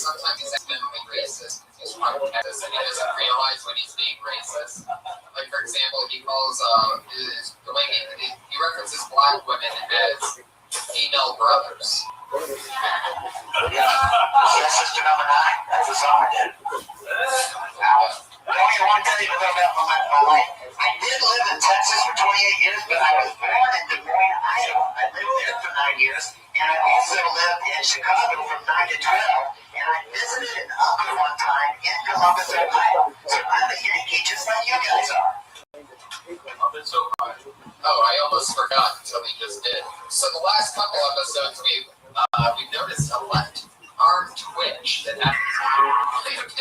sometimes he's accidentally racist. He's from Texas and he doesn't realize when he's being racist. Like, for example, he calls, the way he references black women as female brothers. Sister number 9, that's the song I did. I want to tell you about my life. I did live in Texas for 28 years, but I was born in Des Moines, Iowa. I lived there for 9 years, and I also lived in Chicago from 9 to 12, and I visited an uncle one time in Columbus, Ohio. So I'm a Yankee just like you guys are. Oh, I almost forgot until we just did. So the last couple episodes we've noticed a left arm twitch that happens. It doesn't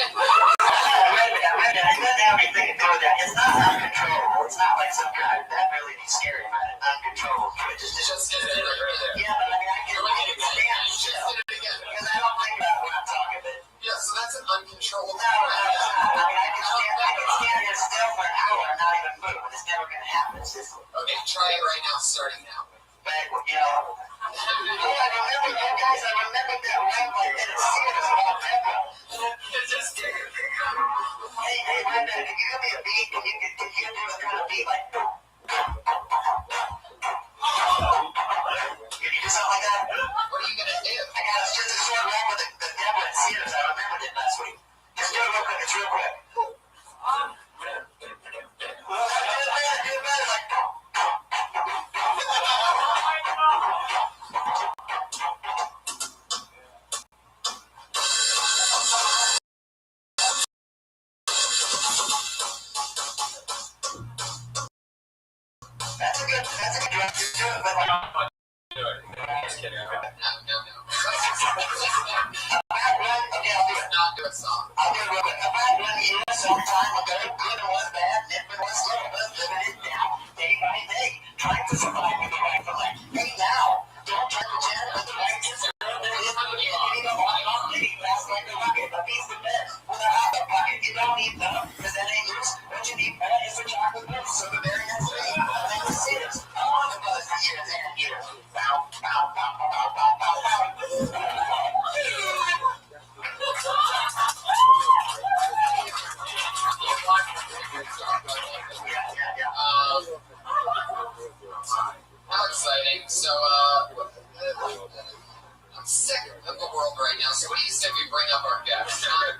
have anything to do with that. It's not uncontrollable. It's not like some kind of that really scary uncontrollable twitch. It's just did it earlier. Yeah, but I mean, I can understand Just did it again. because I don't think about what I'm talking about. Yeah, so that's an uncontrollable No, it's not. I mean, I can stand here still for an hour and not even move. It's never going to happen. It's just... Okay, try it right now, starting now. But, you know... I remember you guys. I remember that one like that. It's serious about tempo. Hey, Brenda, can you give me a beat? Can you do this kind of beat like? Can you do something like that? What are you gonna do? I got just a short one with the devil at Sears. I remembered it last week. Just do it real quick. It's real quick. Do it better, like. That's a good direction to do it, but like... Just kidding. No. Okay, I'll do it. Not do a song. I'll do it real quick. About 1 year, some time ago, good and was bad, nip and was slow, but living it down day by day, trying to survive with the right for life. Hey, now, don't try to pretend with the right is fast like a rocket, a piece of bed with a hot dog pocket. You don't need them, because that ain't loose. What you need is a chocolate mousse. So the very next day, I think the Sears. I want to buzz for years and years. Bow, bow, bow, bow, bow, bow, bow. How exciting. So, I'm sick of the world right now, so what do you say we bring up our guest? I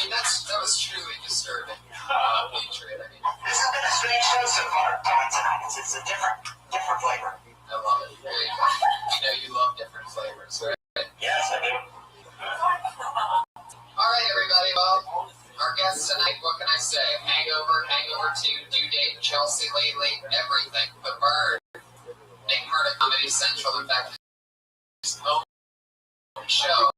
mean, that was truly disturbing. Patriot, I mean. This has been a strange show so far, tonight. It's a different flavor. I love it. There you go. You know you love different flavors, right? Yes, I do. All right, everybody. Well, our guest tonight, what can I say? Hangover 2, Due Date, Chelsea Lately, everything. The Bird, big part of Comedy Central. In fact, his own show,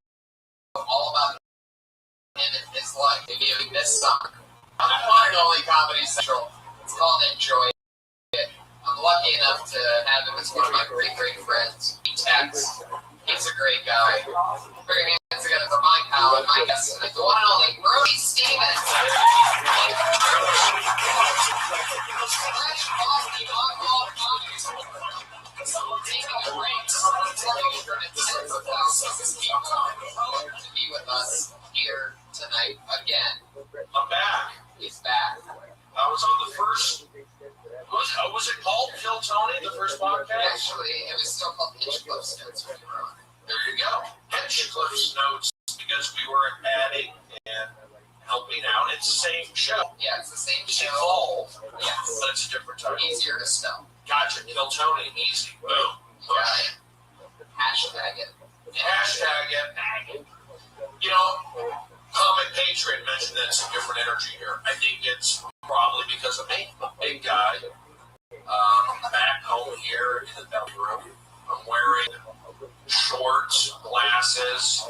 all about him and his life. Maybe this summer. On the one and only Comedy Central. It's called Enjoy It. I'm lucky enough to have him as one of my great friends. He texts. He's a great guy. Very hands together for my pal and my guest tonight, the one and only Brody Stevens. Taking a break, telling you from tens of thousands of people to be with us here tonight again. I'm back. He's back. I was on the first. Was it called Phil Tony, the first podcast? Actually, it was still called Pitch Cliffs Notes when you were on. There you go. Pitch Cliffs Notes, because we were adding and helping out. It's the same show. Yeah, it's the same It's show. involved, Yes. but it's a different title. Easier to spell. Gotcha. Phil Tony, easy. Boom. Got it. Hashtag it. Hashtag it. You know, Common Patriot mentioned that it's a different energy here. I think it's probably because of me. I'm a big guy. Back home here in the bedroom, I'm wearing shorts, glasses,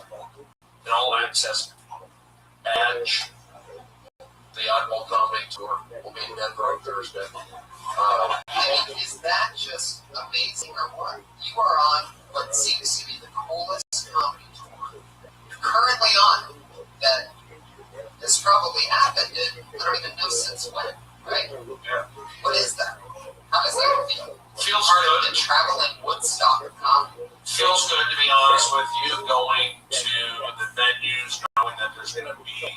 and all access badge. The Oddball Comedy Tour will be in Denver on Thursday. I mean, is that just amazing or what? You are on what seems to be the coolest comedy tour you're currently on that has probably happened in, I don't even know since when, right? Yeah. What is that? How does that feel? Feels Part of good. the traveling Woodstock of comedy. Feels good, to be honest with you, going to the venue would be,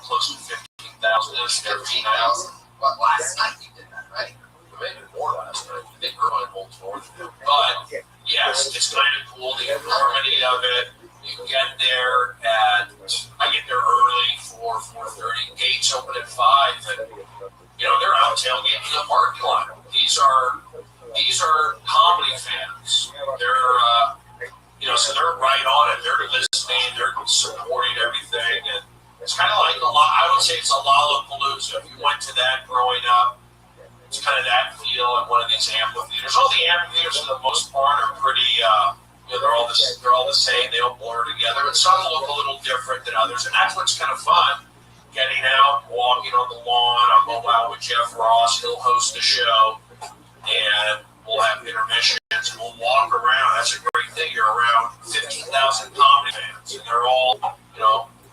close to 15,000. There's 15,000. What, last night you did that, right? Maybe more last night. I think Irvine holds more than that. But yes, it's kind of cool, the enormity of it. You get there at, I get there early, 4:30. Gates open at 5, and they're out tailgating in the parking lot. These are comedy fans. They're so they're right on it. They're listening. They're supporting everything, and it's kind of like I would say it's a Lollapalooza. If you went to that growing up, it's kind of that feel at one of these amphitheaters. All the amphitheaters, for the most part, are pretty. They're all the same. They all blur together, but some look a little different than others, and that's what's kind of fun. Getting out, walking on the lawn. I'll go out with Jeff Ross. He'll host the show, and we'll have intermissions, and we'll walk around. That's a great thing. You're around 15,000 comedy fans, and they're all,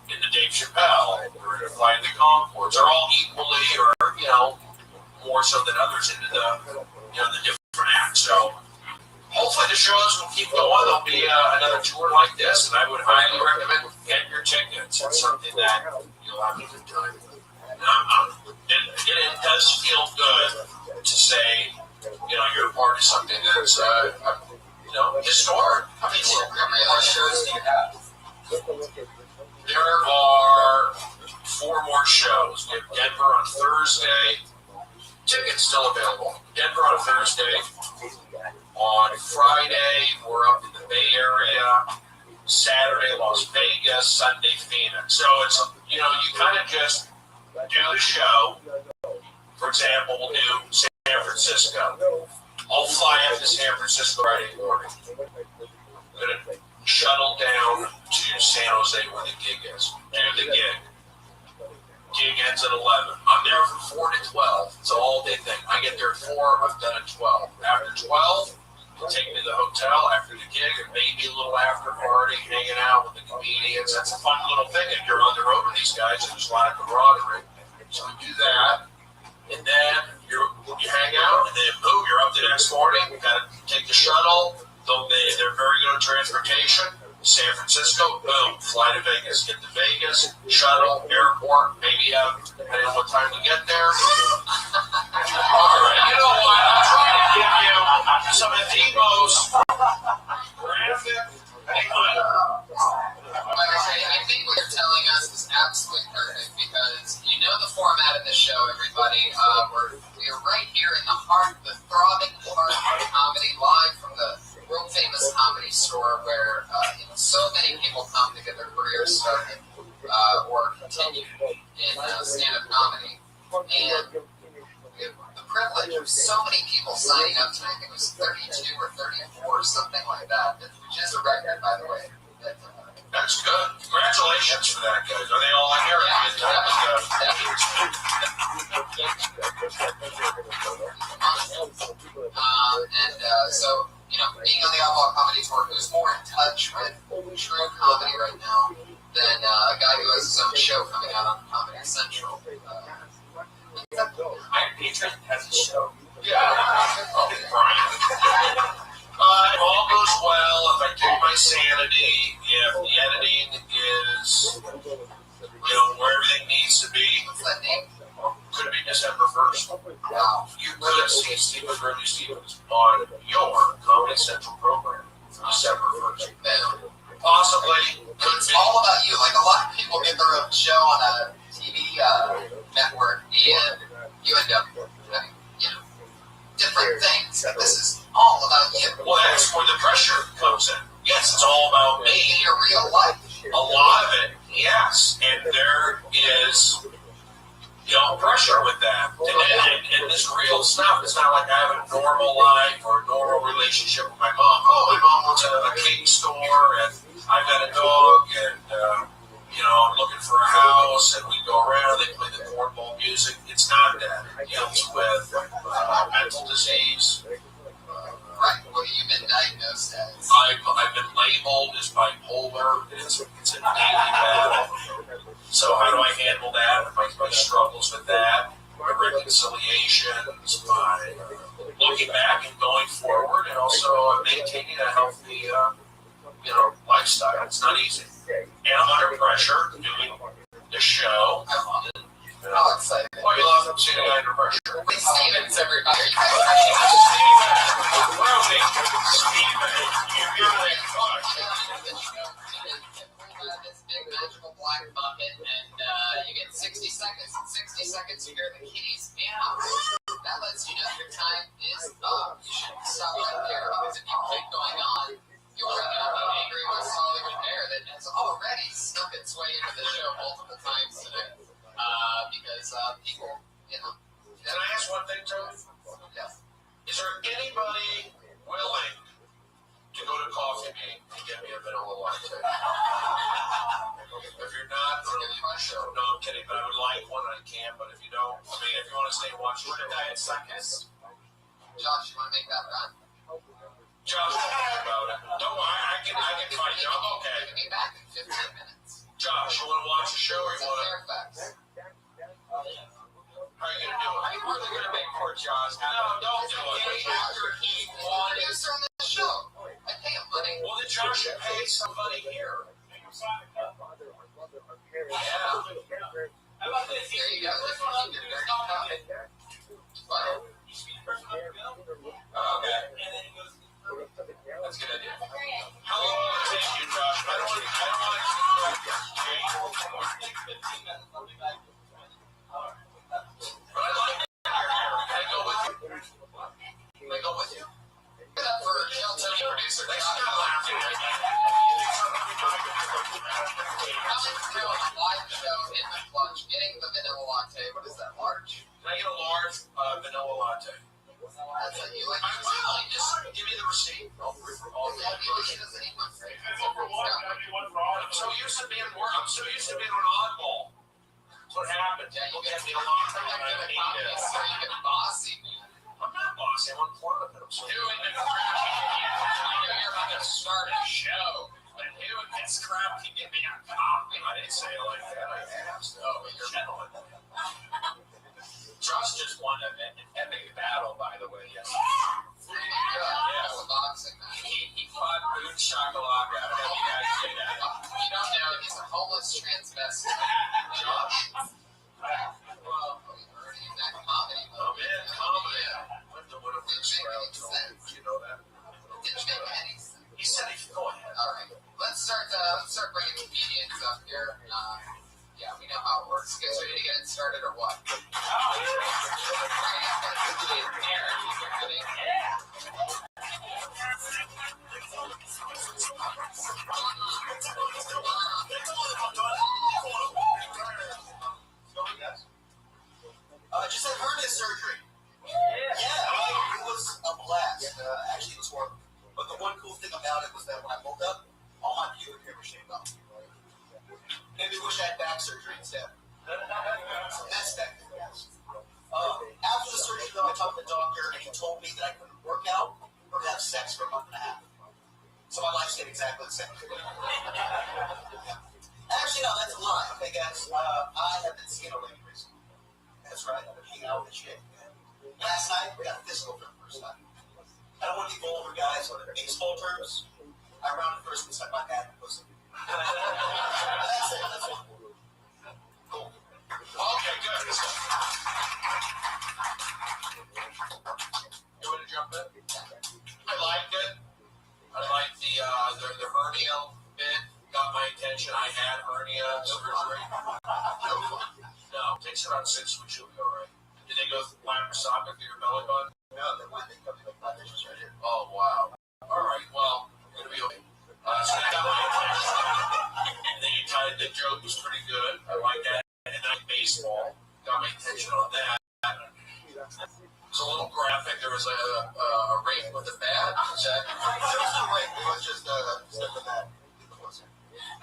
into Dave Chappelle, or into Flight of the Conchords. They're all equally, or more so than others, into the different acts. So hopefully the shows will keep going. There'll be another tour like this, and I would highly recommend getting your tickets. It's something that you'll have a good time. And it does feel good to say, you're a part of something that's, historic. How many shows do you have? There are 4 more shows. We have Denver on Thursday. Tickets still available. Denver on Thursday. On Friday, we're up in the Bay Area. Saturday, Las Vegas. Sunday, Phoenix. So it's, you kind of just do the show. For example, we'll do San Francisco. I'll fly up to San Francisco Friday morning. I'm going to shuttle down to San Jose where the gig is. Do the gig. Gig ends at 11. I'm there from 4 to 12. It's an all-day thing. I get there at 4. I've done it 12. After 12, they'll take me to the hotel after the gig, and maybe a little after party, hanging out with the comedians. That's a fun little thing. If you're on the road with these guys, there's a lot of camaraderie. So we do that. And then you hang out, and then boom, you're up the next morning. You got to take the shuttle. They're very good at transportation. San Francisco, boom, fly to Vegas. Get to Vegas, shuttle, airport, maybe depending on what time we get there. All right, you know what? I'm trying to give you some of the most graphic. I think what you're telling us is absolutely perfect because the format of this show, everybody. We're right here in the throbbing heart of comedy, live from the world famous Comedy Store, where so many people come to get their careers started or continue in stand-up comedy, and we have the privilege of so many people signing up tonight. I think it was 32 or 34, something like that, which is a record, by the way. That's good. Congratulations for that, guys. Are they all in here? So, being on the Outlaw Comedy Tour, who's more in touch with true comedy right now than a guy who has his own show coming out on Comedy Central? Iron Patron has a show. Yeah. Brian. If all goes well, if I keep my sanity, if the editing is, where everything needs to be, What's that name? could be December 1st. Wow. You could see Stephen Burley Stevens on your Comedy Central program December 1st. Possibly. It's all about you. Like, a lot of people get their own show on a TV network, and you end up having, different things. But this is all about you. Well, that's where the pressure comes in. Yes, it's all about me. In your real life. A lot of it, yes. And there is, pressure with that. And this real stuff, it's not like I have a normal life or a normal relationship with my mom. Oh, my mom works at a cake store, and I've got a dog, and, I'm looking for a house, and we go around, they play the cornball music. It's not that. It deals with mental disease. Right. What have you been diagnosed as? I've been labeled as bipolar. It's a daily battle. So how do I handle that? My struggles with that, my reconciliations, my looking back and going forward, and also maintaining a healthy, lifestyle. It's not easy. And I'm under pressure doing See the guy under pressure. Stevens, everybody. This big magical black bucket, and you get 60 seconds. In 60 seconds, you hear the keys meow. That lets you know your time is up. You should stop right there, because if you keep going on, you're going to be angry with Hollywood Bear that has already snuck its way into the show multiple times today. Because people, you know. Can I ask one thing, Joe? Yes. Is there anybody willing to go to Coffee Bean and get me a vanilla latte? If you're not, no, I'm kidding, but I would like one. I can, but if you don't, I mean, if you want to stay and watch the show, diet seconds. Josh, you want to make that run? Josh, don't worry about it. Don't worry, I can find you. I'm okay. You can be back in 15 minutes. Josh, you want to watch the show or you It's in want to? Fairfax. How are you going to do it? I'm really going to make poor Josh. No, don't do it. After he won his. Producer on the show. I pay him money. Well, then Josh should pay somebody here. Yeah. How about this? There you go. This one up, You there's get a not dirty a bit. But You speak first one up, Bill. Okay. And then he goes. That's a good idea. How long will it take you, Josh? I don't want to But I like it. Can I go with you? Can I go with you? give it up for Shelton, producer. Thanks Josh. for not laughing at me. Coming through on a live show in the clutch, getting the vanilla latte. What is that, large? Can I get a large vanilla latte? That's what you like. I will. Just give me the receipt. All Yeah, he doesn't eat one. I'm so used to being an oddball. That's what happens. Yeah, you Look get at me a lot. I'm I gonna hate copy, this. so you get bossy. I'm not bossy. I'm unplugged. I'm so Doing the crap. I know you're about to start a show, but doing this crap can give me a coffee. I didn't say it like that. I asked. Oh, but you're Gentlemen. Josh just won an epic battle, by the way, yes. Yeah, it's a boxing match. He fought Boone Shakalaka. I don't know if you guys did that. You don't know, he's a homeless transvestite. Josh? Well, we heard him in that comedy Oh, movie. man, comedy. What if we sense. You know that? It didn't make any sense. He said he could go ahead. All right, let's start bringing comedians up here. Yeah, we know how it works. You guys ready to get it started or what? Just had hernia surgery. Yeah, it was a blast. Actually, it was horrible. But the one cool thing about it was that when I woke up, all my pubic hair was shaved off. Maybe wish I had back surgery instead. That's that. After the surgery, though, I talked to the doctor, and he told me that I couldn't work out or have sex for a month and a half. So my life stayed exactly the same. Actually, no, that's a lie. Okay, guys, I have been seeing a lady recently. That's right, I've been hanging out with a chick. Last night, we got physical for the first time. I don't want to be vulgar, guys, but in baseball terms, I rounded first and stuck my dad in the pussy. That's it. That's it. Cool. Okay, good. You want to jump in? I liked it. I liked the hernia bit. Got my attention. I had hernia surgery. No, it takes about 6 weeks. You'll be all right. Did they go laparoscopic through your belly button? No, they went. They come in like 5 inches right here. Oh, wow. All right. Well, it'll be okay. So they got my attention. And then you tied the joke was pretty good. I like that. And then baseball got my attention on that. It's a little graphic. There was a rape with a bat. Is that? There was no rape. It was just stuff with that.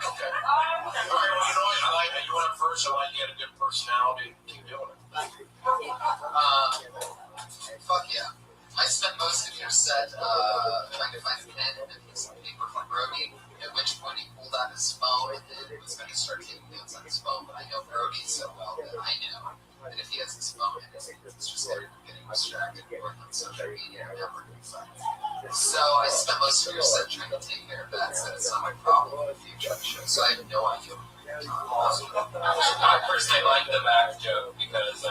Okay. All right. Well, you know what? I like that you went first. I like you had a good personality. Keep doing it. Fuck yeah. I spent most of your set trying to find a pen and a piece of paper from Brody, at which point he pulled out his phone and then was going to start taking notes on his phone, but I know Brody so well that I know that if he has his phone in his hands, it's just there getting distracted working on social media or networking sites. So I spent most of your set trying to take care of that, so it's not my problem in the future of the show, so I have no idea what you're talking about. I personally like the back joke because,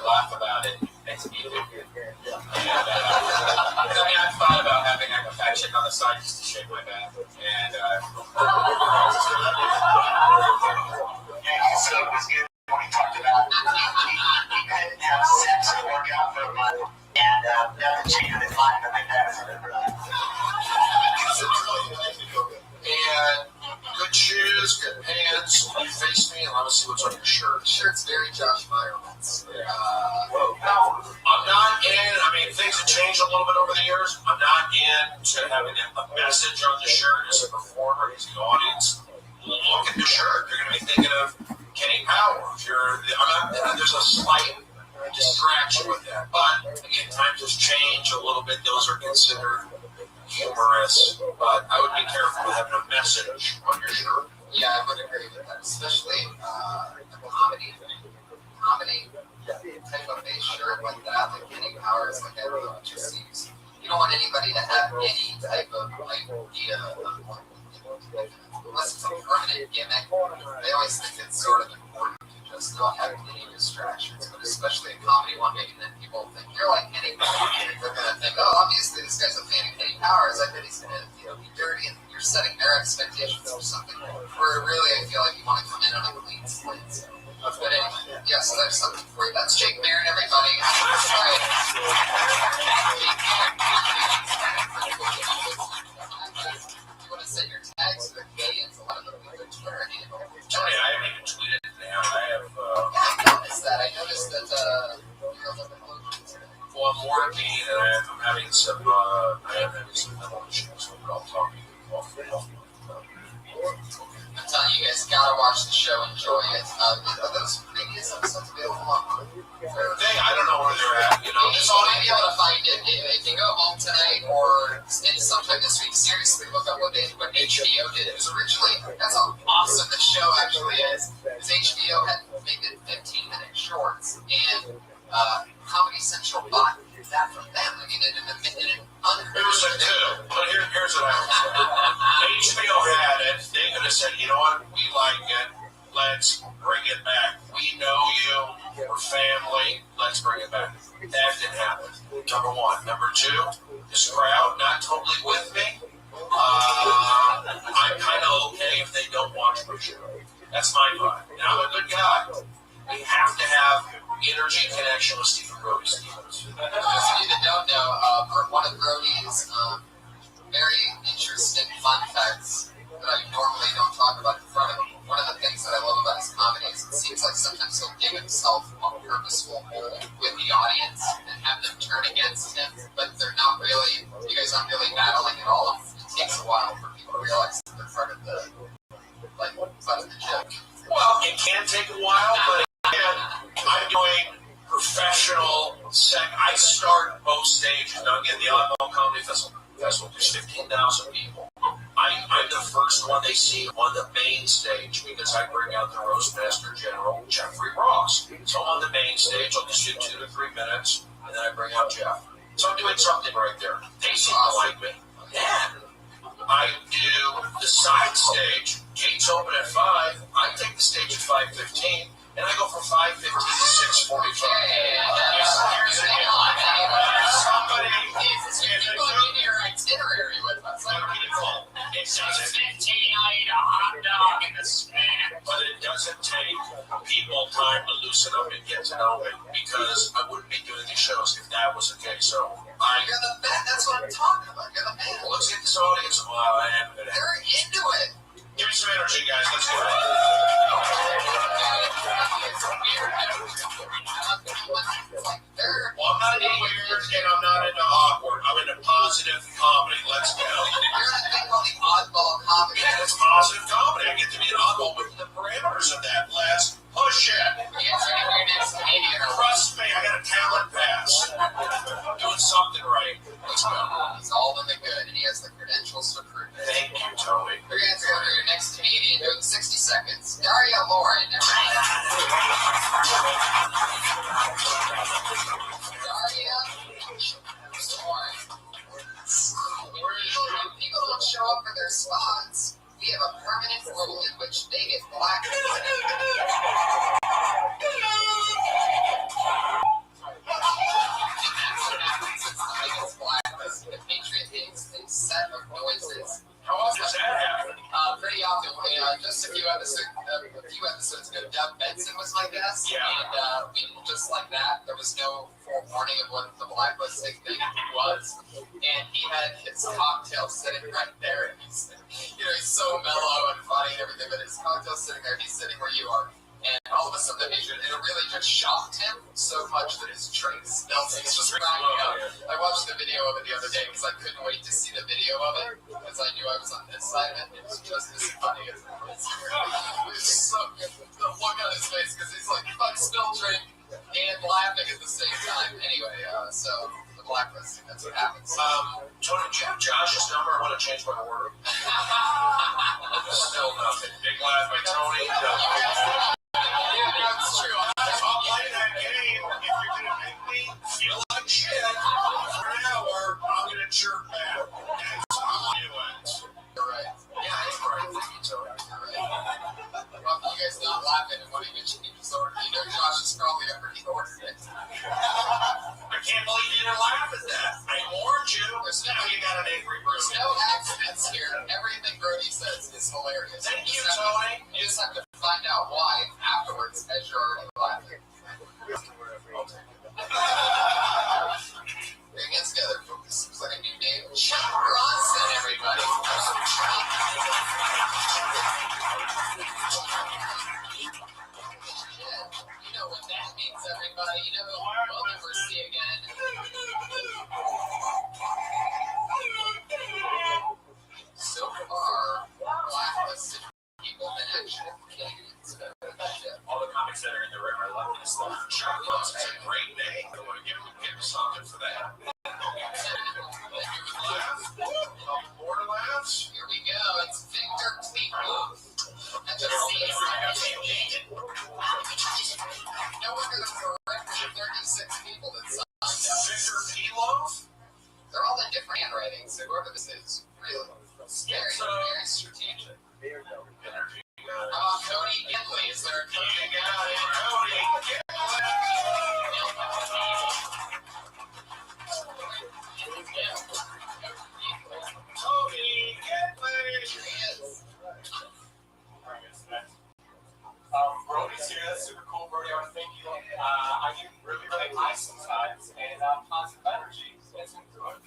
laugh about it. Makes me do. I've thought about having like a fat chick on the side just to shake my back. And also, it was good when we talked about he couldn't have sex and work out for a month, and nothing changed in his life. I think that was a good run. And good shoes, good pants. You face me and let me see what's on your shirt. Shirt's very Josh Meyerowitz. I'm not in, things have changed a little bit over the years. I'm not into having a message on the shirt as a performer, as the audience. Look at the shirt. You're going to be thinking of Kenny Powers. There's a slight distraction with that. But, again, times have changed a little bit. Those are considered humorous, but I would be careful with having a message on your shirt. Yeah, I would agree with that, especially the comedy type of face shirt like that, like Kenny Powers, like everyone just seems. You don't want anybody to have any type of idea of unless it's a permanent gimmick. They always think it's sort of important to just not have any distractions, but especially a comedy one, making then people think you're like Kenny Powers. They're gonna think, oh, obviously this guy's a fan of Kenny Powers. I bet he's gonna be dirty, and you're setting their expectations for something where really I feel like you want to come in on a clean slate. So. But anyway, yes, there's something for you. That's Jake Marin, everybody. That's right. You want to send your tags to the Canadians? A lot of them have their Twitter handle. Tony, I haven't even tweeted it now. I noticed that. You're a little bit low today. Well, I'm working and I'm having some mental issues, but I'll talk to you off the phone. I'm telling you guys, gotta watch the show, enjoy it. Are those previous episodes available on? I don't know where they're at. You might be able to find it if you go home tonight or sometime this week. Seriously, look up what HBO did. It was originally, that's how awesome the show actually is. Because HBO had made it 15-minute shorts, and Comedy Central bought that from them. I mean, in an Here's the two. But here's what I would say. HBO had it. They could have said, you know what, we like it. Let's bring it back. We know you. We're family. Let's bring it back. That didn't happen. Number one. Number two, this crowd not totally with me. I'm kind of okay if they don't watch my show. That's my vibe. Now, I'm a good guy. We have to have energy connection with Stephen Brody. For those of you that don't know, one of Brody's very interesting fun facts that I normally don't talk about in front of him. One of the things that I love about his comedy is it seems like sometimes he'll give himself a purposeful hole with the audience and have them turn against him, but they're not really, you guys aren't really battling at all. It takes a while for people to realize that they're part of the joke. Well, it can take a while, but again, I'm doing professional I start both stages. Now again, the Oddball Comedy Festival, there's 15,000 people. I'm the first one they see on the main stage because I bring out the Roastmaster General, Jeffrey Ross. So on the main stage, I'll just do 2 to 3 minutes, and then I bring out Jeff. So I'm doing something right there. They seem to like me. Then I do the side stage. Gates open at 5. I take the stage at 5:15. And I go from 5:15 to 6:45. Somebody needs to go in your itinerary with us. It says 15, I eat a hot dog in the span. But it doesn't take people time to loosen up and get to know me because I wouldn't be doing these shows if that was the case. So you're the man. That's what I'm talking about. You're the man. Well, let's get this audience. Wow, I am good at it. They're into it. Give me some energy, guys. Let's do it. Well, I'm not into weird and I'm not into awkward. I'm into positive comedy. Let's go. You're in a thing called the oddball comedy. Yeah, it's positive comedy. I get to be an oddball with the parameters of that. Let's push it. Trust me, I got a talent pass. I'm doing something right. Let's go. He's all in the good, and he has the credentials to prove it. Thank you, Tony. We're going to go to your next comedian doing 60 seconds. Daria Lauren. Daria Lauren. When people don't show up for their spots, we have a permanent rule in which they get blacklisted. it's How often does that happen? pretty often. Just a few episodes ago, Doug Benson was my guest, Yeah. and we just like that. There was no forewarning of what the blacklisting thing was, and he had his cocktail sitting right there, and he's so mellow and funny and everything, but his cocktail's sitting there. He's sitting where you are. And all of a sudden, it really just shocked him so much that his drink spilled. He's just cracking up. I watched the video of it the other day because I couldn't wait to see the video of it because I knew I was on this side of it. It was just as funny as it was. It was so good. The look on his face because he's like, fuck, spill drink and laughing at the same time. Anyway, so the blacklisting, that's what happens. Tony, do you have Josh's number? I want to change my order. Still nothing. Big laugh by Tony. Yeah, that's true. I'll play that game if you're going to make me feel like shit for an hour. I'm going to jerk back. That's how you went. You're right. Yeah, I'm right. Thank you, Tony. You're right. Well, you guys not laughing at what he mentioned he just ordered. Josh is probably already ordered it. I can't believe you didn't laugh at that. I warned you. Now you got an angry There's person. no accidents here. Everything Brody says is hilarious. Thank you, Tony. You just have to find out why afterwards as you're already laughing. Bring it together, folks. It's like a new name. Chuck Bronson, everybody. You know what that means, everybody. You know who we'll never see again. So far, blacklisted people in action. All the comics that are in the room are loving this stuff. Chuck Bronson, it's a great name. I want to give him something for that. More laughs? Here we go. It's Victor Cleveland. At the scene. No wonder there were 36 people that signed up. Victor P-Love? They're all in different handwritings, so whoever this is really very strategic. Energy. Cody Ginley, is there a Cody Ginley? Cody Brody's here. That's super cool, Brody. I want to thank you. I get really, really high sometimes, and positive energy gets me through it.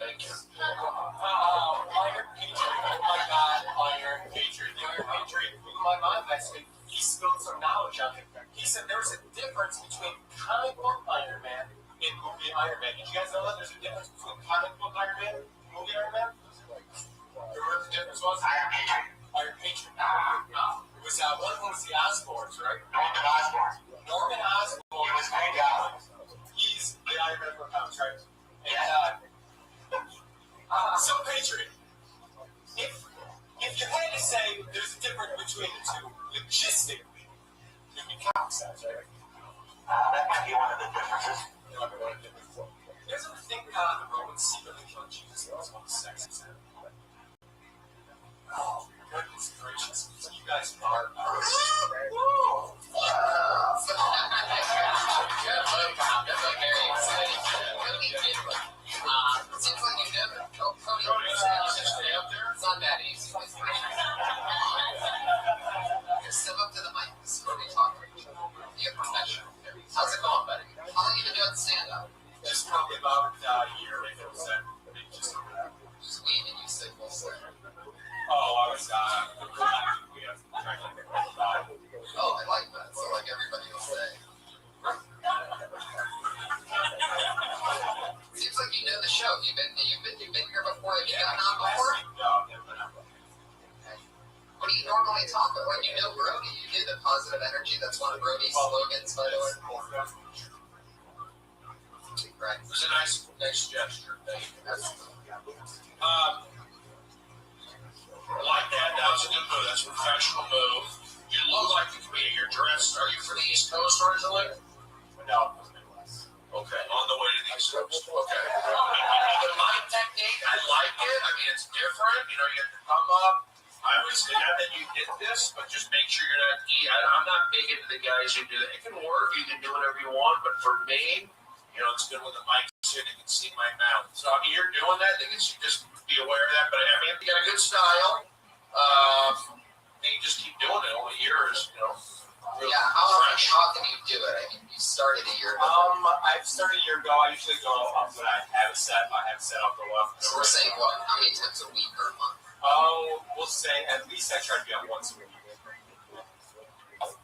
Thank you. Iron Patriot, oh my God, Iron Patriot, the Iron Patriot blew my mind last week. He spilled some knowledge on me. He said there was a difference between comic book Iron Man and movie Iron Man. Did you guys know that there's a difference between comic book Iron Man and movie Iron Man? Remember what the difference was? Iron Patriot. Iron Patriot. It was one was the Osborns, right? Norman Osborn. Norman Osborn. He was Green Goblin. He's the Iron Man for comics, right? Yeah. So Patriot, if you had to say there's a difference between the two, logistically, it'd be comic size, right? That might be one of the differences. There's a thing the Romans secretly killed Jesus. That was one of the sexiest. Oh, goodness gracious. You guys are It seems like you know Cody it's not that easy. Just step up to the mic. This is where we talk to each other. Be a professional. How's it going, buddy? How long you been doing stand-up? just probably about a year if it was that. Just weed and you say full sir. Oh, I was, we have Oh, I like that. So like everybody will say. Seems like you know the show. You've been here before. Have you gotten on before? What do you normally talk about? When you know Brody, you do the positive energy. That's one of Brody's slogans, by the way. Right. It was a nice gesture. Thank you. I like that. That was a good move. That's a professional move. You look like a comedian. You're dressed. Are you from the East Coast originally? No. Okay, on the way to the East Coast. Okay. But my technique, I like it. I mean, it's different. You know, you have to come up. I always say not that you did this, but just make sure you're not. I'm not big into the guys who do that. It can work. You can do whatever you want. But for me, you know, it's good when the mic's so they can see my mouth. So I mean, you're doing that. They can just be aware of that. But I mean, you got a good style. And you just keep doing it over the years, you know. Really how often you do it? I mean, you started a year ago. I've started a year ago. I usually go up when I have it set. I'll go up. So we're saying what? How many times a week or a month? We'll say at least I try to be on once a week.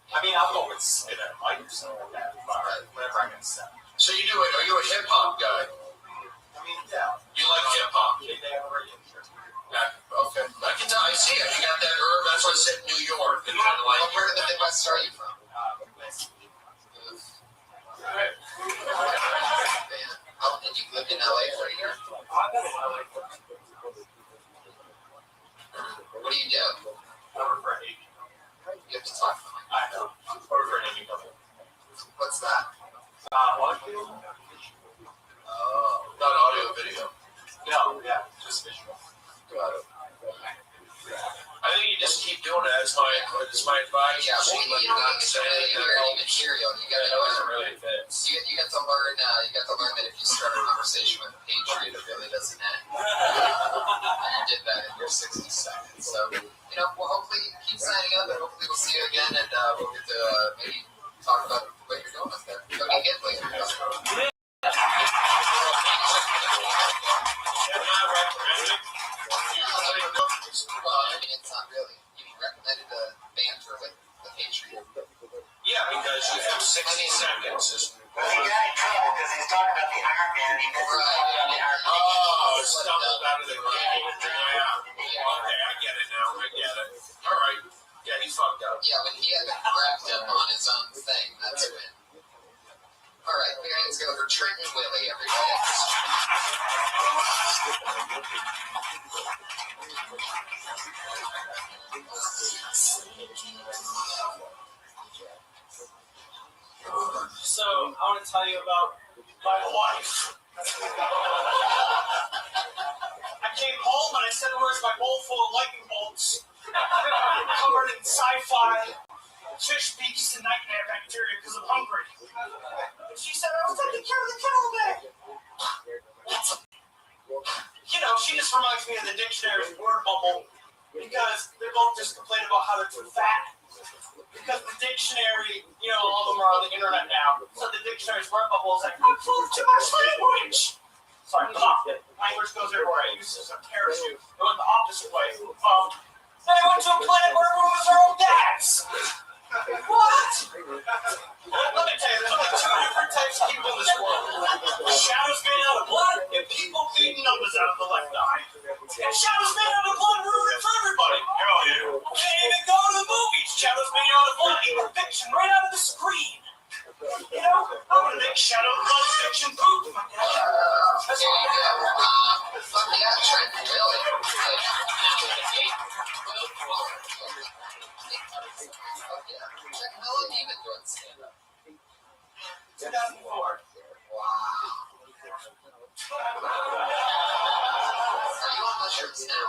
I mean, I'll go with spit at a mic or something like that. Whenever I can set. So you do it? Are you a hip hop guy? I mean, yeah. You like hip hop? They have a radio show. Yeah, okay. I can tell. I see it. You got that herb. That's what I said. New York. And kind of like. Where in the Midwest are you from? Right. Oh, and you lived in LA for a year? What do you do? I work for an AV. You have to talk to me. I know. I work for an AV company. What's that? Audio? Not audio, video. No, yeah, just visual. Got it. I think you just keep doing it. That's my advice. Yeah, well, you don't need to really hear any material. You got to know it really fit. You got to learn. You got to learn that if you start a conversation with a patriot, it really doesn't end. And you did that in your 60 seconds. So, well, hopefully you keep signing up, and hopefully we'll see you again, and we'll get to maybe talk about what you're doing up there. Cody Gintley. Well, I mean, it's not really. You recommended a banter with the Patriot. Yeah, because you have 60 seconds. Well, he got in trouble because he's talking about the Iron Man. He missed the Iron Man. Oh, stumbled out of the game. Yeah. Okay, I get it now. I get it. All right. Yeah, he fucked up. Yeah, when he had grabbed him on his own thing, that's when. All right, Marian's going for Trenton Willie, everybody. So, I want to tell you about my wife. I came home and I said, "Where's my bowl full of lightning bolts? Covered in sci-fi, fish beaks, and nightmare bacteria because I'm hungry." And she said, "I was taking care of the kennel bag." She just reminds me of the dictionary's word bubble because they both just complain about how they're too fat. Because the dictionary, all of them are on the internet now. So the dictionary's word bubble is like, "I'm full of too much language." So I popped it. Language goes everywhere. I use it as a parachute. It went the opposite way. Then I went to a planet where everyone was their own dads. What? Let me tell you, there's only two different types of people in this world. Shadows made out of blood and people feeding numbers out of the left eye. And shadows made out of blood ruined for everybody. Hell yeah. Can't even go to the movies. Shadows made out of blood, even fiction, right out of the screen. I'm gonna make shadow blood fiction poop. There you go. Fuck yeah, Trenton Willie. How long have you been doing stand-up? 2004. Wow. Are you on mushrooms now?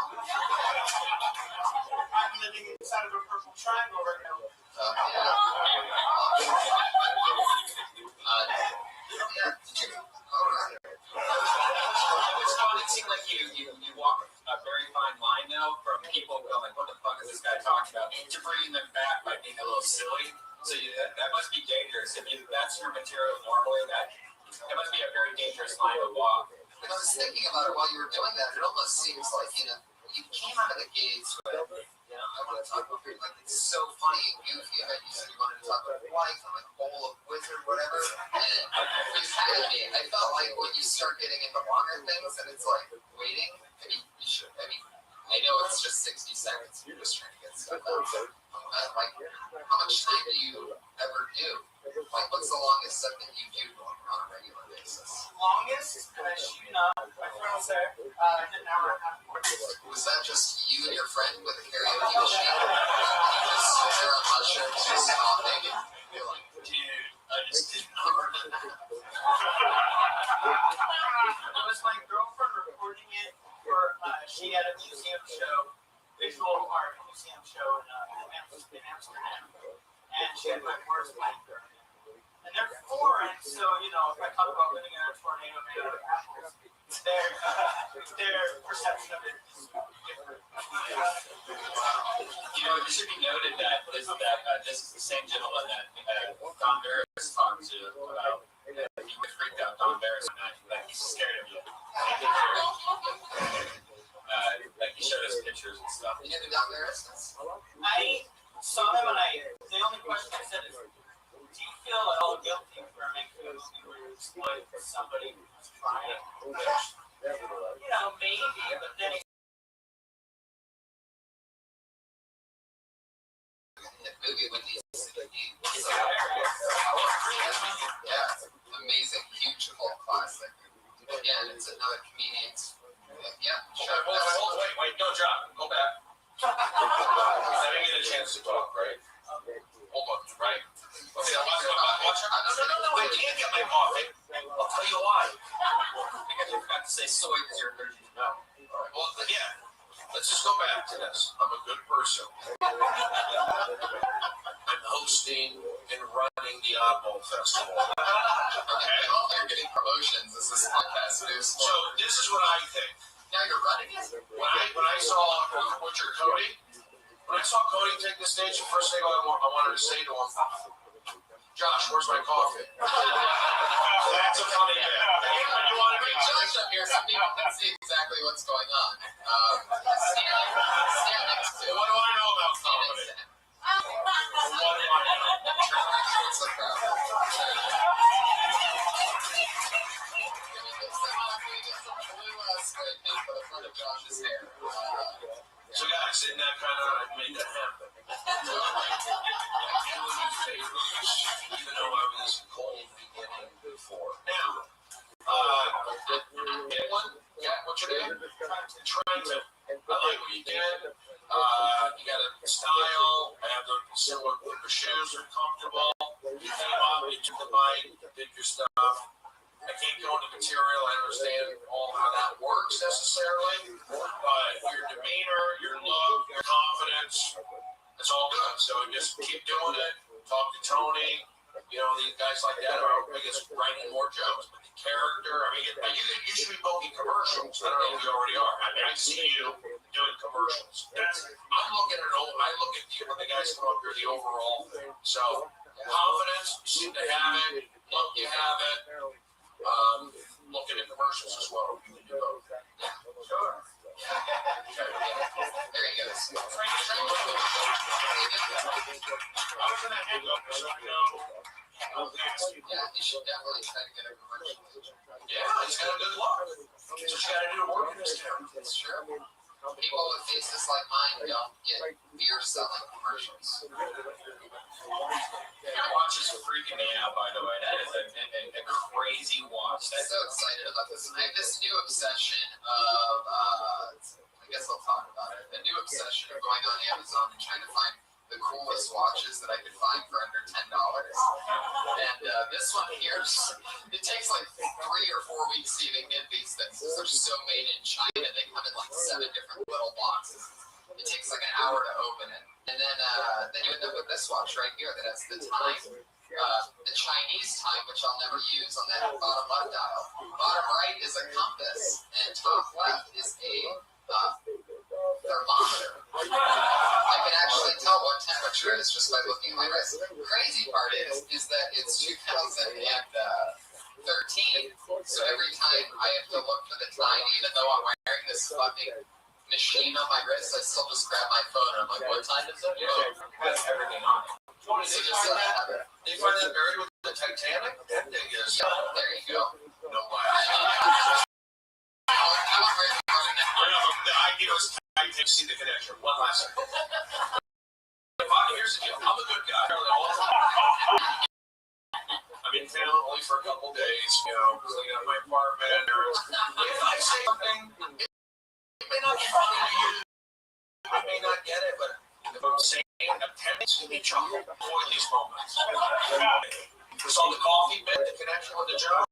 I'm living inside of a purple triangle right now. It seemed like you walk a very fine line now from people going, "What the fuck is this guy talking about?" to bringing them back by being a little silly. So that must be dangerous. If that's your material normally, that must be a very dangerous line to walk. When I was thinking about it while you were doing that, it almost seems like you came out of the gates with, I want to talk about like it's so funny and goofy. I you said you wanted to talk about life and like bowl of wizard, whatever. And you had me. I felt like when you start getting into longer things, and it's like waiting. You should. I know it's just 60 seconds. You're just trying to get stuff out. Like, how much time do you ever do? Like, what's the longest set that you do on a regular basis? Longest, my friend was there, an hour and a half. Was that just you and your friend with a karaoke machine? Just sit there on mushrooms, just coughing, and you're like, "Dude, I just didn't know." It was my girlfriend recording it for, she had a museum show, visual art museum show in Amsterdam. And she had my worst mic. And they're 4 and so if I talk about living in a tornado made out of apples, their perception of it is different. It should be noted that this is the same gentleman that Don Barris talked to about. He freaked out Don Barris one night, like he's scared of you. Like he showed us pictures and stuff. You know the Don Barris? I saw him and the only question I said is, do you feel at all guilty for making a movie where you exploit somebody who's trying? Maybe, but then movie with these amazing, huge cult classic. Again, it's another comedian's. Yeah, sure. Wait, no, John, go back. I didn't get a chance to talk, right? Hold on, right? Okay, watch her. No, I can't get my coffee. I'll tell you why. I forgot to say soy because you're allergic to milk. Well, yeah. Let's just go back to this. I'm a good person. I'm hosting and running the Oddball Festival. Okay, you're getting promotions. This is podcast news. So this is what I think. Now you're running it? When I saw Butcher Cody, when I saw Cody take the stage, the first thing I wanted to say to him, Josh, where's my coffee? That's a funny bit. You want to bring Josh up here so people can see exactly what's going on. Stand next to. What do I know about comedy? What do I know? What's the problem? Spray paint for the front of Josh's hair. So guys, didn't that kind of make that happen? Even though I was cold beginning before. Now, anyone? Yeah, what's your name? Trenton. I like what you did. You got a style. I have the similar the shoes are comfortable. You came up, you took the mic, did your stuff. I can't go into material. I understand all how that works necessarily, but your demeanor, your look, your confidence, it's all good. So just keep doing it. Talk to Tony. These guys like that are, I guess, writing more jokes. But the character, you should be booking commercials. I don't know if you already are. I see you doing commercials. I look at you when the guys come up here, the overall thing. So confidence, you seem to have it. Look, you have it. Looking at commercials as well. You can do both. Yeah, sure. There he goes. I was in a hiccup, so I know. Yeah, you should definitely try to get a commercial. Yeah, he's got a good luck. That's what you got to do to work in this town. It's true. People with faces like mine don't get beer selling commercials. Your watch is freaking me out, by the way. That is a crazy watch. I'm so excited about this. I have this new obsession of, I guess I'll talk about it. A new obsession of going on Amazon and trying to find the coolest watches that I could find for under $10. And this one here, it takes like 3 or 4 weeks to even get these things because they're so made in China. They come in like 7 different little boxes. It takes like an hour to open it. And then you end up with this watch right here that has the time. The Chinese time, which I'll never use, on that bottom left dial. Bottom right is a compass, and top left is a thermometer. I can actually tell what temperature it is just by looking at my wrist. The crazy part is that it's 2013, so every time I have to look for the time, even though I'm wearing this fucking machine on my wrist, I still just grab my phone and I'm like, what time is it? That's everything on it. What is it? They find that buried with the Titanic? That thing is. Yeah, there you go. No way. The idea was I didn't see the connection. One last second. Here's the deal. I'm a good guy. I'm in town only for a couple days, cleaning up my apartment. If I say something, it may not be funny to you. I may not get it, but if I'm saying attempts to be chuckle, boy, these moments. Saw the coffee bit, the connection with the joke.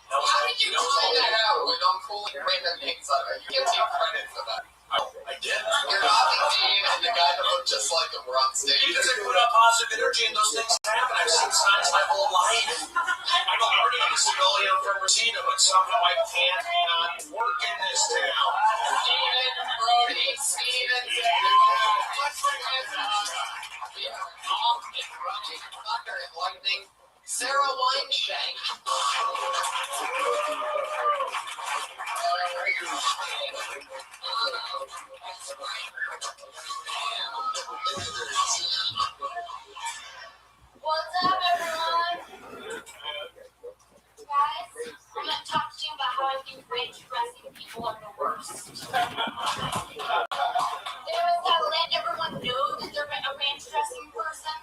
How did you find that out when I'm pulling random things out of it? You can't take credit for that. I did. Your coffee team and the guy that looked just like them. We're on stage. Because they put out positive energy and those things happen. I've seen signs my whole life. I'm already a civilian from Reseda, but somehow I can't not work in this town. Steven, Brody, Steven, let's bring his we are off and running thunder and lightning. Sarah Weinshank. What's up, everyone? Guys, I'm going to talk to you about how I think ranch dressing people are the worst. They always gotta let everyone know that they're a ranch dressing person.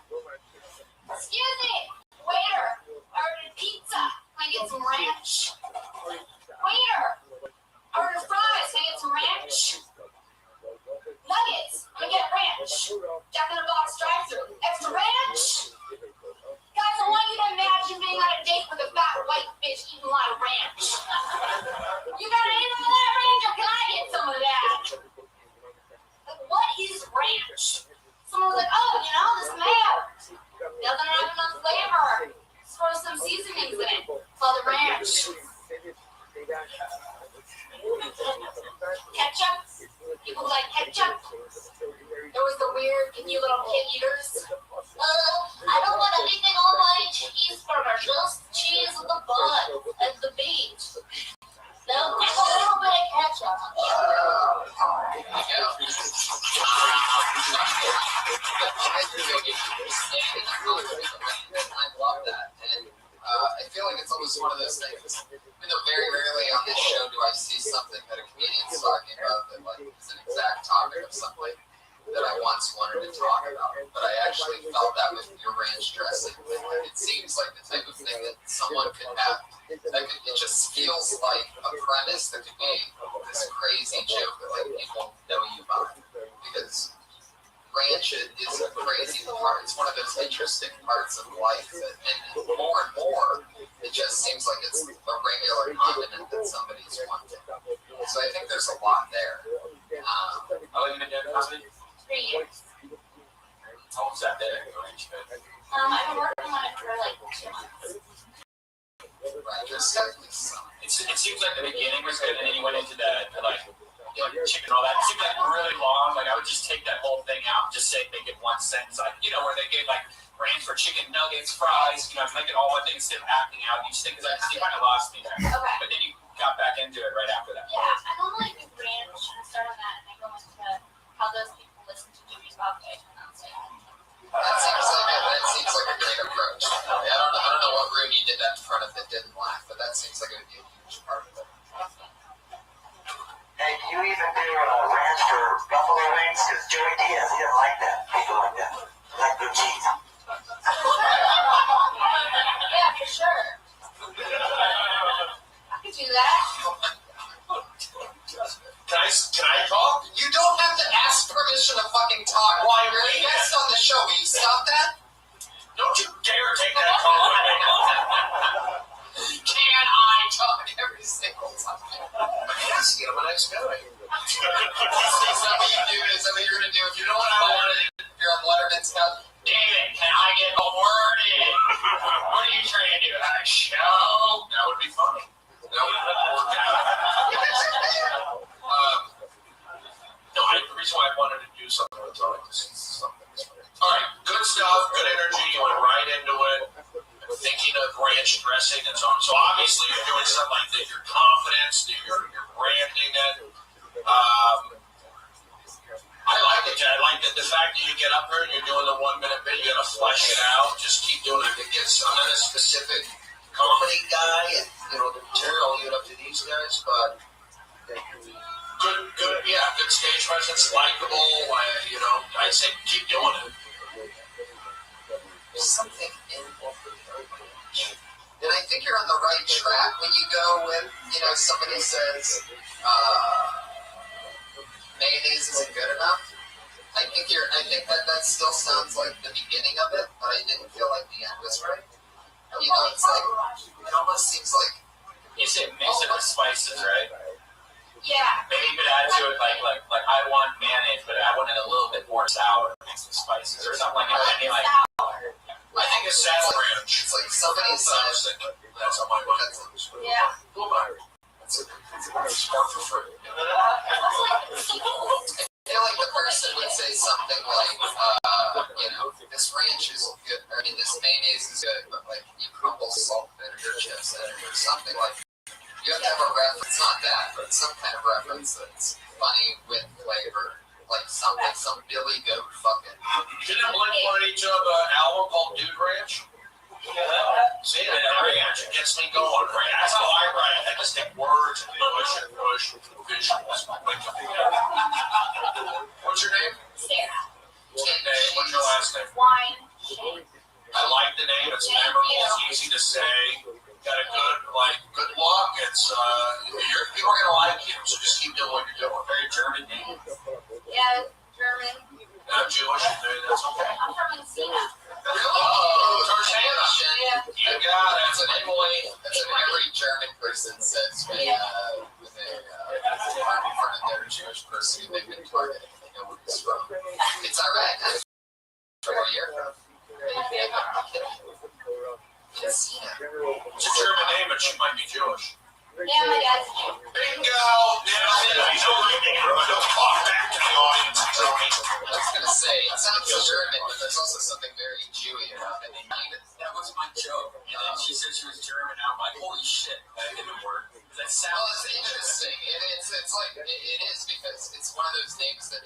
Excuse me, waiter, I ordered pizza. Can I get some ranch? Waiter, I ordered fries. Can I get some ranch? Nuggets, I'm gonna get ranch. Jack in the Box drive-thru, extra ranch. Guys, I want you to imagine being on a date with a fat white bitch eating a lot of ranch. You got any of that ranch, or can I get some of that? Like, what is ranch? Someone was like, oh, you know, this mayo doesn't have enough flavor. Just throw some seasonings in it. Call it ranch. Ketchup. People like ketchup. There was the weird, you little kid eaters. I don't want anything on my cheeseburger. Just cheese with the bun and the meat. No, just a little bit of ketchup. I love that. And I feel like it's almost one of those things. Even though very rarely on this show do I see something that a comedian's talking about that like is an exact topic of something that I once wanted to talk about. But I actually felt that with your ranch dressing. It seems like the type of thing that someone could have. Like it just feels like a premise that could be this crazy joke that like people know you by. Because ranch is a crazy part. It's one of those interesting parts of life. And more and more, it just seems like it's a regular condiment that somebody's wanting. So I think there's a lot there. How long have you been doing comedy? 3 years. How was that there? I've been working on it for like 2 months. Right, there's definitely some. It seems like the beginning was good, and then you went into the chicken and all that. It seemed like really long. Like I would just take that whole thing out, and just say make it one sentence. Like where they gave like ranch for chicken nuggets, fries. Make it all one thing instead of acting out each thing. Because you kind of lost me there. Okay. But then you got back into it right after that. Yeah, I normally do ranch and start on that, and I go into how those people listen to Jimmy's podcast and I'll say That seems like a great approach. I don't know what room you did that in front of that didn't laugh, but that seems like it would be a huge part of it. And you even do ranch for buffalo wings? Because Joey Diaz, he doesn't like that. People like that. Like blue cheese. yeah, for sure. I could do that. Can I talk? You don't have to ask permission to fucking talk. Why, You're a really? guest on the show. Will you stop that? Don't you dare take that call. Can I talk every single time? Yes, get him a nice guy. Is that what you do? Is that what you're going to do? If you don't want to want it, if you're on Letterman's couch, David, can I get a word in? What are you trying to do? Have a show? That would be funny. That would work out. The reason why I wanted to do something with Tony is something. All right, good stuff, good energy. You went right into it. Thinking of ranch dressing and so on. So obviously you're doing stuff like that. Your confidence, you're branding it. I like it, Jay. I like the fact that you get up there and you're doing the 1 minute bit. You got to flesh it out. Just keep doing it. I'm not a specific comedy guy, and the material I'll leave it up to these guys, but good, yeah, good stage presence, likable. I say keep doing it. there's something in and I think you're on the right track when you go with, somebody says, mayonnaise isn't good enough. I think that still sounds like the beginning of it, but I didn't feel like the end was right. It's like, it almost seems like, You say mix it with spices, right? Yeah. Maybe you could add to it like I want mayonnaise, but I want it a little bit more sour and some spices or something like that. I mean, like I think it's sour ranch. It's like somebody said. That's on my mind. Yeah. It's a spark for fruit. I feel like the person would say something like, this ranch is good. I mean, this mayonnaise is good, but like you crumble salt vinegar chips in it or something like. You have to have a reference, not that, but some kind of reference that's funny with flavor, like something, some Billy Goat fucking. Didn't Blink-182 have an album called Dude Ranch? See, that ranch, it gets me going. Right? That's how I write. I just take words and push visuals. What's your name? Sarah. Name. What's your last name? Wine. Shake. I like the name. It's memorable. It's easy to say. Got a good look. It's people are gonna like you. So just keep doing what you're doing. Very German name. Yeah, German. Not Jewish. That's okay. I'm from Encina. Oh, Tarzana. Yeah. You got it. That's an Emily. That's what every German person says when they are in front of their Jewish person who they've been targeting. They know where it's from. It's Iraq. That's where you're from. It's a German name, but she might be Jewish. Yeah, my dad's Jew. Bingo! Don't talk back to the audience, Tony. I was gonna say, it sounds German, but there's also something very Jewy about it. that was my joke. And then she said she was German. I'm like, holy shit, that didn't work. That Well, sounds it's interesting. It's like it is because it's one of those names that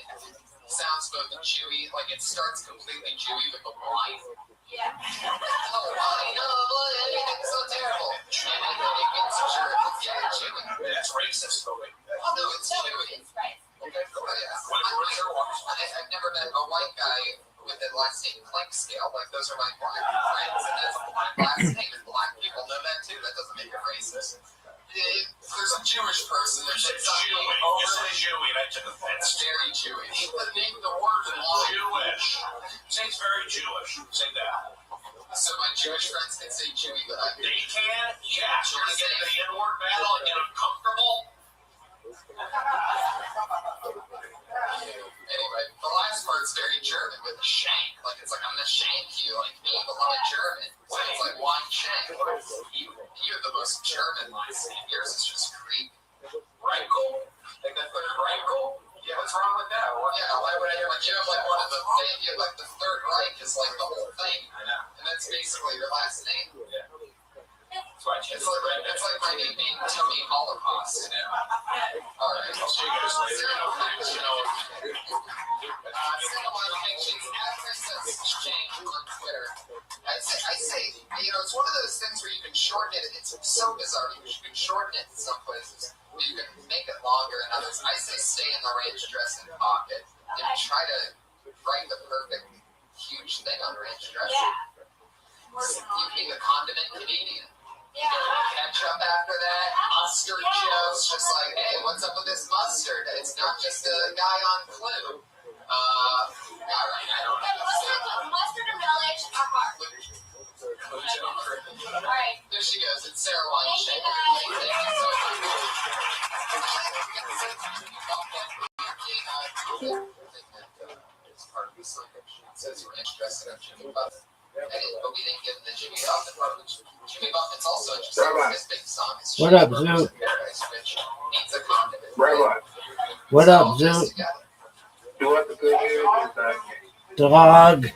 sounds both Jewy, like it starts completely Jewy with the wine. Yeah. Oh, wine, everything's so terrible. And then it gets German. Yeah, Jewy. That's racist, though. Oh no, it's Jewy. It's right. Okay, I've never met a white guy with the last name Clinkscale. Like those are my black friends, and that's my last name. And black people know that too. That doesn't make it racist. There's a Jewish person that You said says something Jewy. You said Jewy. That took offense. It's very Jewy. Name the word in law. Jewish. Say it's very Jewish. Say that. So my Jewish friends can say Jewy, but I They can? Yeah. So we get in the N-word battle and get uncomfortable? Anyway, the last part's very German with a shank. Like it's like I'm gonna shank you, like me, but I'm a German. So it's like one shank. You're the most German last name. Yours is just Greek. Reichel? Like the third Reichel? Yeah, what's wrong with that? Yeah, why would I like you have like one of the thing you have like the Third Reich is like the whole thing. I know. And that's basically your last name. Yeah. That's why I changed It's like my name being Tony Holocaust. Alright. I'll see you guys later. Exchange on Twitter. I say, it's one of those things where you can shorten it. It's so bizarre. You can shorten it in some places. You can make it longer in others. I say stay in the range dressing pocket and try to write the perfect huge thing on range dressing. Yeah. You can be the condiment comedian. Yeah. Ketchup after that, mustard jokes, just like, hey, what's up with this mustard? It's not just a guy on Clue. Alright, I don't know. Mustard and relish are hard. Alright. There she goes. It's Sarah Weinstein. It says we're interested in Jimmy Buffett. But we didn't get the Jimmy Buffett part. Jimmy Buffett's also interested in this big song. What up, Zoo? Which needs a condiment. Rabbi, What up, Zoo? you want the good news? Dog.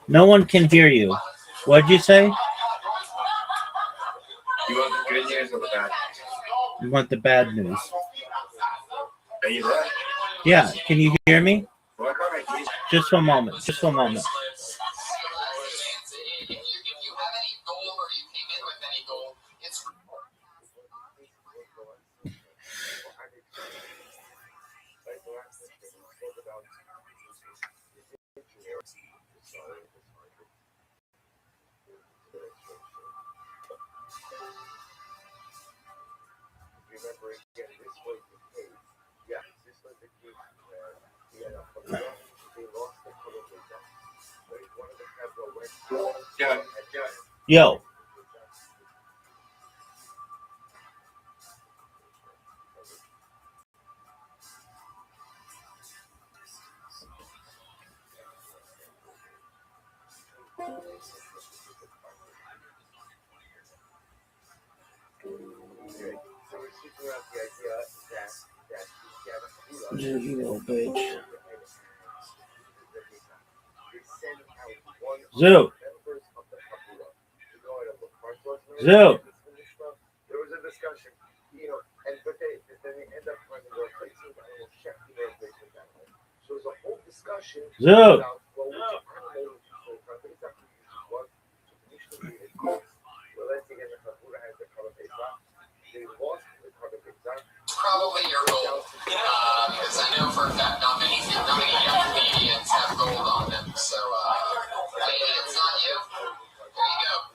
No one can hear you. What'd you say? You want the good news or the bad news? You want the bad news? Are you there? Yeah. Can you hear me? Why can't I hear you? Just a moment. Just a moment. If you have any goal or you came in with any goal, it's Yeah. Yo. You little bitch. Zoo. Zoo. There was a discussion, but then they end up finding their places. I don't know, chef their places that way. So there's a whole discussion Zoo. about, well, which animal would you prefer? But it's actually what initially it costs. Well, let's say the Chavura has the Kala Pesach. They lost the Kala Pesach. Probably your gold, because I know for a fact not many young comedians have gold on them. So, it's not you. There you go.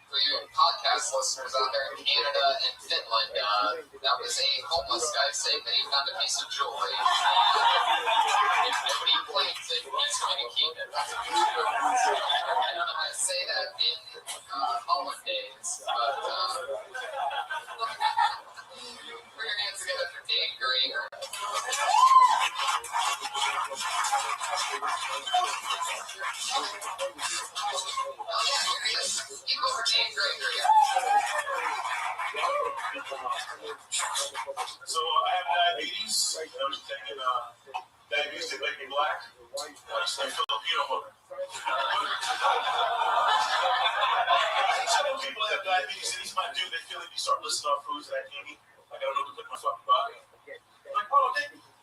For you podcast listeners out there in Canada and Finland, that was a homeless guy saying that he found a piece of jewelry. If nobody claims it, he's going to keep it. I don't know how to say that in Holland days, but put your hands together for Dave Greer. Oh yeah, here he is. Keep over Dave Greer. So I have diabetes. I was taking diabetes to make me black. I just like Filipino woman. Some people have diabetes, and these might do. They feel like you start listing off foods that I can't eat. Like I don't know what to put in my fucking body. Like, oh,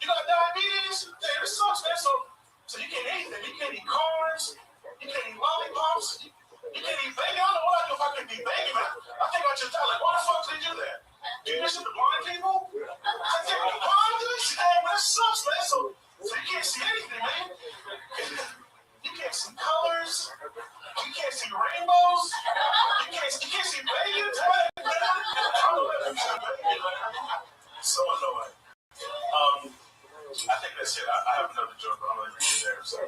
you got diabetes? Damn, this sucks, man. So you can't eat anything. You can't eat carbs. You can't eat lollipops. You can't eat bacon. I don't know what I do if I can eat bacon, man. I think I just thought, like, why the fuck did they do that? Do you listen to blind people? I think the blind do this? Hey, man, that sucks, man. So you can't see anything, man. You can't see colors. You can't see rainbows. You can't see bacon. So annoying. I think that's it. I have another joke, but I'm going to read it there. So.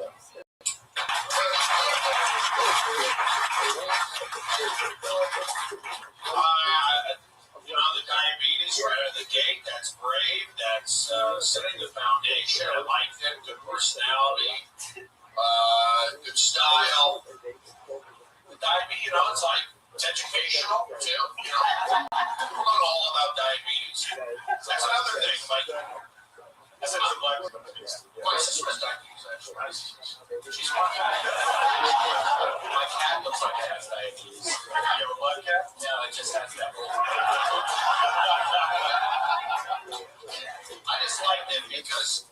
The diabetes right out of the gate, that's brave, that's setting the foundation. I like it. Good personality, good style. The diabetes, it's like, it's educational too. We're not all about diabetes. That's another thing. Like, that's another black my sister has diabetes, actually. She's one. My cat looks like it has diabetes. You have a black cat? No, it just has that whole I just like it because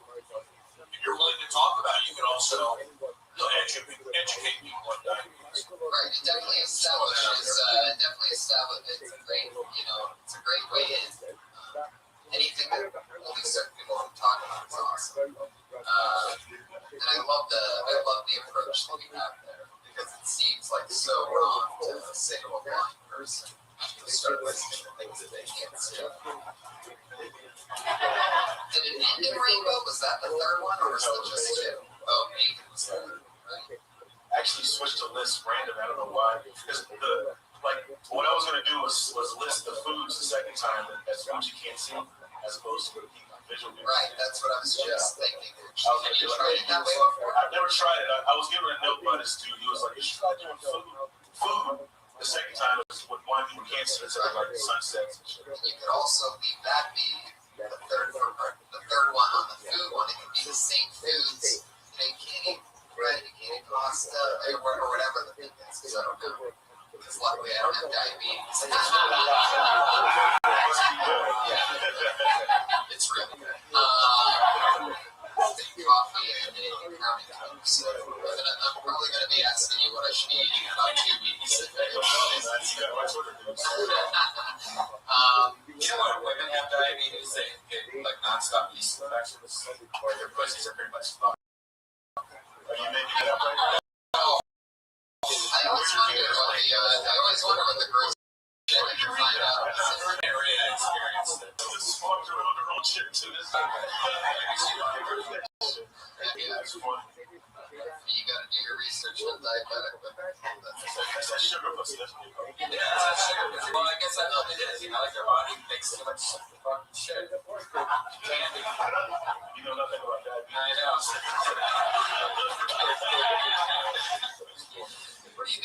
if you're willing to talk about it, you can also educate people on diabetes. Right, it definitely establishes. It's a great, it's a great way in. Anything that only certain people can talk about is awesome. And I love the approach that we have there because it seems like so wrong to say to a blind person to start listening to things that they can't see. Did it end in Rainbow? Was that the third one, or was it just two? Oh, maybe it was the third, right? Actually switched to list random. I don't know why. Because what I was gonna do was list the foods the second time as foods you can't see, as opposed to visual. Right, that's what I was just thinking. Have you tried it that way before? I've never tried it. I was given a note by this dude. He was like, "You should try doing food." The second time was with one people can't see instead of like sunsets and shit. You could also leave that be the third one on the food one. It could be the same foods. You can't eat bread, you can't eat pasta, or whatever the thing is, because I don't know. Because luckily I don't have diabetes. Yeah. It's really good. Coffee and a counting coke. So I'm probably going to be asking you what I should be eating in about 2 weeks. When women have diabetes, they get like nonstop yeast infections. Their pussies are pretty much fucked. Are you making it up right now? No. I always wonder what the girls I can find out. I really experienced it. This is fun to run their own shit too. This is fun. You got to do your research on diabetic, but That's that sugar pussy. That's what you call it. yeah, that's sugar. Well, I guess I know what it is. Like their body makes too much fucking shit. Candy. You know nothing about that. I know. What do you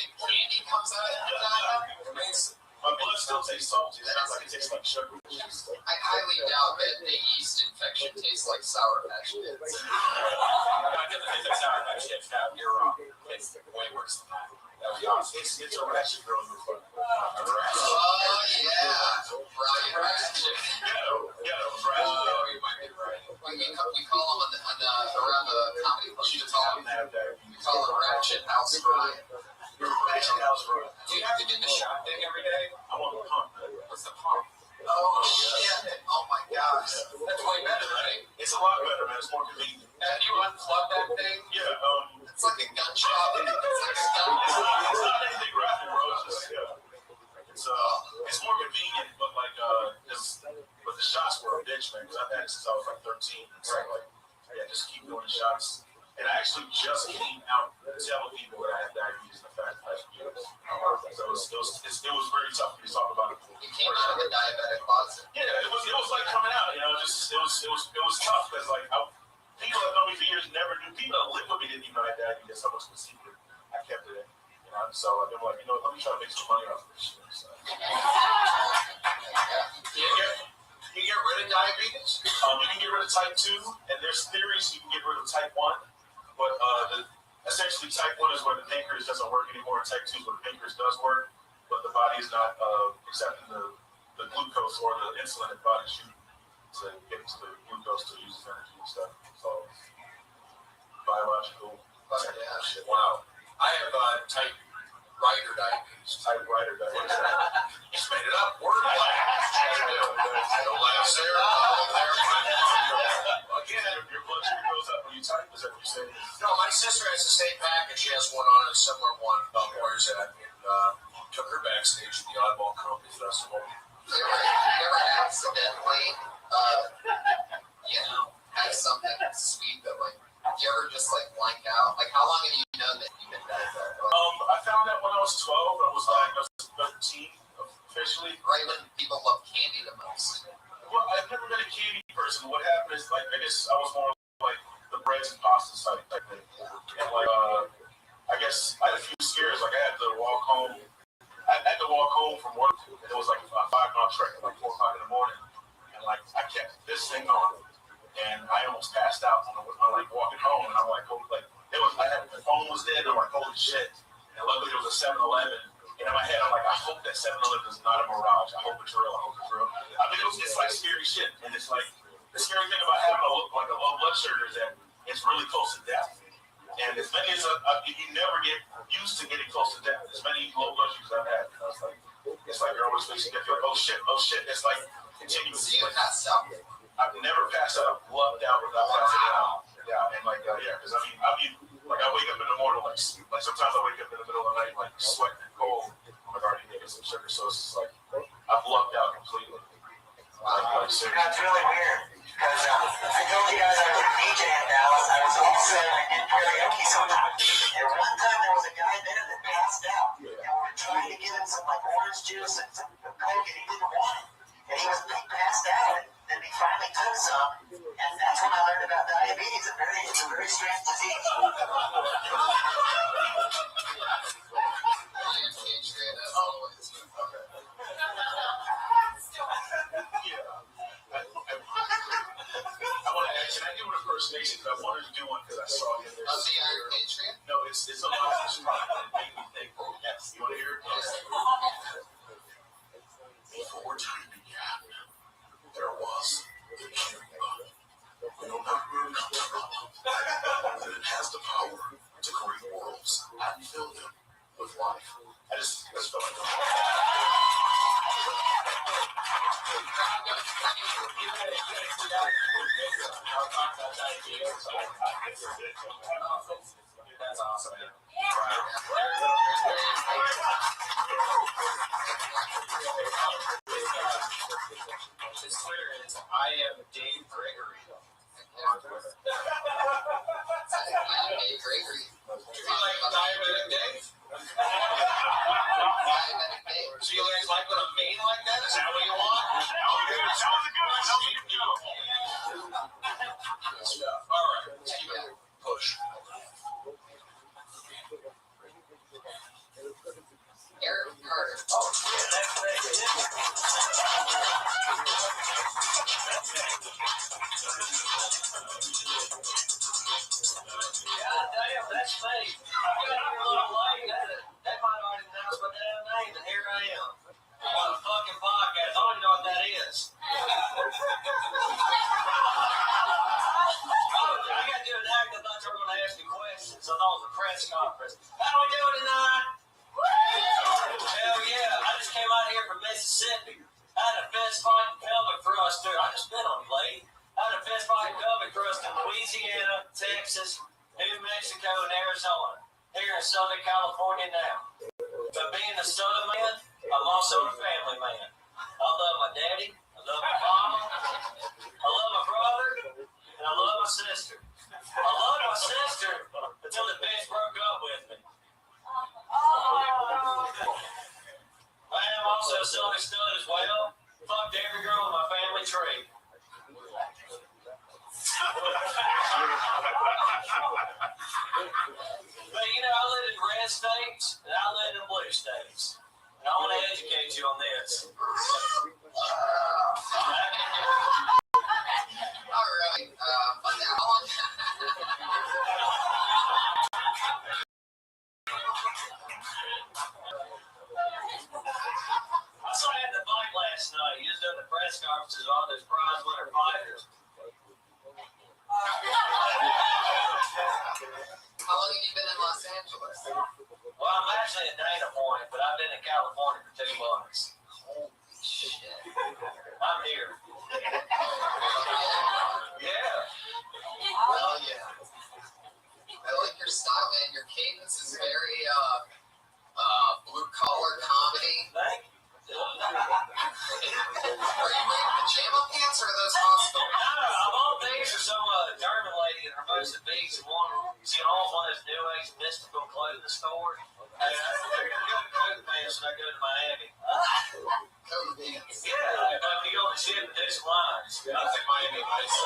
it's way worse than that. That'd be awesome. It's a ratchet girl in the front. Oh, yeah. Brian Ratchet. Yeah, right. You might be right. We call him around the comedy club. She just happened to have that. We call him Ratchet House Brian. Ratchet House Brian. Do you have to do the shot thing every day? I want to pump. What's the pump? Oh, shit. Oh, my gosh. That's way better, right? It's a lot better, man. It's more convenient. And you unplug that thing? Yeah, It's like a gunshot. It's like a it's gun. not anything graphic, bro. It's more convenient, but but the shots were a bitch, man. Because I've had it since I was like 13. So just keep doing the shots. And I actually just came out telling people that I had diabetes in the past few years. So it was very tough for me to talk about it. You came out of the diabetic closet. Yeah, it was like coming out. It was tough because people that know me for years never knew. People that lived with me didn't even know I had diabetes. So much of a secret. I kept it in. So I've been like, let me try to make some money off of this shit. So. You get rid of diabetes? You can get rid of type 2, and there's theories you can get rid of type 1, but essentially type 1 is where the pancreas doesn't work anymore, and type 2 is where the pancreas does work, but the body is not accepting the glucose or the insulin that the body shoots to get to the glucose to use as energy and stuff. So, biological. Yeah. Shit. Wow. I have type writer diabetes. Type writer diabetes. You just made it up. Word Again, your blood sugar goes up when you type. Is that what you're saying? No, my sister has the same package. She has one on, a similar one. Where's that? And took her backstage at the Oddball Comedy Festival. You ever accidentally, have something sweet that, you ever just, blank out? How long have you known that you've been diabetic? I found that when I was 12. I was diagnosed at 13 officially. Right when people love candy the most. Well, I've never been a candy person. What happened is, I guess I was more like the breads and pastas type thing. And, I guess I had a few scares. I had to walk home. I had to walk home from work. And it was a 5-mile trek at 4 o'clock in the morning. And, I kept this thing on. And I almost passed out on walking home. And I'm like, the phone was dead. And I'm like, holy shit. And luckily there was a 7-Eleven. And in my head, I'm like, I hope that 7-Eleven is not a mirage. I hope it's real. I mean, it's scary shit. And it's the scary thing about having a low blood sugar is that it's really close to death. And as many as you never get used to getting close to death. As many low blood sugars I've had, it's like you're always facing death. You're like, oh shit. It's continuous. So you passed out. I've never passed out. I've lucked out without passing out. Yeah, and because I wake up in the morning, sometimes I wake up in the middle of the night, sweating and cold. I'm already getting some sugar, so it's just I've lucked out completely. That's really weird, because I told you guys I was a DJ in Dallas. I was also in karaoke sometimes. And one time there was a guy there that passed out. And we were trying to give him some orange juice and some Coke, and he didn't want it. And he passed out, and then he finally took some, and that's when I learned about diabetes. It's a very strange disease. Patriot, as always. I want to ask, can I do an impersonation? Because I wanted to do one because I saw him there. Of the Iron Patriot? No, it's a live spot. It made me think, yes, you want to hear it? Yes. Before time began, there was the kingdom. We know not where it comes from, but it has the power to create worlds and fill them with life. I just felt like That's awesome, man. His Twitter is I am Dave Gregory on Twitter. Dave Gregory. You like Diabetic Dave? Diabetic Dave. So you guys like what I'm mean like that? Is that what you want? Good stuff. All right. Keep it. Push. Eric Carter. God damn, that's me. got here a little late. That might have already announced my damn name, and here I am. On a fucking podcast. I don't even know what that is. I got to do an act. I thought you were going to ask me questions. I thought it was a press conference. How we doing tonight? Hell yeah. I just came out here from Mississippi. I had a fist fight and pelvic thrust through. I just spit on you, lady. I had a fist fight and pelvic thrust in Louisiana, Texas, New Mexico, and Arizona. Here in Southern California now. But being a Southern man, I'm also a family man. I love my daddy. I love my mama. I love my brother. And I love my sister. I love my sister until the bitch broke up with me. I am also a Southern stud as well. Fucked every girl in my family tree. But you know, I live in red states and I live in blue states. And I want to educate you on this. All right. But now on. I saw you at the fight last night. You was doing the press conferences with all those prize winner fighters. How long have you been in Los Angeles? Well, I'm actually in Dana Point, but I've been in California for 2 months. Holy shit. I'm here. Yeah. Well, yeah. I like your style, man. Your cadence is very blue collar comedy. Thank you. Are you wearing pajama pants or are those hospital? I'm on these for some German lady in Hermosa Beach and she owns one of those new age mystical clothing stores. And they're going to go to coat pants when I go to Miami. Coat pants. Yeah, if you go on the ship and do some lines. I think Miami Vice.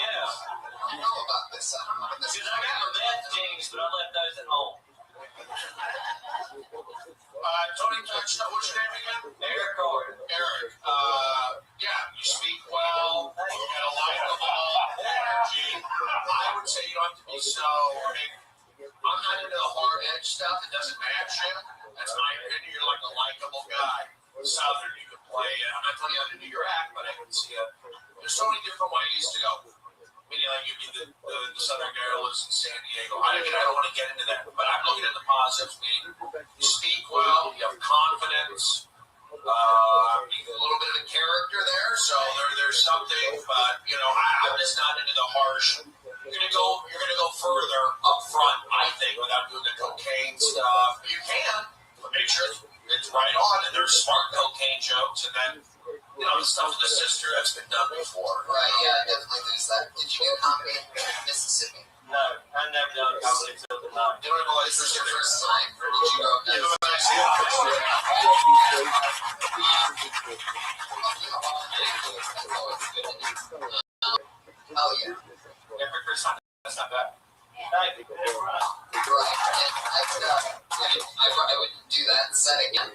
Yeah. I don't know about this. I don't know about this. Because I got my meth jeans, but I left those at home. Tony, what's your name again? Eric Carter. Eric. Yeah, you speak well. You got a likable energy. I would say you don't have to be so. I mean, I'm not into the hard edge stuff. It doesn't match you. That's my opinion. You're like a likable guy. Southern, you can play. I'm not telling you how to do your act, but I can see it. There's so many different ways to go. Meaning, like you be the Southern guy who lives in San Diego. I don't want to get into that, but I'm looking at the positives. Meaning, you speak well, you have confidence, a little bit of a character there. So there's something, but you know, I'm just not into the harsh. You're gonna go further up front, I think, without doing the cocaine stuff. You can, but make sure it's right on, and there's smart cocaine jokes, and then. You know, the stuff with the sister, that's been done before. Right, yeah, I definitely lose that. Did you do comedy in Mississippi? No, I've never done comedy till tonight. You don't know, Is this your first time, or did you go up there? Oh, yeah. Every first time, that's not bad. Thank you. Right. And I wouldn't do that set again. I'll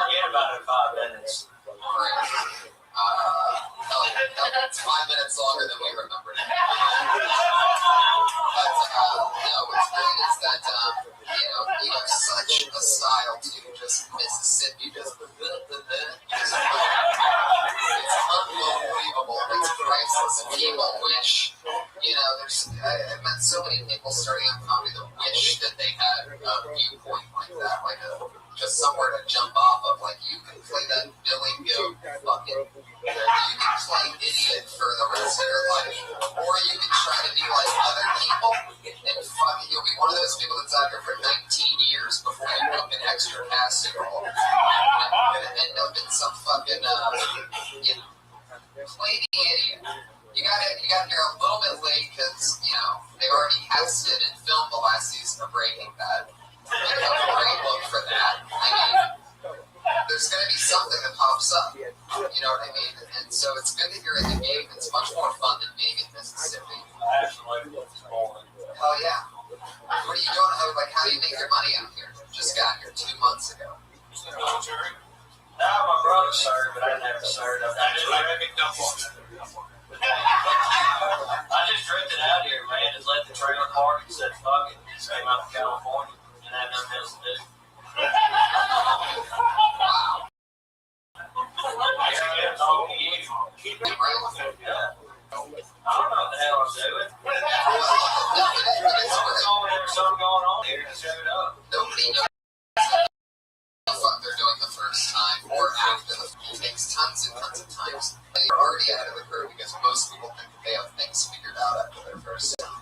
forget about it in 5 minutes. Right. It's 5 minutes longer than we remembered. But no, what's great is that you have such a style to just Mississippi, just it's unbelievable. It's priceless. And people wish, I've met so many people starting on comedy that wish that they had a viewpoint like that, like just somewhere to jump off of. Like, you can play that Billy Goat fucking, you can play idiot for the rest of your life, or you can try to be like other people, and fucking, you'll be one of those people that's out here for 19 years before you book an extra casting role. And you're gonna end up in some fucking, play the idiot. You got here a little bit late because, they already casted and filmed the last season of Breaking Bad. You have a great look for that. I mean, there's going to be something that pops up. You know what I mean? And so it's good that you're in the game. It's much more fun than being in Mississippi. Hell yeah. What are you doing? How do you make your money out here? Just got here 2 months ago. No, my brother served, but I never served. I just drifted out here, man. Just let the trailer park and said, fuck it. Came out to California and had nothing else to do. I don't know what the hell I'm doing. There's something going on here and showed up. Nobody knows what they're doing the first time or after it takes tons and tons of times. They're already ahead of the curve because most people think that they have things figured out after their first time.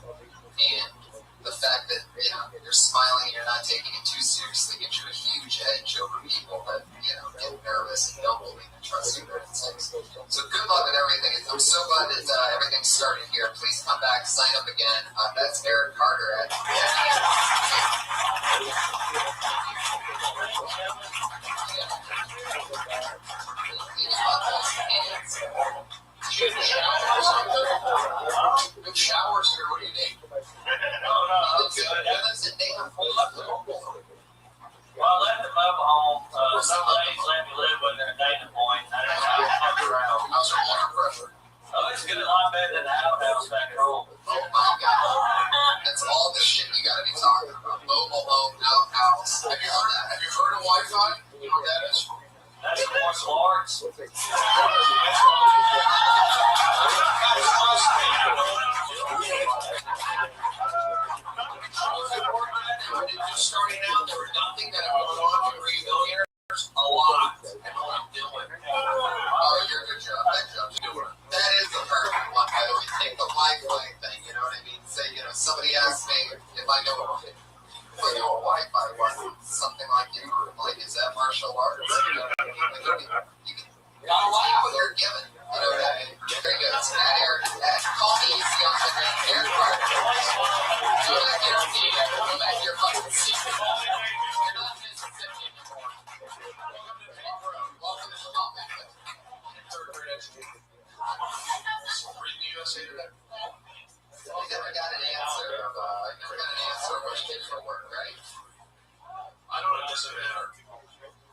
And the fact that you're smiling and you're not taking it too seriously gives you a huge edge over people that get nervous and don't believe and trust you their instincts. So good luck with everything. I'm so glad that everything started here. Please come back, sign up again. That's Eric Carter at Good showers here. What do you need? No, it's good. Well, I left the mobile home. Some ladies let me live with their data point. I didn't know how to around. How's your water pressure? Oh, it's good. A lot better than the outhouse back home. Oh my God. That's all the shit you gotta be talking about. Mobile home, outhouse. Have you heard of Wi-Fi? You know what that is? That's more smarts. Just starting out, there was nothing that I was on to millionaires. A lot. And all I'm doing. Oh, you're a good job. That job's doing it. That is the perfect one. I always take the Wi-Fi thing, you know what I mean? Say, somebody asks me if I know what Wi-Fi was, something like, is that martial arts? You gotta like what you're given. You know what I mean? Very good. Call me easy on the name, Eric Carter. Do it like your team. Go back to your fucking seat. You're not Mississippi anymore. Welcome to the Mountain. Third grade education. Read the USA Today. I never got an answer of what you did for work, right? I don't know. It doesn't matter.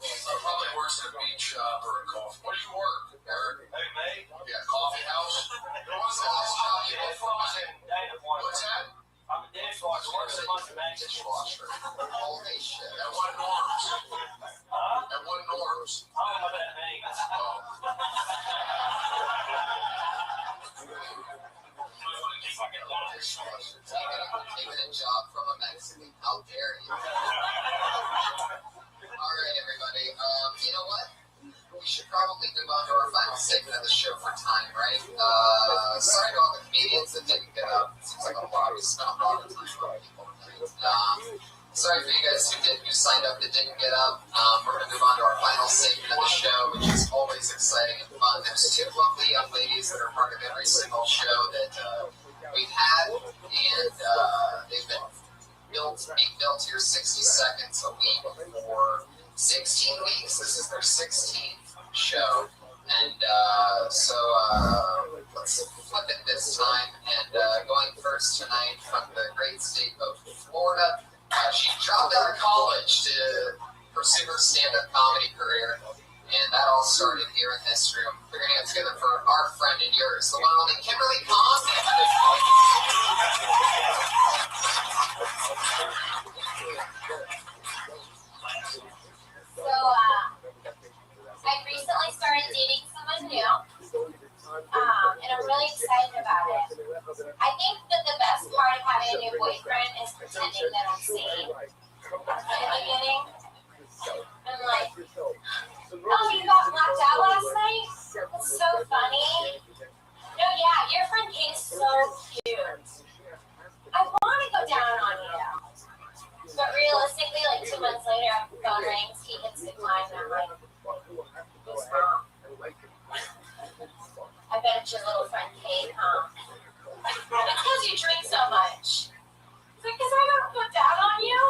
Probably works at a beach shop or a coffee. What do you work, Eric? Hey, mate. Yeah, coffee house. What was the last job you did for us? Data point. What's that? I'm a dishwasher. Works a bunch of magic. Dishwasher. Holy shit. At what norms? Huh? At what norms? I don't know what that means. Taking a job from a Mexican. How dare you? All right, everybody. You know what? We should probably move on to our final segment of the show for time, right? Sorry to all the comedians that didn't get up. It seems like a lot. We spent a lot of time on people tonight. Sorry for you guys who signed up that didn't get up. We're going to move on to our final segment of the show, which is always exciting and fun. There's two lovely young ladies that are part of every single show that we've had, and they've been being built here 60 seconds a week for 16 weeks. This is their 16th show, and so let's flip it this time. And going first tonight from the great state of Florida, she dropped out of college to pursue her stand-up comedy career, and that all started here in this room. We're going to get together for our friend and yours, the one and only Kimberly Condon. So, I recently started dating someone new, and I'm really excited about it. I think that the best part of having a new boyfriend is pretending that I'm sane. In the beginning, I'm like, oh, you got blacked out last night? That's so funny. No, yeah, your friend Kate's so cute. I want to go down on you. But realistically, like 2 months later, phone rings, he hits decline, and I'm like, who's wrong? I bet it's your little friend Kate, huh? Because you drink so much. It's like, because I don't go down on you?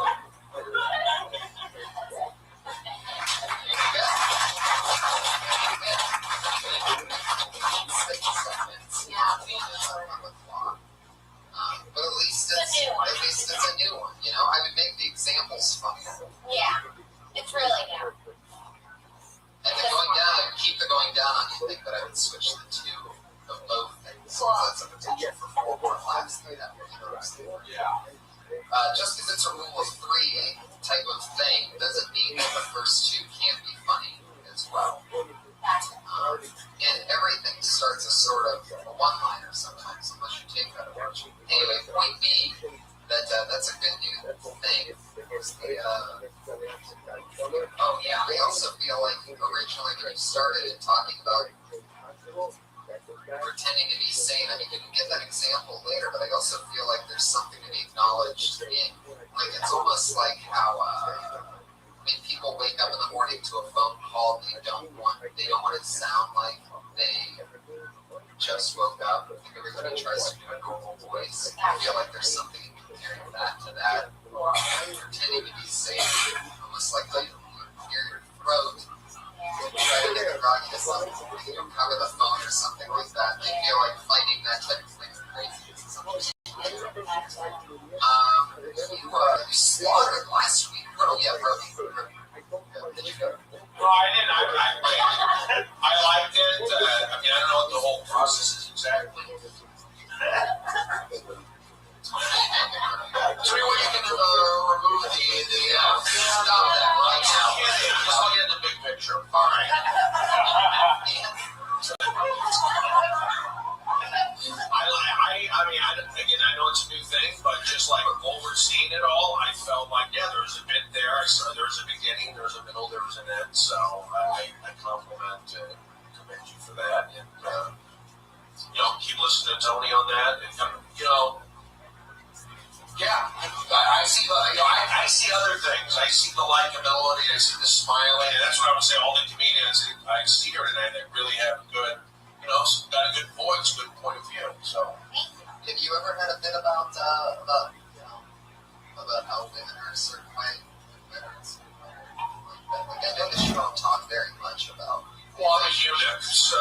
But at least it's a new one, I would make the examples funnier. Yeah, it's really new. And the going down, keep the going down on you think that I would switch the two of both things. Cool. That's a potential for 4 more laughs. Yeah. just because it's a rule of three type of thing doesn't mean that the first two can't be funny as well. And everything starts as sort of a one-liner sometimes, unless you take that approach. Anyway, point being that that's a good new thing. Oh yeah, I also feel like originally when you started talking about pretending to be sane, I mean, you can get that example later, but I also feel like there's something to be acknowledged in, like, it's almost like how when people wake up in the morning to a phone call, they don't want it to sound like they just woke up. I think everybody tries to do a normal voice. I feel like there's something in comparing that to that, pretending to be safe, almost like how you clear your throat. Try to get the broadcast on, cover the phone or something like that. I feel like fighting that type of thing is crazy. You slaughtered last week, bro. Yeah, bro. Did you go? No, I didn't. I liked it. I mean, I don't know what the whole process is exactly. So anyway, you can remove the stop that right now. Just look at the big picture. All right. I know it's a new thing, but just like overseeing it all, I felt like, yeah, there was a bit there. I saw there was a beginning, there was a middle, there was an end. So I compliment and commend you for that. And, keep listening to Tony on that. And, yeah, I see. I see other things. I see the likability. I see the smiling, and that's what I would say. All the comedians I see here today, they really have good, got a good voice, good point of view. So, have you ever had a bit about how women are a certain way? Like, I notice you don't talk very much about. Well, I'm a eunuch, so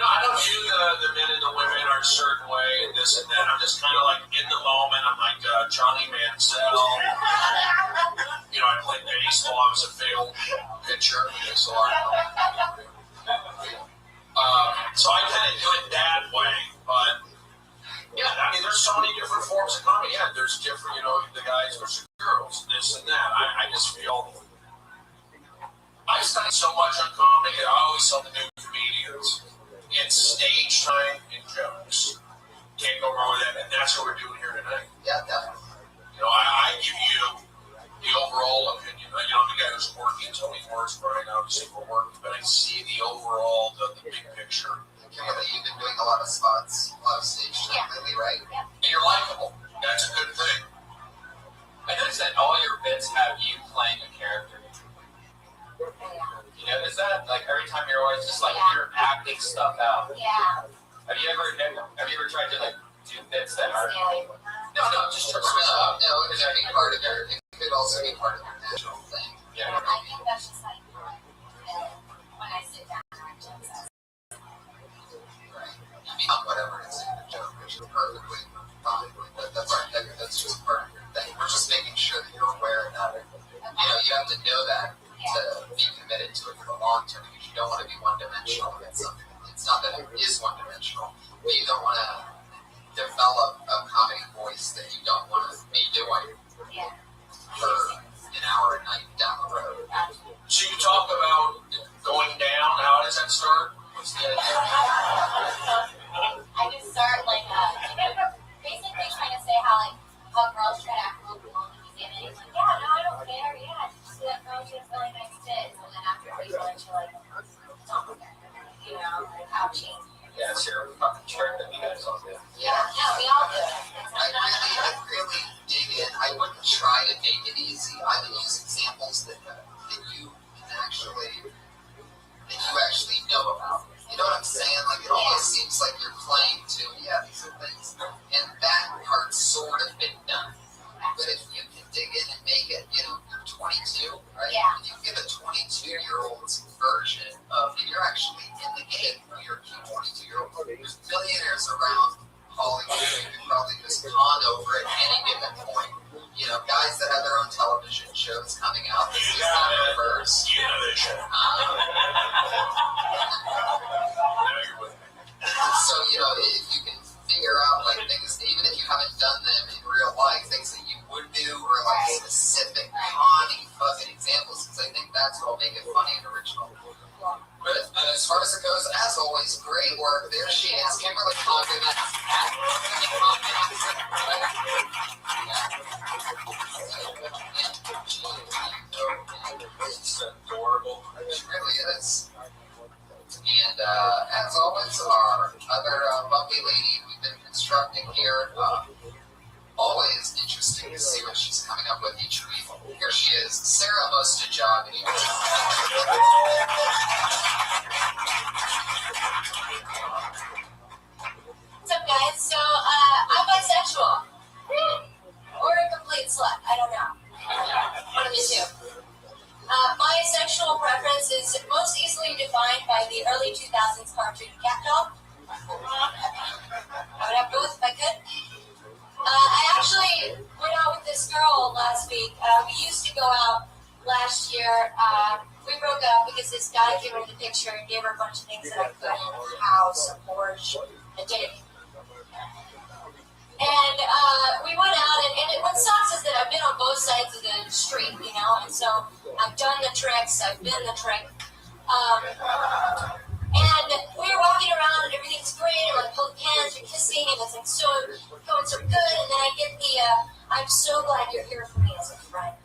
no, I don't view the men and the women are a certain way and this and that. I'm just kind of like in the moment. I'm like Johnny Manziel. I played baseball. I was a failed pitcher. So I kind of do it that way. But yeah, I mean, there's so many different forms of comedy. Yeah, there's different, the guys versus girls, this and that. I just feel I studied so much on comedy. I always tell the new comedians. It's stage time and jokes. Can't go wrong with that, and that's what we're doing here tonight. Yeah, definitely. I give you the overall opinion. The guy who's working, Tony Morris, Brian, obviously we're working, but I see the overall, the big picture. Kimberly, you've been doing a lot of spots, a lot of stage time lately, right? Yeah. And you're likable. That's a good thing. I noticed that all your bits have you playing a character. You notice that? Like every time you're always just like you're acting stuff out. Yeah. Have you ever tried to like do bits that are No, just trust me. No, it could be part of your. It could also be part of your natural thing. yeah. I think that's just like when I sit down and jokes. Right. You become whatever it is in the joke, which is perfectly fine. That's right. That's just part of your thing. We're just making sure that you're aware of that. You have to know that to be committed to it for the long term, because you don't want to be one-dimensional. It's not that it is one-dimensional, but you don't want to develop a comedy voice that you don't want to be doing for an hour a night down the road. So you talk about going down. How does that start? What's the idea? I just start like basically trying to say how girls try to act a little cool in the museum, and he's like, yeah, no, I don't care. Yeah, did you see that girl? She has really nice tits. And then after 3 months, you're like, don't care. Like ouchie. Yeah, it's your fucking trick that you guys all do. Yeah, we all do it. I really dig in. I wouldn't try to make it easy. I would use examples that you actually know about. You know what I'm saying? Like, it almost seems like you're playing to, these are things. And that part's sort of been done. But if you can dig in and make it, you're 22, right? Yeah. And you give a 22-year-old's version of, and you're actually in the game when you're a 22-year-old. There's millionaires around Hollywood who can probably just con over at any given point. Guys that have their own television shows coming out that use that reverse. So, if you can figure out like things, even if you haven't done them interesting to see what she's coming up with each week. Here she is, Sarah Mostajabi. What's up, guys? So, I'm bisexual. Or a complete slut. I don't know. One of the two. My sexual preference is most easily defined by the early 2000s cartoon cat doll. I would have both if I could. I actually went out with this girl last week. We used to go out last year. We broke up because this guy gave her the picture and gave her a bunch of things that I couldn't: a house, a Porsche, a dick. And we went out, and what sucks is that I've been on both sides of the street, you know, and so I've done the tricks, I've been the trick. And we were walking around, and everything's great, and we're like holding hands, we're kissing, and it's like so going so good, and then I get the, I'm so glad you're here for me as a friend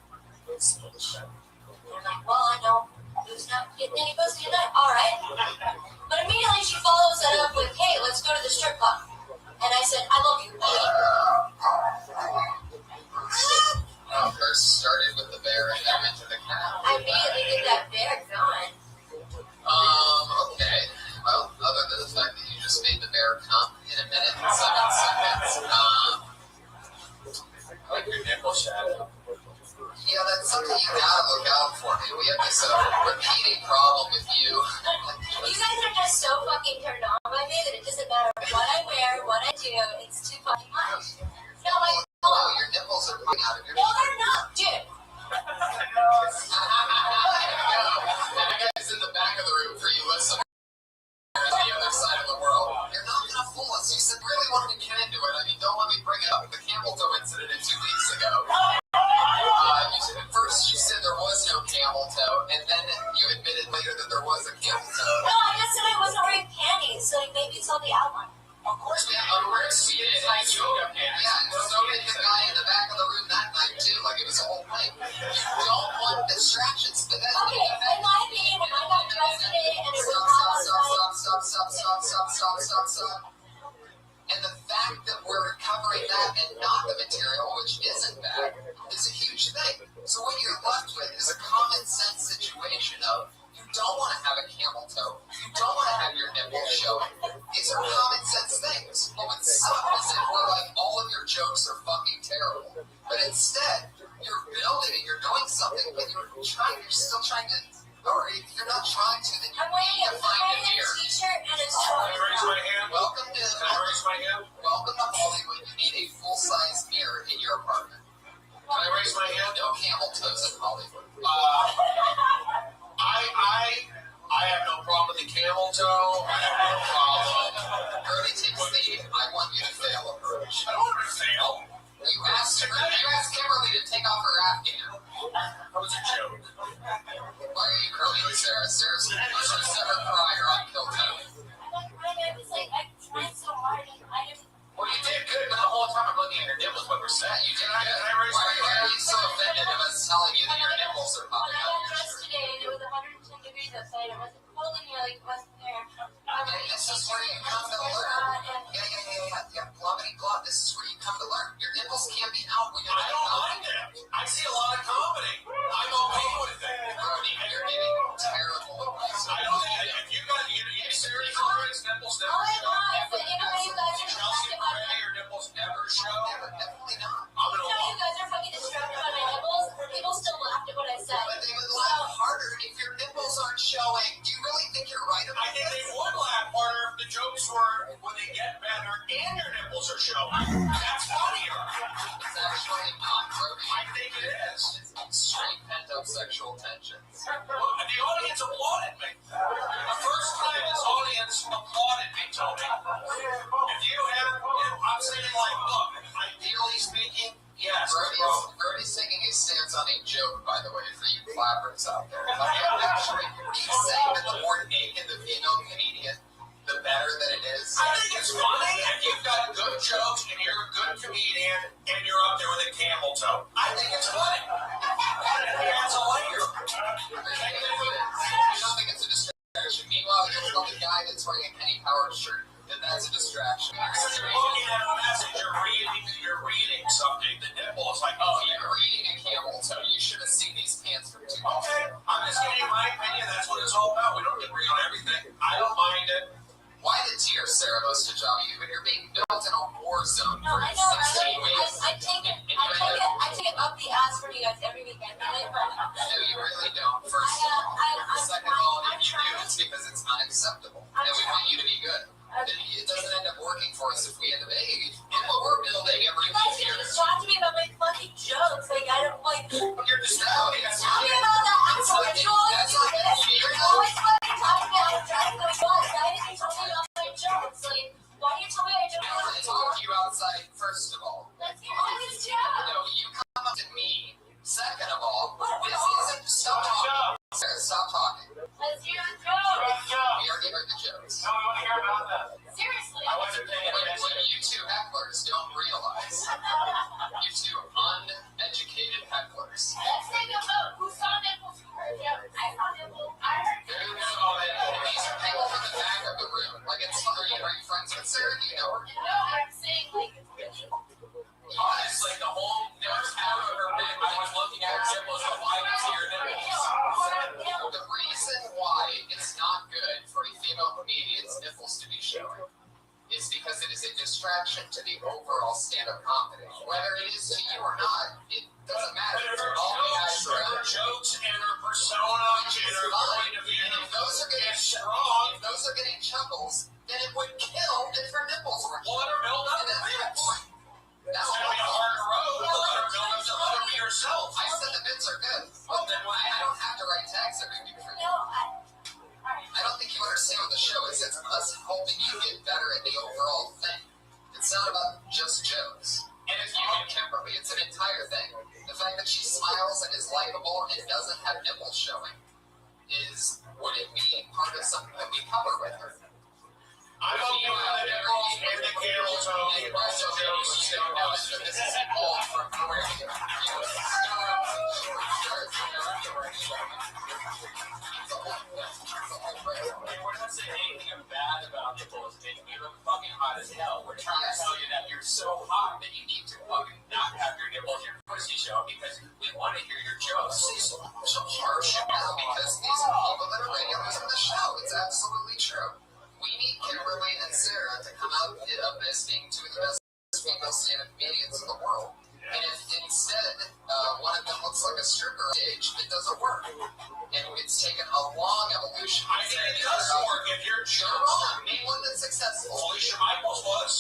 speech. And I'm like, well, I know who's not getting any pussy tonight, alright. But immediately she follows that up with, hey, let's go to the strip club. And I said, I love you. First started with the bear and then went to the cat. I immediately get that bear going. Okay. Well, other than the fact that you just made the bear come in a minute and 7 seconds, I like your nipple shadow. yeah, that's something you gotta look out for, man. We have this repeating problem with you. You guys are just so fucking turned on by me that it doesn't matter what I wear, what I do, it's too fucking much. No, like, Oh, your nipples are coming out of your no, they're not, dude. And I guess in the back of the room for you listeners on the other side of the world, you're not gonna fool us. You said really want to get into it. I mean, don't let me bring it up. The camel toe incident 2 weeks ago. First you said there was no camel toe, and then you admitted later that there was a camel toe. No, I just said I wasn't wearing panties, so maybe it's all the outline. Of course, man. I'm wearing sweetest high yoga pants. Yeah, and so did the guy in the back of the room that night, too. Like, it was a whole thing. You don't want distractions. But then, Okay, in my opinion, when I got dressed today and it was hot outside. And the fact that we're covering that and not the material, which isn't bad, is a huge thing. So what you're left with is a common sense situation of you don't want to have a camel toe. You don't want to have your nipples showing. These are common sense things. What would suck is if we're like, all of your jokes are fucking terrible. But instead, you're building it, you're doing something, but you're still trying to, or if you're not trying to, then I'm wearing a t-shirt and a Can I short. raise my hand? welcome to Welcome to Hollywood. You need a full-size mirror in your apartment. Can I raise my hand? No camel toes in Hollywood. I have no problem with the camel toe. I have no problem. Bernie takes the I want you to fail approach. I don't want to fail. You asked Kimberly to take off her Afghan. That was a joke. Why are you curling Sarah? Sarah's never prior on Kill Tony. I was like, I tried so hard and I didn't. Well, you did good, but the whole time I'm looking at your nipples when we're set. You did. Can I raise my Why are hand? you so offended of us telling you that your nipples are When popping I out got of your dressed shirt? today and it was 110 degrees outside, it wasn't cold in here like it wasn't there. And this is where you come to learn. Yeah. Plummeting glove. This is where you come to learn. Your nipples can't be out when you're I don't mind that. I see a lot of comedy. I'm okay with it. Brody, you're giving terrible advice. I don't think if you got you Sarah Jordan's nipples never All I show. want is that you know you guys are Chelsea distracted by my Gray, your nipples never show. Definitely not. I'm You know gonna you guys are fucking distracted by my nipples. People still laughed at what I said. But they would laugh harder if your nipples aren't showing. Do you really think you're right I about think they this? would laugh harder if the jokes were when they get better and your nipples are showing. That's funnier. It's actually not, Brody. I think it is. It's extreme pent-up sexual tensions. Well, the audience applauded me. The first time this audience applauded me, Tony. If you have, I'm saying like, look, ideally speaking, yes. Brody's taking a stance on a joke, by the way, for you clappers out there. Like, actually, he's saying that the more naked the female comedian, the better that it is. I think it's funny if you've got good jokes and you're a good comedian and you're up there with a camel toe. I think it's funny. I think that's a layer. You don't think it's a distraction. Meanwhile, you tell the guy that's wearing a Kenny Powers shirt that that's a distraction. You're looking at a message, you're reading something, the nipples. all, Let's hear his joke. no, you come up to me. Second of all, this isn't. Stop talking. Sarah, stop talking. Let's hear the joke. We already heard the jokes. No, we want to hear about that. Seriously. I wasn't paying What attention. you two hecklers don't realize, you two uneducated hecklers. Let's take a vote. Who saw nipples? Who heard jokes? I saw nipples. I heard jokes. These are people from the back of the room. Like, it's fun. Are you friends with Sarah? Do you know her? No, I'm saying like it's really. Honestly, the whole never out of her bed, I was looking at her nipples, but why was your nipples? The reason why it's not good for a female comedian's nipples to be showing is because it is a distraction to the overall stand-up comedy. Whether it is to you or not, it doesn't matter. All we have is her jokes and her persona and her point of view. And if those are getting strong, if those are getting chuckles, then it would kill if her nipples were. let her build up And the that's the bits. point. It's going to be a harder road, but let her build up to let her be herself. I said the bits are good. Well, then I don't have to write tags every week for you. No, I don't think you understand what the show is. It's us helping you get better at the overall thing. It's not about just jokes. And if you and Kimberly, it's an entire thing. The fact that she smiles and is likable and doesn't have nipples showing is, would it be part of something that we cover with her? I don't know how the nipples and the camel toe and the jokes and stuff. This is all from where you We're not saying anything bad about nipples, and you look fucking hot as hell. We're trying to tell you that you're so hot that you need to fucking not have your nipples, your pussy show, because we want to hear your jokes. so harsh now because these are people that are regulars on the show. It's absolutely true. We need Kimberly and Sarah to come out of this being two of the best female stand-up comedians in the world. And if instead one of them looks like a stripper on stage, it doesn't work. And it's taken a long evolution. I think it does work if you're You're jokes. wrong. Name one that's successful. Alicia Michaels was.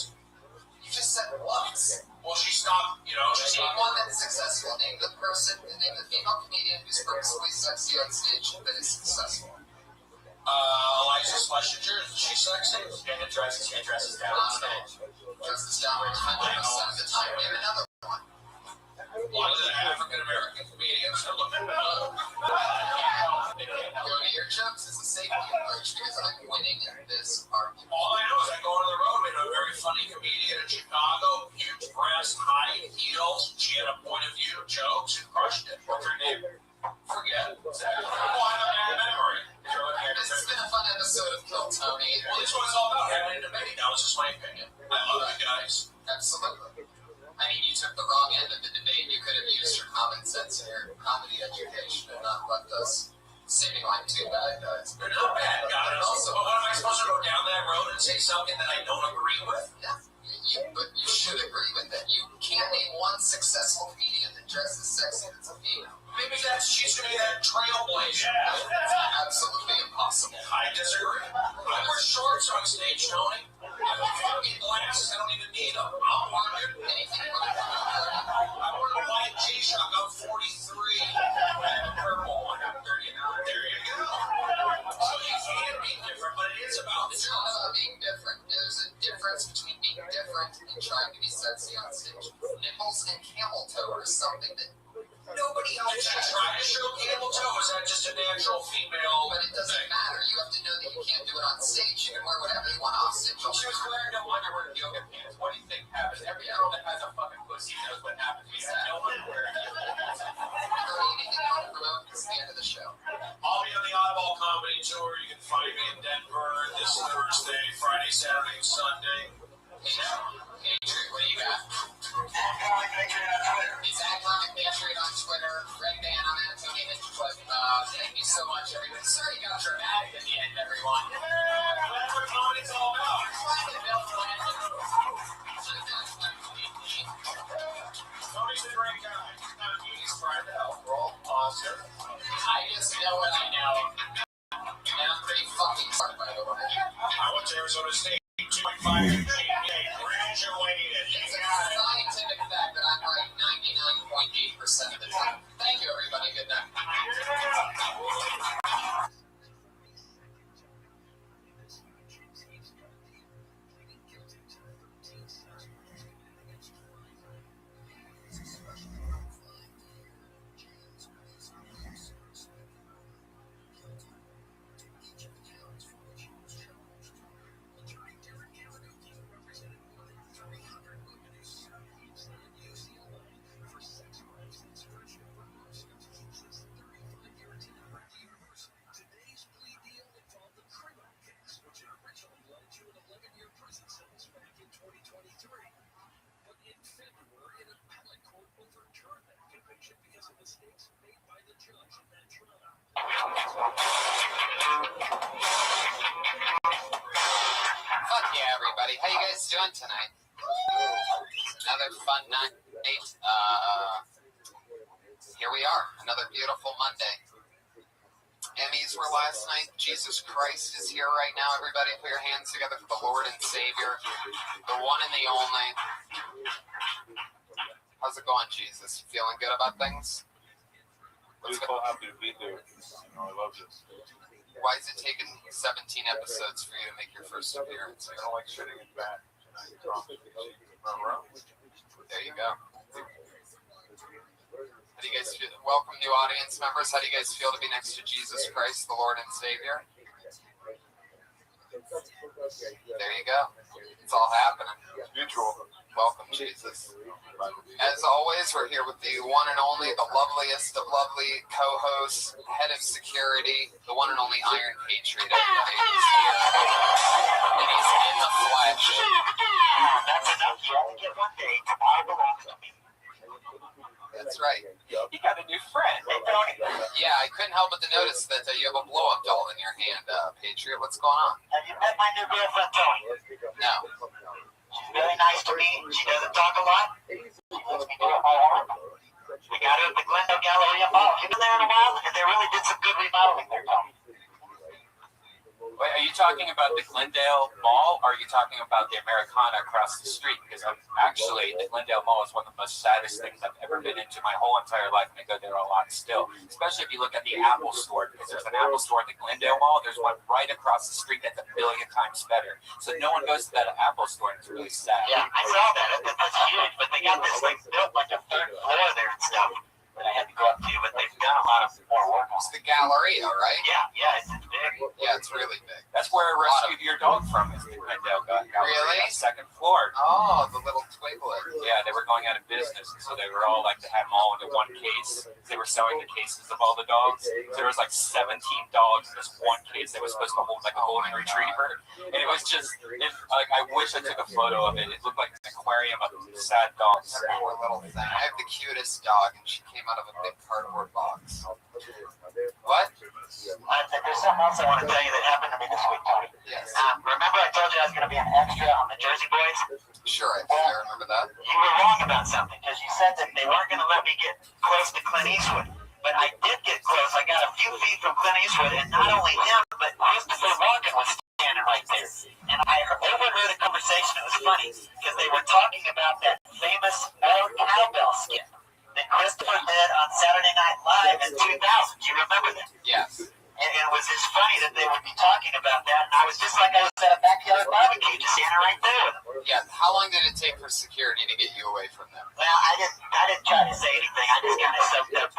You just said once. Well, she stopped, she Name stopped. one that's successful. Name the person, name the female comedian who's purposefully sexy on stage that is successful. Eliza Schlesinger, she's sexy. And it dresses down on stage. Dresses down 100% of the time. Name another one. A lot of the African American comedians are looking up. Go to your jokes is a safety approach because I'm winning this argument. All I know is I go on the road, we had a very funny comedian in Chicago, huge breasts, high heels. She had a point of view, jokes, and crushed it. What's her name? Forget. Exactly. Well, I have a bad memory. This has been a fun episode of Kill Tony. Well, this is what it's all about, having a debate. That was just my opinion. I love you guys. Absolutely. I mean, you took the wrong end of the debate. You could have used your common sense and your comedy education and not left us seeming like two bad guys. They're not bad guys. Also, what am I supposed to go down that road and say something that I don't agree with? Yeah, but you should agree with it. You can't name one successful comedian that dresses sexy that's a female. Maybe she's going to be that trailblazer. Absolutely impossible. I disagree. I wear shorts on stage, Tony. I have fucking glasses. I don't even need them. I'm working. Anything but I wear a white G-Shock. I'm 43. And a purple one. I'm 39. There you go. So you can be different, but it is about it's not about being different. There's a difference between being different and trying to be sexy on stage. Nipples and camel toe are something that nobody else Did she has. try to show camel toe? Is that just a natural female? But it doesn't matter. You have to know that you can't do it on stage. You can wear whatever you want off stage. She was wearing no underwear and yoga pants. What do you think happens? Every girl that has a fucking pussy knows what happens. We have no underwear and yoga pants. Anything you want to promote is the end of the show. I'll be on the Oddball Comedy Tour. You can find me in Denver this Thursday, Friday, Saturday, and Sunday. Patriot, what do you got? Comic Patriot on Twitter. It's at Comic Patriot on Twitter. Greg Dan on Anthony Hinchcliffe. Thank you so much, everybody. Sorry you got dramatic at the end, everyone. That's what comedy's all about. Tony's a great guy. He's not a mean. He's trying to help. We're all positive. I just know what I know. And I'm pretty fucking smart, by the way. I went to Arizona State. 2.5 graduated. It's a scientific fact that I'm right 99.8% of the time. Thank you, everybody. Good night. Fuck yeah, everybody. How you guys doing tonight? Another fun night. Here we are. Another beautiful Monday. Emmys were last night. Jesus Christ is here right now, everybody. Put your hands together for the Lord and Savior, the one and the only. How's it going, Jesus? Feeling good about things? We're so happy to be there. I love this. Why is it taking 17 episodes for you to make your first appearance I here? don't like sitting in back. There you go. How do you guys feel? Welcome, new audience members. How do you guys feel to be next to Jesus Christ, the Lord and Savior? There you go. It's all happening. Mutual. Welcome, Jesus. As always, we're here with the one and only, the loveliest of lovely co-hosts, head of security, the one and only Iron Patriot. Everybody is here. And he's in the flesh. That's enough. You only get one day. Tomorrow belongs to me. That's right. You got a new friend. Hey, Tony. Yeah, I couldn't help but to notice that you have a blow-up doll in your hand, Patriot. What's going on? Have you met my new girlfriend, Tony? No. She's very nice to me. She doesn't talk a lot. She lets me do it my own. We got her at the Glendale Galleria Mall. You've been there in a while, and they really did some good remodeling there, Tony. Wait, are you talking about the Glendale Mall, or are you talking about the Americana across the street? Because actually, the Glendale Mall is one of the most saddest things I've ever been into my whole entire life, and I go there a lot still. Especially if you look at the Apple Store, because there's an Apple Store in the Glendale Mall. There's one right across the street that's 1 billion times better. So no one goes to that Apple Store, and it's really sad. Yeah, I saw that. That's huge. But they got this thing built like a third floor there and stuff that I had to go up to. But they've done a lot of more work on It's it. the Galleria, right? Yeah, it's big. Yeah, it's really big. That's where I rescued your dog from, is the Glendale Gallery. Really? Second floor. Oh, the little twiglet. Yeah, they were going out of business, and so they were all like, they had them all into one case. They were selling the cases of all the dogs. So there was like 17 dogs in this one case. They were supposed to hold like a golden retriever, and it was just, like, I wish I took a photo of it. It looked like an aquarium of sad dogs. Poor little thing. I have the cutest dog, and she came out of a big cardboard box. What? There's something else I want to tell you that happened to me this week, Tony. Yes. Remember I told you I was going to be an extra on the Jersey Boys? Sure, I think I remember that. You were wrong about something because you said that they weren't going to let me get close to Clint Eastwood. But I did get close. I got a few feet from Clint Eastwood, and not only him, but Christopher Walken was standing right there. And I overheard a conversation. It was funny because they were talking about that famous old cowbell skit that Christopher did on Saturday Night Live in 2000. Do you remember that? Yes. And it was just funny that they would be talking about that. And I was just like I was at a backyard barbecue, just standing right there with them. Yeah. How long did it take for security to get you away from them? Well, I didn't try to say anything. I just kind of soaked up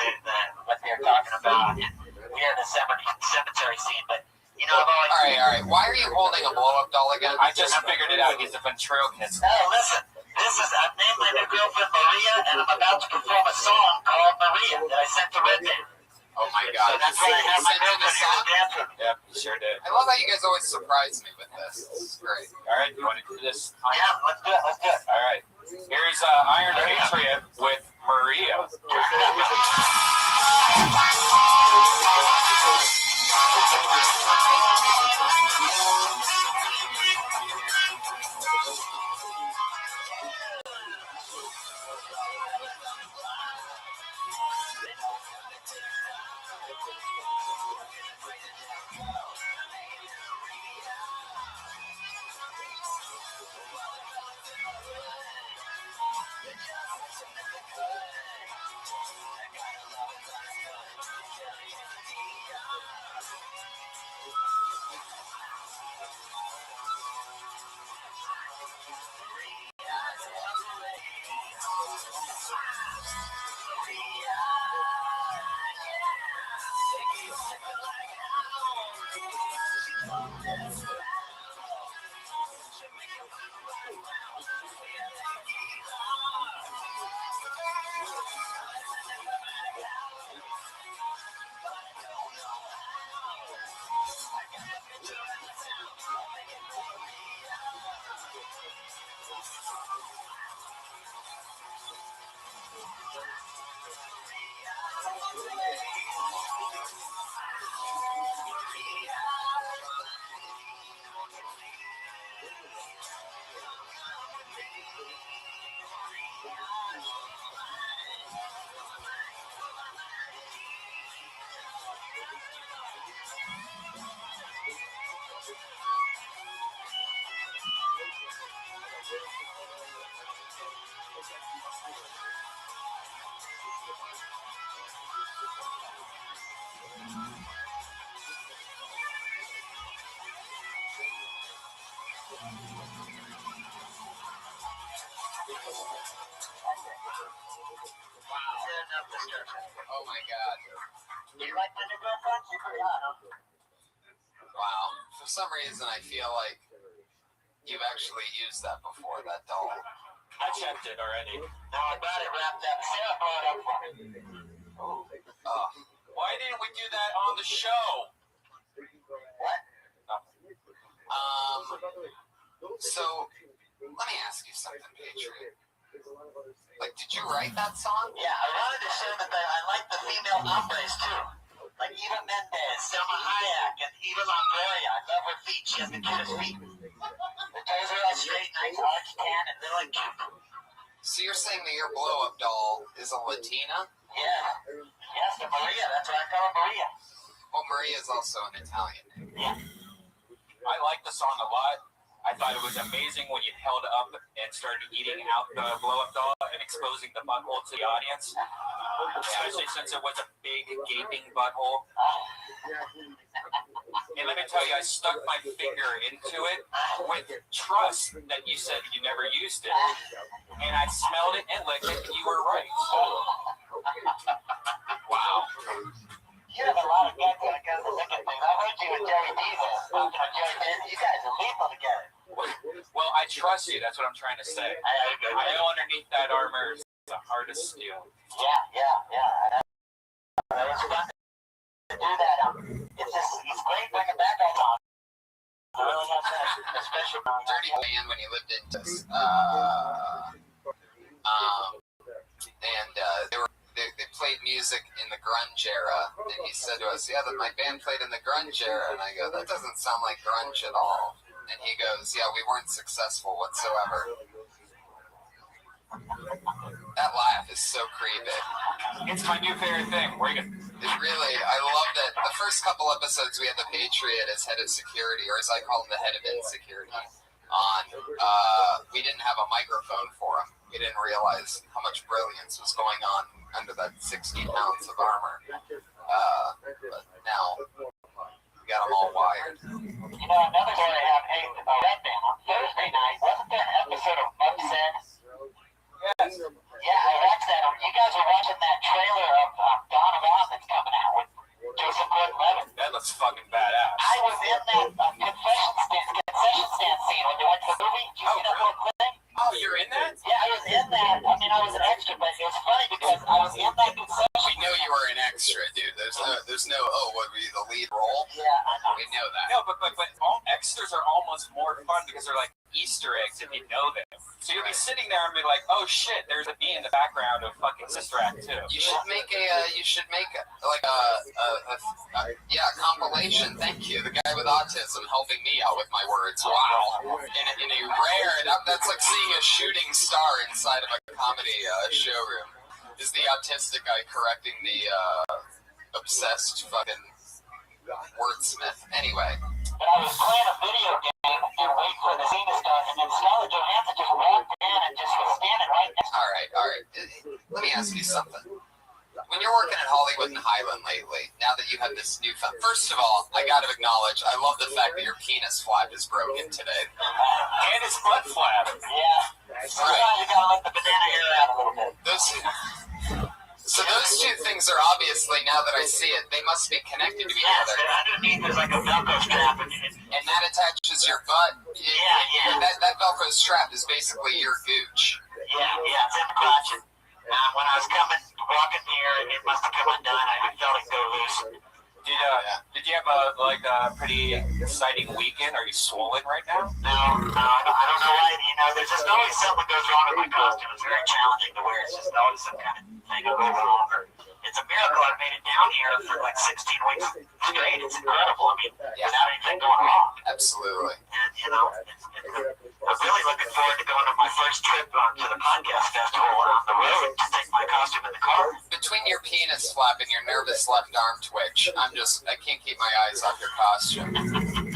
what they were talking about. And we had the cemetery scene, but you know, I've always. All right. Why are you holding a blow-up doll again? I just figured it out. He's a ventriloquist. Oh, listen. I've named my new girlfriend Maria, and I'm about to perform a song called Maria that I sent to Red Band. Oh my God. So that's why I have my Sent in a girlfriend here song? to dance with me. Yep, he sure did. I love how you guys always surprise me with this. This is great. All right, you want to do this? Yeah, let's do it. All right. Here's Iron Patriot with Maria. Oh my god. You like my new girlfriend? She's pretty hot, huh? Wow. For some reason, I feel like you've actually used that before, that doll. I checked it already. No, I got it wrapped up. Sarah brought it up for me. Oh. Why didn't we do that on the show? What? So, let me ask you something, Patriot. Like, did you write that song? Yeah, I wanted to show that I like the female hombres too. Like Eva Mendes, Selma Hayek, and Eva Longoria. I love her feet. She has the cutest feet. The toes are all straight, nice arch tan, and they're like cute. So you're saying that your blow-up doll is a Latina? Yeah. Yes, the Maria. That's why I call her Maria. Well, Maria is also an Italian name. Yeah. I like the song a lot. I thought it was amazing when you held up and started eating out the blow-up doll and exposing the butthole to the audience, especially since it was a big gaping butthole. And let me tell you, I stuck my finger into it with trust that you said you never used it, and I smelled it and licked it, and you were right. Wow. You have a lot of guts when it comes to licking things. I heard you and Jerry Diaz talking to Jerry Diaz. You guys are lethal together. Well, I trust you. That's what I'm trying to say. I know underneath that armor is the heart of steel. Yeah. It was fun to do that. It's great bringing back all time. I really have to, especially Dirty Man when he lived in they played music in the grunge era, and he said to us, yeah, that my band played in the grunge era, and I go, that doesn't sound like grunge at all. And he goes, yeah, we weren't successful whatsoever. That laugh is so creepy. It's my new favorite thing. Where you go? It really, I loved it. The first couple episodes, we had the Patriot as head of security, or as I call him, the head of insecurity, on. We didn't have a microphone for him. We didn't realize how much brilliance was going on under that 60 pounds of armor. But now, we got them all wired. You know, another story I have, hey, Red Band, on Thursday night, wasn't there an episode of Upset? Yes. Yeah, I watched that. You guys were watching that trailer of Dawn of Oz that's coming out with Joseph Gordon-Levitt. That looks fucking badass. I was in that concession stand scene when they went to the movie. Did you see that little clip? Oh, you're in that? Yeah, I was in that. I mean, I was an extra, but it was funny because I was in that concession. We know you were an extra, dude. There's no, what were you, the lead role? Yeah, I know. We know that. No, but all extras are almost more fun because they're like Easter eggs if you know them. So you'll be sitting there and be like, oh shit, there's a me in the background of fucking Sister Act 2. You should make a compilation. Thank you. The guy with autism helping me out with my words. Wow. In a rare, that's like seeing a shooting star inside of a comedy showroom. Is the autistic guy correcting the obsessed fucking wordsmith? Anyway. But I was playing a video game and waiting for the scene to start, and then Scarlett Johansson just walked in and just was standing right next to me. All right. Let me ask you something. When you're working at Hollywood and Highland lately, now that you have this newfound... First of all, I got to acknowledge, I love the fact that your penis flap is broken today. And his butt flap. Yeah. Sometimes you gotta let the banana hair out a little bit. So those two things are obviously, now that I see it, they must be connected to each Yes, other. and underneath there's like a Velcro strap. And that attaches your butt? Yeah. That Velcro strap is basically your gooch. Yeah, it's in the crotch. When I was walking here, it must have come undone. I felt it go loose. Did you have a pretty exciting weekend? Are you swollen right now? No, I don't know why. You know, there's just always something goes wrong with my costume. It's very challenging to wear. It's just always some kind of thing that goes wrong. It's a miracle I made it down here for like 16 weeks straight. It's incredible. I mean, without anything going wrong. Absolutely. And, you know, I'm really looking forward to going on my first trip to the podcast festival on the road to take my costume in the car. Between your penis flap and your nervous left arm twitch, I can't keep my eyes off your costume.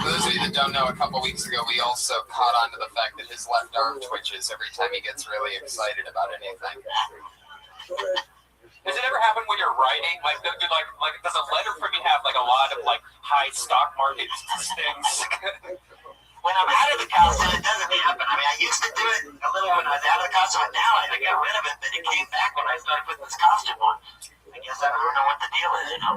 For those of you that don't know, a couple weeks ago we also caught on to the fact that his left arm twitches every time he gets really excited about anything. Does it ever happen when you're writing? Like does a letter from you have like a lot of like high stock market things? When I'm out of the costume, it doesn't happen. I mean, I used to do it a little when I was out of the costume, but now I got rid of it, but it came back when I started putting this costume on. I guess I don't know what the deal is, you know?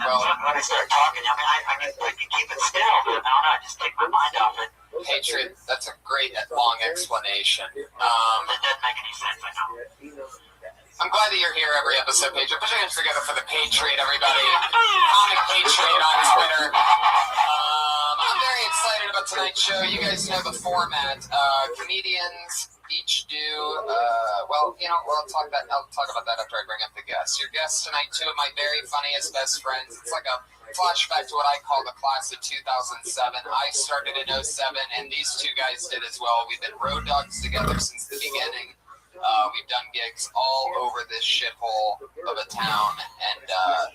Well, when I start talking, I mean, I can keep it still, but I don't know, I just take my mind off it. Patriot, that's a great long explanation. That doesn't make any sense, I know. I'm glad that you're here every episode, Patriot. Put your hands together for the Patriot, everybody. Comic Patriot on Twitter. I'm very excited about tonight's show. You guys know the format. Comedians each do, I'll talk about that after I bring up the guests. Your guests tonight, two of my very funniest best friends. It's like a flashback to what I call the class of 2007. I started in 07, and these two guys did as well. We've been road dogs together since the beginning. We've done gigs all over this shithole of a town and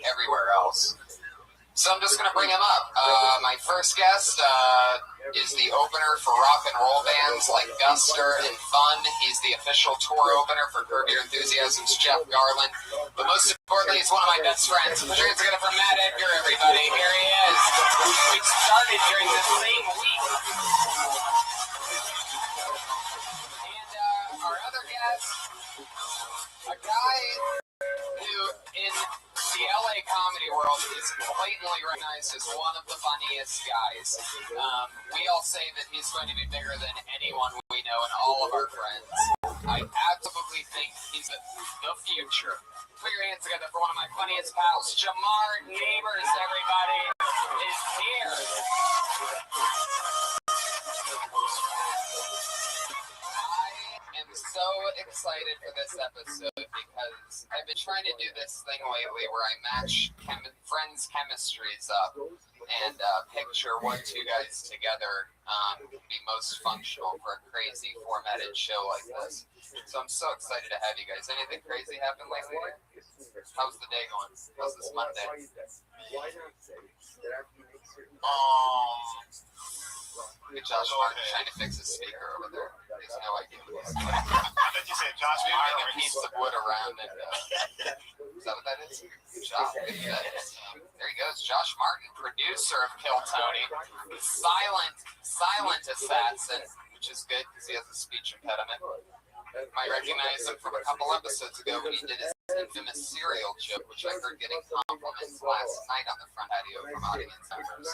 everywhere else. So I'm just going to bring him up. My first guest is the opener for rock and roll bands like Guster and Fun. He's the official tour opener for Curb Your Enthusiasm's Jeff Garland. But most importantly, he's one of my best friends. Put your hands together for Matt Edgar, everybody. Here he is. We started during the same week. And our other guest, a guy who in the LA comedy world is blatantly recognized as one of the funniest guys. We all say that he's going to be bigger than anyone we know and all of our friends. I absolutely think he's the future. Put your hands together for one of my funniest pals, Jamar Neighbors, everybody, is here. I am so excited for this episode because I've been trying to do this thing lately where I match friends' chemistries up and picture what two guys together can be most functional for a crazy formatted show like this. So I'm so excited to have you guys. Anything crazy happen lately? How's the day going? How's this Monday? Josh Martin trying to fix his speaker over there. There's no idea what he's doing. I thought you said Josh Moving a piece of wood around and is that what that is? Josh, there he goes. Josh Martin, producer of Kill Tony, silent assassin, which is good because he has a speech impediment. You might recognize him from a couple episodes ago when he did his infamous cereal joke, which I heard getting compliments last night on the front patio from audience members.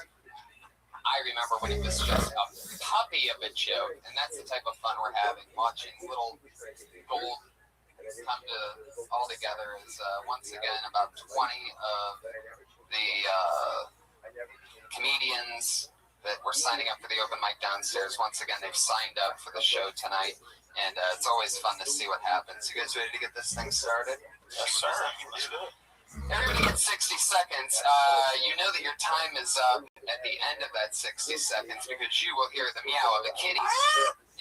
I remember when it was just a puppy of a joke, and that's the type of fun we're having, watching little gold come to all together. Is once again about 20 of the comedians that were signing up for the open mic downstairs. Once again, they've signed up for the show tonight, and it's always fun to see what happens. You guys ready to get this thing started? Yes, sir. Let's do it. Everybody gets 60 seconds. You know that your time is up at the end of that 60 seconds because you will hear the meow of a kitty.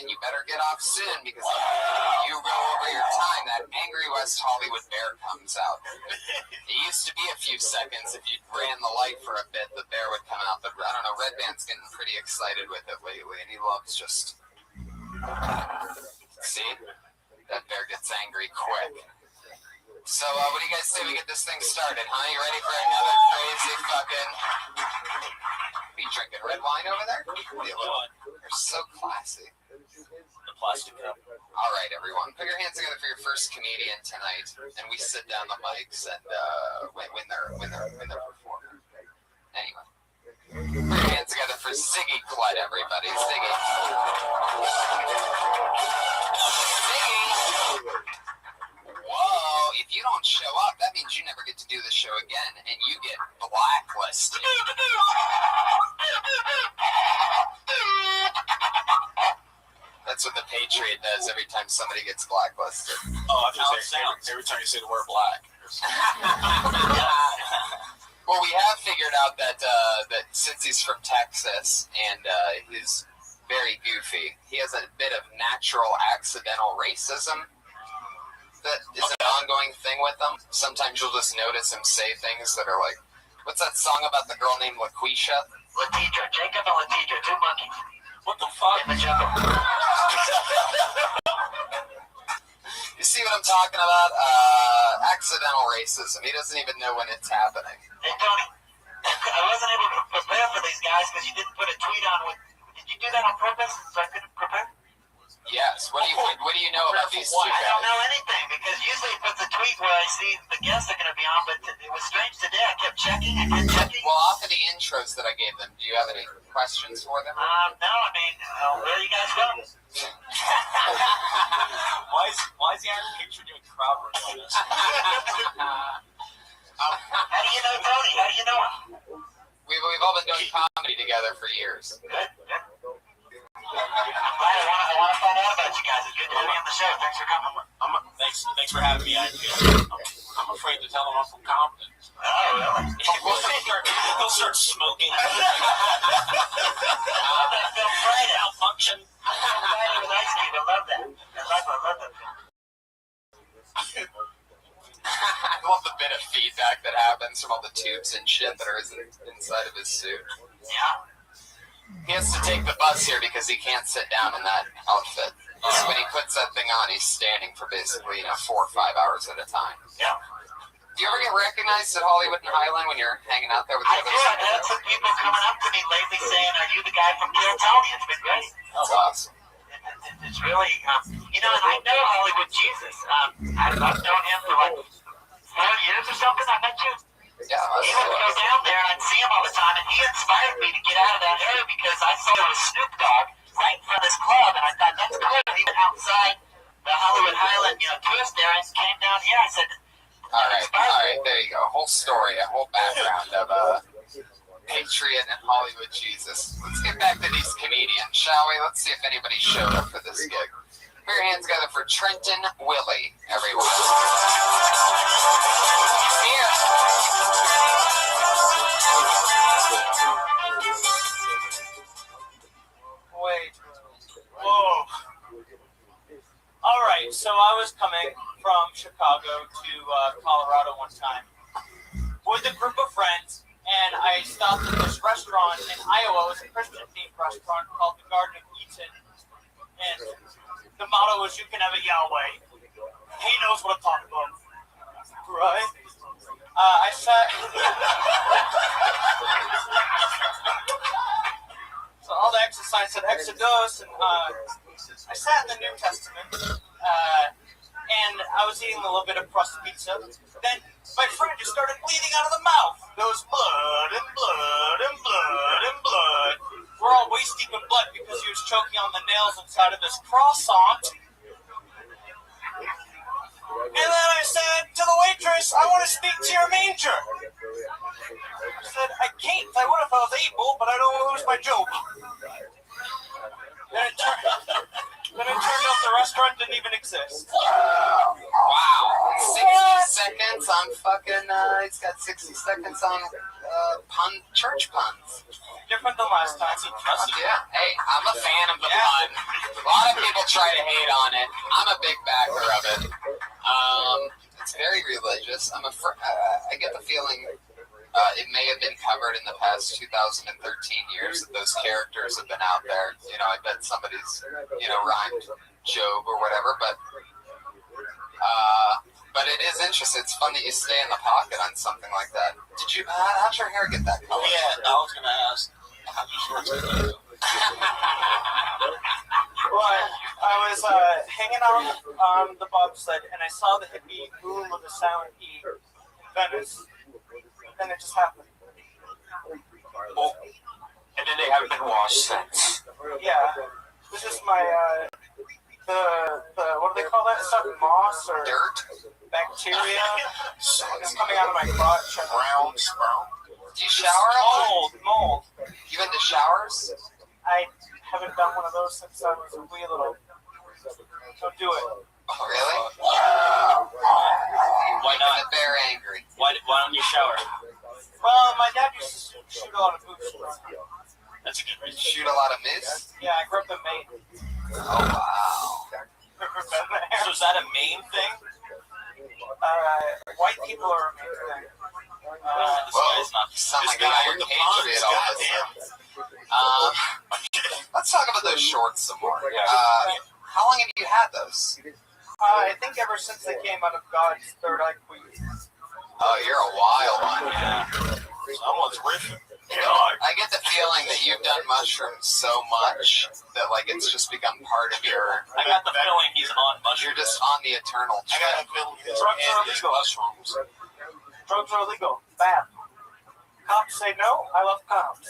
And you better get off soon because if you go over your time, that angry West Hollywood bear comes out. It used to be a few seconds. If you ran the light for a bit, the bear would come out. But I don't know, Red Band's getting pretty excited with it lately, and he loves just... See? That bear gets angry quick. So, what do you guys say we get this thing started, huh? You ready for another crazy fucking... Are you drinking red wine over there? You're so classy. The plastic cup. All right, everyone. Put your hands together for your first comedian tonight, and we sit down the mics and when they're performing. Anyway. Put your hands together for Ziggy Cled, everybody. Ziggy. Whoa, if you don't show up, that means you never get to do the show again, and you get blacklisted. That's what the Patriot does every time somebody gets blacklisted. Oh, I thought every time you say the word black. Well, we have figured out that since he's from Texas and he's very goofy, he has a bit of natural accidental racism that is an ongoing thing with him. Sometimes you'll just notice him say things that are like, what's that song about the girl named LaQuisha? Latidra, Jacob and Latidra, two monkeys What the fuck? in the jungle. You see what I'm talking about? Accidental racism. He doesn't even know when it's happening. Hey, Tony, I wasn't able to prepare for these guys because you didn't put a tweet on with. Did you do that on purpose so I couldn't prepare? Yes. What do you know about these two I don't know guys? anything because usually it puts a tweet where I see the guests are going to be on, but it was strange today. I kept checking. Well, off of the intros that I gave them, do you have any questions for them? No, I mean, where are you guys from? Why is the Iron Picture doing crowd work on this? How do you know Tony? How do you know him? We've all been doing comedy together for years. Good. I want to find out about you guys. It's good to have you on the show. Thanks for coming. Thanks for having me, Iron Picture. I'm afraid to tell them I'm from Compton. Oh, really? They'll start smoking. Film Friday. Malfunction. Film Friday with Ice Cube. I love that. I love that film. I love the bit of feedback that happens from all the tubes and shit that are inside of his suit. Yeah. He has to take the bus here because he can't sit down in that outfit. So when he puts that thing on, he's standing for basically 4 or 5 hours at a time. Yeah. Do you ever get recognized at Hollywood and Highland when you're hanging out there with the I do. others? I've had some people coming up to me lately saying, "Are you the guy from Kill Tony?" It's been great. That's awesome. It's really, and I know Hollywood Jesus. I've known him for like 4 years or something. I met you. Yeah, He would go down there and I'd see him all the time, and he inspired me to get out of that area because I saw there was Snoop Dogg right in front of this club, and I thought, that's cool. He went outside the Hollywood Highland, tourist area, and came down here. I said, all right, there you go. A whole story, a whole background of Patriot and Hollywood Jesus. Let's get back to these comedians, shall we? Let's see if anybody showed up for this gig. Put your hands together for Trenton Willie, everyone. He's here. Wait. Whoa. All right, so I was coming from Chicago to Colorado one time with a group of friends, and I stopped at this restaurant in Iowa. It was a Christian-themed restaurant called the Garden of Eden, and the motto was, "You can have a Yahweh." He knows what I'm talking about, right? I sat. So all the exercise said Exodus, and I sat in the New Testament, and I was eating a little bit of crust pizza. Then my friend just started bleeding out of the mouth. There was blood and blood and blood and blood. We're all waist deep in blood because he was choking on the nails inside of his croissant. And then I said to the waitress, "I want to speak to your manger." I said, "I can't. I would if I was able, but I don't want to lose my job." Then it turned out the restaurant didn't even exist. Wow. 60 seconds on fucking, he's got 60 seconds on church puns. Different than last time. Yeah. Hey, I'm a fan of the pun. A lot of people try to hate on it. I'm a big backer of it. It's very religious. I get the feeling it may have been covered in the past 2013 years that those characters have been out there. I bet somebody's, rhymed Job or whatever, but it is interesting. It's fun that you stay in the pocket on something like that. How'd your hair get that color? Oh, yeah, I was going to ask. Well, I was hanging out on the bobsled, and I saw the hippie moon with a silent E in Venice. And it just happened. Oh. And then they haven't been washed since. Yeah. This is my, the what do they call that stuff? Moss or Dirt? bacteria? It's coming out of my crotch. Brown sprout. Do you shower? Mold. You into showers? I haven't done one of those since I was a wee little. Don't do it. Oh, really? Why not? The bear angry. Why don't you shower? Well, my dad used to shoot a lot of moose. That's a good reason. Shoot a lot of moose? Yeah, I grew up in Maine. Oh, wow. So is that a Maine thing? White people are a Maine thing. This guy's not. Sound This like an guy Iron with the Patriot all of a sudden. Let's talk about those shorts some more. How long have you had those? I think ever since they came out of God's third eye queen. Oh, you're a wild one. Yeah. Someone's riffing. I get the feeling that you've done mushrooms so much that like it's just become part of your. I got the feeling he's on You're mushrooms. just on the eternal I got trip. a feeling Drugs are illegal. mushrooms. Drugs are illegal. Bad. Cops say no. I love cops.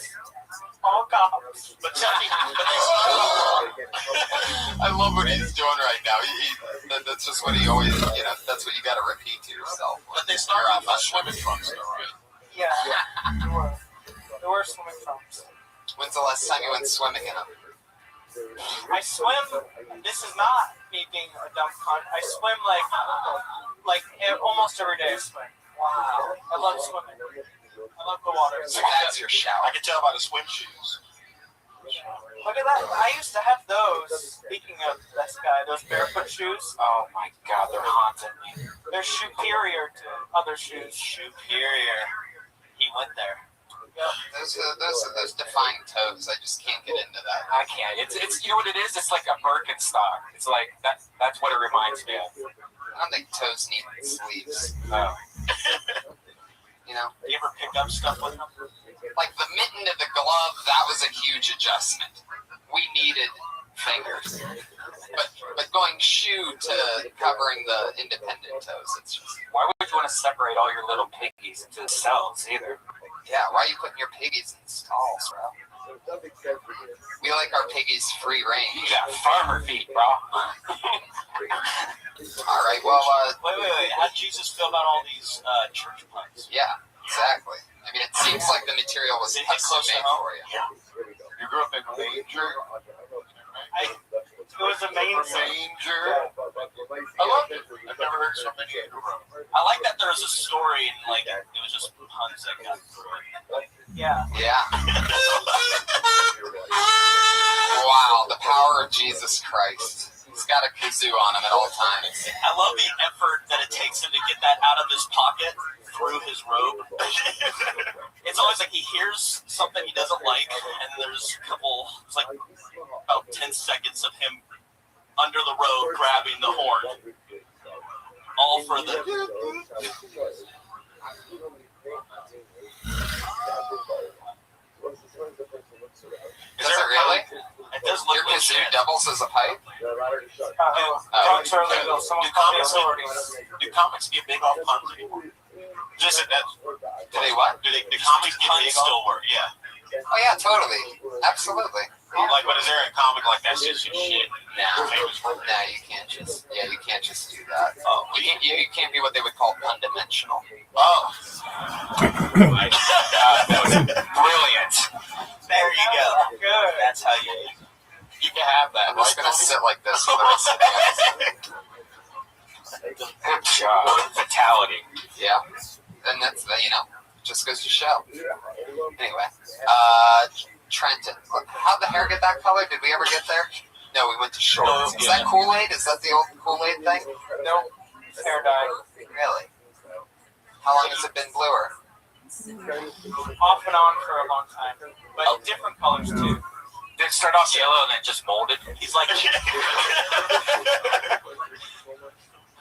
All cops. But tell me, I love what he's doing right now. That's just what he always, that's what you got to repeat to yourself. but they started off with swimming trunks, though, right? Yeah. There were swimming trunks. When's the last time you went swimming in them? I swim. This is not me being a dumb cunt. I swim like almost every day. I swim. Wow. I love swimming. I love the water. So that's your shower. I can tell by the swim shoes. Look at that. I used to have those. Speaking of this guy, those barefoot shoes. Oh my God, they're haunting me. They're superior to other shoes. Superior. He went there. Yep. Those defined toes. I just can't get into that. I can't. It's you know what it is? It's like a Birkenstock. It's like that's what it reminds me of. I don't think toes need sleeves. Oh. You know, You ever pick up stuff with them? like the mitten to the glove. That was a huge adjustment. We needed fingers, but going shoe to covering the independent toes. It's just Why would you want to separate all your little piggies into cells either? yeah. Why are you putting your piggies in stalls, bro? We like our piggies free You range. got farmer feet, bro. All right. Well, Wait. How did Jesus feel about all these church puns? yeah, exactly. I mean, it seems like the material was Did it hit custom close to made home? for you. You grew up in a manger? It was amazing. Manger? I love it. I've never heard so many in a row. I like that there was a story and like it was just puns that got through it. Yeah. Yeah. Wow, the power of Jesus Christ. He's got a kazoo on him at all times. I love the effort that it takes him to get that out of his pocket through his robe. It's always like he hears something he doesn't like, and there's it's like about 10 seconds of him under the robe grabbing the horn. All for the. Does it really? It does look Your like kazoo shit. doubles as a pipe? Drugs are legal. Someone call the authorities. Do comics get big off puns anymore? Just that. Do they what? Do comics get Puns big off? still work, yeah. Oh yeah, totally. Absolutely. Like, but is there a comic like that's just your shit? No, Famous for no, you can't just. Yeah, you can't just do that. Oh, You can't be what they would call pun-dimensional. Oh. my God, that was brilliant. There you go. Good. That's how you. You can have that. I'm just right? gonna sit like this for the rest of the episode. Good job. Fatality. Yeah, and that's just goes to show. Anyway, Trenton, how'd the hair get that color? Did we ever get there? No, we went to shorts. Is that Kool-Aid? Is that the old Kool-Aid thing? Nope. Hair dye. Really? How long has it been bluer? Off and on for a long time. But different colors too. Did it start off yellow and then just molded? He's like,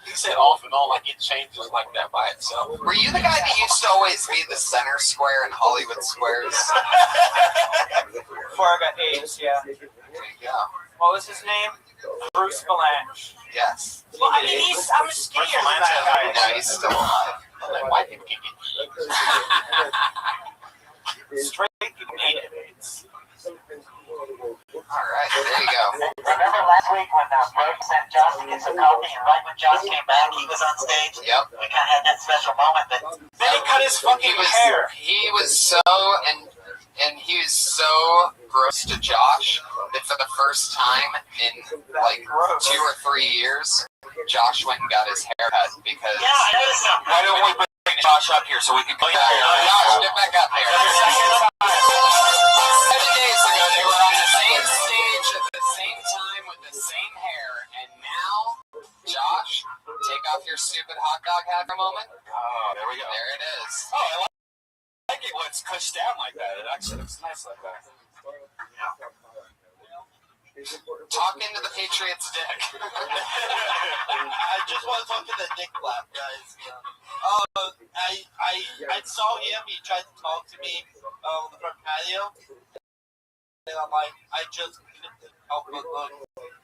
He said off and on like it changes like that by itself. Were you the guy that used to always be the center square in Hollywood Squares? Before I got AIDS, yeah. There you go. What was his name? Bruce Valanche. Yes. Well, I mean, I'm scared of that No, he's still alive. Like white people can get guy. Straight people need AIDS. All right, there you go. Remember last week when Greg sent Josh to get some coffee, and right when Josh came back, he was on stage? Yep. We kind of had that special moment that Then he cut his fucking hair. He was so he was so gross to Josh that for the first time in like 2 or 3 years, Josh went and got his hair cut because. yeah, I noticed something. why don't we bring Josh up here so we can go Josh, get back up here. 7 days ago, they were on the same stage at the same time with the same hair, and now, Josh, take off your stupid hot dog hat for a moment. Oh, there we go. There it is. Oh, I like it when it's pushed down like that. It actually looks nice like that. Talk into the Patriots' dick. I just want to talk to the dick flap, guys. I saw him. He tried to talk to me on the front patio. And I'm like, I just couldn't help but look.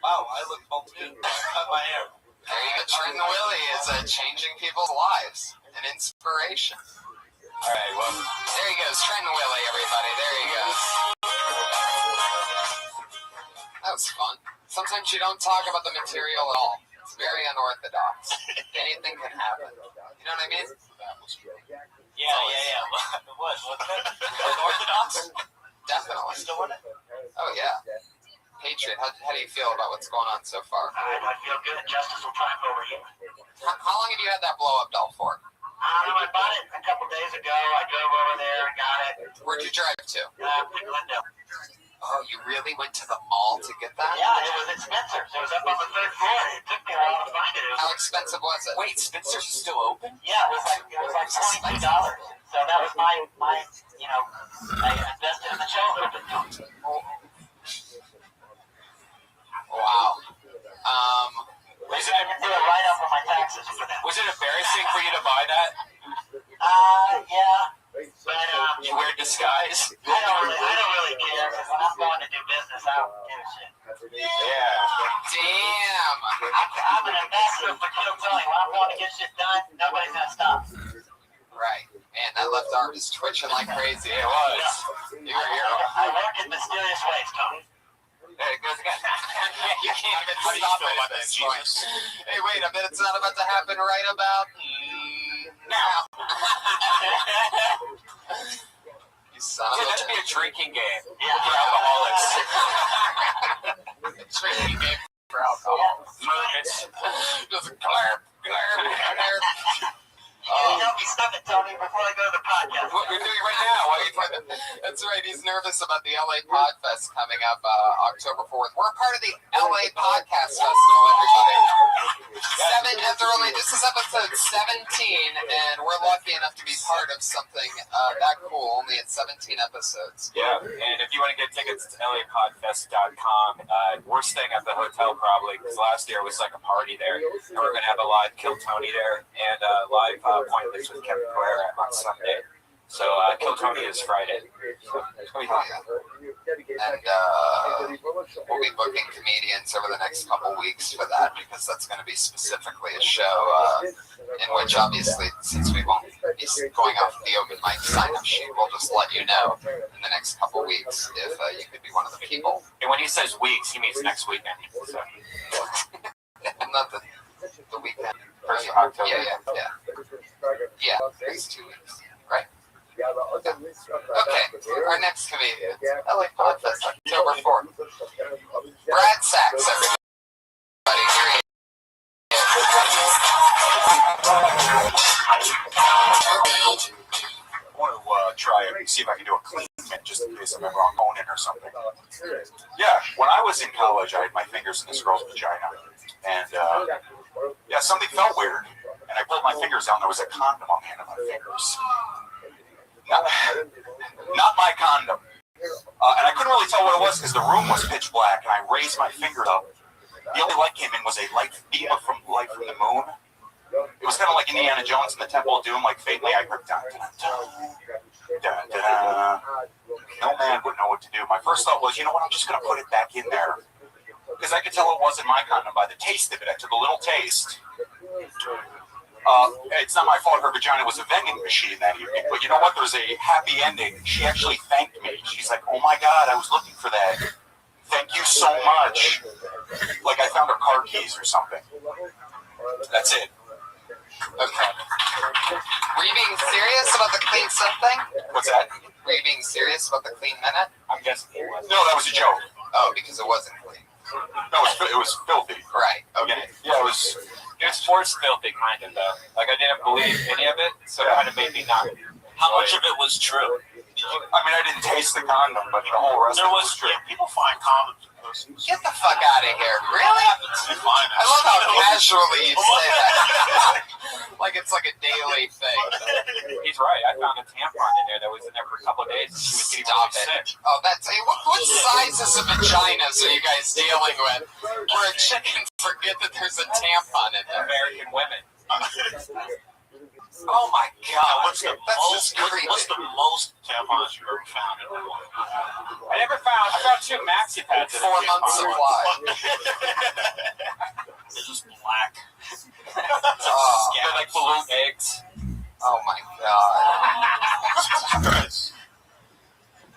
Wow, I look cool too. Cut my hair. There you go. Trenton Willie is changing people's lives. An inspiration. All right, well. There he goes. Trenton Willie, everybody. There he goes. That was fun. Sometimes you don't talk about the material at all. It's very unorthodox. Anything can happen. You know what I mean? Yeah. It was, wasn't it? Unorthodox? Definitely. Still in it? Oh, yeah. Patriot, how do you feel about what's going on so far? I feel good. Justice will triumph over you. How long have you had that blow-up doll for? I bought it a couple days ago. I drove over there and got it. Where'd you drive to? Glendale. Oh, you really went to the mall to get that? Yeah, it was at Spencer's. It was up on the third floor. It took me a while to find it. How expensive was it? Wait, Spencer's is still open? Yeah, it was like $22. So that was my I invested in the show. Wow. I can do a write-up on my taxes for that. Was it embarrassing for you to buy that? Yeah. But You wear disguise? I don't really care. Because when I'm going to do business, I don't give a shit. Yeah. Damn. I'm an ambassador for Kill Tony. When I'm going to get shit done, nobody's gonna stop. Right. Man, that left arm is twitching like crazy. It was. You're a hero. I work in mysterious ways, Tony. There it goes again. You can't even How do you stop feel it about at that, this point. Jesus? Hey, wait a minute. It's not about to happen right about now. You son of Yeah, a that should be a drinking game Yeah. for alcoholics. drinking game for alcohol. It's Just glurp, glurp, glurp. You help me stop it, Tony, before I go to the podcast. What we're doing right now. That's right. He's nervous about the LA Podfest coming up October 4th. We're part of the LA Podcast Festival, everybody. This is episode 17, and we're lucky enough to be part of something that cool, only at 17 episodes. Yeah, and if you want to get tickets, it's lapodfest.com. We're staying at the hotel probably, because last year was like a party there. And we're going to have a live Kill Tony there, and live Pointless with Kevin Clare on Sunday. So Kill Tony is Friday. So it's going to be fun. And we'll be booking comedians over the next couple weeks for that, because that's going to be specifically a show in which, obviously, since we won't be going off the open mic sign-up sheet, we'll just let you know in the next couple weeks if you could be one of the people. And when he says weeks, he means next weekend. So. Not the weekend. First of October. Yeah, next 2 weeks, right? Okay, our next comedian, LA Podfest, October 4th. Brad Sachs, everybody. Here he is. I want to try and see if I can do a clean mint, just in case I'm ever on Conan or something. Yeah, when I was in college, I had my fingers in this girl's vagina. And, something felt weird. And I pulled my fingers out, and there was a condom on the end of my fingers. Not my condom. And I couldn't really tell what it was because the room was pitch black, and I raised my finger up. The only light came in was a light beam from light from the moon. It was kind of like Indiana Jones in the Temple of Doom, like faintly I heard dun, dun, dun, dun, dun. No man would know what to do. My first thought was, you know what, I'm just going to put it back in there. Because I could tell it wasn't my condom by the taste of it. I took a little taste. It's not my fault her vagina was a vending machine that evening, but you know what? There's a happy ending. She actually thanked me. She's like, oh my God, I was looking for that. Thank you so much. Like I found her car keys or something. That's it. Okay. Were you being serious about the clean something? What's that? Were you being serious about the clean minute? I'm guessing it was. No, that was a joke. Oh, because it wasn't clean. No, it was filthy. Right. Okay. Yeah, it was forced filthy, kind of, though. Like, I didn't believe any of it, so it kind of made me not. How much of it was true? I mean, I didn't taste the condom, but the whole rest of it was true. People find condoms Get the fuck out of here. Really? I love how casually you say that. Like it's like a daily thing. He's right. I found a tampon in there that was in there for a couple of days. And she was getting Stop really it. sick. Oh, that's what sizes of vaginas are you guys dealing with? Where a chicken forget that there's a tampon in there. American women. Oh my God! What's the most tampons you ever found in one? I found 2 maxi pads. 4 months supply. They're just black. They're like blue eggs. Oh my God.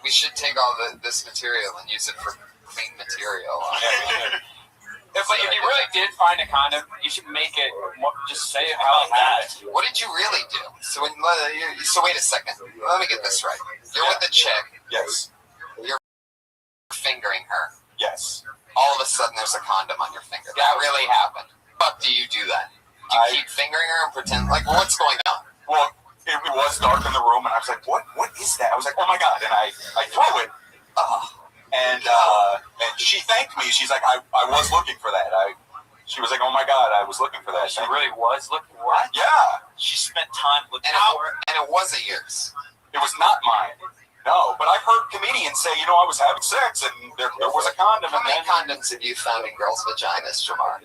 We should take all this material and use it for clean material. If you really did find a condom, you should make it. Just say it how it happened. What did you really do? So wait a second. Let me get this right. You're with the chick. Yes. You're fingering her. Yes. All of a sudden, there's a condom on your finger. That really happened. Fuck, do you do that? Do you keep fingering her and pretend like what's going on? Well, it was dark in the room, and I was like, "What is that?" I was like, "Oh my God!" And I threw it. And she thanked me. She's like, I was looking for that. She was like, oh my God, I was looking for that. She really was looking for it? Yeah. She spent time looking for it. And it wasn't yours. It was not mine. No, but I've heard comedians say, I was having sex and there was a condom. How many condoms have you found in girls' vaginas, Jamar?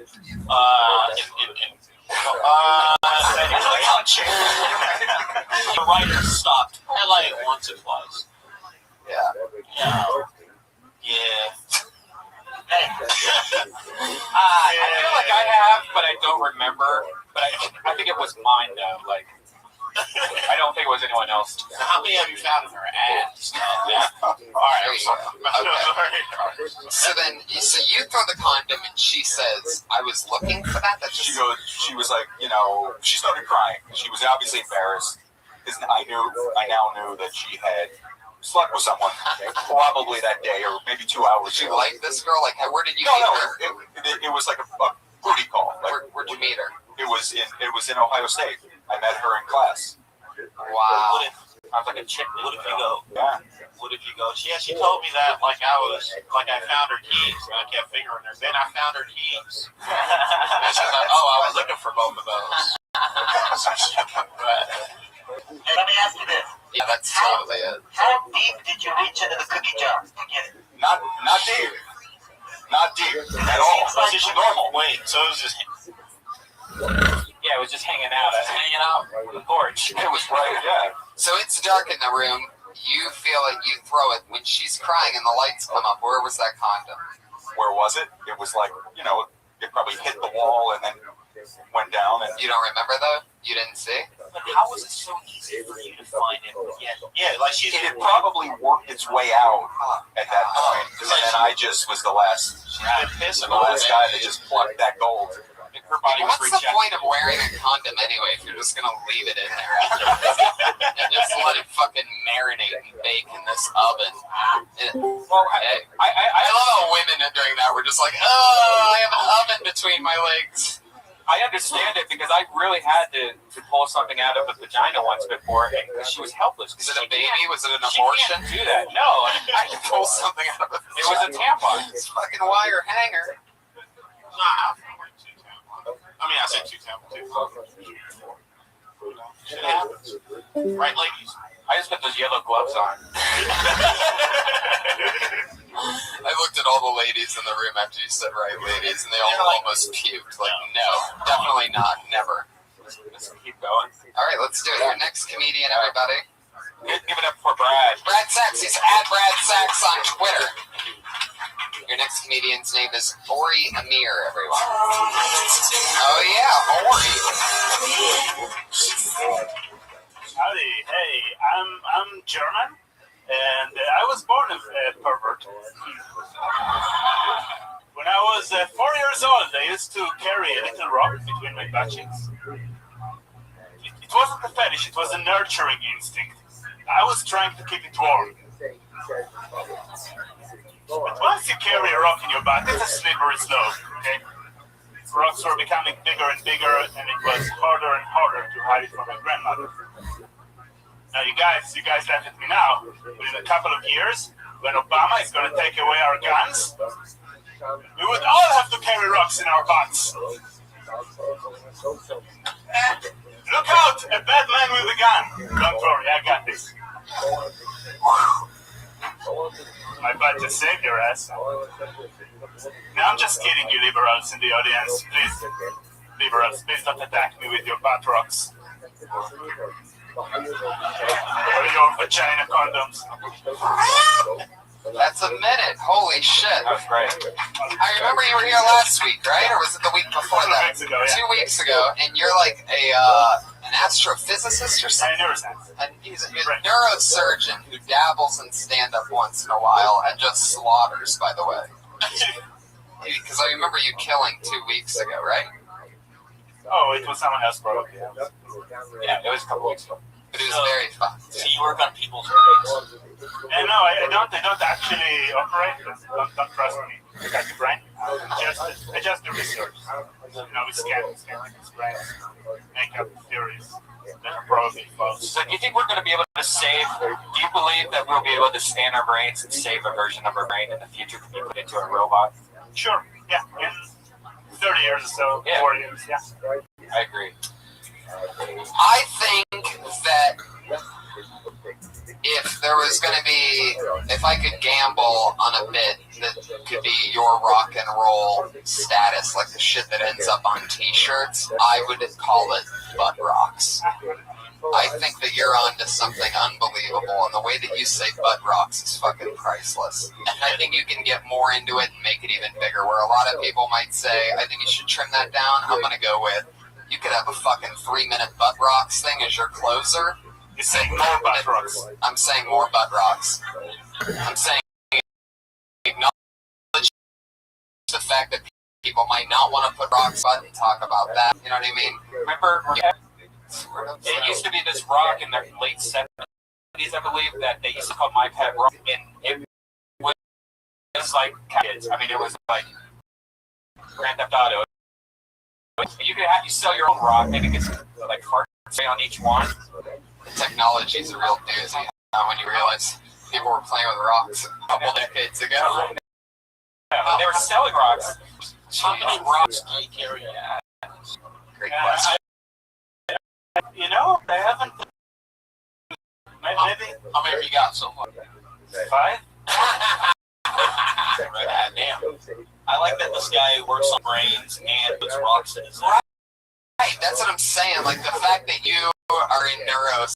The writer stopped highlighting once or twice. Yeah. I feel like I have, but I don't remember. But I think it was mine though. Like, I don't think it was anyone else. How many have you found in her ass? All right. Okay. So you throw the condom and she says, I was looking for that? She was like, she started crying. She was obviously embarrassed. Because I now knew that she had slept with someone probably that day or maybe 2 hours. Did you like this girl? Like, where did you meet her? It was like a booty call. Like, where'd you meet her? It was in Ohio State. I met her in class. Wow. I was like a chick. What if you go? Yeah. What if you go? Yeah, she told me that I found her keys and I kept fingering her. Then I found her keys. And she's like, I was looking for both of those. Hey, let me ask you this. Yeah, that's totally it. How deep did you reach into the cookie jar to get it? Not deep. Not deep at all. So it's just normal. Wait, so it was just... Yeah, it was just hanging out on the porch. It was right, yeah. So it's dark in the room. You feel it. You throw it. When she's crying and the lights come up, where was that condom? Where was it? It was like, it probably hit the wall and then went down. And you don't remember though? You didn't see? But how was it so easy for you to find it? Yeah, like it had probably worked its way out at that point. And then I just was the last guy that just plucked that gold. Her body was What's the point of wearing a condom anyway if you're just gonna leave it in there after and just let it fucking marinate and bake in this oven? Well, I love how women during that were just like, I have an oven between my legs. I understand it because I really had to pull something out of a vagina once before because she was helpless. Is it a baby? Was it an abortion? She can't do that. No, I can pull something out of a vagina. It was a tampon. It's fucking wire hanger. Nah. I mean, I said 2 tampons. Shit happens. Right, ladies? I just put those yellow gloves on. I looked at all the ladies in the room after you said right, ladies, and they all almost puked. Like, no, definitely not, never. Let's keep going. All right, let's do it. Your next comedian, everybody. Give it up for Brad. Brad Sachs. He's at Brad Sachs on Twitter. Your next comedian's name is Ori Amir, everyone. Oh, yeah, Ori. Howdy, hey, I'm German, and I was born a pervert. When I was 4 years old, I used to carry a little rock between my butt cheeks. It wasn't a fetish, it was a nurturing instinct. I was trying to keep it warm. But once you carry a rock in your butt, it's a slippery slope, okay? Rocks were becoming bigger and bigger, and it was harder and harder to hide it from my grandmother. Now, you guys laugh at me now, but in a couple of years, when Obama is going to take away our guns, We would all have to carry rocks in our butts. Look out! A bad man with a gun. Don't worry, I got this. My butt just saved your ass. No, I'm just kidding, you liberals in the audience. Please, liberals, please don't attack me with your butt rocks. Or your vagina condoms. That's a minute. Holy shit. That was great. I remember you were here last week, right? Or was it the week before that? 2 weeks ago, yeah. 2 weeks ago, and you're like an astrophysicist or something? And he's a neurosurgeon who dabbles in stand-up once in a while and just slaughters, by the way. Because I remember you killing 2 weeks ago, right? Oh, it was someone else probably. Yeah, it was a couple weeks ago. But it was very fun. So you work on people's brains. And no, I don't actually operate. Don't trust me. I got the brain. I just do research. We scan people's brains, make up theories that are probably false. So do you think we're going to be able to save, do you believe that we'll be able to scan our brains and save a version of our brain in the future to be put into a robot? Sure, yeah. In 30 years or so, 40 years, yeah. I agree. I think that if there was going to be, if I could gamble on a bit that could be your rock and roll status, like the shit that ends up on t-shirts, I would call it butt rocks. I think that you're onto something unbelievable, and the way that you say butt rocks is fucking priceless. And I think you can get more into it and make it even bigger, where a lot of people might say, I think you should trim that down. I'm going to go with, you could have a fucking 3-minute butt rocks thing as your closer. You're saying more butt rocks. I'm saying more butt rocks. I'm saying acknowledge the fact that people might not want to put rocks butt and talk about that. You know what I mean? Remember, it used to be this rock in the late 70s, I believe, that they used to call My Pet Rock, and it was like kids. I mean, it was like Grand Theft Auto. You sell your own rock, maybe get like heart on each one. The technology is a real doozy. When you realize people were playing with rocks a couple decades ago. Yeah, they were selling rocks. How many rocks do you carry? Great question. I haven't. Maybe. How many have you got so far? 5? Damn. I like that this guy works on brains and puts rocks in his life. Right, that's what I'm saying. Like the fact that you are in neuro,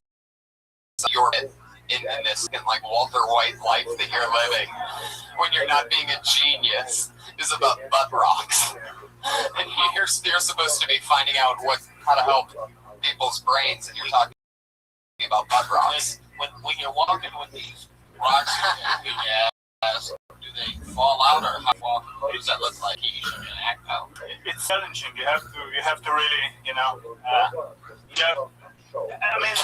you're in this like Walter White life that you're living when you're not being a genius is about butt rocks. And you're supposed to be finding out how to help people's brains, and you're talking about butt rocks. When you're walking with these rocks in your ass, do they fall out, or what does that look like? You should act out. It's challenging. You have to really, I mean,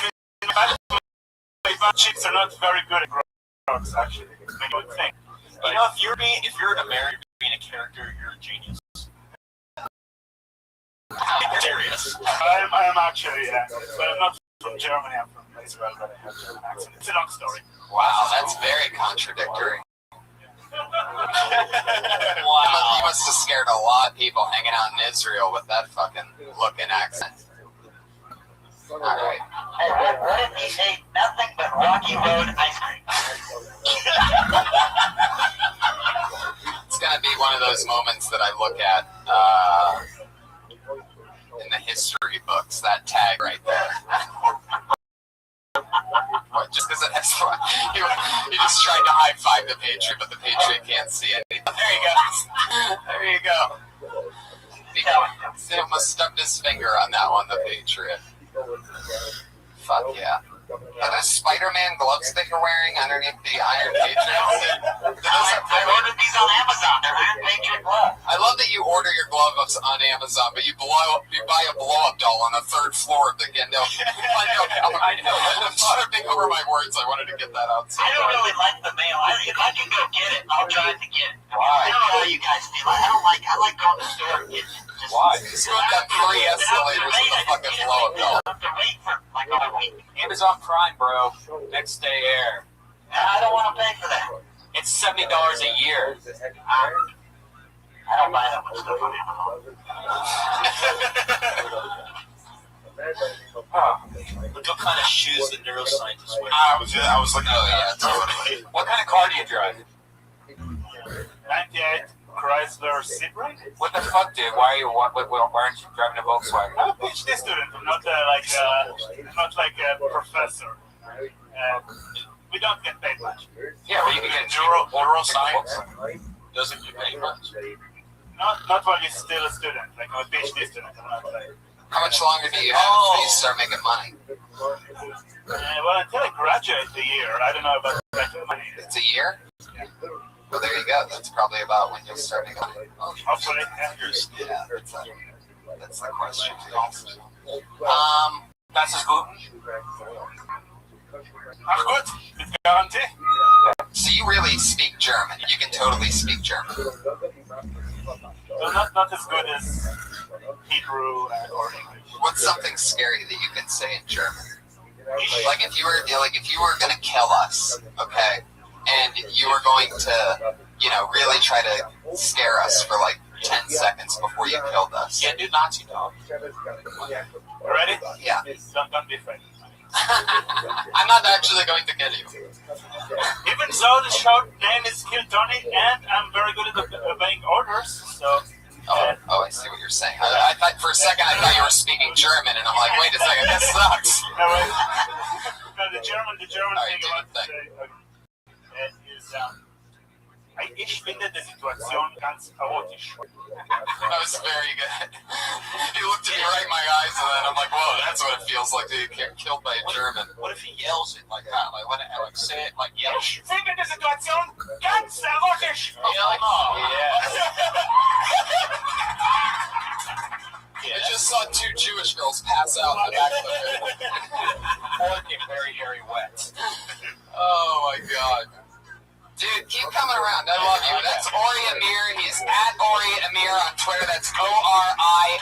butt cheeks are not very good at rocks, actually. I mean, you would think. If you're an American being a character, you're a genius. You're serious. I'm actually, but I'm not from Germany. I'm from Israel, but I have a German accent. It's a long story. Wow, that's very contradictory. Wow. You must have scared a lot of people hanging out in Israel with that fucking looking accent. All right. What if he ate nothing but Rocky Road ice cream? It's gonna be one of those moments that I look at in the history books. That tag right there. What, just because it has fun? You just tried to high five the Patriot, but the Patriot can't see it. There you go. There you go. He almost stubbed his finger on that one, the Patriot. Fuck yeah. Are those Spider-Man gloves that you're wearing underneath the Iron Patriot? I ordered these on Amazon. They're Iron Patriot gloves. I love that you order your gloves on Amazon, but you buy a blow-up doll on the 3rd floor of the Gendel. I know. I'm tripping over my words. I wanted to get that out. I don't really like the mail. If I can go get it, I'll drive to get it. Why? I don't know how you guys feel. I like going to the store and getting it. Why? Just put that 3 escalators with a fucking blow-up doll. I have to wait for like a week. Amazon Prime, bro. Next day air. I don't want to pay for that. It's $70 a year. I don't buy that much stuff on Amazon. Look what kind of shoes the neuroscientists wear. I was like, oh yeah, totally. What kind of car do you drive? 98 Chrysler Seabrand. What the fuck, dude? Why aren't you driving a Volkswagen? I'm a PhD student. I'm not like a professor. We don't get paid much. Yeah, but you can get neuroscience. Doesn't get paid much. Not while you're still a student. Like I'm a PhD student. I'm not like. How much longer do you have before you start making money? Well, until I graduate the year, I don't know about making money. It's a year? Well, there you go. That's probably about when you'll start making money. Hopefully, Yeah, that's the question. That's his gluten. Ach gut, mit Garantie. So you really speak German. You can totally speak German. Well, not as good as Hebrew or English. What's something scary that you can say in German? Like if you were gonna kill us, okay, and you were going to, really try to scare us for like 10 seconds before you killed us. Yeah, dude, Nazi dog. Ready? Yeah. Don't be afraid. I'm not actually going to kill you. Even though the short name is Kill Tony, and I'm very good at obeying orders, so. Oh, I see what you're saying. I thought for a second I thought you were speaking German, and I'm like, wait a second, this sucks. No, the German Alright, thing about to say is, ich finde die Situation ganz chaotisch. That was very good. He looked at me right in my eyes, and then I'm like, whoa, that's what it feels like to get killed by a German. What if he yells it like that? Like, say it like yell. Ich finde die Situation ganz chaotisch. I just saw two Jewish girls pass out in the back of the pit. Or get very, very wet. Oh my god. Dude, keep coming around. I love you. That's Ori Amir. He's at Ori Amir on Twitter. That's ORIAMIR.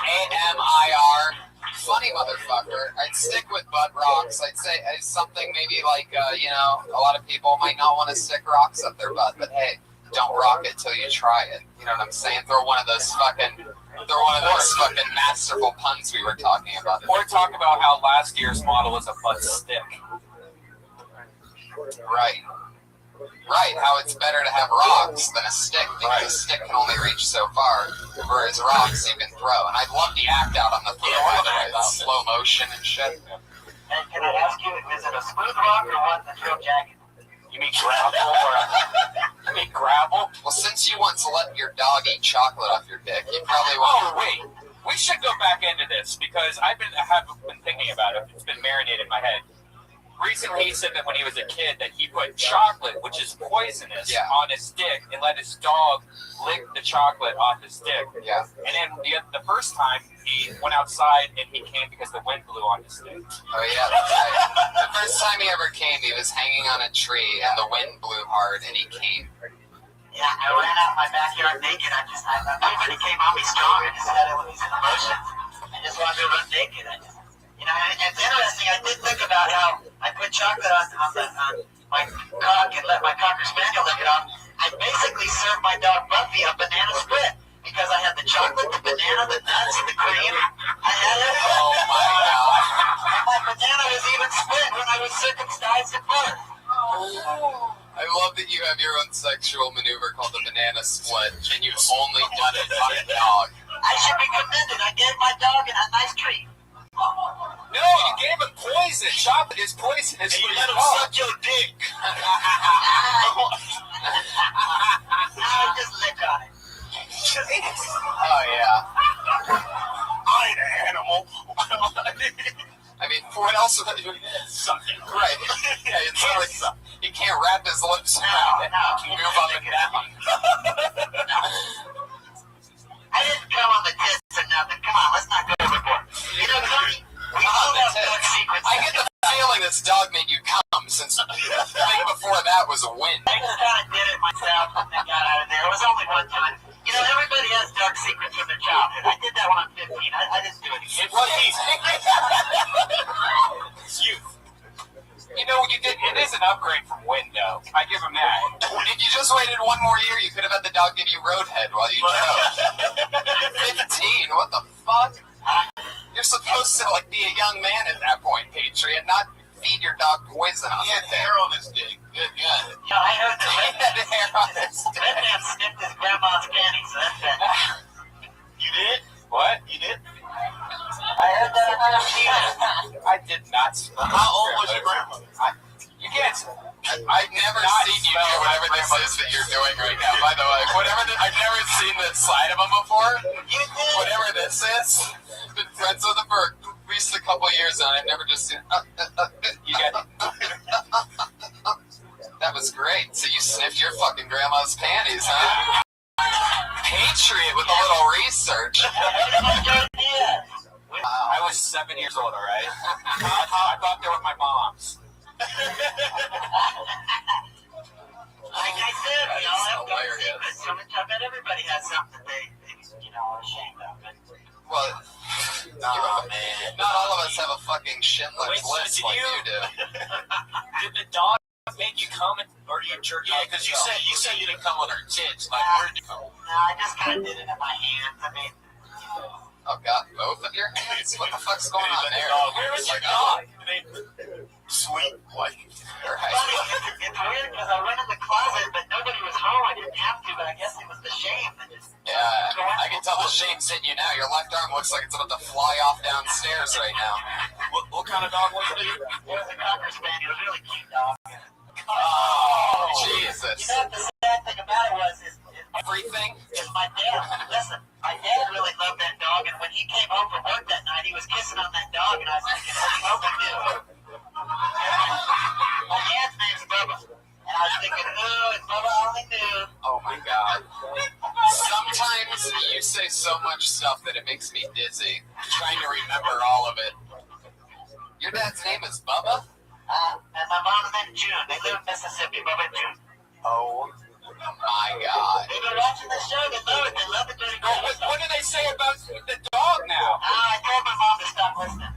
Funny motherfucker. I'd stick with butt rocks. I'd say something maybe like, a lot of people might not want to stick rocks up their butt, but hey, don't rock it till you try it. You know what I'm saying? Throw one of those fucking masterful puns we were talking about. Or talk about how last year's model is a butt stick. Right, how it's better to have rocks than a stick, because a stick can only reach so far, whereas rocks you can throw. And I love the act out on the floor, by the way, the slow motion and shit. And can I ask you, is it a smooth rock or one that's real jagged? You mean gravel? Well, since you once let your dog eat chocolate off your dick, you probably want. Oh, wait. We should go back into this, because I have been thinking about it. It's been marinated in my head. Recently, he said that when he was a kid, that he put chocolate, which is poisonous, on his dick, and let his dog lick the chocolate off his dick. Yeah. And then the first time, he went outside and he came because the wind blew on his dick. Oh yeah, that's right. The first time he ever came, he was hanging on a tree, and the wind blew hard, and he came. Yeah, I ran out in my backyard naked. Nobody came on me strong. I just had it with these emotions. I just wanted to run naked. It's interesting. I did think about how I put chocolate on my cock and let my Cocker Spaniel lick it off. I basically served my dog Buffy a banana split because I had the chocolate, the banana, the nuts, and the cream. I had it. Oh my god! And my banana was even split when I was circumcised at birth. I love that you have your own sexual maneuver called the banana split, and you've only done it on a dog. I should be commended. I gave my dog a nice treat. No, you gave him poison. Chocolate is poisonous. And you let him suck your dick. I'll just lick on it. Oh yeah. I ain't an animal. I mean, what else would I do? Something. Right. Yeah, it's not like he can't wrap his lips around it. He can move up and down. I didn't come on the tits or nothing. Come on, let's not go overboard. Tony, we all have dog secrets. I get the feeling this dog made you come, since the thing before that was a win. I just kind of did it myself and then got out of there. It was only one time. Everybody has dog secrets from their childhood. I did that when I'm 15. I didn't do it again. It was easy. It's youth. You know, you did. It is an upgrade from window. I give him that. If you just waited one more year, you could have had the dog give you roadhead while you drove. 15, what the fuck? You're supposed to like be a young man at that point, Patriot, not feed your dog poison on He had the hair on his dick. Good God. Yeah, I heard the He had hair on his Red Man sniffed his grandma's panties. You did? What? You did? I heard that on TV. I did not. How old was your grandmother? You can't. I've never seen you do whatever this is that you're doing right now. By the way, I've never seen this side of him before. Whatever this is, been friends with him for at least a couple of years now. I've never just seen. You got. That was great. So you sniffed your fucking grandma's panties, huh? Patriot with a little research. I was 7 years old, all right? I thought they were my mom's. Like I said, we all have dark secrets. I bet everybody has something they are ashamed of. Well, man. not all of us have a fucking Schindler's Wait, so List did like you? you do. Did the dog make you come or you jerk Yeah, off? because you said you didn't come on her tits. Like, where'd you come? No, I just kind of did it in my hands. I mean, Oh God, both of your hands? What the fuck's going on there? Where was your dog? Sweet, like, Right. it's weird because I went in the closet, but nobody was home. I didn't have to, but I guess it was the shame that just. Yeah, I can tell the shame's hitting you now. Your left arm looks like it's about to fly off downstairs right now. what kind of dog was it? It was a Cocker Spaniel, really cute dog. Oh, You Jesus. know what the sad thing about it was is Everything? my dad. Listen, my dad really loved that dog, and when he came home from work that night, he was kissing on that dog, and I was thinking, Bubba knew. My dad's name's Bubba, and I was thinking, oh, if Bubba only knew. Oh my God. Sometimes you say so much stuff that it makes me dizzy, trying to remember all of it. Your dad's name is Bubba? And my mom's name's June. They live in Mississippi, Bubba and June. Oh my God. They've been watching the show. They love it. They love the dirty girl. What do they say about the dog now? I told my mom to stop listening.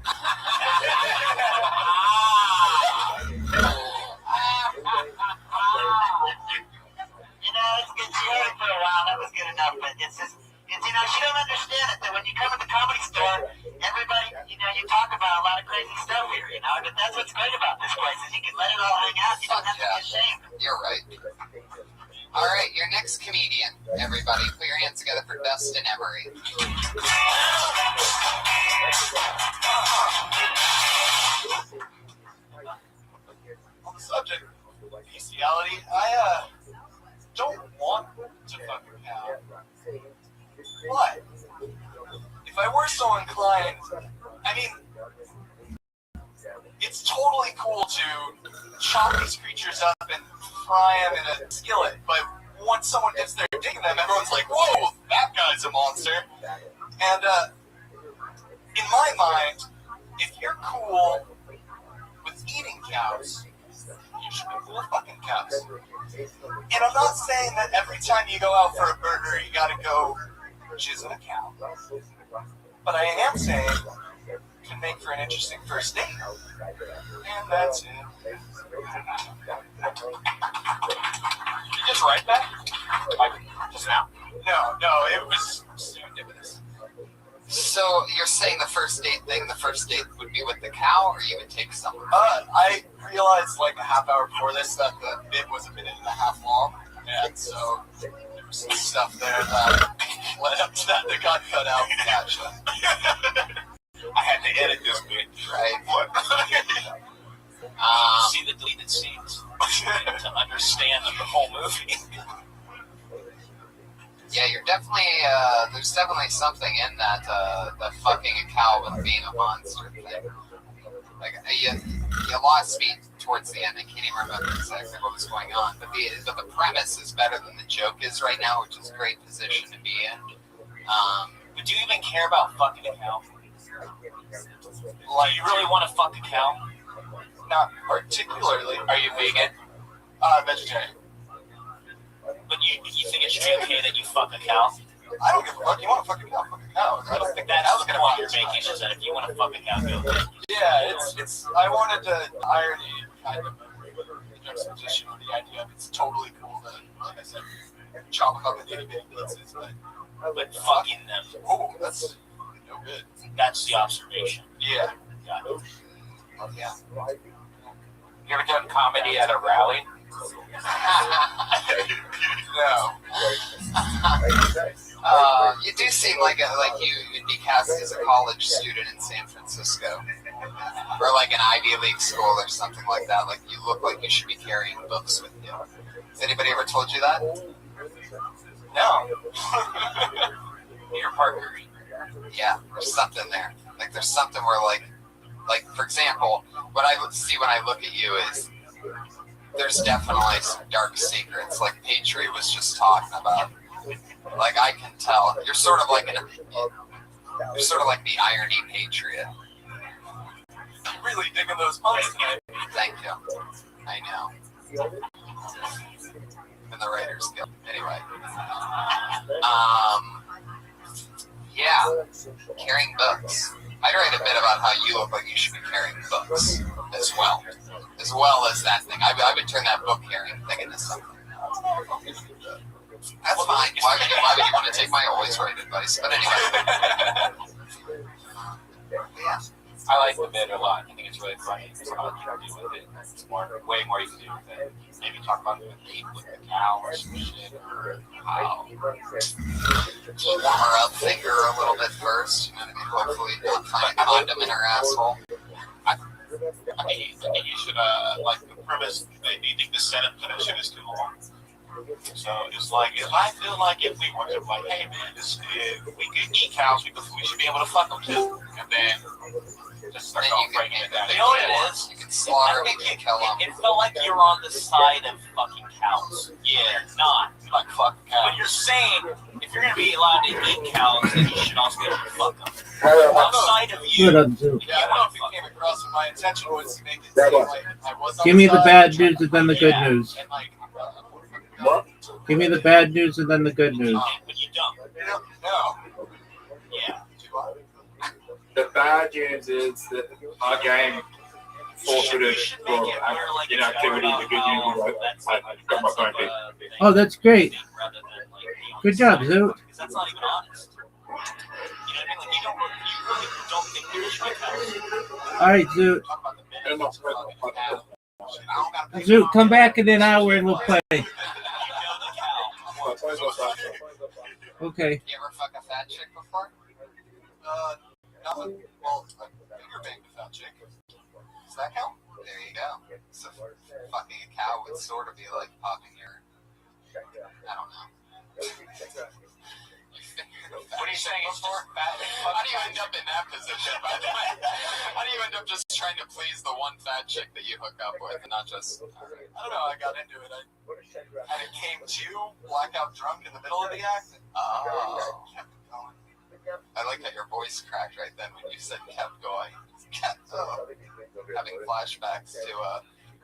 It's been scary for a while. That was good enough, but it's just, she don't understand it. That when you come to the Comedy Store, everybody, you talk about a lot of crazy stuff here, but that's what's great about this place is you can let it all hang out. You don't have to be ashamed. You're right. All right, your next comedian, everybody. Put your hands together for Dustin Emery. On the subject of bestiality, I don't want to fuck a cow. But if I were so inclined, I mean, it's totally cool to chop these creatures up and fry them in a skillet, but once someone gets their dick in them, everyone's like, whoa, that guy's a monster. And in my mind, if you're cool with eating cows, you should be cool with fucking cows. And I'm not saying that every time you go out for a burger, you gotta go jizz in a cow. But I am saying it can make for an interesting first date. And that's it. Did you just write that? Just now? No, it was serendipitous. So you're saying the first date would be with the cow, or you would take someone? I realized like a half hour before this that the bit was a minute and a half long, and so there was some stuff there that led up to that got cut out. Gotcha. I had to edit this bit. Right. What? See the deleted scenes to understand the whole movie. Yeah, you're definitely, there's definitely something in that, the fucking a cow with being a monster thing. Like, you lost me towards the end. I can't even remember exactly what was going on. But the premise is better than the joke is right now, which is a great position to be in. But do you even care about fucking a cow? Like, you really want to fuck a cow? Not particularly. Are you vegan? Vegetarian. But you think it should be okay that you fuck a cow? I don't give a fuck. You want to fuck a cow? Fuck a cow. I don't think That's the point you're making, is that if you want to fuck a cow, go ahead. Yeah, it's. I wanted to irony kind of juxtaposition on the idea of it's totally cool to, like I said, chop them up in itty bitty pieces, but fucking them. oh, that's no good. That's the observation. Yeah. Got it. Yeah. You ever done comedy at a rally? No. You do seem like you would be cast as a college student in San Francisco, or like an Ivy League school or something like that. Like you look like you should be carrying books with you. Has anybody ever told you that? No. You're partner. Yeah, there's something there. Like there's something where like for example, what I see when I look at you is there's definitely some dark secrets, like Patriot was just talking about. Like I can tell, you're sort of like the irony Patriot. I'm really digging those puns tonight. Thank you. I know. And the Writers Guild. Anyway. Yeah. Carrying books. I'd write a bit about how you look like you should be carrying books as well as that thing. I would turn that book carrying thing into something. That's fine. Why would you want to take my always right advice? But anyway. Yeah. I like the bit a lot. I think it's really funny. It's how you can do with it. It's way more you can do with it. Maybe talk about the date with the cow or some shit, or how Warm her up, finger her a little bit first. You know what I mean? Hopefully not find a condom in her asshole. I mean, you should, like the premise, do you think the setup to that shit is too long? So it's like, if I feel like if we were to like, hey man, if we could eat cows, we should be able to fuck them too. And then just start breaking it down. You know what it is? You can slaughter them, you can kill them. It felt like you're on the side of fucking cows. Yeah, you're not. You're like, fuck cows. But you're saying, if you're going to be allowed to eat cows, then you should also be able to fuck them. Outside of you, Good on Zoom. Yeah, I don't know if it came across, but my intention was to make it seem like I was on Give me the side, bad news and then the good news. and like, Give me the bad news and then the good news. but you don't. no. Yeah. The bad news is that our game forfeited for inactivity. The good news is that I got my phone fixed. Oh, that's great. Good job, Zoot. Because that's not even honest. You know what I mean? Like, you really don't think there should be cows. All right, Zoot. And my Zoot, come back in an hour and we'll play. Okay. You ever fuck a fat chick before? Nothing. Well, a finger banged a fat chick. Does that count? There you go. So fucking a cow would sort of be like popping your, I don't know. What are you saying? How do you end up in that position, by the way? How do you end up just trying to please the one fat chick that you hook up with and not just... I don't know, I got into it. I came to blackout drunk in the middle of the act. Oh. Kept going. I like that your voice cracked right then when you said kept going. Having flashbacks to,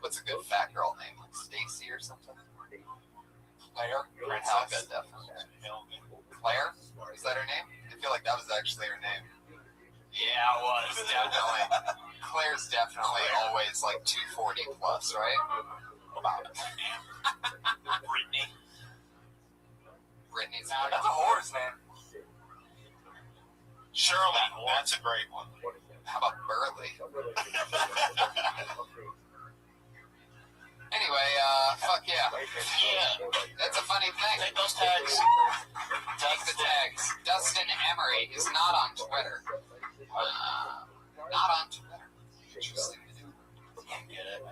what's a good fat girl name? Like Stacy or something? Claire? Helga, definitely. Claire? Is that her name? I feel like that was actually her name. Yeah, it was. Definitely. Claire's definitely always like 240 plus, right? Brittany's That's a horse, man. Shirley, that's a great one. How about Burley? Anyway, fuck yeah. That's a funny thing. Take those tags. Take the tags. Dustin Emery is not on Twitter. Not on Twitter. Interesting to do. I get it.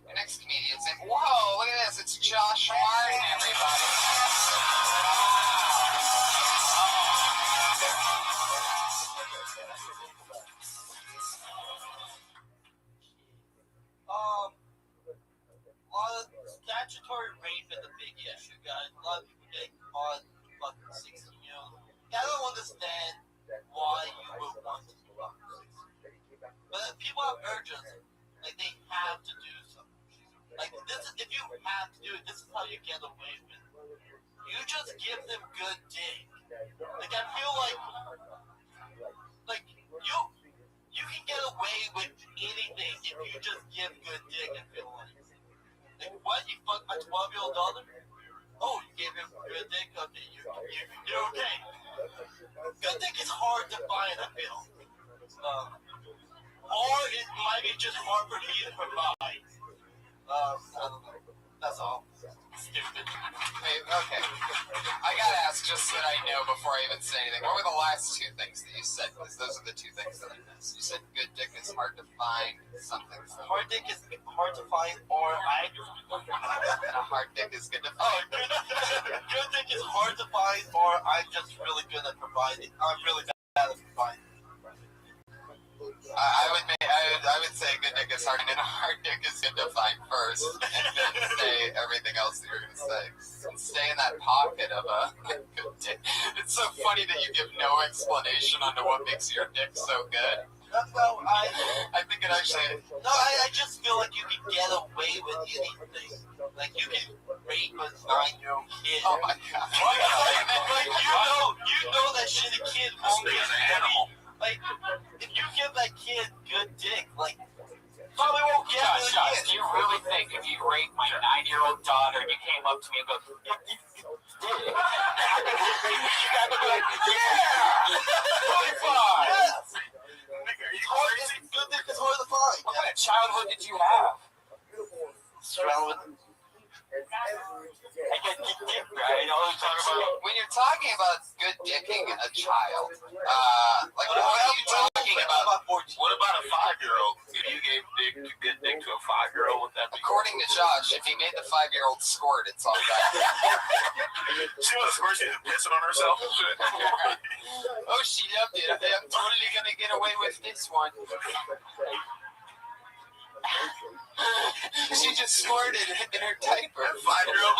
The next comedian's in. Whoa, look at this. It's Josh Martin, everybody. Statutory rape is a big issue, guys. A lot of people get caught fucking 16-year-olds. I don't understand why you would want to fuck 16. But people have urges, like they have to do something. Like this is, if you have to do it, this is how you get away with it. You just give them good dick. Like I feel like you can get away with anything if you just give good dick and feel like what? You fucked my 12-year-old daughter? Oh, you gave him good dick? Okay, you're okay. Good dick is hard to find, I feel. Or it might be just hard for me to provide. I don't know. That's all. Stupid. Hey, okay. I gotta ask just so that I know before I even say anything. What were the last two things that you said? Because those are the two things that I missed. You said good dick is hard to find. Something. Hard dick is hard to find, or A hard dick is good to Oh, find. good dick is hard to find, or I'm just really good at providing. I'm really bad at providing. I would say good dick is hard, and a hard dick is good to find first, and then say everything else that you're gonna say. And stay in that pocket of a good dick. It's so funny that you give no explanation onto what makes your dick so good. No, I think it actually. No, I just feel like you can get away with anything. Like you can rape a 9-year-old kid. Oh my god! You know that shitty kid won't get an animal. Like, if you give that kid good dick, like, probably won't get it Josh, again. do you really think if you raped my 9-year-old daughter and you came up to me and go, you gotta be like, yeah! 25! Yes! Nigga, are you crazy? Good dick is hard to find. What kind of childhood did you have? Surrounded. I get dick, right? All the time. When you're talking about good dicking a child, like what are you talking about? What about a 5-year-old? If you gave good dick to a 5-year-old, would that be? According to Josh, if he made the 5-year-old squirt, it's all right. She was squirt, she's pissing on herself. Oh, she loved it. I'm totally gonna get away with this one. She just squirted in her diaper. That 5-year-old.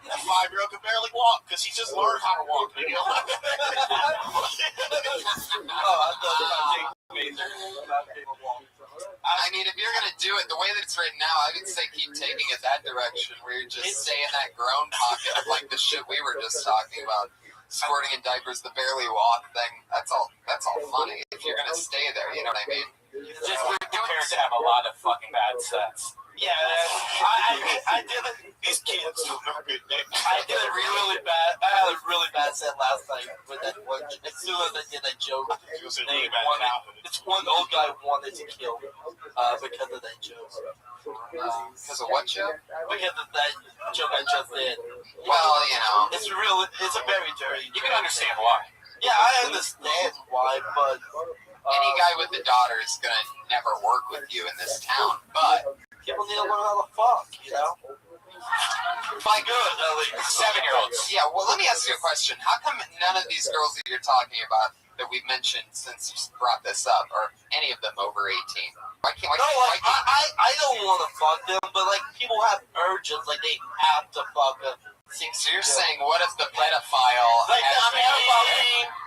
That 5-year-old could barely walk because he just learned how to walk. You know? I mean, if you're gonna do it the way that it's written now, I would say keep taking it that direction, where you're just stay in that grown pocket of like the shit we were just talking about. Squirting in diapers, the barely walk thing. That's all funny. If you're gonna stay there, you know what I mean? Just we're prepared to have a lot of fucking bad sex. Yeah, I did it. These kids don't know good dick. I did it really bad. I had a really bad set last night with that one. As soon as I did that joke, It was a really bad childhood. this one old guy wanted to kill me because of that joke. Because of what joke? Because of that joke I just did. Well, you know. It's a very dirty You joke. can understand why. Yeah, I understand why, but Any guy with a daughter is gonna never work with you in this town, but people need to learn how to fuck, you know? my good, 7-year-olds. Yeah, well, let me ask you a question. How come none of these girls that you're talking about that we've mentioned since you brought this up are any of them over 18? Why can't I don't want to fuck them, but like people have urges, like they have to fuck them. So you're saying, what if the pedophile Like has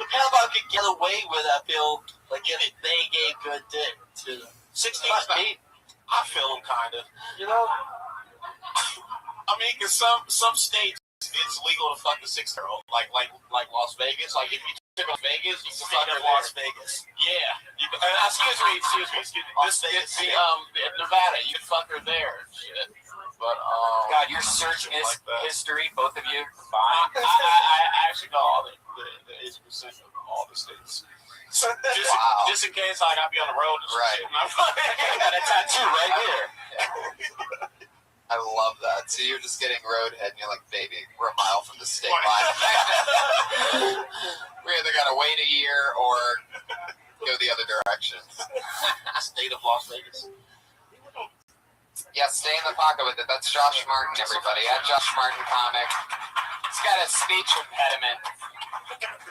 the pedophile could get away with, I feel, like if they gave good dick to them. 16 is not. I feel them kind of. You know? I mean, because some states it's legal to fuck a 6-year-old, like Las Vegas. Like if you took Las Vegas, you can fuck her Las there. Vegas. Yeah. Excuse me. This state, Nevada, you can fuck her there. Shit. But God, your search history, both of you, I fine. actually know all the 80% of all the states. Just in case I gotta be on the road. Right. I got a tattoo right here. I love that. So you're just getting roadhead and you're like, baby, we're a mile from the state line. We either gotta wait a year or go the other direction. State of Las Vegas. Yeah, stay in the pocket with it. That's Josh Martin, everybody. At Josh Martin Comic. He's got a speech impediment,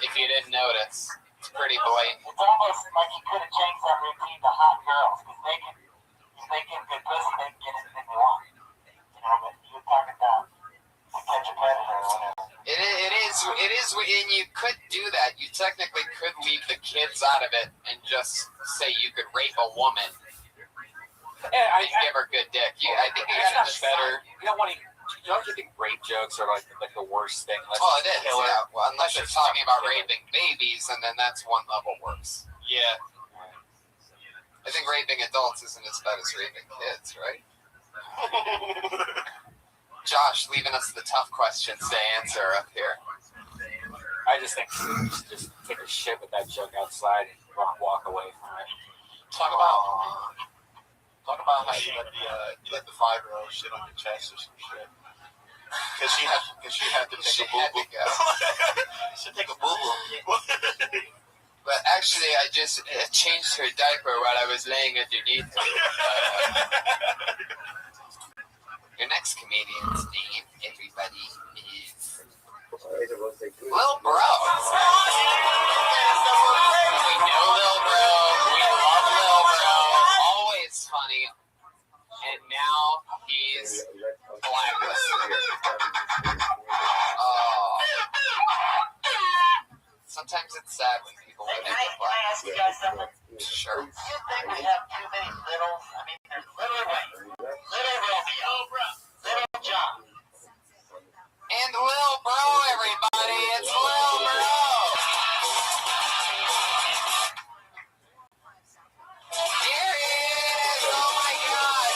if you didn't notice. It's pretty blatant. It's almost like you could have changed that routine to hot girls, because they can, if they get good pussy, they can get anything they want. You know, but you're talking about to catch a predator or whatever. It is, and you could do that. You technically could leave the kids out of it and just say you could rape a woman. I Give her good dick. I think you got it better. You don't want to. Don't you think rape jokes are like the worst thing? Let's Well, it is. kill her. Yeah. Well, unless you're talking about raping babies, and then that's one level worse. Yeah. I think raping adults isn't as bad as raping kids, right? Josh, leaving us the tough questions to answer up here. I just think you should just take a shit with that joke outside and walk away from it. Talk about how you let the 5-year-old shit on your chest or some shit. Because she had to take a boo-boo. She take a boo-boo. But actually, I just changed her diaper while I was laying underneath her. Your next comedian's name, everybody, is Lil Bro. We know Lil Bro. We love Lil Bro. Always funny. And now he's blacklisted. Sometimes it's sad when people win it. Can I ask you guys something? Sure. Do you think we have too many littles? I mean, there's Little Wayne, Little Romeo, Little John. And Lil Bro, everybody. It's Lil Bro. Here he is. Oh my God.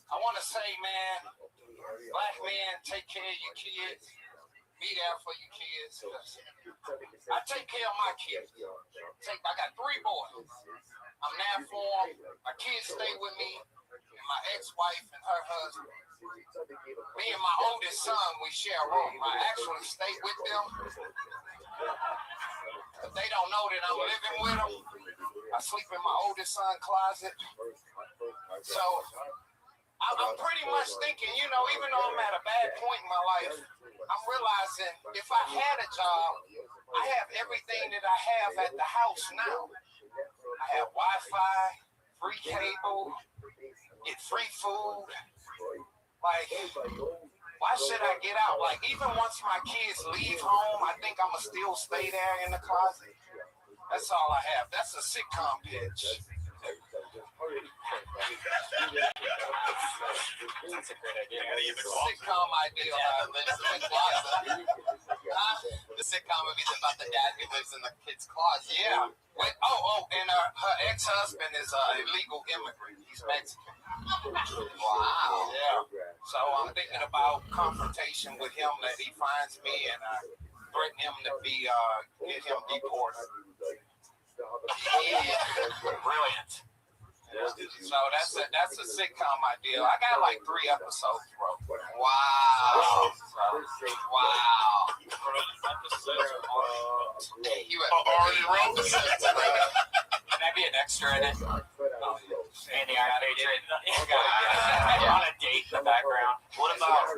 I want to say, man, black men, take care of your kids. Be there for your kids. I take care of my kids. I got 3 boys. I'm there for them. My kids stay with me. And my ex-wife and her husband. Me and my oldest son, we share a room. I actually stay with them. But they don't know that I'm living with them. I sleep in my oldest son's closet. So I'm pretty much thinking, you know, even though I'm at a bad point in my life, I'm realizing if I had a job, I have everything that I have at the house now. I have Wi-Fi, free cable, get free food. Like, why should I get out? Like, even once my kids leave home, I think I'm going to still stay there in the closet. That's all I have. That's a sitcom pitch. That's a great idea. Sitcom idea about lives in the closet. The sitcom would be about the dad who lives in the kid's closet. Yeah. Wait, and her ex-husband is an illegal immigrant. He's Mexican. Wow. Yeah. So I'm thinking about confrontation with him, that he finds me and threaten him to get him deported. Yeah. Brilliant. Yeah. So that's a sitcom idea. I got like 3 episodes, bro. Wow. Wow. You already wrote the Can I be an extra in it? And the Iron Patriot. On a date in the background. What about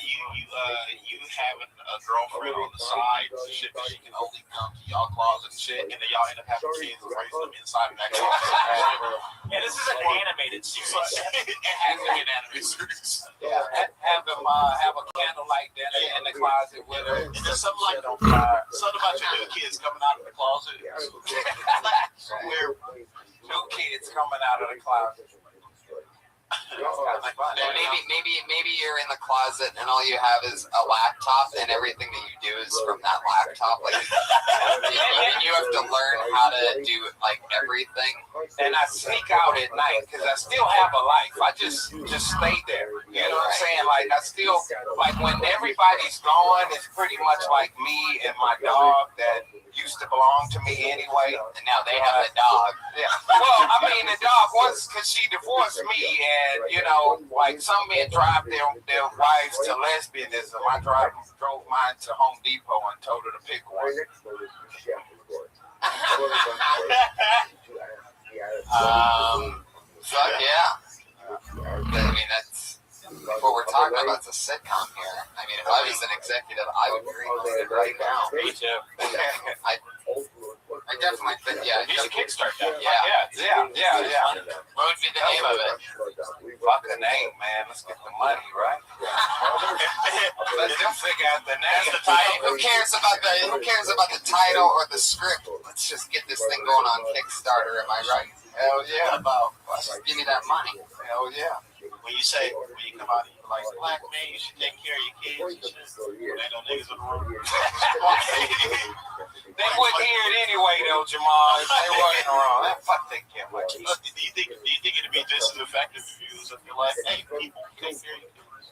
you having a girlfriend on the side, shit, but she can only come to y'all closet and shit, and then y'all end up having kids and raise them inside of that closet? Yeah, this is an animated series. It has to be an animated series. Yeah, have them have a candlelight dinner in the closet with her. And there's something like something about your new kids coming out of the closet. Somewhere. New kids coming out of the closet. Maybe you're in the closet and all you have is a laptop and everything that you do is from that laptop. Like, and you have to learn how to do like everything. And I sneak out at night because I still have a life. I just stay there. You know what I'm saying? Like I still like when everybody's gone, it's pretty much like me and my dog that used to belong to me anyway. And now they have a dog. Yeah. Well, I mean the dog once because she divorced me, and you know, like some men drive their wives to lesbianism. I drove mine to Home Depot and told her to pick one. Fuck yeah. I mean, that's what we're talking about. It's a sitcom here. I mean, if I was an executive, I would greenlight it right now. Me too. I definitely think, yeah. You should kickstart that. Yeah. What would be the name of it? Fuck the name, man. Let's get the money, right? Let's just figure out the name. Who cares about the title or the script? Let's just get this thing going on Kickstarter. Am I right? Hell yeah. Just give me that money. Hell yeah. When you come out, you're like, black man, you should take care of your kids. Ain't no niggas in the room. They wouldn't hear it anyway, though, Jamal. If they wasn't wrong. Fuck they care about kids. Do you think it'd be just as effective if you was like, hey, people, take care of your kids?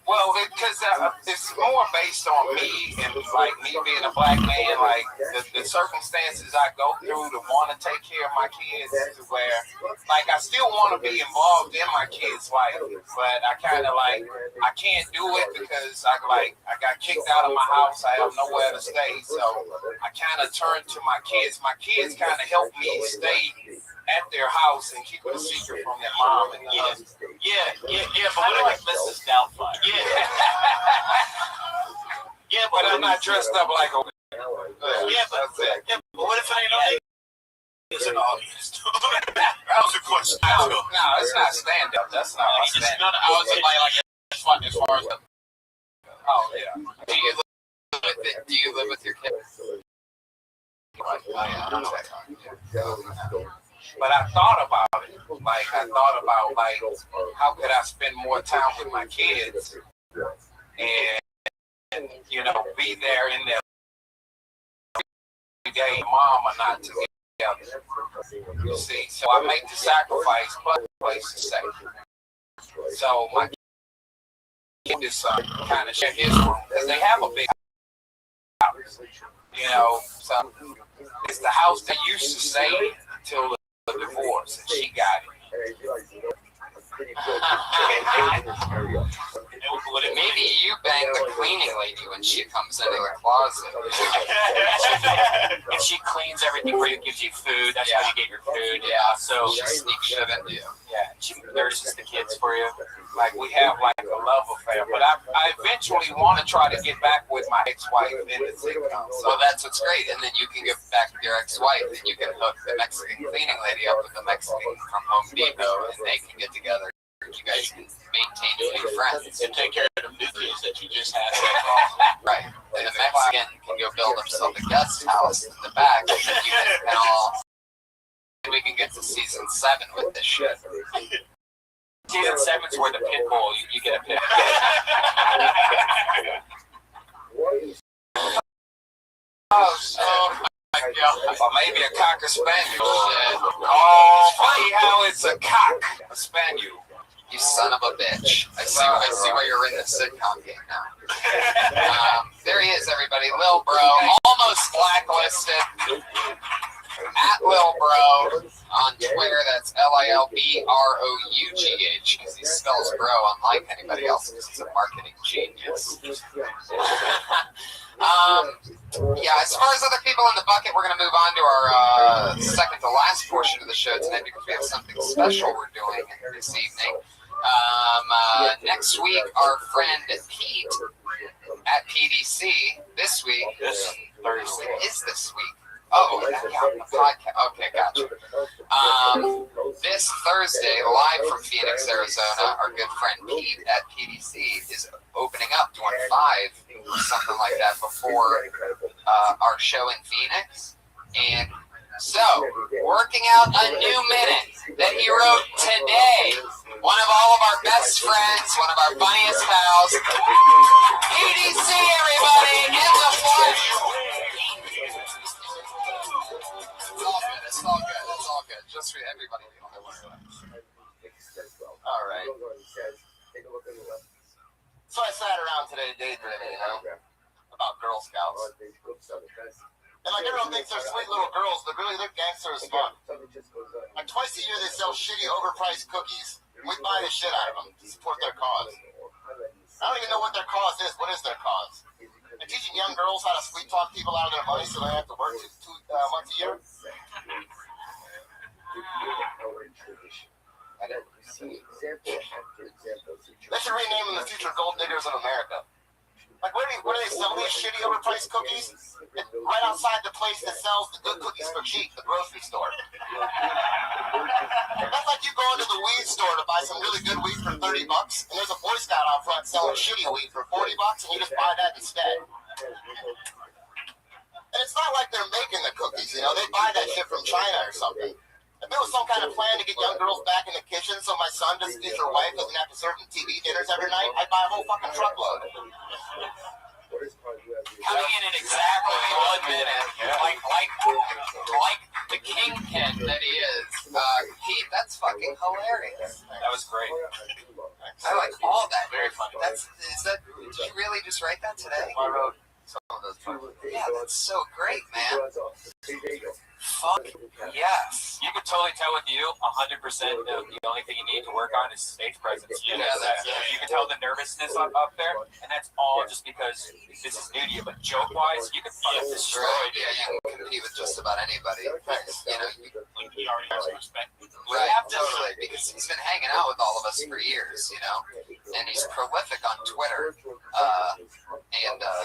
Well, because it's more based on me and like me being a black man, like the circumstances I go through to want to take care of my kids, to where like I still want to be involved in my kids' life, but I kind of like I can't do it because I got kicked out of my house. I have nowhere to stay, so I kind of turn to my kids. My kids kind of help me stay at their house and keep it a secret from their mom and husband. Yeah, but what like Mrs. Doubtfire? Yeah, but I'm not dressed up like a. But what if I ain't is an audience? That was a question. No, it's not stand up. That's not my stand up. I was like as far as the. Oh yeah. Do you live with your kids? But I thought about it. Like I thought about how could I spend more time with my kids and be there in their every day. Mom or not together. You see, so I make the sacrifice, but place to stay. So my kid is kind of share his room because they have a big house. So it's the house they used to stay until the divorce, and she got it. Maybe you bang the cleaning lady when she comes into the closet. If she cleans everything for you, gives you food, that's how you get your food. Yeah, so she sneaks shit into you. Yeah, she nurses the kids for you. Like we have like a love affair, but I eventually want to try to get back with my ex-wife in the sitcom. So that's what's great, and then you can get back with your ex-wife, and you can hook the Mexican cleaning lady up with the Mexican from Home Depot, and they can get together. You guys can maintain new friends and take care of the new kids that you just had. Right, and the Mexican can go build himself a guest house in the back, and then you can all. We can get to season 7 with this shit. Season 7's where the pit bull, you get a pit. Oh my God. Or maybe a cocker spaniel. Oh, funny how it's a cock, a spaniel. You son of a bitch. I see why you're in the sitcom game now. There he is, everybody. Lil Bro, almost blacklisted. At Lil Bro on Twitter, that's LILBROUGH, because he spells bro unlike anybody else because he's a marketing genius. As far as other people in the bucket, we're going to move on to our second to last portion of the show tonight because we have something special we're doing this evening. Next week, our friend Pete at PDC, this week, this Thursday, is this week. Oh, yeah, the podcast. Okay, gotcha. This Thursday, live from Phoenix, Arizona, our good friend Pete at PDC is opening up, doing 5 or something like that before our show in Phoenix. And so, working out a new minute that he wrote today. One of all of our best friends, one of our funniest pals. PDC, everybody, in the flesh. It's all good. Just for everybody. All right. So I sat around today daydreaming, about Girl Scouts. And like everyone thinks they're sweet little girls, but really they're gangster as fuck. Like twice a year they sell shitty overpriced cookies. We buy the shit out of them to support their cause. I don't even know what their cause is. What is their cause? They're teaching young girls how to sweet talk people out of their money so they have to work 2 months a year. They should rename them the future gold diggers of America. Like, where do they sell these shitty overpriced cookies? Right outside the place that sells the good cookies for cheap, the grocery store. That's like you go into the weed store to buy some really good weed for $30, and there's a Boy Scout out front selling shitty weed for $40, and you just buy that instead. And it's not like they're making the cookies, they buy that shit from China or something. And there was some kind of plan to get young girls back in the kitchen so my son, his future wife, doesn't have to serve them TV dinners every night, I'd buy a whole fucking truckload. Coming in exactly 1 minute, like the kingpin that he is. Pete, that's fucking hilarious. That was great. I like all that. Very funny. Did you really just write that today? I wrote some of those parts. Yeah, that's so great, man. Fuck yes. You could totally tell with you 100% the only thing you need to work on is stage presence. You can tell the nervousness up there, and that's all just because this is new to you. But joke-wise, you can fucking destroy it. Yeah, you can compete with just about anybody. You know, He already has respect. right, totally, because he's been hanging out with all of us for years, you know, and he's prolific on Twitter, and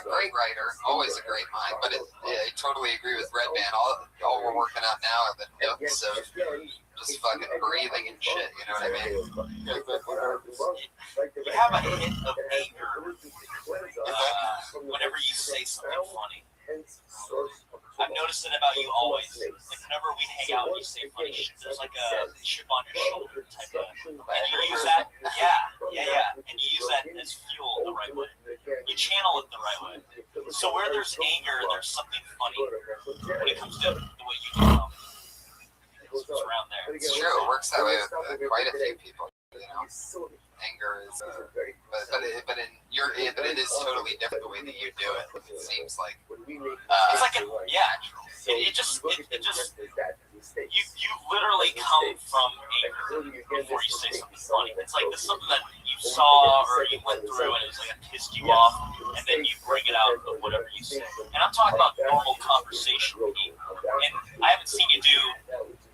great writer, always a great mind. But I totally agree with Red Band. All we're working on now are the nooks of just fucking breathing and shit. You know what I mean? You have a hint of anger whenever you say something funny. I've noticed it about you always. Like whenever we hang out and you say funny shit, there's like a chip on your shoulder type of. And you use that, and you use that as fuel the right way. You channel it the right way. So where there's anger, there's something funny. When it comes to the way you do comedy, it's around there. It's true. It works that way with quite a few people. You know, anger is, but it is totally different the way that you do it. It seems like It's like you literally come from anger before you say something funny. It's like there's something that you saw or you went through and it was like it pissed you off, and then you bring it out of whatever you say. And I'm talking about normal conversation with you. And I haven't seen you do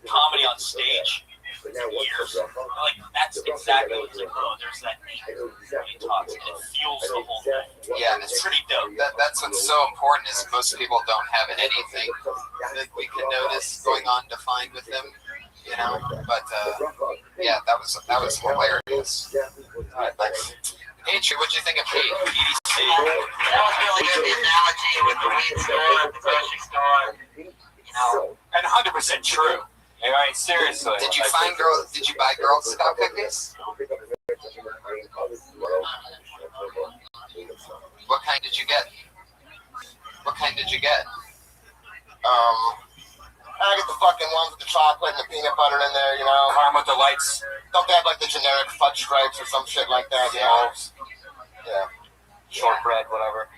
comedy on stage in years. Like that's exactly what it's like. Oh, there's that anger when he talks, and it fuels the whole thing. yeah, and it's Pretty dope. that's what's so important is most people don't have anything that we can notice going on defined with them, you know. But yeah, that was hilarious. All right, thanks. Atri, what'd you think of Pete? EDC. That was really good, the analogy with the weed store at the grocery store. You know, And 100% true. All right, seriously. Did you buy Girl Scout cookies? What kind did you get? I get the fucking ones with the chocolate and the peanut butter in there, you know. Caramel Delights. Don't they have like the generic fudge stripes or some shit like that, you know? Yeah. Shortbread, whatever.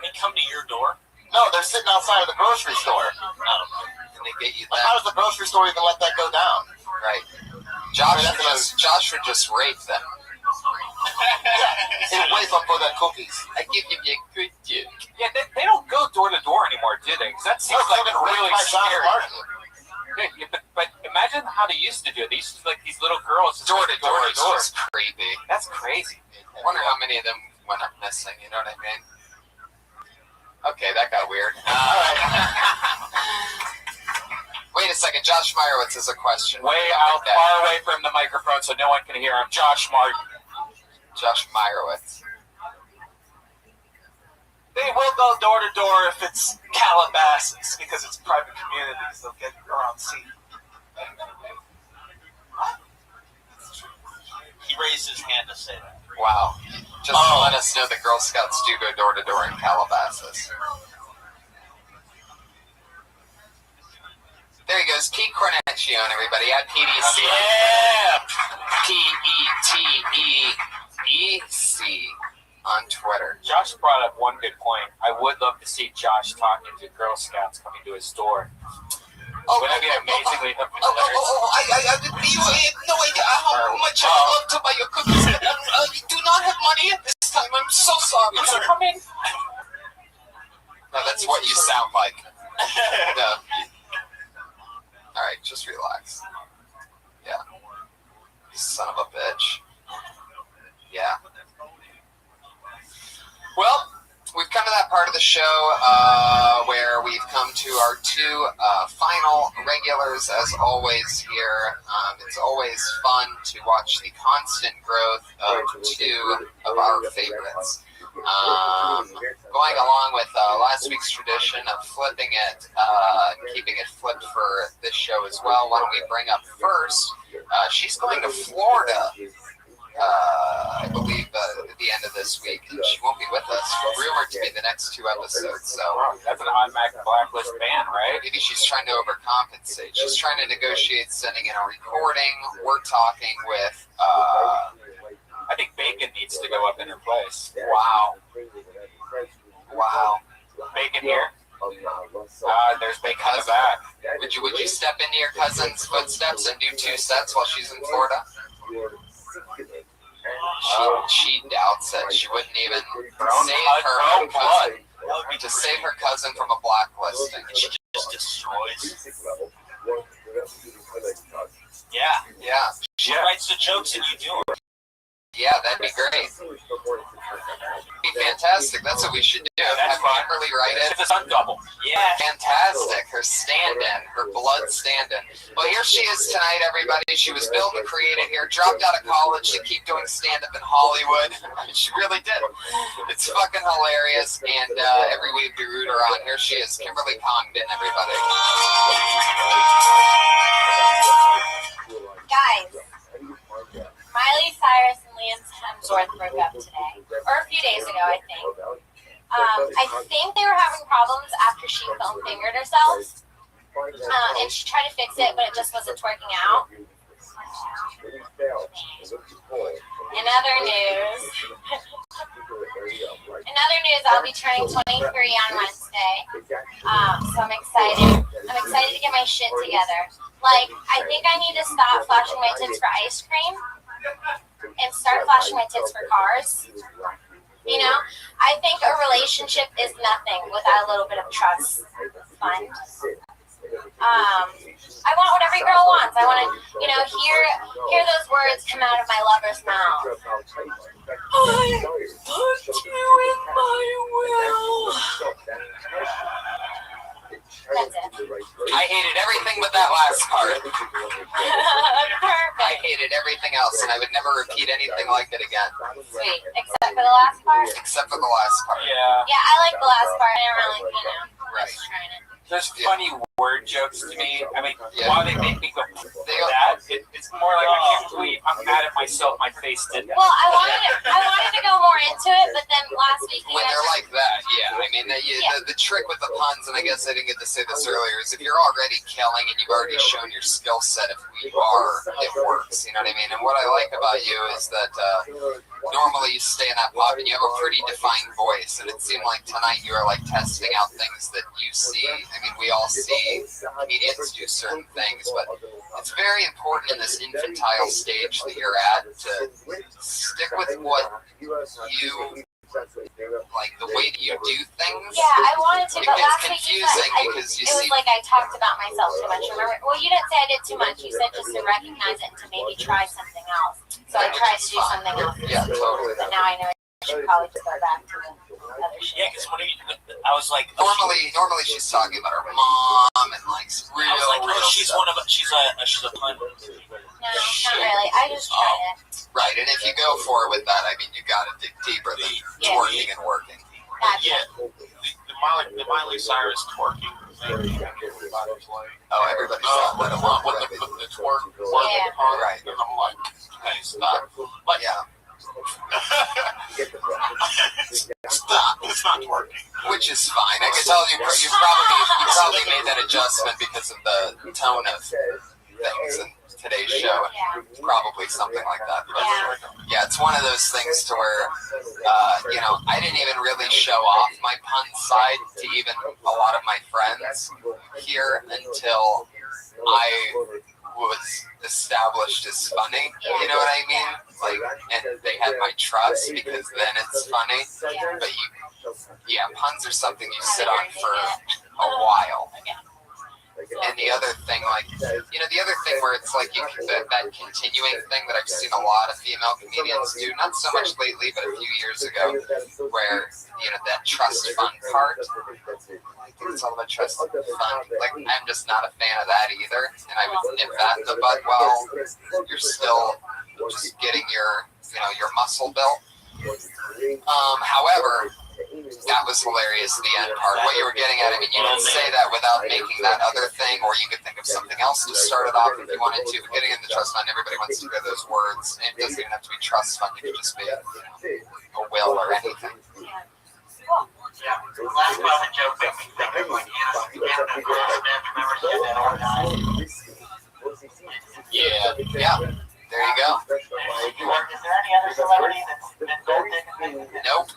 They come to your door. No, they're sitting outside of the grocery store. And they get you Like, how that, does the grocery store even let that go down? right? Josh would just rape them. Hey, wait for the cookies. I give you a good dude. Yeah, they don't go door to door anymore, do they? 'Cause that seems like really scary. Yeah, but imagine how they used to do it. They used to like these little girls just Door to door is just creepy. That's crazy. I wonder how many of them went up missing. You know what I mean? Okay, that got weird. Wait a second. Josh Meyerowitz has a question. Way out, far away from the microphone so no one can hear him. Josh Martin. Josh Meyerowitz. They will go door to door if it's Calabasas because it's private communities. They'll get their own seat. He raised his hand to say that. Wow. Just to let us know the Girl Scouts do go door to door in Calabasas. There he goes. Pete Cornacchione, everybody, at PDC. Yeah. PETEEC on Twitter. Josh brought up one good point. I would love to see Josh talking to Girl Scouts coming to his store. Wouldn't that be amazingly hilarious? I have no idea how much I love to buy your cookies. You do not have money at this time. I'm so sorry. Is it coming? No, that's what you sound like. No. All right, just relax. Yeah. You son of a bitch. Yeah. Well, we've come to that part of the show where we've come to our two final regulars, as always, here. It's always fun to watch the constant growth of two of our favorites. Going along with last week's tradition of flipping it, keeping it flipped for this show as well, why don't we bring up first, she's going to Florida, I believe, at the end of this week, and she won't be with us, rumored to be the next 2 episodes, so That's an automatic blacklist ban, right? maybe she's trying to overcompensate. She's trying to negotiate sending in a recording. We're talking with, I think Bacon needs to go up in her place. wow. Bacon here. There's Bacon in the back. Would you step into your cousin's footsteps and do 2 sets while she's in Florida? She doubts it. She wouldn't even save her own cousin. To save her cousin from a blacklisting. She just destroys. Yeah. She writes the jokes and you do them. Yeah, that'd be great. Be fantastic. That's what we should do. Have Kimberly write it. It's a stunt double. Yeah. Fantastic. Her stand-in, her blood stand-in. Well, here she is tonight, everybody. She was built and created here, dropped out of college to keep doing stand-up in Hollywood. She really did. It's fucking hilarious, and every week we root her on. Here she is, Kimberly Congdon, everybody. Guys, Miley Cyrus and Liam Hemsworth broke up today, or a few days ago, I think. I think they were having problems after she phone fingered herself, and she tried to fix it, but it just wasn't working out. In other news, I'll be turning 23 on Wednesday, so I'm excited. I'm excited to get my shit together. Like, I think I need to stop flashing my tits for ice cream and start flashing my tits for cars. You know, I think a relationship is nothing without a little bit of trust fund. I want what every girl wants. I want to, hear those words come out of my lover's mouth. I put you in my will. That's it. I hated everything but that last part. Perfect. I hated everything else, and I would never repeat anything like it again. Sweet. Except for the last part? Except for the last part. Yeah. Yeah, I like the last part. I don't really, Right. just trying it. There's funny word jokes to me. I mean, why they make me go They go, that? It's more like I can't believe I'm mad at myself. My face did that. Well, I wanted to go more into it, but then last week you when they're guys like that, yeah. I mean, the trick with the puns, and I guess I didn't get to say this earlier, is if you're already killing and you've already shown your skill set of who you are, it works. You know what I mean? And what I like about you is that normally you stay in that pop and you have a pretty defined voice, and it seemed like tonight you were like testing out things that you see. I mean, we all see comedians do certain things, but it's very important in this infantile stage that you're at to stick with what you like, the way that you do things. Yeah, I wanted to, but It's last week you said because you it was see. like I talked about myself too much. Remember? Well, you didn't say I did too much. You said just to recognize it and to maybe try something else. So I tried to do something else. Yeah, totally. But now I know I should probably just go back to the other shit. Yeah, because I was like, Normally she's talking about her mom and like real, I was like, real she's stuff. she's a pun. No, not really. I just tried it. Right, and if you go for it with that, I mean, you got to dig deeper than twerking and working. Gotcha. Yeah, the Miley Cyrus twerking thing. Oh, everybody's got that With along with the twerk, Yeah. Right. And I'm like, hey, stop. Like, Yeah, stop. It's not twerking. which is fine. I can tell you probably made that adjustment because of the tone of things in today's show. Yeah. Probably something like that. But yeah, it's one of those things to where, I didn't even really show off my pun side to even a lot of my friends here until I was established as funny. You know what I mean? Like, and they had my trust because then it's funny. But puns are something you sit on for a while. And the other thing, where it's like that continuing thing that I've seen a lot of female comedians do, not so much lately, but a few years ago, where, that trust fund part, it's all about trust fund. Like, I'm just not a fan of that either, and I would nip that in the bud while you're still just getting your muscle built. However, that was hilarious, the end part. What you were getting at, I mean, you can say that without making that other thing, or you could think of something else to start it off if you wanted to. But getting into trust fund, everybody wants to hear those words. And it doesn't even have to be trust fund. It could just be, a will or anything. Yeah. Last time the joke made me think of like Anna Yeah. There you go. Is there any other celebrity that's been gold digging? Nope.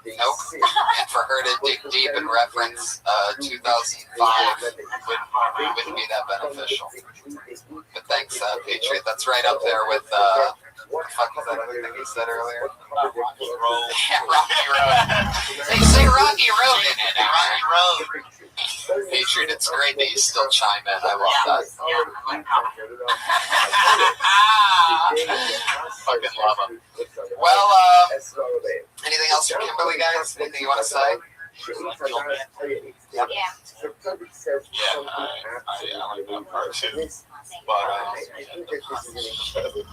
And for her to dig deep and reference 2005 wouldn't be that beneficial. But thanks, Patriot. That's right up there with what the fuck was that other thing you said earlier? Rocky Road. Yeah, Rocky Road. They say Rocky Road in it. Rocky Road. Patriot, it's great that you still chime in. I love that. Fucking love them. Well, anything else for Kimberly, guys? Anything you want to say? Yeah. I like that part too. But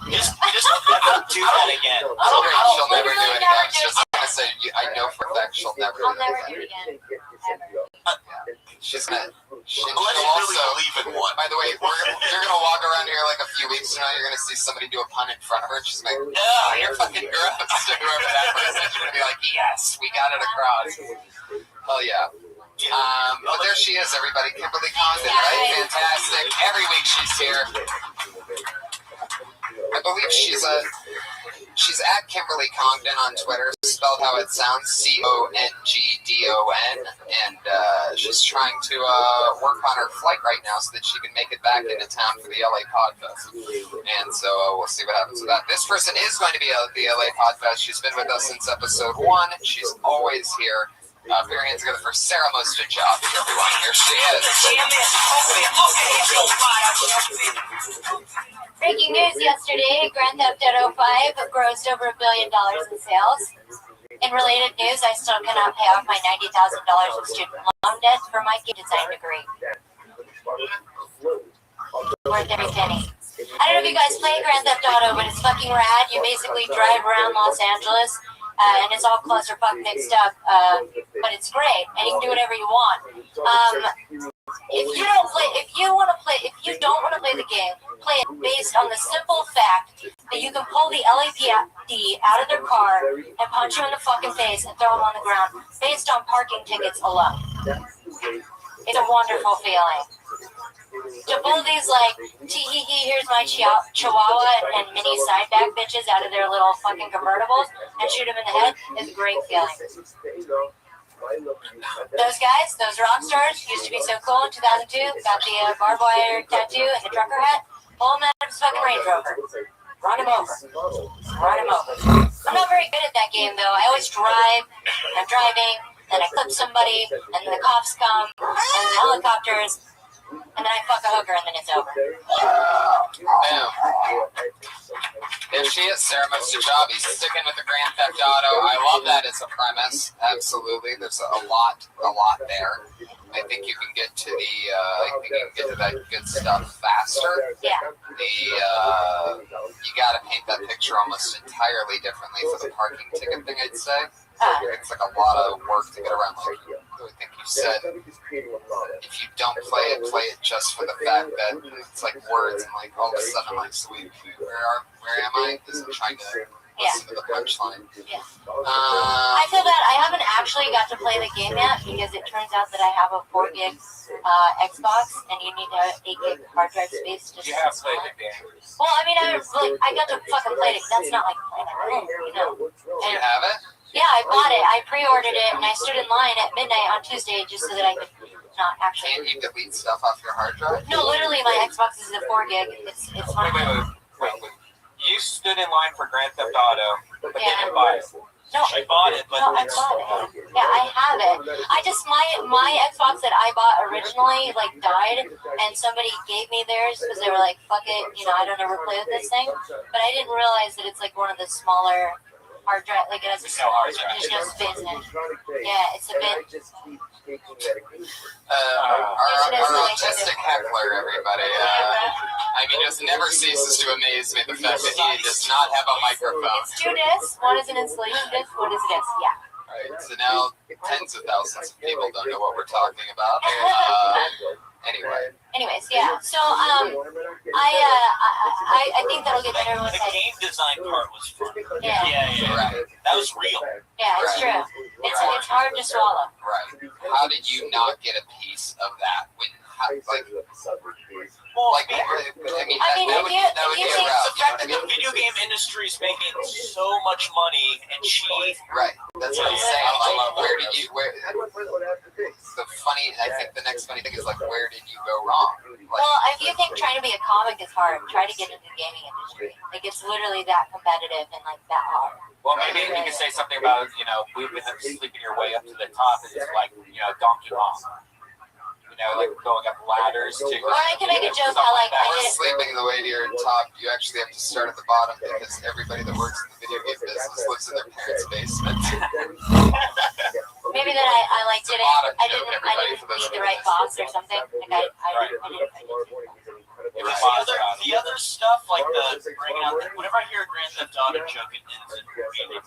Just don't do that again. She'll never do it again. I was just gonna say, I know for a fact she'll never I'll do never it do again. it again. Ever. She's gonna. She'll unless you also. really believe in one. By the way, you're gonna walk around here like a few weeks from now. You're gonna see somebody do a pun in front of her, and she's like, "Oh, you're fucking gross." To whoever that person is, she's gonna be like, "Yes, we got it across." Hell yeah. But there she is, everybody. Kimberly Condon, right? Fantastic. Every week she's here. I believe she's at Kimberly Congdon on Twitter, spelled how it sounds, Congdon, and she's trying to work on her flight right now so that she can make it back into town for the LA Podfest. And so we'll see what happens with that. This person is going to be at the LA Podfest. She's been with us since episode 1. She's always here. Put your hands together for Sarah Mostajabi, everyone. Here she is. Breaking news yesterday, Grand Theft Auto 5 grossed over $1 billion in sales. In related news, I still cannot pay off my $90,000 of student loan debt for my design degree. Worth every penny. I don't know if you guys play Grand Theft Auto, but it's fucking rad. You basically drive around Los Angeles, and it's all clusterfuck mixed up, but it's great, and you can do whatever you want. If you don't want to play the game, play it based on the simple fact that you can pull the LAPD out of their car and punch you in the fucking face and throw them on the ground based on parking tickets alone. It's a wonderful feeling. To pull these like, tee-hee-hee, here's my chihuahua and mini sideback bitches out of their little fucking convertibles and shoot them in the head is a great feeling. Those guys, those rock stars, used to be so cool in 2002, got the barbed wire tattoo and the trucker hat, pull him out of his fucking Range Rover. Run him over. I'm not very good at that game though. I always drive, I'm driving, then I clip somebody, and then the cops come, and the helicopters, and then I fuck a hooker, and then it's over. Bam. There she is, Sarah Mostajabi, sticking with the Grand Theft Auto. I love that as a premise. Absolutely, there's a lot there. I think you can get to that good stuff faster. Yeah. You got to paint that picture almost entirely differently for the parking ticket thing. I'd say it's like a lot of work to get around. Like I think you said, if you don't play it just for the fact that it's like words and like all of a sudden I'm like, sweet, where am I? This is trying to listen to the punchline. Yeah. I feel that I haven't actually got to play the game yet because it turns out that I have a 4 gig Xbox and you need a 8 gig hard drive space to. You have played the game. Well, I mean, I got to fucking play it. That's not like playing at home, you know. You have it? Yeah, I bought it. I pre-ordered it and I stood in line at midnight on Tuesday just so that I could not actually. Can you delete stuff off your hard drive? No, literally, my Xbox is a 4 gig. It's fine. Wait. You stood in line for Grand Theft Auto, but didn't buy it. No, I bought it, but no, I bought it. Yeah, I have it. I just my Xbox that I bought originally like died, and somebody gave me theirs because they were like, "Fuck it, you know, I don't ever play with this thing." But I didn't realize that it's like one of the smaller hard drive, like it has a There's no hard drive. There's just business. Yeah, it's a bit. Our autistic heckler, everybody. I mean, it never ceases to amaze me the fact that he does not have a microphone. It's 2 discs. One is an installation disc. One is a disc. Yeah. Right, so now tens of thousands of people don't know what we're talking about. Anyways, yeah. So I think that'll get better once The game design part was fun. Yeah. Right. That was real. Yeah, it's true. It's hard to swallow. Right. How did you not get a piece of that when, like, that would be a route. The fact that the video game industry is making so much money and cheap. Right. That's what I'm saying. Like, I think the next funny thing is, like, where did you go wrong? Like, Well, if you think trying to be a comic is hard, try to get into the gaming industry. Like, it's literally that competitive and, like, that hard. Well, maybe you can say something about, moving and sleeping your way up to the top is like, Donkey Kong. Like going up ladders to. Or I can make a joke how, like, I did it. Sleeping the way to your top, you actually have to start at the bottom because everybody that works in the video game business lives in their parents' basement. Maybe that I like didn't meet the right boss or something. Like I didn't. The other stuff, like bringing out, whenever I hear a Grand Theft Auto joke, it ends in reading.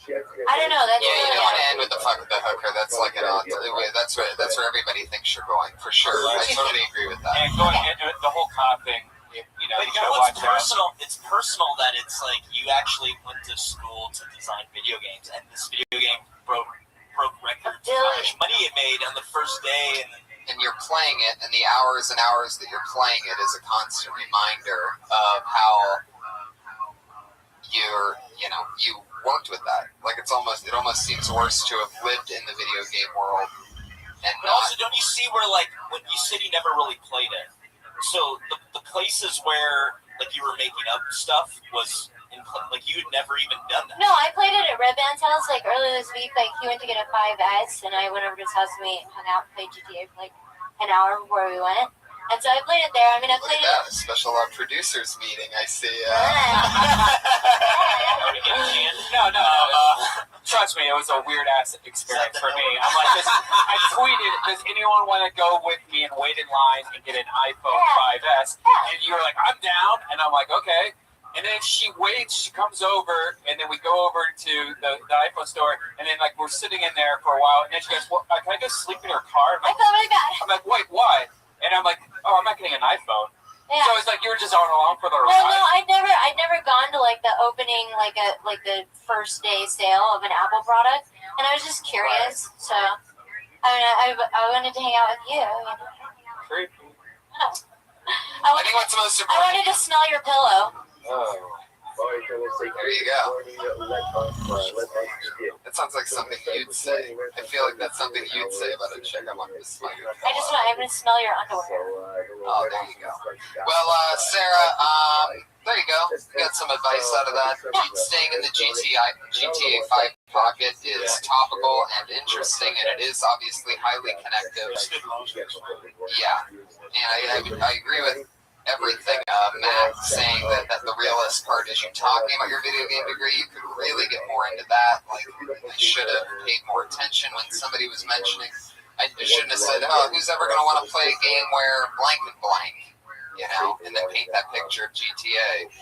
I don't know. That's you really don't want to end with the fuck with the hooker. That's like that's where everybody thinks you're going for sure. I totally agree with that. And going into the whole cop thing, But what's personal? It's personal that it's like you actually went to school to design video games, and this video game broke records. How much money it made on the first day, and you're playing it, and the hours and hours that you're playing it is a constant reminder of how you worked with that. Like it almost seems worse to have lived in the video game world. But also, don't you see where, like, when you said you never really played it? So the places where, like, you were making up stuff was like you had never even done that. No, I played it at Red Band's house like earlier this week. Like he went to get a 5S, and I went over to his house and we hung out and played GTA for like an hour before we went. And so I played it there. I mean, I played it. A special producers meeting. I see. No. Trust me, it was a weird ass experience for me. I'm like, I tweeted, does anyone want to go with me and wait in line and get an iPhone 5S? And you were like, I'm down. And I'm like, okay. And then she waits, she comes over, and then we go over to the iPhone store, and then like we're sitting in there for a while, and then she goes, well, can I go sleep in your car? I felt really bad. I'm like, wait, why? And I'm like, oh, I'm not getting an iPhone. Yeah. So it's like you were just on along for the ride. Well, no, I'd never gone to like the opening, like the first day sale of an Apple product, and I was just curious. So, I wanted to hang out with you. Creepy. I think what's most important. I wanted to smell your pillow. There you go. That sounds like something you'd say. I feel like that's something you'd say about a chick. I want to smell your pillow. I'm going to smell your underwear. Oh, there you go. Well, Sarah, there you go. We got some advice out of that. Staying in the GTA 5 pocket is topical and interesting, and it is obviously highly connective. Yeah, and I agree with everything Matt saying that the realist part is you talking about your video game degree. You could really get more into that. Like, I should have paid more attention when somebody was mentioning. I shouldn't have said, oh, who's ever going to want to play a game where blank and blank, and then paint that picture of GTA.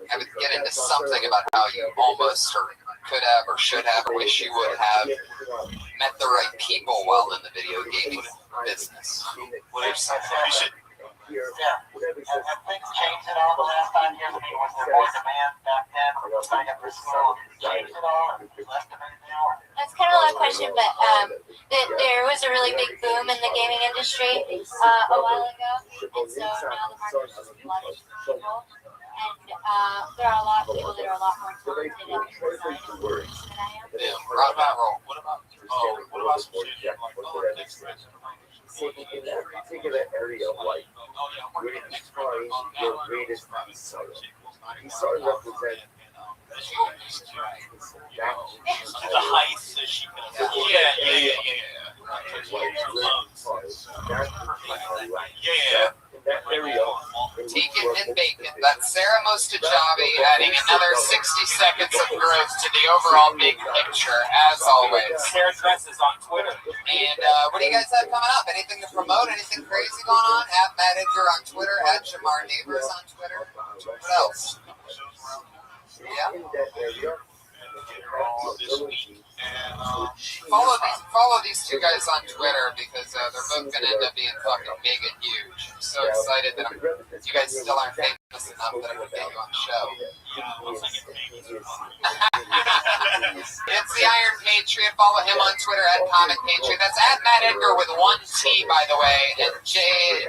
I would get into something about how you almost or could have or should have or wish you would have met the right people while in the video gaming business. What are you saying? Yeah, have things changed at all the last 5 years? I mean, was there more demand back then? Signing up for school changed at all? Less demand now? That's kind of a question, but there was a really big boom in the gaming industry a while ago, and so now the market is just flooded with people, and there are a lot of people that are a lot more talented at design than I am. Yeah, rock and roll. What about some shit like next question? In that particular area of life, where you find your greatest desire. Desire represents the height that she can. Yeah. that area. Tegan and bacon. That's Sarah Mostajabi adding another 60 seconds of growth to the overall big picture, as always. Sarah Dress is on Twitter. And what do you guys have coming up? Anything to promote? Anything crazy going on? At Matt Edgar on Twitter. At Jamar Neighbors on Twitter. What else? Yeah. In that area. Follow these two guys on Twitter because they're both going to end up being fucking big and huge. I'm so excited that you guys still aren't famous enough that I can get you on the show. It's the Iron Patriot. Follow him on Twitter at Comic Patriot. That's at Matt Edgar with one T, by the way. And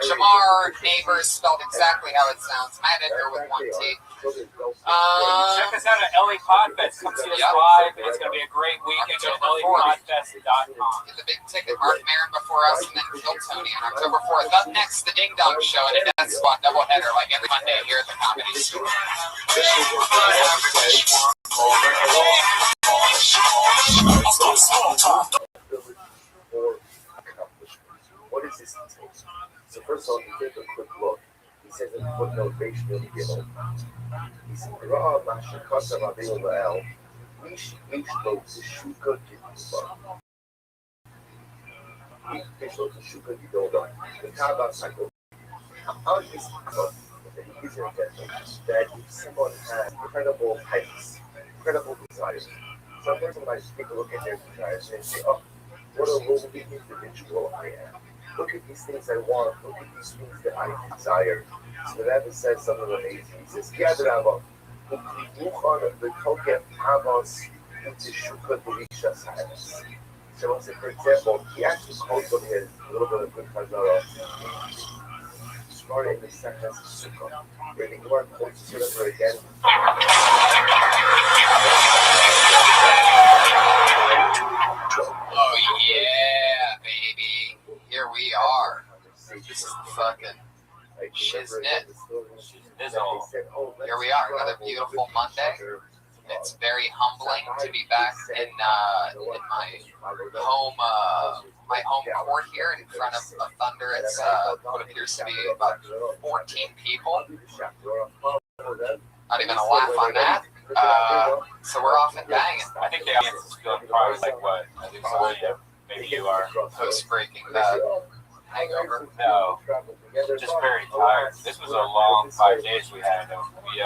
Jamar Neighbors spelled exactly how it sounds. Matt Edgar with one T. Check us out at LA Podfest. Come see us live. It's going to be a great weekend. Go to LAPodfest.com. Get the big ticket. Mark Maron before us, and then Kill Tony on October 4th. Up next, the Ding Dong Show and a Death Squad doubleheader like every Monday here at the Comedy Store. What is this entail? So first of all, you take a quick look. He says in footnote basically below. He says, "Ra mashakasa rabbi Lael, mish lo tishuka gidulba." Mish lo tishuka gidulba. The Kaaba cycle. How is this that he gives you that someone has incredible heights, incredible desires? Sometimes when I take a look at their desires and say, "Oh, what a lowly individual I am. Look at these things I want. Look at these things that I desire." So the Rebbe says something amazing. He says, "Yad Rabba, u'klimuchan v'tokef avos u'tishuka d'rishas ha'emes." So, for example, he actually calls them here a little bit of good Chazara. Starting in the sentence of Sukkah, where the Gemara quotes it over again. Oh yeah, baby. Here we are. This is fucking shiznit. Here we are, another beautiful Monday. It's very humbling to be back in my home court here in front of a Thunder. It's what appears to be about 14 people. Not even a laugh on that. So we're off and banging. I think the audience is feeling probably like what? I think so. Maybe you are. Post breaking that hangover. No, just very tired. This was a long 5 days we had. We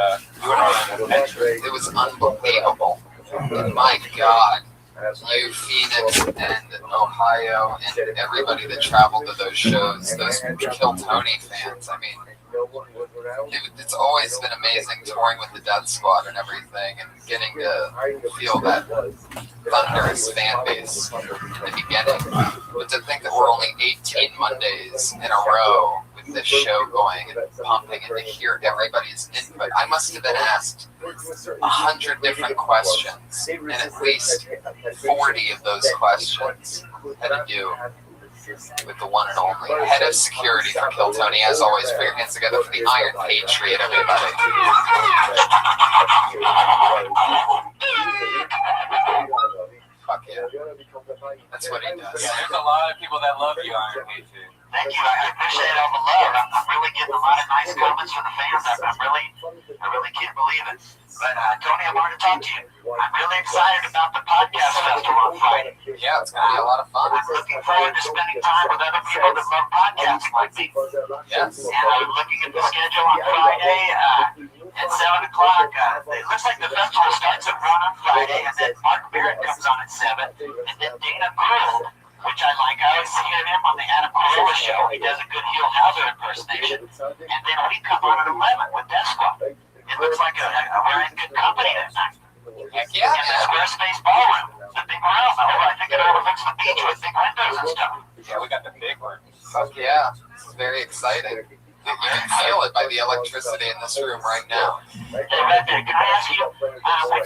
went on an adventure. It was unbelievable. My God. You, Phoenix, and Ohio, and everybody that traveled to those shows, those Kill Tony fans. I mean, it's always been amazing touring with the Death Squad and everything, and getting to feel that thunderous fan base in the beginning. But to think that we're only 18 Mondays in a row with this show going and pumping, and to hear everybody's input. I must have been asked 100 different questions, and at least 40 of those questions had to do with the one and only head of security for Kill Tony. As always, put your hands together for the Iron Patriot, everybody. Fuck yeah. That's what he does. Yeah, there's a lot of people that love you, Iron Patriot. Thank you. I appreciate all the love. I'm really getting a lot of nice comments from the fans. I really can't believe it. But Tony, I wanted to talk to you. I'm really excited about the podcast festival on Friday. Yeah, it's gonna be a lot of fun. I'm looking forward to spending time with other people that love podcasts like me. Yes. And I'm looking at the schedule on Friday at 7 o'clock. It looks like the festival starts at 1 on Friday, and then Mark Barrett comes on at 7, and then Dana Gould, which I like. I always see him on the Adam Carolla show. He does a good Heel Hauser impersonation. And then we come on at 11 with Death Squad. It looks like we're in good company that night. Heck yeah, In the Squarespace ballroom, the big room. I think it overlooks the beach with big windows and stuff. Yeah, we got the big one. Fuck yeah. This is very exciting. You can feel it by the electricity in this room right now. Hey, Becky, can I ask you, when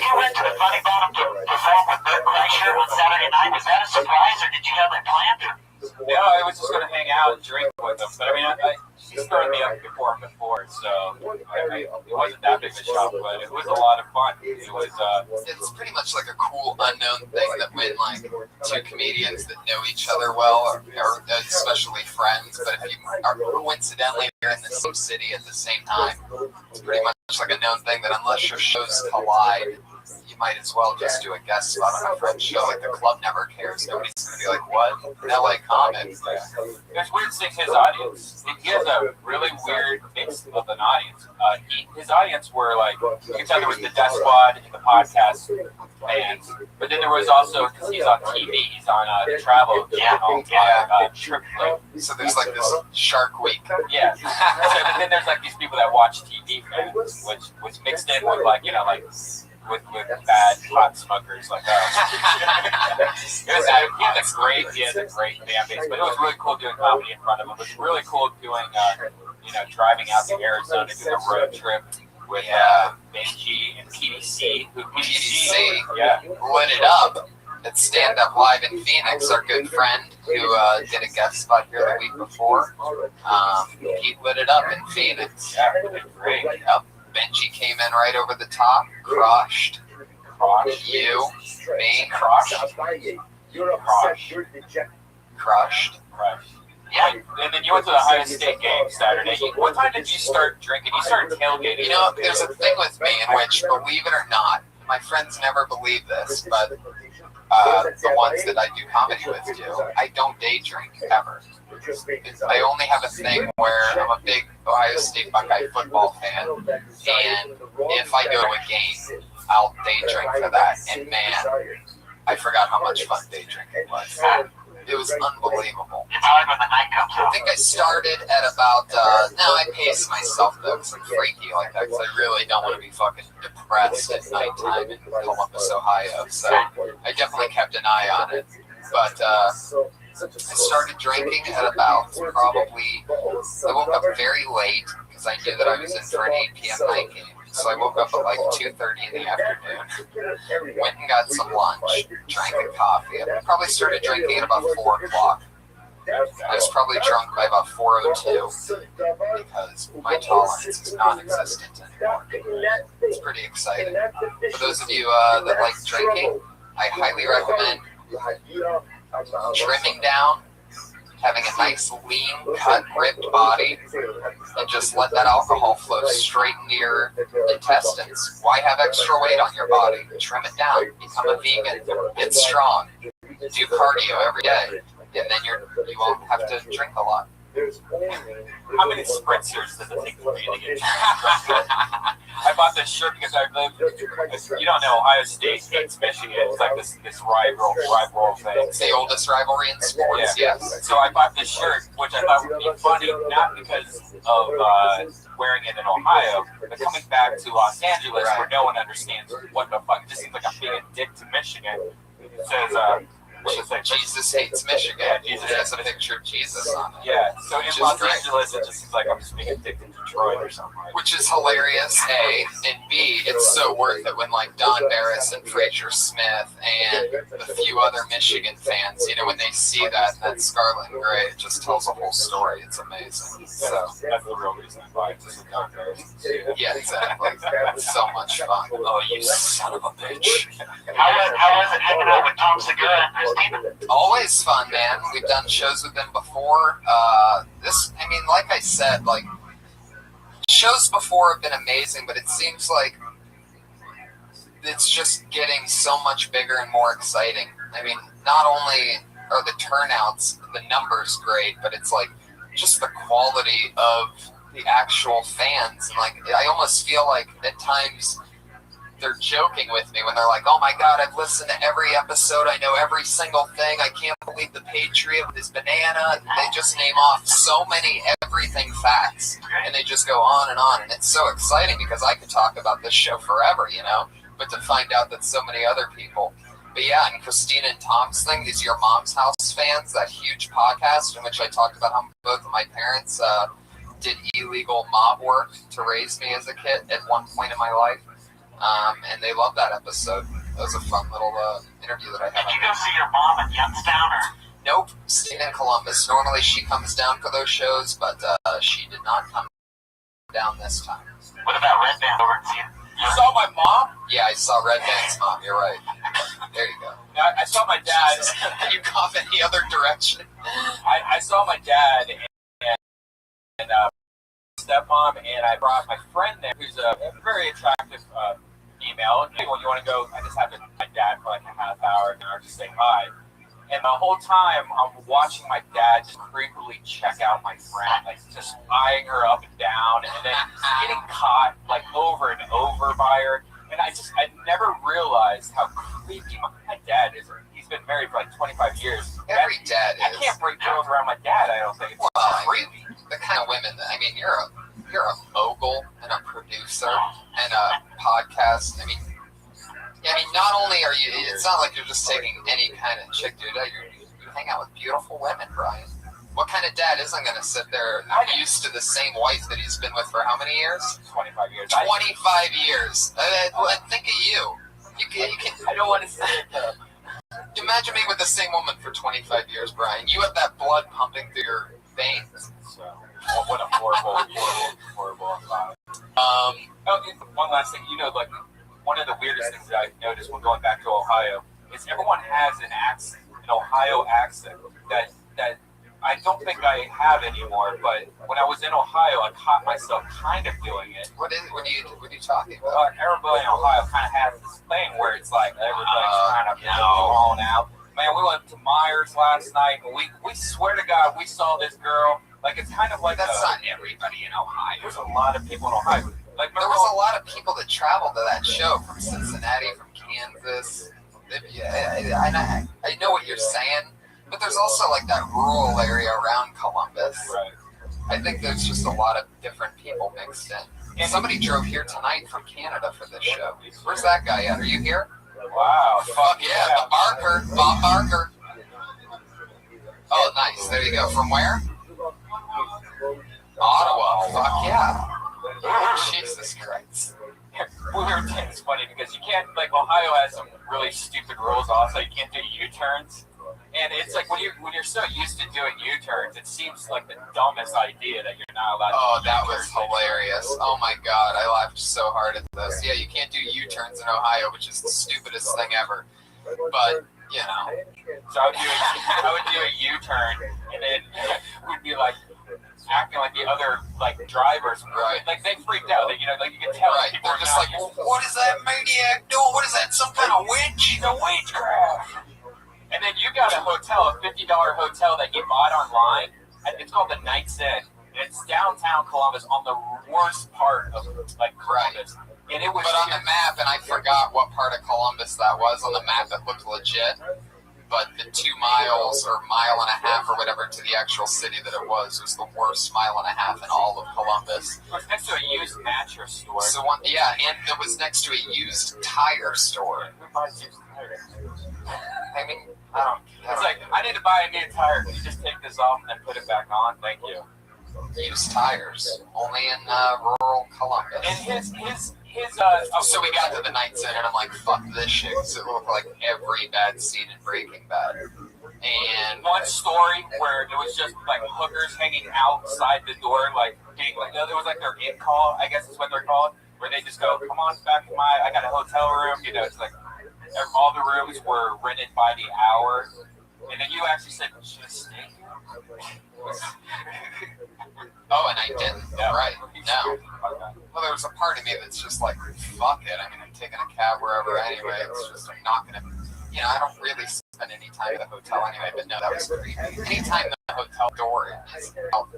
you went to the Funny Bone to perform with Bert Kreischer on Saturday night, was that a surprise, or did you have that planned? No, I was just going to hang out and drink with them. But I mean, she's thrown me up before, so it wasn't that big of a shock, but it was a lot of fun. It was. It's pretty much like a cool unknown thing that when like two comedians that know each other well, or especially friends, but if you are coincidentally in the same city at the same time. It's pretty much like a known thing that unless your shows collide, you might as well just do a guest spot on a friend's show. Like the club never cares. Nobody's gonna be like, "What? An LA comic?" It's weird seeing his audience. He has a really weird mix of an audience. His audience were like, you can tell there was the Death Squad and the podcast fans, but then there was also, because he's on TV, he's on the Travel Channel, Trip Play. So there's like this Shark Week. Yeah. But then there's like these people that watch TV fans, which was mixed in with like, with bad pot smokers like us. He had a great fan base, but it was really cool doing comedy in front of him. It was really cool doing, driving out to Arizona, doing a road trip with Benji and PDC. PDC lit it up at Stand Up Live in Phoenix. Our good friend who did a guest spot here the week before. He lit it up in Phoenix. Yeah, great. Yep. Benji came in right over the top, crushed. You, me, crushed. Yeah. And then you went to the Ohio State game Saturday. What time did you start drinking? You started tailgating. There's a thing with me in which, believe it or not, my friends never believe this, but the ones that I do comedy with do, I don't day drink ever. I only have a thing where I'm a big Ohio State Buckeye football fan, and if I go to a game, I'll day drink for that. And man, I forgot how much fun day drinking was. It was unbelievable. I think I started at about, now I pace myself though, because I'm freaky like that, because I really don't want to be fucking depressed at nighttime in Columbus, Ohio. So I definitely kept an eye on it. But I started drinking at about probably, I woke up very late because I knew that I was in for an 8 p.m. night game. So I woke up at like 2:30 in the afternoon, went and got some lunch, drank a coffee. I probably started drinking at about 4 o'clock. I was probably drunk by about 4:02 because my tolerance is non-existent anymore. It's pretty exciting. For those of you that like drinking, I highly recommend trimming down, having a nice lean cut ripped body, and just let that alcohol flow straight into your intestines. Why have extra weight on your body? Trim it down, become a vegan, get strong, do cardio every day, and then you won't have to drink a lot. How many spritzers does it take for you to get drunk? I bought this shirt because I live, you don't know, Ohio State hates Michigan. It's like this rival thing. It's the oldest rivalry in sports, yes. So I bought this shirt, which I thought would be funny, not because of wearing it in Ohio, but coming back to Los Angeles where no one understands what the fuck. It just seems like I'm being a dick to Michigan. It says, Jesus hates Michigan. Yeah, Jesus has a picture of Jesus on it. Yeah, so in Los Angeles, it just seems like I'm just being a dick to Detroit or something. Which is hilarious, A, and B, it's so worth it when like Don Barris and Fraser Smith and a few other Michigan fans, when they see that scarlet and gray, it just tells a whole story. It's amazing. So that's the real reason I buy it, just the Don Barris. Yeah, exactly. It's so much fun. Oh, you son of a bitch. How was it hanging out with Tom Segura and Christina? Always fun, man. We've done shows with them before. Like I said, like shows before have been amazing, but it seems like it's just getting so much bigger and more exciting. I mean, not only are the turnouts, the numbers great, but it's like just the quality of the actual fans. And like, I almost feel like at times they're joking with me when they're like, "Oh my God, I've listened to every episode. I know every single thing. I can't believe the Patriot with his banana." They just name off so many everything facts, and they just go on, and it's so exciting because I could talk about this show forever, But to find out that so many other people. But yeah, and Christina and Tom's thing, these Your Mom's House fans, that huge podcast in which I talked about how both of my parents did illegal mob work to raise me as a kid at one point in my life. And they loved that episode. That was a fun little interview that I had. Did you go see your mom at Youngstown? Nope, stayed in Columbus. Normally she comes down for those shows, but she did not come down this time. What about Red Band over in Seattle? You saw my mom? Yeah, I saw Red Band's mom. You're right. There you go. I saw my dad. Can you cough any other direction? I saw my dad and stepmom, and I brought my friend there, who's a very attractive female. Hey, when you want to go, I just have my dad for like a half hour, or just say hi. And the whole time, I'm watching my dad just creepily check out my friend, like just eyeing her up and down, and then getting caught like over and over by her. And I never realized how creepy my dad is. He's been married for like 25 years. Every dad is. I can't break girls around my dad, I don't think. It's creepy. The kind of women that, I mean, you're a mogul and a producer and a podcast. I mean, not only are you, it's not like you're just taking any kind of chick, dude. You hang out with beautiful women, Brian. What kind of dad isn't going to sit there used to the same wife that he's been with for how many years? 25 years. 25 years. Think of you. You can. I don't want to say it, though. Imagine me with the same woman for 25 years, Brian. You have that blood pumping through your veins. So, what a horrible environment. One last thing. Like, one of the weirdest things that I've noticed when going back to Ohio is everyone has an Ohio accent that I don't think I have anymore, but when I was in Ohio, I caught myself kind of doing it. What are you talking about? Everybody in Ohio kind of has this thing where it's like everybody's kind of blown out. Man, we went to Myers last night, and we swear to God, we saw this girl. Like, it's kind of like that's not everybody in Ohio. There's a lot of people in Ohio. Like, there was a lot of people that traveled to that show from Cincinnati, from Kansas. I know what you're saying. But there's also like that rural area around Columbus. Right. I think there's just a lot of different people mixed in. And somebody drove here tonight from Canada for this show. Where's that guy at? Are you here? Wow. Fuck yeah, Bob Barker. Oh, nice. There you go. From where? Ottawa. Fuck yeah. Jesus Christ. It's funny because you can't, like, Ohio has some really stupid rules also. You can't do U-turns. And it's like when you're so used to doing U-turns, it seems like the dumbest idea that you're not allowed to do. Oh, that was hilarious. Oh my God, I laughed so hard at this. Yeah, you can't do U-turns in Ohio, which is the stupidest thing ever. But, So I would do a U-turn, and then we'd be like acting like the other drivers. Right. Like they freaked out. You can tell. Right. They're just like, what is that maniac doing? What is that? Some kind of witch? He's a witchcraft. And then you got a hotel, a $50 hotel that you bought online. It's called the Knights Inn. And it's downtown Columbus on the worst part of Columbus. Right. And it was. But on the map, and I forgot what part of Columbus that was. On the map, it looked legit. But the 2 miles or mile and a half or whatever to the actual city that it was the worst mile and a half in all of Columbus. It was next to a used mattress store. So and it was next to a used tire store. Who buys used tires? I mean, it's like, I need to buy a new tire. Can you just take this off and then put it back on? Thank you. Used tires. Only in rural Columbus. And his so we got to the Knights Inn, and I'm like, fuck this shit, because it looked like every bad scene in Breaking Bad. And one story where it was just like hookers hanging outside the door, like being like, there was like their in call, I guess is what they're called, where they just go, come on back to I got a hotel room, it's like all the rooms were rented by the hour, and then you actually said, should I stay here? Oh, and I didn't. Yeah. Right. No. Well, there was a part of me that's just like, fuck it. I mean, I'm taking a cab wherever anyway. It's just, I'm not going to, I don't really spend any time at the hotel anyway, but no, that was creepy. Anytime the hotel door is out,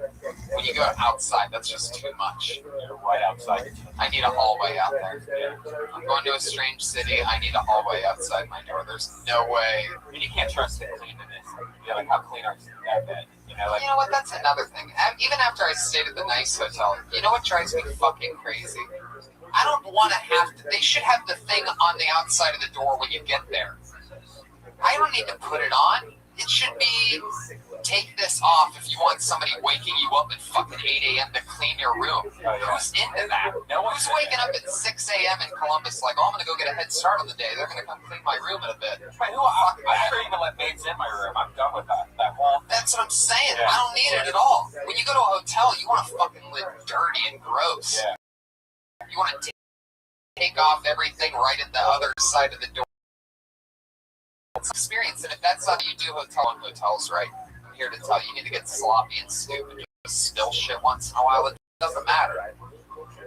when you go outside, that's just too much. You're right outside. I need a hallway out there. I'm going to a strange city. I need a hallway outside my door. There's no way. And you can't trust the cleanliness. Like, how clean are that bed? You know what? That's another thing. Even after I stayed at the nice hotel, you know what drives me fucking crazy? I don't want to have to. They should have the thing on the outside of the door when you get there. I don't need to put it on. It should be, take this off if you want somebody waking you up at fucking 8 a.m. to clean your room. Who's into that? Who's waking up at 6 a.m. in Columbus like, oh, I'm going to go get a head start on the day. They're going to come clean my room in a bit. I never even let maids in my room. I'm done with that whole thing. That's what I'm saying. Yeah. I don't need it at all. When you go to a hotel, you want to fucking live dirty and gross. Yeah. You want to take off everything right at the other side of the door. Experience, and if that's how you do hotels right, I'm here to tell you, you need to get sloppy and stupid. Just spill shit once in a while. doesn't matter.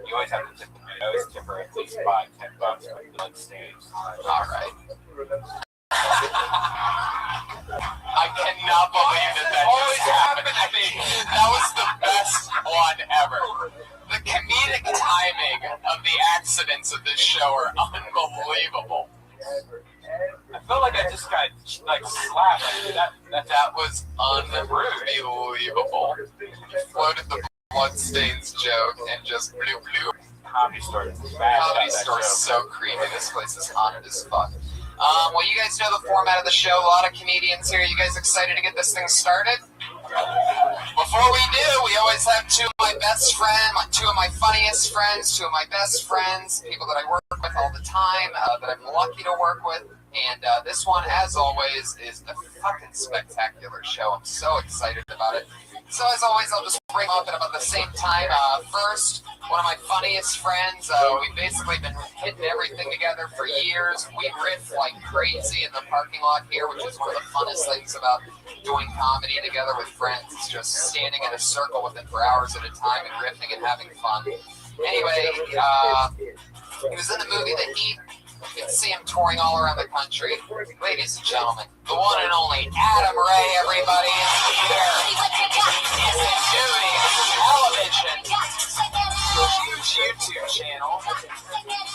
You always have to tip. I always tip her at least $5-10 for blood stains. All right. I cannot believe that always happened to me. That was the best one ever. The comedic timing of the accidents of this show are unbelievable. I feel like I just got like slapped. That was unbelievable. You floated the bloodstains joke and just blew. Comedy Store. Comedy Store is so creepy. This place is haunted as fuck. Well, you guys know the format of the show. A lot of comedians here. You guys excited to get this thing started? Before we do, we always have two of my best friends, two of my funniest friends, two of my best friends, people that I work with all the time, that I'm lucky to work with. And this one, as always, is a fucking spectacular show. I'm so excited about it. So as always, I'll just bring up at about the same time. First, one of my funniest friends. We've basically been hitting everything together for years. We riff like crazy in the parking lot here, which is one of the funnest things about doing comedy together with friends. It's just standing in a circle with it for hours at a time and riffing and having fun. Anyway, he was in the movie The Heat. You can see him touring all around the country. Ladies and gentlemen, the one and only Adam Ray, everybody, is here. He's doing television, huge YouTube channel.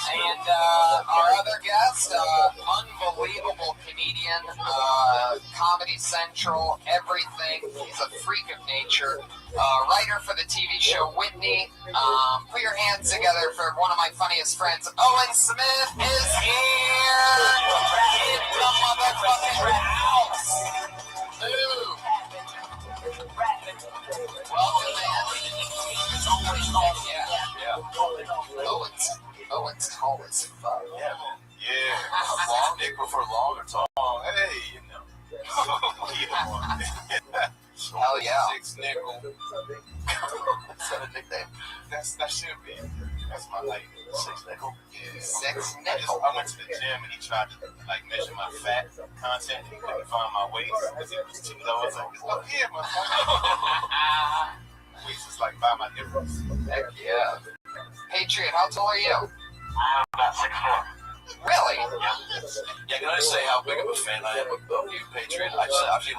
And our other guest, unbelievable comedian, Comedy Central, everything. He's a freak of nature. Writer for the TV show Whitney. Put your hands together for one of my funniest friends. Owen Smith is here in the motherfucking house. Move. Welcome, man. Owen's tall as fuck. Yeah. Long nickel for long or tall. Hey, you know. Hell yeah. 6 nickel. That's not a nickname. That should be. That's my height. 6 nickel. Yeah. 6 nickel. I went to the gym and he tried to measure my fat content and he couldn't find my waist because it was too low. I was like, look here, motherfucker. Waist is like by my nipples. Heck yeah. Patriot, how tall are you? I'm about 6'4". Really? Yeah, can I just say how big of a fan I am of you, Patriot? I've seen,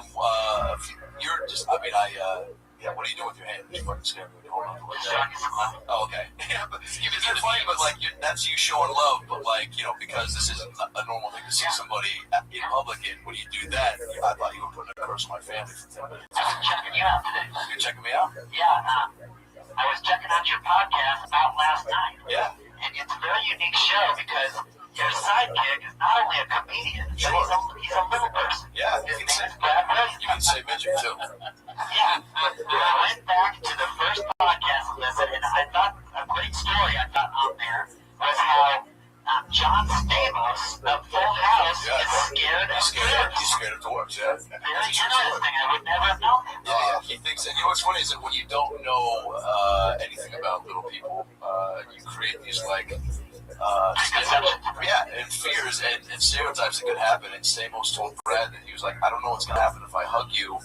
you're just, what do you do with your hand? You're fucking scared me. Hold on. Oh, okay. Yeah, but it's funny, but like, that's you showing love, but like, because this isn't a normal thing to see somebody in public, and when you do that, I thought you were putting a curse on my family for 10 minutes. I was checking you out today. You're checking me out? Yeah, I was checking out your podcast about last night. Yeah. And it's a very unique show because your sidekick is not only a comedian, but he's a little person. Yeah, His name is Brad Rothschild. you can say midget too. Yeah, I went back to the first podcast and listened, and I thought a great story I thought on there was how John Stamos of Full House is scared of dwarves. He's scared of dwarves, yeah. Very interesting. I would never have known that. Yeah, he thinks, and what's funny is that when you don't know anything about little people, you create these and fears and stereotypes that could happen. And Stamos told Brad that he was like, I don't know what's gonna happen if I hug you.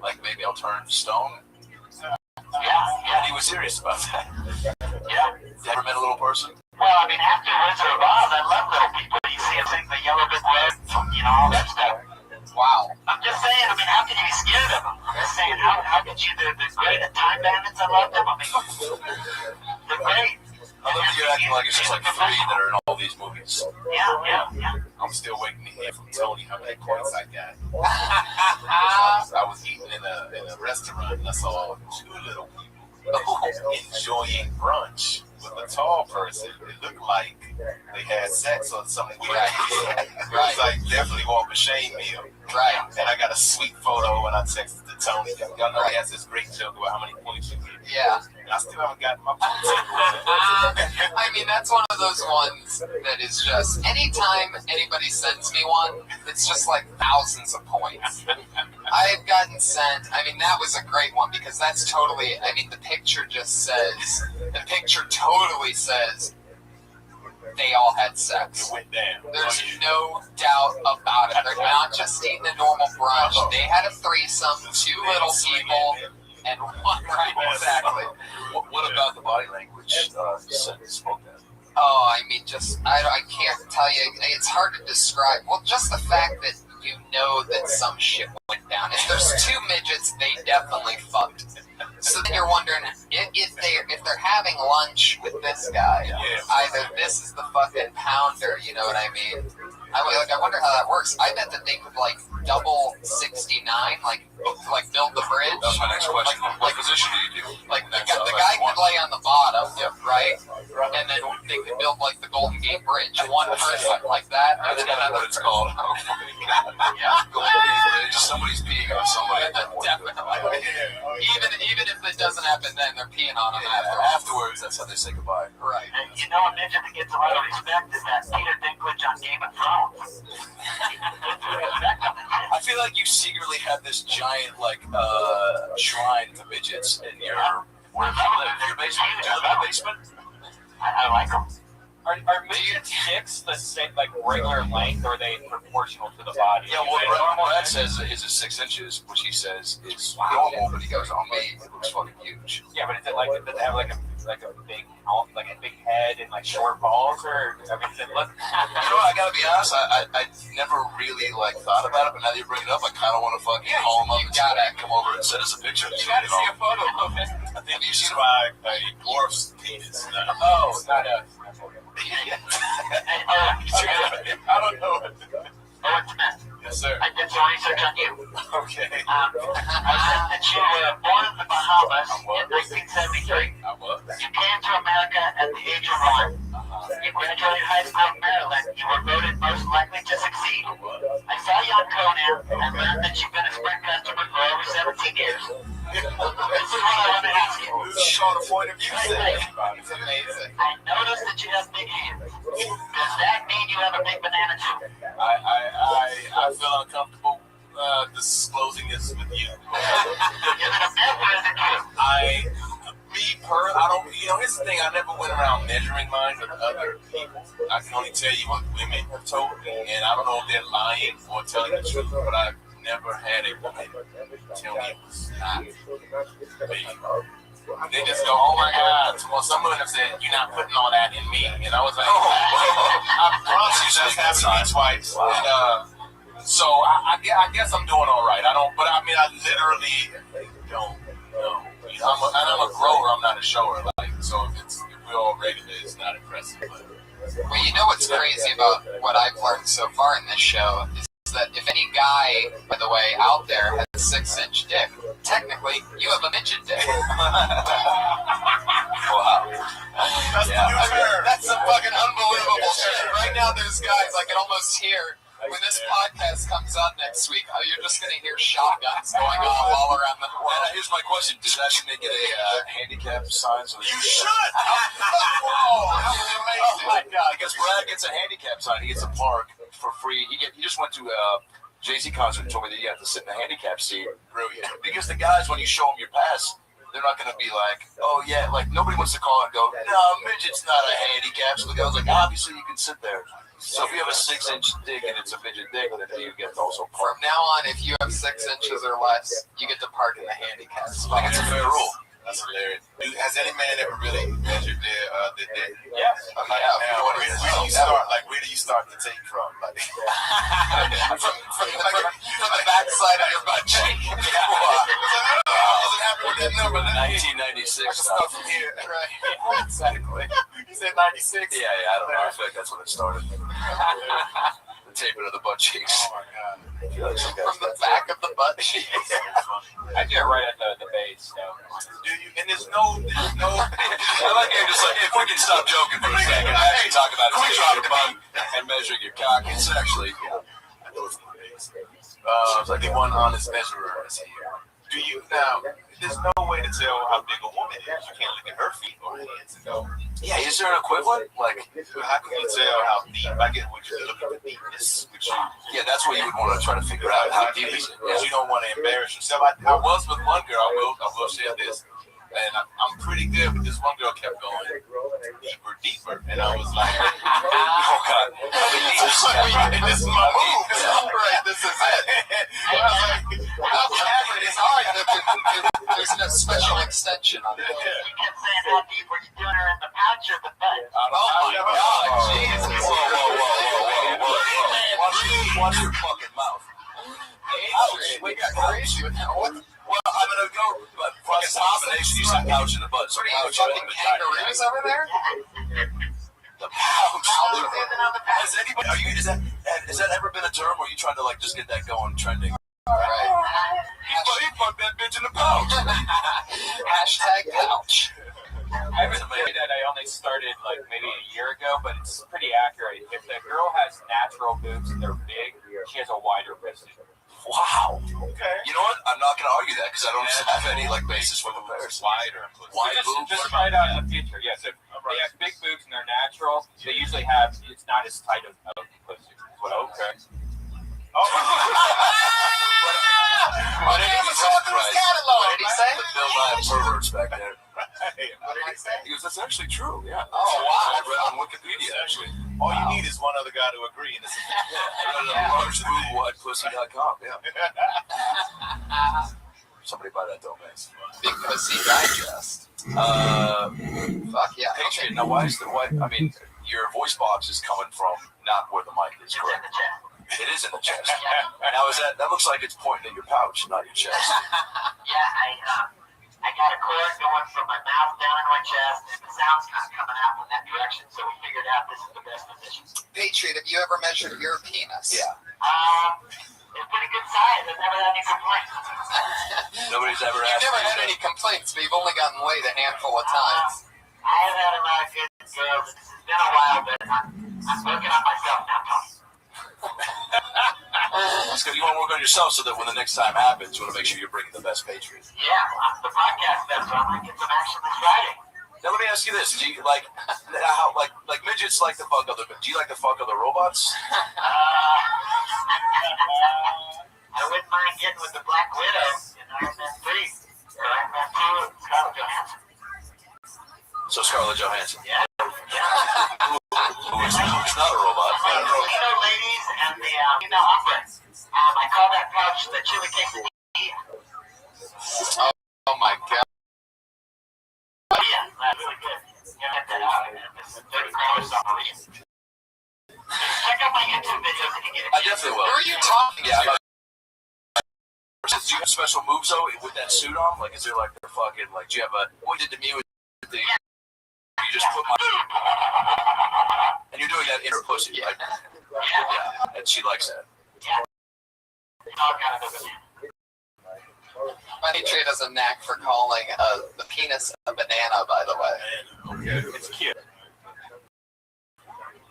Like maybe I'll turn stone. Yeah. And he was serious about that. Yeah. You ever met a little person? Well, I mean, after Wizard of Oz, I love little people. You see them sing the Yellow Brick Road, all that stuff. Wow. I'm just saying, I mean, how can you be scared of them? I'm just saying, how could you, the great time bandits, I love them. I mean, they're great. I love that you're acting like it's just like 3 that are in all these movies. Yeah. I'm still waiting to hear from Tony how many points I got. I was eating in a restaurant and I saw 2 little people enjoying brunch with a tall person. It looked like they had sex on some weird. It was like definitely walk of shame meal. Right. And I got a sweet photo when I texted to Tony. Y'all know he has this great joke about how many points you get. Yeah. And I still haven't gotten my points. I mean, that's one of those ones that is just, anytime anybody sends me one, it's just like thousands of points. I've gotten sent, I mean, that was a great one because that's totally, I mean, the picture totally says they all had sex. It went down. There's no doubt about it. They're not just eating a normal brunch. They had a threesome, 2 little people, and one right. Exactly. What about the body language? Spoke that. Oh, I mean, I can't tell you. It's hard to describe. Well, just the fact that you know that some shit went down. If there's two midgets, they definitely fucked. So then you're wondering if they're having lunch with this guy. Either this is the fucking pounder, you know what I mean? I wonder how that works. I bet that they could like double 69, like build the bridge. That's my next question. What position do you do? Like the guy could lay on the bottom, right? And then they could build like the Golden Gate Bridge. One person like that, and then another. What it's called? Yeah, Golden Gate Bridge. Somebody's peeing on somebody. Definitely. Even if it doesn't happen, then they're peeing on them Afterwards, that's how they say goodbye. Right. And you know a midget that gets a lot of respect is that Peter Dinklage on Game of Thrones. I feel like you secretly have this giant shrine to midgets in your where you live. Your basement. Do you live in a basement? I like them. Are midget dicks the same, like regular length, or are they proportional to the body? Yeah, well, Brad says his is 6 inches, which he says is normal, but he goes, on me, it looks fucking huge. Yeah, but is it like, does it have like a big head and like short balls, or I mean, does it look? I gotta be honest, I never really thought about it, but now that you bring it up, I kind of want to fucking call him up and come over and send us a picture. You gotta see a photo of it. I think you described a dwarf's penis. Oh, not a. I don't know. Yes, sir. I did some research on you. Okay. I said that you were born in the Bahamas in 1973. I was. You came to America at the age of 1. You graduated high school in Maryland. You were voted most likely to succeed. I saw you on Conan and learned that you've been a Sprint customer for over 17 years. This is what I want to ask you. Short point of view. It's amazing. I noticed that you have big hands. Does that mean you have a big banana too? I feel uncomfortable disclosing this with you. Is it a myth or is it true? I don't, here's the thing, I never went around measuring mine with other people. I can only tell you what women have told me, and I don't know if they're lying or telling the truth, but I've never had a woman tell me it was not big. They just go, oh my God. Well, some women have said, you're not putting all that in me. And I was like, I promise you that's happened to me twice. And so I guess I'm doing all right. I literally don't know. I'm a grower, I'm not a shower. So if we're all regular, it's not impressive. Well, you know what's crazy about what I've learned so far in this show is that if any guy, by the way, out there has a 6-inch dick, technically you have a midget dick. Wow. That's some fucking unbelievable shit. Right now, there's guys I can almost hear. When this podcast comes out next week, you're just going to hear shotguns going off all around the world. Here's my question. Does that mean they get a handicap sign? So You should! Oh my God. Because Brad gets a handicap sign. He gets a park for free. He just went to Jay-Z concert and told me that you have to sit in a handicap seat. Brilliant. Because the guys, when you show them your pass, they're not going to be like, oh yeah, nobody wants to call and go, no, midget's not a handicap. So the guy's like, obviously you can sit there. So if you have a 6-inch dick and it's a midget dick, then you get also park. From now on, if you have 6 inches or less, you get to park in the handicap spot. It's a fair rule. That's hilarious. Has any man ever really measured their dick? Yes. Now, where do you start? Where do you start the take from? From the backside of your butt cheek. I wasn't happy with that number. 1996. Start from here. Right. Exactly. You said 96? Yeah, I don't know. I feel like that's when it started. The taping of the butt cheeks. Oh my God. From the back of the butt cheeks. I do it right at the base. So. Do you? And there's no. I like it. Just if we can stop joking for a second and actually talk about it. Quick drop the button and measuring your cock. It's actually, I know it's one of these. The one honest measurer is here. Do you now? There's no way to tell how big a woman is. You can't look at her feet or hands and go. yeah, is there an equivalent? How can you tell how deep? I get what you look at the deepness. Yeah, that's what you would want to try to figure out. How deep is it? Because you don't want to embarrass yourself. I was with one girl. I will share this. And I'm pretty good, but this one girl kept going deeper. And I was like, Oh God! this is my move. Right, this is it. I was like, it's hard. There's no Watch your fucking mouth. Ouch. We got crazy with that. What? Well, I'm gonna go fucking combination. You said pouch in the butt. So What are you, fucking kangaroos over there? The pouch. Has anybody? Has that ever been a term where you trying to like just get that going trending? Right. He fucked that bitch in the pouch. Hashtag pouch. I would say that I only started like maybe a year ago, but it's pretty accurate. If the girl has natural boobs and they're big, she has a wider pussy. Wow. Okay. You know what? I'm not going to argue that because I don't have any like basis for comparison. Wider. Wide boobs. Just try it out in the future. Yes, if they have big boobs and they're natural, they usually have. It's not as tight of a pussy. Okay. Oh. What did he say? What did he say? Bill Nye perverts back there. What did he say? He goes, that's actually true. Yeah. Oh, wow. I read on Wikipedia actually. All you need is one other guy to agree. And it's largeboob.pussy.com. Yeah. Somebody buy that domain. Big Pussy Digest. Fuck yeah. Patriot. Now, why? I mean, your voice box is coming from not where the mic is, correct? It is in the chest. Now, that looks like it's pointing at your pouch, not your chest. Yeah, I got a cord going from my mouth down in my chest, and the sound's not coming out in that direction, so we figured out this is the best position. Patriot, have you ever measured your penis? Yeah. It's pretty good size. I've never had any complaints. Nobody's ever You've asked never me had that. any complaints, but you've only gotten laid a handful of times. I have had a lot of good girls. This has been a while, but I'm working on myself now, Tom. You want to work on yourself so that when the next time happens, you want to make sure you're bringing the best Patriot. Yeah, the podcast best, so I'm going to get some action this Friday. Now let me ask you this: do you like how like midgets like to fuck other? Do you like to fuck other robots? I wouldn't mind getting with the Black Widow in Iron Man 3 or Iron Man 2, Scarlett Johansson. So Scarlett Johansson. Yeah. Who's not a robot? The Filipino ladies and the female hombres. I call that pouch the chili quesadilla. Oh my god. Yeah, that's really good. You get that out. It's $30 on release. Check out my YouTube videos if you get it. I definitely will. Who are you talking Yeah. to? Do you have special moves though with that suit on? Like, is there like the fucking like? Do you have a what you did to me with the? You just put my and you're doing that in her pussy, right? Yeah, and she likes that. Yeah. It's all kind of good. Patriot has a knack for calling the penis a banana, by the way. Okay. It's cute.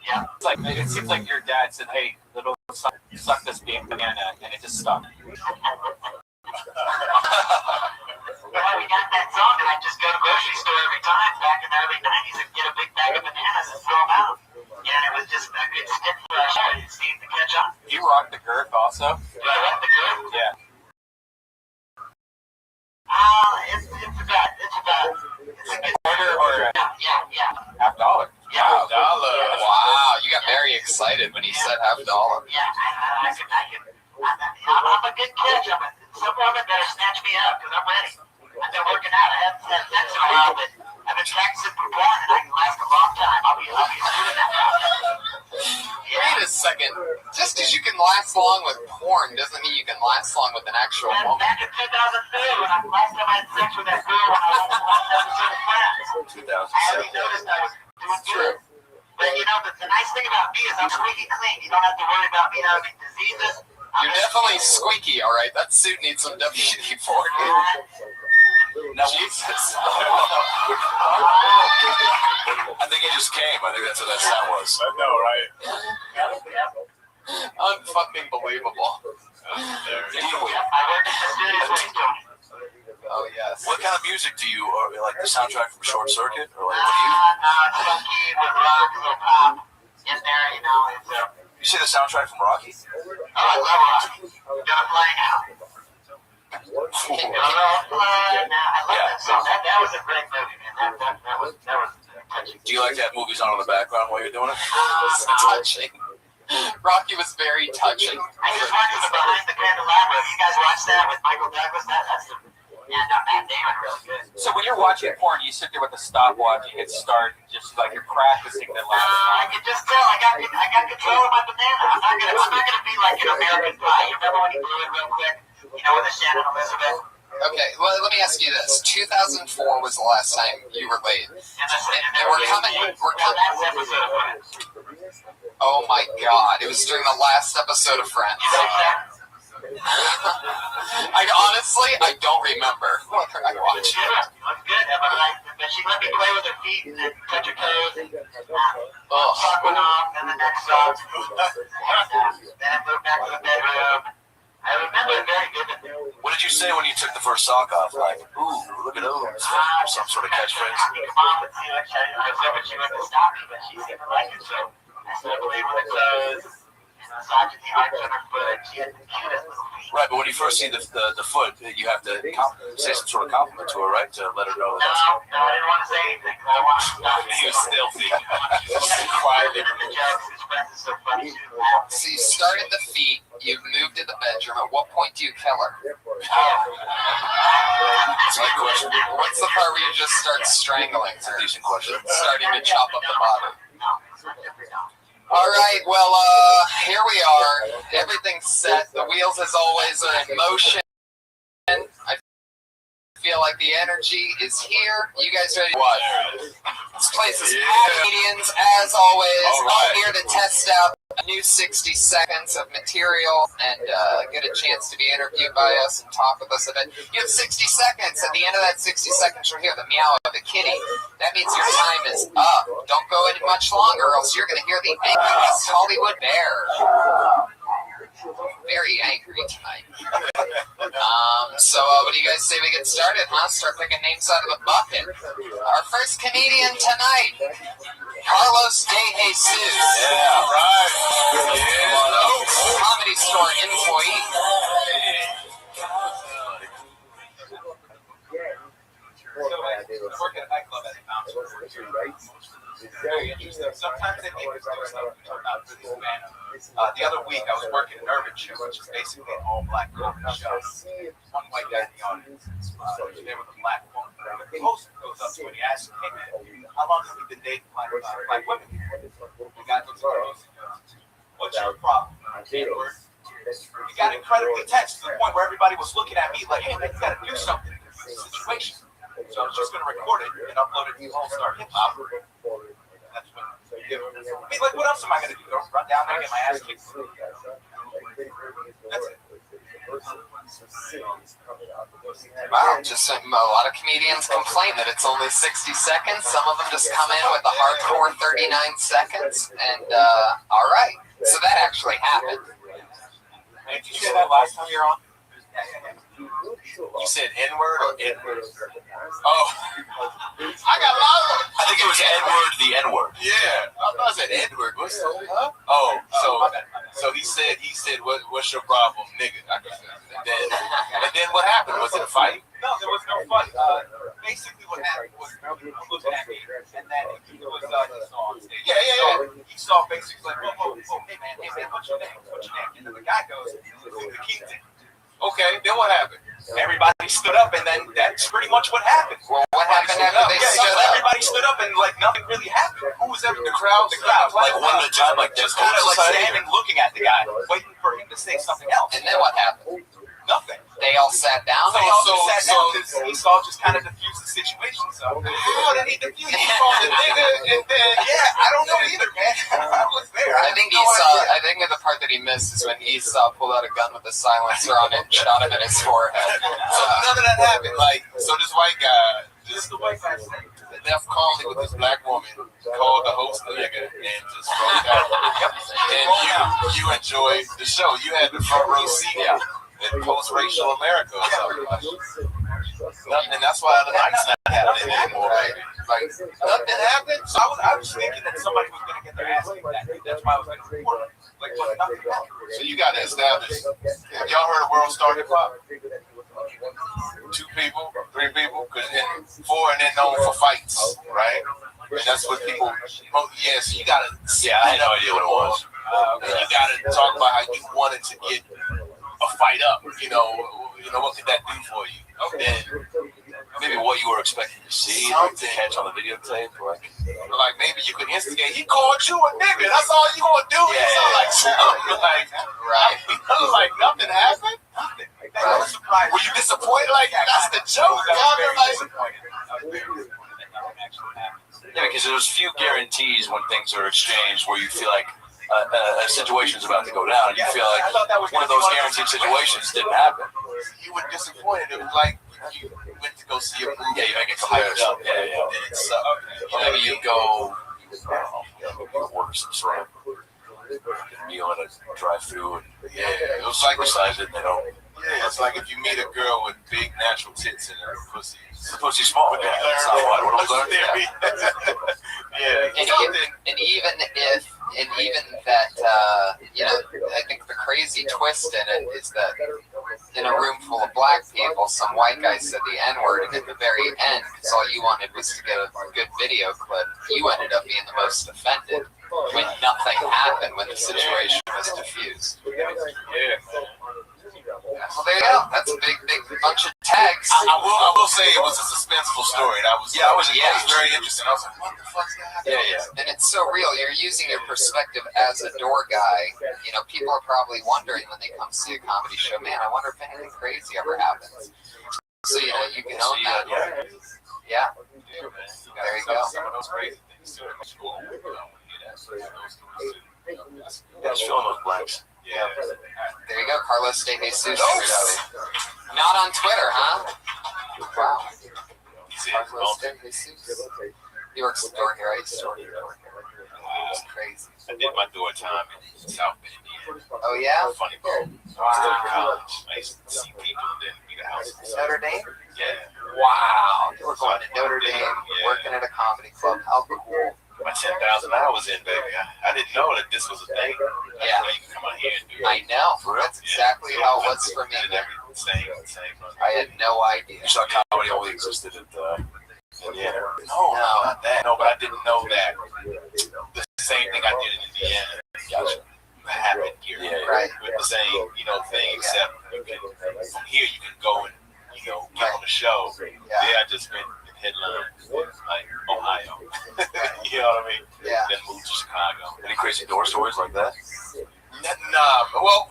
Yeah. It's like it seems like your dad said, "Hey, little suck this being banana," and it just stuck. Well, we got that song, and I just go to the grocery store every time back in the early 90s and get a big bag of bananas and throw them out. Yeah, and it was just a good stick for a show. It seemed to catch on. You rock the girth also. Do I like the good? Yeah. It's a good Quarter or yeah. $50. Yeah. Wow, you got very excited when he said $50. Yeah, I'm a good catch. Some woman better snatch me up because I'm ready. I've been working out. I haven't had sex in a while, but I've been practicing for porn and I can last a long time. I'll be doing that now. Wait a second. Just because you can last long with porn doesn't mean you can last long with an actual And woman. back in 2002, when last time I had sex with that girl when I was in last episode of Friends, I already noticed I was doing good. But you know, the nice thing about me is I'm squeaky clean. You don't have to worry about me having diseases. You're definitely squeaky, all right. That suit needs some WD-40. Now, Jesus. I think it just came. I think that's what that sound was. I know, right? Unfucking believable. I work in mysterious ways, Tony. Oh, yes. What kind of music do you like? The soundtrack from Short Circuit, or like what do No, it's funky with rock, a little pop in there, you know. It's you see the soundtrack from Rocky? I love rock. Gonna play now. I love that song. That was a great movie, man. That was touching. Do you like to have movies on in the background while you're doing it? Touching. Rocky was very touching. I just watched the Behind the Candelabra. You guys watched that with Michael Douglas? That's the And Matt Damon really good. So when you're watching porn, you sit there with a stopwatch, you hit start, just like you're practicing the last. I can just tell I got control of my banana. I'm not gonna be like an American Pie. You remember when he blew it real quick? You know, with the Shannon Elizabeth. Okay, well, let me ask you this. 2004 was the last time you were late. And we're coming. Last episode of Friends. Oh my God! It was during the last episode of Friends. I don't remember whether I watched it. It was good, but she let me play with her feet and touch her toes. Song went off, and the next song. Then I moved back to the bedroom. I remember it very vividly. What did you say when you took the first sock off? Like, ooh, look at those. Or some sort of catchphrase. Mom would see what I said when she went to stop me, but she didn't like it, so I started playing with her toes. Massaging the arch of her foot. She had the cutest little feet. Right, but when you first see the foot, you have to say some sort of compliment to her, right? To let her know that No, I didn't want to say anything. I wanted to stop you. he was stealthy. Quietly. The jokes, his friends are so funny too. So you started the feet. You moved to the bedroom. At what point do you kill her? That's my question. What's the part where you just start strangling It's a her, decent question. starting to chop up the body? No. All right, well, here we are. Everything's set. The wheels, as always, are in motion. I feel like the energy is here. You guys ready to watch? This place is comedians, as always. I'm here to test out a new 60 seconds of material and get a chance to be interviewed by us and talk with us a bit. You have 60 seconds. At the end of that 60 seconds, you'll hear the meow of the kitty. That means your time is up. Don't go any much longer, or else you're going to hear the angriest Hollywood bear. Very angry tonight. So what do you guys say we get started, huh? Start picking names out of the bucket. Our first comedian tonight, Carlos De Jesus. Yeah, right. Yeah. Comedy Store employee. I work at a nightclub as a bouncer. Very interesting. Sometimes they make this stuff turn out really random. The other week, I was working an urban show, which is basically an all-black comedy show. One white guy in the audience. He was there with a black woman. The host goes up to him and he asks him, "Hey man, how long have you been dating black women?" The guy looks at her and goes, "What's your problem?" N-word. It got incredibly tense to the point where everybody was looking at me like, "Hey man, you got to do something in this situation." So I was just going to record it and upload it to All-Star Hip Hop. That's what I mean, like, what else am I going to do? Go run down there and get my ass kicked? That's it. Wow, just a lot of comedians complain that it's only 60 seconds. Some of them just come in with a hardcore 39 seconds. And, all right. So that actually happened. Hey, did you say that last time you were on? You said N-word or N-word? Oh. I got lost. I think it was N-word, the N-word. Yeah. I thought I said N-word. What's huh? Oh, so he said, what's your problem, nigga? And then what happened? Was it a fight? No, there was no fight. Basically what happened was he was looking at me, and then he was he saw on stage. Yeah. He saw basically like, whoa, hey man, what's your name? And then the guy goes, the Kington. Okay, then what happened? Everybody stood up, and then that's pretty much what happened. Well, what happened after they stood up? Everybody stood up, and like nothing really happened. Who was ever the crowd? The crowd, like one of the judges, like just kind of like standing, looking at the guy, waiting for him to say something else. And then what happened? Nothing. They all sat down. So they all just sat down because he saw just kind of diffuse the situation. So then he diffused. He called the nigga, and then I don't know either, man. I was there. I think the part that he missed is when Esau pulled out a gun with a silencer on it and shot him in his forehead. So none of that happened. Like, so this white guy, the white guy said, left calmly with this black woman, called the host a nigga, and just broke out. And you enjoyed the show. You had the front row seat in post-racial America. And that's why the night's not happening anymore. Right? Like, nothing happened. So I was thinking that somebody was going to get their ass kicked that day. That's why I was going to report it. Like, but nothing happened. So you got to establish. Have y'all heard of World Star Hip Hop? 2 people, 3 people, and 4 and then known for fights, right? And that's what people. Yeah, so you gotta. Yeah, I had no idea what it was. And you gotta talk about how you wanted to get a fight up. What could that do for you? Then Maybe what you were expecting to see, like to catch on the videotape, like maybe you could instigate. He called you a nigga. That's all you gonna do. Yeah, It sound like something like Right. like nothing happened. Right. Were you disappointed? Like that's the joke. Yeah, because there's few guarantees when things are exchanged where you feel like a situation's about to go down, and you feel like one of those guaranteed situations didn't happen. You were disappointed. It was like you went to go see a movie. Yeah, you make it hyped up. Yeah. And it sucked. Maybe you go order some sort of meal at a drive-through, and Yeah, it was like besides it, they don't. Yeah, it's like if you meet a girl with big natural tits and her pussy. The pussy's small. What That's not what I'm learning. Yeah. And even that, I think the crazy twist in it is that in a room full of black people, some white guy said the N-word, and at the very end, because all you wanted was to get a good video clip, you ended up being the most offended when nothing happened, when the situation was diffused. Yeah. Well, there you go. That's a big bunch of tags. I will say it was a suspenseful story. That was very interesting. I was like, what the fuck's happening? Yeah. And it's so real. You're using your perspective as a door guy. People are probably wondering when they come see a comedy show, man, I wonder if anything crazy ever happens. So, you can own that. Yeah. There you go. Some of those crazy things too. Just filling those blanks. Yeah. There you go, Carlos De Jesus. Not on Twitter, huh? Wow. Carlos De Jesus. He works at the door here. I used to work at the door here. It's crazy. I did my door time in South Bend, Indiana. Oh, yeah? Funny bone. I was still in college. I used to see people and then be the house. Notre Dame? Yeah. Wow. You were going to Notre Dame, working at a comedy club. How cool. My 10,000 hours in, baby. I didn't know that this was a thing. Yeah. You can come out here and do it. I know. That's exactly how it was for me. Same. I had no idea. You saw comedy only existed at Indiana. No, not that. No, but I didn't know that the same thing I did in Indiana happened here. Yeah, right. With the same, thing, except you can, from here you can go and, get on the show. Yeah, I just been in headlines like Ohio. You know what I mean? Yeah. Then moved to Chicago. Any crazy door stories like that? Nah, well,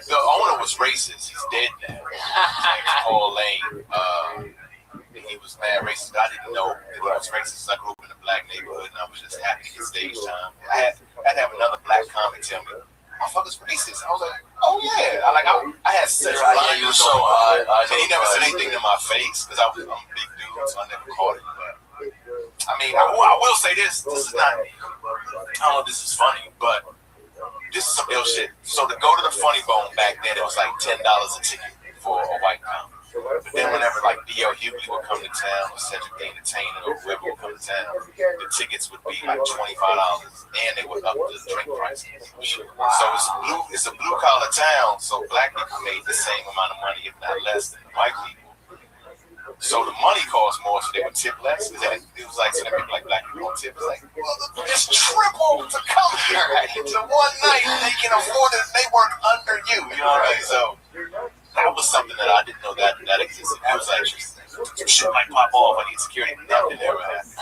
the owner was racist. He's dead now. His name's Paul Lane. He was mad racist, but I didn't know that he was racist. I grew up in a black neighborhood, and I was just happy to get stage time. I had to have another black comic tell me, "Motherfucker's racist." I was like, "Oh yeah." I had such you were so high. and he never said anything to my face because I'm a big dude, so I never caught it. But I mean, I will say this. This is not. I don't know if this is funny, but this is some ill shit. So to go to the Funny Bone back then, it was like $10 a ticket for a white comic. But then whenever like D.L. Hughley would come to town, or Cedric the Entertainer, or whoever would come to town, the tickets would be like $25, and they would up the drink prices. So it's a blue collar town, so black people made the same amount of money, if not less, than white people. So the money cost more, so they would tip less. It was like, so they people like black people don't tip. It's like, well, it's triple to come here. To one night, they can afford it. They work under you. You know what I mean? So that was something that I didn't know that existed. It was like, some shit might pop off. I need security. Nothing ever happened.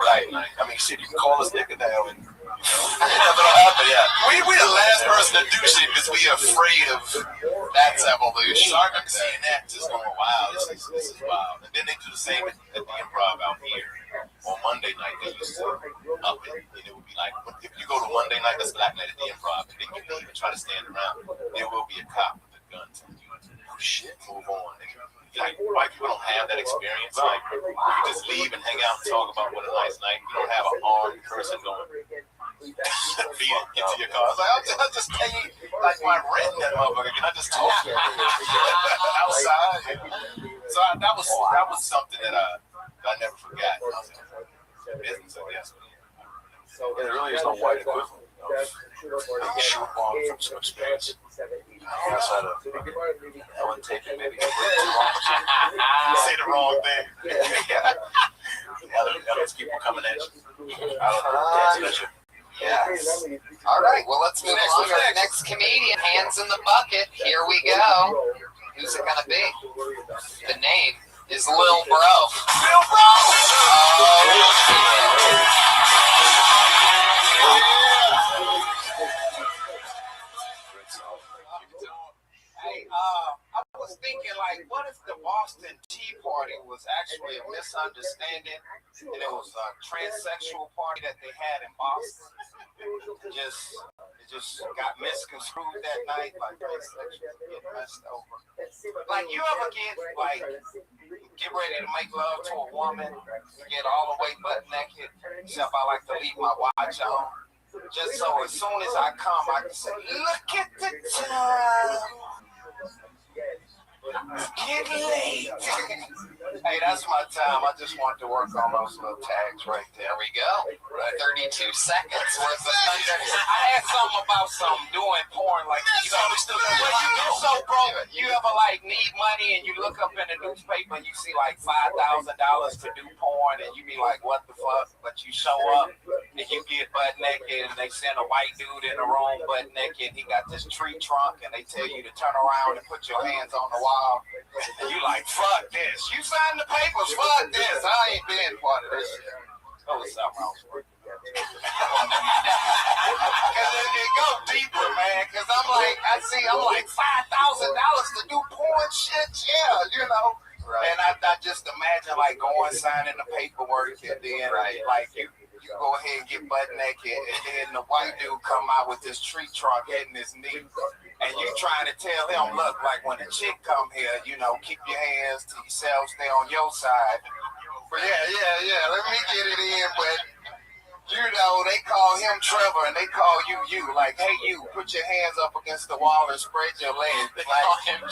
Right. I mean, shit, you can call this nigga down and, nothing will happen. Yeah. We the last person to do shit because we afraid of that's evolution. So I remember seeing that just going, wow, this is wild. And then they do the same at the Improv out here. On Monday night, they used to up it. And it would be like, if you go to Monday night, that's Black Night at the Improv, and then you leave and try to stand around, there will be a cop with a gun telling you, oh shit, move on. Like, white people don't have that experience. Like, you just leave and hang out and talk about what a nice night. You don't have an armed person going, beat it, get to your car. I was like, I'll just pay like my rent, that motherfucker. Can I just talk outside? So that was something that I never forgot. Business, I guess. And there really is no white equivalent of shoot bomb from some experience. Outside of Ellen taking maybe say the wrong thing. Ellen's people coming at you. I don't know. Yes. All right, well, let's move on to our next comedian. Hands in the bucket. Here we go. Who's it going to be? The name is Lil Bro. Lil Bro! Hey, I was thinking, like, what if the Boston Tea Party was actually a misunderstanding and it was a transsexual party that they had in Boston? It just got misconstrued that night, like transsexuals get messed over. Like, you ever get ready to make love to a woman, get all the way butt naked, except I like to leave my watch on, just so as soon as I come, I can say, look at the time. Get late. Hey, that's my time. I just want to work on those little tags right there. There we go. 32 seconds worth of thunder. I had something about doing porn like you know, when you get so broke, you ever like need money and you look up in the newspaper and you see like $5,000 to do porn and you be like, what the fuck? But you show up and you get butt naked and they send a white dude in the room butt naked. He got this tree trunk and they tell you to turn around and put your hands on the wall. And you like, fuck this. You signed the papers, fuck this. I ain't being part of this shit. That was something else. Cause it go deeper, man. Cause I'm like $5,000 to do porn shit. Yeah, you know. Right. And I just imagine like going signing the paperwork and then like you go ahead and get butt naked and then the white dude come out with this tree trunk hitting his knee. And you trying to tell him, look, like when a chick come here, you know, keep your hands to yourself, stay on your side. But yeah, let me get it in, but you know, they call him Trevor and they call you. Like, hey, you, put your hands up against the wall and spread your legs. Like,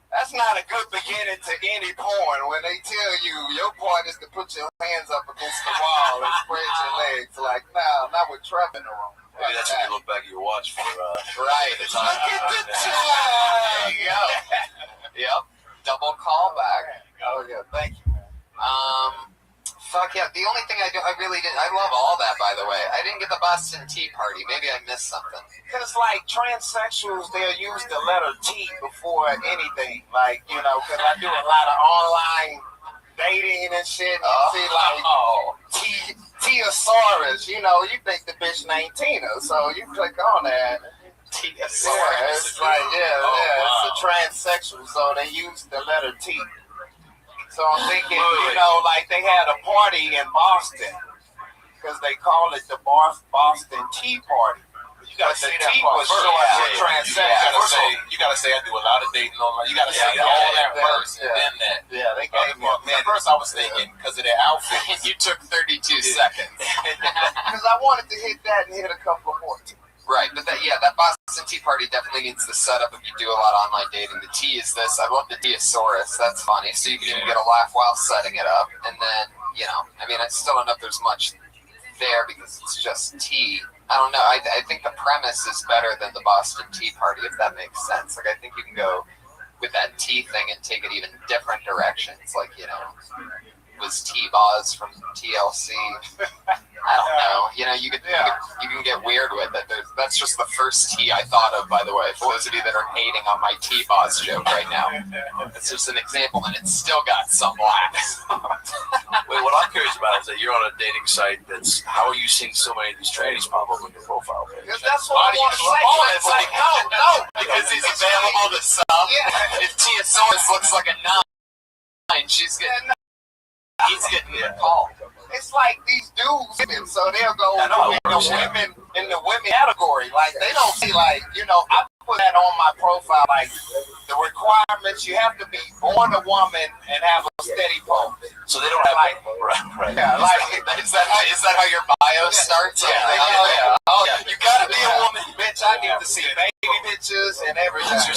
that's not a good beginning to any porn when they tell you your part is to put your hands up against the wall and spread your legs. Like, no, not with Trevor in the room. Maybe that's when you look back at your watch for right. the time. Look at the time. Yep. Double callback. Oh yeah, thank you. Fuck yeah. The only thing I love all that, by the way. I didn't get the Boston Tea Party. Maybe I missed something. Because like transsexuals, they'll use the letter T before anything. Like, you know, because I do a lot of online dating and shit. And see like T-asaurus, you know, you think the bitch named Tina, so you click on that. T-asaurus. Yeah, it's like, it's a transsexual, so they use the letter T. So I'm thinking, you know, like they had a party in Boston, because they call it the Boston Tea Party. You gotta say that part first. You gotta say I do a lot of dating online. You gotta say all that first, and then that. Yeah, they gave me a minute. At first I was thinking, because of their outfit. You took 32 seconds. Because I wanted to hit that and hit a couple more. Right, but that Boston Tea Party definitely needs the setup if you do a lot of online dating. The T is this. I love the T-asaurus. That's funny. So you can even get a laugh while setting it up. And then, you know, I mean, I still don't know if there's much there because it's just tea. I don't know. I think the premise is better than the Boston Tea Party, if that makes sense. Like, I think you can go with that tea thing and take it even different directions. Like, you know, was T-Boz from TLC. I don't know. You know, you can get weird with it. That's just the first T I thought of, by the way, for those of you that are hating on my T-Boz joke right now. It's just an example, and it's still got some laughs. Wait, what I'm curious about is that you're on a dating site how are you seeing so many of these trannies pop up on your profile page? That's what I want to say. It's like, no. Because he's available to sub. Yeah. If T-Asaurus looks like a 9, he's getting a call. It's like these dudes, so they'll go in the women category. Like, they don't see, like, you know, I put that on my profile, like, the requirements, you have to be born a woman and have a steady pulse. So they don't have, like, right. Yeah, like, is that how your bio starts? Yeah. You gotta be a woman, bitch. I need to see baby pictures and everything. You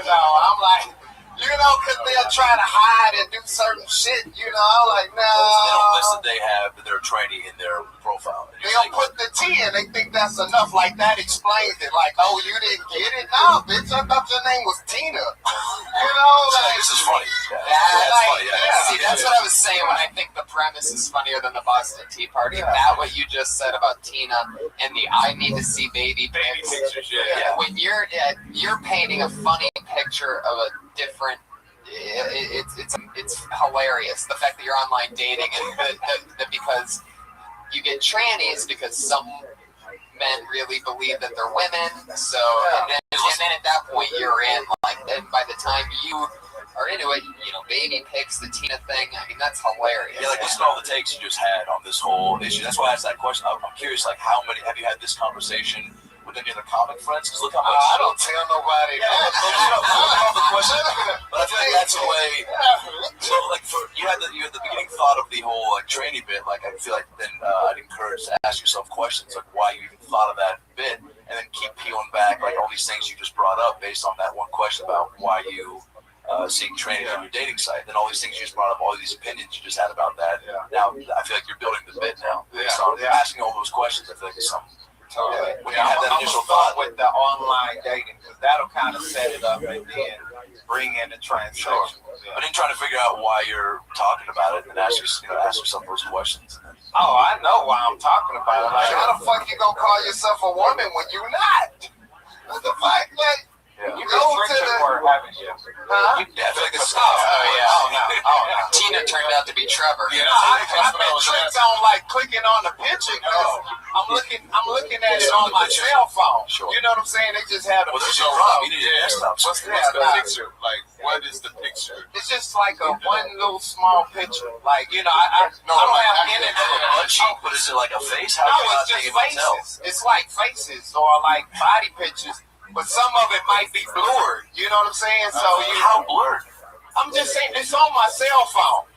know, I'm like, you know, because they'll try to hide and do certain shit, you know, like, no. They don't list that they have their trainee in their profile. profile. They'll put the T in. They think that's enough. Like that explains it. Like, oh, you didn't get it? No, bitch. I thought your name was Tina. You know, like this is funny. That's funny. See, that's what I was saying when I think the premise is funnier than the Boston Tea Party. That what you just said about Tina and the I need to see baby pictures. Yeah. When you're painting a funny picture of a different. It's hilarious the fact that you're online dating and because you get trannies because some men really believe that they're women. So and then at that point you're in and by the time you are into it, baby pics, the Tina thing. I mean that's hilarious. Yeah, listen to all the takes you just had on this whole issue. That's why I asked that question. I'm curious, how many have you had this conversation with any other comic friends? Because look how much. I don't tell nobody. The question, but I feel like that's a way. So, you had the beginning thought of the whole trainee bit. I feel like then I'd encourage to ask yourself questions like why you even thought of that bit, and then keep peeling back all these things you just brought up based on that one question about why you seek training on your dating site. Then all these things you just brought up, all these opinions you just had about that. Now I feel like you're building the bit now based on asking all those questions. I feel like it's something. Totally. When you have that initial thought with the online dating, because that'll kind of set it up and then bring in the transaction. But then trying to figure out why you're talking about it and ask yourself those questions. Oh, I know why I'm talking about it. Like, how the fuck you gonna call yourself a woman when you not? What the fuck? You go to the. Huh? I feel like it's Tina turned out to be Trevor. I've been tricked on clicking on the picture because I'm looking at it on my cell phone. Sure. You know what I'm saying? They just have a picture. You need a desktop. What's the picture? What is the picture? It's just one little small picture. I don't have internet. Butt cheek, but is it like a face? How No, it's just faces. It's like faces or body pictures. But some of it might be blurred. You know what I'm saying? So how blurred? I'm just saying it's on my cell phone.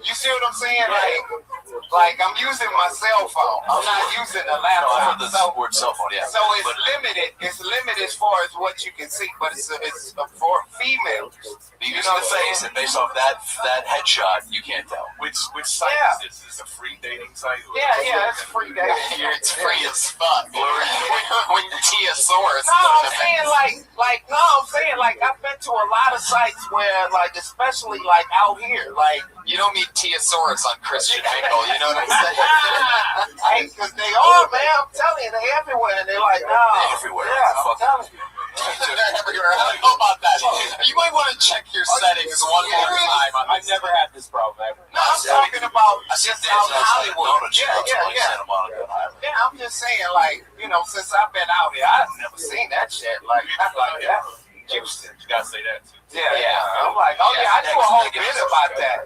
You see what I'm saying? I'm using my cell phone. I'm not using a laptop. The word cell phone, yeah. So it's limited. It's limited as far as what you can see, but it's for females. You know the face, and based off that headshot, you can't tell. Which site is this? Is a free dating site? Yeah, it's free dating. It's free as fuck. When Tia-saurus. I'm saying I've been to a lot of sites where especially out here, you don't meet Tia-saurus on Christian Mingle, you know what I'm saying? Because they are, man. I'm telling you, they're everywhere, and they're like, no. They're everywhere. Yeah, I'm telling you. Everywhere. How about that? You might want to check your settings one more time. I've never had this problem ever. No, I'm talking about just out in Hollywood. Yeah, I'm just saying, since I've been out here, I've never seen that shit. Not like that. Houston. You gotta say that too. Yeah. I'm like, I do a whole bit about that.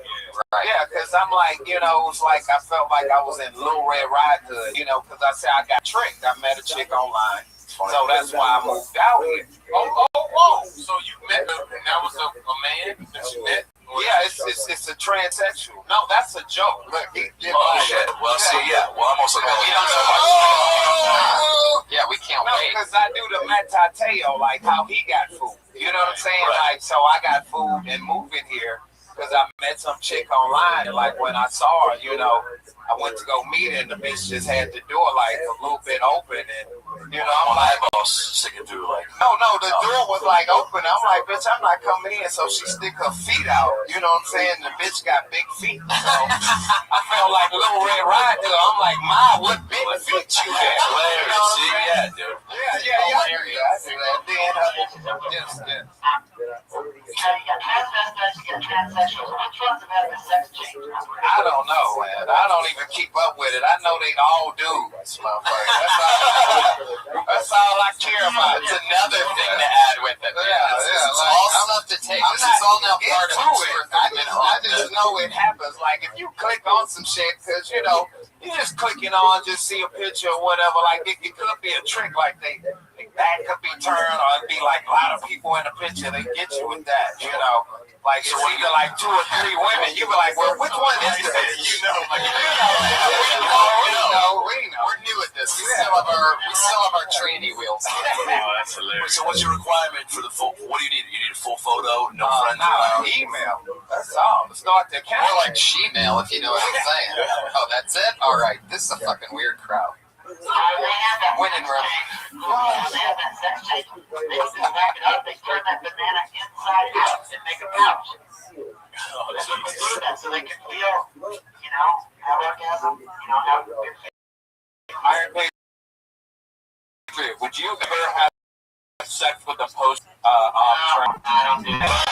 Yeah, because I'm it's I felt like I was in Little Red Riding Hood, because I said I got tricked. I met a chick online. So that's why I moved out here. Oh. So you met and that was a man that you met? Yeah, it's a transsexual. No, that's a joke. Look, he did shit. Well, see, Well, I'm also going we don't know much. Yeah, we can't wait. Because I do the metateo, how he got food. You know what I'm saying? Right. So I got food and moving here because I met some chick online. And when I saw her, I went to go meet her and the bitch just had the door a little bit open. And, I'm my like, eyeballs sticking through No, the door was open. I'm like, bitch, I'm not coming in. So she stick her feet out. You know what I'm saying? The bitch got big feet. So I felt like Little Red Riding Hood. I'm like, Ma, what big feet you got? You know what I'm saying? Yeah, dude. I don't know, man. I don't even keep up with it. I know they all dudes, motherfucker. That's all I care about. It's another thing to add with it. It's all stuff to take. This is all now part of it. I just know it happens. If you click on some shit, because, you just clicking on, just see a picture or whatever. It could be a trick. They back could be turned, or it'd be a lot of people in the picture. They get you with that, It's either 2 or 3 women. You be like, well, which one is this? We're new at this. We still have our trainee wheels. That's hilarious. So what's your requirement for the full? What do you need? You need a full photo, no friends? Email. That's all. Start the count. More like she-mail, if you know what I'm saying. Oh, that's it? All right. This is a fucking weird crowd. Winning room. They have that sex tape. They just wrap it up. They turn that banana inside out and make a pouch. So they can feel, have orgasm, have Iron Patriot, would you ever have sex with a post train? I don't do that.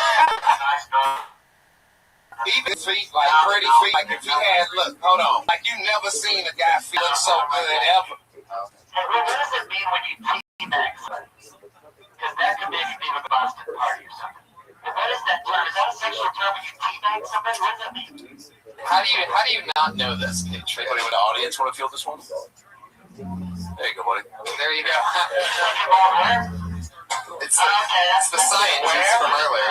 Even feet, like pretty feet, like if you had, look, hold on, like you never seen a guy feeling so good ever. And what does it mean when you teabag somebody? Because that could maybe be a Boston party or something. But what is that term? Is that a sexual term when you teabag somebody? What does that mean? How do you not know this, Patriot? Anybody in the audience want to feel this one? There you go, buddy. There you go. It's That's the scientists from earlier.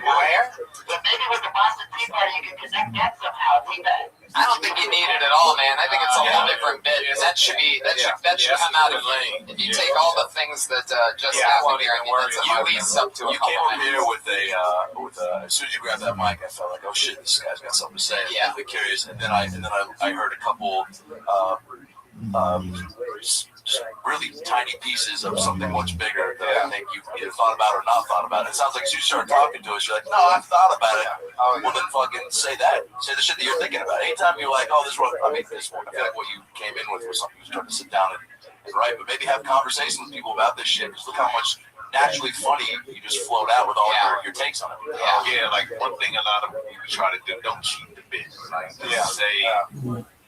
Where? But maybe with the Boston Tea Party, you can connect that somehow. Teabag. I don't think you need it at all, man. I think it's a whole different bit, and that should come out of lane. If you take all the things that just happened here, I mean, that's at least up to a You couple came over minutes. here with as soon as you grabbed that mic, I felt like, oh shit, this guy's got something to say. Yeah. I'm curious, and then I heard a couple really tiny pieces of something much bigger that I think you either thought about or not thought about. It sounds like as you start talking to us, you're like, no, I've thought about it. Well, then fucking say that. Say the shit that you're thinking about. Anytime you're like, oh, this one, I feel like what you came in with was something you started to sit down and write, but maybe have conversations with people about this shit. Because look how much naturally funny you just float out with all your takes on it. Yeah, like one thing a lot of people try to do, don't cheat the bit. Like, just say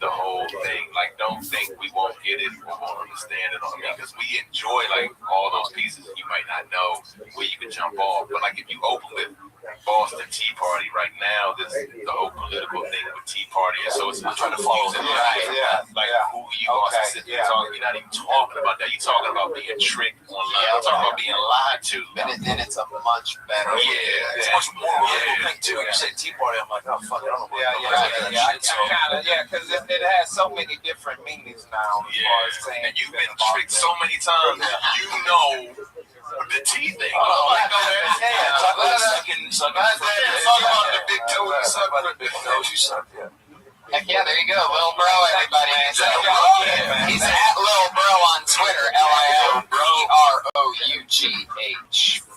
the whole thing. Like, don't think we won't get it or won't understand it. Because we enjoy, like, all those pieces. You might not know where you can jump off. But, like, if you open with Boston Tea Party right now, this the whole political thing with Tea Party. And so it's I'm trying to follow it. Like, who you are specifically talking. You're not even talking about that. You're talking about being tricked online. You're talking about being lied to. And then it's a much better. Yeah. It's much more real thing, too. You say Tea Party, I'm like, oh, fuck, I don't know what Because it has so many different meanings now. And you've been tricked so many times. You know the tea thing. Talk about the big toe you suck. Heck yeah, there you go. Lil Bro, everybody. He's at Lil Bro on Twitter. LILBROUGH.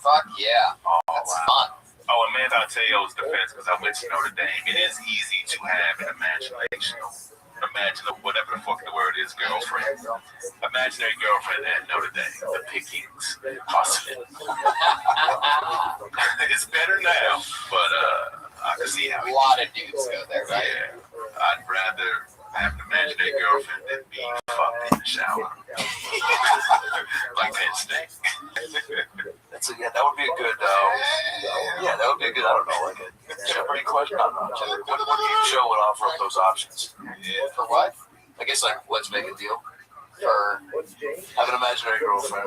Fuck yeah. That's fun. Oh, and man, I'll tell you defense, because I went to Notre Dame. It is easy to have an imagination. Imagine whatever the fuck the word is, girlfriend. Imaginary girlfriend at Notre Dame. The pickings. Hustling. It's better now, but I can see how a lot of dudes go there, right? Yeah. I'd rather have an imaginary girlfriend than be fucked in the shower. Like Penn State. That would be a good, that would be a good, I don't know, like a Jeopardy question. I don't know. What game show would offer up those options? Yeah. For what? I guess, like, let's make a deal. For have an imaginary girlfriend.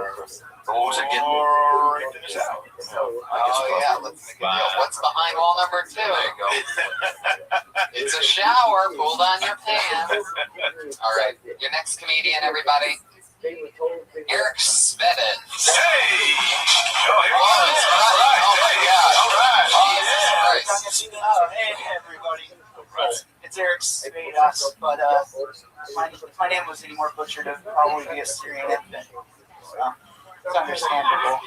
Or what was it, getting in the shower? Let's make a deal. What's behind wall number 2? There you go. It's a shower. Pulled on your pants. All right. Your next comedian, everybody. Eric Svedin. Hey! Hey, everybody. It's Eric Svedin, but if my name was any more butchered, it would probably be a Syrian infant. So, it's understandable.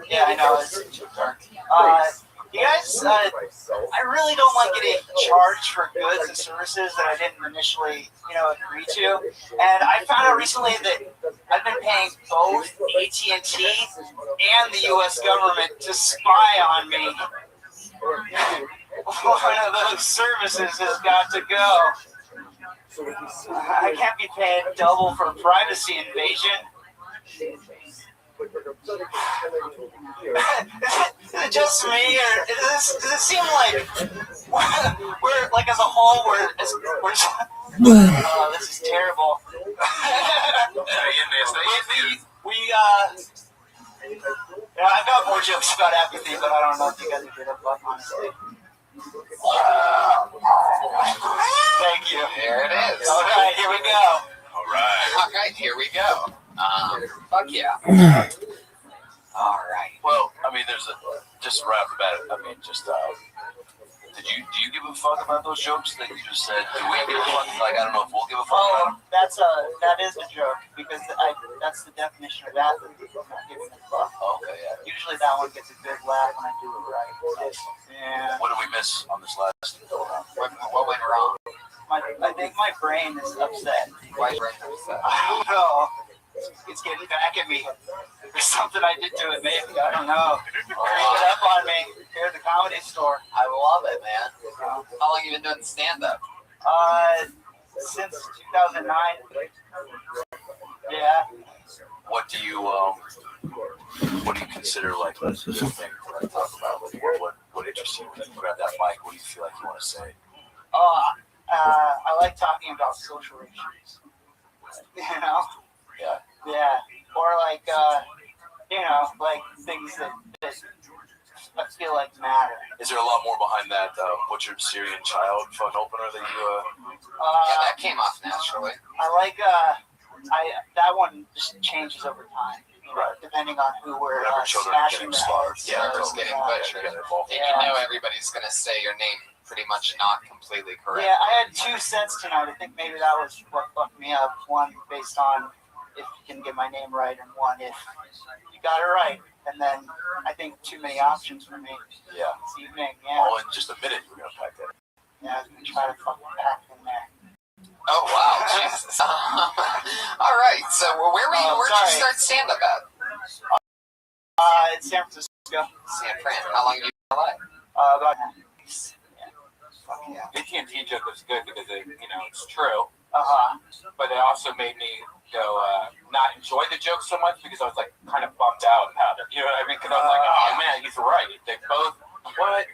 Yeah, I know. You guys, I really don't like getting charged for goods and services that I didn't initially, agree to. And I found out recently that I've been paying both AT&T and the U.S. government to spy on me. One of those services has got to go. I can't be paying double for privacy invasion. Is it just me, or does it seem like we're like as a whole we're just, this is terrible. I've got more jokes about apathy, but I don't know if you guys are good at luck, honestly. Thank you. There it is. All right, here we go. All right, here we go. Fuck yeah. All right. Well, I mean, just right off the bat. I mean, just do you give a fuck about those jokes that you just said? Do we give a fuck? Like, I don't know if we'll give a fuck about them. That is a joke because that's the definition of athlete. Not giving a fuck. Okay, yeah. Usually that one gets a good laugh when I do it right. Yeah. What did we miss on this last go-around? What went wrong? I think my brain is upset. Why your brain upset? I don't know. It's getting back at me. There's something I did to it, maybe. I don't know. Creep it up on me here at the Comedy Store. I love it, man. How long you been doing stand-up? Since 2009. Yeah. What do you consider like the thing to talk about? What interests you when you grab that mic? What do you feel like you want to say? I like talking about social issues. You know? Yeah. Yeah. Or like, like things that I feel like matter. Is there a lot more behind that? What's your Syrian child fun opener that you? Yeah, that came off naturally. I like that one just changes over time. Right. Depending on who we're children are smashing getting slaughtered. Yeah, who's getting butchered. And you know everybody's gonna say your name pretty much not completely correct. Yeah, I had 2 sets tonight. I think maybe that was what fucked me up. One based on if you can get my name right, and one if you got it right. And then I think too many options for me. Yeah. This evening. Yeah. All in just a minute, we're gonna pack that. Yeah, I was gonna try to fucking pack in there. Oh wow, Jesus. All right, so where'd you start stand-up at? It's San Francisco. San Fran. How long have you been in LA? About Yeah. AT&T joke was good because it's true. But it also made me go not enjoy the joke so much because I was like kind of bummed out about it. You know what I mean? Because I was like, oh man, he's right. They both what?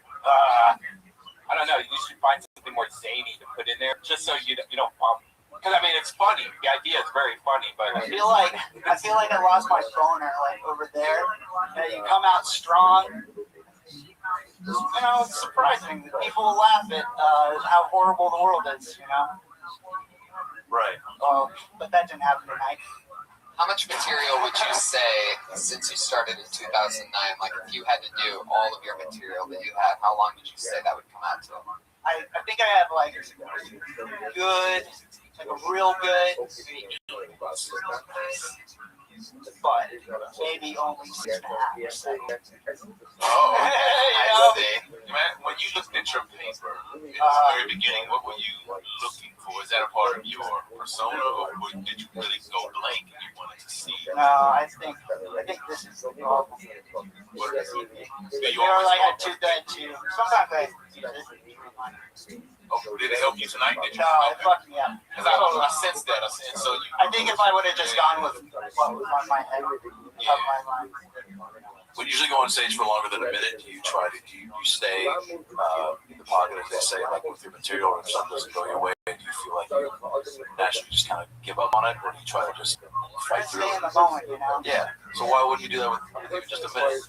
I don't know. You should find something more zany to put in there just so you don't bump. Because I mean, it's funny. The idea is very funny, but I feel like I lost my boner like over there. You come out strong. It's surprising that people will laugh at how horrible the world is. Right. But that didn't happen tonight. How much material would you say, since you started in 2009, like if you had to do all of your material that you had, how long did you say that would come out to? I think I have like good, like a real good, but maybe only 6.5%. Oh, I see. When you looked at your paper in the very beginning, what were you looking for? Is that a part of your persona, or did you really go blank and you wanted to see? No, I think this is the problem. What is it? I do that too. Sometimes I do this. Oh, did it help you tonight? Did you? No, it fucked me up. Because I sensed that. I think if I would have just gone with what was on my head, of my mind. When you usually go on stage for longer than a minute, do you stay in the pocket, as they say, like with your material, or if something doesn't go your way, do you feel like you naturally just kind of give up on it, or do you try to just fight through Stay in it? the moment, Yeah. So why wouldn't you do that with even just a minute?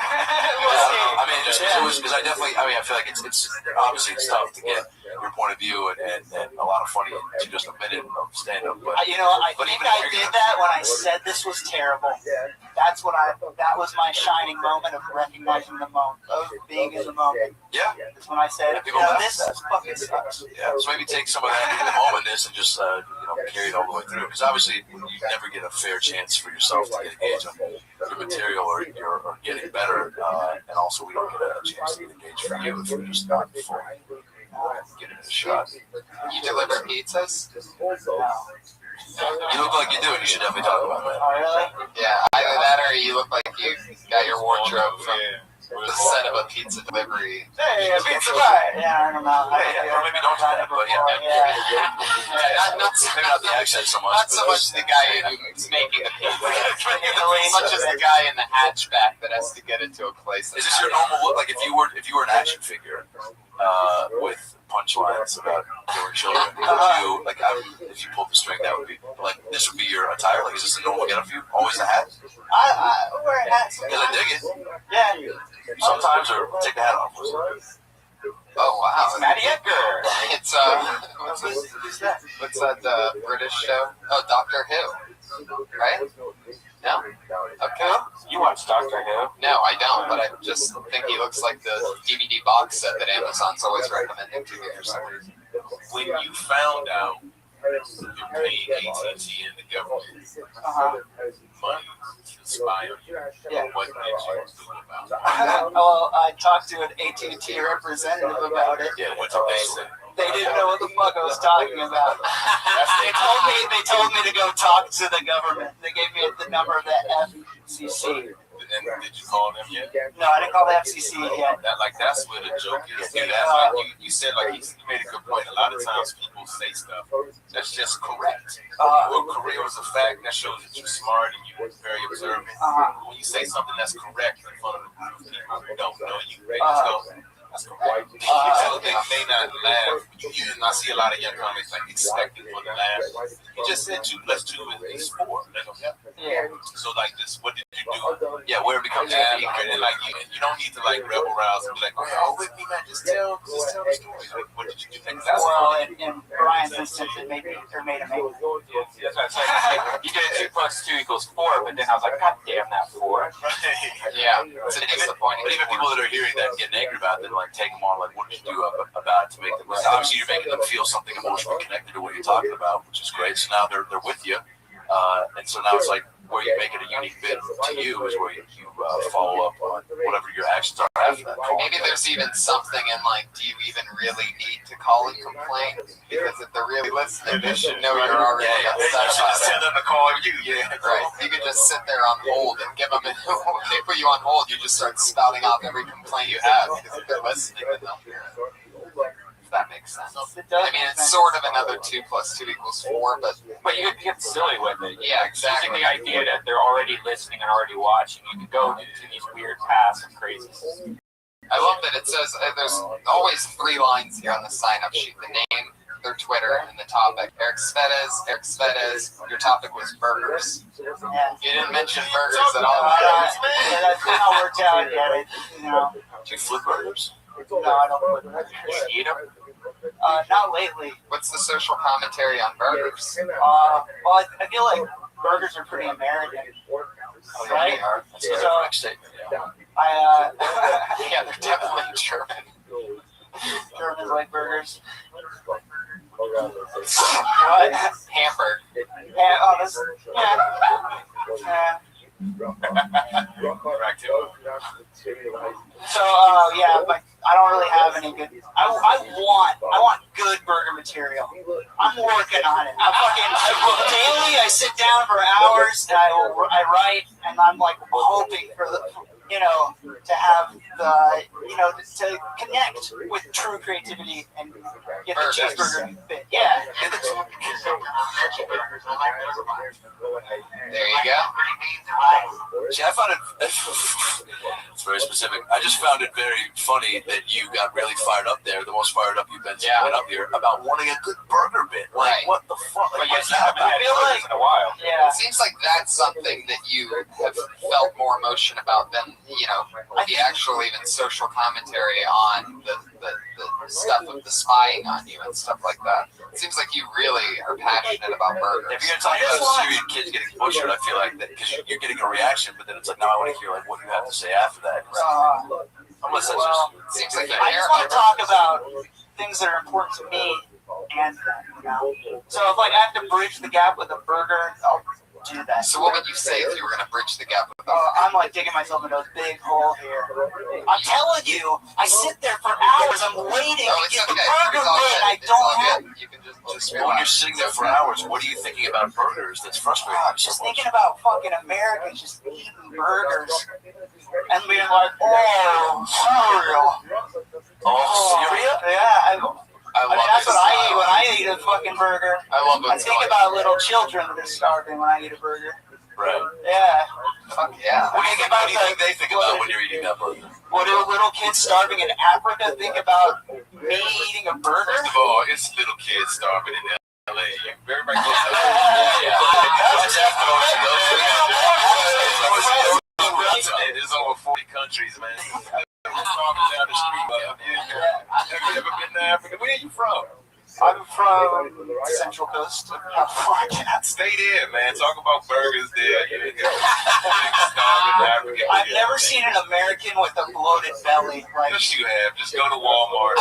I mean, just because I definitely, I feel like it's obviously it's tough to get your point of view and a lot of funny to just a minute of stand-up. But I think I did that when I said this was terrible. That was my shining moment of recognizing the moment, of being in the moment. Yeah. That's when I said, this fucking sucks. Yeah. So maybe take some of that in the momentness and just carry it all the way through. Because obviously you never get a fair chance for yourself to get a gauge on your material or getting better, and also we don't get a chance to get a gauge for you if you're just not fully getting a shot. You deliver pizzas? You look like you do, and you should definitely talk about that. Oh, really? Yeah, either that or you look like you got your wardrobe from the set of a pizza delivery. Hey, a pizza pie! Yeah, I don't know. Or maybe don't do that, but maybe not the accent so much. Not so much the guy who's making the pizza, as much as the guy in the hatchback that has to get it to a place. Is this your normal look? Like if you were an action figure with punchlines about killing children, if you pulled the string, that would be like this would be your attire. Like, is this a normal getup for you? Always a hat? I wear a hat. Because I dig it. Yeah. Sometimes, or take the hat off. Oh wow. It's Matty Edgar. It's who's that? What's that British show? Oh, Doctor Who. Right? No? Okay. You watch Doctor Who? No, I don't, but I just think he looks like the DVD box set that Amazon's always recommending to me for some reason. When you found out you're paying AT&T and the government money to spy on you, what did you do about it? Well, I talked to an AT&T representative about it. Yeah, what did they say? They didn't know what the fuck I was talking about. They told me to go talk to the government. They gave me the number of the FCC. And did you call them yet? No, I didn't call the FCC yet. That's where the joke is. Yeah, that's like you said, like you made a good point. A lot of times people say stuff that's just correct. Well, career is a fact. That shows that you're smart and you're very observant. When you say something that's correct in front of a group of people who don't know you, they just go, that's correct. They may not laugh. I see a lot of young comics like expecting for the laugh. You just said 2 + 2 is 4. Yeah. So like this, what did you do? Yeah, where it becomes and like you don't need to like rebel rouse and be like, oh, with me, man, just tell the story. Like, what did you do? Well, in Brian's instance, it made him make it. That's what I'm saying. You did 2 + 2 = 4, but then I was like, God damn that 4. Yeah, it's disappointing. But even people that are hearing that and getting angry about it, then like take them on, like, what did you do about it to make them? Obviously, you're making them feel something emotionally connected to what you're talking about, which is great. So now they're with you, and so now it's like where you make it a unique bit to you is where you follow up on whatever your actions are after that. Maybe there's even something in like, do you even really need to call and complain? Because if they're really listening, they should know you're already upset. Just tell them to call you. Yeah, right. You could just sit there on hold and give them. When they put you on hold, you just start spouting off every complaint you have. Because if they're listening, then they'll hear it. If that makes sense. I mean, it's sort of another 2 + 2 = 4, but you get silly with it. Yeah, exactly. Using the idea that they're already listening and already watching, you can go into these weird paths and craziness. I love that it says there's always 3 lines here on the sign-up sheet: the name, their Twitter, and the topic. Eric Svedes. Your topic was burgers. Yeah. You didn't mention burgers at all. Yeah, that's not worked out yet. Do you flip burgers? No, I don't flip burgers. You eat them? Not lately. What's the social commentary on burgers? Well, I feel like burgers are pretty American. Right? So, yeah, they're definitely German. Germans like burgers. What? Hamburg. So, yeah, but I don't really have any good. I want good burger material. I'm working on it. Daily, I sit down for hours and I write, and I'm like hoping for the, to have the, to connect with true creativity and get the cheeseburger fit. Yeah. There you go. See, I found it. It's very specific. I just found it very funny that you got really fired up there. The most fired up you've been up here about wanting a good burger bit. Like, what the fuck? Like, I haven't had burgers in a while. Yeah. It seems like that's something that you have felt more emotion about than the actual even social commentary on the stuff of the spying on you and stuff like that. It seems like you really are passionate about burgers. If you're talking about Syrian kids getting butchered, I feel like that because you're getting a reaction, but then it's like, now I want to hear like what you have to say after that. Unless that's just seems like I just want to talk about things that are important to me and them. So if like I have to bridge the gap with a burger, I'll do that. So what would you say if you were going to bridge the gap with I'm like digging myself into a big hole here. I'm telling you, I sit there for hours. I'm waiting to get the burger bit. I don't have. just when you're sitting there for hours, what are you thinking about burgers that's frustrating? Just thinking about fucking Americans just eating burgers and being like, oh, cereal. Oh, cereal? Yeah. I mean, that's what I eat when I eat a fucking burger. I think about little children that are starving when I eat a burger. Right. Yeah. Fuck yeah. What do you think they think about when you're eating that burger? What do little kids starving in Africa think about me eating a burger? First of all, it's little kids starving in LA. Everybody goes to There's over 40 countries, man. Down the street, Africa. Where are you from? I'm from Central Coast of California. Stay there, man. Talk about burgers there. I've never seen an American with a bloated belly. Like, Yes, you have. Just go to Walmart.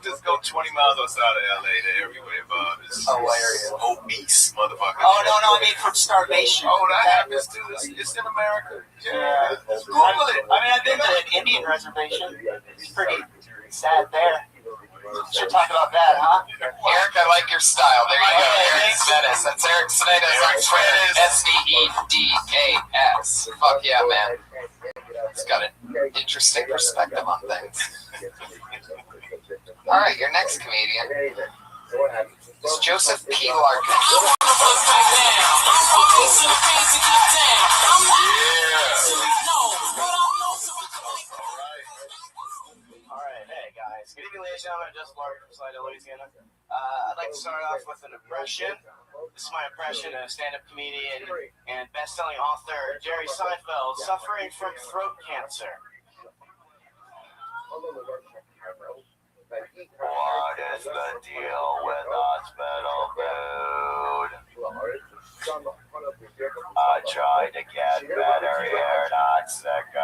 Just go 20 miles outside of LA. They're everywhere, Bob. It's hilarious. Obese motherfucker. Oh, no, I mean from starvation. Oh, that happens too. It's in America. Yeah. Google it. I mean, I've been to an Indian reservation. It's pretty sad there. Should talk about that, huh? Eric, I like your style. There you go. Eric Snedas. That's Eric Snedas on Twitter. SNEDAS. Fuck yeah, man. He's got an interesting perspective on things. All right, your next comedian is Joseph P. Larkin. Alright, hey guys. Good evening, ladies and gentlemen. Just Larkin from Slidell, Louisiana. I'd like to start off with an impression. This is my impression of stand-up comedian and best-selling author Jerry Seinfeld suffering from throat cancer. What is the deal with hospital food? I tried to get better, you're not sicker.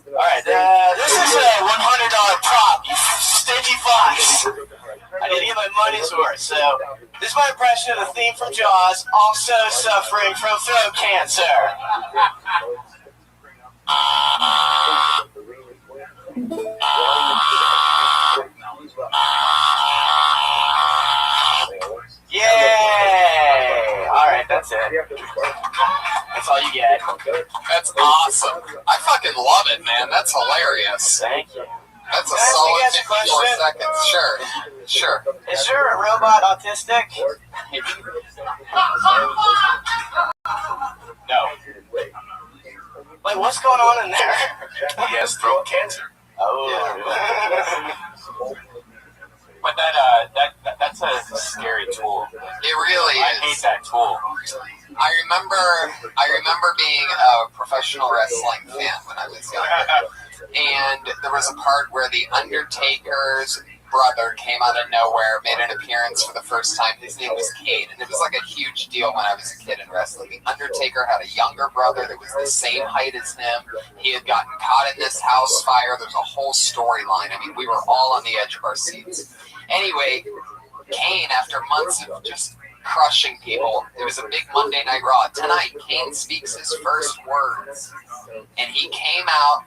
Alright, this is a $100 prop, you stingy fox. I need to get my money's worth, so this is my impression of the theme from Jaws, also suffering from throat cancer. Yay! Alright, that's it. That's all you get. That's awesome. I fucking love it, man. That's hilarious. Thank you. That's a Can I ask you solid guys a 54 question? seconds. Sure. Is your robot autistic? No. Like, what's going on in there? He has throat cancer. Oh. But that's a scary tool. It really I is. hate that tool. I remember being a professional wrestling fan when I was younger, and there was a part where the Undertaker's brother came out of nowhere, made an appearance for the first time. His name was Kane, and it was like a huge deal when I was a kid in wrestling. The Undertaker had a younger brother that was the same height as him. He had gotten caught in this house fire. There's a whole storyline. I mean, we were all on the edge of our seats. Anyway, Kane, after months of just crushing people, it was a big Monday Night Raw. Tonight, Kane speaks his first words, and he came out,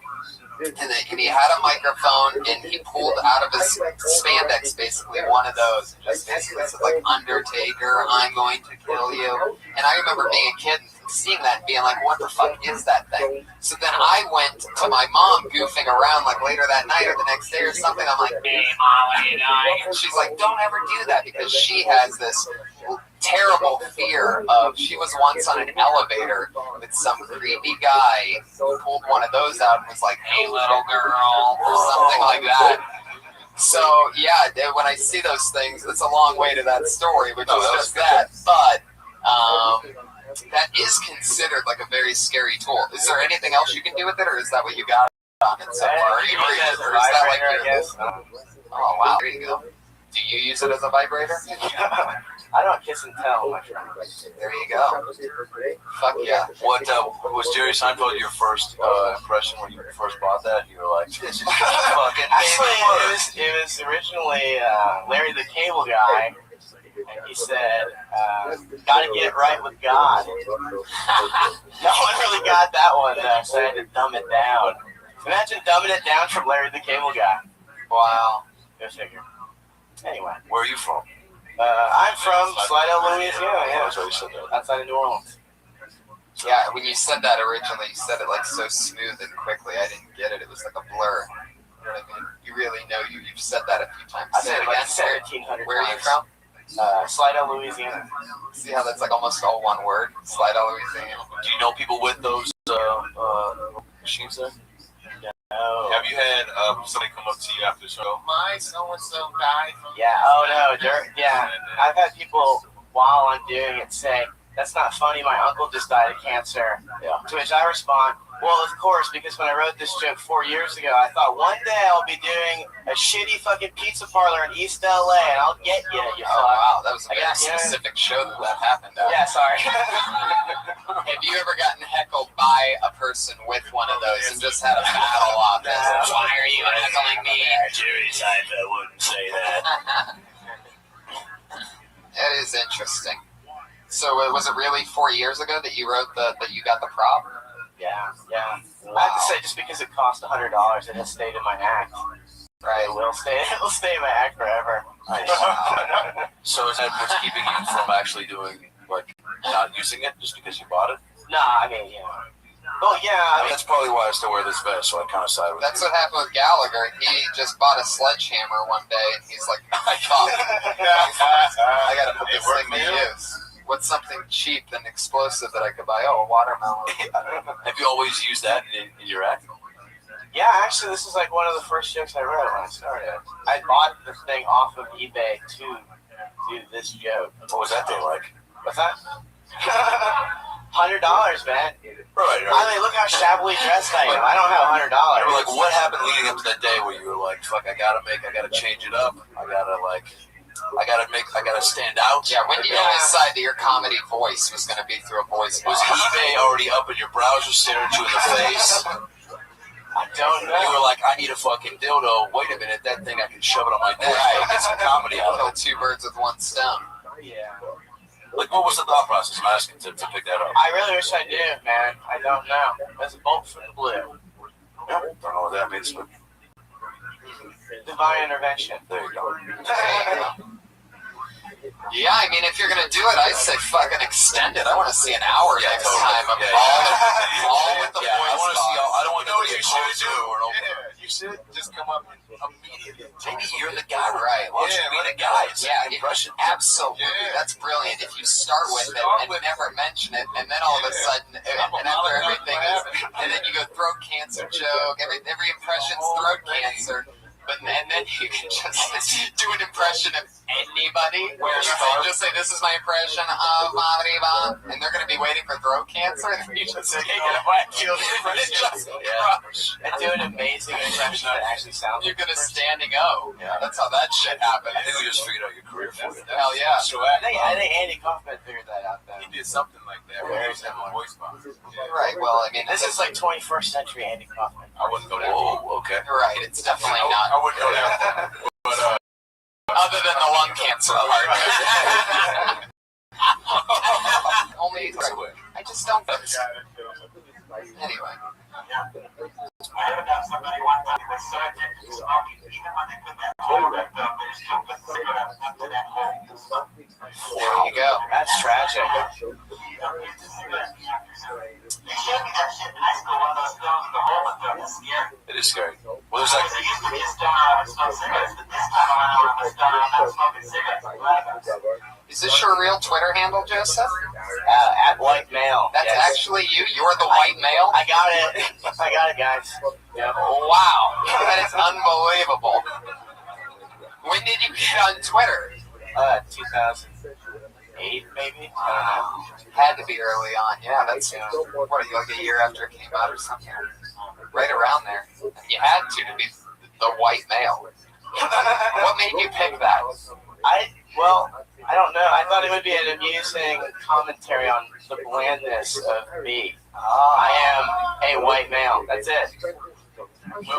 and he had a microphone, and he pulled out of his spandex, basically, one of those, and just basically said, like, Undertaker, I'm going to kill you. And I remember being a kid and seeing that and being like, what the fuck is that thing? So then I went to my mom goofing around, like, later that night or the next day or something. I'm like, hey, Mom, what are you doing? And she's like, don't ever do that, because she has this terrible fear of, she was once on an elevator with some creepy guy who pulled one of those out and was like, hey, little girl, or something like that. So, yeah, when I see those things, it's a long way to that story, which is just that. But that is considered like a very scary tool. Is there anything else you can do with it, or is that what you got on it so far? Or is that like your... Oh, wow, there you go. Do you use it as a vibrator? I don't kiss and tell, my friend. There you go. Fuck yeah. What was Jerry Seinfeld your first impression when you first bought that? You were like, this is fucking. Actually, it was originally Larry the Cable Guy, and he said, "Gotta get right with God." No one really got that one though, so I had to dumb it down. Imagine dumbing it down from Larry the Cable Guy. Wow. Go figure. Anyway, where are you from? I'm from Slidell, Louisiana. Yeah, That's what you said that. outside of New Orleans. Yeah, when you said that originally, you said it like so smooth and quickly. I didn't get it. It was like a blur. You know what I mean? You really know you've said that a few times. I said it like 1,700 Where are you times. from? Slidell, Louisiana. See how that's like almost all one word? Slidell, Louisiana. Do you know people with those machines there? No. Have you had somebody come up to you after the show? My so-and-so died from... Yeah, oh no, yeah. I've had people, while I'm doing it, say, that's not funny, my uncle just died of cancer. Yeah. To which I respond, Well, of course, because when I wrote this joke 4 years ago, I thought one day I'll be doing a shitty fucking pizza parlor in East LA, and I'll get you. Oh, wow. That was a very specific show that happened at. Yeah, sorry. Have you ever gotten heckled by a person with one of those and just had a battle on this? Why are you heckling me? Jerry Seinfeld wouldn't say that. That is interesting. So was it really 4 years ago that you wrote that you got the prop? Yeah. Wow. I have to say, just because it cost $100, it has stayed in my act. Right. It will stay in my act forever. So is that what's keeping you from actually doing, like, not using it just because you bought it? Nah, I mean, Oh, yeah. I mean, that's probably why I still wear this vest, so I kind of side with That's what happened with Gallagher. He just bought a sledgehammer one day, and he's like, I got to put this thing to use. What's something cheap and explosive that I could buy? Oh, a watermelon. Have you always used that in your act? Yeah, actually, this is like one of the first jokes I wrote when I started. I bought the thing off of eBay to do this joke. What was that day like? What's that? $100, man. Right. I mean, look how shabbily dressed I am. I don't have $100. Like, what happened leading up to that day where you were like, fuck, I gotta change it up. I gotta stand out. Yeah, when did you decide that your comedy voice was going to be through a voice box? Was eBay already up in your browser staring you in the face? I don't know. You were like, I need a fucking dildo. Wait a minute, that thing I can shove it on my neck and get some comedy out of it. Kill two birds with one stone. Yeah. Like, what was the thought process? I'm asking to pick that up. I really wish I did, man. I don't know. There's a bolt from the blue. Yeah, don't know what that means, but divine intervention. There you go. Yeah, I mean, if you're gonna do it, I'd say fucking extend it. I want to see an hour next time of all with the voice. I want to see all. I don't want to know what you should do. You should just come up and immediately. Maybe you're the guy, right? Why don't you be the guy? Yeah, impression. Absolutely, that's brilliant. If you start with it and never mention it, and then all of a sudden, and after everything is, and then you go throat cancer joke. Every impression's throat cancer. And then you can just do an impression of anybody where you just say, this is my impression of Mariva, and they're going to be waiting for throat cancer, and you just take it away. And do an amazing impression that actually sounds. You're going to standing O. Yeah, that's how that shit happened. I think we just figured out your career for it. Hell yeah. So I think Andy Kaufman figured that out, though. He did something like that. Very similar. Voice box. Right, well, I mean, this is like 21st century Andy Kaufman. I wouldn't go there. Whoa, okay. Right, it's definitely not. I wouldn't go there. But, other than the lung cancer part. Only, I just don't. Anyway. There you go. That's tragic. It is scary. Well, there's like. Is this your real Twitter handle, Joseph? At white male. That's actually you? You're the white male? I got it, guys. Yeah. Wow. That is unbelievable. When did you get on Twitter? 2008, maybe? I don't know. Had to be early on. Yeah, that's, what, like a year after it came out or something? Right around there. You had to be the white male. What made you pick that? I don't know. I thought it would be an amusing commentary on the blandness of me. I am a white male. That's it.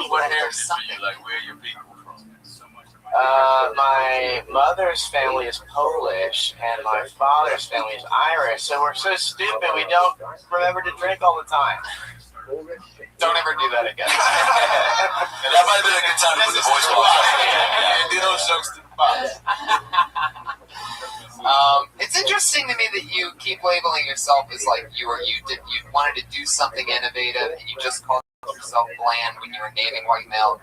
What heritage are you? Like, where are your people from? My mother's family is Polish, and my father's family is Irish. So we're so stupid we don't remember to drink all the time. Don't ever do that again. That might have been a good time to put the voice on. Do those jokes to the box. It's interesting to me that you keep labeling yourself as like you wanted to do something innovative, and you just called yourself bland when you were naming white male.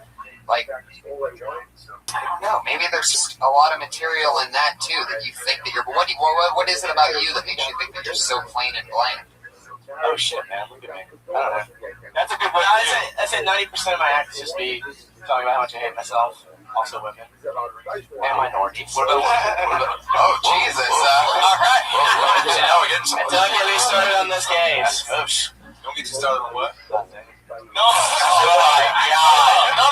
Like, I don't know. Maybe there's just a lot of material in that too that you think that you're. But what is it about you that makes you think that you're so plain and bland? Oh shit, man! Look at me. I don't know. That's a good one. I say 90% of my act is just me talking about how much I hate myself. Also women. And minorities. What about oh, Jesus. All right. Now we're getting some. Don't get me started on this gays. Don't get you started on what? No. Oh my God. No.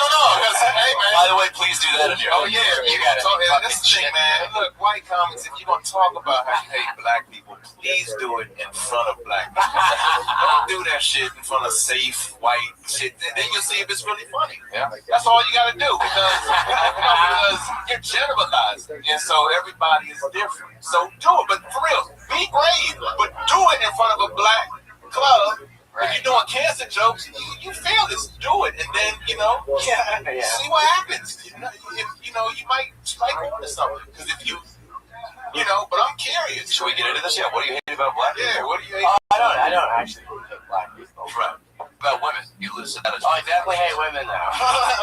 Hey, man. By the way, please do that in your. Oh, yeah. You got to this thing, man. Look, white comics, if you're going to talk about how you hate black people, please do it in front of black people. Don't do that shit in front of safe white shit. Then you'll see if it's really funny. Yeah. That's all you got to do because you're generalized. And so everybody is different. So do it. But for real, be brave. But do it in front of a black club. If you're doing cancer jokes, you feel this, do it, and then see what happens. You might go into something. Because if but I'm curious. Should we get into this? Yeah. What do you hate about black people? Yeah. What do you hate? I don't actually hate black people. Right. About women, you listen to that. I definitely hate women now.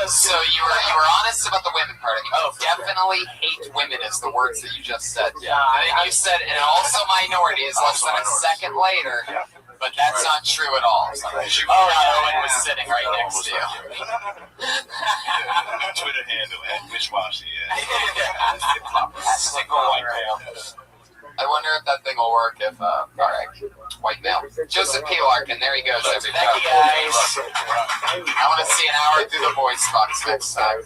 So you were honest about the women part. You definitely hate women is the words that you just said. Yeah. And you said, and also minorities less than a second later. Yeah. But that's not true at all. Owen was sitting right next to you. Twitter handle @Mishwashi. I wonder if that thing will work if, all right, white male. Joseph P. Larkin, there he goes, everybody. Thank you, guys. I want to see an hour through the voice box next time.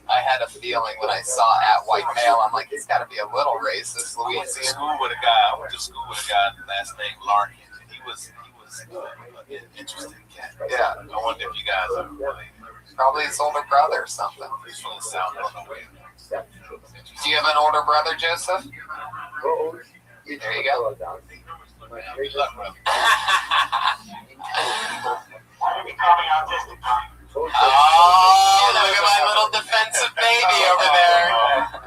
I had a feeling when I saw @white male, I'm like, he's got to be a little racist, I went Louisiana. to school with a guy last name Larkin. He was an interesting cat. Yeah. I wonder if you guys are related. Probably his older brother or something. He's from the South. I don't know where. Do you have an older brother, Joseph? There you go. Good luck, brother. Oh, look at my little defensive baby over there.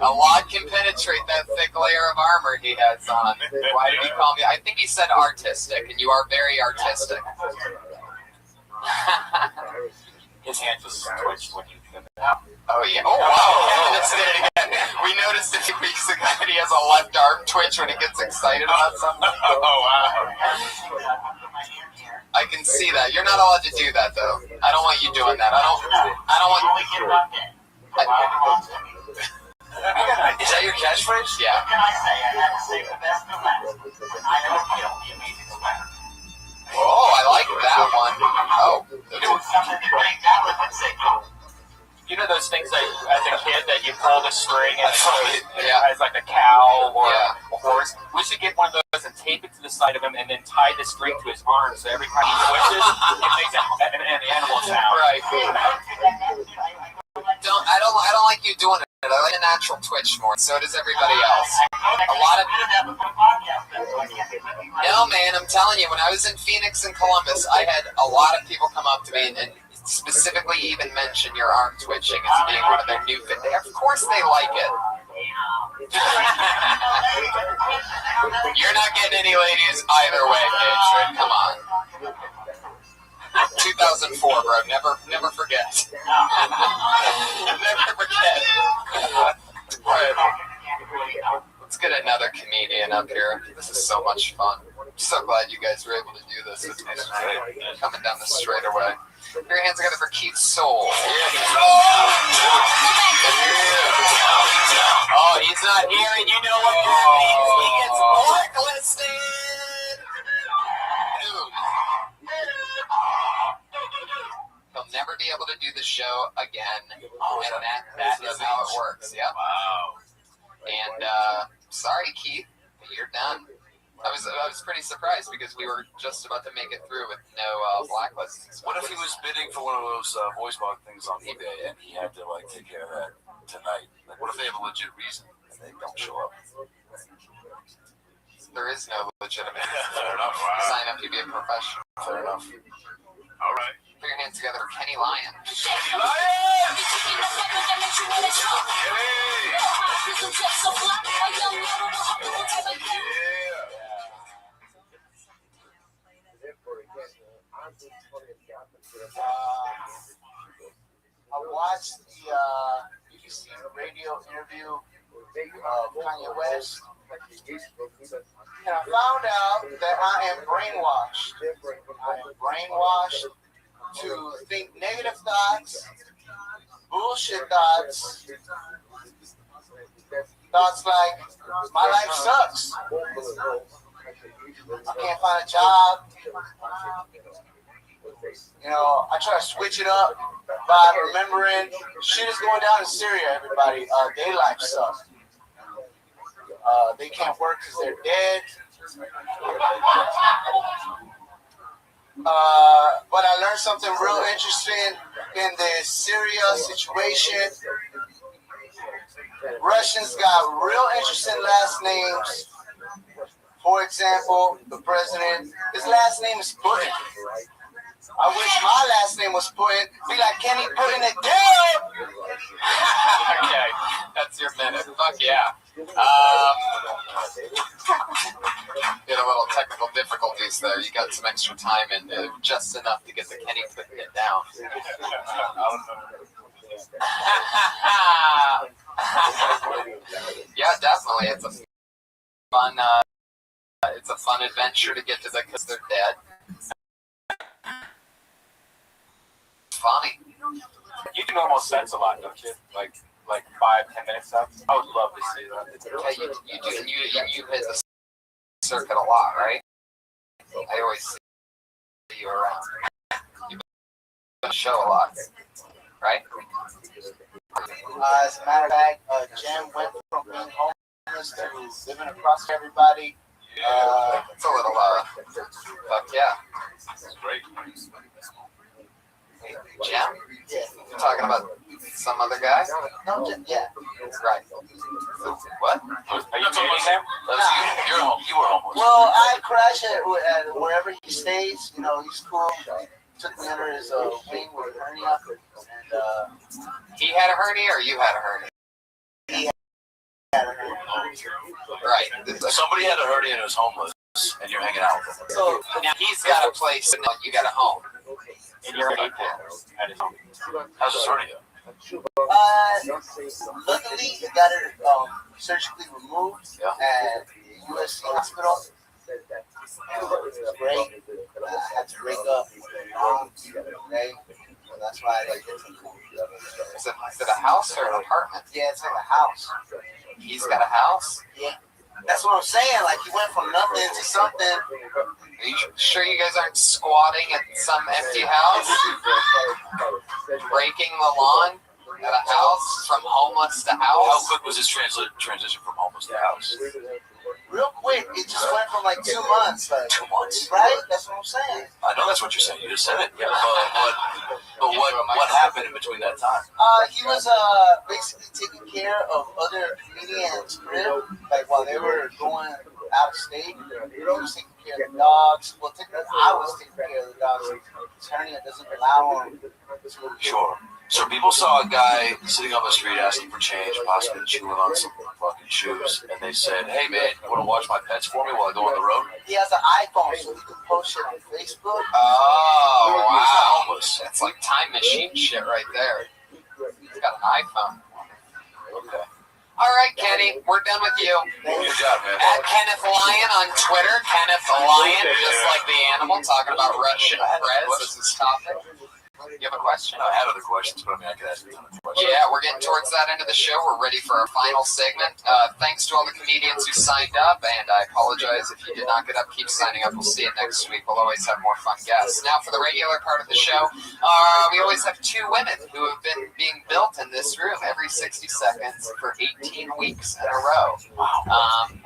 A lot can penetrate that thick layer of armor he has on. Why did he call me? I think he said artistic, and you are very artistic. His hand just twitched when you did that. Oh, yeah. Oh, wow. Let's say it again. We noticed a few weeks ago that he has a left arm twitch when he gets excited about something. Oh, wow. I can see that. You're not allowed to do that, though. I don't want you doing that. I don't want. Is that your catchphrase? Yeah. What can I say? I had to save the best for last. I know Gil, the amazing sweater. Oh, I like that one. Oh. Doing something to break that with and say, go. You know those things that, as a kid, that you pull the string and it Yeah. has like a cow or Yeah. a horse? We should get one of those and tape it to the side of him and then tie the string to his arm so every time he twitches, it makes an animal sound. Right. I don't like you doing it. I like a natural twitch more. So does everybody else. A lot of. No, man, I'm telling you, when I was in Phoenix and Columbus, I had a lot of people come up to me and specifically even mention your arm twitching as being one of their new fit. Of course they like it. You're not getting any ladies either way, Patriot. Come on. 2004, bro. Never forget. Never forget. Let's get another comedian up here. This is so much fun. I'm so glad you guys were able to do this with me tonight. Coming down the straightaway. Put your hands together for Keith Soul. Oh, he's not here, and you know what that means. He gets blacklisted. Dude. He'll never be able to do the show again. And that is how it works. Yep. Wow. And sorry, Keith, but you're done. I was pretty surprised because we were just about to make it through with no blacklisting. What if he was bidding for one of those voice box things on eBay and he had to take care of that tonight? Like, what if they have a legit reason and they don't show up? There is no legitimate. Fair enough. Wow. Sign up to be a professional. Fair enough. All right. Put your hands together for Kenny Lyon. Kenny Lyon! I watched the BBC radio interview of Kanye West, and I found out that I am brainwashed. I am brainwashed to think negative thoughts, bullshit thoughts, thoughts like, my life sucks. I can't find a job. I try to switch it up by remembering shit is going down in Syria, everybody. Their life sucks. They can't work because they're dead. But I learned something real interesting in the Syria situation. Russians got real interesting last names. For example, the president, his last name is Putin. I wish my last name was Putin. Be like, can he put in it down? Okay, that's your minute. Fuck yeah. Did a little technical difficulties there. You got some extra time and just enough to get the Kenny putting it down. Yeah, definitely. It's a fun adventure to get to the because they're dead. Funny. You do normal sets a lot, don't you? Like 5-10 minute sets. I would love to see that. Yeah, you do. You hit the circuit a lot, right? I always see you around. You show a lot, right? As a matter of fact, Jen went from being homeless to living across everybody. It's a little, fuck yeah. That's great. Jen? Yeah. You're talking about some other guy? No, yeah. Right. What? Are you dating him? You were homeless. Well, I crash at wherever he stays. He's cool. Took me under his wing with a hernia. And, he had a hernia or you had a hernia? he had a hernia. Right. Somebody had a hernia and was homeless, and you're hanging out with him. So now he's got a place and you got a home. And you're at his home. How's his hernia? Luckily, he got it surgically removed at the USC hospital. It's great. I had to break up today, so that's why I didn't get to move. Is it a house or an apartment? Yeah, it's like a house. He's got a house? Yeah. That's what I'm saying. Like, he went from nothing to something. Are you sure you guys aren't squatting at some empty house? Breaking the lawn at a house from homeless to How house? quick was his transition from homeless to house? Real quick. It just went from like 2 months. Like, 2 months. Right? That's what I'm saying. I know that's what you're saying. You just said it. Yeah. But what happened in between that time? He was basically taking care of other comedians' crib, like while they were going out of state. He was taking care of the dogs. Well, I was taking care of the dogs. His hernia doesn't allow him to. Sure. So people saw a guy sitting on the street asking for change, possibly chewing on some fucking shoes, and they said, "Hey man, you want to watch my pets for me while I go on the road?" He has an iPhone, so he can post shit on Facebook. Oh, wow. Homeless. That's like time machine shit right there. He's got an iPhone. Okay. All right, Kenny, we're done with you. Good job, man. At Kenneth Lyon on Twitter, Kenneth Lyon, just like the animal, talking about Russian breads as his topic. You have a question? I had other questions, but I could ask you a ton of questions. Yeah, we're getting towards that end of the show. We're ready for our final segment. Thanks to all the comedians who signed up, and I apologize if you did not get up. Keep signing up. We'll see you next week. We'll always have more fun guests. Now, for the regular part of the show, we always have 2 women who have been being built in this room every 60 seconds for 18 weeks in a row.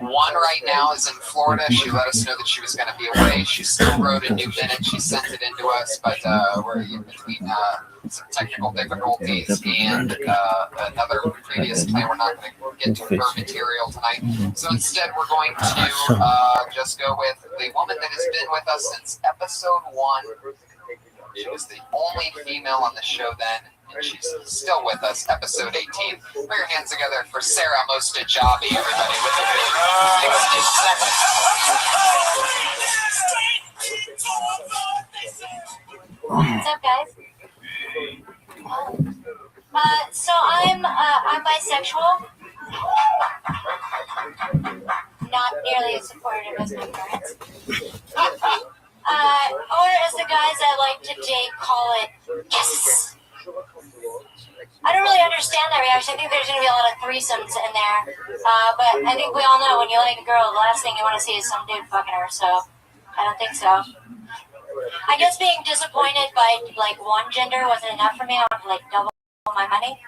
One right now is in Florida. She let us know that she was going to be away. She still wrote a new minute. She sent it in to us, but we're in between some technical difficulties and another previous plan. We're not going to get to her material tonight. So instead, we're going to just go with the woman that has been with us since episode 1. She was the only female on the show then, and she's still with us, episode 18. Put your hands together for Sarah Mostajabi, everybody, with a big 60 seconds. What's up, guys? So I'm bisexual. Not nearly as supportive as my parents. Or as the guys I like to date call it, yes. I don't really understand that reaction. I think there's going to be a lot of threesomes in there. But I think we all know when you like a girl, the last thing you want to see is some dude fucking her. So I don't think so. I guess being disappointed by like one gender wasn't enough for me. I wanted to like double my money.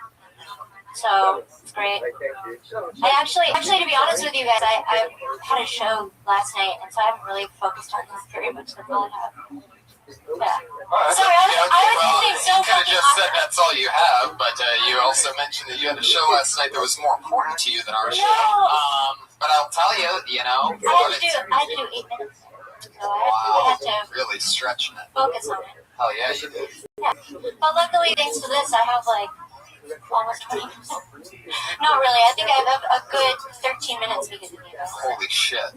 So it's great. I actually, to be honest with you guys, I had a show last night, and so I haven't really focused on this very much. That's all I have. Yeah. Sorry, I was being so You could have fucking just said awkward. that's all you have, but you also mentioned that you had a show last night that was more important to you than our show. But I'll tell you, you know. I had to do 8 minutes. So I had to really stretching it. focus on it. Hell yeah, you did. Yeah. But luckily, thanks to this, I have like almost 20 minutes. Not really. I think I have a good 13 minutes because of you guys. Holy shit.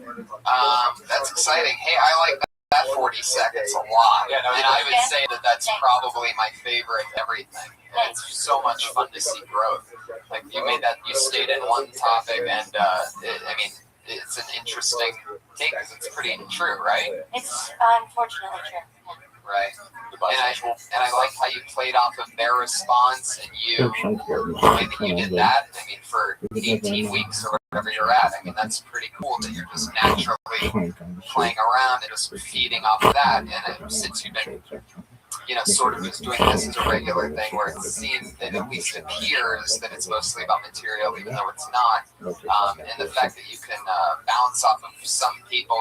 That's exciting. Hey, I like that 40 seconds a lot. Yeah, no, and I would say that that's probably my favorite everything. And it's so much fun to see growth. Like, you stayed in one topic, and it's an interesting take because it's pretty true, right? It's unfortunately true. Right. And I like how you played off of their response and the way that you did that. I mean, for 18 weeks or whatever you're at, I mean, that's pretty cool that you're just naturally playing around and just feeding off of that. And since you've been, sort of just doing this as a regular thing where it seems, it at least appears that it's mostly about material, even though it's not. And the fact that you can bounce off of some people,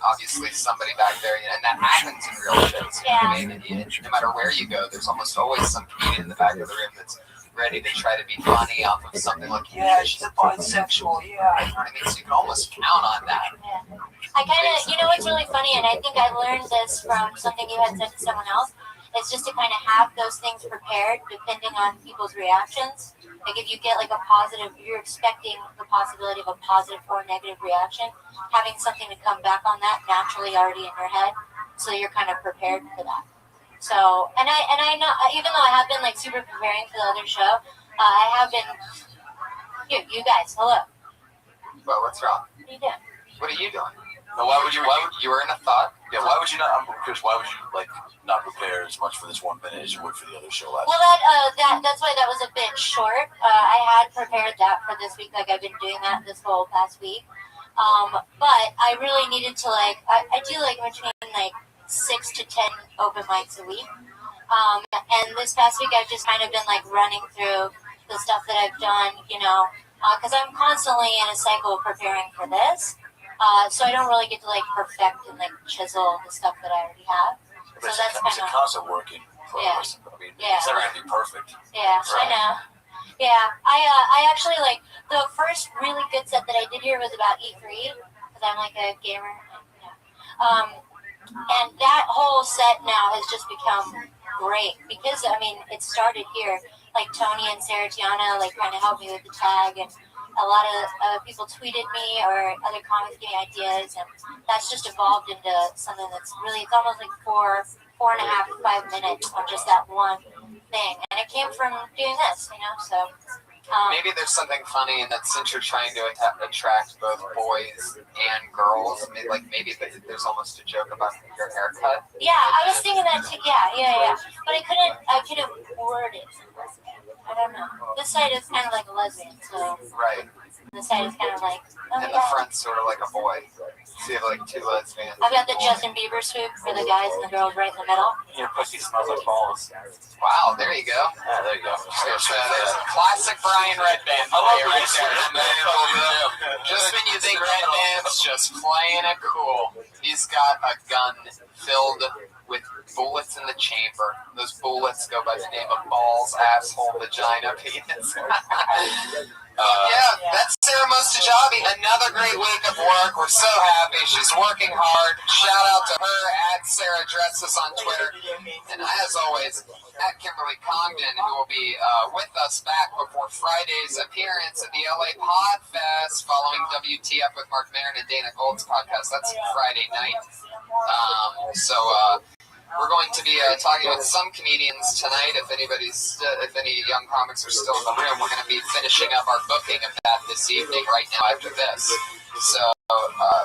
obviously somebody back there, and that happens in real shows. I mean, no matter where you go, there's almost always some comedian in the back of the room that's ready to try to be funny off of something like, yeah, she's a bisexual, yeah. You know what I mean? So you can almost count on that. Yeah. I kind of, what's really funny, and I think I learned this from something you had said to someone else, is just to kind of have those things prepared depending on people's reactions. Like if you get like a positive, you're expecting the possibility of a positive or negative reaction, having something to come back on that naturally already in your head, so you're kind of prepared for that. So, and I know, even though I have been like super preparing for the other show, I have been, you guys, hello. Well, what's wrong? What are you doing? What are you doing? Now, why would you were in a thought? Yeah, why would you not? I'm curious. Why would you not prepare as much for this 1 minute as you would for the other show last? Well, that's why that was a bit short. I had prepared that for this week. Like I've been doing that this whole past week. But I really needed to I do between 6 to 10 open mics a week. And this past week I've just kind of been running through the stuff that I've done, because I'm constantly in a cycle of preparing for this. So I don't really get to perfect and chisel the stuff that I already have. So that's kind of constant working progress. Yeah. I mean, Yeah. it's never gonna be perfect. Yeah, right. I know. Yeah, I actually the first really good set that I did here was about E3 because I'm a gamer. And that whole set now has just become great because it started here. Like Tony and Sarah Tiana kind of helped me with the tag, and a lot of people tweeted me or other comics gave me ideas, and that's just evolved into something that's really, it's almost 4.5 to 5 minutes on just that one thing, and it came from doing this, so. Maybe there's something funny in that since you're trying to attract both boys and girls, maybe there's almost a joke about your haircut. Yeah, I was thinking that too. Yeah. But I couldn't word it. I don't know. This side is kind of like a lesbian, so. Right. This side is kind of and the front's sort of like a boy. So you have two lesbians. I've got the Justin Bieber swoop for the guys and the girls right in the middle. Your pussy smells like balls. Wow, there you go. Yeah, there you go. There's a classic Brian Redband. I love right there. Just when you think Redband's just playing it cool, he's got a gun filled with bullets in the chamber. Those bullets go by the name of balls, asshole, vagina, penis. That's Sarah Mostajabi. Another great week of work. We're so happy. She's working hard. Shout out to her at Sarah Dresses on Twitter. And as always, at Kimberly Congdon, who will be with us back before Friday's appearance at the LA Podfest following WTF with Mark Maron and Dana Gold's podcast. That's Friday night. We're going to be talking with some comedians tonight. If any young comics are still in the room, we're going to be finishing up our booking of that this evening right now after this. So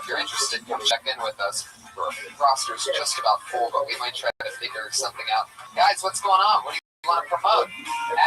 if you're interested, come check in with us. The roster's just about full, but we might try to figure something out. Guys, what's going on? What do you want to promote?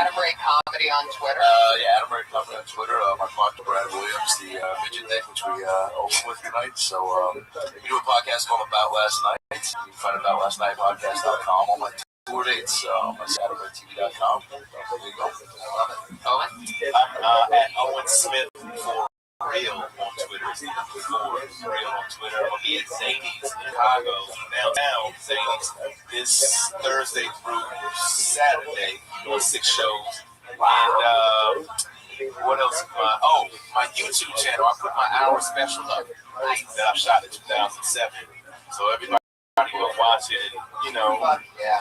Adam Ray Comedy on Twitter. Yeah, Adam Ray Comedy on Twitter. My partner Brad Williams, the midget thing, which we opened with tonight. So we do a podcast called About Last Night. You can find it at aboutLastNightPodcast.com on my tour dates. That's AdamRayTV.com. There you go. I love it. Owen? I'm at Owen Smith for Real on Twitter. For Real on Twitter. I'll be at Zany's in Chicago, downtown Zany's, this Thursday through Saturday. Doing 6 shows. And what else? My YouTube channel. I put my hour special up that I shot in 2007. So everybody will watch it and,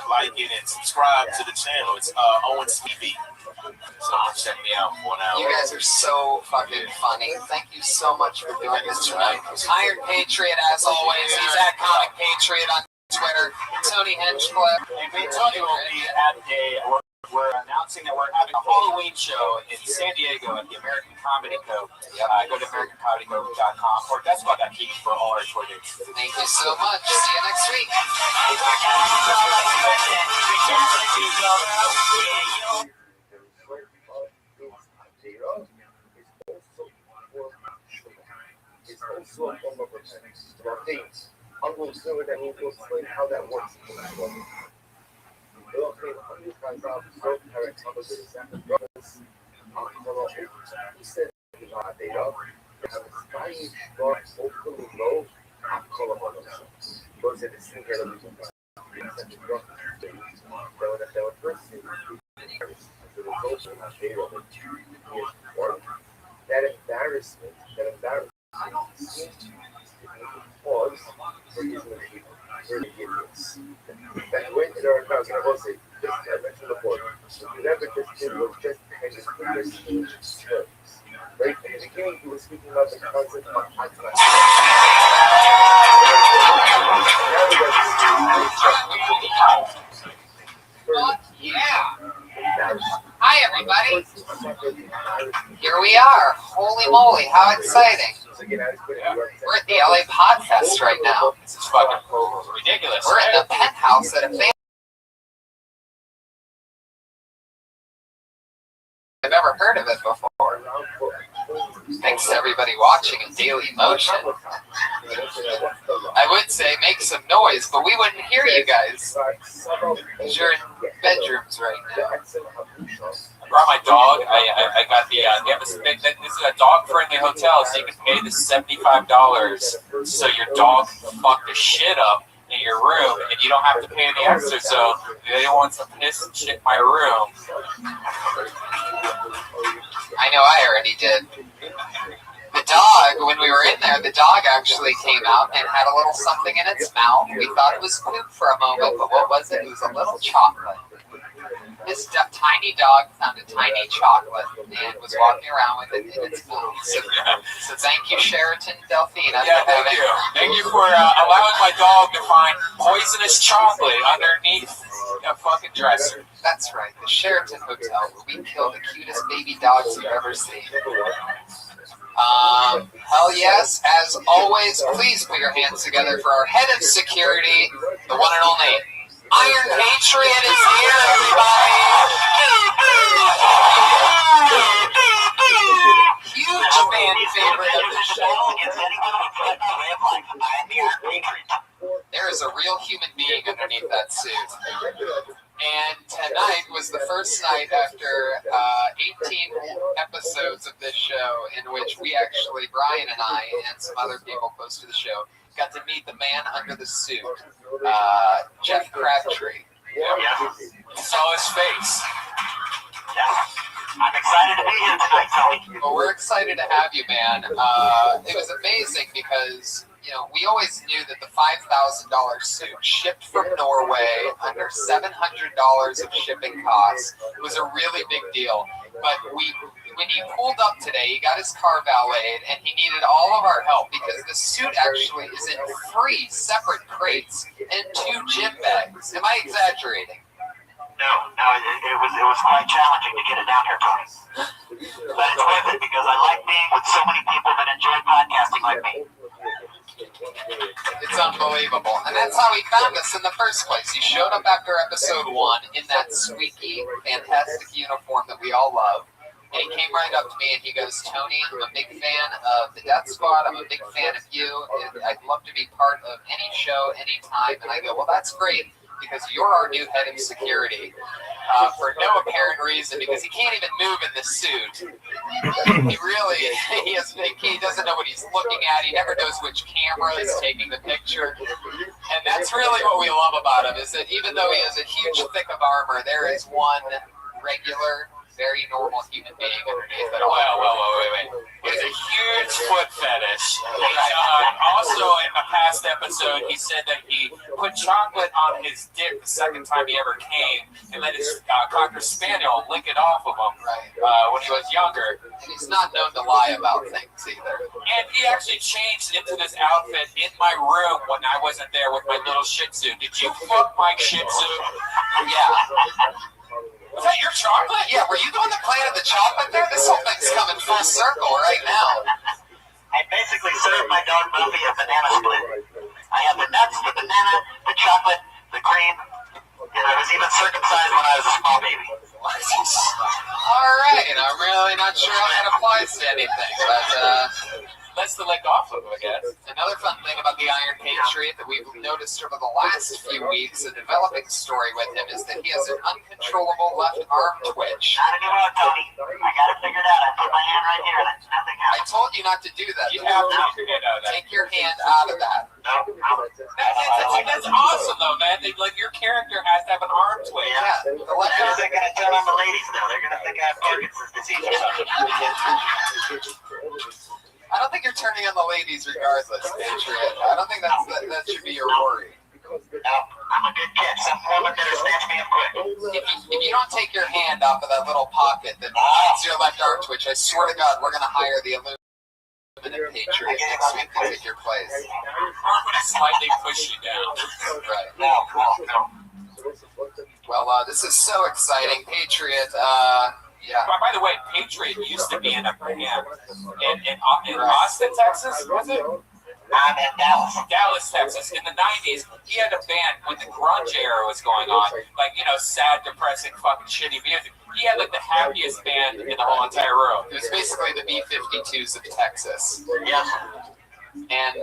like it and subscribe to the channel. It's Owens TV. So check me out for an hour. You guys are so fucking funny. Thank you so much for doing this tonight. Iron Patriot, as always. He's at Comic Patriot on Twitter. Tony Hinchcliffe. And me and Tony will be at we're announcing that we're having a Halloween show in San Diego at the American Comedy Co. Go to AmericanComedyCo.com or DeskBot.TV for all our tour dates. Thank you so much. See you next week. It's also a form of repentance to our things. I'm going to say that we'll explain how that works. We'll claim 100 grams of soap, carrot, tomatoes, and brothers. He said, data. Have a Spanish dark, hopefully low, and color on themselves. Those are the same kind of reasons. They were first seen as a result of that data. That embarrassment seems to be cause for using the people. Idiots. That way, there are times, I will say, just I mentioned before, whenever this kid was just kind of prestige terms. Right? In the beginning, he was speaking about the concept of anti-Semitism. Yeah. Hi, everybody. Here we are. Holy moly, how exciting. We're at the LA Podfest right now. This is fucking ridiculous. We're in the penthouse at a family I've never heard of it before. Thanks to everybody watching in Daily Motion. I would say make some noise, but we wouldn't hear you guys. You're in bedrooms right now. I brought my dog. I got the this is a dog-friendly hotel, so you can pay the $75 so your dog can fuck the shit up in your room, and you don't have to pay any extra. So they don't want some piss and shit in my room. I know I already did. The dog, when we were in there, the dog actually came out and had a little something in its mouth. We thought it was poop for a moment, but what was it? It was a little chocolate. This tiny dog found a tiny chocolate and was walking around with it in its mouth. So thank you, Sheraton Delphina. Yeah, thank you. Thank you for allowing my dog to find poisonous chocolate underneath a fucking dresser. That's right, the Sheraton Hotel, where we kill the cutest baby dogs you've ever seen. Hell yes. As always, please put your hands together for our head of security, the one and only Iron Patriot is here, everybody. Huge fan favorite of the show. There is a real human being underneath that suit. And tonight was the first night after 18 episodes of this show in which we actually, Brian and I, and some other people close to the show, got to meet the man under the suit, Jeff Crabtree. Yeah. Saw his face. Yeah. I'm excited to be here tonight, Tony. Well, we're excited to have you, man. It was amazing because, you know, we always knew that the $5,000 suit shipped from Norway under $700 of shipping costs was a really big deal. But when he pulled up today, he got his car valeted, and he needed all of our help because the suit actually is in 3 separate crates and 2 gym bags. Am I exaggerating? No, it was quite challenging to get it down here, Tony. But it's worth it because I like being with so many people that enjoy podcasting like me. It's unbelievable. And that's how he found us in the first place. He showed up after episode 1 in that squeaky, fantastic uniform that we all love. And he came right up to me and he goes, Tony, I'm a big fan of the Death Squad. I'm a big fan of you. I'd love to be part of any show, anytime. And I go, well, that's great, because you're our new head of security. For no apparent reason, because he can't even move in the suit. He doesn't know what he's looking at. He never knows which camera is taking the picture. And that's really what we love about him, is that even though he has a huge thick of armor, there is one regular, very normal human being underneath it all. Wait. It's a huge foot fetish. Also, in the past episode, he said that he put chocolate on his dick the second time he ever came, and let his Cocker Spaniel lick it off of him when he was younger. And he's not known to lie about things either. And he actually changed into this outfit in my room when I wasn't there with my little Shih Tzu. Did you fuck my Shih Tzu? Yeah. Was that your chocolate? Yeah, were you the one that planted the chocolate there? This whole thing's coming full circle right now. I basically served my dog Buffy a banana split. I had the nuts, the banana, the chocolate, the cream, and I was even circumcised when I was a small baby. All right, I'm really not sure how that applies to anything, but let's the lick off of him, I guess. Another fun thing about the Iron Patriot that we've noticed over the last few weeks, a developing story with him, is that he has an uncontrollable left arm twitch. Not anymore, Tony. I got it figured out. I put my hand right here, and nothing I happened. told you not to do that. You have to take your hand out of that. Take your hand out of that. That's awesome, though, man. Like, your character has to have an arm twitch. Yeah. The left They're arm. going to turn on the ladies now. They're going to think I have Parkinson's disease or something. I don't think you're turning on the ladies regardless, Patriot. I don't think that should be your worry. No, I'm a good kid. Some woman better snatch me up quick. If you don't take your hand off of that little pocket that hides your left arm twitch, I swear to God, we're going to hire the Illuminate Patriot next week to take your place. I'm going to slightly push you down. Right. No. Well, this is so exciting. Patriot, yeah. By the way, Patriot used to be in a band in Austin, Texas, was it? I'm in Dallas. Dallas, Texas. In the 90s, he had a band when the grunge era was going on. Like, sad, depressing, fucking shitty music. He had, like, the happiest band in the whole entire room. It was basically the B-52s of Texas. Yes. And,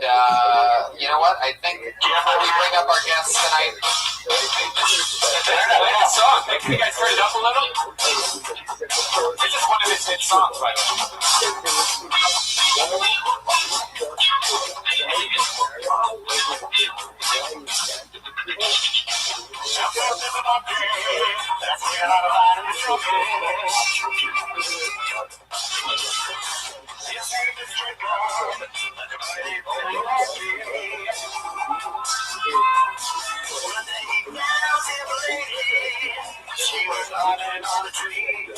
you know what? I think before we bring up our guests tonight, Play the song. Can you guys turn it up a little? This is one of his hit songs, by the way. She was lying on the tree.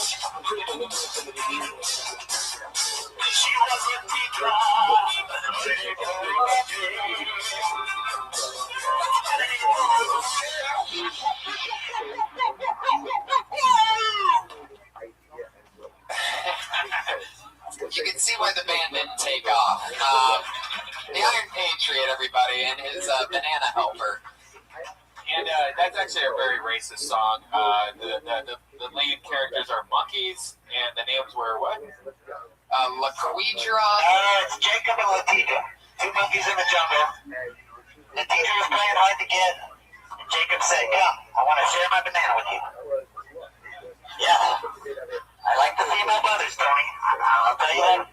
She was a teacher. you can see why the band didn't take off. The Iron Patriot, everybody, and his banana helper. And that's actually a very racist song. The lead characters are monkeys, and the names were what? Laquidra. It's Jacob and Latita, two monkeys in the jungle. The teacher was playing hard to get, and Jacob said, "Come, I want to share my banana with you." Yeah, I like the female brothers, Tony. I'll tell you that.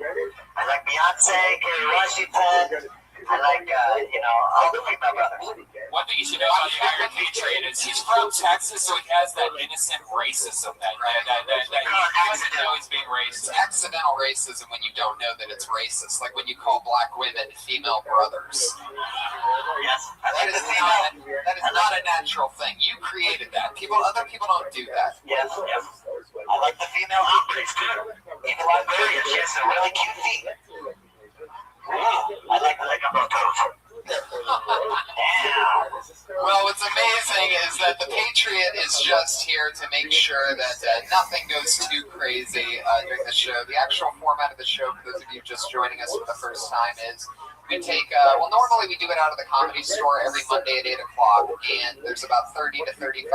I like Beyonce, Kerry Washington. I like, all the female brothers. One thing you should know about the Iron Patriot is he's from Texas, so he has that innocent racism that he doesn't know he's being racist. It's accidental racism when you don't know that it's racist, like when you call black women female brothers. Yes, That is not a natural thing. You created that. Other people don't do that. Yes. I like the female hombres too. Even Liberia, she has some really cute feet. I like the lick of her toes. Well, what's amazing is that the Patriot is just here to make sure that nothing goes too crazy during the show. The actual format of the show, for those of you just joining us for the first time, is We take, normally we do it out of the Comedy Store every Monday at 8 o'clock, and there's about 30 to 35,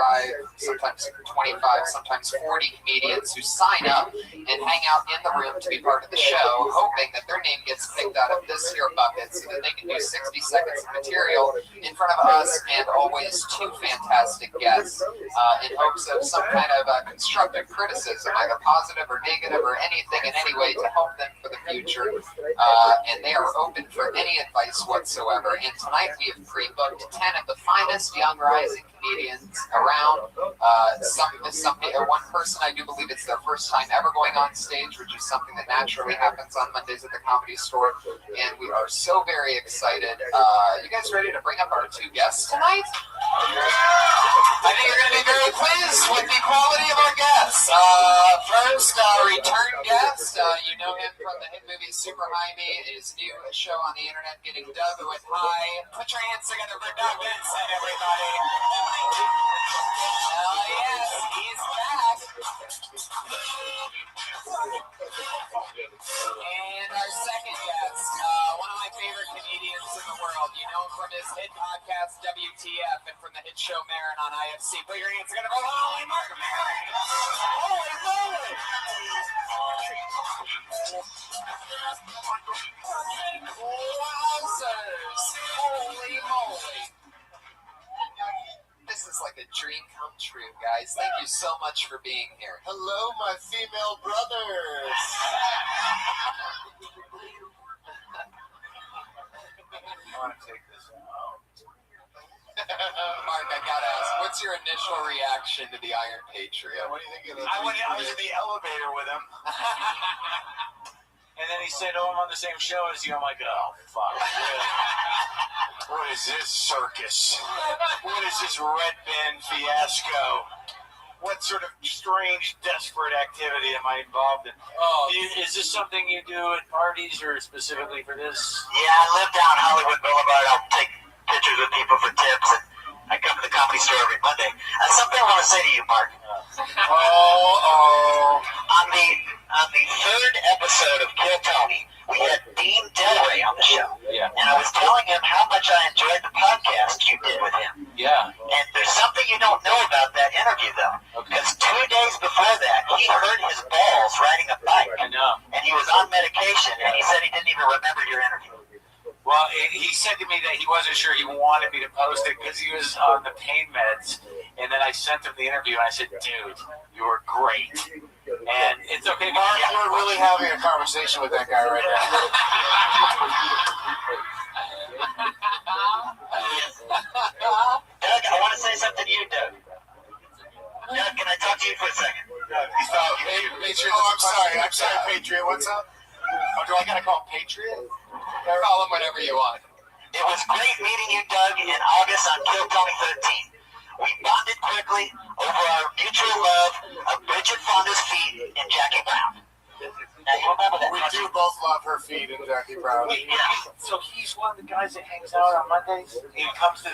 sometimes 25, sometimes 40 comedians who sign up and hang out in the room to be part of the show, hoping that their name gets picked out of this here bucket so that they can do 60 seconds of material in front of us and always two fantastic guests in hopes of some kind of constructive criticism, either positive or negative or anything in any way to help them for the future. And they are open for any advice whatsoever. And tonight we have pre-booked 10 of the finest young rising comedians around. One person, I do believe it's their first time ever going on stage, which is something that naturally happens on Mondays at the Comedy Store. And we are so very excited. You guys ready to bring up our two guests tonight? I think you're going to be very pleased with the quality of our guests. First, return guest. You know him from the hit movie Super High Me. His new show on the internet, Getting Doug with High. Put your hands together for Doug Benson, everybody. Hell yes, he's back. And our second guest, one of my favorite comedians in the world. You know him from his hit podcast WTF and from the hit show Marin on IFC. Put your hands together for Holy Mark Marin. Holy moly! Wowzers! Holy moly! This is like a dream come true, guys. Thank you so much for being here. Hello, my female brothers. I want to take this out. Mark, I gotta ask, what's your initial reaction to the Iron Patriot? What do you think of I was in the elevator with him. And then he said, I'm on the same show as you. I'm like, oh, fuck. Really? What is this circus? What is this red band fiasco? What sort of strange, desperate activity am I involved in? Is this something you do at parties or specifically for this? Yeah, I live down Hollywood Boulevard. I'll take pictures with people for tips, and I come to the Comedy Store every Monday. Something I want to say to you, Mark. On the third episode of Kill Tony, we had Dean Delray on the show. Yeah. And I was telling him how much I enjoyed the podcast you did with him. Yeah. And there's something you don't know about that interview, though. Because 2 days before that, he hurt his balls riding a bike. I know. And he was on medication, and he said he didn't even remember your interview. Well, he said to me that he wasn't sure he wanted me to post it because he was on the pain meds. And then I sent him the interview, and I said, dude, you were great. And it's okay. Mark, we're really having a conversation with that guy right now. Doug, I want to say something to you, Doug. Doug, can I talk to you for a second? Patriot, I'm sorry, Patriot. What's up? Oh, do I gotta call him Patriot? Call him whatever you want. It was great meeting you, Doug, in August on Kill Tony 13. We bonded quickly over our mutual love of Bridget Fonda's feet and Jackie Brown. Now, you remember that? We do both love her feet and Jackie Brown. Yeah. So he's one of the guys that hangs out on Mondays? He comes to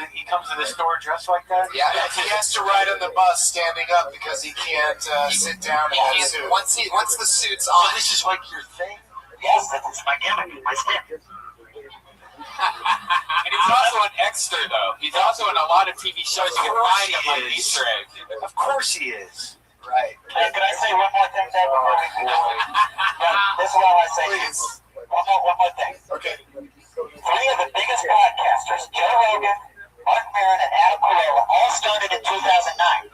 the store dressed like that? Yeah, He has to ride on the bus standing up because he can't sit down in that suit. Once the suit's on, This is like your thing? Yes, that's my gimmick, my stick. And he's also an extra, though. He's also in a lot of TV shows. You can find him on Easter eggs. Of course he is. right. Hey, can I say one more thing, Doug, before we go? This is what I want to say. Please. One more thing. Okay. 3 of the biggest podcasters, Joe Rogan, Mark Maron, and Adam Carolla, all started in 2009.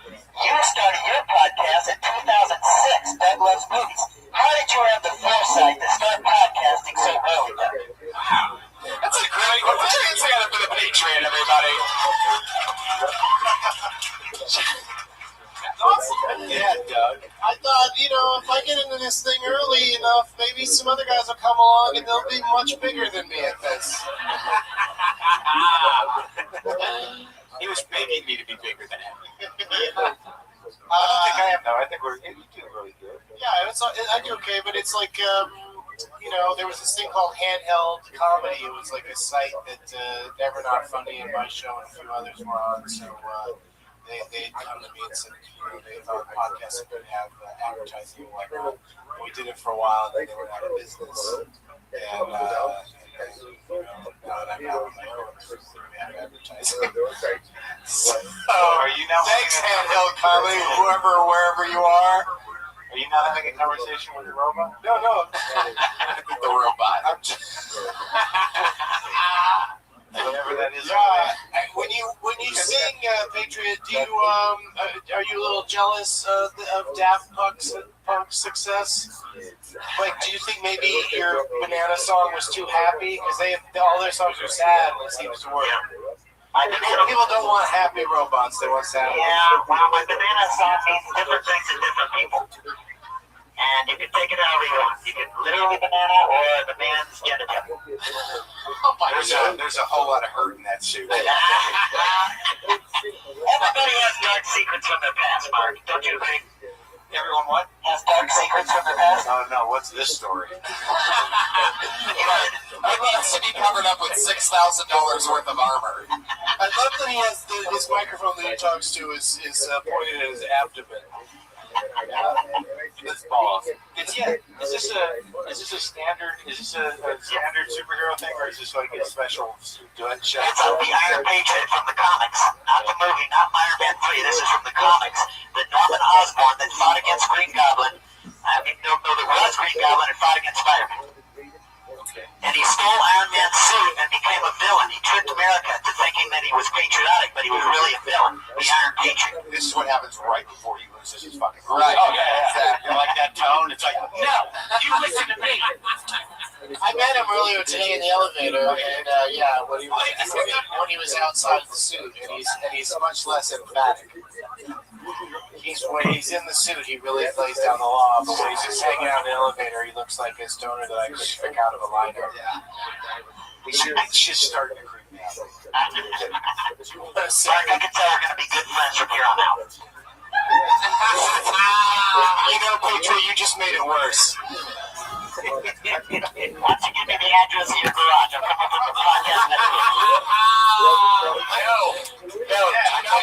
You started your podcast in 2006, Doug Loves Movies. How did you have the foresight to start podcasting so early, Doug? Wow. That's a great one. Put your hands together for the Patriot, everybody. Awesome. Yeah, Doug. I thought, if I get into this thing early enough, maybe some other guys will come along and they'll be much bigger than me at this. He was begging me to be bigger than him. I don't think I am, though. I think you do really good. Yeah, I do okay, but it's like, there was this thing called Handheld Comedy. It was like a site that Never Not Funny and my show and a few others were on. So they'd come to me and said, they thought podcasts could have advertising and whatnot. We did it for a while, and then they went out of business. And Are you now? Thanks, Handheld Comedy, whoever, wherever you are. Are you not having a conversation with the robot? No, the robot. I'm just. Whatever that is. When you sing Patriot, do you are you a little jealous of Daft Punk's success? Like, do you think maybe your Banana song was too happy because all their songs are sad and it seems to work? I think People don't want happy robots; they want sad. Yeah, well, my Banana song means different things to different people. And you can take it however you want. You can literally banana or the man's genital. There's a whole lot of hurt in that suit. Everybody has dark secrets from their past, Mark. Don't you agree? Everyone what? Has dark secrets from their past? Oh no, what's this story? It needs to be covered up with $6,000 worth of armor. I love that he has his microphone that he talks to is pointed at his abdomen. This balls. Is this a standard superhero thing, or is this like a special doing show? It's the Iron Patriot from the comics, not the movie, not Iron Man 3. This is from the comics. The Norman Osborn that fought against Green Goblin. I mean, no, there was Green Goblin and fought against Spider-Man. And he stole Iron Man's suit and became a villain. He tricked America into thinking that he was patriotic, but he was really a villain. The Iron Patriot. This is what happens right before he loses his fucking Right. Oh yeah, exactly. You like that tone? It's like, no, you listen to me. I met him earlier today in the elevator, and when he was outside the suit, and he's much less emphatic. When he's in the suit, he really lays down the law. But when he's just hanging out in the elevator, he looks like a stoner that I could pick out of a lineup. It's just starting to creep me out. Mark, I can tell we're going to be good friends from here on out. Patriot, you just made it worse. Once you give me the address of your garage, I'll come up with the podcast next week. No,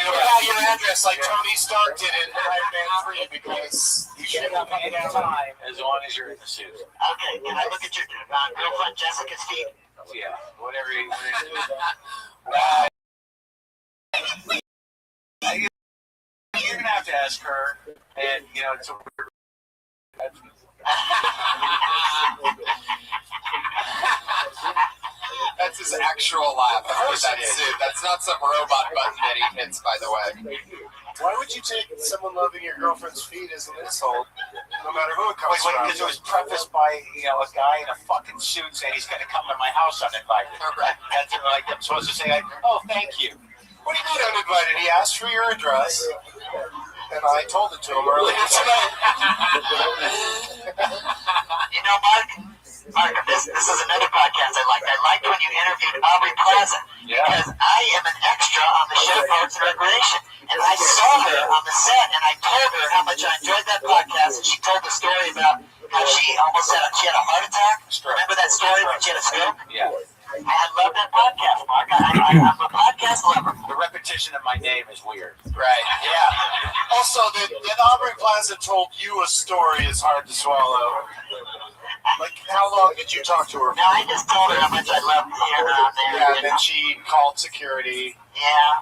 you got your address like Tony Stark did in Iron Man 3 because you should have any time As long as you're in the suit. Okay, can I look at your girlfriend Jessica's feet? Yeah, whatever you You're gonna have to ask her, and it's a weird. That's his actual laugh. That's not some robot button that he hits, by the way. Why would you take someone loving your girlfriend's feet as an insult, no matter who it comes from? Because it was prefaced by a guy in a fucking suit saying he's gonna come to my house uninvited. Right. That's like I'm supposed to say, oh, thank you. What do you mean uninvited? He asked for your address, and I told it to him earlier tonight. Mark, this is another podcast I liked. I liked when you interviewed Aubrey Plaza, because I am an extra on the show Parks and Recreation, and I saw her on the set, and I told her how much I enjoyed that podcast, and she told the story about how she almost had a heart attack. Remember that story when she had a stroke? Yeah. I love that podcast, Mark. I'm a podcast lover. The repetition of my name is weird. Right. Yeah. Also, that Aubrey Plaza told you a story is hard to swallow. Like, how long did you talk to her for? No, I just told her how much I loved hearing her on there. Yeah, and then she called security. Yeah.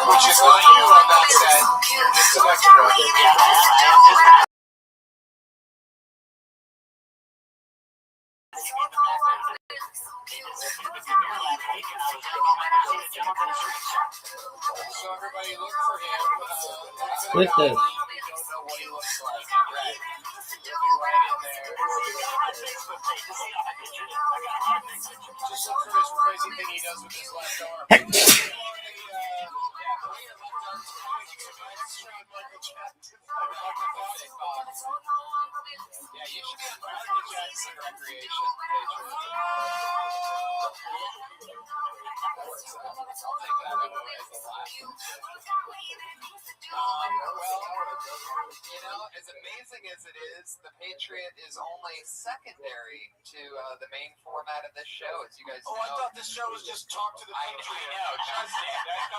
Which is not you on that set. You're just an extra. Yeah, I am just an So everybody look for him. With this. You don't know what he looks like. Right. He'll be right in there. Just look for this crazy thing he does with his left arm. Heck. Yeah, you should be on Michael Jackson Recreation. I'll take that as a laugh. As amazing as it is, the Patriot is only secondary to the main format of this show, as you guys know. I thought this show was just talk to the Patriot. I know, just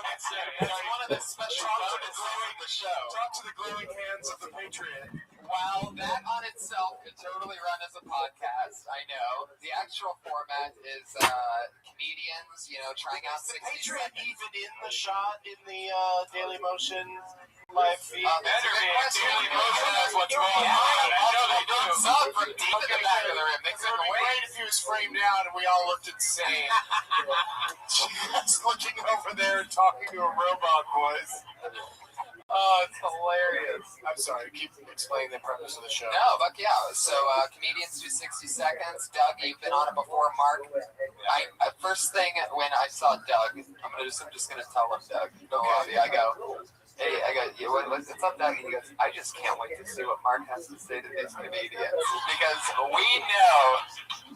that's one of the special bonuses of the show. Talk to the glowing hands of the Patriot. While that on itself could totally run as a podcast, I know. The actual format is comedians, trying out 60 Patriot seconds. even in the shot in the Daily Motion live feed? That's a good question. Daily Motion knows what's going on. I know they do. Saw it from deep in the back of the room. It would be great if he was framed out and we all looked insane. Just looking over there and talking to a robot voice. Oh, it's hilarious. I'm sorry, keep explaining the premise of the show. No, but yeah. So comedians do 60 seconds. Doug, you've been on it before. Mark, first thing when I saw Doug, I'm just gonna tell him, Doug, no lobby. I go, hey, what's up, Doug? And he goes, I just can't wait to see what Mark has to say to these comedians because we know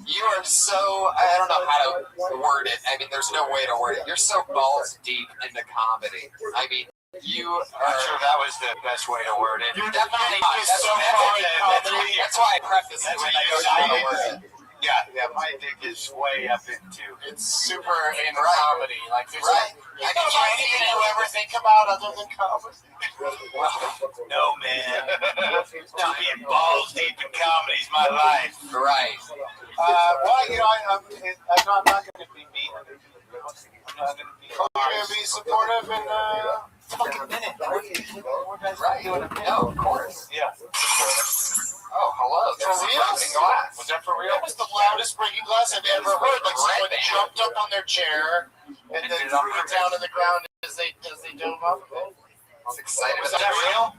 you are so, I don't know how to word it. I mean, there's no way to word it. You're so balls deep into comedy. I mean, you are. I'm sure that was the best way to word it. You're definitely not. That's why I preface it when I don't know how to word it. Yeah, my dick is way up into. It's super in comedy. Like, there's anything you ever think about other than comedy? No, man. Not being balls deep in comedy is my life. Right. Well, I'm not going to be mean. I'm not going to be supportive and fucking minute. Right. No, of course. Yeah. Oh, hello. For real? Glass. Was that for real? That was the loudest breaking glass I've ever heard. Like someone jumped up on their chair and then threw it down on the ground as they dove off of it. It's excited. Was that real?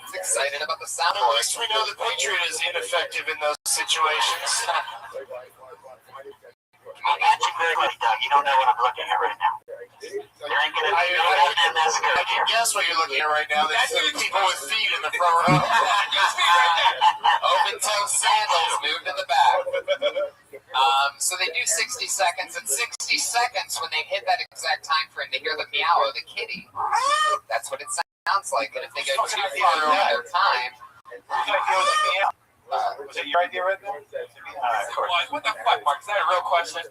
It's excited about the sound. At least we know the Patriot is ineffective in those situations. I'm watching very much, Doug. You don't know what I'm looking at right now. I can guess what you're looking at right now. There's some people with feet in the front row. Open toe sandals moved to the back. So they do 60 seconds. And 60 seconds, when they hit that exact time frame, they hear the meow of the kitty. That's what it sounds like. And if they go too far over their time, was it your idea right there? What the fuck, Mark? Is that a real question?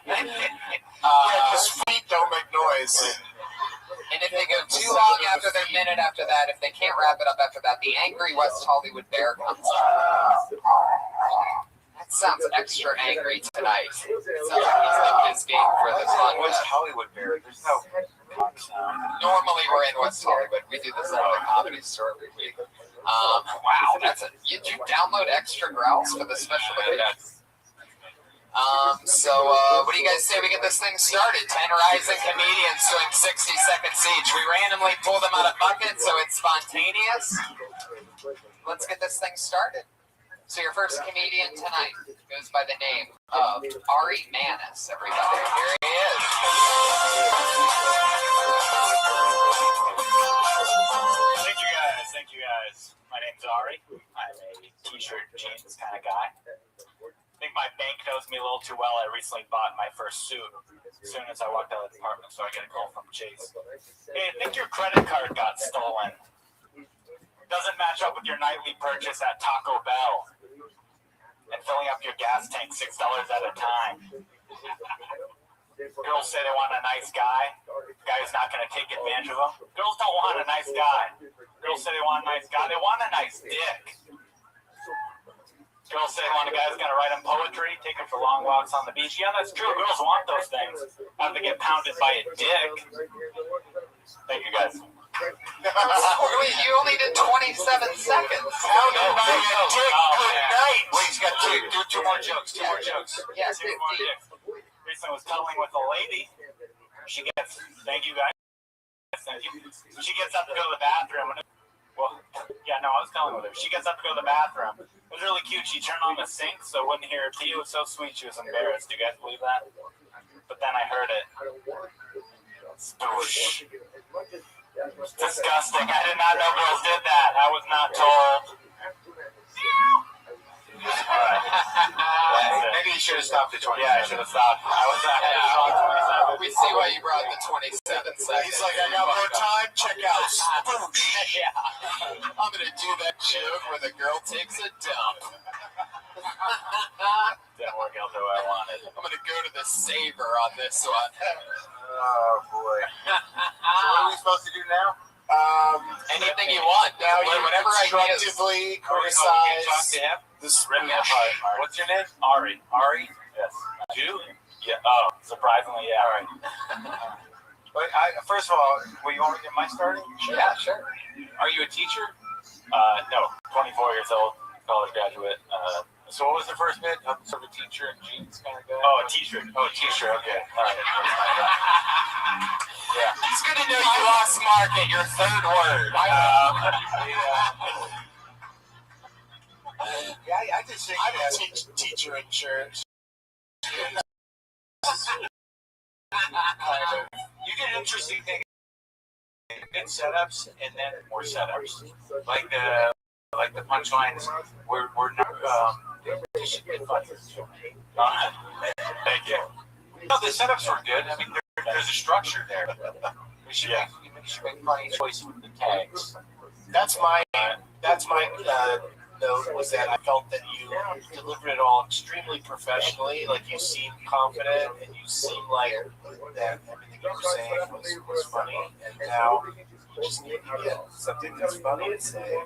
Because feet don't make noise. And if they go too long after their minute after that, if they can't wrap it up after that, the angry West Hollywood bear comes up. That sounds extra angry tonight. It sounds like he's up his game for this one. West Hollywood bear. There's no. Normally we're in West Hollywood. We do this at the Comedy Store every week. Wow, did you download extra growls for the special event? So what do you guys say we get this thing started? 10 rising comedians doing 60 seconds each. We randomly pull them out of buckets, so it's spontaneous. Let's get this thing started. So your first comedian tonight goes by the name of Ari Manis, everybody. Here he is. Thank you guys. My name's Ari. I'm a t-shirt jeans kind of guy. I think my bank knows me a little too well. I recently bought my first suit as soon as I walked out of the department, so I get a call from Chase. Hey, I think your credit card got stolen. Doesn't match up with your nightly purchase at Taco Bell and filling up your gas tank $6 at a time. Girls say they want a nice guy. Guy who's not going to take advantage of them. Girls don't want a nice guy. Girls say they want a nice guy. They want a nice dick. Girls say they want a guy who's going to write them poetry, take them for long walks on the beach. Yeah, that's true. Girls want those things. Have to get pounded by a dick. Thank you, guys. Wait, you only did 27 seconds. Pounded by a dick. Good night. Wait, he's got two more jokes. Two more jokes. Yeah, Two more dicks. Recently was cuddling with a lady. She gets, thank you guys. Thank you. She gets up to go to the bathroom. Well, yeah, no, I was telling with her. She gets up to go to the bathroom. It was really cute. She turned on the sink so I wouldn't hear her pee. It was so sweet. She was embarrassed. Do you guys believe that? But then I heard it. Spoosh. Disgusting. I did not know girls did that. I was not told. Maybe you should have stopped at 27. Yeah, I should have stopped. I was on 27. We see why you brought the 27 seconds. He's like, I got more time. Check out. Yeah. I'm going to do that joke where the girl takes a dump. Didn't work out the way I wanted. I'm going to go to the saver on this one. Oh, boy. So what are we supposed to do now? Anything you want. Now you Whatever ideas. constructively Talk criticize to him. the What's your name? Ari. Ari? Yes. Jew? Yeah. Oh, surprisingly, yeah. All right. But first of all, you want me to get my starting? Yeah, sure. Are you a teacher? No. 24 years old, college graduate. So what was the first bit? Sort of a teacher and jeans kind of guy? Oh, a t-shirt. Oh, a t-shirt. Okay. All right. Yeah. It's good to know you lost mark at your third word. I just think I'm a teacher in church. You did an interesting thing. Good setups and then more setups. Like the punchlines were not. They should be fun. Thank you. No, the setups were good. I mean, there's a structure there. We should make funny choice with the tags. That's my note, was that I felt that you delivered it all extremely professionally. Like you seemed confident and you seemed like that everything you were saying was funny. And now you just need to get something that's funny to say.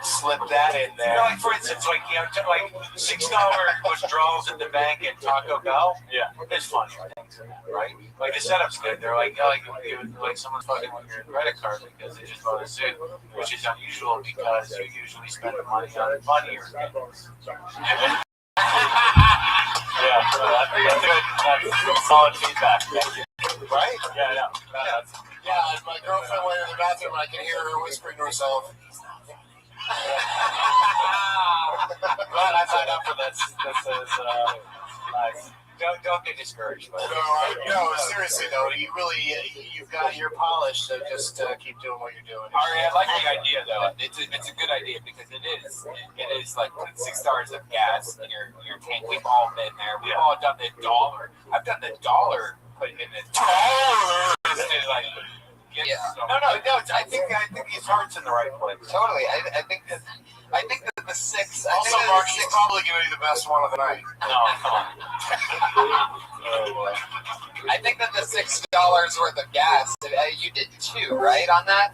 Slip that in there. Like for instance, like $6 withdrawals at the bank at Taco Bell. Yeah, it's funny, right? Like the setup's good. They're like someone's fucking with your credit card because they just bought a suit, which is unusual because you usually spend the money on funnier things. Yeah, so that's solid feedback. Right? Yeah. Yeah, my girlfriend went in the bathroom. I can hear her whispering to herself. Glad I signed up for this. This is nice. Don't get discouraged. No, seriously though, you've got your polish, so just keep doing what you're doing. Ari, I like the idea though. It's a good idea because it is like putting $6 of gas in your tank. We've all been there. We've all done the dollar. I've done the dollar. Putting in the dollar. No. I think his heart's in the right place. Totally. I think that the six. Also, Mark, he's probably going to be the best one of the night. No, come on. Oh boy. I think that the $6 worth of gas. You did 2, right, on that?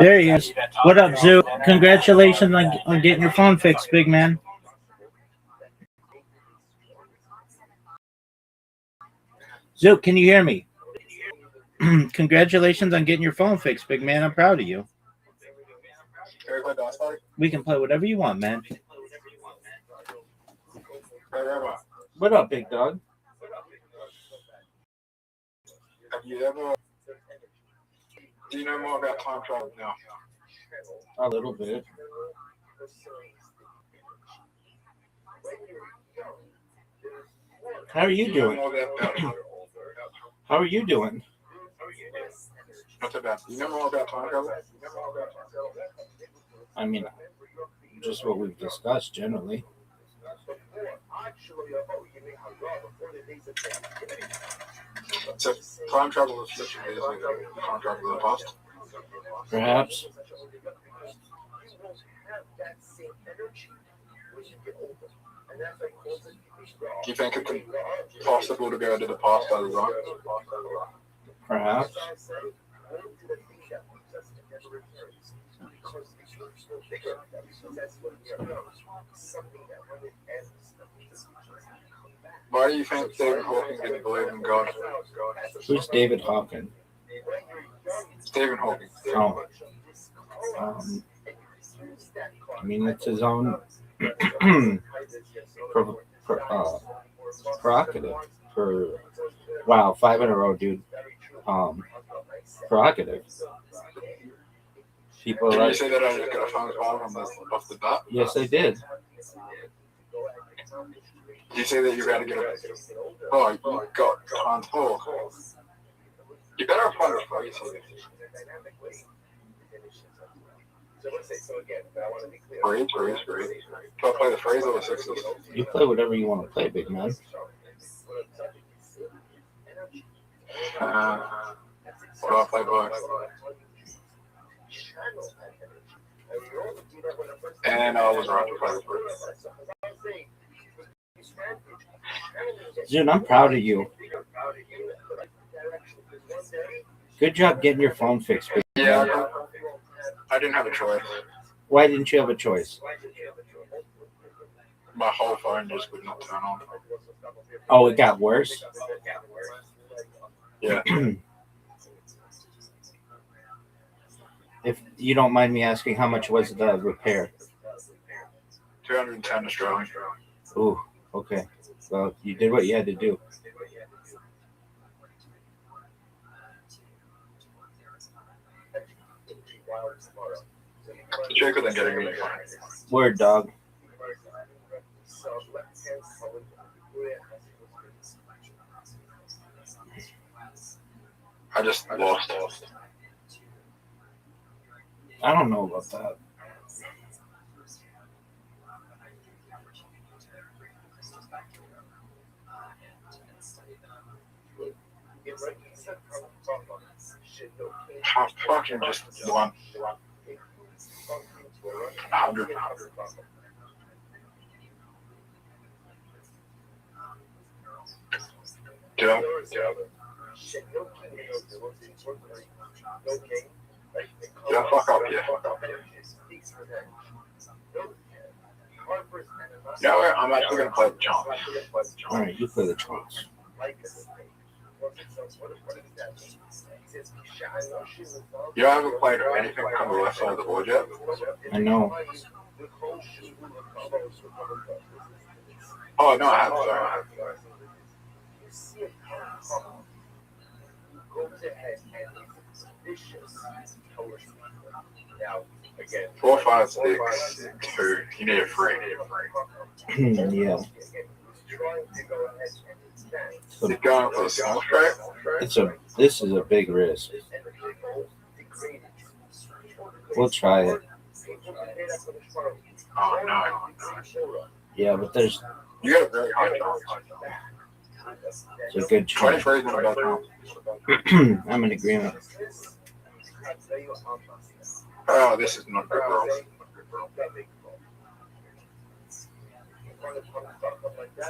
There he is. What up, Zoo? Congratulations on getting your phone fixed, big man. Zoo, can you hear me? Congratulations on getting your phone fixed, big man. I'm proud of you. We can play whatever you want, man. What up, big dog? Do you know more about time travel now? A little bit. How are you doing? How are you doing? Not too bad. You know more about time travel? I mean, just what we've discussed generally. So time travel is literally time travel to the past? Perhaps. Do you think it's possible to go to the past by design? Perhaps. Why do you think David Hawking didn't believe in God? Who's David Hawking? Stephen Hawking. Oh. I mean, it's his own prerogative. Wow, 5 in a row, dude. Prerogative. People Did like. you say that I just got a phone call off the bat? Yes, I did. You say that you're about to get a. Oh, you got time talk. You better apply the phrase here. Breathe. Do I play the phrase or the sixes? You play whatever you want to play, big man. What do I play by? And I was right to play the phrase. Dude, I'm proud of you. Good job getting your phone fixed. Yeah, Yeah. I didn't have a choice. Why didn't you have a choice? My whole phone just would not turn on. Oh, it got worse? Yeah. If you don't mind me asking, how much was the repair? 210 Australian. Ooh, okay. Well, you did what you had to do. Cheaper than getting me. Word, dog. I just lost. I don't know about that. I fucking just won 100. Yeah. Yeah, fuck up, yeah. Yeah, I'm actually going to play the chance. Alright, you play the chance. You haven't played anything on the left side of the board yet? I know. Oh, no, I haven't. Sorry. 4, 5, 6, 2. You need a 3. Yeah. So going for a small straight? This is a big risk. We'll try it. Oh, no. Yeah, but there's... You got a very high chance. It's a good chance. 23 is not a bad chance. I'm in agreement. Oh, this is not a good roll.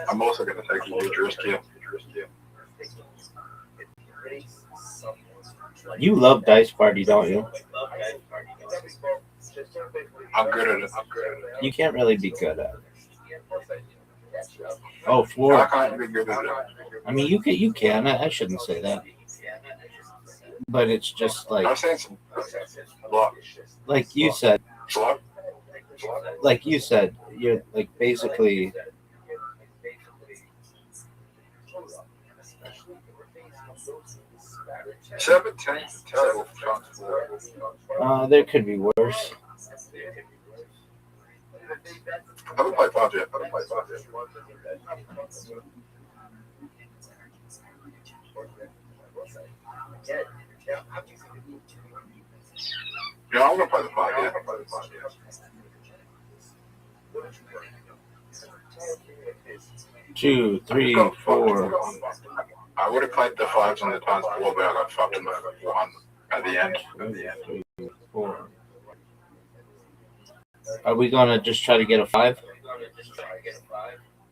I'm also going to take a huge risk here. You love Dice Party, don't you? I'm good at it. You can't really be good at it. Oh, floor. I can't be good at it. I mean, you can. I shouldn't say that. But it's just like... I've seen some luck. Like you said. Luck? Like you said, you're like basically... 17 is terrible chance. There could be worse. I haven't played 5 yet. Yeah, I'm going to play the 5 yet. 2, 3, 4. I would have played the 5s on the times 4, but I got fucked in the 1 at the end. 2, 3, 4. Are we gonna just try to get a 5?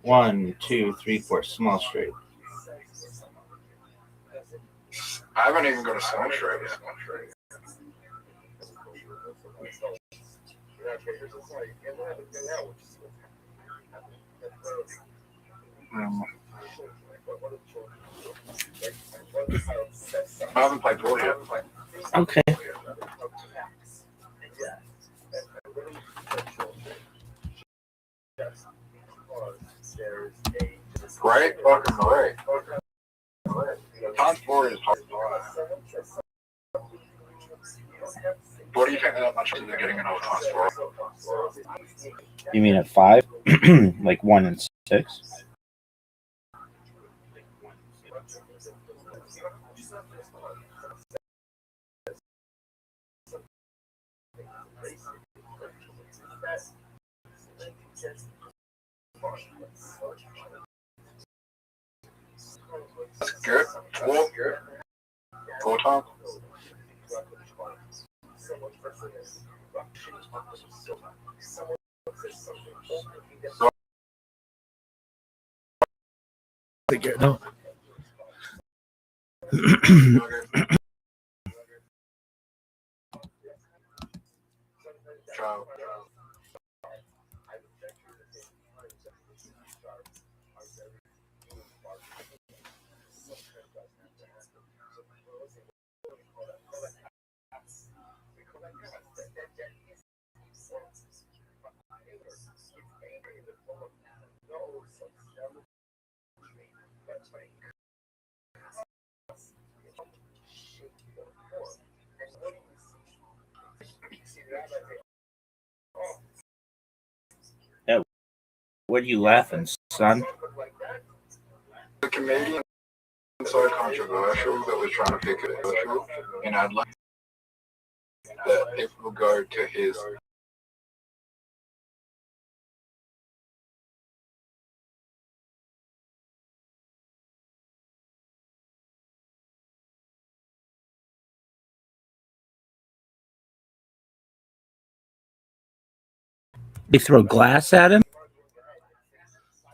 1, 2, 3, 4. Small straight. I haven't even got a small straight yet. I haven't played 4 yet. Okay. Great fucking great. Times 4 is hard. What do you think that much is getting enough times 4? You mean at 5? Like 1 and 6? That's good. 4 times. No. child. What are you laughing, son? The comedian so controversial that we're trying to pick it controversial, and I'd like that people go to his. They throw glass at him?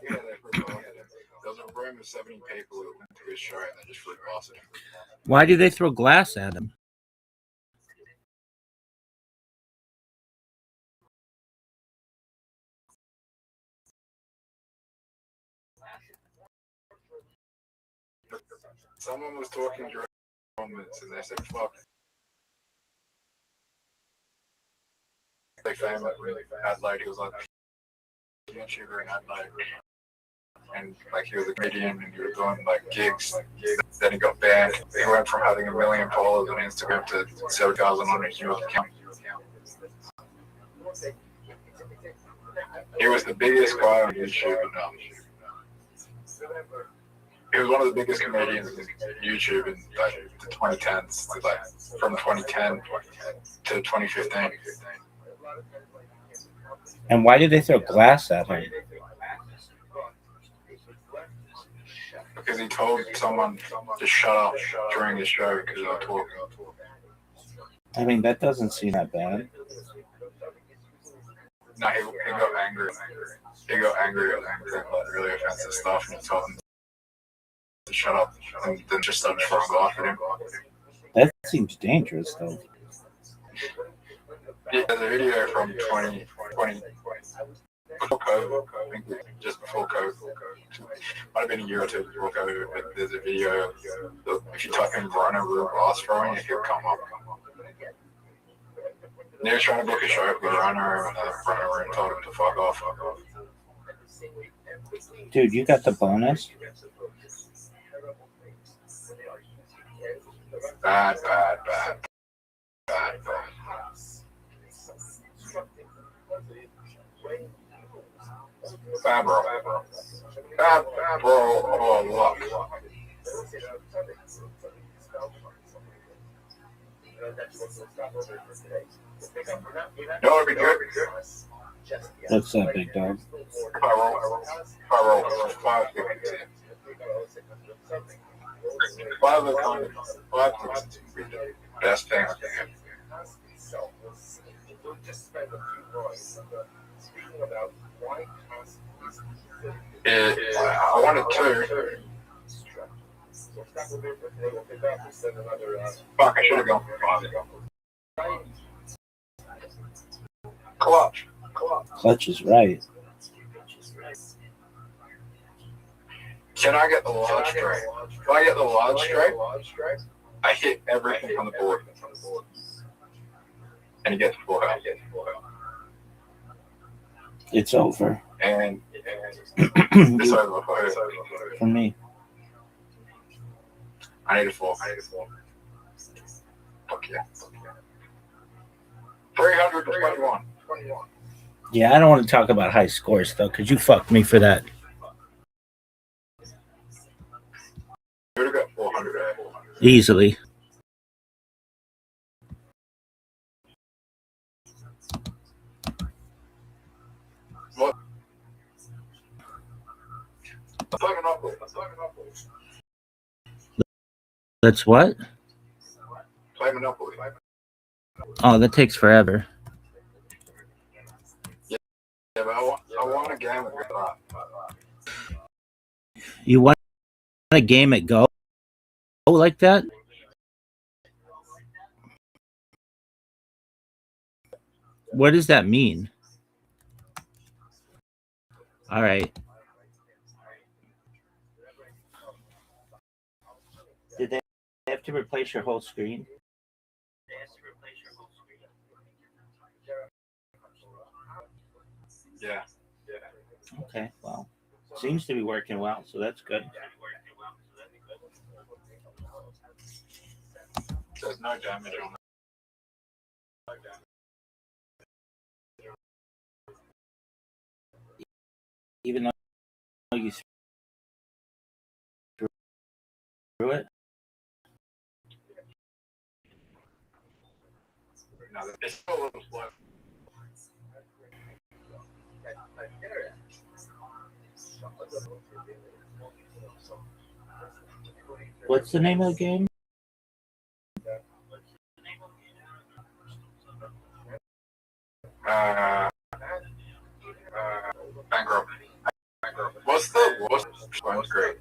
Yeah, they threw glass at him. There was a room of 70 people that went to his show and they just flew past him. Why do they throw glass at him? Someone was talking during comments and they said, fuck. They found that really Adelaide, he was like a YouTuber in Adelaide. And like he was a comedian and he was doing like gigs. Then he got banned. He went from having 1 million followers on Instagram to 7,000 on his New York account. He was the biggest guy on YouTube. He was one of the biggest comedians in YouTube in like the 2010s, to like from 2010 to 2015. And why did they throw glass at him? Because he told someone to shut up during his show because they were talking. I mean, that doesn't seem that bad. No, he got angry. He got angry at like really offensive stuff, and he told him to shut up, and then just started throwing glass at him. That seems dangerous, though. Yeah, there's a video from 2020, before COVID, I think just before COVID. Might have been a year or two before COVID, but there's a video that if you type in runner with glass throwing, it will come up. And he was trying to book a show for the runner, and the runner told him to fuck off. Dude, you got the bonus? Bad. Bad, bro. Oh, luck. No, it'd be good. What's that, big dog? If I roll 5 tickets in. 5 of the tickets would be the best thing I can have. I wanted 2. Fuck, I should have gone for 5. Clutch is right. Can I get the large straight? If I get the large straight, I hit everything on the board. And you get the 4 out. It's over. And it's over for me. I need a 4. Fuck yeah. 321. Yeah, I don't want to talk about high scores, though, because you fucked me for that. You would have got 400. Easily. What? That's what? Play Monopoly. Oh, that takes forever. Yeah, but I want a game with that. You want a game at Go? Like that? What does that mean? All right. Did they have to replace your whole screen? Yeah. Okay, well, seems to be working well, so that's good. There's no damage on it. Even though you threw it? No, it's still a little slow. What's the name of the game? Bankrupt. What's the one's great?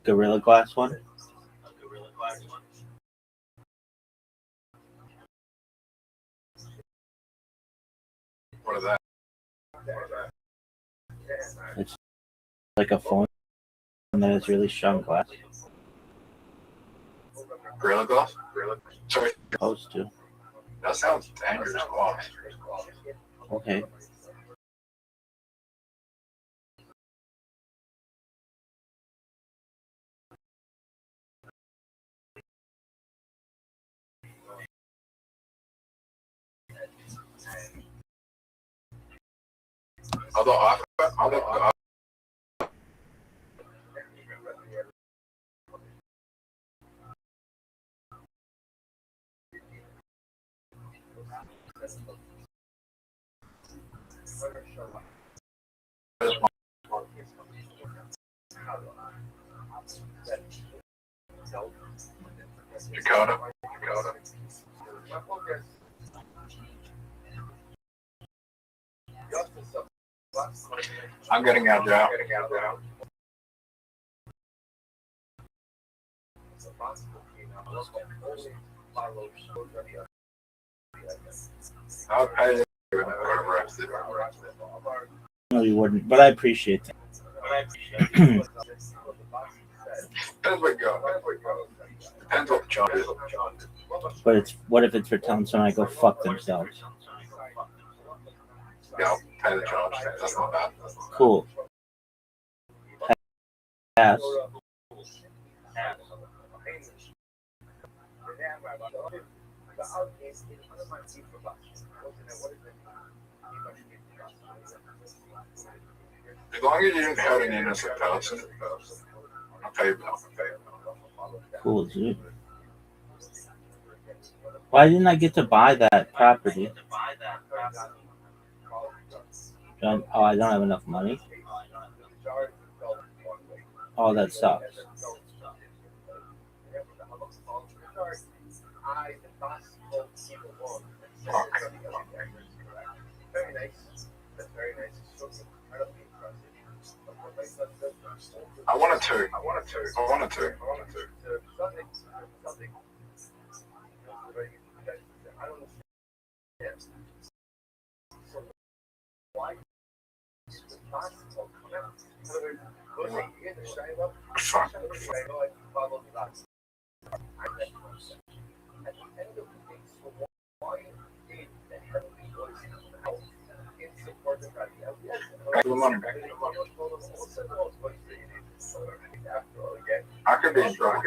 Gorilla Glass one? What is that? It's like a phone that has really strong glass. Gorilla Glass? Sorry. Supposed to. That sounds dangerous. Glass. Okay. Although Dakota. I'm getting out now. I'll pay you whatever I said. No, you wouldn't, but I appreciate that. Depends what you got. Depends what the job is. But it's what if it's for telling someone to go fuck themselves? Yeah, I'll pay the charge. That's not bad. Cool. Pass. As long as you didn't hurt an innocent person, I'll pay you. Cool, dude. Why didn't I get to buy that property? I don't have enough money. Oh, that sucks. I wanted to. Fuck. I could be drunk.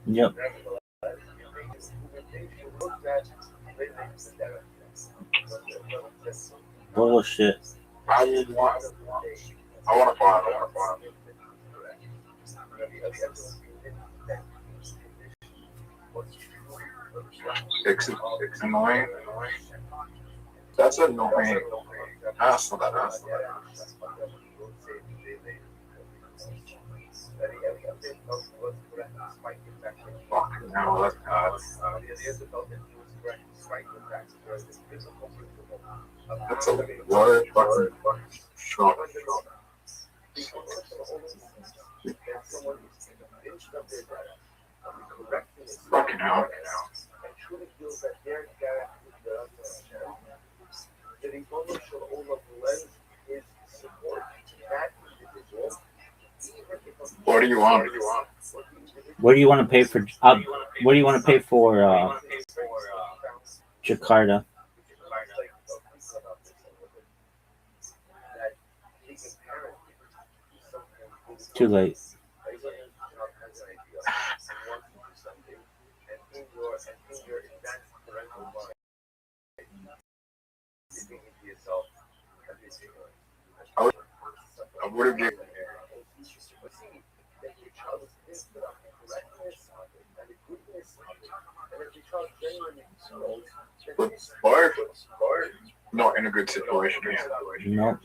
Yep. Bullshit. I want to find. It's annoying. That's annoying. That's not that. Fucking hell, that's hard. That's a lot of fucking shot. Fucking hell. What do you want? What do you want to pay for? What do you want to pay for Jakarta? Too late. I would have given. But Barb, not in a good situation here. No.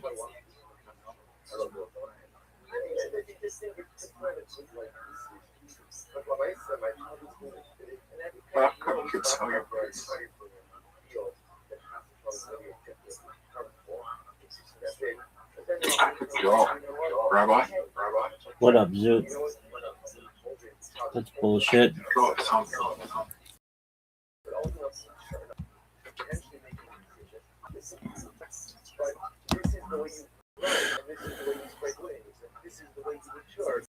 I could tell you. Yo, Rabbi. What up, Zoot? That's bullshit. Sure.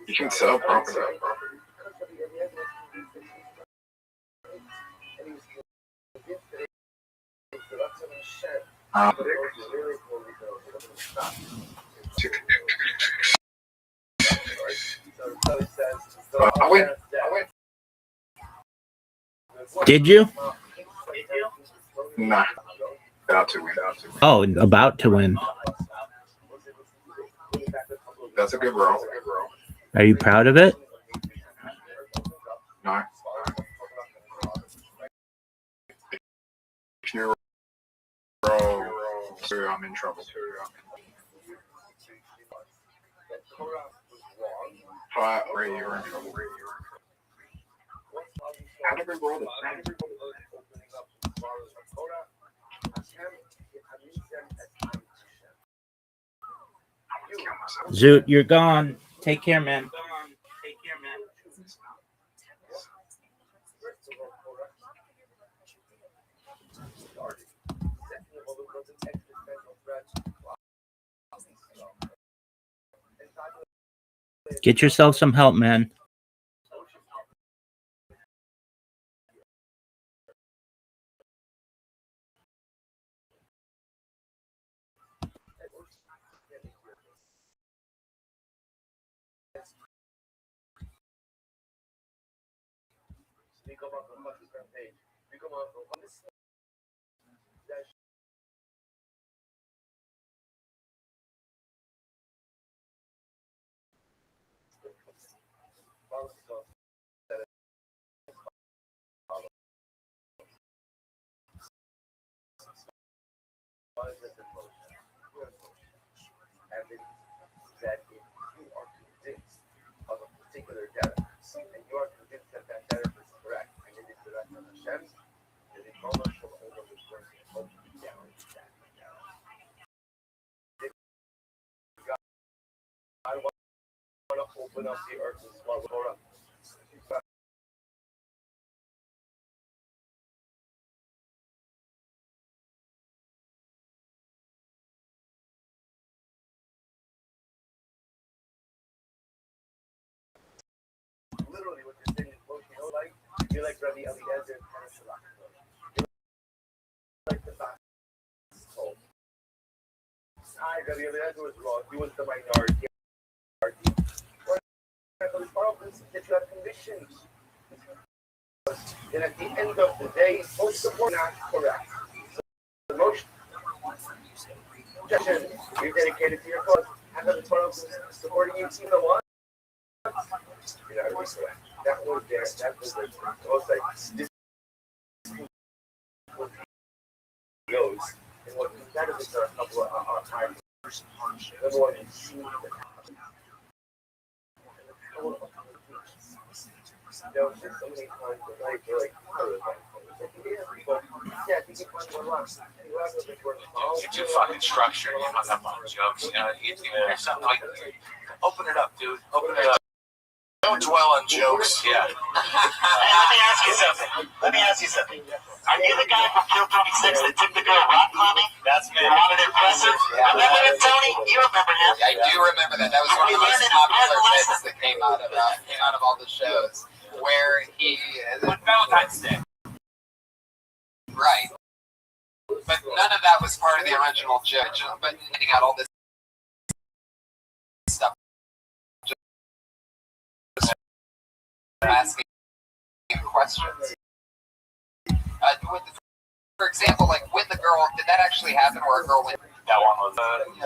You can sell property. I win. Did you? Nah. About to win. Oh, about to win. That's a good roll. Are you proud of it? No. If you roll, I'm in trouble. Right, you're in trouble. How did we roll this? Zoot, you're gone. Take care, man. Get yourself some help, man. I want to open up the earth and swallow it up. Literally, what you're saying is bullshit. You're like Rabbi Eliezer and Hanasalach. Like the back. Rabbi Eliezer was wrong. He was the minority. The problem is that you have convictions. And at the end of the day, most of them are not correct. So the motion, you're dedicated to your cause. And the problem is supporting you, you know what? You know, that was there. That was like, almost like this goes. And what that is a couple of times. Number one, you see the there was just so many times that like, you're like, yeah, you can find one last. You're too fucking structured. You don't have fun jokes. You know, there's something like, open it up, dude. Open it up. Don't dwell on jokes. Yeah. Hey, let me ask you something. Are you the guy from Kill 26 that took the girl rock climbing? That's me. You wanted to impress her? Remember him, Tony? You remember him? I do remember that. That was one of the most popular bits that came out of all the shows, where he on Valentine's Day. Right. But none of that was part of the original joke. But getting out all this stuff, just asking questions. For example, like when the girl, did that actually happen where a girl went? That one was alright.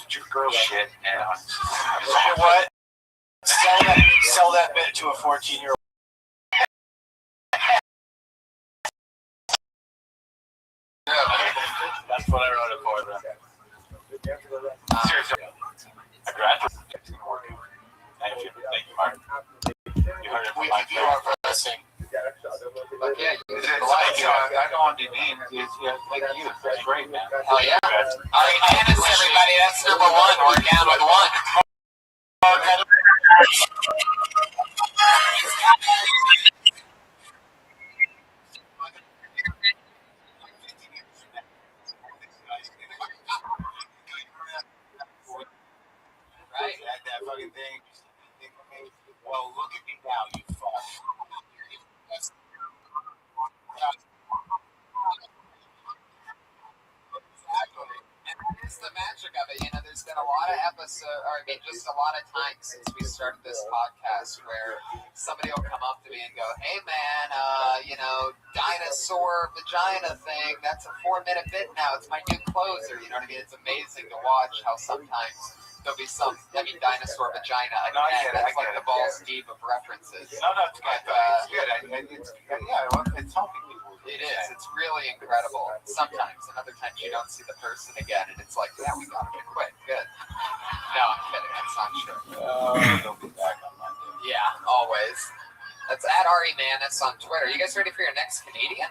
Your girl shit and You know what? Sell that bit to a 14-year-old. That's what I wrote it for. Seriously. I graduated. Thank you, Mark. You heard it from my listening. But yeah, I go on TV and like you. That's great, man. Hell yeah. All right, Dennis, everybody. That's number one. We're down with one. Right? That fucking thing. Well, look at me now, you fuck. It's the magic of it, you know. There's been a lot of episodes, or I mean, just a lot of times since we started this podcast where somebody will come up to me and go, "Hey, man, you know, dinosaur vagina thing. That's a 4-minute bit now. It's my new closer." You know what I mean? It's amazing to watch how sometimes there'll be some, dinosaur vagina. Again, that's like the balls deep of references. No, it's good. It's helping people. It is. It's really incredible. Sometimes, and other times you don't see the person again, and it's like, yeah, we got him to quit. Good. No, I'm kidding. That's not true. They'll be back on Monday. Yeah, always. That's at Ari Manis on Twitter. You guys ready for your next comedian?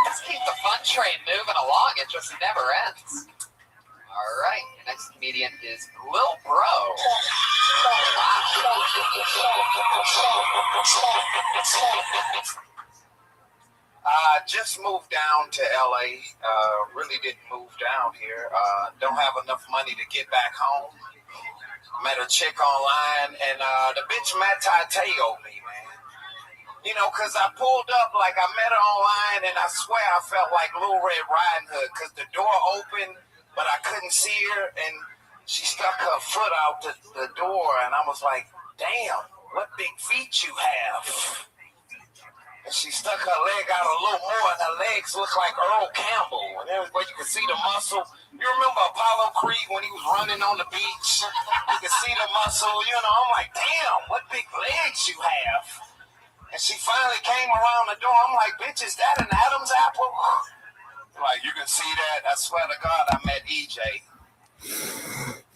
Let's keep the fun train moving along. It just never ends. All right. Your next comedian is Lil Bro. Just moved down to LA. Really didn't move down here. Don't have enough money to get back home. Met a chick online, and the bitch Matatayo'd me, man. You know, because I pulled up, like I met her online, and I swear I felt like Little Red Riding Hood, because the door opened, but I couldn't see her, and she stuck her foot out the door, and I was like, damn, what big feet you have. And she stuck her leg out a little more, and her legs look like Earl Campbell. And everybody, you could see the muscle. You remember Apollo Creed when he was running on the beach? You could see the muscle, you know. I'm like, damn, what big legs you have. And she finally came around the door. I'm like, bitch, is that an Adam's apple? Like, you can see that. I swear to God, I met EJ.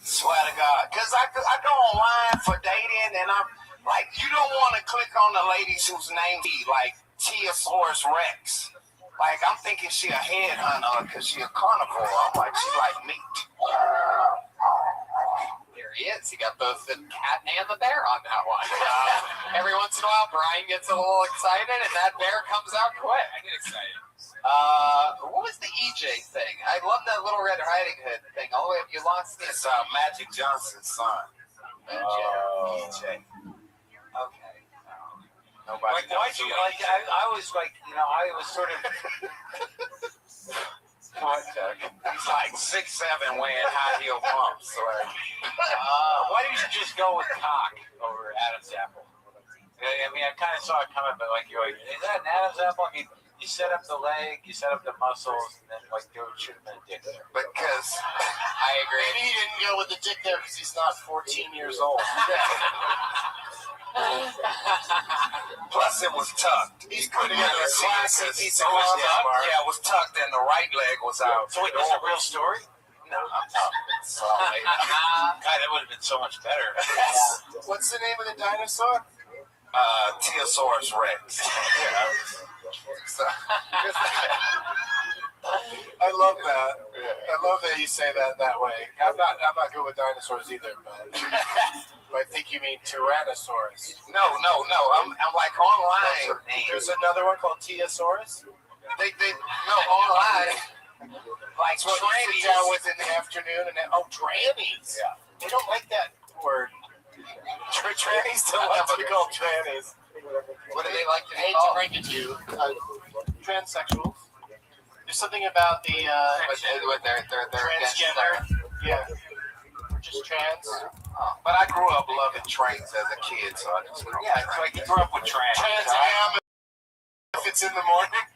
Swear to God. Because I go online for dating, and I'm like, you don't want to click on the ladies whose name be like Tiosaurus Rex. Like, I'm thinking she a headhunter because she a carnivore. I'm like, she like meat. There he is. He got both the cat and the bear on that one. Every once in a while, Brian gets a little excited, and that bear comes out quick. I get excited. What was the EJ thing? I love that Little Red Riding Hood thing. Oh, you lost it. It's Magic Johnson's son. EJ. Okay. Nobody like, why'd you, like, I was like, you know, I was sort of. He's like 6'7", wearing high heel pumps. Like, why didn't you just go with cock over Adam's apple? I mean, I kind of saw it coming, but like, you're like, is that an Adam's apple? I mean, you set up the leg, you set up the muscles, and then like there should have been a dick there. Because I agree. Maybe he didn't go with the dick there because he's not 14 years old. plus it was tucked. He's putting together a classy piece of yeah, it was tucked and the right leg was out. So wait, that's a real story? No, I'm talking. God, that would have been so much better. What's the name of the dinosaur? Tiosaurus Rex. I love that. I love that you say that way. I'm not good with dinosaurs either, but I think you mean Tyrannosaurus. No. I'm like online. There's another one called Tiosaurus. They no online. Like That's what you sit down with in the afternoon, and trannies. Yeah. They don't like that word. Trannies don't like to be called trannies. What do they like to I hate to break it to you. Transsexuals. There's something about the with their transgender. Yeah. Just trans. But I grew up loving trains as a kid, so I just Yeah, it's like you grew up with trans. Trans Am if it's in the morning.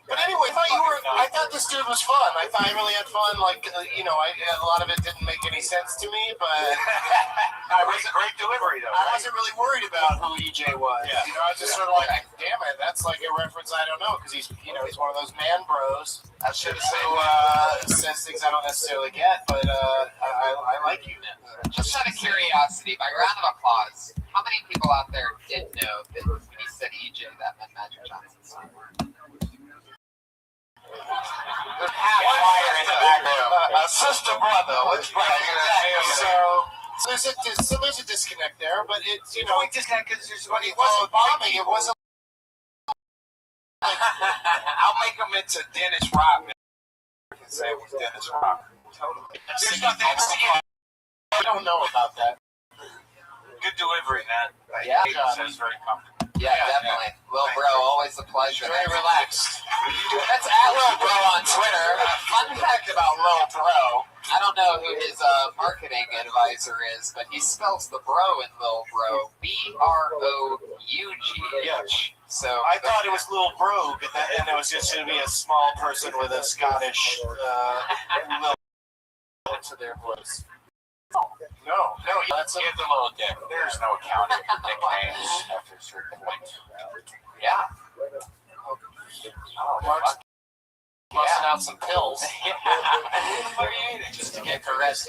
But anyway, I thought this dude was fun. I thought I really had fun. Like, a lot of it didn't make any sense to me, but It was a great delivery, though. I wasn't really worried about who EJ was. Yeah. I was just sort of like, damn it, that's like a reference I don't know, because he's one of those man bros. I should have said Says things I don't necessarily get, but I like you. Just out of curiosity, by round of applause, how many people out there did know that when he said EJ, that meant Magic Johnson's son? a sister brother. So there's a disconnect there, but it's disconnect because there's but it wasn't bombing. It wasn't. I'll make him into Dennis Rodman. I can say it was Dennis Rodman. Totally. There's nothing to see. I don't know about that. Good delivery, man. Yeah. It's very comfortable. Yeah, definitely. Lil Bro, always a pleasure. Very relaxed. That's at Lil Bro on Twitter. Fun fact about Lil Bro, I don't know who his marketing advisor is, but he spells the bro in Lil Bro, B-R-O-U-G-H. So I thought it was Lil Brogue, and it was just going to be a small person with a Scottish little to their voice. No, that's He has a little dick. There's no accounting for nicknames after a certain point. yeah. Mark's busting out some pills. What are you eating? Just to get correct.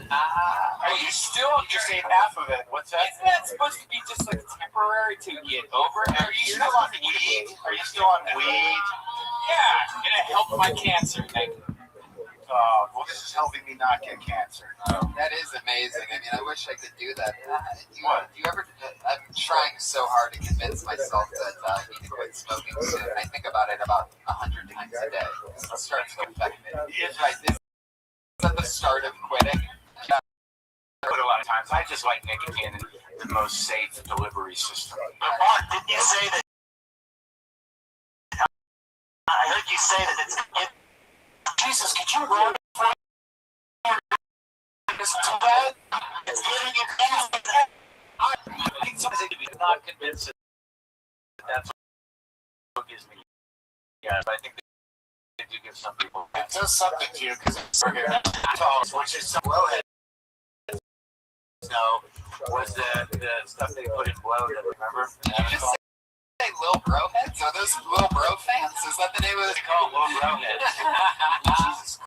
Are you still Just ate half of it. What's that? Isn't that supposed to be just like temporary to get over? Are you still on weed? Are you still on weed? Yeah, and it helped my cancer. Thank you. Well, this is helping me not get cancer. That is amazing. I mean, I wish I could do that. Do you ever? I'm trying so hard to convince myself that I need to quit smoking soon. I think about it about 100 times a day. It's starting to affect me. Is that the start of quitting? Put a lot of times. I just like nicotine and the most safe delivery system. Mark, didn't you say that? I heard you say that it's. Jesus, could you roll it for me? It's too bad. It's living in heaven. I think sometimes it is not convinced that that's what gives me. Yeah, but I think they do give some people. It does something to you because it's here. Which is some blowhead. No, was the stuff they put in blow that remember? Did you just say Lil Bro Heads? Are those Lil Bro fans? Is that the name of it? They call them Lil Bro Heads. Jesus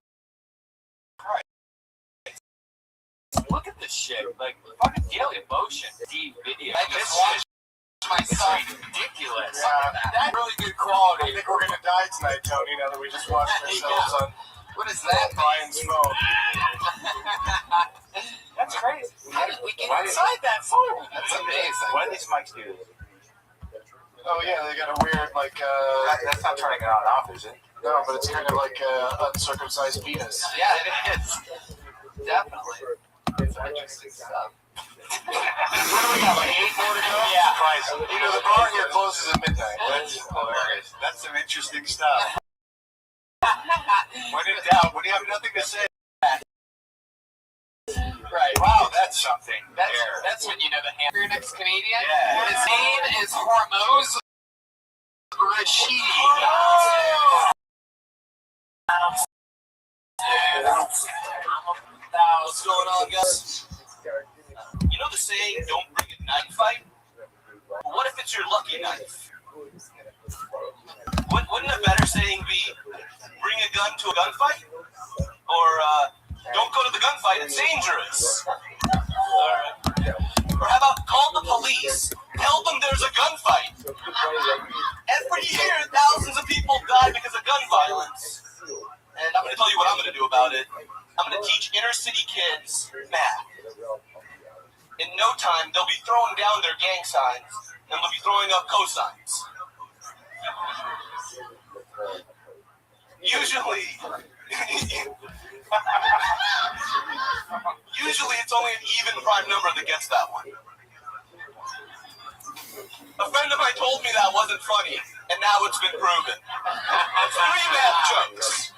Christ. Look at this shit. Like, fucking Daily Motion, deep video. I just watched myself. Ridiculous. That's really good quality. I think we're gonna die tonight, Tony, now that we just watched ourselves on What is that? Brian's phone. That's crazy. How did we get inside that phone? That's amazing. Why do these mics do this? Oh yeah, they got a weird That's not turning it on and off, is it? No, but it's kind of like uncircumcised penis. Yeah, it is. Definitely. It's interesting stuff. What do we got, like 8 more to go? Yeah. You know, the bar here closes at midnight. That's hilarious. That's some interesting stuff. When in doubt, when you have nothing to say. Right. Wow, that's something. That's when you know the hand. Your next comedian? Yeah. His name is Hormoz Rashidi. What's going on, guys? You know the saying, don't bring a knife fight? But what if it's your lucky knife? Wouldn't a better saying be, bring a gun to a gunfight? Or, don't go to the gunfight, it's dangerous. Or how about call the police, tell them there's a gunfight. Every year, thousands of people die because of gun violence. And I'm going to tell you what I'm going to do about it. I'm going to teach inner city kids math. In no time, they'll be throwing down their gang signs, and they'll be throwing up cosigns. Usually it's only an even prime number that gets that one. A friend of mine told me that wasn't funny, and now it's been proven. It's 3 math jokes.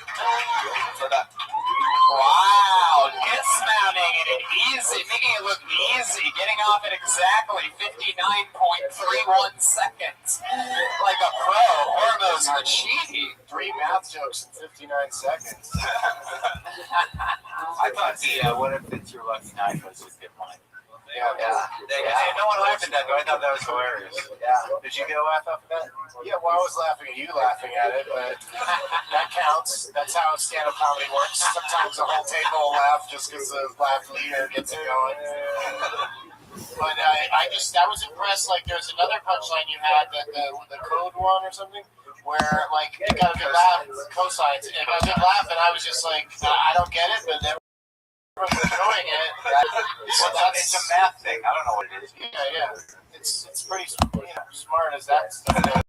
For that. Wow, dismounting in an easy, making it look easy, getting off at exactly 59.31 seconds. Like a pro, Hormoz Rashidi. 3 math jokes in 59 seconds. I thought the what if it's your lucky knife was a good one. Yeah. No one laughed at that, though. I thought that was hilarious. Yeah. Did you get a laugh off of that? Yeah, well, I was laughing at you laughing at it, but that counts. That's how stand-up comedy works. Sometimes the whole table will laugh just because the laugh leader gets it going. But I was impressed. Like, there's another punchline you had, the code one or something, where, like, it got a good laugh, cosines, and a good laugh, and I was just like, I don't get it, but then enjoying it. It's a math thing. I don't know what it is. Yeah. It's pretty smart as that stuff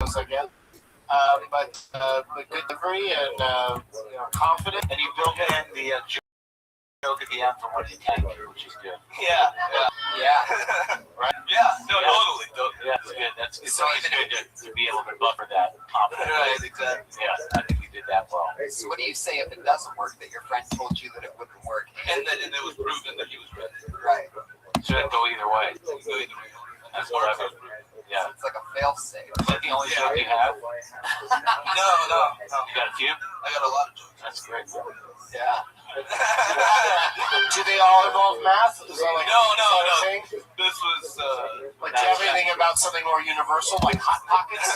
goes, I guess. But good delivery and confident. And you built in the joke at the end from what you can, which is good. Yeah. Right? Yeah, no, totally. Yeah, that's good. It's always good to be able to buffer that confidence. Right, exactly. Yeah, I think you did that well. So what do you say if it doesn't work, that your friend told you that it wouldn't work? And then it was proven that he was right. Right. Should it go either way? That's what I would. Yeah. It's like a fail-safe. Is that the only joke you have? No. You got a few? I got a lot of jokes. That's great. Yeah. Do they all involve math? Is that like No. thing? This was Like, do you have anything about something more universal, like Hot Pockets?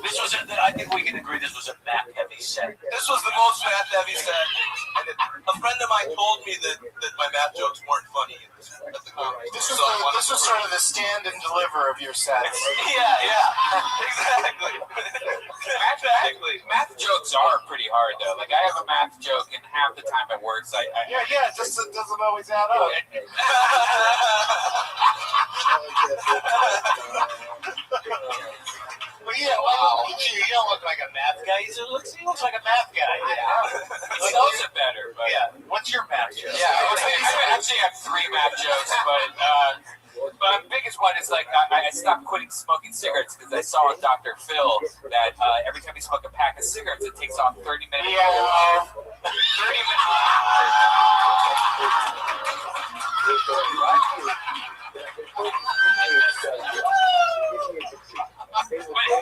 This was I think we can agree this was a math-heavy set. This was the most math-heavy set. And a friend of mine told me that my math jokes weren't funny at the comedy. This was sort of the stand and deliver of your set. Yeah. Exactly. Math jokes are pretty hard though. Like I have a math joke, and half the time it works. Yeah, it just doesn't always add up. Well, you don't look like a math guy. He looks like a math guy. He knows it better. But What's your math joke? yeah, I actually have 3 math jokes, but the biggest one is like I stopped quitting smoking cigarettes because I saw on Dr. Phil that every time you smoke a pack of cigarettes, it takes off 30 minutes. Yeah. 30 minutes.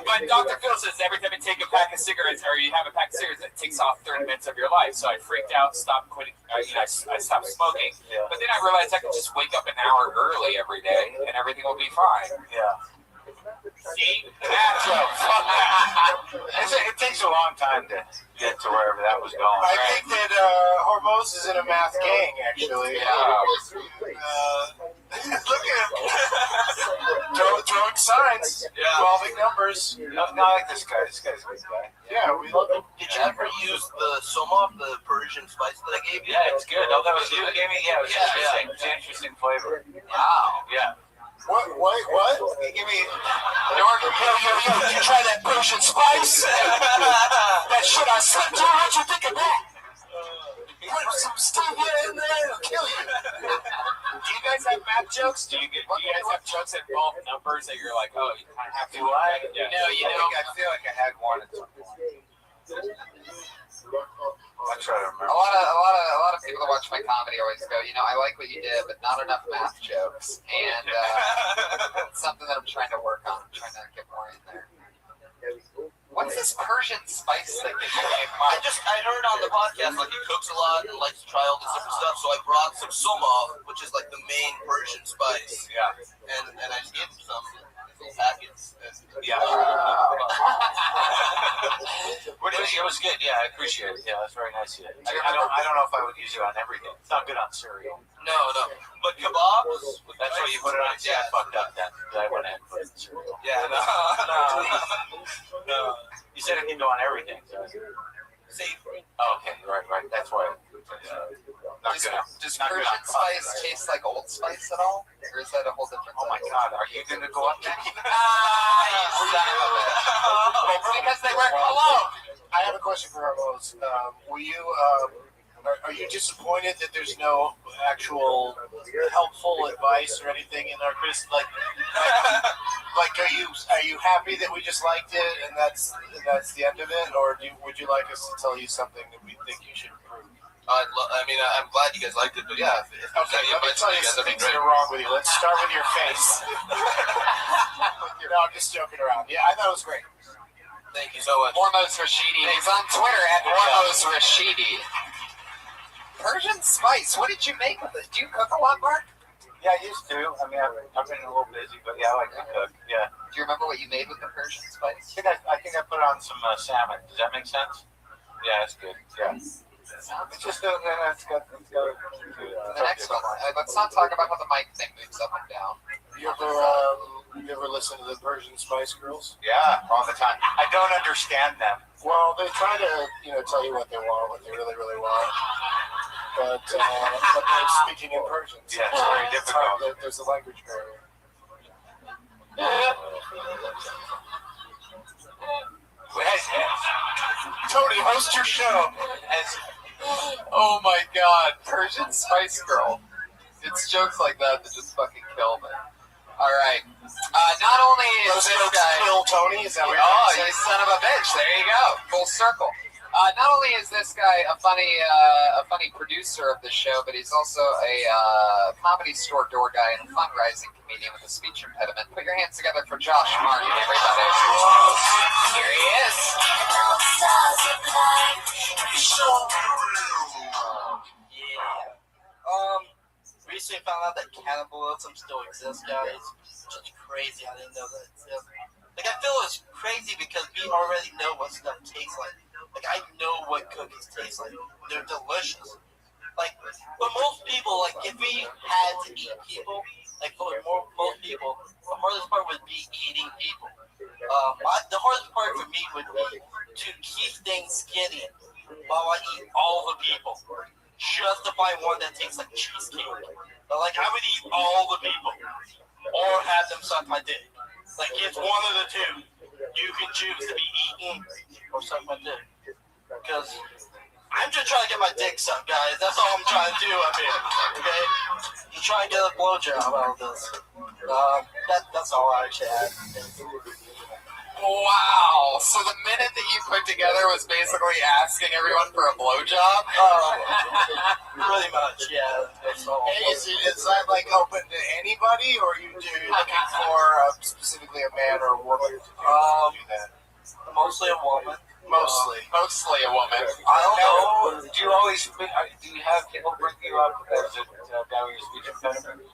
But Dr. Phil says every time you take a pack of cigarettes, or you have a pack of cigarettes, it takes off 30 minutes of your life. So I freaked out, stopped quitting. I stopped smoking. But then I realized I could just wake up an hour early every day, and everything will be fine. Yeah. See? Math jokes. It takes a long time to get to wherever that was going. I think that Hormoz is in a math gang, actually. Look at him. Throwing signs, involving numbers. No, I like this guy. This guy's a good guy. Yeah, we love him. Did you ever use the somov, the Persian spice that I gave you? Yeah, it's good. Oh, that was you that gave me? Yeah, it was interesting. It's an interesting flavor. Wow. Yeah. What? Give me. Yo, you try that Persian spice? That shit I slipped through, what'd you think of that? Put some stevia in there, it'll kill you. Do you guys have math jokes? Do you guys have jokes that involve numbers that you're like, oh, you kind of have to? Yeah. No, you know. I feel like I had one at some point. I try to remember. A lot of people that watch my comedy always go, I like what you did, but not enough math jokes. And it's something that I'm trying to work on. I'm trying to get more in there. What's this Persian spice thing that you gave? I heard on the podcast, like, he cooks a lot and likes to try all this different stuff, so I brought some somov, which is like the main Persian spice. Yeah. And I just gave him some little packets. Yeah. It was good. Yeah, I appreciate it. Yeah, that's very nice of you. I don't know if I would use it on everything. It's not good on cereal. No. But kebabs? That's what you put it on. Yeah, I fucked up then. I went ahead and put it in cereal. Yeah, no. You said it can go on everything. So. Savory. Oh, okay. Right. That's why. Not good. Does Persian spice taste like Old Spice at all? Or is that a whole different Oh my God, are you going to go up there? Because they wear cologne. I have a question for Hormoz. Are you disappointed that there's no actual helpful advice or anything in our quiz? Like, are you happy that we just liked it and that's the end of it, or would you like us to tell you something that we think you should improve? I'm glad you guys liked it, but yeah. Okay, let me tell you some things that are wrong with you. Let's start with your face. No, I'm just joking around. Yeah, I thought it was great. Thank you so much. Hormoz Rashidi. He's on Twitter at Hormoz Rashidi. Persian spice. What did you make with it? Do you cook a lot, Mark? Yeah, I used to. I mean, I've been a little busy, but yeah, I like to cook. Yeah. Do you remember what you made with the Persian spice? I think I put on some salmon. Does that make sense? Yeah, that's good. Yeah. It's just it's got the next one. Let's not talk about how the mic thing moves up and down. You ever listen to the Persian Spice Girls? Yeah, all the time. I don't understand them. Well, they try to tell you what they want, what they really, really want. But they're speaking in Persian. So yeah, it's very difficult. There's a language barrier. Tony, host your show. Oh my God, Persian Spice Girl. It's jokes like that just fucking kill me. All right. Not only is this guy kill Tony, is that what you son of a bitch! There you go, full circle. Not only is this guy a funny producer of the show, but he's also a comedy store door guy and a fundraising comedian with a speech impediment. Put your hands together for Josh Martin, everybody. Here he is. Recently found out that cannibalism still exists, guys. It's just crazy. I didn't know that it exists. Like, I feel it's crazy because we already know what stuff tastes like. Like, I know what cookies taste like. They're delicious. Like, but most people, like, if we had to eat people, like, for most people, the hardest part would be eating people. The hardest part for me would be to keep things skinny while I eat all the people. Just to find one that tastes like cheesecake. But, like, I would eat all the people. Or have them suck my dick. Like, it's one of the two. You can choose to be eaten or suck my dick. Because I'm just trying to get my dick sucked, guys. That's all I'm trying to do up here. Okay? I'm trying to get a blowjob out of this. That's all I actually had. Wow. So the minute that you put together was basically asking everyone for a blowjob? Pretty much, yeah. Hey, is that like open to anybody, or are you looking for specifically a man or a woman to do that? Mostly a woman. Mostly a woman. I don't know. Do you always do you have people bring you up as a down your speech impediment?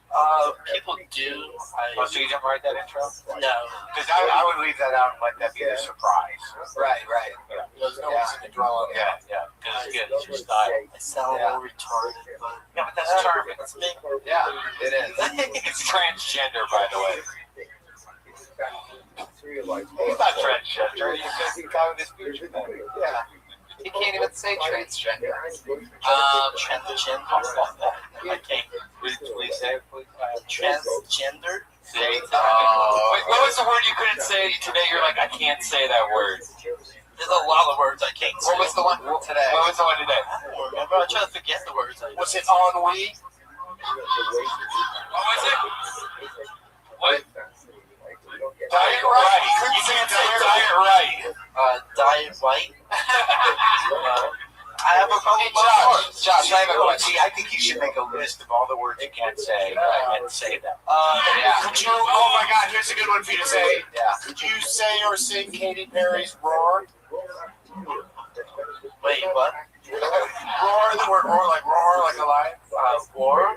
People do. Oh, so you didn't write that intro? No. Because I would leave that out and let that be the surprise. Right. Yeah. There's no reason to dwell on that. Yeah. Because it's good. It's your style. I sound a little retarded, but Yeah, but that's charming. it's me. Yeah, it is. It's transgender, by the way. He's not transgender. He's just having a speech impediment. Yeah. You can't even say transgender. Transgender. I can't. Please say it, please. Transgender. See? Wait, what was the word you couldn't say today? You're like, I can't say that word. There's a lot of words I can't say. What was the one today? What was the one today? I don't remember. I try to forget the words. Was it ennui? What was it? What? Diet right. You can't say diet right. Diet white. I have a problem with Josh, I have a question. I think you should make a list of all the words you can't say and say them. Could you? Oh my God! Here's a good one for you to say. Yeah. Could you say or sing Katy Perry's "Roar"? Wait, what? Roar, the word roar, like a lion. War?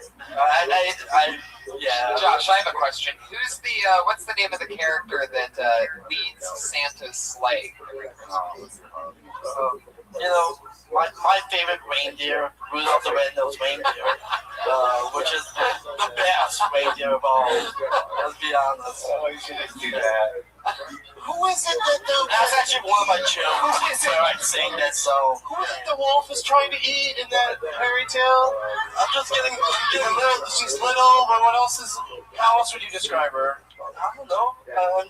Yeah. Josh, I have a question. Who's the what's the name of the character that leads Santa's sleigh? You know, my favorite reindeer, Rudolph the Red-Nosed Reindeer, which is the best reindeer of all. Let's be honest. Oh, you should just do that. Who is it that That's actually one of my jokes where I sing that song. Who is it the wolf is trying to eat in that fairy tale? I'm just getting little. She's little, but what else is? How else would you describe her? I don't know.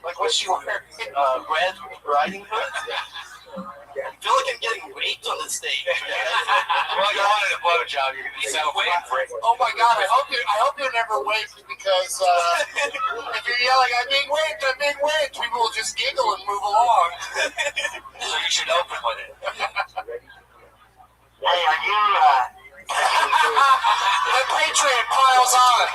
Like what's she wearing? Red Riding Hood. I feel like I'm getting raped on the stage. Well, you wanted a blowjob. You're gonna be so free. Oh my God! I hope you're never raped because if you're yelling, "I'm being raped," people will just giggle and move along. So you should open with it. Hey, are you, The Patriot piles on.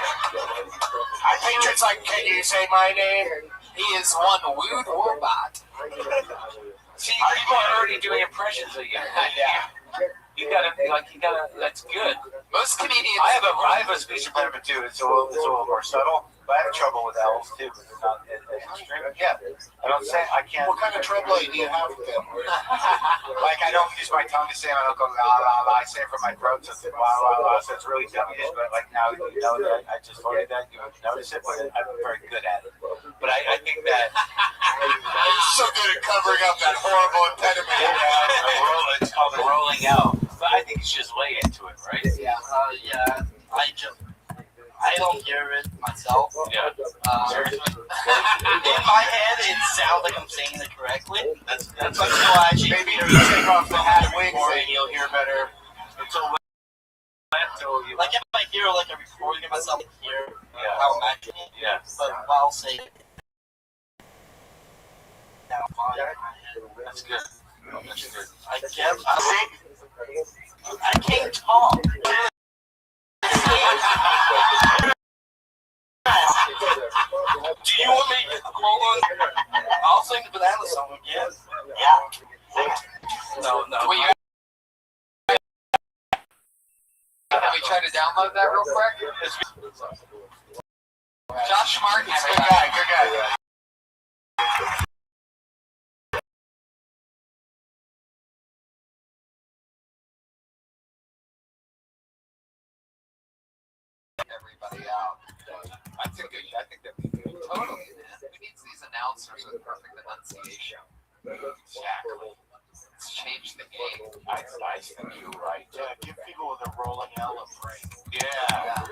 Our Patriot's like, "Can you say my name?" He is one wooed robot. See, people are already doing impressions of you. Yeah. You gotta, that's good. Most comedians. I have a speech impediment too. It's a little more subtle. But I have trouble with L's too, but it's not as extreme. Yeah. I can't. What kind of trouble do you have with them? Like, I don't use my tongue to say it. I don't go, la, la, la. I say it from my throat, so it's la, la, la. So it's really dumbish. But, like, now you know that I just told you that. You notice it, but I'm very good at it. But I think that. I'm so good at covering up that horrible impediment. It's called the rolling L. But I think you should just lay into it, right? Yeah. I don't hear it myself. Yeah. Seriously? In my head, it sounds like I'm saying it correctly. That's until I actually Maybe if you take off the hat wig thing, you'll hear better. Like if I hear like a recording of myself, I hear how I'm acting. Yeah. But while saying it, That's good. That's good. I can't talk. Do you want me to hold on? I'll sing the banana song again. Yeah. No. Can we try to download that real quick? Josh Martin, Good guy. everybody out. I think that'd be good. Totally, man. Who needs these announcers with perfect enunciation? Exactly. Let's change the game. I think you're right. Yeah, give people with a rolling L a break. Yeah.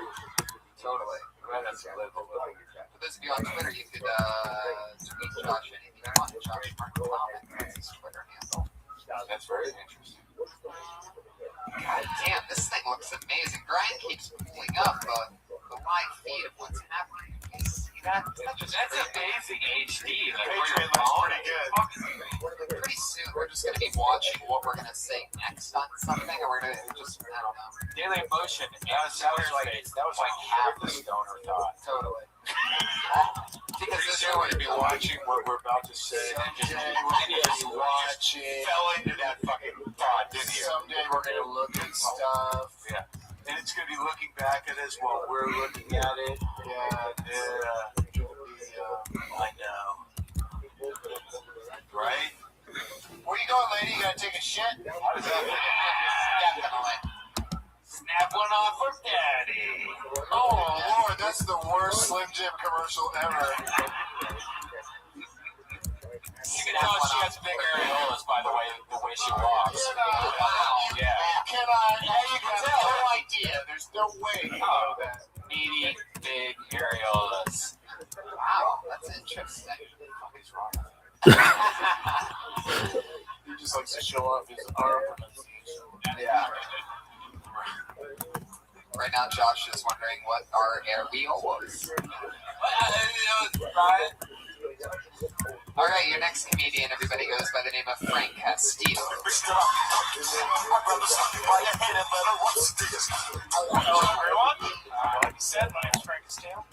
Totally. Right, that's a little bit. For those of you on Twitter, you could tweet Josh anything you want. Josh Martin Comic. That's his Twitter handle. That's very interesting. God damn, this thing looks amazing. Brian keeps pulling up the live feed of what's happening. That's amazing HD. Patriot looks pretty good. Pretty soon, we're just going to be watching what we're going to say next on something, or we're going to just, I don't know. Daily Emotion. That was like half the stoner thought. Totally. Because this is going to be wild. watching what we're about to say, and just watching. Fell into that fucking thought, didn't you? Someday we're gonna look at stuff. Yeah. And it's gonna be looking back at us while we're looking at it. Yeah. I know. Right? Where you going, lady? You gotta take a shit? How does that Definitely. Snap one off for daddy. Oh, Lord, that's the worst Slim Jim commercial ever. You can tell she has big areolas, by the way she walks. Yeah. Yeah, you can tell. No idea. There's no way you know that. Meaty, big areolas. Wow, that's interesting. He just likes to show off his arm pronunciation. Yeah. Right now, Josh is wondering what our areolas. All right, your next comedian, everybody, goes by the name of Frank Castillo. Hello, everyone. Like you said, my name is Frank Castillo.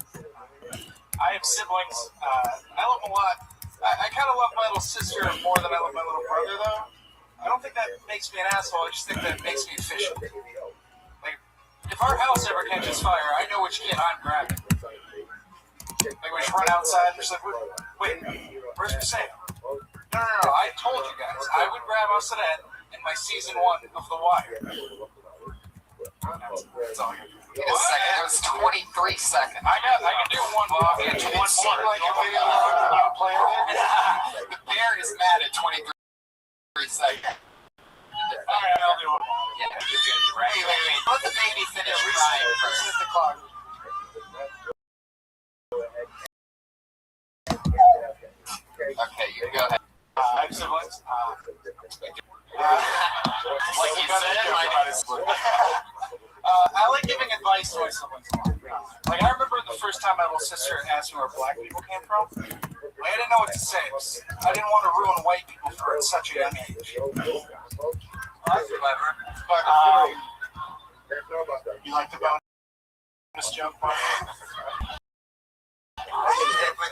I have siblings. I love them a lot. I kind of love my little sister more than I love my little brother, though. I don't think that makes me an asshole. I just think that it makes me efficient. Like, if our house ever catches fire, I know which kid I'm grabbing. Like, we just run outside and just like, wait, where's Sam? No, I told you guys. I would grab Ossadet in my season 1 of The Wire. That's all I got. Wait a second, that was 23 seconds. I can do one more. It seemed like a video you playing it. The bear is mad at 23 seconds. Alright, I'll do one more. Yeah, you're good. Wait. Let the baby finish crying first. Set the clock. Okay, you go ahead. I have siblings. Like you said, I like giving advice to my siblings. Like, I remember the first time my little sister asked me where black people came from. Like, I didn't know what to say. I didn't want to ruin white people for such a young age. That's clever. But, you like the bonus joke, Mark?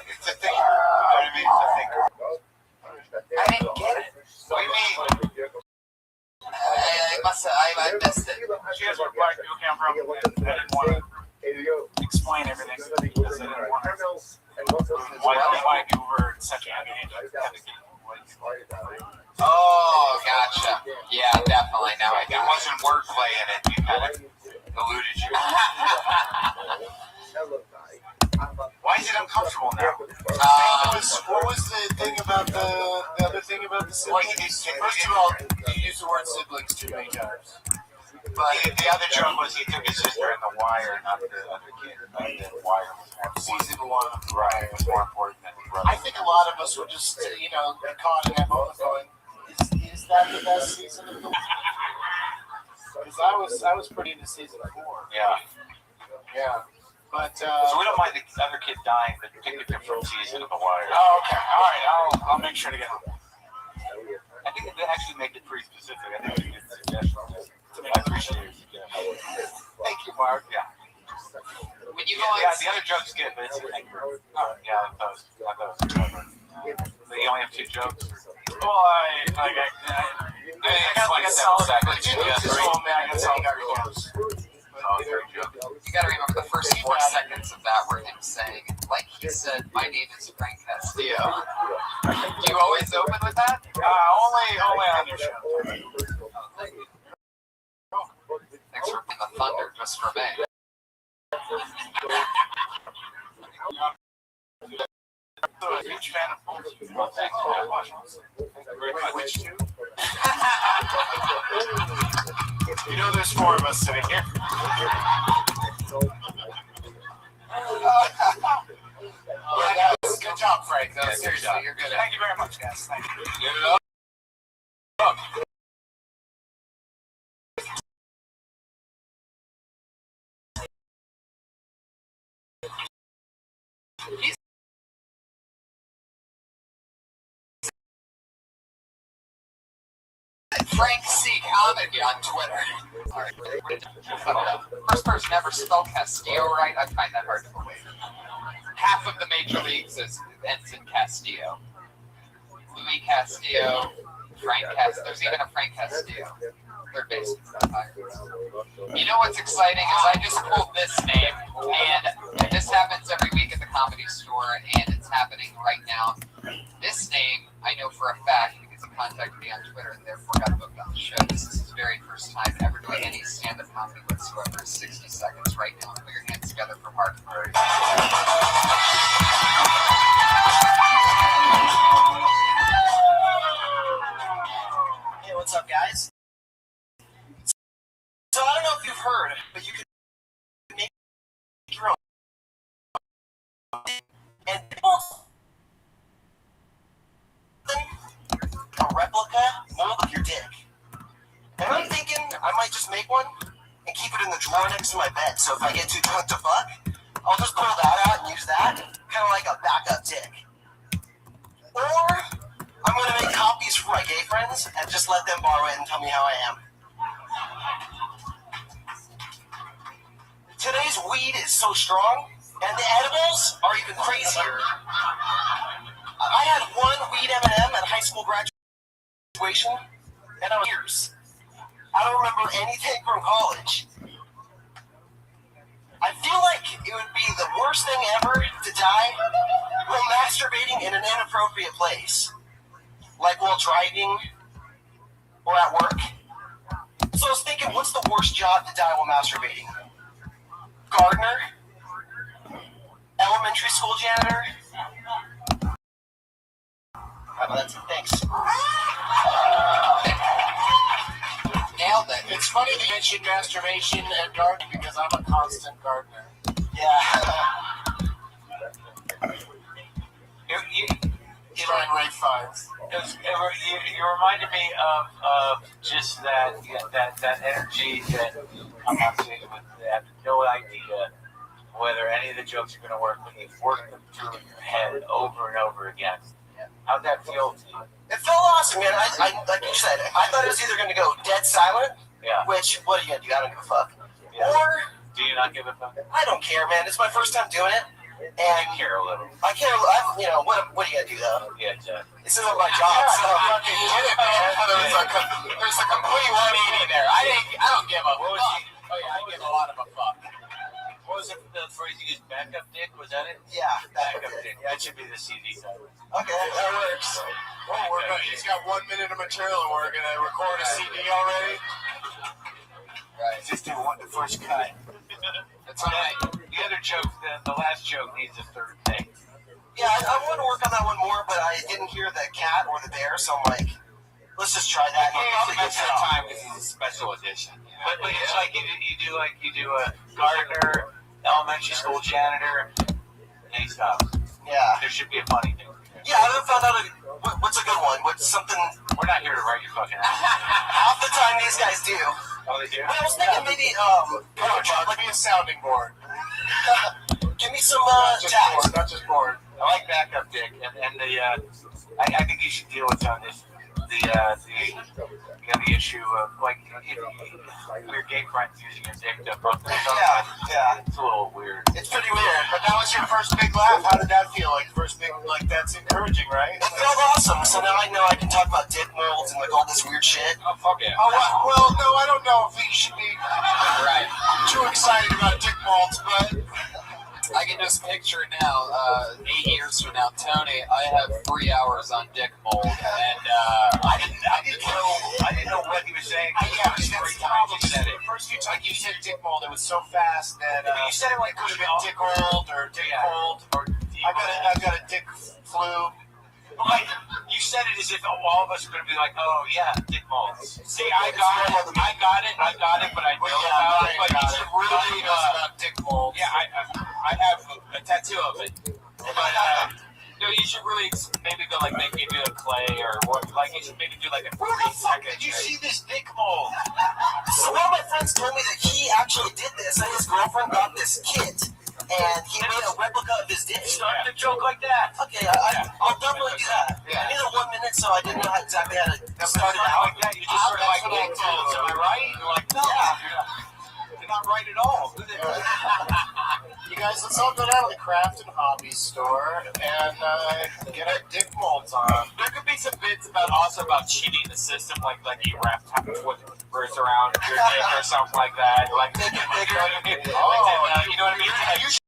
It's a thing. You know what I mean? It's a thing. I didn't get it. What do you mean? I missed it. She asked where black people came from, and I didn't want to explain everything because I didn't want to. Why people were such a young age? Oh, gotcha. Yeah, definitely. Now I got it. It wasn't wordplay in it. You kind of eluded you. Why is it uncomfortable now? What was the thing about the other thing about the siblings? First of all, you used the word siblings too many times. But the other joke was he took his sister in The Wire, not the other kid. The Wire was Season 1 of The right. Wire. It was more important than the brother. I think a lot of us were just, caught in that moment going, is that the best season of The Wire? Because I was pretty into season 4. Yeah. Yeah. But, So we don't mind the other kid dying, but pick a different season of The Wire. Oh, okay. All right. I'll make sure to get home. I think they actually make it pretty specific. I think it's a good suggestion. I appreciate your suggestion. Thank you, Mark. Yeah. When you The other joke's good, but it's yeah, I thought it was clever. But you only have 2 jokes. Well, I got like a solid second. I got solid jokes. You gotta remember the first 4 seconds of that were him saying, like he said, my name is Frank Castillo. Do you always open with that? Only on your show. Thanks for putting the thunder just for me. I'm a huge fan of both. Well, thank you. Which 2? There's 4 of us sitting here. Good job, Frank. No, seriously, you're good. Thank you very much, guys. Thank you. Give it up. Frank C. Comedy on Twitter. First person ever spelled Castillo right. I find that hard to believe. Half of the major leagues is Ensign Castillo. Louis Castillo, Frank Castillo. There's even a Frank Castillo. Third baseman for the Pirates. You know what's exciting is I just pulled this name, and this happens every week at the Comedy Store, and it's happening right now. This name I know for a fact because he contacted me on Twitter and therefore got booked on the show. This is his very first time ever doing any stand-up comedy whatsoever. 60 seconds right now. Put your hands together for Mark Murray. Hey, what's up, guys? So I don't know if you've heard, but you can make your own. And a replica mold of your dick. And I'm thinking I might just make one and keep it in the drawer next to my bed. So if I get too drunk to fuck, I'll just pull that out and use that, kind of like a backup dick. Or I'm gonna make copies for my gay friends and just let them borrow it and tell me how I am. Today's weed is so strong, and the edibles are even crazier. I had one weed M&M at high school graduation, and I was years. I don't remember anything from college. I feel like it would be the worst thing ever to die while masturbating in an inappropriate place, like while driving or at work. So I was thinking, what's the worst job to die while masturbating? Gardener? Elementary school janitor? That's it. Thanks. Nailed it. It's funny you mentioned masturbation and gardening because I'm a constant gardener. Yeah. Trying rate fives. You reminded me of just that energy that I'm not saying with. I have no idea whether any of the jokes are going to work when you've worked them through in your head over and over again. How'd that feel to you? It felt awesome, man. I like you said, I thought it was either going to go dead silent, which, what are you going to do? I don't give a fuck. Yeah. Or, do you not give a fuck? I don't care, man. It's my first time doing it. And I care a little. I care, you know, what are you going to do, though? Yeah, exactly. This isn't my job, so. Fucking did it, man. There's a complete 180 there. I don't give a fuck. Oh, yeah, I give a lot of a fuck. What was it, the phrase you used? Backup dick? Was that it? Yeah, backup dick. That should be the CD title. Okay, that works. Oh, he's got 1 minute of material and we're going to record a CD already? Right. Just do the first cut. That's right. The other joke, the last joke needs a third take. Yeah, I want to work on that one more, but I didn't hear the cat or the bear, so I'm like, let's just try that. Probably gets that time because he's a special edition. You know? But it's like you do a gardener, elementary school janitor, and he stops. Yeah. There should be a funny thing. Yeah, I haven't found out what's a good one. What's something. We're not here to write your fucking ass. Half the time these guys do. Oh, they do? Well, I was thinking maybe, Like be a sounding board. Give me some, tags. Not just board. I like backup dick, and the, I think you should deal with on this, the issue of, like, your gay friends using your dick to fuck themselves. Yeah. It's a little weird. It's pretty weird. But that was your first big laugh. How did that feel? Like, first big, like, that's encouraging, right? It felt awesome. So now I know I can talk about dick molds and, like, all this weird shit. Oh, fuck yeah. Oh, well, no, I don't know if we should be too excited about dick molds, but I can just picture now, 8 years from now, Tony, I have 3 hours on dick mold, and I didn't know what he was saying. Yeah, that's the problem. The first few times you said dick mold, it was so fast that you said it like it could have been dick old or dick cold. Or I've got a dick flu. Like, you said it as if all of us are going to be like, oh, yeah, dick molds. See, I got it, but I know about it. But you should really about dick mold. Yeah, I have a tattoo of it. But, you should really maybe go, like, maybe do a clay or what. Like, you should maybe do, like, a 3-second. Did you see this dick mold? So one of my friends told me that he actually did this, and his girlfriend got this kit. And he made a replica of his dick. Start the joke like that. Okay, I'll definitely do that. I needed 1 minute, so I didn't know exactly how to start it out. Like that, you just sort of like, am I right? You're like, no, you're not right at all. You You guys, let's all go down to the craft and hobby store and get our dick molds on. There could be some bits about cheating the system, like you wrap words around your dick or something like that. Like make it bigger. You know what I mean? Are you just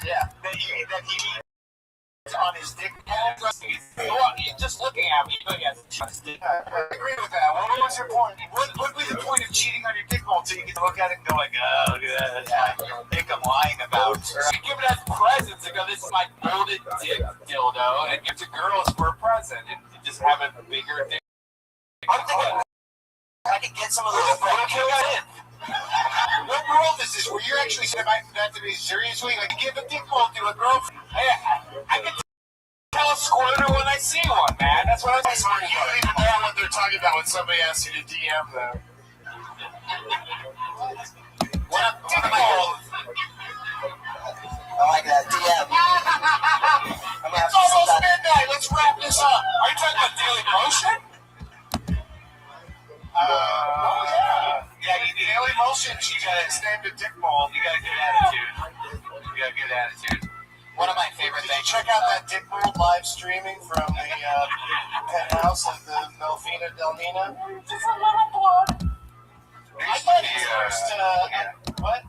yeah. That he on his dick molds? Well, just looking at me, I agree with that. Well, what's your point? What would be the point of cheating on your dick mold so you can look at it and go like, oh, look at that. That's what I think I'm lying about. You give it as presents and go, this is my molded dick dildo, and give it to girls for a present, and just have a bigger dick. I'm thinking I could get some of those. What world is this where you're actually saying that to me seriously? Like, give a dick mold to a girlfriend? I can tell a squirter when I see one, man. That's what I'm saying. You don't even know what they're talking about when somebody asks you to DM them. What a dick mold! I like that DM. It's almost midnight. Let's wrap this up. Are you talking about Daily Motion? Yeah, you need Daily Motion. You got to stand a dick mold. You got a good attitude. You got a good attitude. One of my favorite things. Check out that dick mold live streaming from the penthouse of the Melfina Delmina. Just a little plug. I thought his first. What?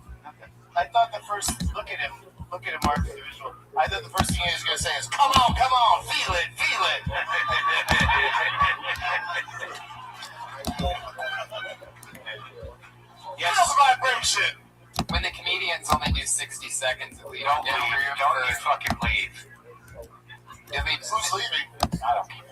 I thought the first. Look at him, Mark. The visual. I thought the first thing he was going to say is, "Come on, feel it, feel it." Yes. Vibration. When the comedians only do 60 seconds, at least. Don't you fucking leave. Who's leaving? I don't care.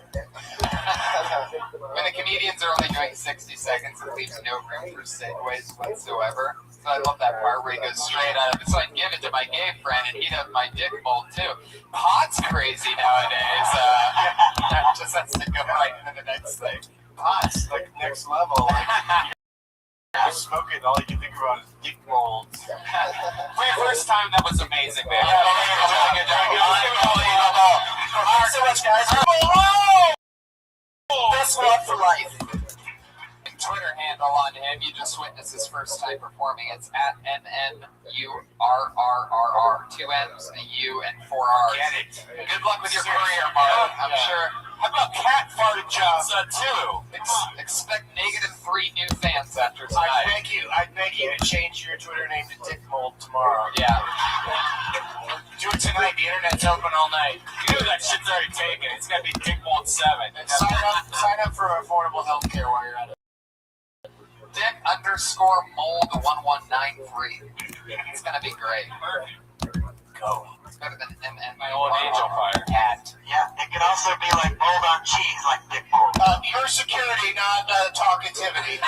When the comedians are only doing 60 seconds, it leaves no room for segues whatsoever. So I love that part where he goes straight out of it. So I give it to my gay friend, and he'd have my dick mold too. Pot's crazy nowadays. That just has to go right into the next thing. Pot's like next level. You're smoking, all you can think about is dick molds. For your first time, that was amazing, man. Thanks so much, guys. Best one for life. Twitter handle on him. You just witnessed his first time performing. It's at NNURRRR. 2 M's, a U, and 4 R's. Get it. Good luck with your career, Mark. I'm sure. How about cat farted jobs? Too. Expect -3 new fans after tonight. I beg you to change your Twitter name to Dick Mold tomorrow. Yeah. Do it tonight. The internet's open all night. You know that shit's already taken. It's gonna be Dick Mold 7. And sign up for affordable health care while you're at it. Dick_mold1193. It's gonna be great. Go. It's better than MN. My old angel fire. Cat. Yeah, it could also be like mold on cheese, like dick mold. Your security, not talkativity.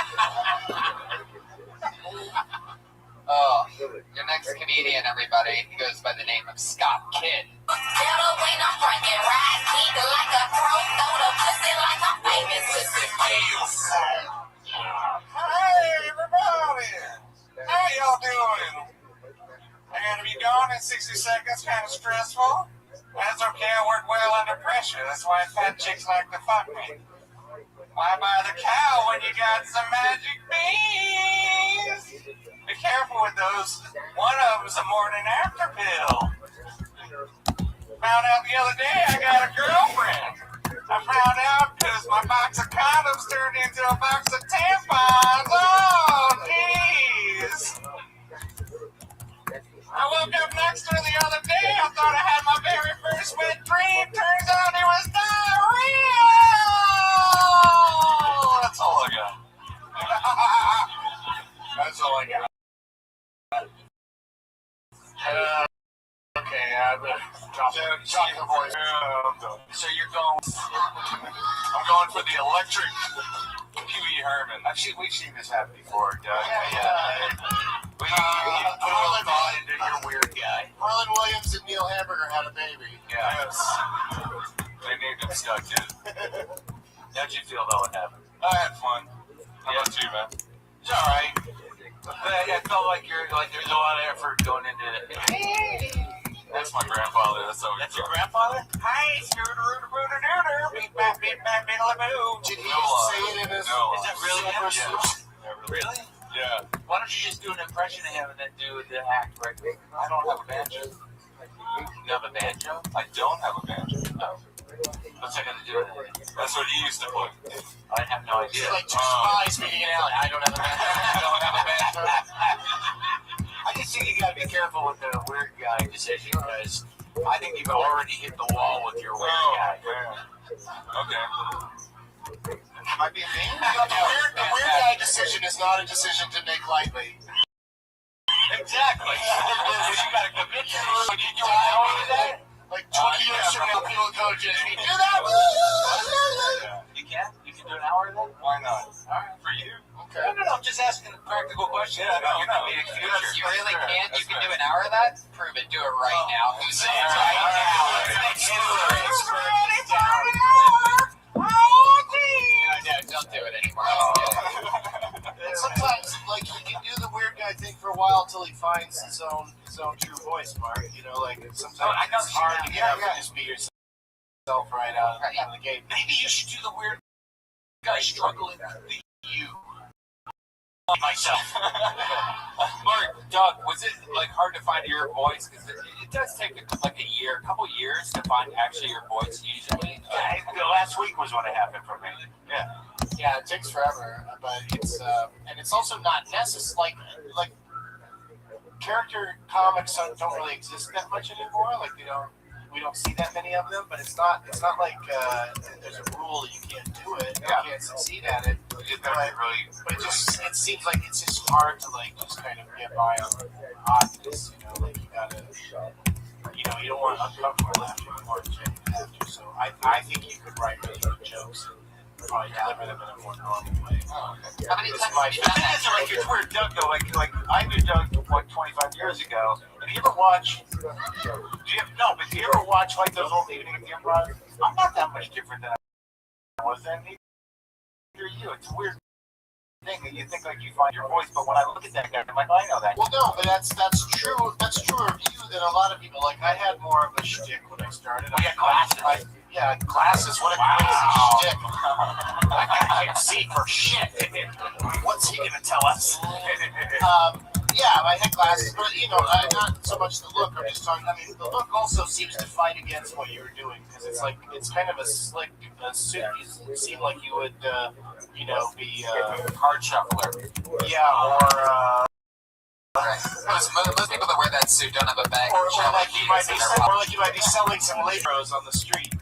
Oh, your next comedian, everybody, he goes by the name of Scott Kidd. Hey, everybody! How y'all doing? I gotta be gone in 60 seconds, kind of stressful. That's okay, I work well under pressure. That's why fat chicks like to fuck me. Why buy the cow when you got some magic beans? Be careful with those. One of them's a morning after pill. Found out the other day I got a girlfriend. I found out because my box of condoms turned into a box of tampons. Oh, jeez. I woke up next to her the other day. I thought I had my very first wet dream. Turns out it was diarrhea. That's all I got. That's all I got. Okay, I'm drop the voice. So you're going? I'm going for the electric Pee-wee Herman. We've seen this happen before, Doug. Yeah. You put a little thought into your weird guy. Harlan Williams and Neil Hamburger had a baby. Yes. They named him Stuck too. How'd you feel though it happened? I had fun. How about you, man? It's all right. But I felt like there's a lot of effort going into it. That's my grandfather. That's your grandfather? Hi, scooter-rooter-rooter-dooter. Beep bap, beep bap, beep-a-boo. Did he say it in his? No. Is that really him? Yeah. Really? impression of him and then do the act right. I don't have a banjo. You have a banjo? I don't have a banjo. No. What's I gonna do? That's what you used to play. I have no idea. It's like two spies meeting in alley. I don't have a banjo. I don't have a banjo. I just think you gotta be careful with the weird guy decision because I think you've already hit the wall with your weird guy. Okay. Might be a thing. The weird guy decision is not a decision to make lightly. Exactly. You gotta commit to it. So did you know that? Like 20 years from now, people will go, just do that. You can? You can do an hour of that? Why not? Alright. For you? Okay. No, I'm just asking a practical question. Yeah, no, you You really can't? You can do an hour of that? Prove it. Do it right now. Who's saying right now? Don't do it anymore. And sometimes, like, he can do the weird guy thing for a while until he finds his own true voice, Mark. You know, like, sometimes it's hard to get up and just be yourself right out of the gate. Maybe you should do the weird guy struggling with you. Myself. Mark, Doug, was it like hard to find your voice? Because it does take a couple years to find actually your voice usually. The last week was when it happened for me. Yeah. Yeah, it takes forever, but it's and it's also not necessary. Like character comics don't really exist that much anymore. Like we don't see that many of them. But it's not like there's a rule that you can't do it. You can't succeed at it. But it seems like it's just hard to like just kind of get by on oddness. You know, like you gotta. You don't want uncomfortable after you want to after. So I think you could write really good jokes. Probably deliver them in a more normal way. How many times The thing is, like, it's weird, Doug, though. Like I knew Doug, 25 years ago. And do you ever watch, do you ever watch, like, those old evening at the Improv? I'm not that much different than I was then. Neither are you. It's a weird thing that you think, like, you find your voice, but when I look at that guy, I'm like, I know that. Well, no, but that's true. That's truer of you than a lot of people. Like, I had more of a shtick when I started. We had glasses. Glasses. What a crazy shtick. I can't see for shit. What's he gonna tell us? I had glasses, but not so much the look. I'm just talking. I mean, the look also seems to fight against what you were doing because it's like it's kind of a slick suit. You seem like you would, be Hard shuffler. Yeah, or. Most people that wear that suit don't have a bag. Or like you might be selling some Legos on the street.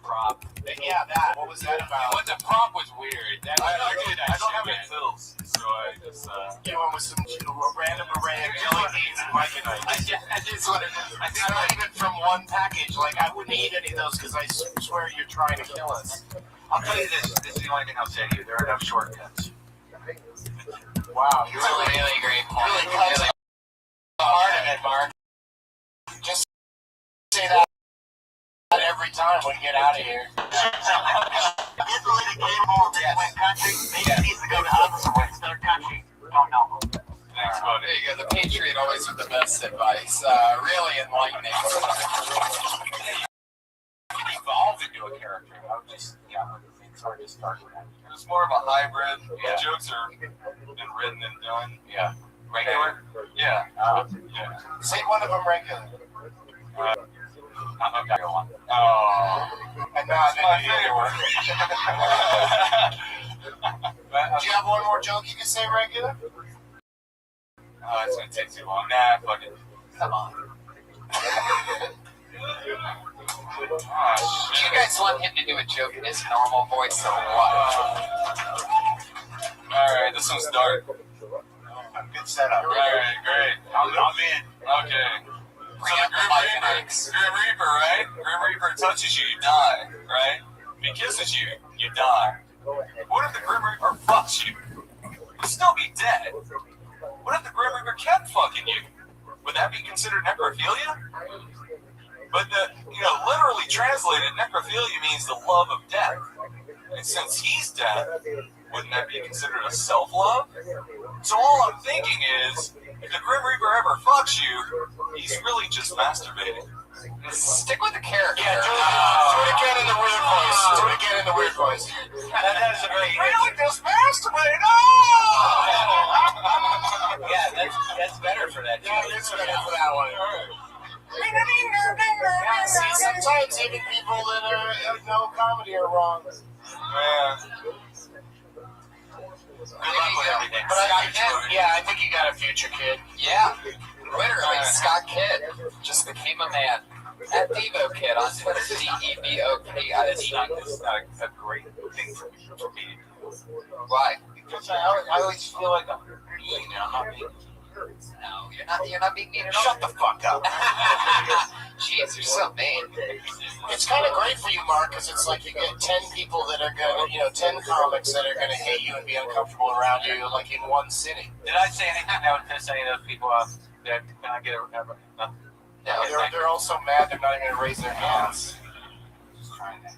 Prop. Yeah, that. What was that about? What the prop was weird. I don't have any pills, so I just you went with some random array of jelly beans and Vicodins. That's what it is. It's not even from one package. Like I wouldn't eat any of those because I swear you're trying to kill us. I'll tell you this. This is the only thing I'll say to you. There are enough shortcuts. Wow, It's a really great point. Really cuts the heart of it, Mark. Just say that every time we get out of here. Italy game all day went country. Maybe it needs to go the opposite way. Third country. Don't know. Thanks, bud. There you go. The Patriot always with the best advice. Really enlightening. Evolve into a character. It's hard to start with that. it's more of a hybrid. The jokes are been written and done. Yeah. Regular? Yeah. Say one of them regular. Okay, go on. Oh. And not my favorite. Do you have one more joke you can say regular? It's gonna take too long. Nah, fuck it. Come on. You guys want him to do a joke in his normal voice or what? Alright, this one's dark. Good setup. Alright, great. I'm in. Okay. So the Grim Reaper, right? Grim Reaper touches you, you die, right? If he kisses you, you die. What if the Grim Reaper fucks you? You'd still be dead. What if the Grim Reaper kept fucking you? Would that be considered necrophilia? But literally translated, necrophilia means the love of death. And since he's dead, wouldn't that be considered a self-love? So all I'm thinking is, if the Grim Reaper ever fucks you, he's really just masturbating. Stick with the character. Yeah, do it again in the weird voice. Do it again in the weird voice. That is a very... Really just masturbate? that. Yeah, it is better for that one. Yeah, see, sometimes even people that know comedy are wrong. Yeah. Good luck with everything. But I think you got a future, kid. Yeah, literally, Scott Kidd just became a man. At Devo Kid on Twitter, DEVOKID. It's not a great thing for me to do. Why? Because I always feel like I'm mean, and I'm not being. No, you're not being mean at all. Shut the fuck up. Jeez, you're so mean. It's kind of great for you, Mark, because it's like you get 10 people that are gonna, 10 comics that are gonna hate you and be uncomfortable around you, like in one sitting. Did I say anything that would piss any of those people off? Can I get nothing? Yeah, they're all so mad they're not even gonna raise their hands. Just trying to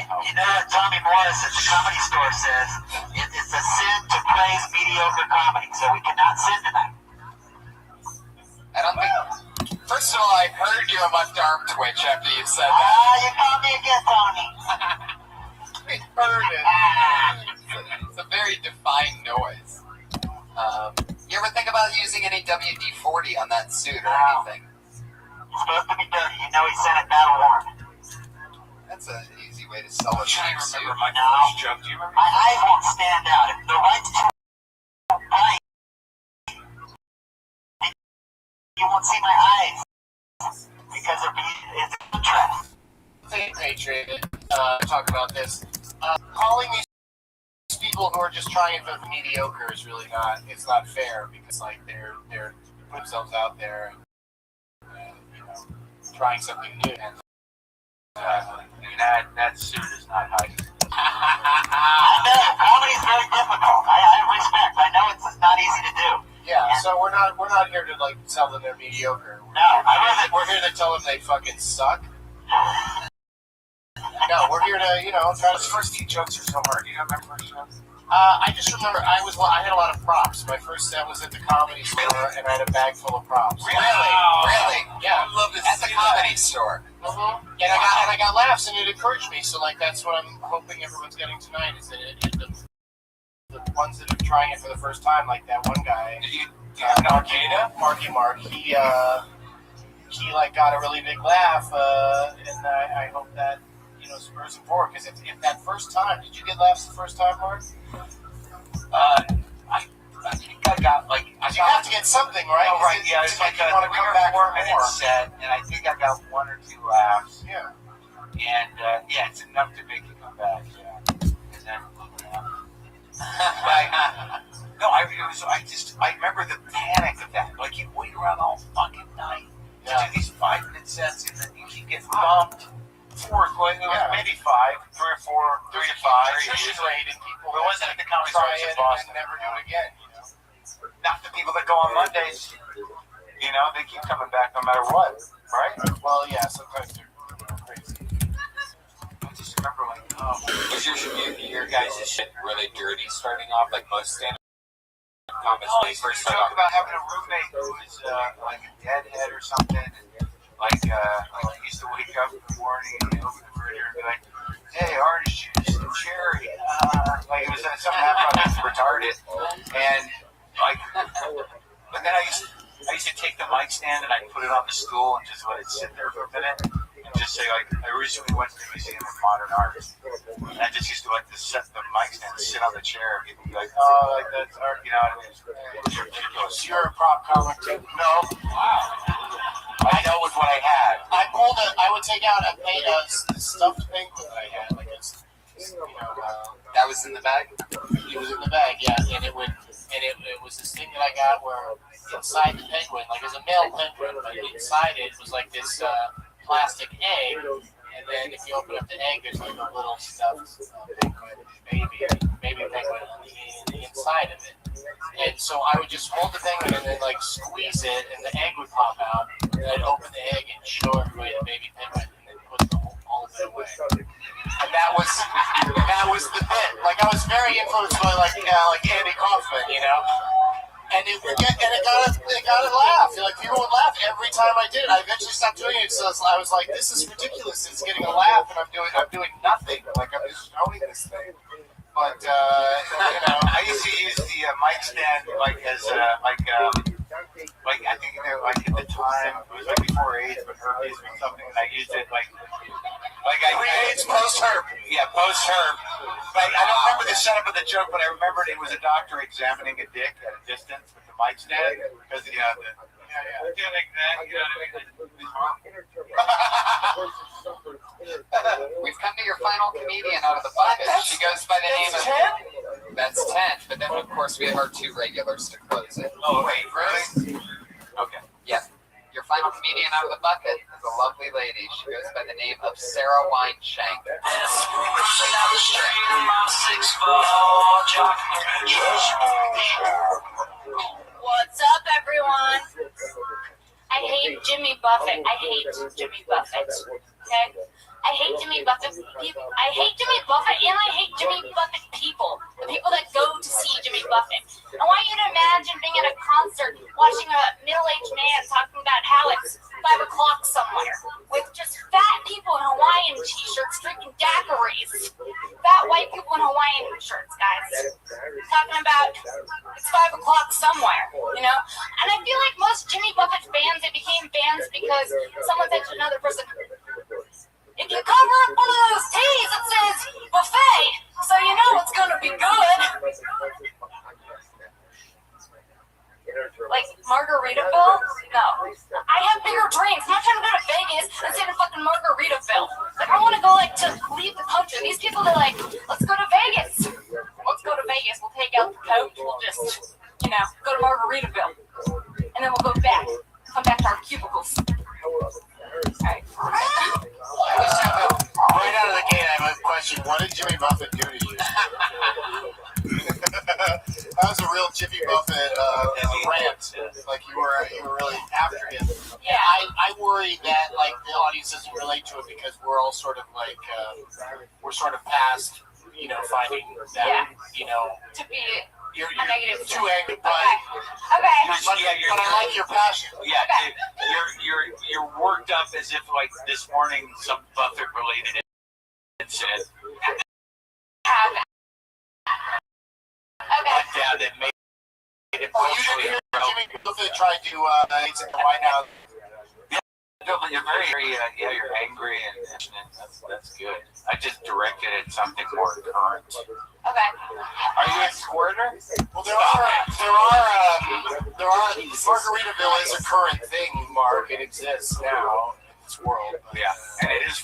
help. You know what Tommy Morris at the Comedy Store says? It's a sin to praise mediocre comedy, so we cannot sin tonight. I don't think. First of all, I heard your left arm twitch after you said that. You called me again, Tony. I heard it. It's a very defined noise. You ever think about using any WD-40 on that suit or anything? It's supposed to be dirty. You know he sent it battle worn. That's an easy way to sell a I suit. remember my first joke. Do you remember? My eyes won't stand out. If the right's too bright, you won't see my eyes because it's a trap. Hey, Patriot, talk about this. Calling these people who are just trying for the mediocre is really it's not fair because like they're putting themselves out there and trying something new. And that suit is not hiding. I know comedy's very difficult. I respect. I know it's not easy to do. Yeah, so we're not here to like tell them they're mediocre. We're here to tell them they fucking suck. No, we're here to try to. Those first few jokes are so hard. You don't remember first jokes? I just remember I had a lot of props. My first set was at the Comedy Store, and I had a bag full of props. Really? Yeah. I love this. At the Comedy Store. Mm-hmm. And I got laughs, and it encouraged me. So like that's what I'm hoping everyone's getting tonight is that the ones that are trying it for the first time, like that one guy. Marky Mark. He like got a really big laugh, and I hope that spurs him forward. Because if that first time, did you get laughs the first time, Mark? I think I got like. You have to get something, right? Oh, right. Yeah, it's like a 3 or 4 minute set, and I think I got 1 or 2 laughs. Yeah. And it's enough to make you come back. Yeah. And then. I remember the panic of that. Like you wait around all fucking night to do these 5-minute sets, and then you keep getting bumped. Maybe 5, 3 or 4, 3 to 5. Attrition rate, and people it wasn't at the Comedy try Store it in Boston. and never do it again. Not the people that go on Mondays. They keep coming back no matter what, right? Well, yeah, sometimes they're crazy. I just remember Was your guys' shit really dirty starting off, like most stand-up comics? He first talk about having a roommate who was like a deadhead or something, and like he used to wake up in the morning and open the refrigerator and be like, "Hey, orange juice and cherry." Like it was something that retarded, and like, but then I used to take the mic stand and I'd put it on the stool and just let it sit there for a minute and just say like, I recently went to the Museum of Modern Art, and I just used to like to set the mic stand and sit on the chair and people would be like, "Oh, like that's art," you know what I mean? It's ridiculous. You're a prop comic too? No. Wow. I know with what I had. I would take out a stuffed penguin that I had, like that was in the bag? It was in the bag, yeah, and it was this thing that I got where inside the penguin, like it was a male penguin, but inside it was like this plastic egg, and then if you open up the egg, there's like a little stuffed penguin, baby penguin on the inside of it. And so I would just hold the penguin and then like squeeze it, and the egg would pop out, and I'd open the egg and show everybody the baby penguin, and then put the whole bit away. And that was the bit. Like I was very influenced by like Andy Kaufman, And it got a laugh. Like people would laugh every time I did it. I eventually stopped doing it, so I was like, "This is ridiculous. It's getting a laugh, and I'm doing nothing. Like I'm just showing this thing." But I used to use the mic stand like as like I think like at the time it was like before AIDS, but herpes was something, and I used it like Pre-AIDS, post-herp. Yeah, post-herp. But I don't remember the setup of the joke, but I remembered it was a doctor examining a dick at a distance with the mic stand because like that. You know what I mean? We've come to your final comedian out of the bucket. She goes by the name of... That's 10. But then, of course, we have our 2 regulars to close it. Oh, wait, really? Okay. Yeah. Your final comedian out of the bucket is a lovely lady. She goes by the name of Sarah Wineshank. What's up, everyone? I hate Jimmy Buffett. I hate Jimmy Buffett. Okay? I hate Jimmy Buffett people. I hate Jimmy Buffett, and I hate Jimmy Buffett people. The people that go to see Jimmy Buffett. I want you to imagine being at a concert, watching a middle-aged man talking about how it's 5 o'clock somewhere, with just fat people in Hawaiian t-shirts drinking daiquiris. Fat white people in Hawaiian shirts, guys. Talking about it's 5 o'clock somewhere, you know? And I feel like most Jimmy Buffett fans, they became fans because someone said to another person, if you cover up one of those T's, it says buffet, so you know it's gonna be good. Like Margaritaville? No. I have bigger dreams. I'm not trying to go to Vegas and stay in fucking Margaritaville. Like, I want to go, like, to leave the country. These people, they're like, let's go to Vegas. Let's go to Vegas. We'll take out the coach. We'll just, you know, go to Margaritaville. And then we'll go back. Come back to our cubicles. Right. Right out of the gate, I have a question. What did Jimmy Buffett do to you? That was a real Jimmy Buffett rant. Like you were really after him. Yeah. I worry that like the audience doesn't relate to it because we're all sort of like we're sort of past, you know, finding that you know to be you're a negative. too angry, but Okay. but I like your passion. Yeah, you're worked up as if like this morning some Buffett related incident. Okay. Yeah, that made it. Oh, you didn't hear Jimmy Buffett tried to exit the White House. No, but you're very, you're angry and that's good. I just directed at something more current. Okay. Are you a squirter? Well, there are Margaritaville is a current thing, Mark. It exists now in this world. Yeah, and it is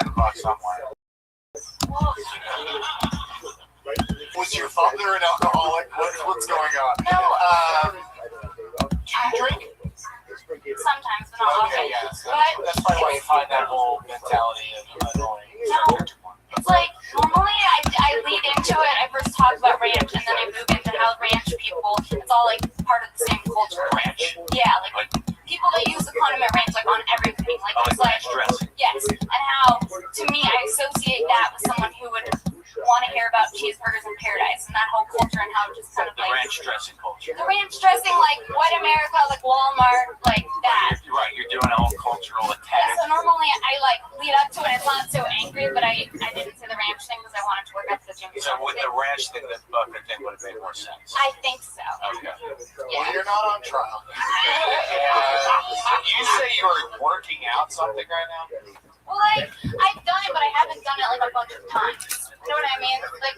$5 somewhere. Was your father an alcoholic? What's going on? No. Do you drink? Sometimes, but not often. Okay, yeah. But That's probably why you find that whole mentality of annoying. no, it's like normally I lead into it. I first talk about ranch, and then I move into how ranch people. It's all like part of the same culture. Ranch? Yeah, like people that use the condiment ranch like on everything. Like it's like dressing. yes, and how to me I associate that with someone who would want to hear about cheeseburgers in paradise and that whole culture and how it just kind of The like ranch dressing culture. the ranch dressing, like white America, like Walmart, like that. You're right, you're doing a whole cultural Yeah, attack. so normally I like lead up to it. It's not so angry, but I didn't say the ranch thing because I wanted to work out the gym. So with the ranch thing, the Buffett thing would have made more sense. I think so. Okay. Well, you're not on trial. You say you're working out something right now? Well, like I've done it, but I haven't done it like a bunch of times. You know what I mean? Like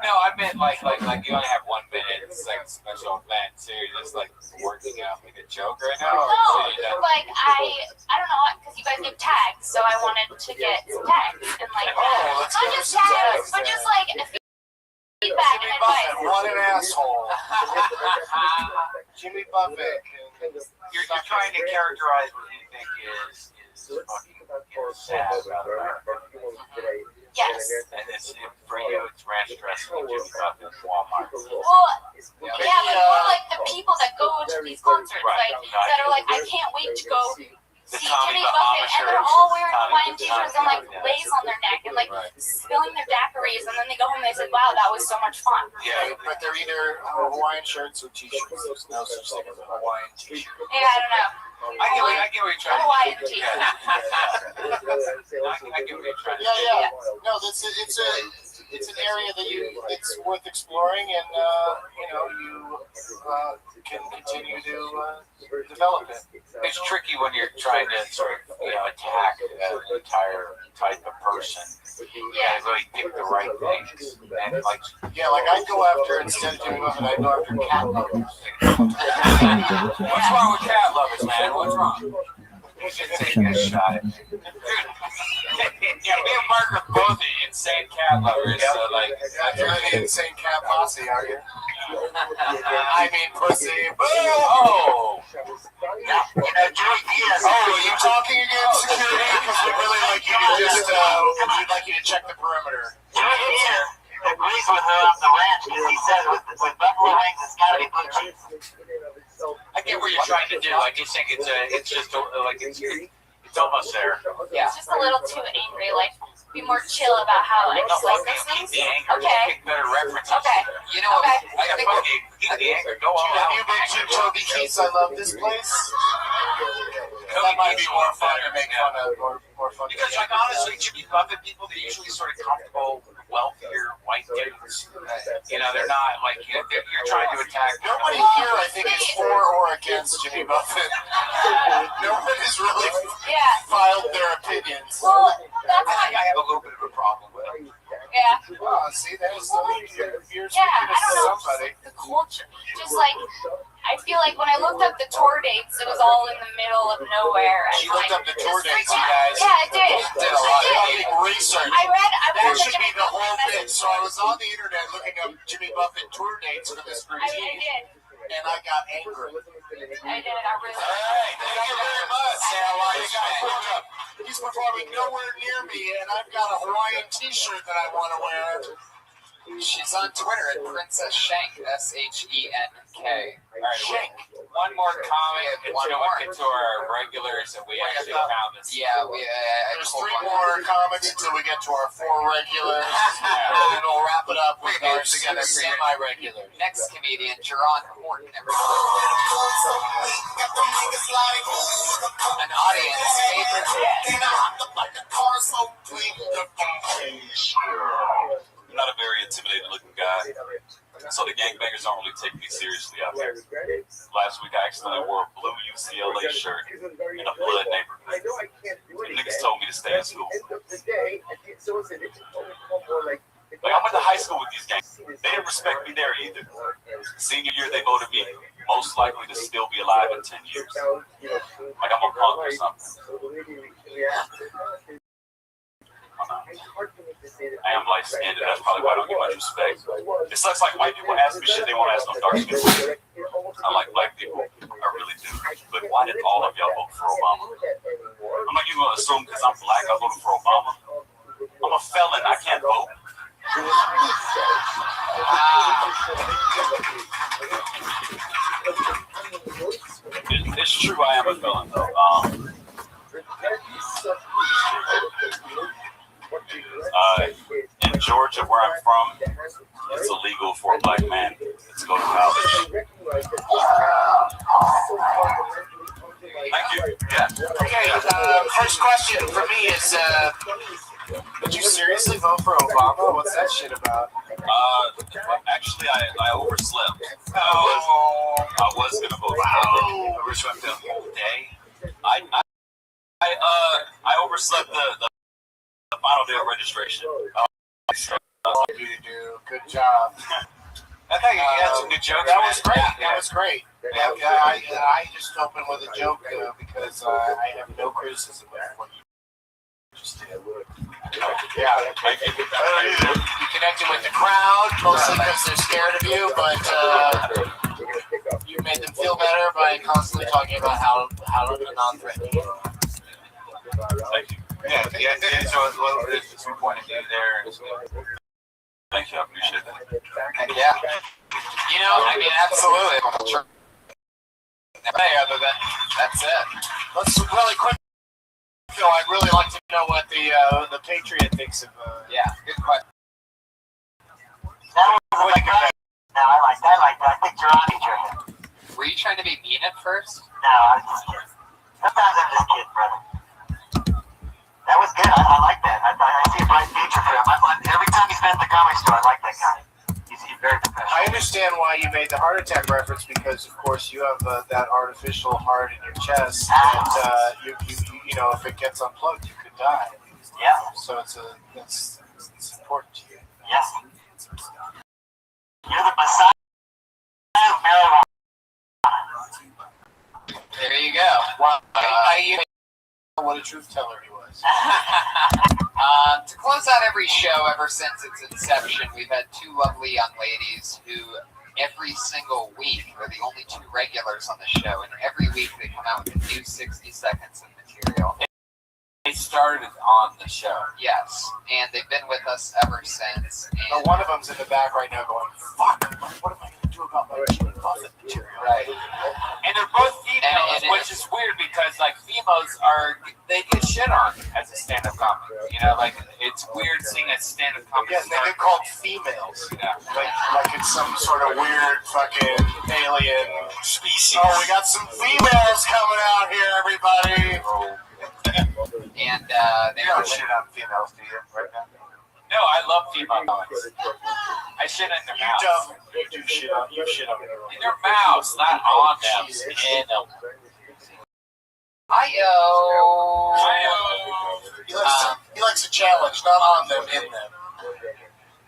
No, I meant like you only have 1 minute. It's like a special event, so you're just like working out like a joke right now. no, like I don't know, because you guys give tags, so I wanted to get some tags and like not just tags, but just like feedback and advice. What an asshole. Jimmy Buffett. You're trying to characterize what you think is fucking sad about America. Yes. And it's for you, it's ranch dressing and Jimmy Buffett and Walmart. Well, yeah, but more like the people that go to these concerts, like that are like, I can't wait to go see Jimmy Buffett, and they're all wearing Hawaiian t-shirts and like lace on their neck and like spilling their daiquiris, and then they go home and they say, "Wow, that was so much fun." Yeah, but they're either Hawaiian shirts or t-shirts. There's no such thing as a Hawaiian t-shirt. Yeah, I don't know. I get what you're trying to do. Hawaiian t-shirt. I get what you're trying to do. Yeah. No, it's it's an area that it's worth exploring, and you can continue to develop it. It's tricky when you're trying to sort of attack an entire type of person. You gotta really pick the right things. And like I'd go after, instead of doing nothing, I'd go after cat lovers. What's wrong with cat lovers, man? What's wrong? You should take a shot at me. Yeah, me and Mark are both insane cat lovers, so like You're the insane cat posse, are you? I mean, pussy. Oh! Joey Diaz. Oh, are you talking again, security? Because we'd really like you to just, we'd like you to check the perimeter. Joey Diaz agrees with her on the ranch because he said with buffalo wings, it's got to be blue cheese. I get what you're trying to do. I just think it's almost there. Yeah. It's just a little too angry. Like, be more chill about how I just like this things. The anger. Okay. Pick better references. Okay. You know what? Okay. I got fucking keep the anger. Go all Have out. you been to Toby Keith's I Love This Place? That might be more fun to make fun of, more fun. Because, like, honestly, Jimmy Buffett people, they're usually sort of comfortable, wealthier white dudes. They're not like you're trying to attack. Nobody here, I think, is for or against Jimmy Buffett. Nobody's really filed their opinions. Well, that's I have a little bit of a problem with it. Yeah. Oh, see, there's you're Yeah, I don't know. somebody. The culture, just like I feel like when I looked up the tour dates, it was all in the middle of nowhere. She looked up the tour dates, you guys. Yeah, I did. Did a lot of fucking research. I read That should be the whole thing. So I was on the internet looking up Jimmy Buffett tour dates for this routine, and I got angry. I did. I really. Hey, thank you very much. You guys look up. He's performing nowhere near me, and I've got a Hawaiian T-shirt that I want to wear. She's on Twitter at Princess Shank, SHENK. Shank. One more comment until we get to our regulars, and we actually found this. Yeah, there's 3 more comments until we get to our 4 regulars, and then we'll wrap it up with our semi-regular. Next comedian, Jerron Horton. An audience favorite. I'm not a very intimidating looking guy, so the gangbangers don't really take me seriously out there. Last week I accidentally wore a blue UCLA shirt in a blood neighborhood. The niggas told me to stay in school. Like, I went to high school with these gangs. They didn't respect me there either. Senior year, they voted me most likely to still be alive in 10 years. Like I'm a punk or something. I am light-skinned, and that's probably why I don't get much respect. It sucks like white people ask me shit they won't ask no dark-skinned people. I like black people. I really do. But why did all of y'all vote for Obama? I'm not even going to assume because I'm black I voted for Obama. I'm a felon. I can't vote. It's true I am a felon, though. In Georgia, where I'm from, it's illegal for a black man to go to college. Thank you. Yeah. Okay, first question for me is, did you seriously vote for Obama? What's that shit about? Actually, I overslept. I was gonna vote. Wow. Overslept the whole day. I overslept the final day of registration. Good job. I think you had some good jokes. That was great. That was great. I just opened with a joke because I have no criticism of what you just did. Yeah, you connected with the crowd mostly because they're scared of you, but you made them feel better by constantly talking about how non-threatening you are. Thank you. Yeah. So there's some point of view there. Thank you. I appreciate that. Yeah. I mean, absolutely. Hey, other than that's it. Let's really quick. I'd really like to know what the Patriot thinks of. Good question. That was like a no, I like that. I think you're on each other. Were you trying to be mean at first? No, I was just kidding. Sometimes I'm just kidding, brother. That was good. I like that. I see a bright future for him. Every time he's been at the comedy store, I like that guy. He's very professional. I understand why you made the heart attack reference because, of course, you have that artificial heart in your chest, and you know, if it gets unplugged, you could die. Yeah. So it's important to you. Yes. You're the Messiah of marijuana. There you go. Wow. What a truth teller he was. To close out every show ever since its inception, we've had two lovely young ladies who every single week are the only two regulars on the show, and every week they come out with a new 60 seconds of material. They started on the show. Yes, and they've been with us ever since. And one of them's in the back right now going, fuck, what am I going to do about my closet material? Right. And they're both females, which is weird because, like, females they get shit on as a stand-up comic. You know, like, it's weird seeing a stand-up comic. Yeah, they get called females. Yeah. Like it's some sort of weird fucking alien species. Oh, we got some females coming out here, everybody. And they don't shit on females, do you? Right now? No, I love female comics. I shit in their mouths. You do shit on. You shit on in their mouths, not on them. In them. He likes a challenge, not on them, in them.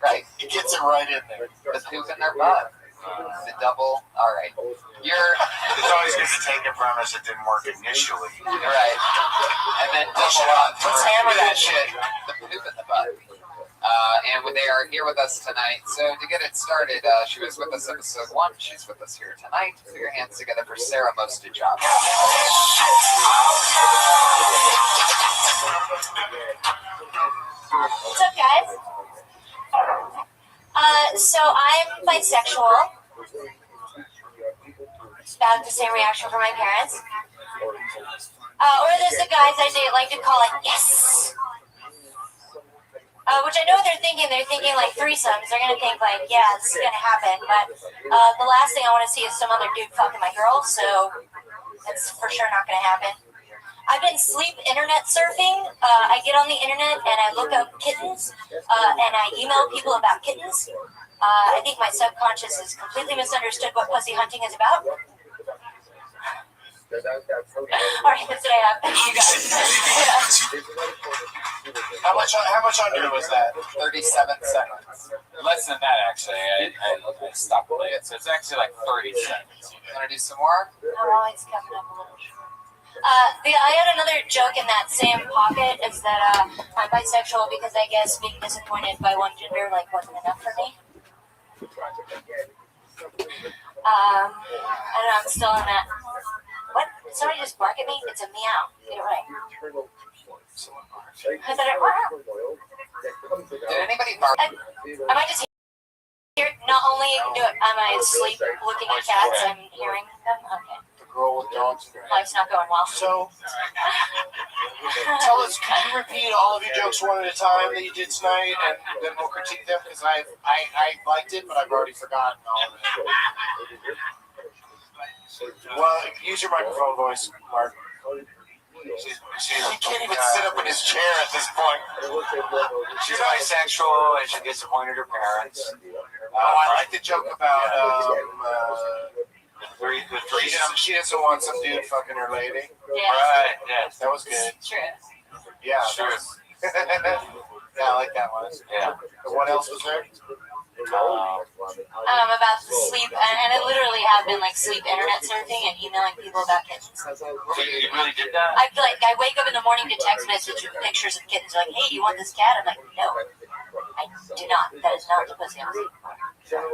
Right. He gets it right in there. The poop in their butt. The double. All right. It's always good to take it from us. It didn't work initially. Right. And then let's hammer that shit. The poop in the butt. And they are here with us tonight. So to get it started, she was with us episode 1. She's with us here tonight. Put your hands together for Sarah Mostajov. What's up, guys? So I'm bisexual. About the same reaction from my parents. Or there's the guys I date like to call it yes. Which I know they're thinking like threesomes. They're gonna think like, yeah, this is gonna happen. But the last thing I want to see is some other dude fucking my girl. So that's for sure not gonna happen. I've been sleep internet surfing. I get on the internet and I look up kittens, and I email people about kittens. I think my subconscious has completely misunderstood what pussy hunting is about. All right, that's what I have. Thank you guys. How much under was that? 37 seconds. Less than that, actually. I stopped playing. So it's actually like 30 seconds. You want to do some more? I'm always coming up a little. I had another joke in that same pocket is that I'm bisexual because I guess being disappointed by one gender like wasn't enough for me. I don't know, I'm still in that. What? Did somebody just bark at me? It's a meow. Get it right. I said it. Wow. Did anybody bark? I might just hear. Not only am I asleep looking at cats, I'm hearing them. Okay. Girl with dogs. Life's not going well. So, tell us, can you repeat all of your jokes one at a time that you did tonight, and then we'll critique them, because I liked it, but I've already forgotten all of it. Well, use your microphone voice, Mark. He can't even sit up in his chair at this point. She's bisexual, and she disappointed her parents. Oh, I like the joke about, she doesn't want some dude fucking her lady. Yeah. Right, yeah. That was good. True. Yeah. Sure. Yeah, I like that one. Yeah. What else was there? About the sleep, and I literally have been like sleep internet surfing and emailing people about kittens. You really did that? I wake up in the morning to text message with pictures of kittens like, hey, you want this cat? I'm like, no, I do not. That is not the pussy I'm sleeping for.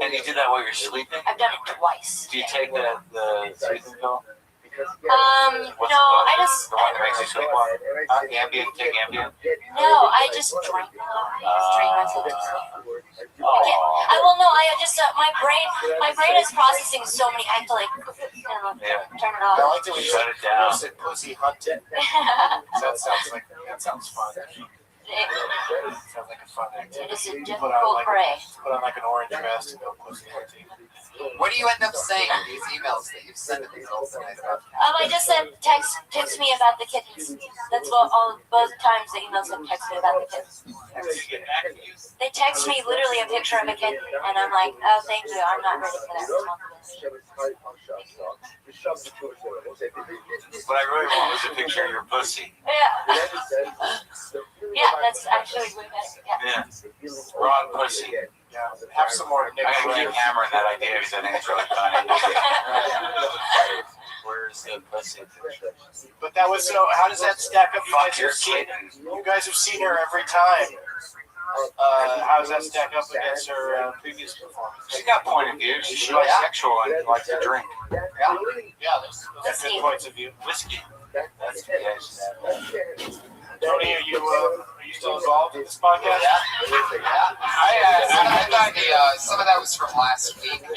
And you did that while you're sleeping? I've done it twice. Do you take the sleeping pill? No, I just. The one that makes you sleep on? Ambien? Take Ambien? No, I just drink a lot. I just drink myself to sleep. I just my brain is processing so many. I have to like turn it off. I like to shut it down. Said pussy hunting. That sounds fun. Sounds like a fun activity. It is a difficult prey. Put on like an orange vest and go pussy hunting. What do you end up saying in these emails that you've sent to these all tonight about? I just said text me about the kittens. That's what both times the emails have texted me about the kittens. They text me literally a picture of a kitten, and I'm like, oh, thank you, I'm not ready for that responsibility. What I really want was a picture of your pussy. Yeah. Yeah, that's actually way better. Yeah. Raw pussy. Yeah. Have some more I'm gonna keep hammering that idea because I think it's really funny. Where's the pussy? But that was so. How does that stack up? You guys have seen her every time. How does that stack up against her previous performance? She got point of view. She's bisexual and likes to drink. Yeah, that's good points of view. Whiskey. That's the Tony, are you still involved in this podcast? Yeah. I thought some of that was from last week. And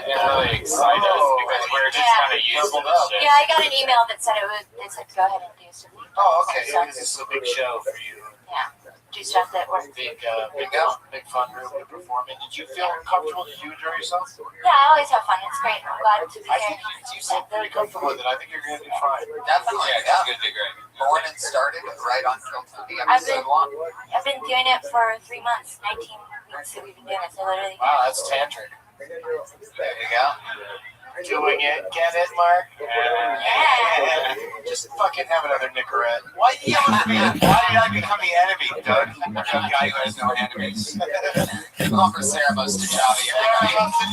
they're really excited because we're just kind of used to this shit. Yeah, I got an email that said it said go ahead and do something. Oh, okay. Yeah, this is a big show for you. Yeah. Do stuff that works. Big fun room to perform in. Did you feel comfortable? Did you enjoy yourself? Yeah, I always have fun. It's great. I'm glad to be I here. think you seem very comfortable with it. I think you're going to do fine. Definitely. Yeah, it's going to be great. Born and started right on Film TV I've episode 1. I've been doing it for 3 months, 19 weeks that we've been doing it. So literally. Wow, that's tantric. There you go. Doing it. Get it, Mark? Yeah. Just fucking have another Nicorette. Why did I become the enemy, Doug? The guy who has no enemies. Offer Sarah Mostajavi.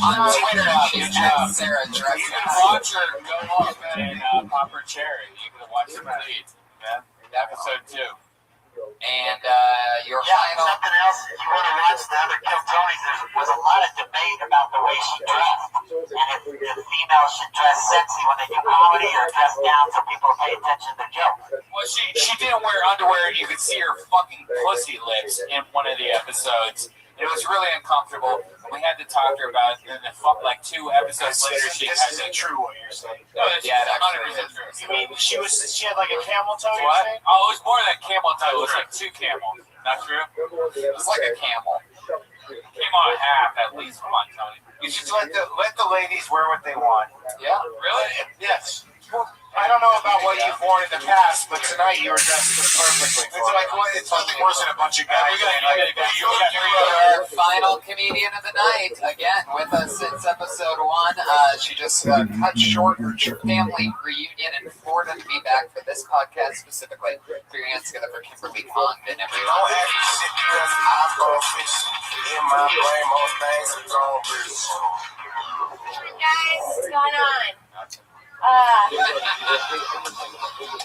On Twitter, she's at Sarah Dress. You can watch her go up and pop her cherry. You can watch her bleed. Episode 2. And your Yeah, final. something else. If you want to watch the other Kill Tonys, there was a lot of debate about the way she dressed. And if the female should dress sexy when they do comedy or dress down so people pay attention to the joke. Well, she didn't wear underwear, and you could see her fucking pussy lips in one of the episodes. It was really uncomfortable. We had to talk to her about it, and then like 2 episodes later, she This had isn't to. true what you're saying. No, yeah, it actually is. You mean she had like a camel toe? What? Oh, it was more than a camel toe. It was like 2 camels. Not true? It was like a camel. Came on a half at least. Come on, Tony. You should let the ladies wear what they want. Yeah. Really? Yes. I don't know about what you've worn in the past, but tonight you were dressed perfectly. It's nothing worse than a bunch of guys. Our final comedian of the night, again with us since episode 1. She just cut short her family reunion in Florida to be back for this podcast specifically. Put your hands together for Kimberly Congdon, everyone. Guys, what's going on?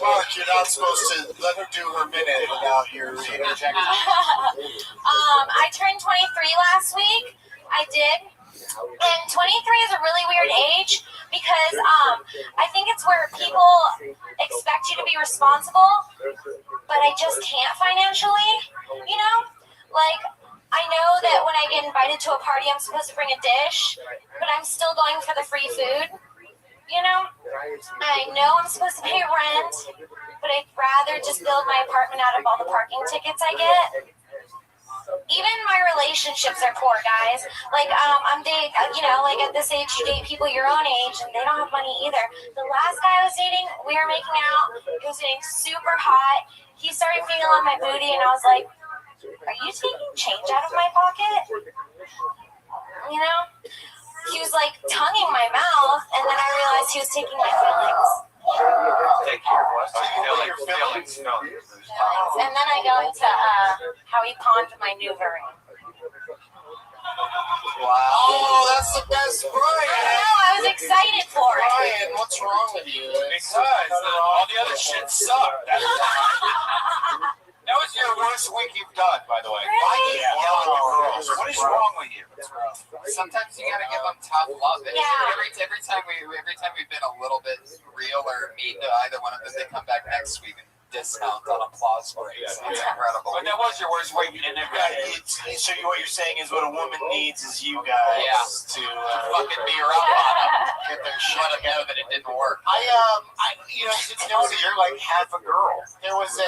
Mark, you're not supposed to let her do her minute without your interjection. I turned 23 last week. I did. And 23 is a really weird age because I think it's where people expect you to be responsible, but I just can't financially, you know? Like, I know that when I get invited to a party, I'm supposed to bring a dish, but I'm still going for the free food. You know, I know I'm supposed to pay rent, but I'd rather just build my apartment out of all the parking tickets I get. Even my relationships are poor, guys. Like, I'm dating, you know, like at this age, you date people your own age, and they don't have money either. The last guy I was dating, we were making out. He was getting super hot. He started feeling my booty, and I was like, are you taking change out of my pocket? You know? He was like tonguing my mouth, and then I realized he was taking my feelings. Take your what? Feelings. And then I go into how he pawned my new ring. Wow. Oh, that's the best Brian. I know, I was excited for it. Brian, what's wrong with you? Because all the other shit sucked. That was your worst week you've done, by the way. Really? What is wrong with you? Sometimes you gotta give them tough love. And Yeah. every time we've been a little bit real or mean to either one of them, they come back next week and discount on applause breaks. It's incredible. But that was your worst week, and So what you're saying is what a woman needs is you guys to fucking be around on them. Get their shit together that it didn't work. You're like half a girl. There was a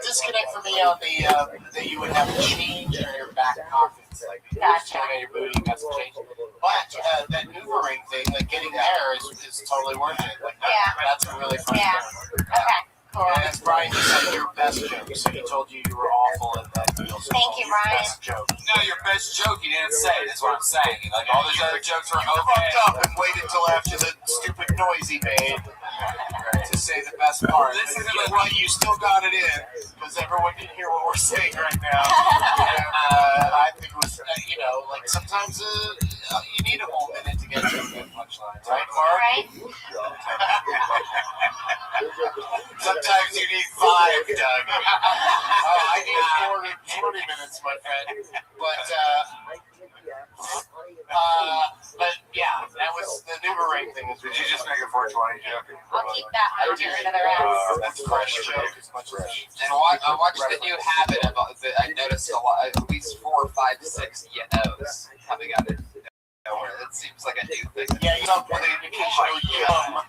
disconnect for me on the that you would have to change function of your back pockets. Like, Gotcha. your booty, got some change. But that maneuvering thing, like getting there, is totally worth it. Like, that's a really fun thing. Okay. Cool. And as Brian, you said your best joke. So he told you were awful and that feels Thank you, Brian. best joke. No, your best joke you didn't say. That's what I'm saying. Like all those other jokes were You okay. fucked up and waited till after the stupid noise he made to say the best part. This is what you still got it in because everyone can hear what we're saying right now. And, I think it was, like sometimes you need a whole minute to get to a good punchline, right, Mark? Right. Sometimes you need 5, Doug. I need 40 minutes, my friend. But yeah, that was the Nuba thing. Did you just make a 420 joke? I'll keep that one. Get rid of the rest. That's fresh joke as much as And I watched the new habit of I noticed a lot, at least 4, 5, 6 YOs coming out of nowhere. That seems like a new thing. Yeah, you up with the occasional yum.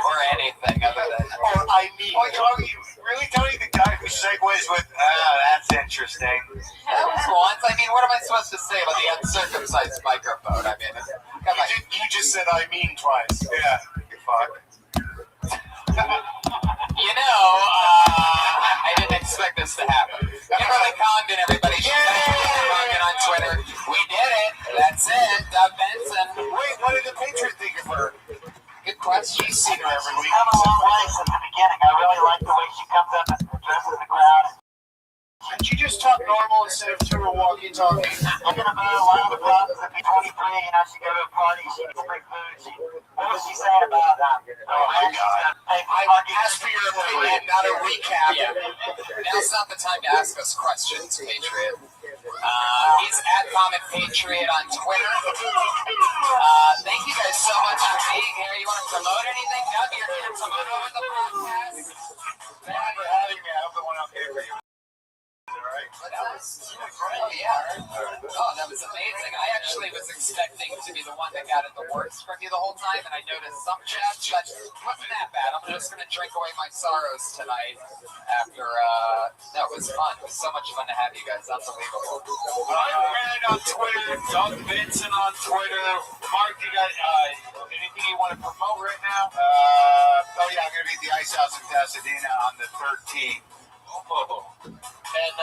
Or anything other than. Or I mean. Are you really telling the guy who segues with, that's interesting? That was once. I mean, what am I supposed to say about the uncircumcised microphone? I mean, come on. You just said I mean twice. Yeah, you're fucked. I didn't expect this to happen. Kimberly Condon, everybody. She's on Twitter. We did it. That's it. Doug Benson. Wait, what did the Patriot think of her? Good question. You've seen her every week. She's come a long way since the beginning. I really like the way she comes up and addresses the crowd. Could you just talk normal instead of through a walkie-talkie? I'm gonna buy a lot of the problems at 23, she go to a party, she gets free food. What was she saying about that? Oh my God. I asked for your opinion, not a recap. Yeah. Now's not the time to ask us questions, Patriot. He's at Common Patriot on Twitter. Thank you guys so much for being here. You want to promote anything? Doug, you're here to promote over the podcast. Thank you for having me. I hope it went okay for you. That was that was amazing. I actually was expecting to be the one that got it the worst from you the whole time, and I noticed some chats, but it wasn't that bad. I'm just going to drink away my sorrows tonight after, no, it was fun. It was so much fun to have you guys. Unbelievable. I'm Red on Twitter, Doug Benson on Twitter. Mark, you got anything you want to promote right now? I'm going to be at the Ice House in Pasadena on the 13th. Oh. And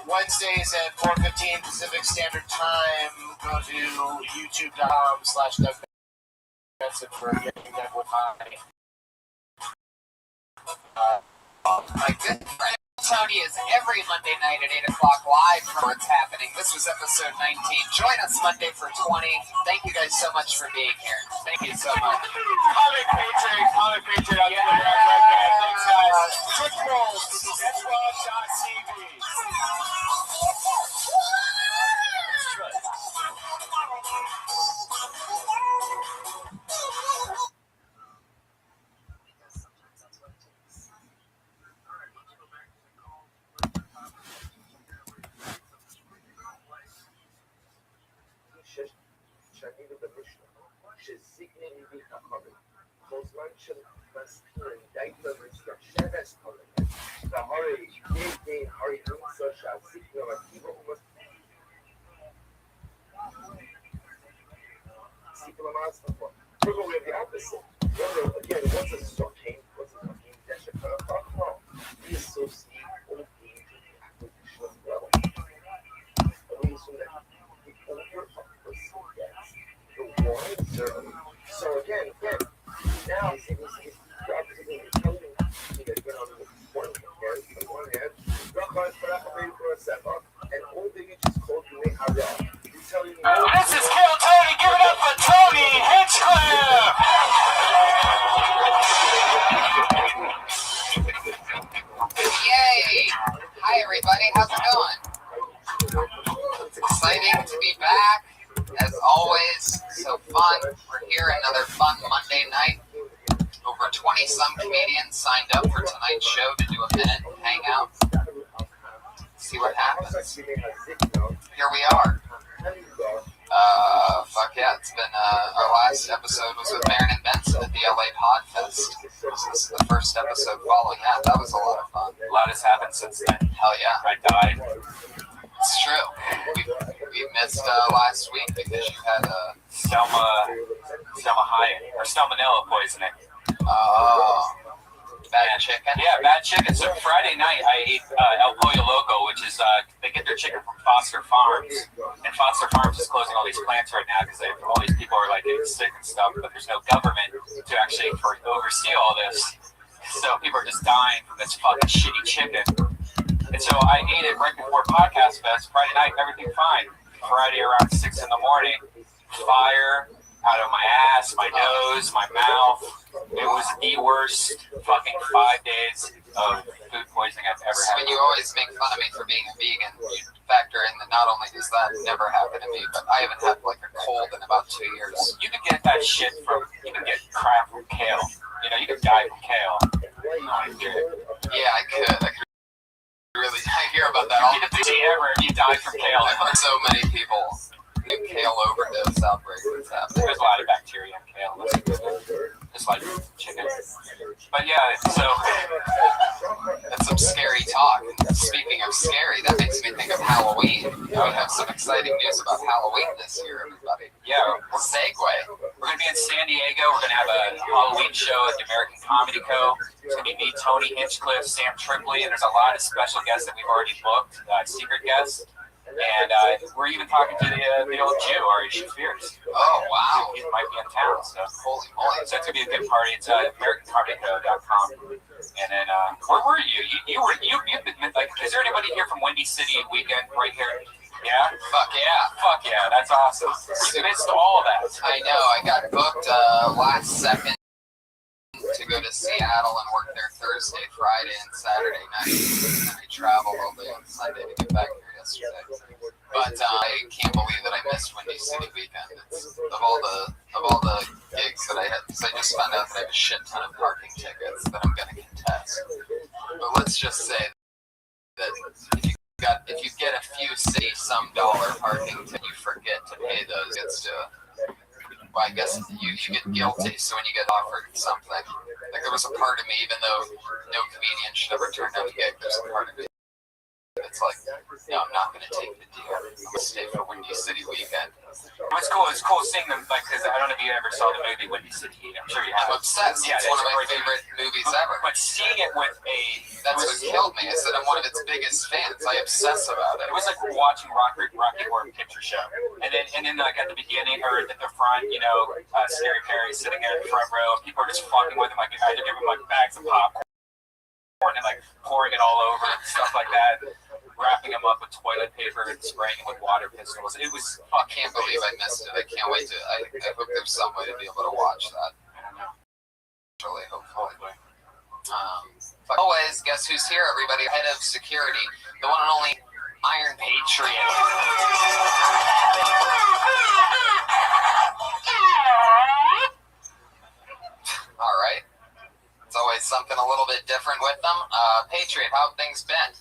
Wednesdays at 4:15 Pacific Standard Time, go to youtube.com/Doug Benson for getting Doug with My good friend Tony is every Monday night at 8 o'clock live for what's happening. This was episode 19. Join us Monday for 20. Thank you guys so much for being here. Thank you so much. Comic Patriot on Twitter. Thanks, guys. Quick rolls. That's Raw.TV. This is Kill Tony. Give it up for Tony Hinchcliffe. Yay! Hi, everybody. How's it going? It's exciting to be back. As always, so fun. We're here another fun Monday night. Over 20-some comedians signed up for tonight's show to do a minute and hang out. See what happens. Here we are. Fuck yeah, it's been, our last episode was with Marin and Benson at the LA Podfest. This is the first episode following that. That was a lot of fun. A lot has happened since then. Hell yeah. I died. It's true. We missed last week because you had Selma Hayek, or salmonella poisoning. Oh. Bad chicken? Yeah, bad chicken. So Friday night, I ate El Pollo Loco, which is, they get their chicken from Foster Farms. And Foster Farms is closing all these plants right now because all these people are like getting sick and stuff, but there's no government to actually oversee all this. So people are just dying from this fucking shitty chicken. And so I ate it right before Podcast Fest. Friday night, everything fine. Friday around 6 in the morning, fire out of my ass, my nose, my mouth. It was the worst fucking 5 days of food poisoning I've ever had. When you always make fun of me for being a vegan, you factor in that not only does that never happen to me, but I haven't had like a cold in about 2 years. You can get that shit you can get crap from kale. You know, you can die from kale. Yeah, I could really, I hear about that all the time. You died from kale. I've heard so many people. Kale overdose outbreak that's happening. There's a lot of bacteria in kale. Just like chicken. But yeah, so that's some scary talk. And speaking of scary, that makes me think of Halloween. We have some exciting news about Halloween this year, everybody. Yeah, segue. We're gonna be in San Diego. We're gonna have a Halloween show at the American Comedy Co. It's gonna be me, Tony Hinchcliffe, Sam Tripoli, and there's a lot of special guests that we've already booked, secret guests. And we're even talking to the old Jew, Ari Shafir's. Oh, wow. He might be in town, so. Holy moly. So it's going to be a good party. It's AmericanComedyCo.com. And then, where were you? You've been, like, is there anybody here from Windy City weekend right here? Yeah? Fuck yeah. Fuck yeah, that's awesome. You missed all of that. I know, I got booked last second to go to Seattle and work there Thursday, Friday, and Saturday night. And then I traveled all day on Sunday to get back here yesterday. But I can't believe that I missed Windy City weekend. It's, of all the gigs that I had, because I just found out that I have a shit ton of parking tickets that I'm going to contest. But let's just say that if you get a few city some dollar parking tickets, you forget to pay those. It's well, I guess you get guilty, so when you get offered something, like there was a part of me, even though no comedian should ever turn down a gig, there's a part of me it's like, no, I'm not going to take the deal. I'm going to stay for Windy City weekend. It's cool seeing them, like, because I don't know if you ever saw the movie Windy City Heat. I'm sure you have. I'm obsessed. Yeah, it's one of my favorite movies ever. But seeing it with that's what killed me. I said I'm one of its biggest fans. I obsess about it. It was like watching Rocky Horror Picture Show. And then like at the beginning or at the front, you know, Scary Perry sitting there in the front row. People are just fucking with him. Like, I give him like bags of popcorn and like pouring it all over and stuff like that. Wrapping him up with toilet paper and spraying him with water pistols. It was. I can't believe I missed it. I can't wait to. I hope there's some way to be able to watch that. I don't know. Hopefully. Always, guess who's here, everybody? Head of security, the one and only Iron Patriot. All right. It's always something a little bit different with them. Patriot, how have things been?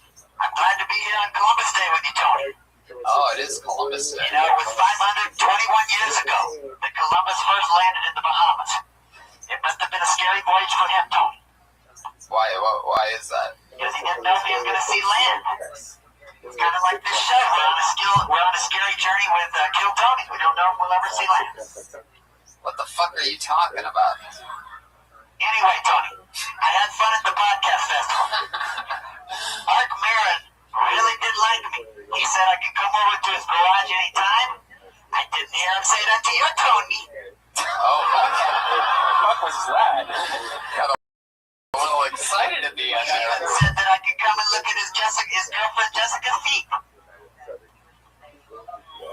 I'm glad to be here on Columbus Day with you, Tony. Oh, it is Columbus Day. You know, it was 521 years ago that Columbus first landed in the Bahamas. It must have been a scary voyage for him, Tony. Why is that? Because he didn't know if he was going to see land. It's kind of like this show. We're on a scary journey with Kill Tony. We don't know if we'll ever see land. What the fuck are you talking about? Anyway, Tony, I had fun at the podcast festival. Mark Maron really did like me. He said I could come over to his garage anytime. I didn't hear him say that to you, Tony. Oh, what the fuck was that? Got a little excited at the end there. He said that I could come and look at his girlfriend Jessica's feet.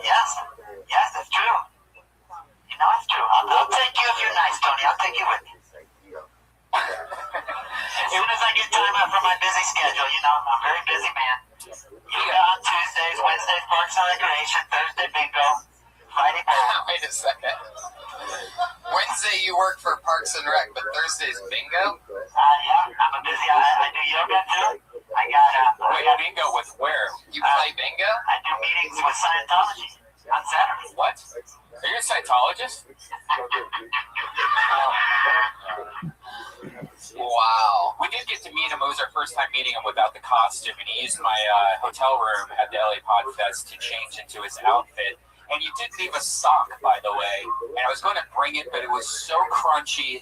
Yes, it's true. You know it's true. I'll take you if you're nice, Tony. I'll take you with me. As soon as I get time out from my busy schedule, you know, I'm a very busy man. Yoga on Tuesdays, Wednesdays, Parks and Recreation, Thursday, bingo, Friday, bowling. Wait a second. Wednesday you work for Parks and Rec, but Thursday's bingo? Yeah, I'm a busy. I do yoga too. I got bingo with where? You play bingo? I do meetings with Scientology on Saturday. What? Are you a Scientologist? Wow. We did get to meet him. It was our first time meeting him without the costume, and he used my hotel room at the LA Pod Fest to change into his outfit. And you did leave a sock, by the way. And I was going to bring it, but it was so crunchy.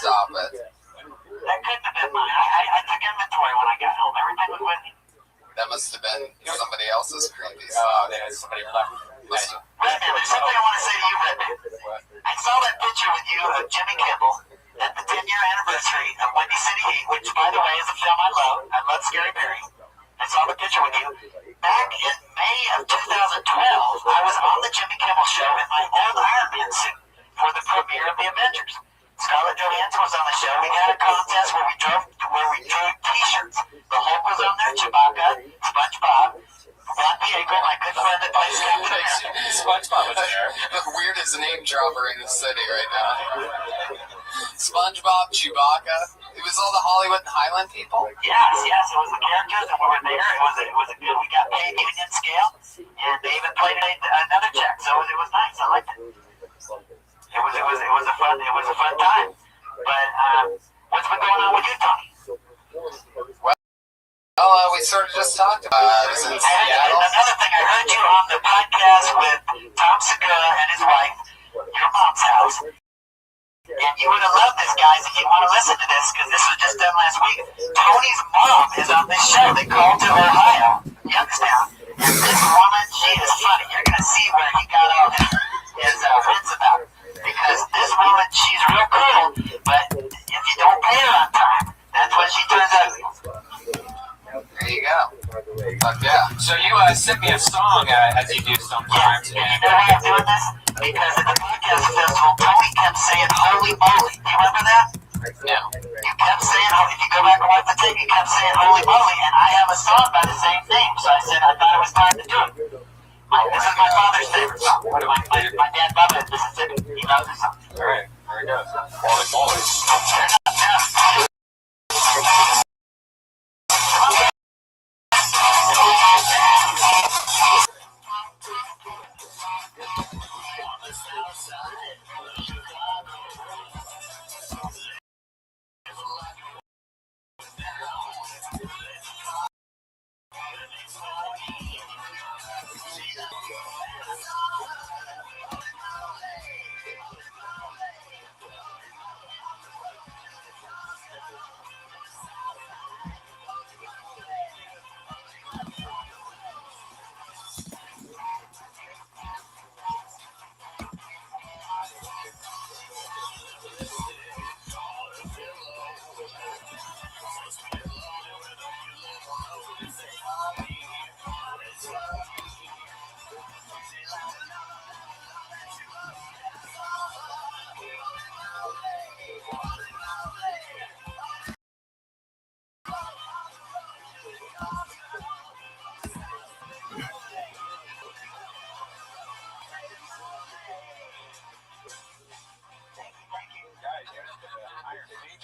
Stop it. That couldn't have been mine. I took inventory when I got home. Everything was with me. That must have been somebody else's creepy Oh, sock. there's somebody left. Redman, there's something I want to say to you, Redman. I saw that picture with you of Jimmy Kimmel at the 10-year anniversary of Windy City Heat, which, by the way, is a film I love. I love Scary Barry. I saw the picture with you. Back in May of 2012, I was on the Jimmy Kimmel show in my old Iron Man suit for the premiere of The Avengers. Scarlett Johansson was on the show. We had a contest where we drew T-shirts. The Hulk was on there, Chewbacca, SpongeBob, Ron Diego, my good friend that plays Captain America. SpongeBob was there. The weirdest name dropper in the city right now. SpongeBob, Chewbacca. It was all the Hollywood and Highland people. Yes, it was the characters, and we were there. It was a good. We got paid union scale, and they even played another check, so it was nice. I liked it. It was a fun time. But what's been going on with you, Tony? Well, we sort of just talked about it. I was in Seattle. Another thing, I heard you on the podcast with Tom Segura and his wife, your mom's house. And you would have loved this, guys, if you want to listen to this, because this was just done last week. Tony's mom is on this show. They called to Ohio, Youngstown. And this woman, she is funny. You're going to see where he got all his wits about. Because this woman, she's real cool, but if you don't pay her on time, that's when she turns ugly. There you go. Yeah. So you sent me a song, as you do sometimes. Yeah, and you know why I'm doing this? Because at the podcast festival, Tony kept saying holy moly. Do you remember that? No. You kept saying, if you go back and watch the tape, you kept saying holy moly, and I have a song by the same name, so I said I thought it was time to do it. This is my father's favorite song. My dad loved it in Mississippi. He loves this song. All right, there it goes. Holy moly.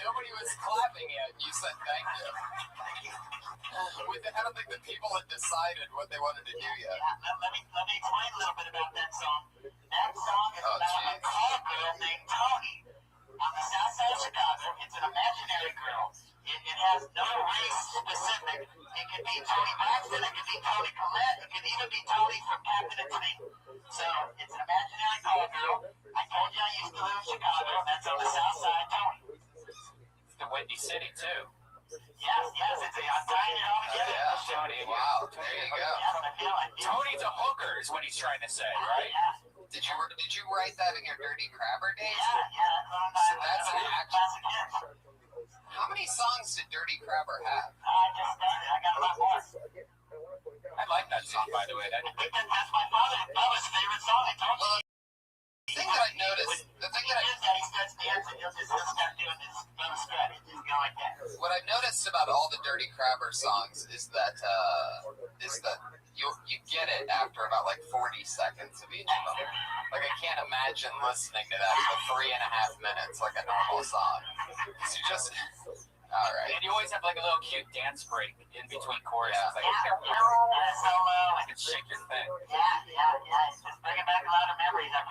Nobody was clapping yet. You said thank you. I don't think the people had decided what they wanted to do yet. Yeah, let me explain a little bit about that song. That song is about a call girl named Tony on the south side of Chicago. It's an imaginary girl. It has no race specific. It could be Tony Braxton. It could be Tony Collette. It could even be Tony from Captain and Tony. So it's an imaginary call girl. I told you I used to live in Chicago. That's on the south side, Tony. The Windy City, too. Yes, I'm tying it all together. Yeah. Tony, Wow, there you go. Yes, I feel like it. Tony's a hooker is what he's trying to say, right? Did you write that in your Dirty Crabber days? Yeah. So that's an action. Classic hit. How many songs did Dirty Crabber have? I just started. I got a lot more. I like that song, by the way. That's my father's favorite song. I told you. The thing that I noticed, he starts dancing, he'll start doing this little strut. He'll just go like that. what I've noticed about all the Dirty Crabber songs is that you get it after about like 40 seconds of each of them. Like I can't imagine listening to that for 3.5 minutes like a normal song. So you just all right. And you always have like a little cute dance break in between choruses. Yeah. Like, Solo. you can shake your thing. Yeah. It's just bringing back a lot of memories. I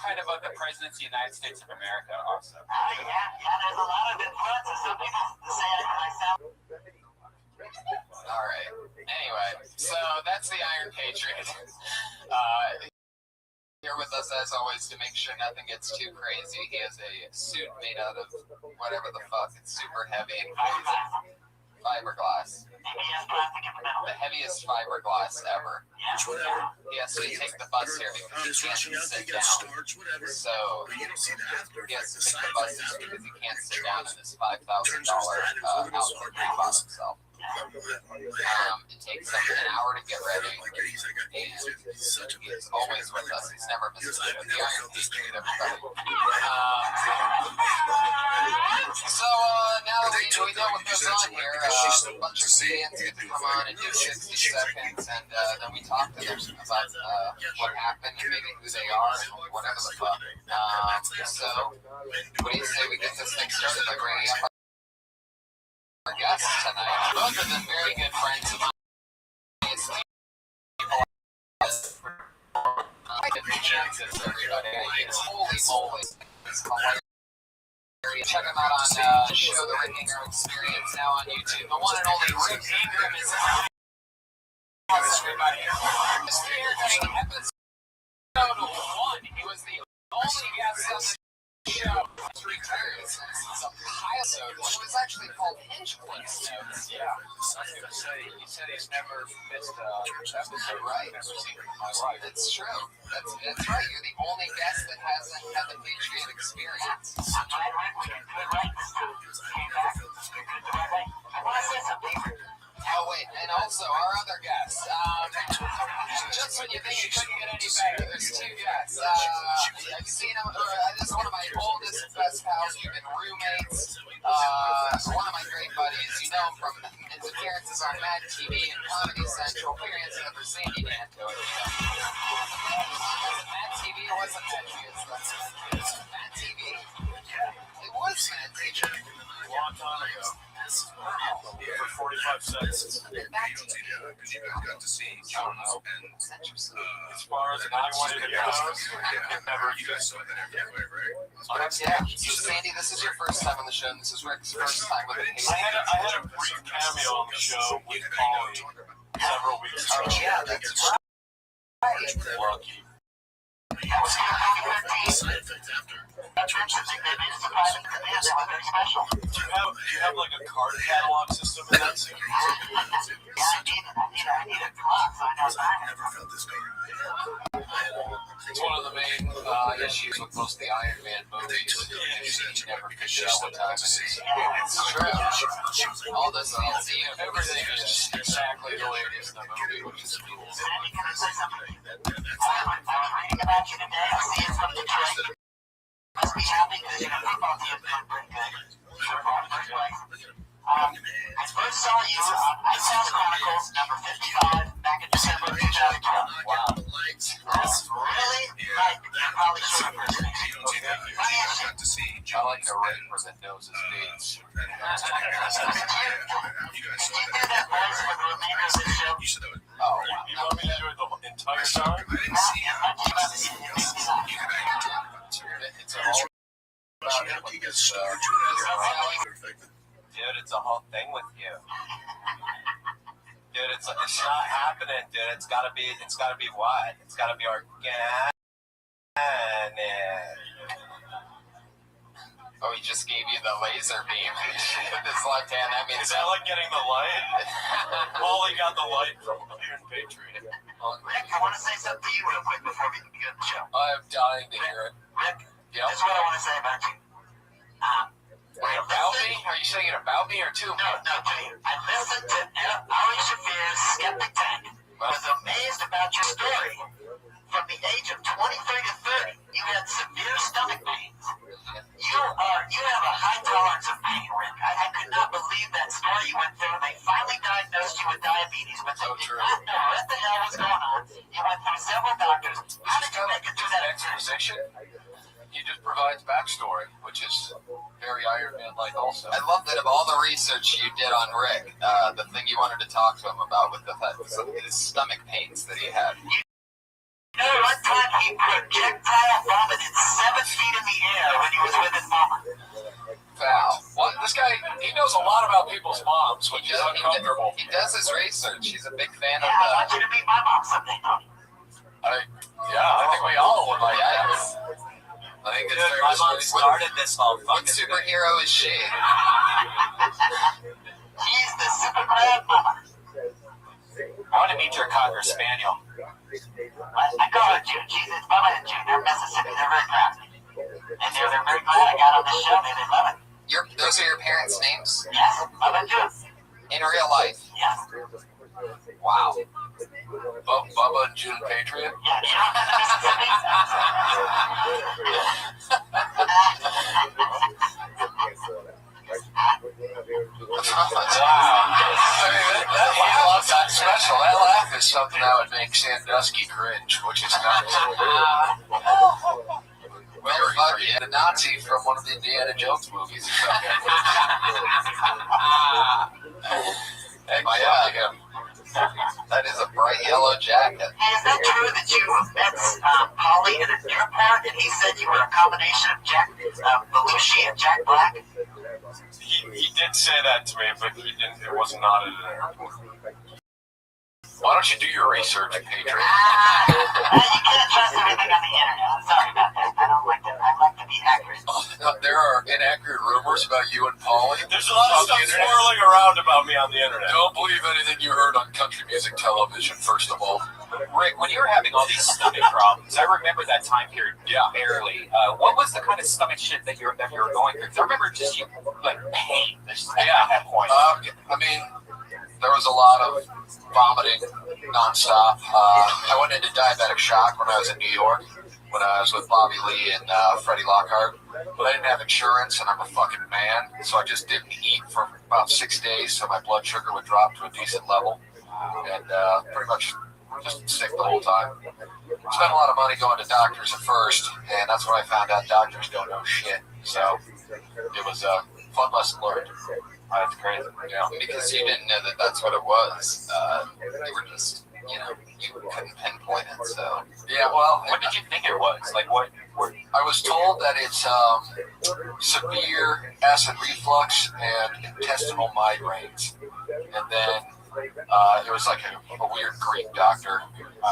kind of the presidents of the United States of America also. Yeah, there's a lot of influences. Some people say I sound. All right. Anyway, so that's the Iron Patriot. Here with us as always to make sure nothing gets too crazy. He has a suit made out of whatever the fuck. It's super heavy and fiberglass. The heaviest fiberglass ever. He has to take the bus here because he can't sit down. So he has to take the bus because he can't sit down in this $5,000 outfit by himself. It takes him an hour to get ready, and he's always with us. He's never missed a the Iron Patriot, everybody. So now that we know what goes on here, a bunch of comedians get to come on and do 60 seconds, and then we talk to them about what happened and maybe who they are and whatever the fuck. So what do you say we get this thing started by bringing up our guests tonight? Both of them very good friends of mine. Holy moly. Check them out on the show, The Rick Ingram Experience, now on YouTube. The one and only Rick Ingram is everybody. Episode 1. He was the only guest on the show. Returns. It's a pilot, which was actually called Hinge Clips Notes. Yeah, I was going to say, he said he's never missed an episode, right? Never seen it in my life. It's true. That's right. You're the only guest that hasn't had the Patriot experience. Oh, wait, and also our other guest. Just when you think it couldn't get any better, there's two guests. I've seen him. This is one of my oldest, best pals. We've been roommates. One of my great buddies. You know him from his appearances on Mad TV and Comedy Central. Figure he hasn't ever seen you, man. Was it Mad TV or wasn't Mad TV? Mad TV? Yeah. It was Mad TV. A long time ago. For 45 cents. As far as anyone in the house, never you guys saw that everywhere, right? Yeah. Sandy, this is your first time on the show, and this is Rick's first time with the I had a brief cameo on the show with Polly several weeks ago. Yeah, that's right. Lucky. Do you have like a card catalog system in that scene? I need a clock so I know time. It's one of the main issues with most of the Iron Man movies. You never figure out what time it is. It's true. All this everything is exactly the way it is in the movie, which is cool. Reading about you today, I see it's from Detroit. Must be happy because your football team's doing pretty good. I first saw you on Ice House Chronicles number 55 back in December 2012. Wow. Really? Like, you're probably sure of this. I like the ring where that knows his dates. Did you do that voice for the remainder of this show? Oh, you want me to do it the entire time? It's all about him with this, Dude, it's a whole thing with you. Dude, it's not happening, dude. It's gotta be what? It's gotta be organic. Oh, he just gave you the laser beam with his left hand. That means is that like getting the light? Paulie got the light from Iron Patriot. Rick, I want to say something to you real quick before we begin the show. I'm dying to hear it. Rick, yep. This is what I want to say about you. Wait, about me? Are you saying it about me or to me? No, to you. I listened to Ari Shaffir's Skeptic Tank. I was amazed about your story. From the age of 23 to 30, you had severe stomach pains. You have a high tolerance of pain, Rick. I could not believe that story you went through. They finally diagnosed you with diabetes, but they did not know what the hell was going on. You went through several doctors. How did you make it through that exposition? He just provides backstory, which is very Iron Man-like also. I love that of all the research you did on Rick, the thing you wanted to talk to him about with his stomach pains that he had. You know, one time He projectile vomited 7 feet in the air when he was with his mama. Wow. Well, this guy, he knows a lot about people's moms, which is uncomfortable. He does his research. He's a big fan Yeah, I want you to meet my mom someday, Tony. I think we all would like that. I think it's Dude, my mom started this whole fucking What superhero is she? She's the super grandmama. I want to meet your Cocker Spaniel. I call her June. She's his mama and June. They're Mississippi. They're very proud of me. And they're very glad I got on this show. They love it. Those are your parents' names? Yes, Mama and June. In real life? Yes. Wow. Bubba and June Patriot? Yeah, you know Mississippi? Wow. That's special. That laugh is something that would make Sandusky cringe, which is not. The Nazi from one of the Indiana Jones movies or something. Hey, him. That is a bright yellow jacket. Hey, is that true that you met Polly in an airport and he said you were a combination of Jack Belushi and Jack Black? He did say that to me, but he didn't. It was not at an airport. Why don't you do your research, Patriot? You can't trust everything on the internet. I'm sorry about that. I like to be accurate. There are inaccurate rumors about you and Paulie. There's a lot of stuff swirling around about me on the internet. Don't believe anything you heard on country music television, first of all. Rick, when you were having all these stomach problems, I remember that time period barely. What was the kind of stomach shit that you were going through? 'Cause I remember just you like pain at that point. I mean, there was a lot of vomiting nonstop. I went into diabetic shock when I was in New York, when I was with Bobby Lee and Freddie Lockhart. But I didn't have insurance, and I'm a fucking man, so I just didn't eat for about 6 days, so my blood sugar would drop to a decent level, and pretty much just sick the whole time. Spent a lot of money going to doctors at first, and that's when I found out doctors don't know shit. So it was a fun lesson learned. That's crazy. Yeah, because you didn't know that that's what it was. You were just, you couldn't pinpoint it. So yeah, well, what did you think it was? Like what? I was told that it's severe acid reflux and intestinal migraines, and then it was like a weird Greek doctor,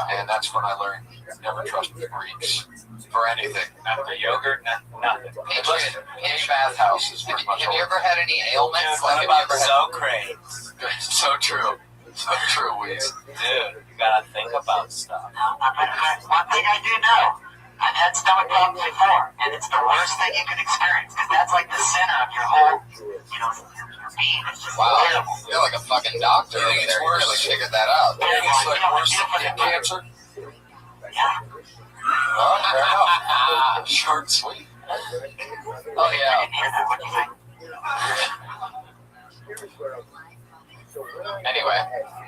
and that's when I learned never trust the Greeks for anything. Not the yogurt, nothing. Patriot bathhouses. Have you ever had any ailments? What about Socrates? So true. So true, Weez. Dude, you gotta think about stuff. One thing I do know, I've had stomach problems before, and it's the worst thing you can experience, because that's like the center of your whole, your being. It's just terrible. You're like a fucking doctor. You think it's You worse? really figured that out. You think it's like worse than cancer? Yeah. Oh, fair enough. Short and sweet. Oh, yeah. Anyway,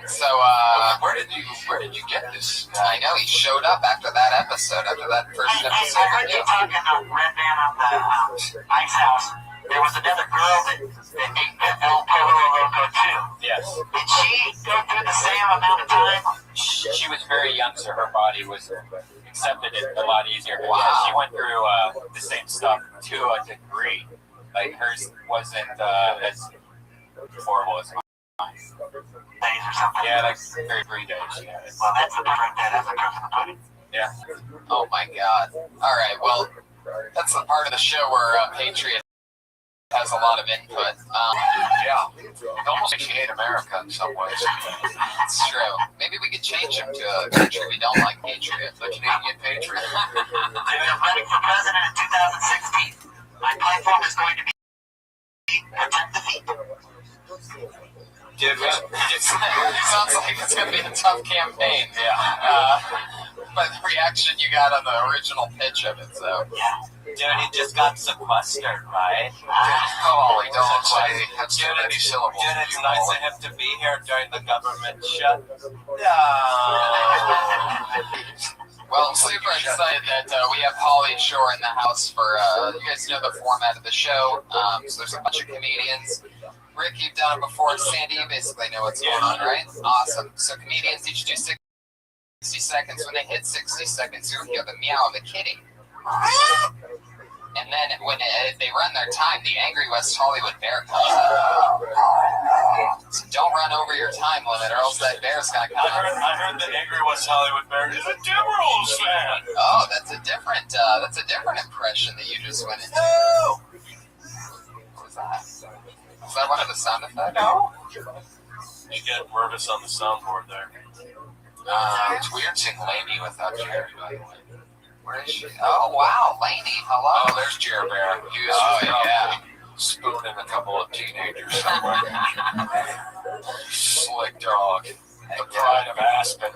so where did you get this? I know he showed up after that episode, after that first episode. I heard you talking to Red Man on the Ice House. There was another girl that ate El Pollo Loco too. Yes. Did she go through the same amount of time? She was very young, so her body was accepted it a lot easier. But Wow. yeah, she went through the same stuff to a degree. Like hers wasn't as horrible as mine. Days or something? Yeah, like 33 days. Yeah. Well, that's the perfect day. That's the proof of the pudding. Yeah. Oh my God. All right. Well, that's the part of the show where Patriot has a lot of input. Yeah. It almost makes you hate America in some ways. It's true. Maybe we could change him to a country we don't like, Patriot. The Canadian Patriot. I'm running for president in 2016. My platform is going to be protect the feet. Dude, it sounds like it's going to be a tough campaign. Yeah. By the reaction you got on the original pitch of it, so. Yeah. Dude, he just got sequestered, right? Holy, don't say that's too many syllables. Dude, it's nice of him to be here during the government shut. Well, I'm super excited that we have Pauly Shore in the house for, you guys know the format of the show, so there's a bunch of comedians. Rick, you've done it before. Sandy, you basically know what's going on, right? Awesome. So comedians each do 6 seconds. When they hit 60 seconds, you'll hear the meow of a kitty. And then when they run their time, the angry West Hollywood bear comes out. So don't run over your time limit, or else that bear's gonna come out. I heard the angry West Hollywood bear is a Timberwolves fan. Oh, that's a different impression that you just went into. What was that? Was that one of the sound effects? No. You get Mervis on the soundboard there. It's weird seeing Lainey without Jerry, by the way. Where is she? Oh, wow, Lainey, hello. Oh, there's Jer Bear. He was spooning a couple of teenagers somewhere. Slick dog. The pride of Aspen.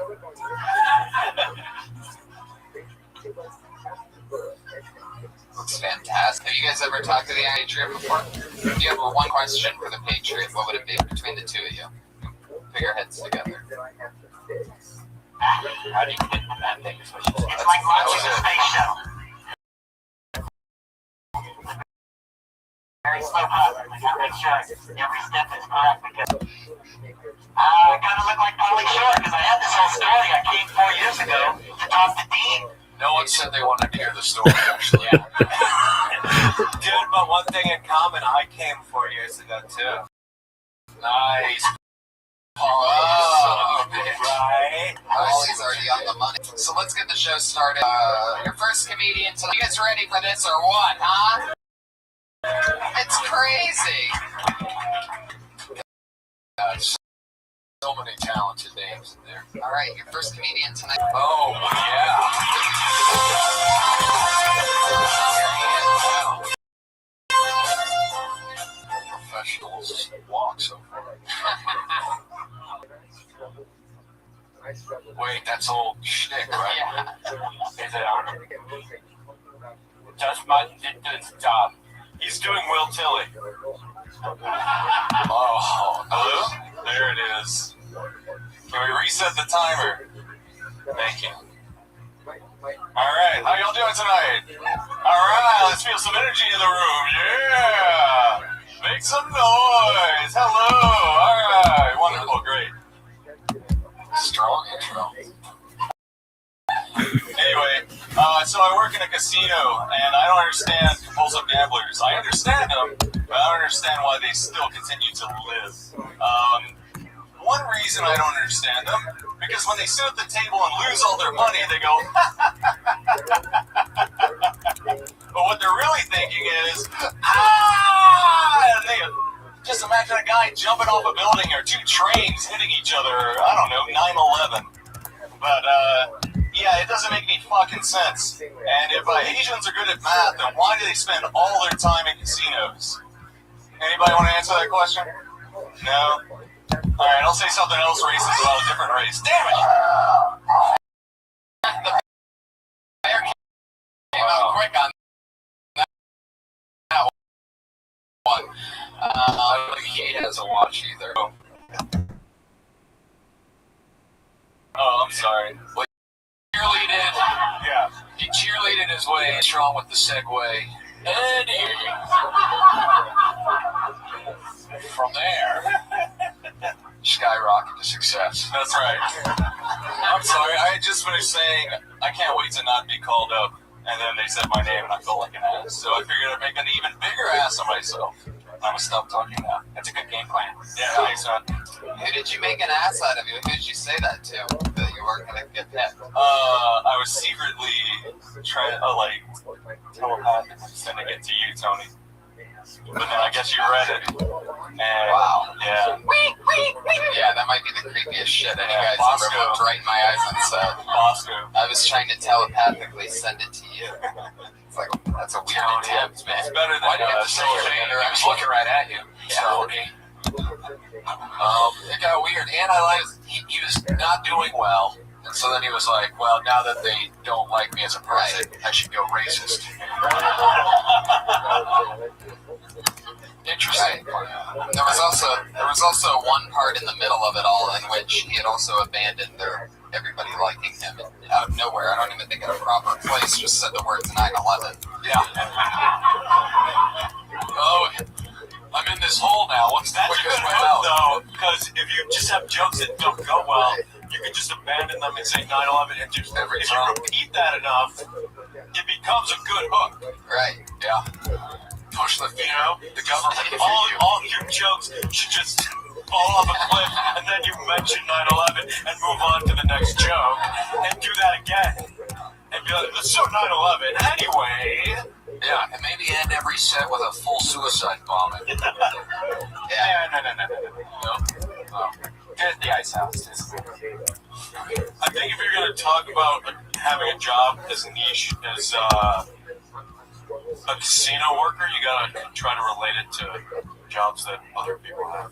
Looks fantastic. Have you guys ever talked to the Patriot before? If you have one question for the Patriot, what would it be between the two of you? Put your heads together. How do you get in that thing? It's like launching a space shuttle. Very slow process. I gotta make sure every step is correct because I gotta look like Pauly Shore because I had this whole story. I came 4 years ago to talk to Dean. No one said they wanted to hear the story, actually. Dude, but one thing in common, I came 4 years ago too. Nice. Oh, right. Paulie's already on the money. So let's get the show started. Your first comedian tonight. You guys ready for this or what, huh? It's crazy. So many talented names in there. All right, your first comedian tonight. Oh, yeah. Professionals walk so far. Wait, that's old shtick, right? Yeah. Is it on? Just Martin did his job. He's doing Will Tilly. Oh, hello? There it is. Can we reset the timer? Thank you. Alright, how y'all doing tonight? Alright, let's feel some energy in the room. Yeah! Make some noise! Hello! Alright, wonderful, great. Strong intro. Anyway, so I work in a casino, and I don't understand compulsive gamblers. I understand them, but I don't understand why they still continue to live. One reason I don't understand them, because when they sit at the table and lose all their money, they go, but what they're really thinking is, and they just imagine a guy jumping off a building or two trains hitting each other, I don't know, 9/11. But, yeah, it doesn't make any fucking sense. And if Asians are good at math, then why do they spend all their time in casinos? Anybody want to answer that question? No? Alright, I'll say something else racist about a different race. Damn it! The bear came out quick on that one. I don't think he has a watch either. Oh, I'm sorry. Well, he cheerleaded. Yeah. He cheerleaded his way strong with the segue. And from there, skyrocket to success. That's right. I'm sorry, I had just finished saying I can't wait to not be called up, and then they said my name and I felt like an ass. So I figured I'd make an even bigger ass of myself. I'm gonna stop talking now. That's a good game plan. Yeah, thanks, man. Who did you make an ass out of you? Who did you say that to? That you weren't gonna get picked? I was secretly trying to, telepathically sending it to you, Tony. But then I guess you read it. And, wow. Yeah. Yeah, that might be the creepiest shit any guy's ever looked right in my eyes and said. Bosco. I was trying to telepathically send it to you. It's like, that's a weird attempt, man. It's better than why do you have to say your name? I was looking right at you. Tony. It got weird. And I realized he was not doing well. And so then he was like, well, now that they don't like me as a person, I should go racist. Interesting. There was also one part in the middle of it all in which he had also abandoned everybody liking him out of nowhere. I don't even think in a proper place, just said the words 9/11. Yeah. Oh, I'm in this hole now. What's that? Which is good though, because if you just have jokes that don't go well, you can just abandon them and say 9/11 and just if you repeat that enough, it becomes a good hook. Right. Yeah. Push the the government. All your jokes should just fall off a cliff, and then you mention 9/11 and move on to the next joke, and do that again, and be like, so 9/11 anyway. Yeah, and maybe end every set with a full suicide bombing. Yeah, no. Get the ice house. I think if you're going to talk about having a job as niche as a casino worker, you got to try to relate it to jobs that other people have.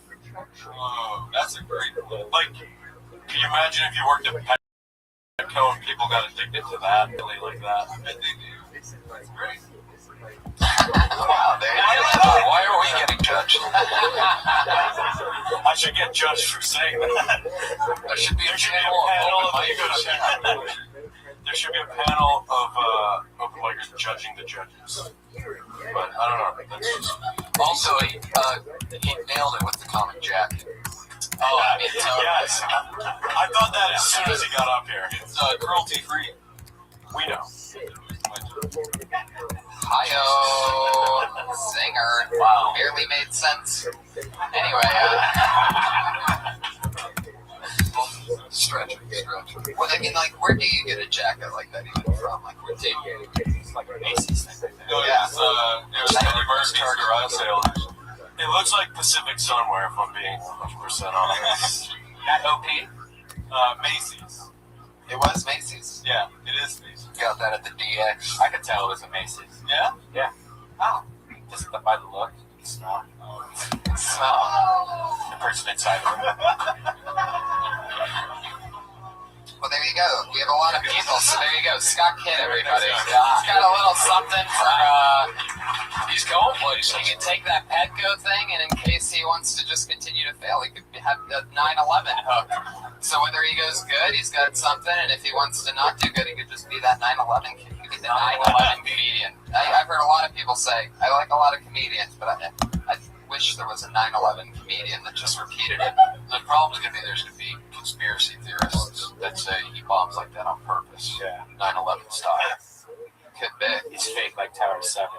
That's a great one. Like, can you imagine if you worked at Petco and people got addicted to that, really like that? I think it's great. Wow, why are we getting judged? I should get judged for saying that. There should be a panel There should be a panel of open micers judging the judges. But I don't know. That's just... Also, he nailed it with the comic jacket. Oh, yes. I thought that as soon as he got up here. It's cruelty free. We know. Hi-yo, singer. Wow, barely made sense. Anyway, stretch. Well, I mean, like, where do you get a jacket like that even from? Like, where do you? It's like a Macy's thing. Yeah, it was reverse garage sale. It looks like Pacific Sunwear, if I'm being 100% honest. That OP? Macy's. It was Macy's. Yeah, it is Macy's. Got that at the DX. I could tell it was a Macy's. Yeah? Yeah. Oh. Just by the look, you can smell. Smell. The person inside of it. Well, there you go. We have a lot of people, so there you go. Scott Kidd, everybody. He's got a little something for, he's going places. He can take that Petco thing, and in case he wants to just continue to fail, he could have the 9/11 hook. So whether he goes good, he's got something, and if he wants to not do good, he could just be that 9/11 kid. He could be the 9/11 comedian. I've heard a lot of people say, I like a lot of comedians, but I wish there was a 9/11 comedian that just repeated it. The problem is going to be there's going to be conspiracy theorists that say he bombs like that on purpose. Yeah. 9/11 style. Could be. He's fake like Tower 7.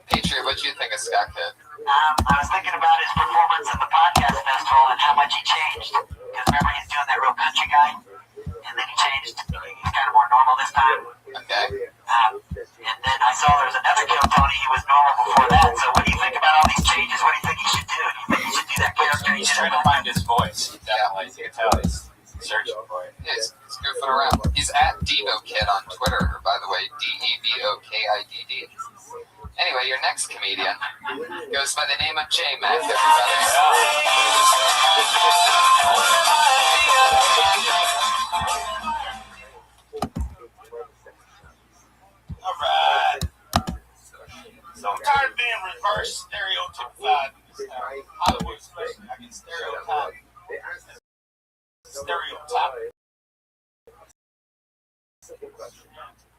Patriot, what do you think of Scott Kidd? I was thinking about his performance at the podcast festival and how much he changed. Because remember, he's doing that real country guy, and then he changed. He's kind of more normal this time. Okay. And then I saw there was another Kill Tony. He was normal before that. So what do you think about all these changes? What do you think he should do? Do you think he should do that character? He's trying to find his voice. Definitely. You can tell he's searching for it. Yeah, he's goofing around. He's at DevoKid on Twitter, by the way. DevoKidd. Anyway, your next comedian goes by the name of J-Mac, everybody. Alright. So I'm tired of being reverse stereotypified in this town. Hollywood especially. I get stereotyped. Stereotyped.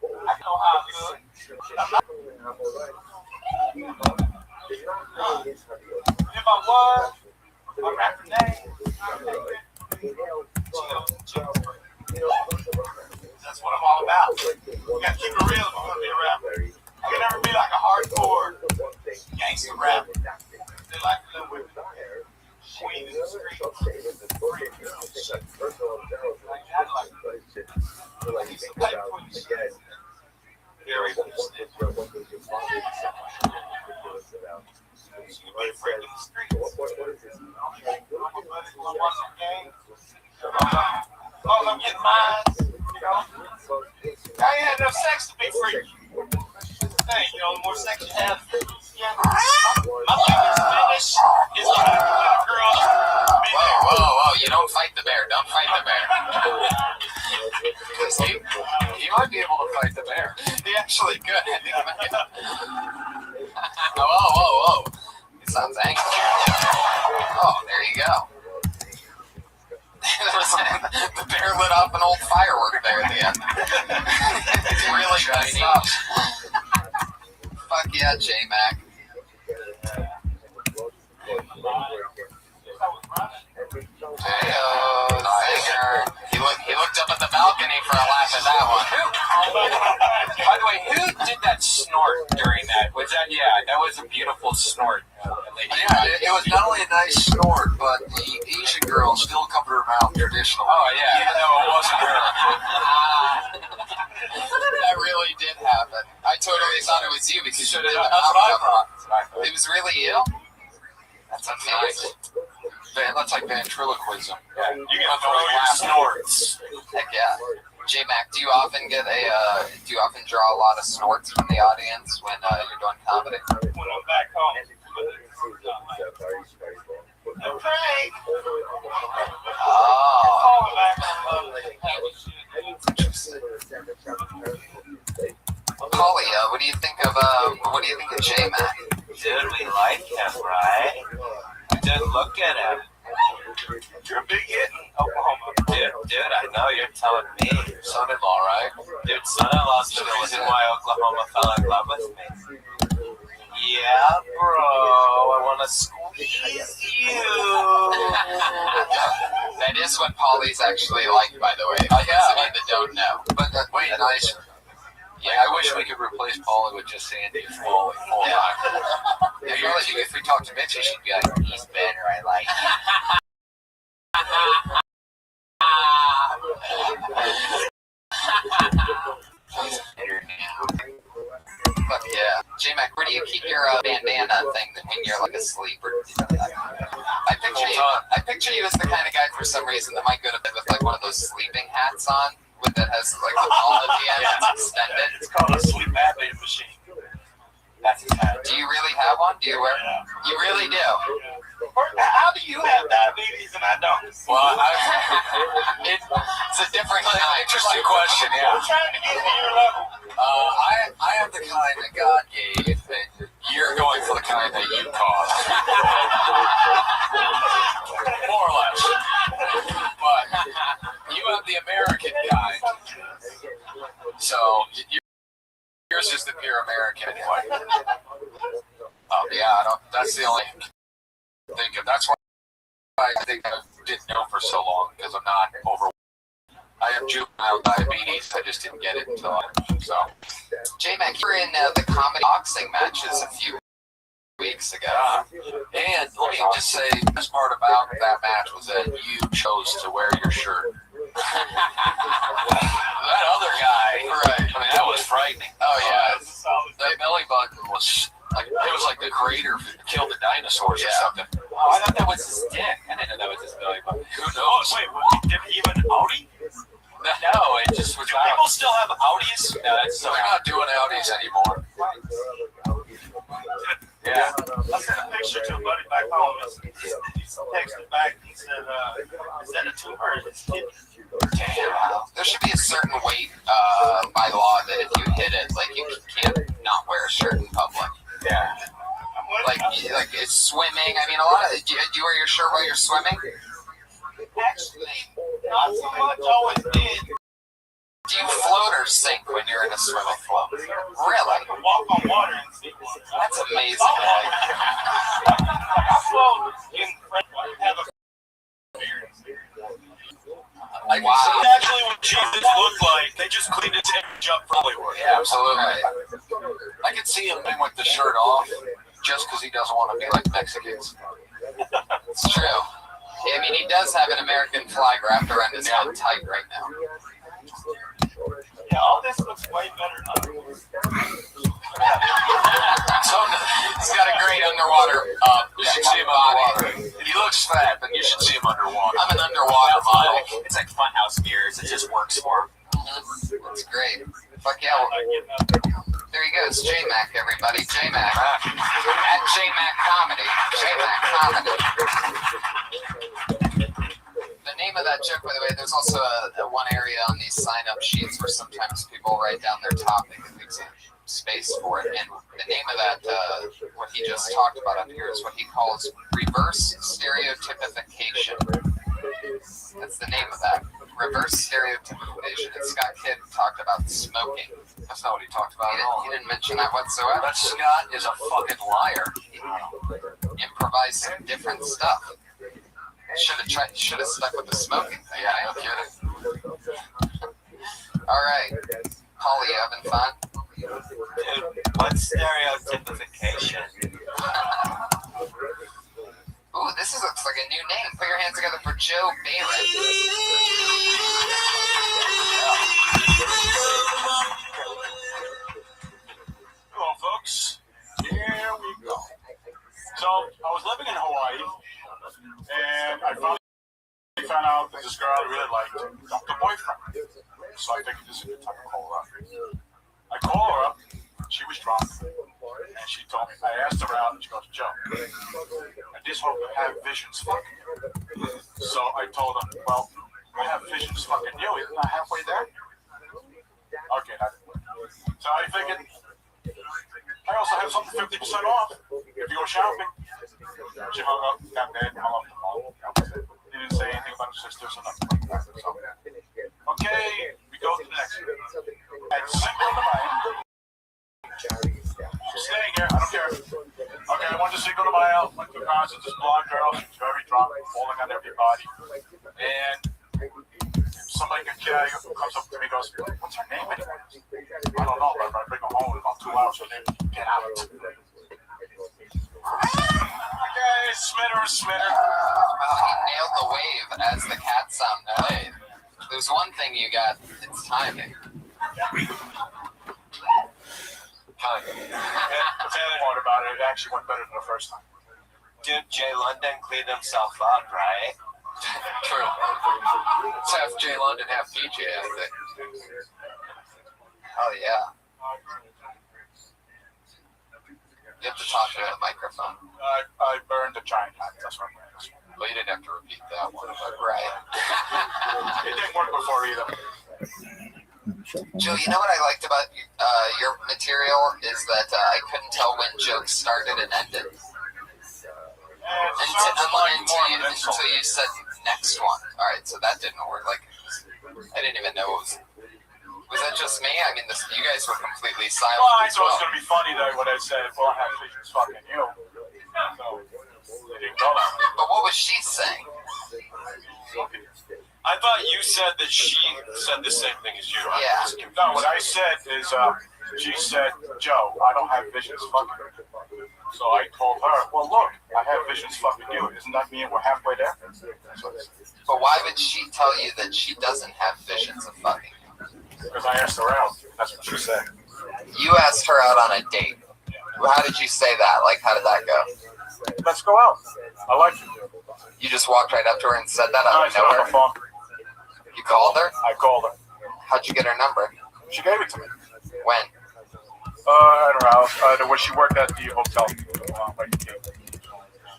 I know how I look. If I was, my rapper name, that's what I'm all about. You gotta keep it real if I'm gonna be a rapper. I can never be like a hardcore gangster rapper. They like to live with queen in the streets. Like that, like he's a type police. Very interested. You be afraid in the streets. Oh, I'm getting mine. I ain't had enough sex to be free. Hey, the more sex you have, my biggest finish is when a girl. Whoa, you don't fight the bear. Don't fight the bear. Because he might be able to fight the bear. He actually could. Whoa. He sounds angry. Oh, there you go. The bear lit off an old firework there at the end. It's really good stuff. Fuck yeah, J-Mac. comfortable snort. Yeah, it was not only a nice snort, but the Asian girl still covered her mouth traditionally. Oh, yeah. Even though it wasn't her. That really did happen. I totally thought it was you because you did the That's what I mouth thought. cover. It was really you? That's amazing. That's like ventriloquism. Yeah, you can throw your snorts. Heck yeah. J-Mac, do you often draw a lot of snorts from the audience when you're doing comedy? When I'm back home. Craig! Oh. Polly, what do you think of J-Mac? Dude, we like him, right? Dude, look at him. You're a big hit in Oklahoma. Dude, I know you're telling me. Your son-in-law, right? Dude, son-in-law's the reason why Oklahoma fell in love with me. Yeah, bro, I want to squeeze you. That is what Polly's actually like, by the way. For those of you that don't know. But that's way nicer. Yeah, I wish we could replace Paulie with just Sandy full time. If we talk to Mitzi, she'd be like, he's better, I like him. Fuck yeah. J-Mac, where do you keep your bandana thing when you're like asleep? I picture you as the kind of guy for some reason that might go to bed with like one of those sleeping hats on that has like the ball at the end that's extended. It's called a sleep apnea machine. That's do you really have one? Do you wear it? You really do? How do you have diabetes and I don't? Well, it's a different kind. Interesting question, yeah. I'm trying to get to your level. I am the kind that God gave, and you're going for the kind that you caused. More or less. But you have the American kind. So, yours is the pure American anyway. Yeah, that's the only thing. That's why I think I didn't know for so long, because I'm not overweight. I have juvenile diabetes. I just didn't get it until so. J-Mac, you were in the comedy boxing matches a few weeks ago. And let me just say, the best part about that match was that you chose to wear your shirt. That other guy, right? I mean, that was frightening. Oh yeah, that belly button was like it was like the crater that killed the dinosaurs or something. Oh, I thought that was his dick. I didn't know that was his belly button. Who knows? Wait, did he even Audi? No, it just was. Do people still have Audis? No, it's so they're not doing Audis anymore. Yeah. I sent a picture to a buddy back home. He texted back. He said, "Is that a tumor in his kidney?" Damn. There should be a certain weight by law that if you hit it, like you can't not wear a shirt in public. Yeah. Like it's swimming. I mean, a lot of do you wear your shirt while you're swimming? Actually, not so much. Always did. Do you float or sink when you're in a swimming float? Really? I can walk on water and see. That's amazing. I float in have a wow. Actually, what Jesus looked like, they just cleaned his image up for Hollywood. Yeah, absolutely. I could see him with the shirt off just because he doesn't want to be like Mexicans. It's true. Yeah, I mean, he does have an American flag wrapped around his head tight right now. Yeah, all this looks way better now. So he's got a great underwater. You should see him underwater. He looks fat, but you should see him underwater. I'm an underwater model. It's like funhouse mirrors. It just works for him. That's great. Fuck yeah. There he goes, J-Mac, everybody. J-Mac. At J-Mac Comedy. J-Mac Comedy. The name of that joke, by the way, there's also one area on these sign-up sheets where sometimes people write down their topic and leaves a space for it. And the name of that, what he just talked about up here, is what he calls reverse stereotypification. That's the name of that. Reverse stereotypification. And Scott Kidd talked about smoking. That's not what he talked about at all. He didn't mention that whatsoever. That Scott is a fucking liar. Improvised some different stuff. Should have stuck with the smoking thing. Yeah, no kidding. All right, Polly, you having fun? Dude, What stereotypification? Ooh, this looks like a new name. Put your hands together for Joe Balin. Hello, folks. Here we go. So, I was living in Hawaii, and I finally found out that this girl I really liked dumped a boyfriend. So I figured this is a good time to call her up. I call her up. She was drunk, and she told me. I asked her out, and she goes, "Joe, I just hope you have visions fucking you." So I told her, "Well, I have visions fucking you. Isn't that halfway there?" Okay, that didn't work. So I figured I also have something 50% off if you go shopping. She hung up, got mad, hung up the phone. He didn't say anything about her sisters or nothing like that. So, okay, we go to the next one. At Cinco de Mayo. She's staying here, I don't care. Okay, I went to Cinco de Mayo, went to a concert, this blonde girl, she's very drunk, falling on everybody. And somebody comes up to me and goes, "What's her name anyway?" "I don't know, but if I bring her home in about 2 hours, her name is Get Out." Okay, smitter. He nailed the wave as the cat sound played. There's one thing you got, it's timing. The sad part about it, it actually went better than the first time. Dude, Jay London cleaned himself up, right? True. It's half Jay London, half PJ, I think. Oh, yeah. You have to talk to the microphone. I burned a giant hat, that's what I'm saying. Well, you didn't have to repeat that one, but right. It didn't work before either. Joe, you know what I liked about your material is that I couldn't tell when jokes started and ended. Until you said next one. All right, so that didn't work. Like, I didn't even know it was. Was that just me? I mean, you guys were completely silent. Well, I thought it was going to be funny though when I said, "Well, I have visions fucking you." So, they didn't go that way. But what was she saying? I thought you said that she said the same thing as you. Yeah. No, what I said is, she said, "Joe, I don't have visions fucking you." So I told her, "Well, look, I have visions fucking you. Isn't that mean we're halfway there?" But why would she tell you that she doesn't have visions of fucking you? Because I asked her out. That's what she said. You asked her out on a date. How did you say that? Like, how did that go? "Let's go out. I like you." You just walked right up to her and said that out of on the nowhere? phone. You called her? I called her. How'd you get her number? She gave it to me. When? At her house, where she worked at the hotel.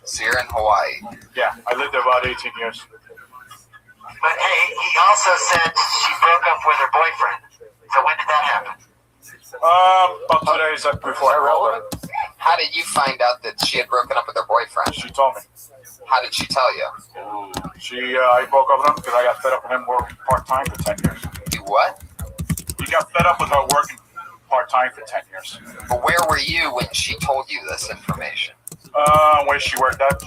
So you're in Hawaii? Yeah, I lived there about 18 years. But hey, he also said she broke up with her boyfriend. So when did that happen? About 2 days before I called her. How did you find out that she had broken up with her boyfriend? She told me. How did she tell you? I broke up with him because I got fed up with him working part-time for 10 years. You what? He got fed up with her working part-time for 10 years. But where were you when she told you this information? Where she worked at.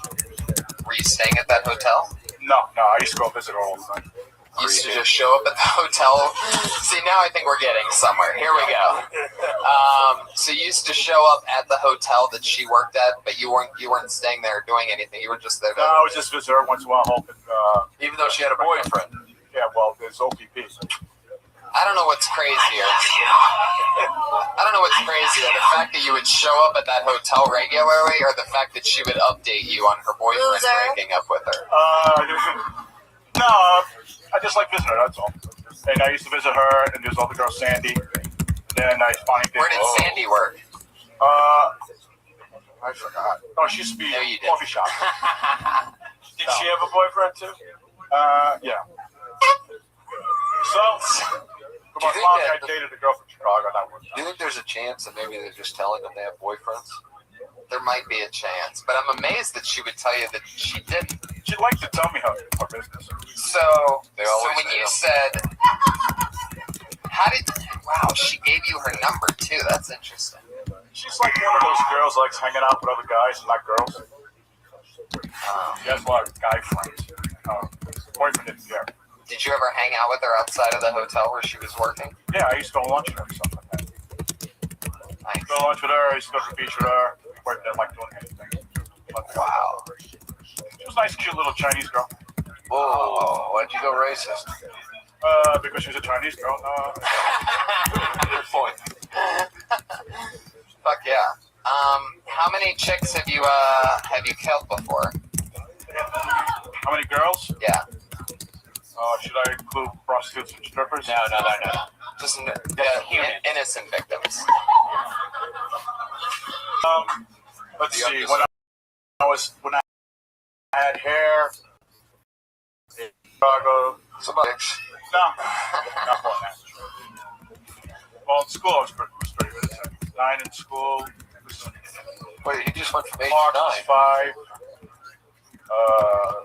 Were you staying at that hotel? No, I used to go visit her all the time. You used to just show up at the hotel. See, now I think we're getting somewhere. Here we go. So you used to show up at the hotel that she worked at, but you weren't staying there doing anything. You were just there. No, I was just visit her once in a while, hoping. Even though she had a boyfriend. Yeah, well, there's OPP. I don't know what's crazier. The fact that you would show up at that hotel regularly, or the fact that she would update you on her boyfriend breaking up with her. No, I just like visiting her, that's all. And I used to visit her, and there's other girl, Sandy. Then I finally did. Where did Sandy work? I forgot. Oh, she used to be a coffee shop. Did she have a boyfriend too? Yeah. So, my mom had dated a girl from Chicago. Do you think there's a chance that maybe they're just telling them they have boyfriends? There might be a chance, but I'm amazed that she would tell you that she didn't. She'd like to tell me her business. So when you said, wow, she gave you her number too. That's interesting. She's like one of those girls likes hanging out with other guys and not girls. She has a lot of guy friends. Boyfriend didn't care. Did you ever hang out with her outside of the hotel where she was working? Yeah, I used to go to lunch with her or something like that. Nice. So go to lunch with her. I used to go to the beach with her. We weren't there like doing anything. But, Wow. She was a nice, cute little Chinese girl. Whoa, why'd you go racist? Because she was a Chinese girl. Good point. Fuck yeah. How many chicks have you killed before? How many girls? Yeah. Should I include prostitutes and strippers? No. Just innocent victims. Let's see. When I had hair in Chicago. Some dicks. No, not more than that. Well, in school I was pretty good. 9 in school. Wait, he just went from 8 Mark to 9. was 5.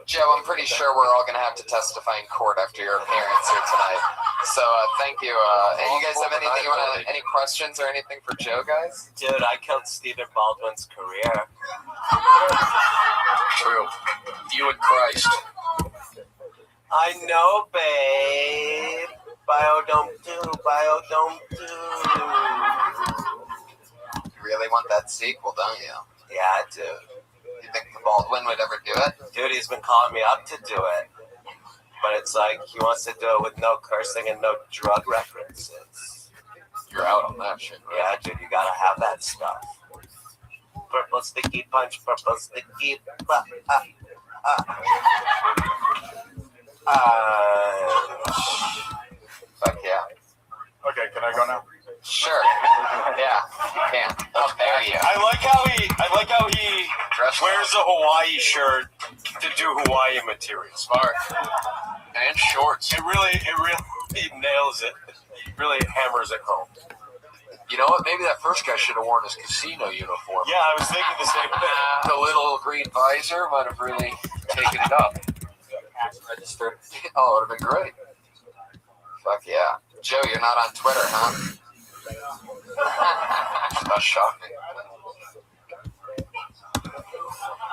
Joe, I'm pretty sure we're all going to have to testify in court after your appearance here tonight. So thank you. And you guys have anything you want? Any questions or anything for Joe, guys? Dude, I killed Stephen Baldwin's career. True. You and Christ. I know, babe. Bio don't do. You really want that sequel, don't you? Yeah, I do. You think Baldwin would ever do it? Dude, he's been calling me up to do it. But it's like he wants to do it with no cursing and no drug references. You're out on that shit, right? Yeah, dude, you gotta have that stuff. Purple sticky punch, purple sticky. Fuck yeah. Okay, can I go now? Sure. Yeah, you can. How dare you? I like how he wears a Hawaii shirt to do Hawaii material. Smart. And shorts. It really nails it. It really hammers it home. You know what? Maybe that first guy should have worn his casino uniform. Yeah, I was thinking the same thing. The little green visor might have really taken it up. Registered. Oh, it would have been great. Fuck yeah. Joe, you're not on Twitter, huh? That's shocking.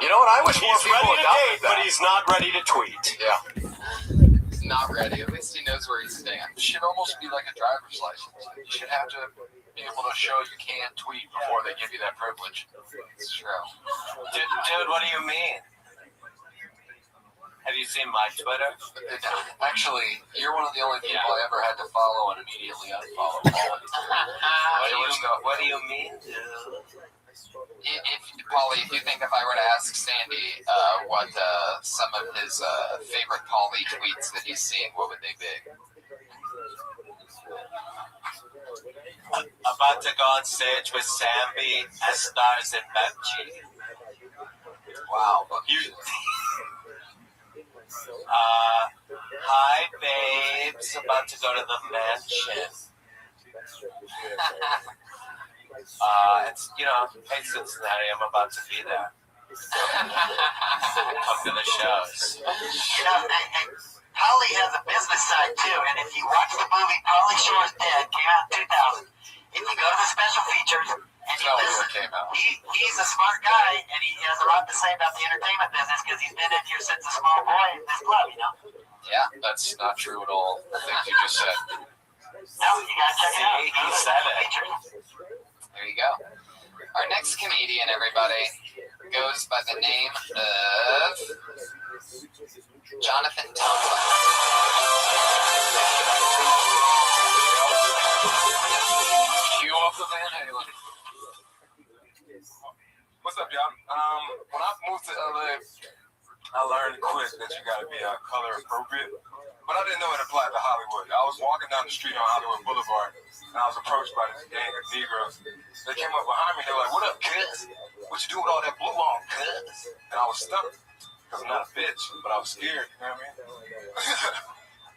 You know what? I wish more He's people ready to adopted date, that. but he's not ready to tweet. Yeah. He's not ready. At least he knows where he stands. It should almost be like a driver's license. You should have to be able to show you can't tweet before they give you that privilege. It's true. Dude, what do you mean? Have you seen my Twitter? Actually, you're one of the only people I ever had to follow and immediately unfollow. What do you mean, dude? Paulie, if you think if I were to ask Sandy what some of his favorite Paulie tweets that he's seen, what would they be? About to go on stage with Sammy as stars in Benji. Wow. Hi, babes. About to go to the mansion. It's, hey, Cincinnati, I'm about to be there. Come to the shows. Polly has a business side too, and if you watch the movie Pauly Shore's Dead, came out in 2000, if you go to the special features and you listen, he's a smart guy, and he has a lot to say about the entertainment business because he's been in here since a small boy in this club, Yeah. That's not true at all. The things you just said. No, you gotta check it out. He said it. There you go. Our next comedian, everybody, goes by the name of Jonathan Thompson. Cue up the Van Halen. What's up, y'all? When I moved to LA, I learned quick that you gotta be color appropriate. But I didn't know it applied to Hollywood. I was walking down the street on Hollywood Boulevard, and I was approached by this gang of Negroes. They came up behind me. They were like, "What up, kids? What you do with all that blue on, kids?" And I was stuck because I'm not a bitch, but I was scared. You know what I mean?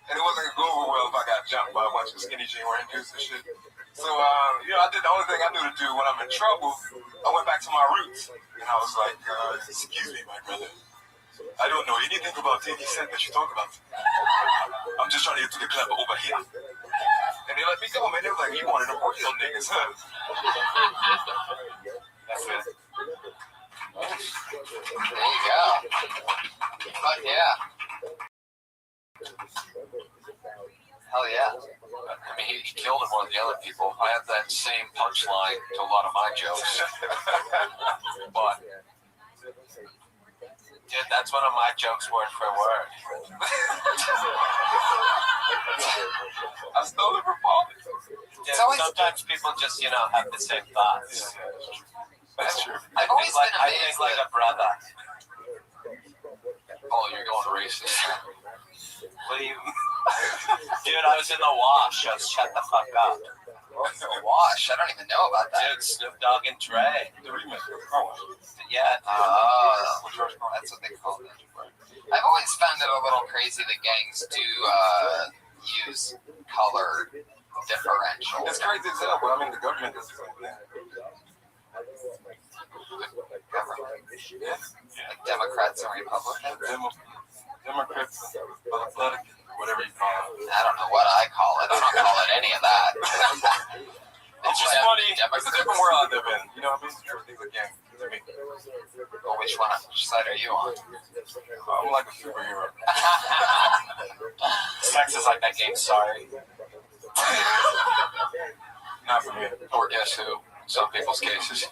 And it wasn't gonna go over well if I got jumped by a bunch of skinny jean wearing dudes and shit. So, I did the only thing I knew to do when I'm in trouble. I went back to my roots, and I was like, "Excuse me, my brother. I don't know anything about any cent that you talk about. I'm just trying to get to the club over here." And they let me go, man. They were like, "You wanted a real niggas, huh?" That's it. There you go. Fuck yeah. Hell yeah. I mean, he killed it more than the other people. I have that same punchline to a lot of my jokes. But, dude, that's one of my jokes word for word. I stole it from Paul. Dude, sometimes people just, have the same thoughts. That's true. I think like a brother. Oh, you're going racist. What do you... Dude, I was in the wash. Shut the fuck up. Wash? I don't even know about that. Dude, Snoop Dogg and Dre. The remix. Yeah. That's what they call it. I've always found it a little crazy that gangs do use color differential. It's crazy as hell, but I mean, the government does the same thing. Yeah. Like Democrats and Republicans. Democrats, Republicans, whatever you call it. I don't know what I call it. I don't call it any of that. It's just funny. It's a different world I live in. You know what I mean? Everything's a game. Well, which side are you on? I'm like a superhero. Sex is like that game, sorry. Not for me. Or guess who? Some people's cases.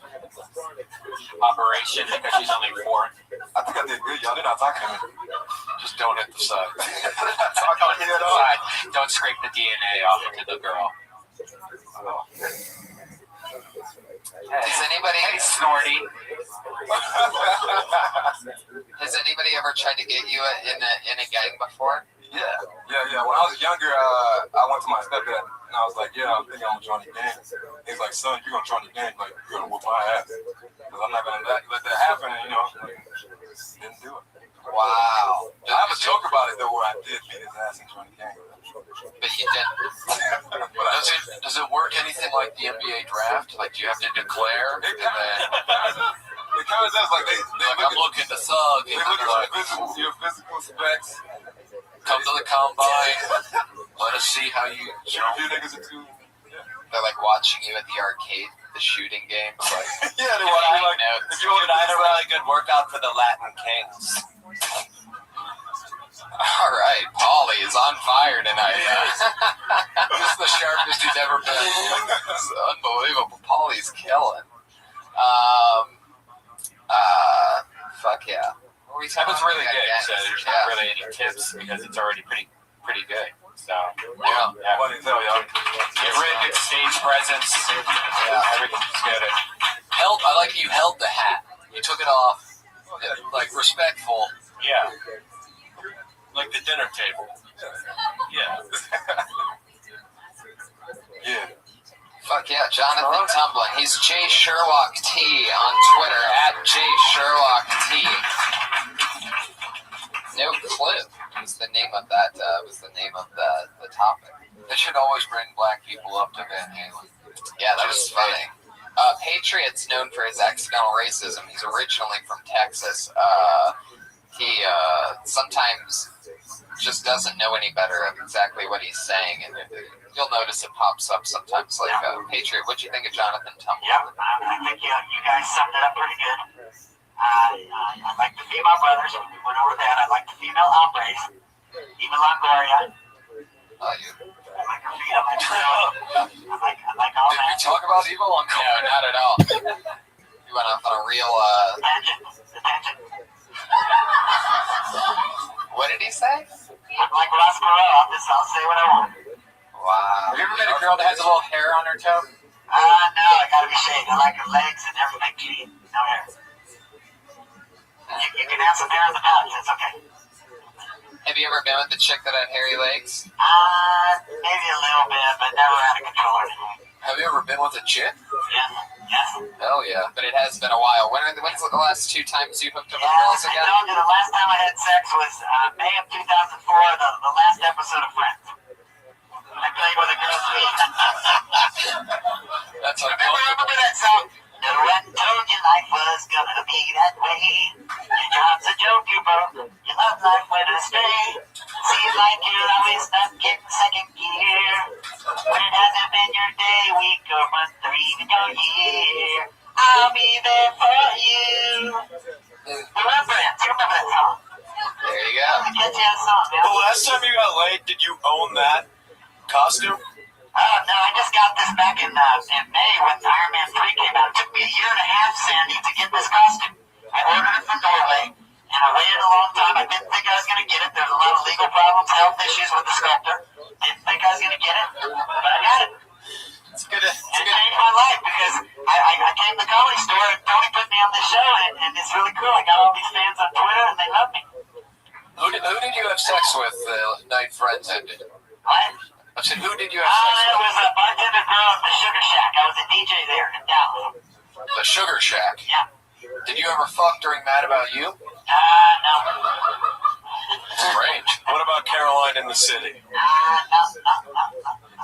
Operation, because she's only 4. I think I did good. Y'all did not talk to me. Just don't hit the side. Don't hit the side. Don't scrape the DNA off into the girl. Has anybody... Hey, Snorty. Has anybody ever tried to get you in a gang before? Yeah. When I was younger, I went to my stepdad and I was like, yeah, I'm thinking I'm gonna join the gang. He's like, son, you're gonna join the gang, like you're gonna whoop my ass. Because I'm not gonna let that happen, and didn't do it. Wow. I have a joke about it though, where I did beat his ass and join the gang. But you didn't. Does it work anything like the NBA draft? Like, do you have to declare? It kind of does. Like they I'm looking to thug. They look at your physical specs. Come to the combine. Let us see how you niggas are too. They're like watching you at the arcade, the shooting games. Like, yeah, they want to like. Dude, I had a really good workout for the Latin Kings. All right, Paulie is on fire tonight. This is the sharpest he's ever been. It's unbelievable. Paulie's killing. Fuck yeah. That was really good. So there's not really any tips because it's already pretty good. So yeah. What do you tell y'all? Get rid of stage presence. Yeah, everything's good. I like you held the hat. You took it off, like respectful. Yeah. Like the dinner table. Yeah. Yeah. Fuck yeah, Jonathan Tumblin. He's J Sherlock T on Twitter @J Sherlock T. No clue. Was the name of that? Was the name of the topic? They should always bring black people up to Van Halen. Yeah, that was funny. Patriot's known for his accidental racism. He's originally from Texas. He sometimes just doesn't know any better of exactly what he's saying, and you'll notice it pops up sometimes. Like Patriot, what'd you think of Jonathan Tumblin? Yeah, I think you guys summed it up pretty good. I like the female brothers. We went over that. I like the female hombres. Even Longoria. Oh, you. I like her feet. I like all Did that. you talk about Evil on No, not at all. You went off on a real. Tangent. What did he say? I'm like Ross Perot. I'll say what I want. Wow. Have you ever met a girl that has a little hair on her toe? No, I gotta be shaved. I like her legs and everything clean. No hair. You can have some hair on the pouch. That's okay. Have you ever been with the chick that had hairy legs? Maybe a little bit, but never out of control or anything. Have you ever been with a chick? Yes. Hell yeah. But it has been a while. When's the last 2 times you hooked up with I girls again? told you the last time I had sex was May of 2004, the last episode of Friends. I played with a girl's feet. That's Remember that song? No one told you life was gonna be that way. Your job's a joke, you broke. Your love life went astray. Seems like you're always stuck in second gear. When it hasn't been your day, week, or month, or even your year. I'll be there for you. The Rembrandts, you remember that song? There you go. Let me get you a song, man. The last time you got laid, did you own that? costume? No, I just got this back in May when Iron Man 3 came out. It took me a year and a half, Sandy, to get this costume. I ordered it from Norway, and I waited a long time. I didn't think I was going to get it. There's a lot of legal problems, health issues with the sculptor. Didn't think I was going to get it, but I got it. It's good. It changed my life because I came to the comedy store and Tony put me on this show, and it's really cool. I got all these fans on Twitter, and they love me. Who did you have sex with the night Friends ended? What? I said, who did you have sex It with? was a bartender girl at the Sugar Shack. I was a DJ there in Dallas. The Sugar Shack? Yeah. Did you ever fuck during Mad About You? No. Strange. What about Caroline in the City? No.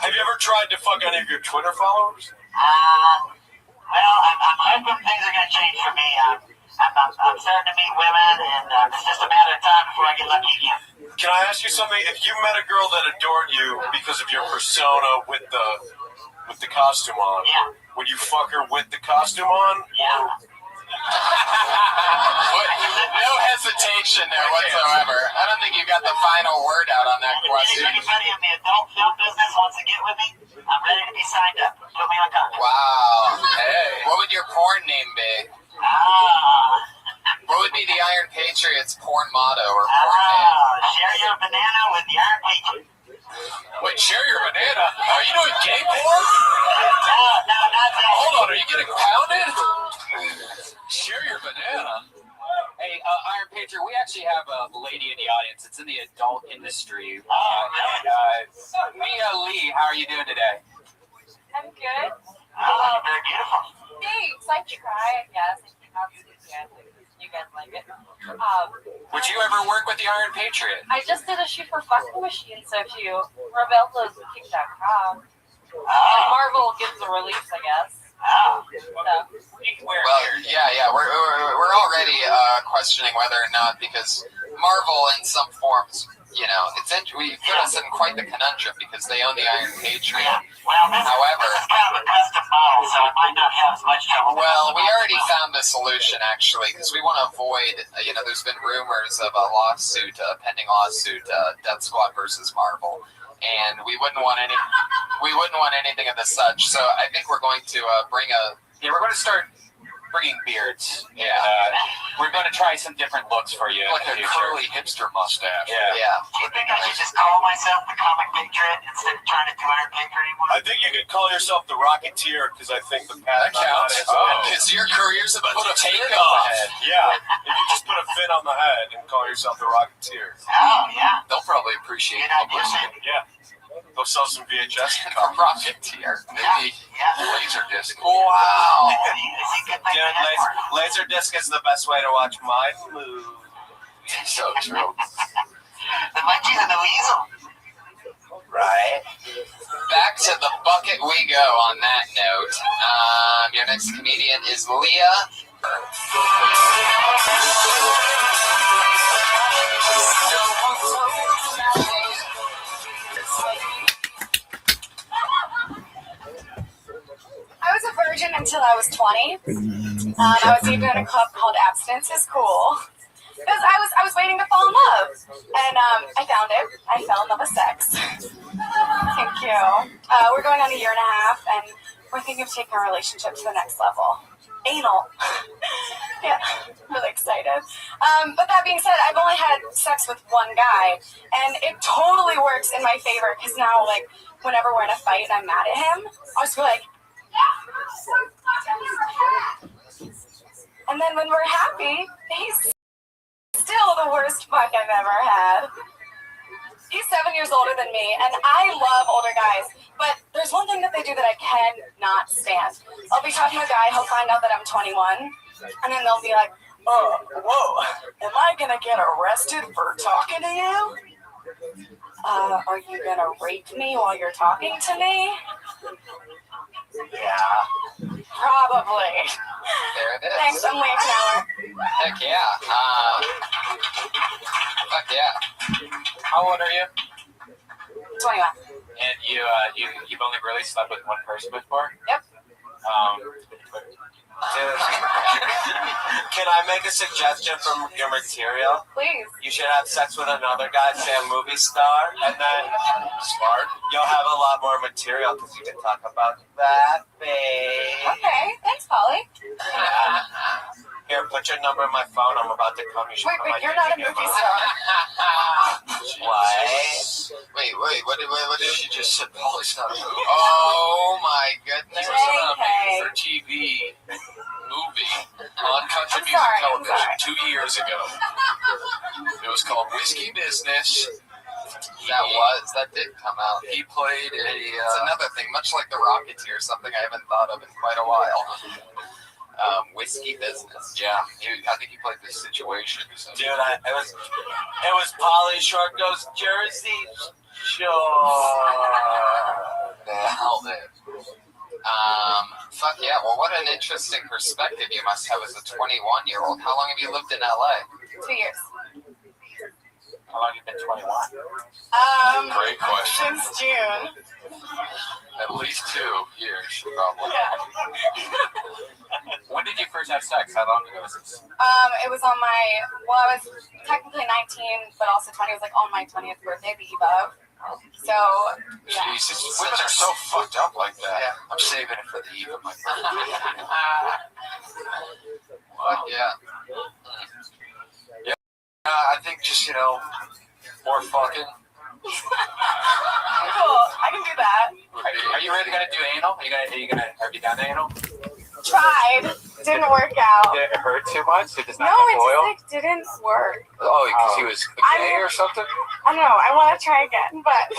Have you ever tried to fuck any of your Twitter followers? Well, I'm hoping things are going to change for me. I'm starting to meet women, and it's just a matter of time before I get lucky again. Can I ask you something? If you met a girl that adored you because of your persona with the costume on, would you fuck her with the costume on? Yeah. No hesitation there whatsoever. I don't think you got the final word out on that question. If anybody in the adult film business wants to get with me, I'm ready to be signed up. Put me on contact. Wow. Hey. What would your porn name be? What would be the Iron Patriots porn motto or porn name? Share your banana with the Iron Patriot. Wait, share your banana? Are you doing gay porn? No, not that. Hold on, are you getting pounded? Share your banana. Hey, Iron Patriot, we actually have a lady in the audience. It's in the adult industry. Mia Lee, how are you doing today? I'm good. Very beautiful. Thanks. I try, I guess. You guys like it. Would you ever work with the Iron Patriot? I just did a shoot for Fucking Machine, so if you rebel those kick.com. Marvel gives a release, I guess. Well, yeah, we're already questioning whether or not, because Marvel in some forms, you know, we put us in quite the conundrum because they own the Iron Patriot. Well, However, this is kind of a custom model, so it might not have as much trouble. Well, we already found a solution actually, because we want to avoid, there's been rumors of a lawsuit, a pending lawsuit, Death Squad versus Marvel. And we wouldn't want anything of the such. So I think we're going to we're going to start bringing beards. Yeah. We're going to try some different looks for you. Like a curly hipster mustache. Yeah. Do you think I should just call myself the Comic Patriot instead of trying to do Iron Patriot anymore? I think you could call yourself the Rocketeer, because I think the path counts. Because your career's about to take off. Yeah. If you just put a fin on the head and call yourself the Rocketeer. Oh, yeah. They'll probably appreciate publicity. Yeah. They'll sell some VHS The Rocketeer. Maybe Laserdisc. Wow. Dude, Laserdisc is the best way to watch my movie. So true. The Munchies and the Weasel. Right. Back to the bucket we go on that note. Your next comedian is Leah. I was a virgin until I was 20. I was even in a club called Abstinence is Cool. Because I was waiting to fall in love. And I found it. I fell in love with sex. Thank you. We're going on a year and a half, and we're thinking of taking our relationship to the next level. Anal. Yeah, really excited. But that being said, I've only had sex with one guy, and it totally works in my favor, because now, like, whenever we're in a fight and I'm mad at him, I'll just be like, and then when we're happy, he's still the worst fuck I've ever had. He's 7 years older than me, and I love older guys, but there's one thing that they do that I cannot stand. I'll be talking to a guy, he'll find out that I'm 21, and then they'll be like, oh, whoa, am I gonna get arrested for talking to you? Are you gonna rape me while you're talking to me? Yeah, probably. There it is. Thanks, I'm Leah Knauer. Heck yeah. Fuck yeah. How old are you? 21. And you've only really slept with one person before? Yep. Dude, can I make a suggestion from your material? Please. You should have sex with another goddamn movie star, and then smart. You'll have a lot more material because you can talk about that, babe. Okay, thanks, Polly. Here, put your number in my phone. I'm about to come. You should come Wait, on you're not a YouTube. movie star. What? Wait, what did she just say? Polly's not a movie. Oh my goodness. Hey, It was on a hey. made for TV movie on country I'm music sorry, television 2 years ago. It was called Whiskey Business. That did come out. He played It's another thing, much like the Rocketeer, something I haven't thought of in quite a while. Whiskey Business. Yeah, I think he played this situation. Dude, it was Polly Short Goes Jersey Shore. Nailed it. Fuck yeah. Well, what an interesting perspective you must have as a 21-year-old. How long have you lived in LA? 2 years. How long have you been 21? Great question. Since June. At least 2 years, probably. When did you first have sex? How long ago was this? It was on my, I was technically 19, but also 20. It was like on my 20th birthday, the eve of. So, yeah. Jesus, women are so fucked up like that. Yeah. I'm saving it for the eve of my birthday. Fuck yeah. Yeah, I think just, more fucking. Cool. I can do that. Are you really gonna do anal? Have you done anal? Tried. Didn't work out. Did it hurt too much? It does not No, have it oil? just didn't work. Oh, because he was gay or something? I don't know. I want to try again, but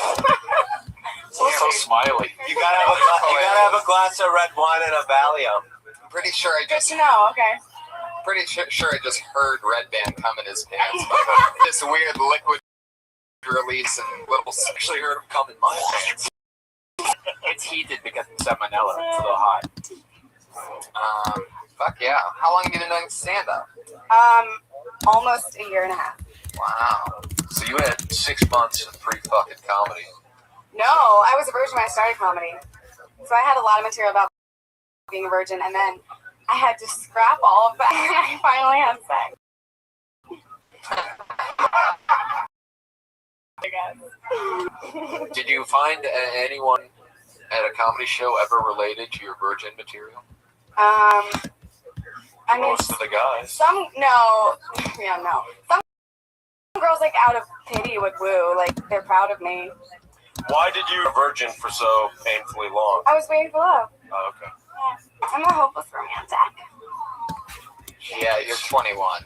So smiley. You gotta have a glass of red wine and a Valium. I'm pretty sure I good just to know. Okay. sure I just heard Red Band come in his pants. This weird liquid release and little. Actually heard him come in my pants. It's heated because of salmonella. It's a little hot. Fuck yeah. How long have you been doing stand-up? Almost a year and a half. Wow. So you had 6 months of pre-fucking comedy. No, I was a virgin when I started comedy, so I had a lot of material about being a virgin, and then I had to scrap all of that, and I finally had sex. I guess. Did you find anyone at a comedy show ever related to your virgin material? I mean, Most of the guys. Some girls like out of pity would woo, like they're proud of me. Why did you virgin for so painfully long? I was waiting for love. Oh, okay. Yeah. I'm a hopeless romantic. Yeah, you're 21.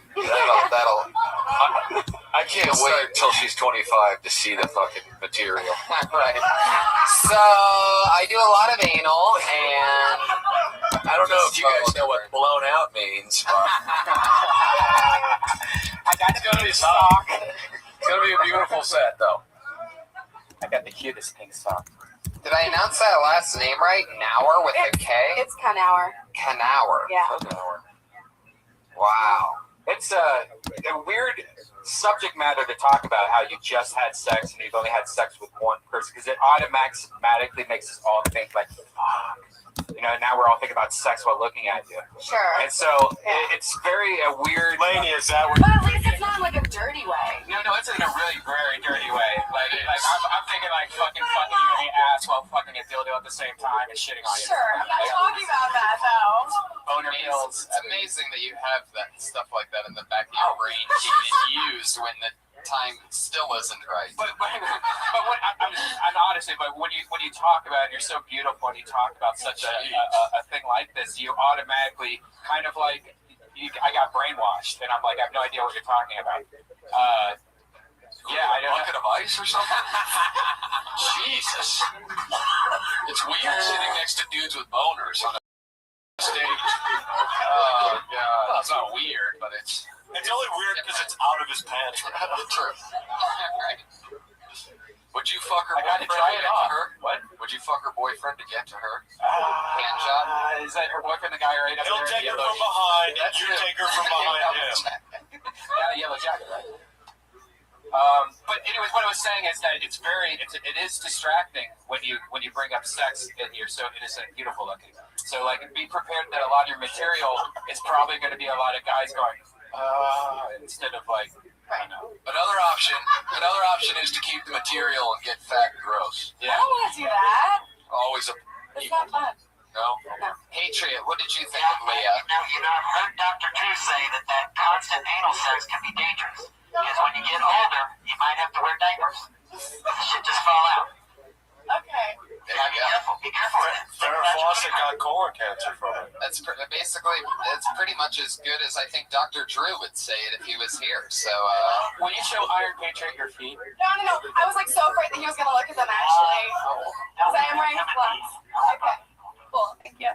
I can't wait until she's 25 to see the fucking material. Right. So, I do a lot of anal, and I don't know if you guys know what blown out means. It's gonna be sock. It's gonna be a beautiful set, though. I got the cutest pink sock. Did I announce that last name right? Nauer with a K? It's Knauer. Knauer. Yeah. Wow. It's a weird subject matter to talk about, how you just had sex and you've only had sex with one person, because it automatically makes us all think like, fuck. Now we're all thinking about sex while looking at you. Sure. And so it's very weird. Laney, is that what? But at least it's not in like a dirty way. No, it's in a really very dirty way. Like I'm thinking like fucking you in the ass while fucking a dildo at the same time and shitting on you. Sure, I'm not talking about that though. Boner pills. It's amazing that you have that stuff like that in the back of your brain being used when the time still isn't right. But I'm honestly, but when you talk about it, you're so beautiful, and you talk about such a thing like this, you automatically kind of like, I got brainwashed, and I'm like, I have no idea what you're talking about. Yeah, I don't know. Bucket of ice or something? Jesus. It's weird sitting next to dudes with boners on a stage. Oh, God. Well, it's not weird, but it's only weird because it's out of his pants. True. Would you fuck her I got boyfriend to try to it get on. to her? What? Would you fuck her boyfriend to get to her? Hand job? Is that her boyfriend, the guy right up He'll there? take her from behind, and you take her from behind him. Yeah, the yellow jacket, right? But anyways, what I was saying is that it is distracting when you bring up sex and you're so innocent and beautiful looking. So like, be prepared that a lot of your material is probably going to be a lot of guys going, instead of like, I don't know. Another option is to keep the material and get fat and gross. I don't want to do that. Always a. It's not fun. No. Patriot, what did you think of Leah? I've heard Dr. Drew say that constant anal sex can be dangerous. Because when you get older, you might have to wear diapers. Shit just fall out. Okay. Be careful with it. Farrah Fawcett got colon cancer from it. That's basically, it's pretty much as good as I think Dr. Drew would say it if he was here. So, will you show Iron Patriot your feet? No. I was like so afraid that he was going to look at them actually. Because I am wearing flats. Okay. Cool. Thank you.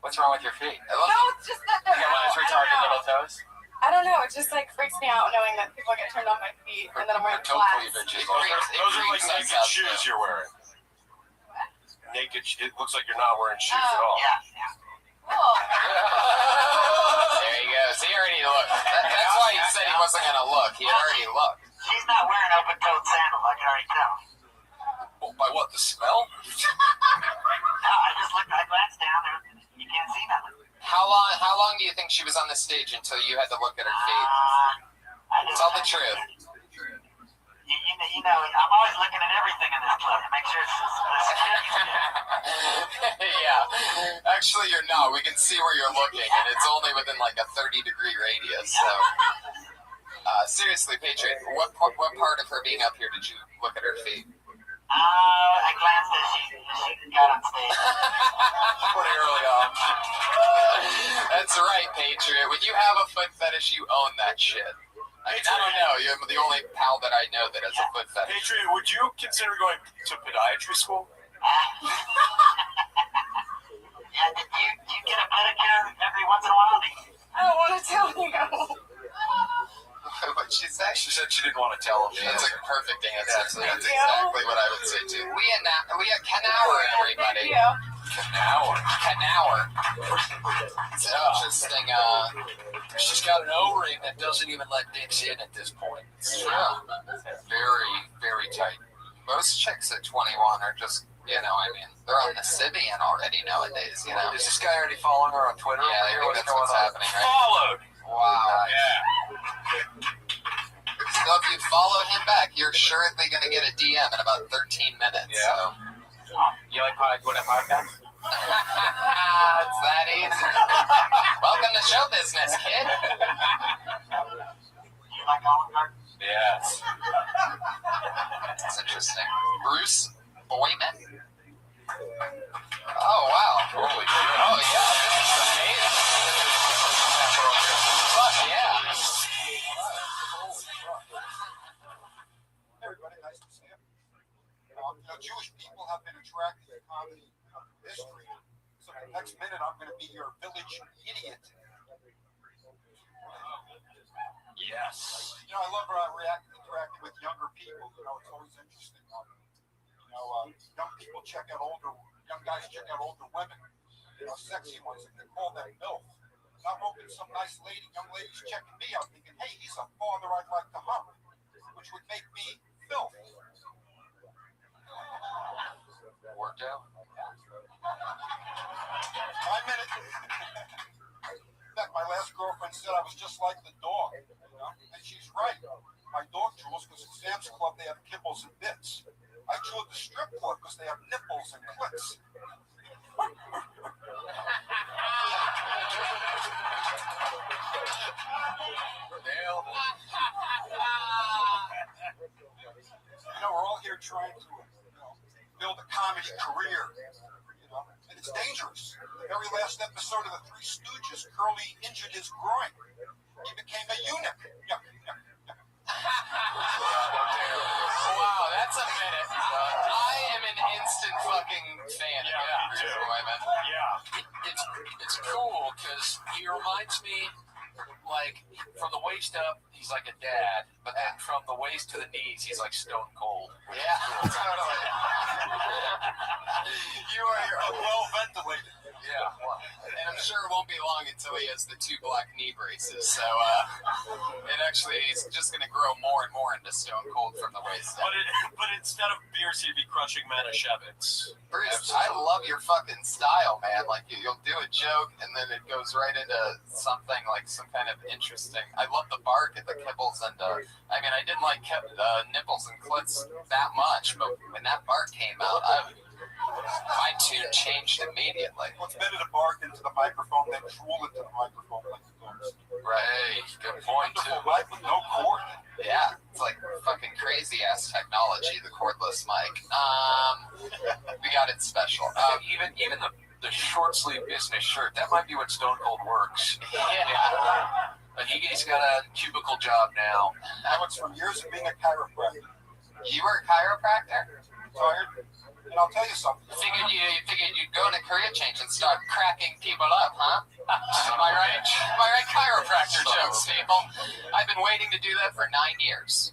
What's wrong with your feet? No, it's just that You got one of those retarded little toes? I don't know. It just like freaks me out knowing that people get turned on my feet and then I'm wearing flats. Those are like naked shoes you're wearing. Naked. It looks like you're not wearing shoes at all. Cool. there he goes. He already looked. That's why he said he wasn't going to look. He had already looked. She's not wearing open-toed sandals, I can already tell. Well, by what, the smell? No, I glanced down there. You can't see nothing. How long do you think she was on the stage until you had to look at her feet? Tell the truth. You know, I'm always looking at everything in this club to make sure it's Yeah. Actually, you're not. We can see where you're looking, and it's only within like a 30-degree radius. So, seriously, Patriot, what part of her being up here did you look at her feet? I glanced as she got on stage. Pretty early on. That's right, Patriot. When you have a foot fetish, you own that shit. I mean, I don't know. You're the only pal that I know that has a foot fetish. Patriot, would you consider going to podiatry school? Yeah, do you get a pedicure every once in a while? I don't want to tell you. What'd she say? She said she didn't want to tell him. That's a perfect answer. That's exactly what I would say too. Leah Knauer, everybody. Knauer. It's an interesting. She's got an O-ring that doesn't even let dicks in at this point. It's true. Very, very tight. Most chicks at 21 are just, they're on the Sibian already nowadays, Is this guy already following her on Twitter? Yeah, I think that's what's happening, right? Followed! Wow. Yeah. So if you follow him back, you're surely going to get a DM in about 13 minutes. Yeah. So. You like doing a podcast? It's that easy. Welcome to show business, kid. You like Olive Garden? Yes. That's interesting. Bruce Boyman. Oh, wow. Holy shit. Oh, yeah. This is amazing. Fuck yeah. Everybody, nice to see you. Jewish people have been attracted to comedy history. So the next minute, I'm going to be your village idiot. Yes. I love interacting with younger people. It's always interesting. Young guys check out older women. Sexy ones, and they call them MILF. I'm hoping some nice young ladies checking me out, thinking, hey, he's a father I'd like to hump, which would make me MILF. Worked out. 5 minutes. In fact, my last girlfriend said I was just like the dog. And she's right. My dog drools because at Sam's Club they have kibbles and bits. I drew at the strip club because they have nipples and clits. We're all here trying to build a comedy career, and it's dangerous. The very last episode of The Three Stooges, Curly injured his groin. He became a eunuch. Wow, that's a minute. I am an instant fucking fan of Bruce Boyman. Yeah. It's cool because he reminds me, like, from the waist up, he's like a dad, but then from the waist to the knees, he's like stone cold. Yeah, totally. You're well ventilated. Yeah, well, and I'm sure it won't be long until he has the 2 black knee braces. So it actually is just going to grow more and more into Stone Cold from the waist down. But instead of beers, he'd be crushing Manischewitz. Bruce, I love your fucking style, man. Like, you'll do a joke, and then it goes right into something like some kind of interesting. I love the bark at the kibbles, and I mean, I didn't like nipples and clits that much, but when that bark came out, my tune changed immediately. Well, it's better to bark into the microphone than drool into the microphone like the dogs. Right, good point, too. Mic with no cord. Yeah, it's like fucking crazy ass technology, the cordless mic. We got it special. Even the short sleeve business shirt, that might be what Stone Cold works. Yeah. But he's got a cubicle job now. That was from years of being a chiropractor. You were a chiropractor? Tired. And I'll tell you something. Figured you'd go into career change and start cracking people up, huh? Am I right? Am I right? Chiropractor jokes, people. I've been waiting to do that for 9 years.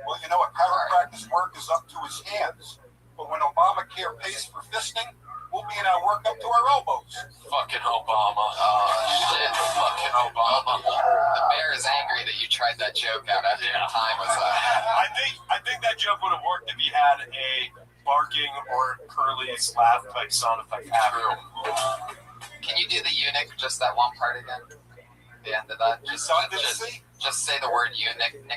Well, you know what? Chiropractor's work is up to his hands. But when Obamacare pays for fisting, we'll be in our work up to our elbows. Fucking Obama. Oh, shit. Fucking Obama. The bear is angry that you tried that joke out after your time was up. I think that joke would have worked if he had a barking or Curly's laugh type sound effect. True. Can you do the eunuch, just that one part again? The end of that? Just say the word eunuch. Is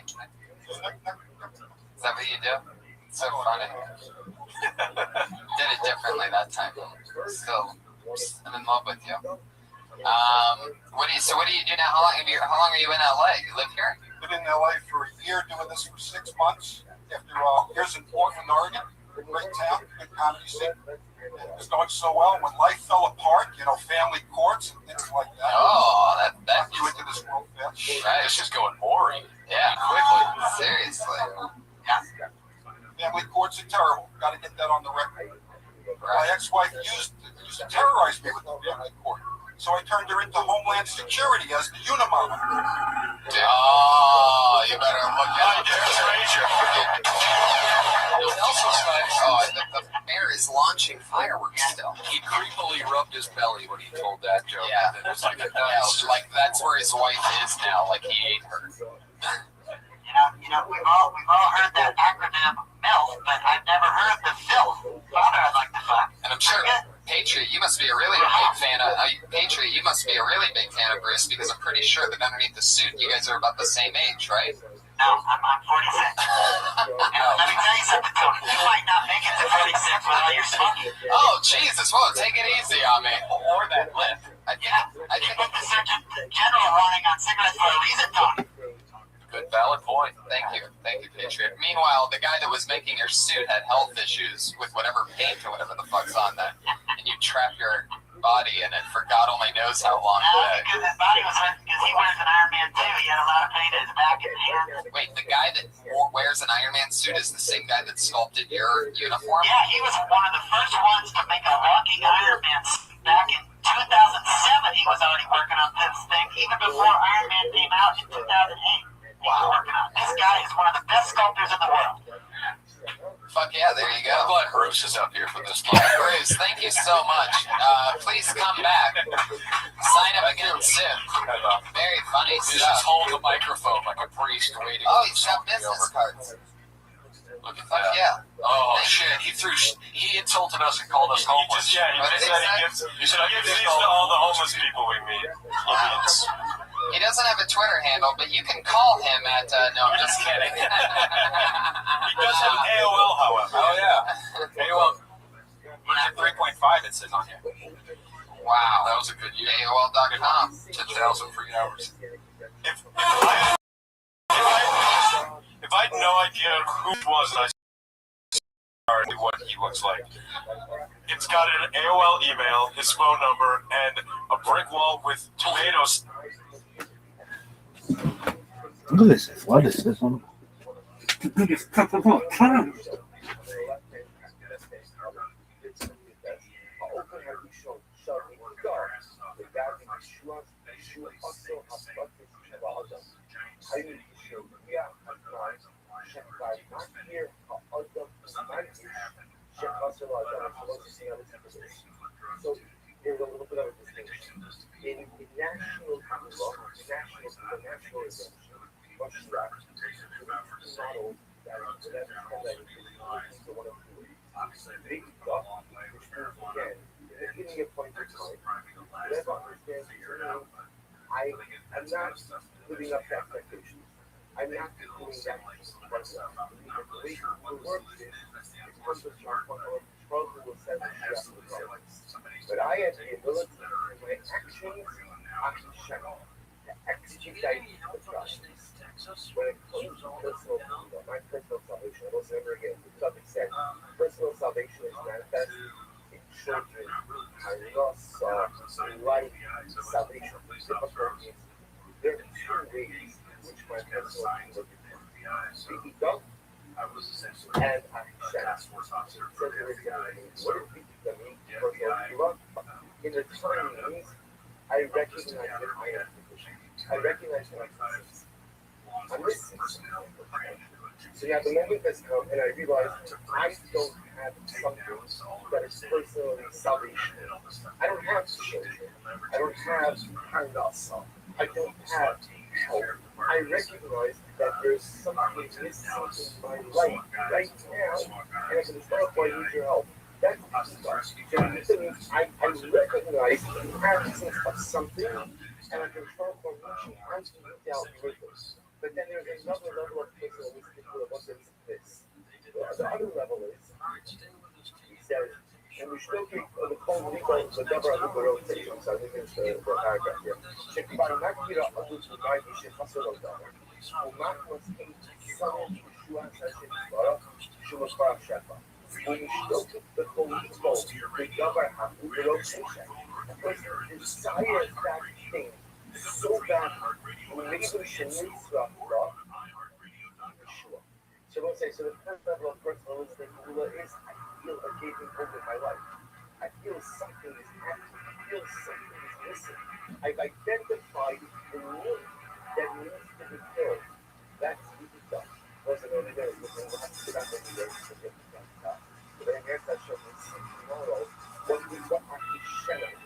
that what you do? It's so funny. Did it differently that time. Still, I'm in love with you. What do you do now? How long are you in LA? You live here? Been in LA for a year, doing this for 6 months. After here's in Portland, Oregon. Great town, good comedy scene. It was going so well. When life fell apart, family courts and things like that. Oh, that you into this world fast. Right. It's just going boring. Yeah, quickly. Seriously. Yeah. Family courts are terrible. Got to get that on the record. My ex-wife used to terrorize me with the family court. So I turned her into Homeland Security as the Unimama. Oh, you better look out. There's Ranger. The mayor is launching fireworks still. He creepily rubbed his belly when he told that joke. Yeah, It was like like that's where his wife is now. Like he ate her. We've all heard that acronym MILF, but I've never heard the filth. Father, I'd like to fuck. And I'm sure, Patriot, you must be a really big fan of Bruce, because I'm pretty sure that underneath the suit, you guys are about the same age, right? No, I'm 46. And let me tell you something, Tony. You might not make it to 46 with all your smoking. Oh, Jesus. Whoa, take it easy on me. Or that lip. I think the Surgeon General running on cigarettes for a reason, Tony. Good, valid point. Thank you, Patriot. Meanwhile, the guy that was making your suit had health issues with whatever paint or whatever the fuck's on that, and you trap your body in it for God only knows how long. Because his body was hurt because he wears an Iron Man too. He had a lot of paint in his back and hands. Wait, the guy that wears an Iron Man suit is the same guy that sculpted your uniform? Yeah, he was one of the first ones to make a walking Iron Man suit back in 2007. He was already working on this thing, even before Iron Man came out in 2008. Wow. This guy is one of the best sculptors in the world. Fuck yeah, there you go. I'm glad Bruce is up here for this. Bruce, thank you so much. Please come back. Sign up again soon. Very funny He's stuff. just holding the microphone like a priest waiting. Oh, he's got business cards. Look at Fuck that. yeah. Oh shit! He insulted us and called us homeless. He said he gives these to all the homeless people we meet. He doesn't have a Twitter handle, but you can call him at. No, I'm just kidding. He does have an AOL, however. Oh yeah. AOL. 3.5 it says on here. Wow, that was a good year. AOL.com. 10,000 free hours. If I had no idea who it was, and I knew what he looks like. It's got an AOL email, his phone number, and a brick wall with tomatoes. Look at this. What is this one? The biggest cup of all time. So there So one of two ways. Big stuff, which means again, giving me a point of time. Let's understand I'm not living up to expectations. I'm not doing that myself. The way the work is comes with struggle with self-trust. But I have the ability in my actions, I can channel, expedite the process. When it comes to my personal salvation, I will say never again, the topic said, personal salvation is manifest in children, loss, life, salvation. Difficulties. There are two ways in which my personal kingdom becomes. We become and I shall. So there is what is becoming personal love? In the time means I recognize that I am deficient. I recognize that I'm missing something. So yeah, the moment has come and I realize I don't have something that is personally salvational. I don't have children. I don't have kindness. I don't have hope. I recognize that there's something missing in my life right now, and I can tell if I need your help. That's the I recognize the absence of something, and I can tell if I'm reaching out to you out with this. But then there's another level of personalistic abundance of this. The other level is, he says, and we still keep the phone recall the number of the road stations. I think it's the paragraph here. שכבר מכיר אחדות בבית שחסר אותנו, ומכניס את סמל ישוע השם יתברך, שהוא מספר שפע. ומשתוקק בכל מצוות, ודבר החוד ולא קשת. A person desires that thing so bad, ומעבר שני צרף לו, Yeshua. So let's say, so the first level of personalistic ruler is I feel a gaping hole in my life. I feel something is happening. I feel something is missing. I've identified the need that needs to be filled. That's really tough. Wasn't only there, but then we'll have to sit down and do this to get that. But then here's that show me tomorrow. What actually sharing?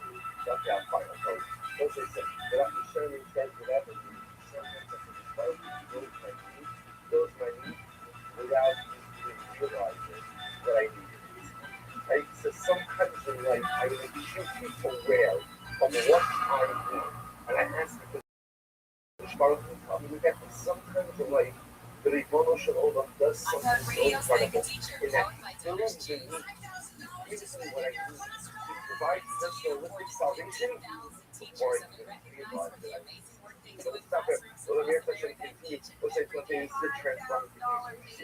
That's our final code. Those are things. What actually sharing says whatever you fills my need without realizing that I need it. Right? So sometimes in life I am acutely aware of what I need. And I ask the Baruch to help me get sometimes in life the Ribono Shel Olam does something so incredible in that filling the need, gives me what I need to provide personalistic salvation before I can realize that I need. So let's stop there. So the mere question continues. Let's say something is the transformation.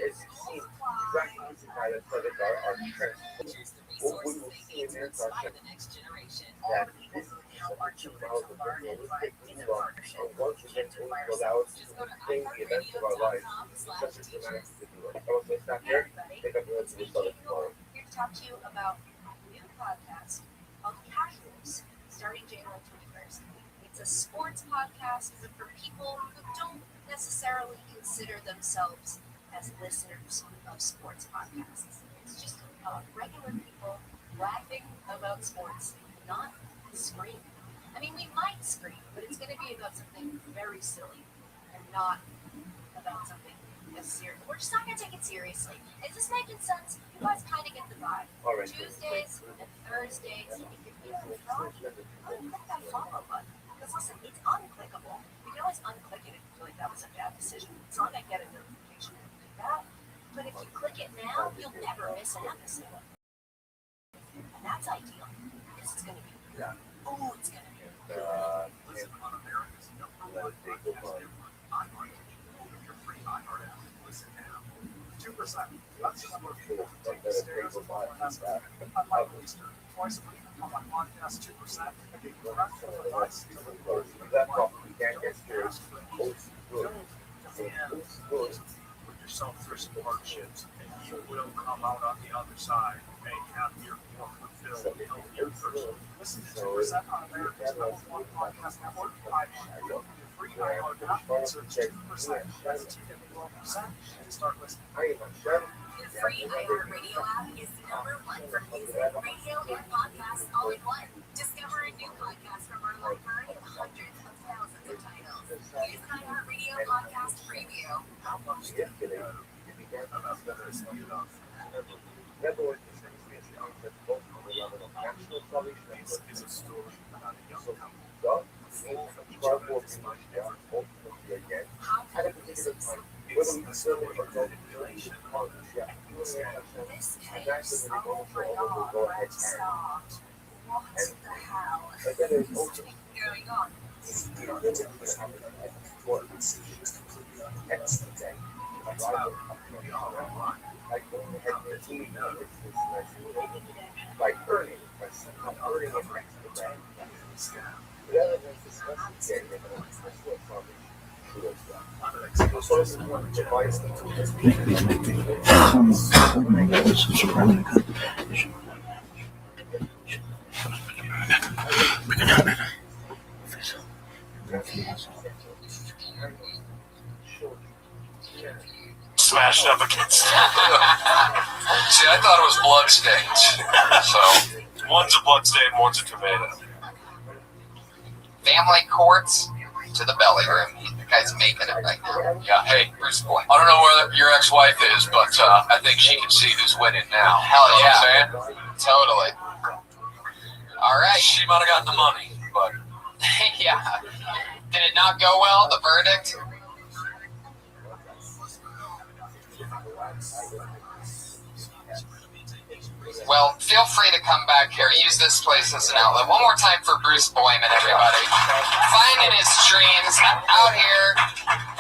As you see, exactly this is why the project are transformed. What we will see in their project that this is such a powerful personalistic love, and once again will allow us to bring the events of our lives such a dramatic to do it. So let's stop here. Take up the rest of the study tomorrow. Here to talk to you about a new podcast called Casuals, starting January 21st. It's a sports podcast, but for people who don't necessarily consider themselves as listeners of sports podcasts. It's just regular people laughing about sports, not screaming. I mean, we might scream, but it's going to be about something very silly and not about something as serious. We're just not going to take it seriously. Is this making sense? You guys kind of get the vibe. Right. Tuesdays and Thursdays, if you're feeling froggy, click that follow button. Because listen, it's unclickable. You can always unclick it if you feel like that was a bad decision. It's not going to get a notification like that. But if you click it now, you'll never miss an episode. And that's ideal. This is going to be good. Oh, it's going to be good. Listen on America's #1 Listen now. 2%. That's just what people take the stairs and unlike Easter. Twice a week, come on podcast 2%. And be practical advice to live life. We can't get scared. Put yourself through some hardships, and you will come out on the other side a happier, more fulfilled, healthier person. Listen to 2% on America's #1 podcast network. Your free iHeart app. Search 2%. That's TWO% and start listening. The free iHeartRadio app is the #1 for music, radio, and podcasts all in one. Discover a new podcast from our library of hundreds of thousands of titles. Use an iHeartRadio podcast preview. How much yesterday did we get about this? This case, oh my god, where to start? What the hell is going on? Smashed up against it. See, I thought it was bloodstains. So one's a bloodstain, one's a tomato. Family courts to the belly room. The guy's making it right now. Yeah, hey, Bruce Boy. I don't know where your ex-wife is, but I think she can see who's winning now. Hell You know yeah. what I'm saying? Totally. All right. She might have gotten the money, but Yeah. Did it not go well, the verdict? Well, feel free to come back here. Use this place as an outlet. One more time for Bruce Boyman, everybody. Finding his dreams out here.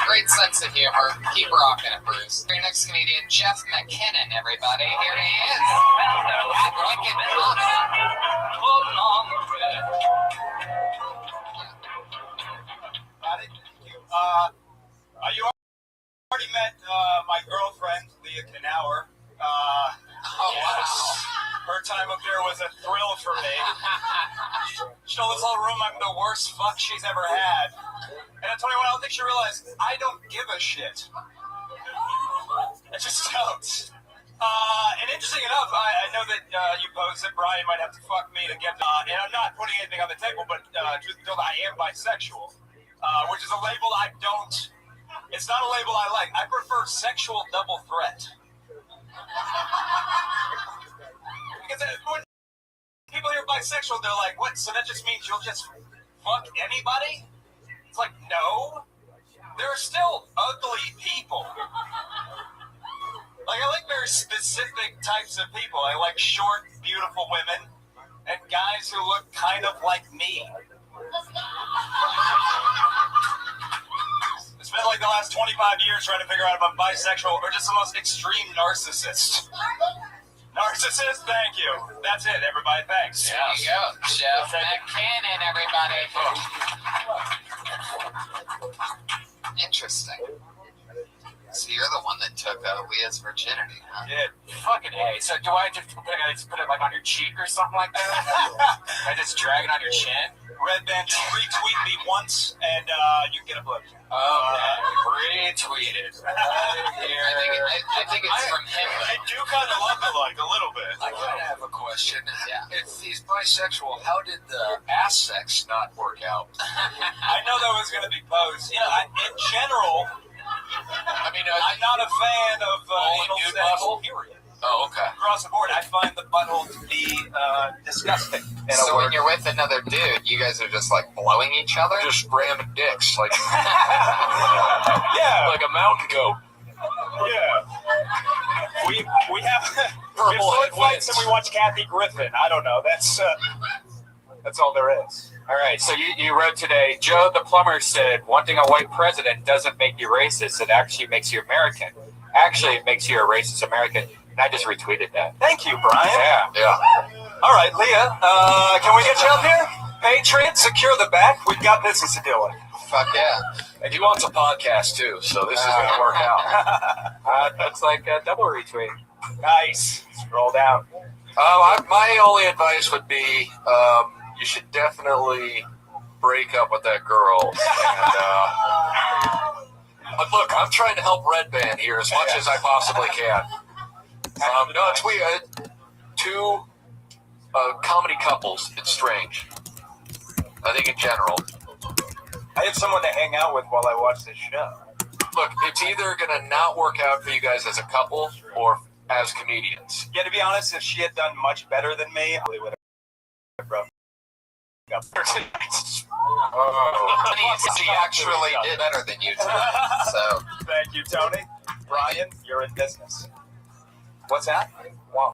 Great sense of humor. Keep rocking it, Bruce. Your next comedian, Jeff McKinnon, everybody. Here he is. Wicked You already met my girlfriend, Leah Knauer. Her time up there was a thrill for me. She told this whole room I'm the worst fuck she's ever had. And I told you what, I don't think she realized I don't give a shit. I just don't. And interesting enough, I know that you posed that Brian might have to fuck me to get and I'm not putting anything on the table, but truth be told, I am bisexual, which is a label I don't. It's not a label I like. I prefer sexual double threat. Because when people hear bisexual, they're like, what? So that just means you'll just fuck anybody? It's like, no. There are still ugly people. Like, I like very specific types of people. I like short, beautiful women and guys who look kind of like me. I spent like the last 25 years trying to figure out if I'm bisexual or just the most extreme narcissist. Narcissist, thank you. That's it, everybody. Thanks. There you go. Jeff McKinnon, everybody. Interesting. So you're the one that took Leah's virginity, huh? Yeah. Fucking A. So do I just put it like on your cheek or something like that? I just drag it on your chin? Red Band, just retweet me once and you can get a book. Retweeted. I think it's from him. I do kind of look alike a little bit. I kind of have a question. Yeah. If he's bisexual, how did the ass sex not work out? I know that was going to be posed. You know, in general, I mean, I'm not a fan of anal dude sex, muscle? period. Oh, okay. Across the board, I find the butthole to be disgusting. So when you're with another dude, you guys are just like blowing each other? Just ramming dicks, like Yeah. like a mountain goat. Yeah. We have Purple sword fights headwinds. and we watch Kathy Griffin. I don't know. That's all there is. All right, so you wrote today, Joe the plumber said, wanting a white president doesn't make you racist. It actually makes you American. Actually, it makes you a racist American. And I just retweeted that. Thank you, Brian. Yeah. All right, Leah, can we get you up here? Patriot, secure the back. We've got business to deal with. Fuck yeah. And he wants a podcast too, so this is going to work out. Looks like a double retweet. Nice. Scroll down. My only advice would be you should definitely break up with that girl. And, look, I'm trying to help Red Band here as much as I possibly can. No, it's weird. Two comedy couples, it's strange. I think in general. I have someone to hang out with while I watch this show. Look, it's either going to not work out for you guys as a couple, or as comedians. Yeah, to be honest, if she had done much better than me, I would have broken up. He actually did better than you tonight. So thank you, Tony. Brian, you're in business. What's that? Wow.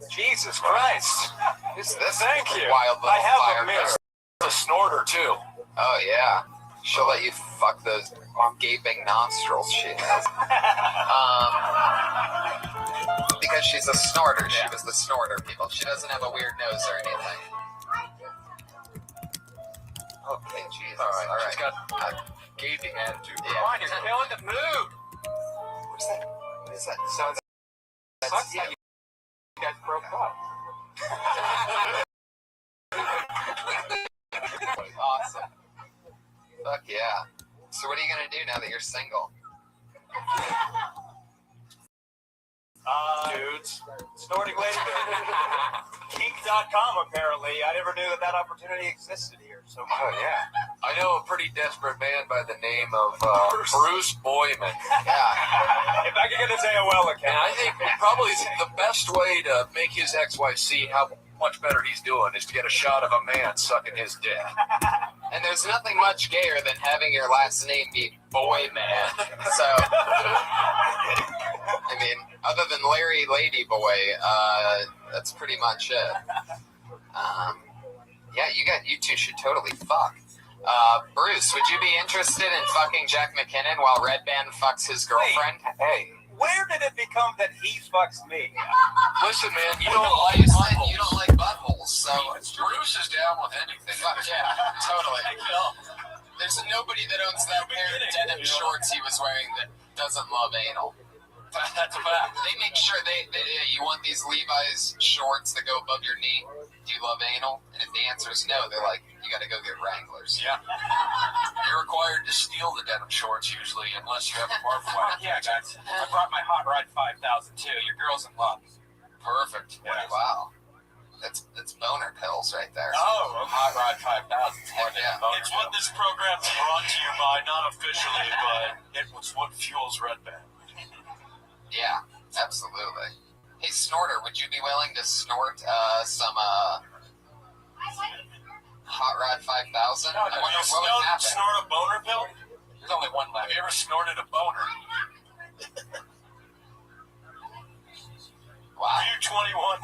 Jesus Christ. Who's this? Thank you. Wild little I have fire a mirror. A snorter too. Oh yeah. She'll let you fuck those gaping nostrils she has. Because she's a snorter. She was the snorter, people. She doesn't have a weird nose or anything. Okay, Jesus. All right. All She's got a gaping attitude. Yeah. Come on, you're killing the mood. What's that? What is that? Sounds Sucks that you guys broke up. awesome. Fuck yeah. So what are you gonna do now that you're single? Dudes. Snorting lady. Kink.com, apparently. I never knew that opportunity existed here. So, oh, yeah. I know a pretty desperate man by the name of Bruce Boyman. Yeah. If I could get his AOL account. And I think probably the best way to make his ex-wife see how much better he's doing is to get a shot of a man sucking his dick. And there's nothing much gayer than having your last name be Boyman. So, I mean, other than Larry Ladyboy, that's pretty much it. Yeah, you two should totally fuck. Bruce, would you be interested in fucking Jack McKinnon while Red Band fucks his girlfriend? Hey, where did it become that he fucks me? Listen, man, you You don't like buttholes, so Bruce is down with anything. fuck yeah, totally. There's nobody that owns that pair of denim shorts he was wearing that doesn't love anal. That's a fact. They make sure you want these Levi's shorts that go above your knee. Do you love anal? And if the answer is no, they're like, you got to go get Wranglers. Yeah. You're required to steal the denim shorts usually, unless you have a barfly. Yeah, guys. I brought my Hot Rod 5000 too. Your girl's in love. Perfect. Yeah. Wow. That's boner pills right there. Oh, Hot Rod 5000. Yeah. It's what this program's brought to you by, not officially, but it was what fuels Red Band. Yeah, absolutely. Hey, Snorter, would you be willing to snort some Hot Rod 5000? I wonder what would happen. Snort a boner pill? There's only one left. Have you ever snorted a boner? Wow. You're 21.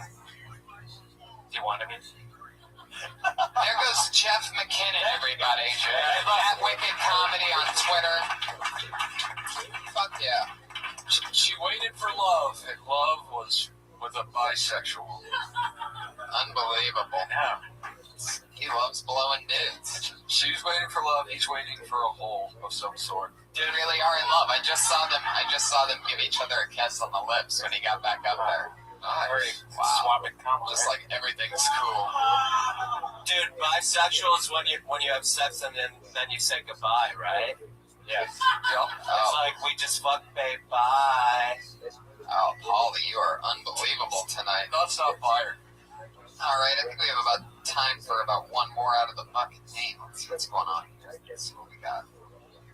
Do you want to be? There goes Jeff McKinnon, everybody. At Wicked Comedy on Twitter. Fuck yeah. She waited for love, and love was with a bisexual. Unbelievable. Yeah. He loves blowing dudes. She's waiting for love. He's waiting for a hole of some sort. They really are in love. I just saw them give each other a kiss on the lips when he got back up there. Nice. Wow. Swapping compliments. Just like everything's cool. Dude, bisexual is when you have sex and then you say goodbye, right? Yes. It's like, we just fucked, babe, bye. Oh, Paulie, you are unbelievable tonight. Not fired. All right, I think we have about time for about one more out of the fucking name. Let's see what's going on here. Let's see what we got.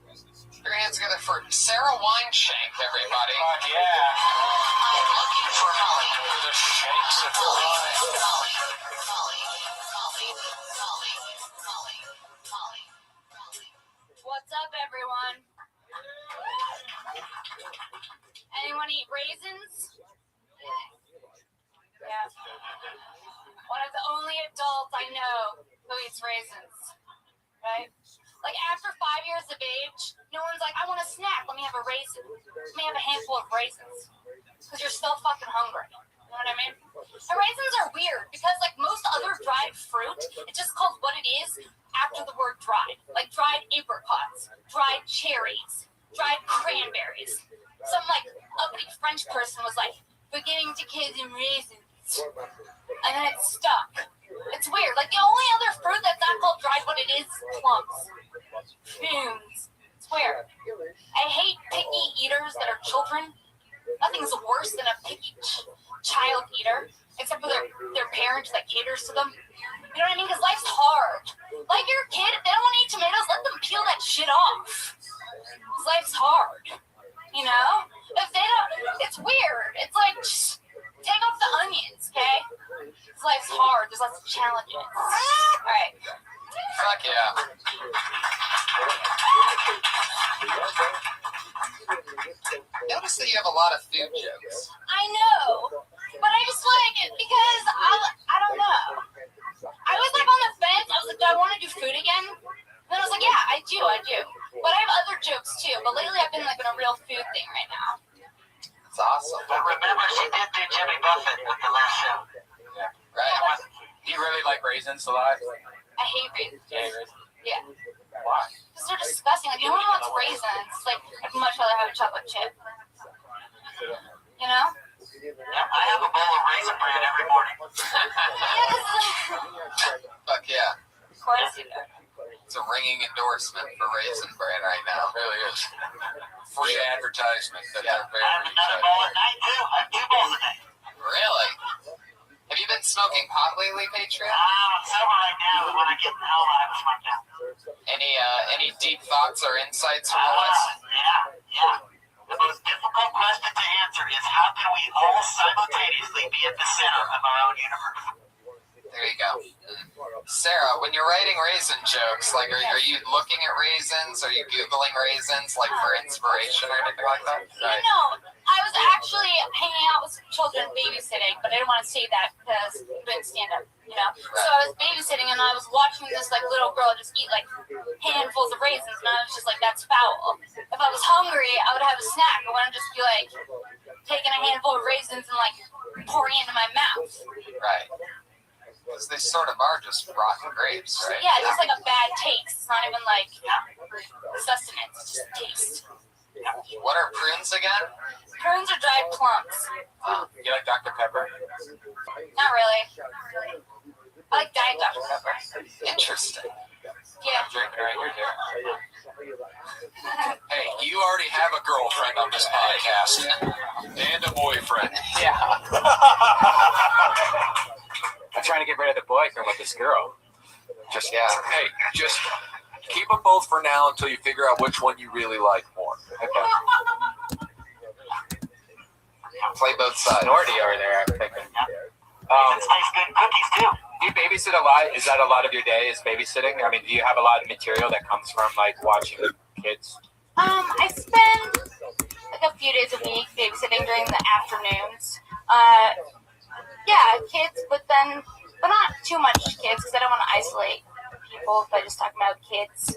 Put your hands together for Sarah Wineshank, everybody. Yeah. Looking for Holly. The shanks of the line. What's up, everyone? Anyone eat raisins? Yeah. One of the only adults I know who eats raisins. Right? Like, after 5 years of age, no one's like, I want a snack. Let me have a raisin. Let me have a handful of raisins. Because you're still fucking hungry. You know what I mean? And raisins are weird because, like most other dried fruit, it's just called what it is after the word dried. Like dried apricots, dried cherries, dried cranberries. Some, like, uppity French person was like, we're giving to kids in raisins. And then it stuck. It's weird. Like, the only other fruit that's not called dried what it is plums. Prunes. It's weird. I hate picky eaters that are children. Nothing's worse than a picky child eater, except for their parents that caters to them. You know what I mean? Because life's hard. Like your kid, if they don't want to eat tomatoes, let them peel that shit off. Because life's hard. You know? If they don't, it's weird. It's like, just take off the onions, okay? This life's hard. There's lots of challenges. All right. Fuck yeah. Notice that you have a lot of food jokes. I know, but I just like it because I don't know. I was like on the fence. I was like, do I want to do food again? And then I was like, yeah, I do. But I have other jokes too. But lately I've been like in a real food thing right now. That's awesome. But remember, she did do Jimmy Buffett with the last show. Yeah. Right. Do you really like raisins a lot? I hate raisins. Yeah. Why? Because they're disgusting. Like, you know how it's raisins? Like, I'd much rather have a chocolate chip. You know? Yeah, I have a bowl of raisin bran every morning. Fuck yeah. Of course you do. It's a ringing endorsement for Raisin Bran right now. It really is. Free advertisement that they're very I have another bowl at night, too. I have 2 bowls a day. Really? Have you been smoking pot lately, Patriot? I'm sober right now, but when I get in hell, I have a smoke down. Any deep thoughts or insights from the West? Yeah. The most difficult question to answer is how can we all simultaneously be at the center of our own universe? There you go. Sarah, when you're writing raisin jokes, like, are you looking at raisins? Are you Googling raisins, like, for inspiration or anything like that? You know, I was actually hanging out with some children babysitting, but I didn't want to say that because I couldn't stand up, you know? So I was babysitting and I was watching this, like, little girl just eat, like, handfuls of raisins, and I was just like, that's foul. If I was hungry, I would have a snack. I wouldn't just be, like, taking a handful of raisins and, like, pouring it into my mouth. Right. Because they sort of are just rotten grapes, right? Yeah, it's just like a bad taste. It's not even like sustenance, it's just taste. What are prunes again? Prunes are dried plums. You like Dr. Pepper? Not really. I like Diet Dr. Pepper. Interesting. Yeah. I'm drinking right here, dear. Hey, you already have a girlfriend on this podcast. And a boyfriend. Yeah. I'm trying to get rid of the boyfriend with this girl. Just Keep them both for now until you figure out which one you really like more. Okay. Play both sides. Nordy over there, I'm thinking. Raisins taste good in cookies, too. Do you babysit a lot? Is that a lot of your day is babysitting? I mean, do you have a lot of material that comes from, like, watching kids? I spend like a few days a week babysitting during the afternoons. Yeah, kids, but not too much kids because I don't want to isolate people by just talking about kids.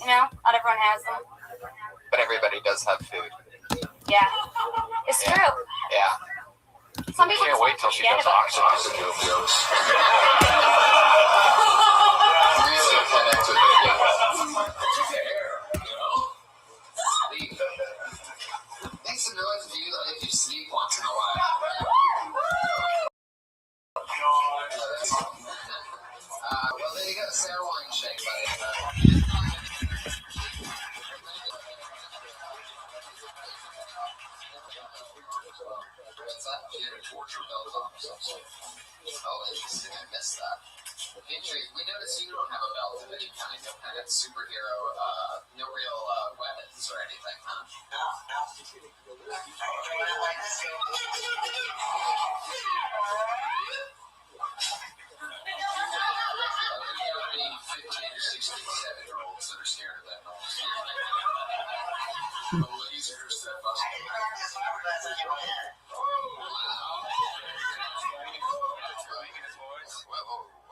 You know, not everyone has them. But everybody does have food. Yeah, it's true. Yeah. Some people can't wait till she does oxygen jokes. Really connect with makes it noise if you sleep once in a while. Well, there you go. Sarah wine shake, buddy. What's that? She had a torture belt on or something. Oh, interesting. I missed that. Patriot, we noticed you don't have a belt of any kind of superhero, no real weapons or anything, huh? No. Being 15 or 16, 7-year-olds that are scared of that noise. Well, easier to step up.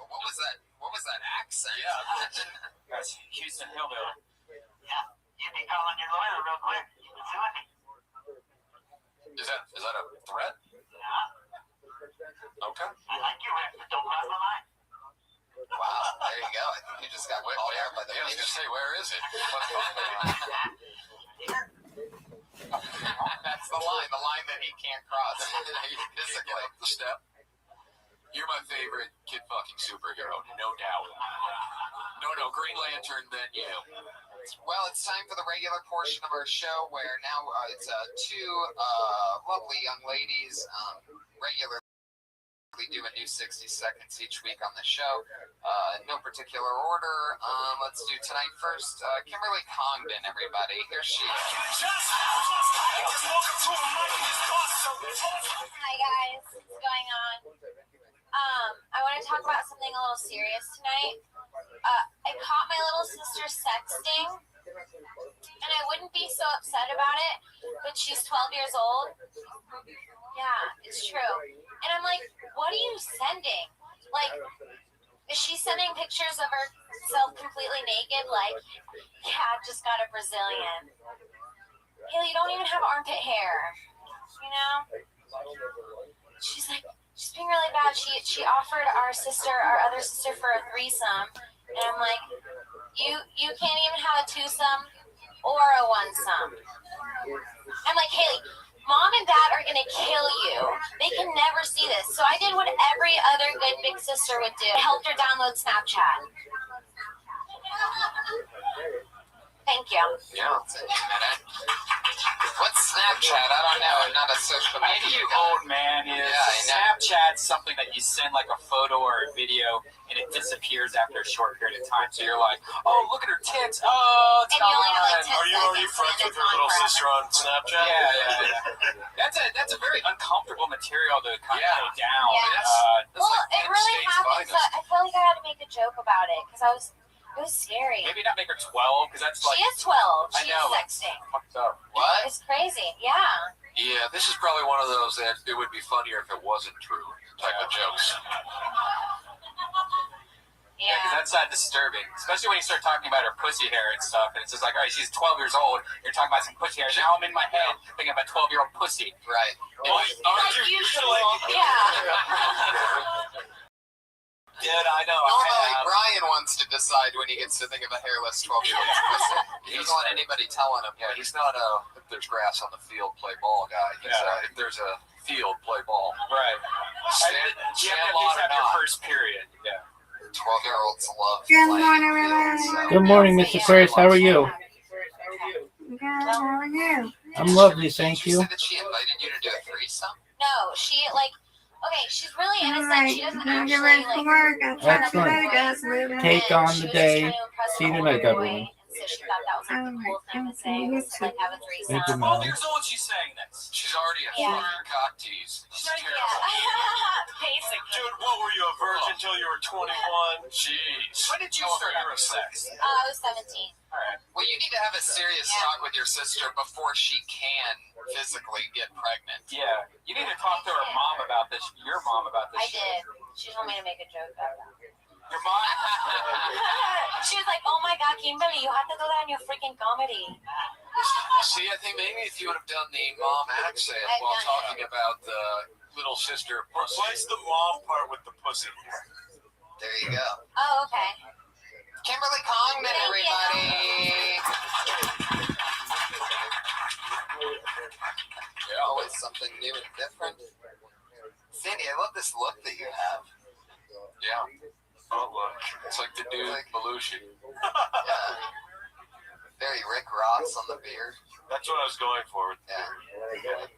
What was that? What was that accent? Yeah, that's Houston Hillbilly. Yeah, you'd be calling your lawyer real quick. You've been suing me. Is that a threat? Yeah. Okay. I like your rep, but don't cross my line. Wow, there you go. I think you just got whipped there by the I was going to say, where is it? That's the line that he can't cross physically. The step. You're my favorite kid fucking superhero, no doubt. No, Green Lantern, then you. Well, it's time for the regular portion of our show where now it's two lovely young ladies regularly We do a new 60 seconds each week on the show. No particular order. Let's do tonight first. Kimberly Congdon, everybody. Here she is. Hi guys, what's going on? I want to talk about something a little serious tonight. I caught my little sister sexting, and I wouldn't be so upset about it, but she's 12 years old. Yeah, it's true. And I'm like, what are you sending? Like, is she sending pictures of herself completely naked? Like, yeah, just got a Brazilian. Haley, you don't even have armpit hair, you know? She's like, she's being really bad. She offered our other sister for a threesome, and I'm like, you can't even have a twosome or a one-some. I'm like, Haley, Mom and Dad are gonna kill you. They can never see this. So I did what every other good big sister would do. I helped her download Snapchat. Thank you. Yeah, I'll take a minute. What's Snapchat? I don't know. I'm not a social media. Maybe you old man is. Snapchat's something that you send like a photo or a video and it disappears after a short period of time. So you're like, oh, look at her tits. Oh, it's and you only have like 10 Are you already friends with your little sister on Snapchat? Yeah. That's a very uncomfortable material to kind of go down. Yeah. Well, it really happened. So I felt like I had to make a joke about it because it was scary. Maybe not make her 12 because that's like. She is 12. She I know, is sexting. Fucked up. What? It's crazy. Yeah. Yeah, this is probably one of those that it would be funnier if it wasn't true type of jokes. Yeah, because that's disturbing, especially when you start talking about her pussy hair and stuff, and it's just like, all right, she's 12 years old, you're talking about some pussy hair, now I'm in my head thinking about 12-year-old pussy. Right. Dude, I know. Normally, Brian wants to decide when he gets to think of a hairless 12-year-old pussy. He doesn't want anybody telling him. Yeah, he's not if there's grass on the field, play ball guy. He's if there's a field, play ball. Right. You have to have your first period. Yeah. 12-year-olds love. Good morning, everyone. Good morning, Miss Aquarius. How are you? Good. How are you? I'm lovely, thank you. That she invited you to do a threesome? No, she she's really innocent. She doesn't actually Excellent. Take on the day. See you tonight, everyone. So she thought that was like the cool thing to say, was to like have a threesome. Thank you, 12 Mom. years old, she's saying this. She's already a fucking cock tease. It's terrible. Basically. Dude, what were you, a virgin until you were 21? Jeez. When did you start having sex? I was 17. All right. Well, you need to have a serious talk with your sister before she can physically get pregnant. Yeah. You need to talk to her mom about this. Your mom about this. I did. She told me to make a joke about that. Your mom? She was like, oh my God, Kimberly, you have to do that in your freaking comedy. See, I think maybe if you would have done the mom accent while talking about the little sister pussy. Replace the mom part with the pussy. There you go. Oh, okay. Kimberly Congdon, everybody. Yeah, always something new and different. Sandy, I love this look that you have. Yeah. Oh, look. It's like the dude Belushi. Yeah. Very Rick Ross on the beard. That's what I was going for with the beard.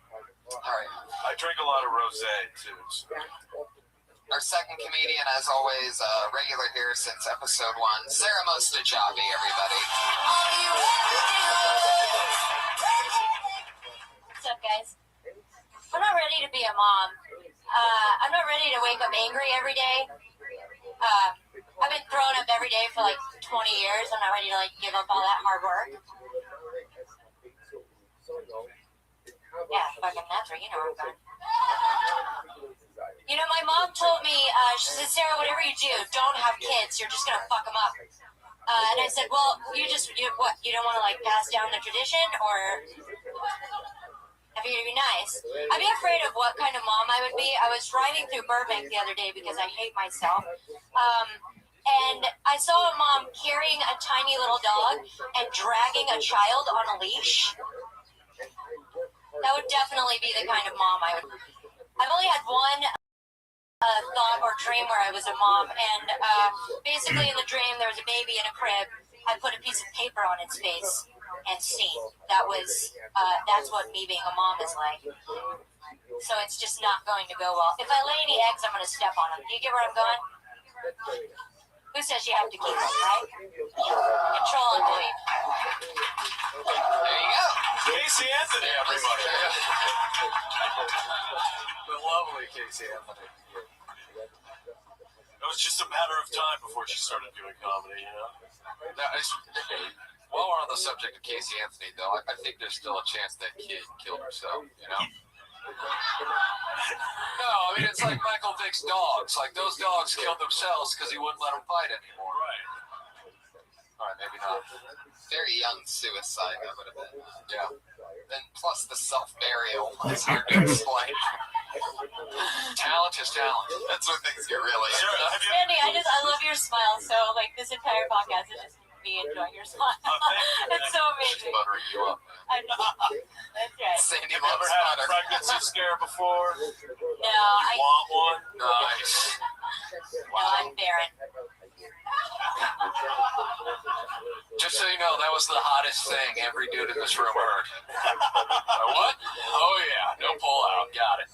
All right. I drink a lot of rosé, too. So. Our second comedian, as always, regular here since episode 1, Sarah Mostajabi, everybody. What's up, guys? I'm not ready to be a mom. I'm not ready to wake up angry every day. I've been throwing up every day for like 20 years. I'm not ready to give up all that hard work. Yeah, fucking that's right. You know where I'm going. You know, my mom told me, she said, Sarah, whatever you do, don't have kids. You're just gonna fuck them up. And I said, well, you don't want to pass down the tradition, or I figured it'd be nice. I'd be afraid of what kind of mom I would be. I was driving through Burbank the other day because I hate myself. And I saw a mom carrying a tiny little dog and dragging a child on a leash. That would definitely be the kind of mom I would. I've only had one thought or dream where I was a mom, and basically in the dream there was a baby in a crib. I put a piece of paper on its face and scene. That's what me being a mom is like. So it's just not going to go well. If I lay any eggs, I'm going to step on them. Do you get where I'm going? Who says you have to keep them, right? Control and believe. There you go. Casey Anthony, everybody. The lovely Casey Anthony. It was just a matter of time before she started doing comedy, you know? Now, while we're on the subject of Casey Anthony, though, I think there's still a chance that kid killed herself, you know? No, I mean, it's like Michael Vick's dogs. Like, those dogs killed themselves because he wouldn't let them fight anymore. Right. All right, maybe not. Very young suicide, that would have been. Yeah. And plus the self-burial. It's hard to explain. Talent is talent. That's what things get really. Randy, I love your smile. So, like, this entire podcast is just me enjoying your smile. It's so amazing. Buttering you up. I know. That's right. Sandy You've ever had a pregnancy scare before? No, I want one? Nice. No, I'm barren. Just so you know, that was the hottest thing every dude in this room heard. What? Oh, yeah. No pull out. Got it.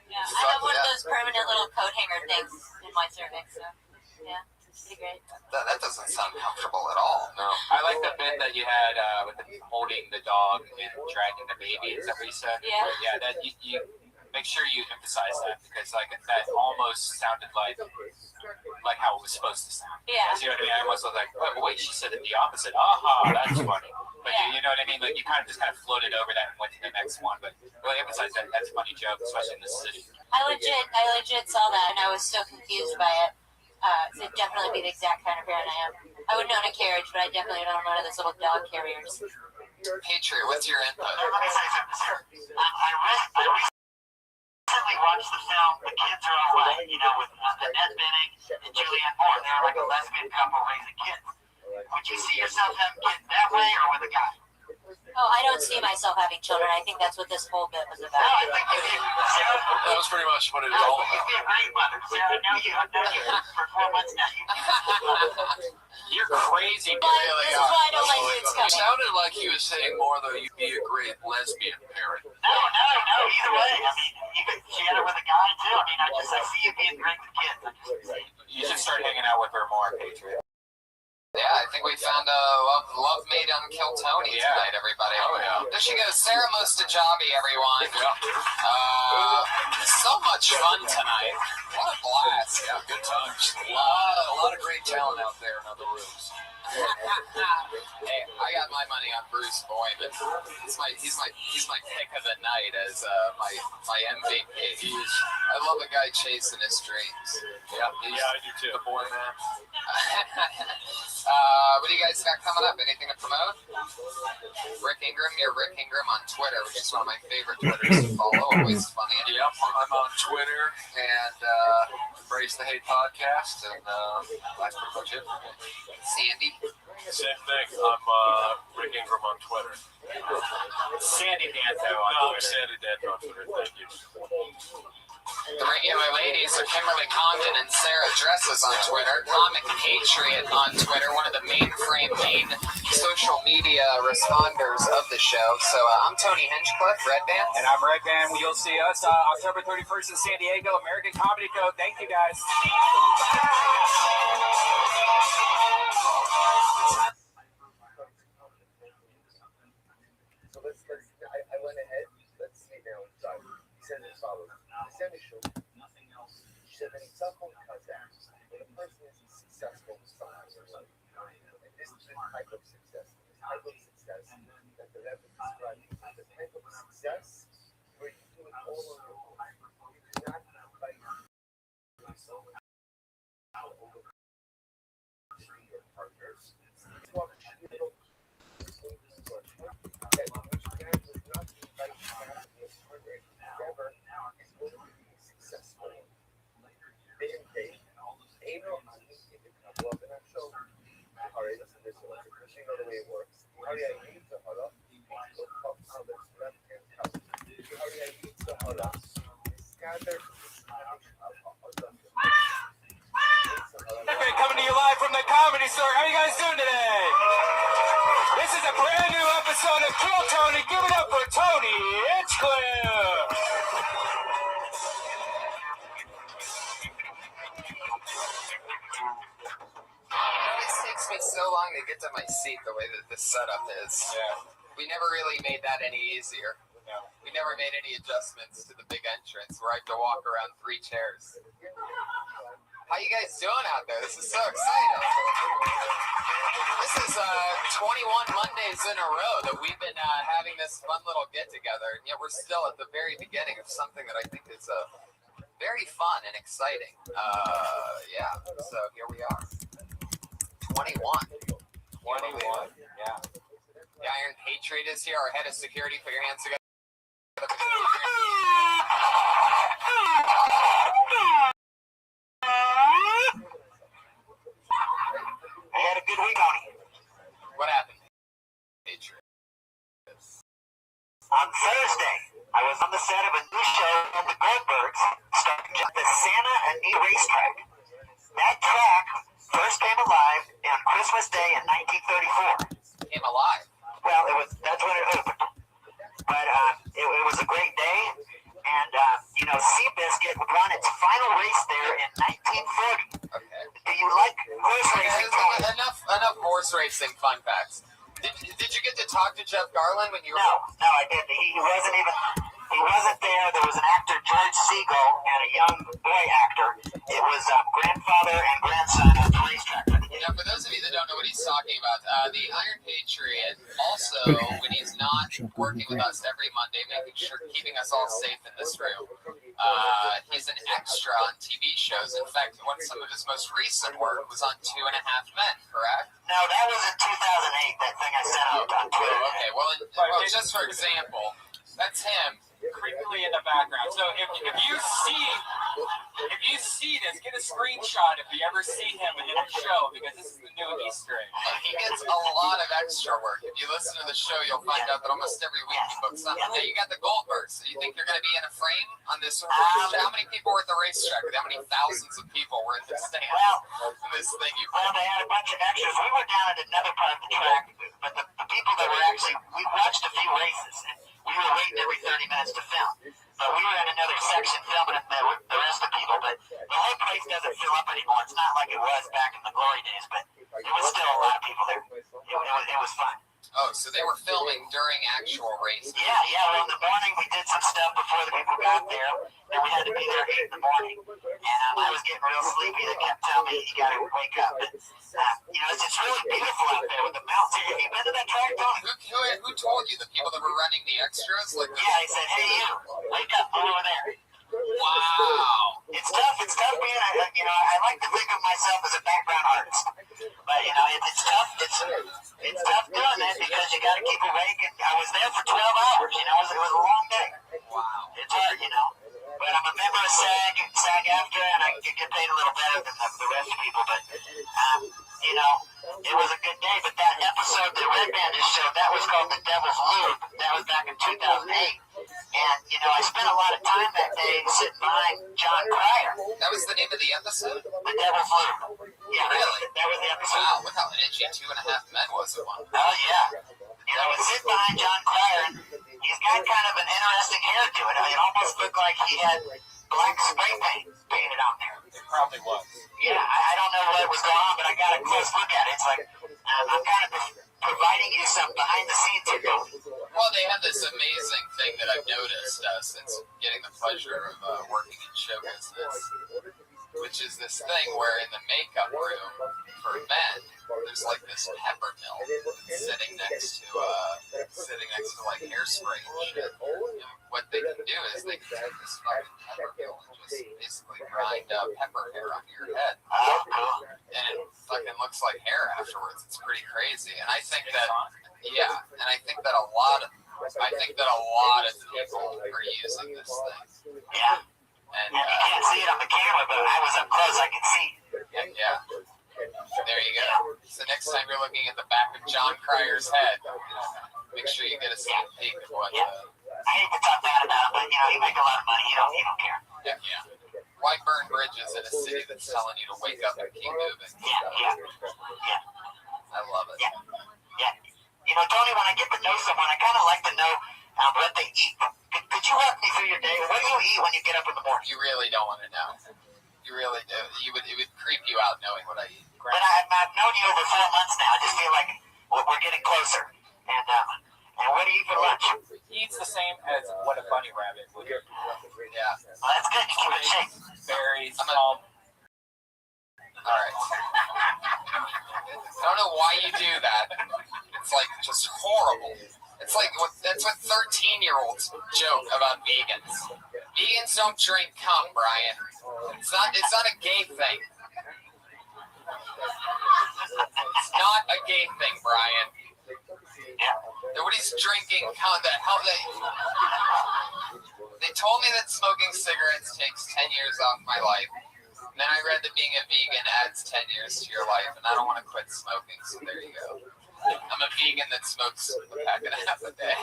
Yeah, I have one of those permanent little coat hanger things in my cervix, so yeah, it's pretty great. That doesn't sound comfortable at all. No. I like the bit that you had with the holding the dog and dragging the baby. Is that what you said? Yeah. Yeah. That you make sure you emphasize that because like that almost sounded like how it was supposed to sound. Yeah. You know what I mean? I almost was like, oh, wait, she said it the opposite. Aha, that's funny. But you know what I mean? Like you kind of floated over that and went to the next one. But really emphasize that that's a funny joke, especially in the city. I legit saw that and I was so confused by it. So it'd definitely be the exact kind of parent I am. I wouldn't own a carriage, but I definitely would own one of those little dog carriers. Patriot, what's your input? Let me say something, sir. I recently watched the film The Kids Are Alright, with Annette Bening and Julianne Moore. They're like a lesbian couple raising kids. Would you see yourself having kids that way or with a guy? Oh, I don't see myself having children. I think that's what this whole bit was about. No, I think Sarah, that was pretty much what it is all about. You'd be a great mother. Sarah, I know you for 4 months now. You're crazy. This is why I don't like kids It coming. sounded like he was saying more, though, you'd be a great lesbian parent. No. Either way. I mean, you could share it with a guy, too. I mean, I see you being great with kids. You should start hanging out with her more, Patriot. Yeah, I think we found a love made on Kill Tony tonight, everybody. Oh, yeah. There she goes, Sarah Mustajabi, everyone. So much fun tonight. What a blast. Yeah, good times. A lot of great talent out there in other rooms. Hey, I got my money on Bruce Boyman. He's my pick of the night as my MVP. I love a guy chasing his dreams. Yeah, I do too. The boy man. What do you guys got coming up? Anything to promote? Rick Ingram, you're Rick Ingram on Twitter, which is one of my favorite Twitters to follow. Always funny. Yep, I'm on Twitter and Embrace the Hate podcast, and that's pretty much it. Sandy. Same thing. I'm Rick Ingram on Twitter. Sandy Danto on No, I'm Twitter. Sandy Danto on Twitter. Thank you. The regular ladies are Kimberly Condon and Sarah Dresses on Twitter. Comic Patriot on Twitter, one of the main social media responders of the show. So I'm Tony Hinchcliffe, Red Band. And I'm Red Band. You'll see us October 31st in San Diego, American Comedy Code. Thank you, guys. So I went ahead. Let's see now inside. He said as follows. Essential, nothing else. She said that it's up on Kazakh. When a person is successful in some or something, and this is the type of success, that the Rebbe described, the type of success where you do it all on your own. You do not invite yourself out over your partners. Talk to your that which man does not invite you out of your partner endeavor is going to be successful. Ain't no honesty to come up and I show Alright, listen, this one. So you know the way it works. Alright, I need to hold up. Look up how the left hand comes. Alright, I need to hold up. Gather. Okay, coming to you live from the Comedy Store. How you guys doing today? This is a brand new episode of Kill Tony. Give it up for Tony. It's clear. It always takes me so long to get to my seat the way that this setup is. Yeah. We never really made that any easier. Yeah. We never made any adjustments to the big entrance where I have to walk around 3 chairs. How you guys doing out there? This is so exciting. This is 21 Mondays in a row that we've been having this fun little get-together, and yet we're still at the very beginning of something that I think is very fun and exciting. Yeah, so here we are. 21. 21. Yeah. The Iron Patriot is here, our head of security. Put your hands together. I had a good week on it. What happened, Patriot? On Thursday, I was on the set of a new show called The Goldbergs, starring at the Santa Anita Racetrack. That track first came alive on Christmas Day in 1934. Came alive? Well, that's when it opened. But it was a great day, and Seabiscuit won its final race there in 1940. Okay. Do you like horse racing? Enough horse racing fun facts. Did you get to talk to Jeff Garland when you were? No, I didn't. He wasn't there. There was an actor, George Segal, and a young boy actor. It was grandfather and grandson at the racetrack. Now, for those of you that don't know what he's talking about, the Iron Patriot also, when he's not working with us every Monday, keeping us all safe in this room, he's an extra on TV shows. In fact, some of his most recent work was on 2.5 Men, correct? No, that was in 2008, that thing I sent out on Twitter. Okay, well, just for example, that's him. Creepily in the background. So if you see this, get a screenshot if you ever see him in the show, because this is the new Easter egg. And he gets a lot of extra work. If you listen to the show, you'll find out that almost every week he books something. Hey, you got the Goldbergs. So you think you're going to be in a frame on this? How many people were at the racetrack? How many thousands of people were in the stand? In this thing you Well, they had a bunch of extras. We were down at another part of the track, but the people that were we watched a few races, and we were waiting every 30 minutes to film. But we were in another section filming it with the rest of the people. But the whole place doesn't fill up anymore. It's not like it was back in the glory days, but it was still a lot of people there. It was fun. Oh, so they were filming during actual races? Yeah. Well, in the morning we did some stuff before the people got there. Then we had to be there 8 in the morning. And I was getting real sleepy. They kept telling me, you got to wake up. But, it's really beautiful out there with the mountains. Have you been to that track, Tony? Who told you? The people that were running the extras? Yeah, they said, hey, you, wake up, go over there. Wow. It's tough being, I like to think of myself as a background artist. But, it's tough. It's tough doing that because you got to keep awake. And I was there for 12 hours, it was a long day. Wow. It's hard, But I'm a member of SAG-AFTRA, and I get paid a little better than the rest of people. But, it was a good day. But that episode that Red Band just showed, that was called The Devil's Loop. That was back in 2008. And, I spent a lot of time that day sitting behind John Cryer. That was the name of the episode? The Devil's Loop. Yeah, really? That was the episode. Wow, look how edgy 2.5 Men was at one. Oh, yeah. I was sitting behind John Cryer, and he's got kind of an interesting hair to it. It almost looked like he had black spray paint painted on there. It probably was. Yeah, I don't know what was going on, but I got a close look at it. It's like, I'm kind of providing you some behind the scenes here, Tony. Well, they have this amazing thing that I've noticed since getting the pleasure of working in show business, which is this thing where in the makeup room for men, there's like this pepper mill sitting next to like hairspray and shit. What they can do is they can take this fucking pepper mill and just basically grind up pepper hair on your head, and it fucking looks like hair afterwards. It's pretty crazy, and I think that a lot of people are using this thing. Yeah. And you can't see it on the camera, but I was up close. I could see. Yeah. There you go. So next time you're looking at the back of John Cryer's head, make sure you get a sneak peek of what. I hate to talk bad about it, but you make a lot of money. You don't care. Yeah. Why burn bridges in a city that's telling you to wake up and keep moving? Yeah. I love it. Yeah. Tony, when I get to know someone, I kind of like to know what they eat. Could Could you walk me through your day? What do you eat when you get up in the morning? You really don't want to know. You really do. It would creep you out knowing what I eat. But I've known you over 4 months now. I just feel like we're getting closer. And what do you eat for lunch? He eats the same as what a bunny rabbit would eat. Yeah. Well, that's good. You keep it shape. Berries, all right. I don't know why you do that. It's like just horrible. It's like that's what 13-year-olds joke about vegans. Vegans don't drink cum, Brian. It's not a gay thing. It's not a gay thing, Brian. Nobody's drinking cum. They told me that smoking cigarettes takes 10 years off my life. And then I read that being a vegan adds 10 years to your life, and I don't want to quit smoking, so there you go. I'm a vegan that smokes a pack and a half a day.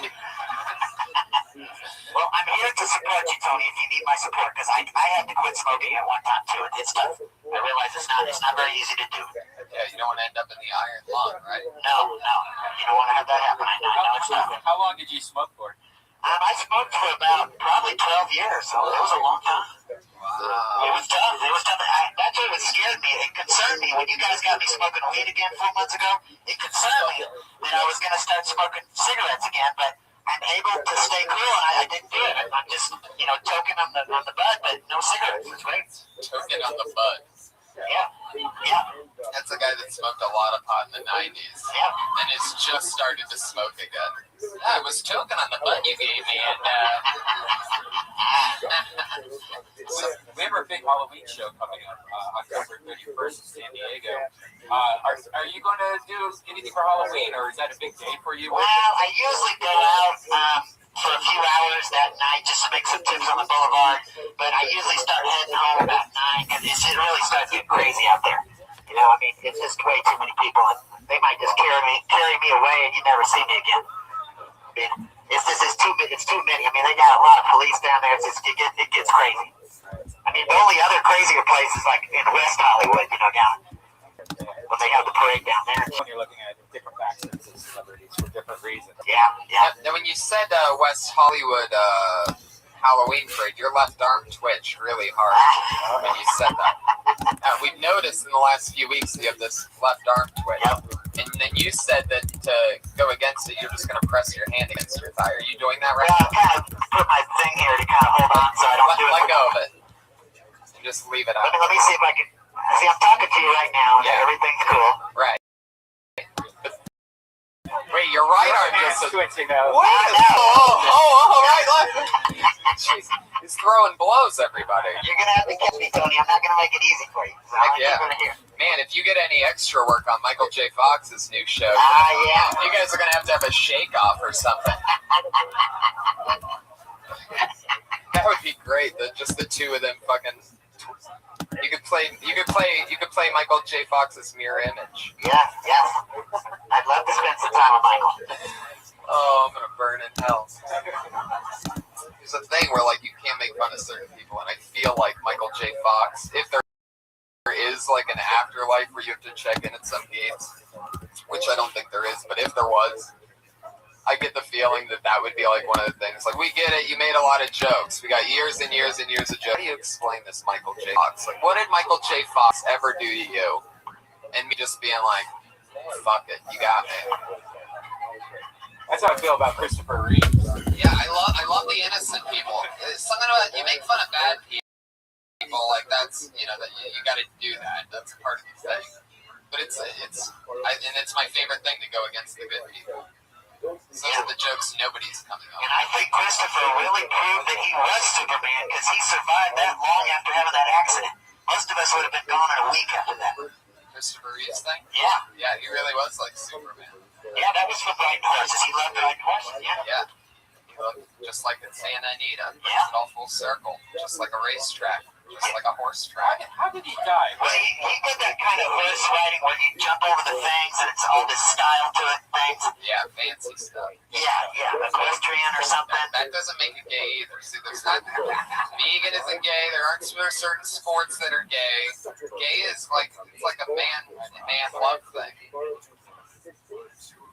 Well, I'm here to support you, Tony, if you need my support, because I had to quit smoking at one time, too. It's tough. I realize it's not very easy to do. Yeah, you don't want to end up in the iron lung, right? No. You don't want to have that happen. I know it's tough. How long did you smoke for? I smoked for about probably 12 years, so it was a long time. Wow. It was tough. That's what scared me. It concerned me when you guys got me smoking weed again 4 months ago. It concerned me that I was going to start smoking cigarettes again, but I'm able to stay cool, and I didn't do it. I'm just, toking on the bud, but no cigarettes. It's great. Toking on the bud. Yeah. That's a guy that smoked a lot of pot in the 90s. Yeah. And has just started to smoke again. I was toking on the bud you gave me, and So we have our big Halloween show coming up October 31st in San Diego. Are you going to do anything for Halloween, or is that a big day for you? Well, I usually go out for a few hours that night just to make some trips on the boulevard, but I usually start heading home about 9 because it really starts getting crazy out there. It's just way too many people, and they might just carry me away, and you never see me again. It's too many. They got a lot of police down there. It gets crazy. The only other crazier place is like in West Hollywood, down when they have the parade down there. When you're looking at different facets of celebrities for different reasons. Yeah. Now, when you said West Hollywood Halloween parade, your left arm twitched really hard when you said that. We've noticed in the last few weeks you have this left arm twitch. And then you said that to go against it, you're just going to press your hand against your thigh. Are you doing that right now? I kind of put my thing here to kind of hold on so I don't do it. Let go of it. And just leave it out. Let me see if I can. See, I'm talking to you right now. Yeah. Everything's cool. Right. Wait, your right arm just twitching now. What? Oh, right. Jeez, he's throwing blows, everybody. You're going to have to catch me, Tony. I'm not going to make it easy for you. So Man, if you get any extra work on Michael J. Fox's new show, you guys are going to have a shake-off or something. That would be great. Just the two of them fucking. You could play Michael J. Fox's mirror image. Yeah. I'd love to spend some time with Michael. Oh, I'm gonna burn in hell. There's a thing where you can't make fun of certain people, and I feel like Michael J. Fox, if there is an afterlife where you have to check in at some gates, which I don't think there is, but if there was, I get the feeling that would be one of the things. We get it, you made a lot of jokes. We got years and years and years of jokes. How do you explain this Michael J. Fox? What did Michael J. Fox ever do to you? And me just being fuck it, you got me. That's how I feel about Christopher Reeve. Yeah, I love the innocent people. It's something about you make fun of bad people, that's that you got to do that. That's part of the thing. But it's my favorite thing to go against the good people. Those are the jokes nobody's coming up. And I think Christopher really proved that he was Superman because he survived that long after having that accident. Most of us would have been gone in a week after that. Christopher Reeve's thing? Yeah. Yeah, he really was like Superman. Yeah, that was from Riding Horses. He loved riding horses. Yeah. He looked just like in Santa Anita. Yeah. It all full circle. Just like a racetrack. Just like a horse track. How did he die? Well, he did that kind of horse riding where you jump over the things and it's all this style to it, things. Yeah, fancy stuff. Yeah, equestrian or something. That doesn't make it gay either. See, there's not. Vegan isn't gay. There aren't certain sports that are gay. Gay is it's like a man love thing.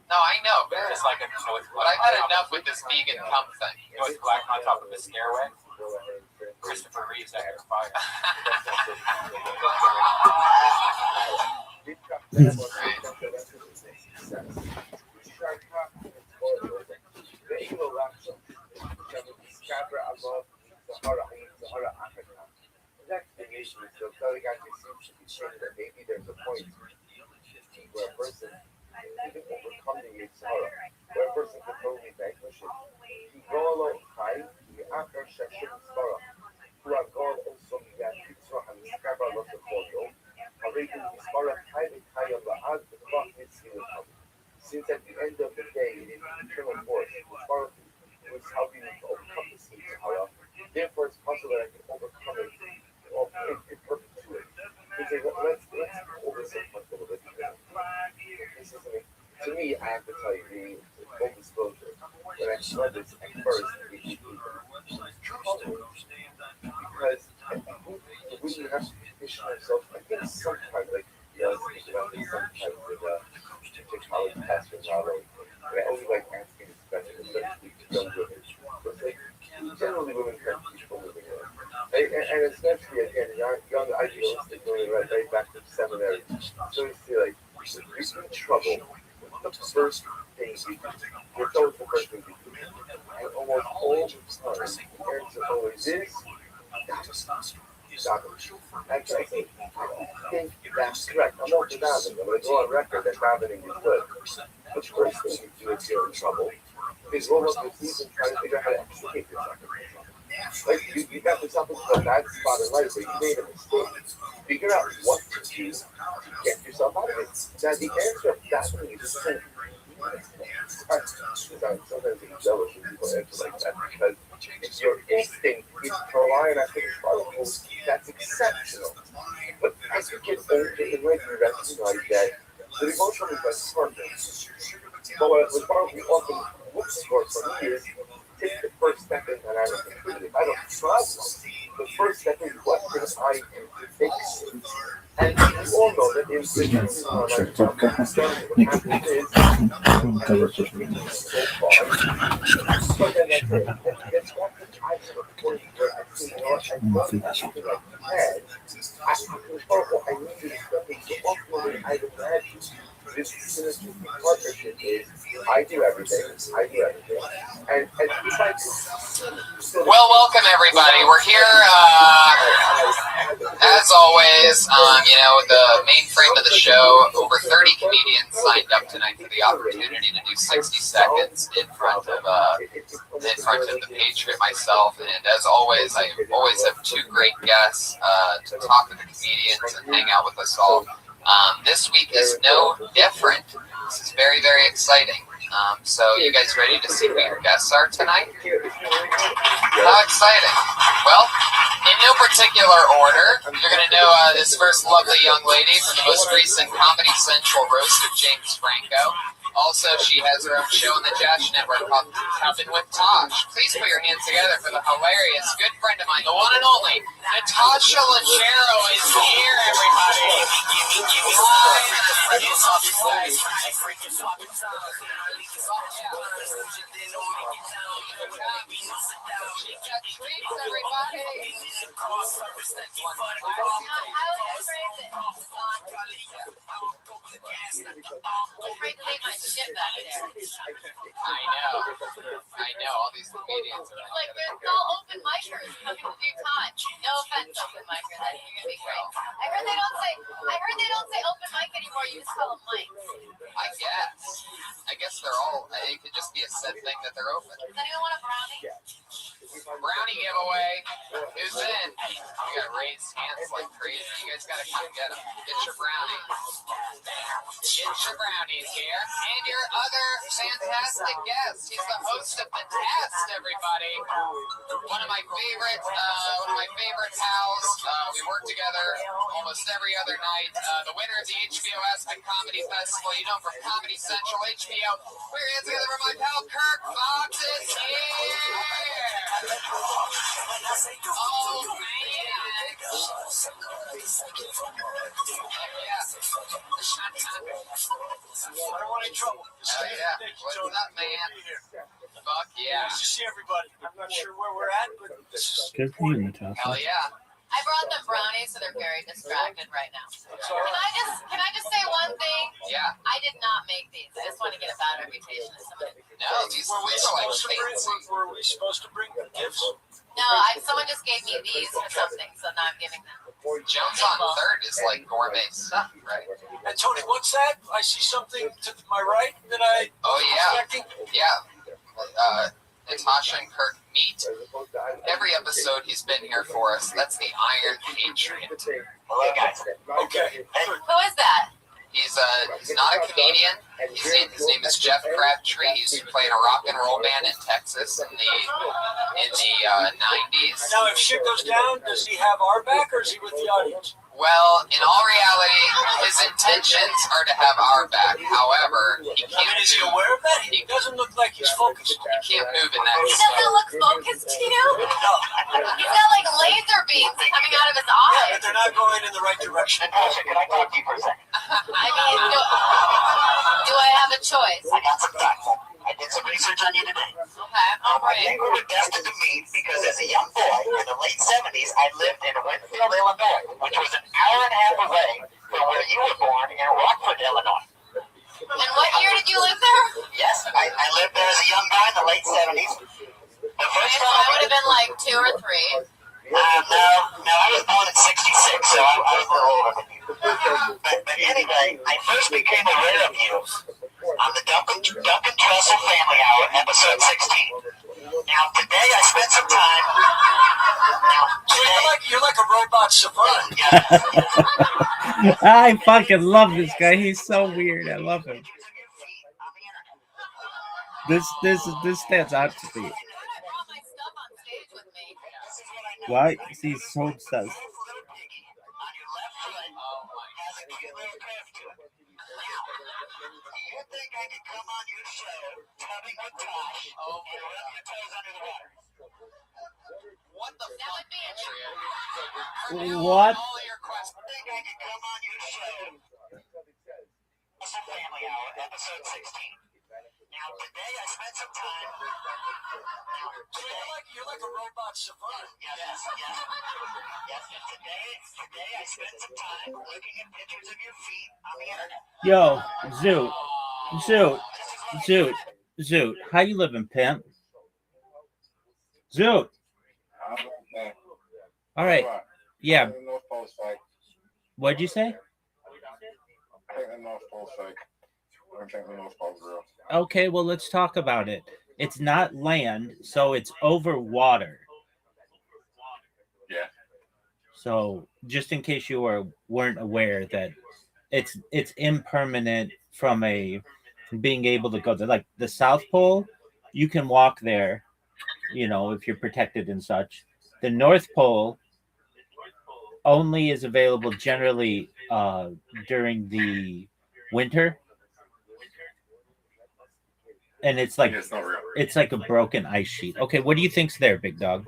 No, I know, but It's like a, I've had enough with this vegan cum thing. You know what's black on top of the stairway? Christopher Reeve's Act of Fire. So telling actually seems to be showing that maybe there's a point where a person even overcome the Yitzhara, where a person can totally vanquish it. Golo Chai, the Akar Shashim Svara, who are gone also Miyad Yitzhara and Skabra Losafolio, already Svara Chai and Chai of La'ad, the clock Mitzvah. Since at the end of the day, it is eternal force, the Svara was helping me to overcome this Yitzhara. Therefore, it's possible that I can overcome it or in perpetuity. Let's oversimplify a little bit. To me, I have to tell you, the full disclosure, when I saw this at first, it because we have to condition ourselves. I think sometimes, like, I think about this sometimes with college pastors, and I always like asking this question, especially young women. But like, generally, women can't teach for living there. And especially, again, young idealistic women, right back to seminary. So you see, like, if you're in trouble, the first thing you do, it's always the first thing you do. And almost all the time, the answer always is, actually, I think that's correct. I'm not denying. I'm going to go on record that davening is good. The first thing you do if you're in trouble is roll up your sleeves and try to figure out how to extricate yourself. Like, you got yourself into a bad spot in life where you made a mistake. Figure out what to do to get yourself out of it. Now, the answer of davening is simple. Sometimes I'm jealous when people answer like that because if your instinct is to rely on active follicles, that's exceptional. But as you get older in life, you recognize that the emotion is like perfect. But what we often look for years, take the first step in that I don't include. I don't trust. The first step is what can I do to fix it? And we all know that in the this synergistic partnership is I do everything, and try to. Well, welcome everybody. We're here, as always. The main frame of the show. Over 30 comedians signed up tonight for the opportunity to do 60 seconds in front of the Patriot, myself, and as always, I always have two great guests to talk with the comedians and hang out with us all. This week is no different. This is very, very exciting. So you guys ready to see who your guests are tonight? How exciting. Well, in no particular order, you're going to know this first lovely young lady from the most recent Comedy Central roast of James Franco. Also, she has her own show on the Josh Network called Cubbin' with Tosh. Please put your hands together for the hilarious good friend of mine, the one and only Natasha Leggero is here, everybody. I know, all these comedians are like, they're all open micers coming to do time. No offense, open micers. I think you're gonna be great. I heard they don't say open mic anymore. You just call them mics. I guess they're all. It could just be a set thing that they're open. Does anyone want a brownie? Brownie giveaway. Who's in? You gotta raise hands like crazy. You guys gotta come get them. Get your brownie. Get your brownies here. And your other fantastic guest. He's the host of The Test, everybody. One of my favorite pals. We work together almost every other night. The winner of the HBO Aspen Comedy Festival. You know, from Comedy Central, HBO. Put your hands together for my pal Kirk Fox is here. I don't want any trouble. Oh, yeah. What's up, man? Fuck yeah. Nice to see everybody. I'm not sure where we're at, but this is Good for you, Natasha. Hell yeah. I brought them brownies, so they're very distracted right now. Can I just say one thing? Yeah. I did not make these. I just want to get a bad reputation as somebody. No, these are like fancy. were we supposed to bring gifts? No, someone just gave me these for something, so now I'm giving them. Jones on Third is like gourmet stuff, right? And Tony, what's that? I see something to my right that I Oh, yeah. expecting. Yeah. Natasha and Kirk meet. Every episode he's been here for us. That's the Iron Patriot. Hello, guys. Okay. Who is that? He's not a comedian. His name is Jeff Crabtree. He used to play in a rock and roll band in Texas in the 90s. Now, if shit goes down, does he have our back or is he with the audience? Well, in all reality, his intentions are to have our back. However, he can't. Is he aware of that? He doesn't look like he's focused. He can't move in that. He doesn't look focused to you? He's got like laser beams coming out of his Yeah, eyes. but they're not going in the right direction. Natasha, can I talk to you for a second? I mean, do I have a choice? I got some facts. I did some research on you today. Okay, I'm I ready. think we were destined to meet because as a young boy in the late 70s, I lived in Winfield, Illinois, which was an hour and a half away from where you were born in Rockford, Illinois. And what year did you live there? Yes, I lived there as a young guy in the late 70s. The first So I would have been like 2 or 3. No, I was born in 66, so I was a little older than you. But anyway, I first became aware of you on the Duncan Trussell Family Hour, episode 16. Now, today I spent some time... You're like a robot savant. I fucking love this guy. He's so weird. I love him. This stands out to me. Why? He's so obsessed. What the fuck? What? Family Hour, episode 16. Now, today I spent some time... You're like a robot savant. Yes. Today I spent some time looking at pictures of your feet on the internet. Yo, Zoot. How you living, pimp? Zoot. All right. Yeah. What'd you say? Okay, well, let's talk about it. It's not land, so it's over water. Yeah. So just in case you weren't aware that it's impermanent from being able to go there. Like the South Pole, you can walk there, if you're protected and such. The North Pole only is available generally during the winter. And it's like a broken ice sheet. Okay, what do you think's there, big dog?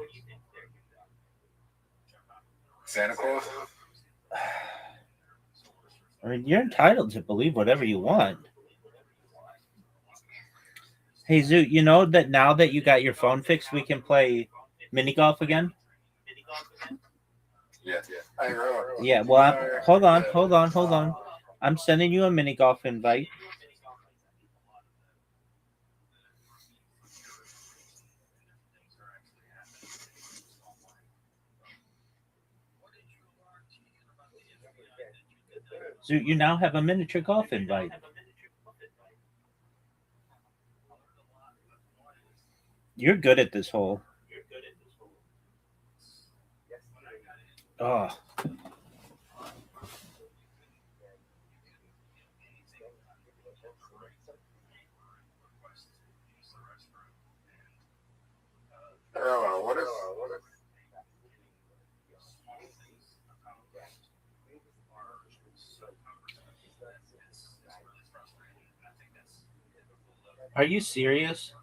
Santa Claus? I mean, you're entitled to believe whatever you want. Hey, Zoot, you know that now that you got your phone fixed, we can play mini golf again? Yeah. Yeah, well, hold on. I'm sending you a mini golf invite. So you now have a miniature golf invite. You're good at this hole. Oh. What is Are you serious?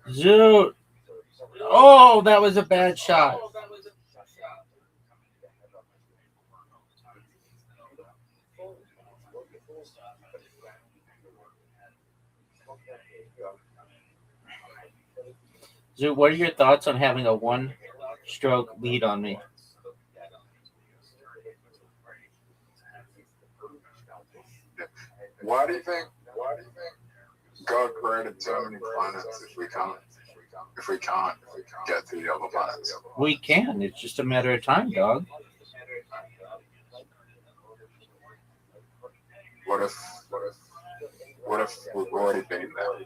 Zoot. Oh, that was a bad shot. Zoot, what are your thoughts on having a one-stroke lead on me? Why do you think God created so many planets if we can't get to the other planets? We can. It's just a matter of time, dog. What if we've already been there?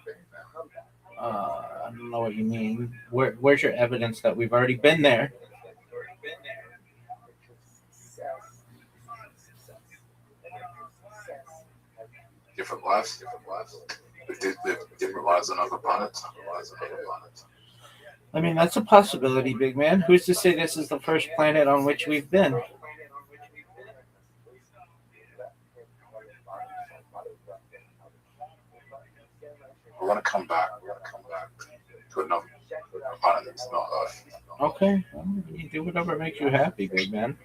I don't know what you mean. Where's your evidence that we've already been there? Different lives. Different lives on other planets. I mean, that's a possibility, big man. Who's to say this is the first planet on which we've been? I want to come back to another planet that's not Earth. Okay, well, you do whatever makes you happy, big man.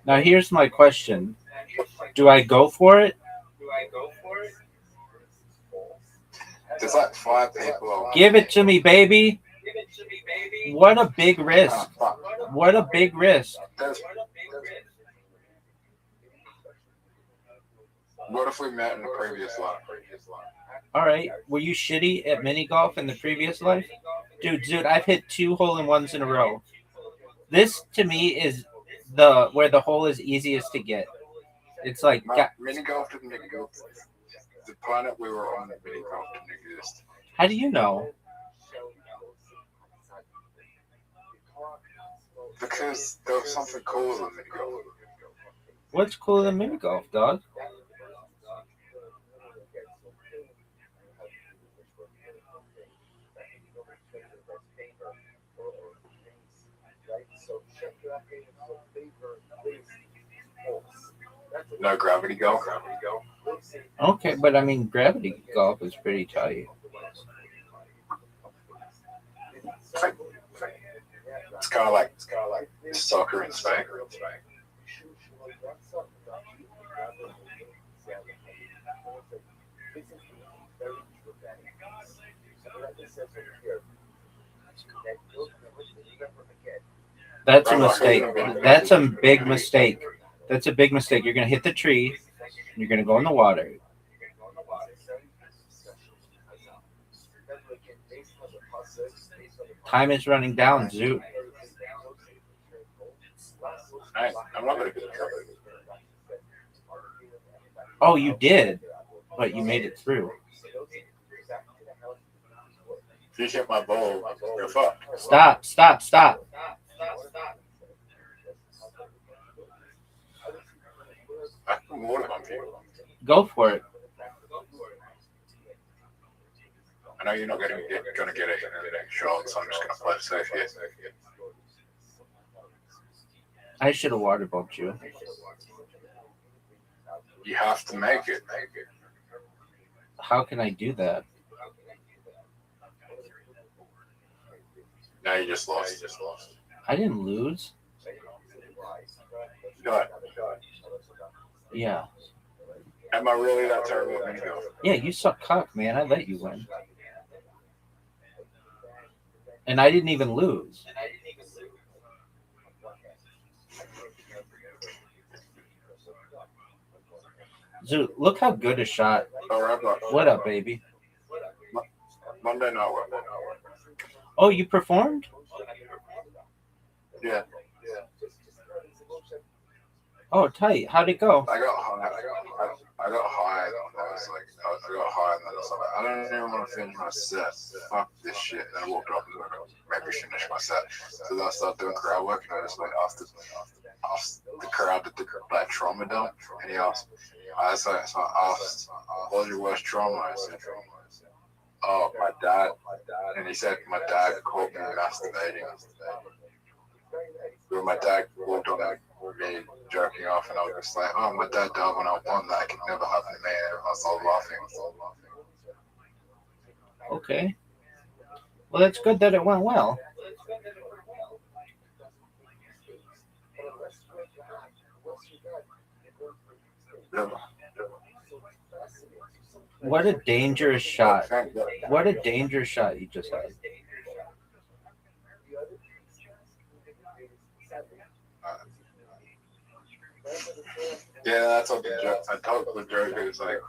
Now, here's my question. Do I go for it? There's like 5 people. Give it to me, baby. What a big risk. What a big risk. What if we met in a previous life? All right. Were you shitty at mini golf in the previous life? Dude, I've hit 2 hole-in-ones in a row. This, to me, is where the hole is easiest to get. It's like... Mini golf didn't exist. The planet we were on, mini golf didn't exist. How do you know? Because there was something cooler than mini golf. What's cooler than mini golf, dog? No gravity golf. Okay, but I mean, gravity golf is pretty tight. It's kind of like soccer in Spain. That's a mistake. That's a big mistake. That's a big mistake. You're going to hit the tree. You're going to go in the water. Time is running down, Zoot. I'm not going to get it. Oh, you did, but you made it through. If you hit my ball, you're fucked. Stop. I can water bump you. Go for it. I know you're not going to get it shot, so I'm just going to play it safe here. I should have water bumped you. You have to make it. How can I do that? Now you just lost. I didn't lose. Good. Yeah. Am I really that terrible at mini golf? Yeah, you suck cock, man. I let you win. And I didn't even lose. Zoot, look how good a shot. Oh, Rabbi. What up, baby? Monday night work. Oh, you performed? Yeah. Oh, tight. How'd it go? I got high. I got high. I got high, and then I was like, I don't even want to finish my set. Fuck this shit. And then I walked up and was like, maybe finish my set. So then I started doing crowd work, and I just like asked the crowd to do that trauma dump, and he asked, I asked, what was your worst trauma? I said, oh, my dad. And he said, my dad caught me masturbating. When my dad walked on me jerking off, and I was just like, oh, my dad died when I was one. That could never happen to me. And I started laughing. Okay. Well, that's good that it went well. What a dangerous shot. What a dangerous shot you just had. Yeah, that's what the joke. I told the joke is like,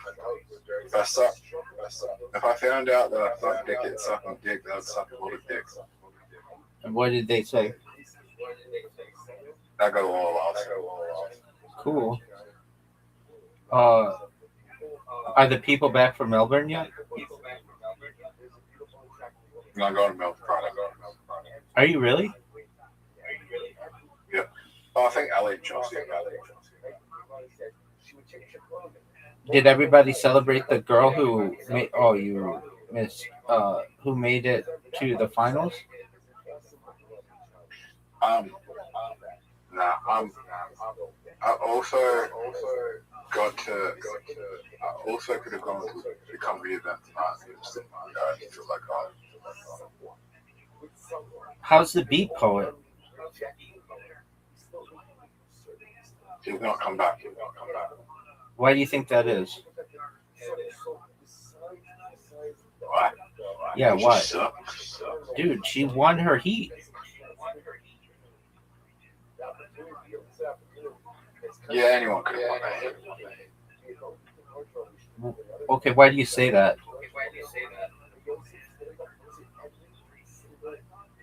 if I found out that I sucked dick, it's sucking dick, that would suck a lot of dicks. And what did they say? I got a lot of laughs. Cool. Are the people back from Melbourne yet? I'm not going to Melbourne Friday. Are you really? Yeah. Oh, I think LA Chelsea. Did everybody celebrate the girl who made? Oh, you missed. Who made it to the finals? Nah. I also got to. I also could have gone to the comedy event tonight. I feel like How's the beat poet? he's not come back. Why do you think that is? Why? Yeah, why? Dude, she won her heat. Yeah, anyone could have won that. Okay, why do you say that?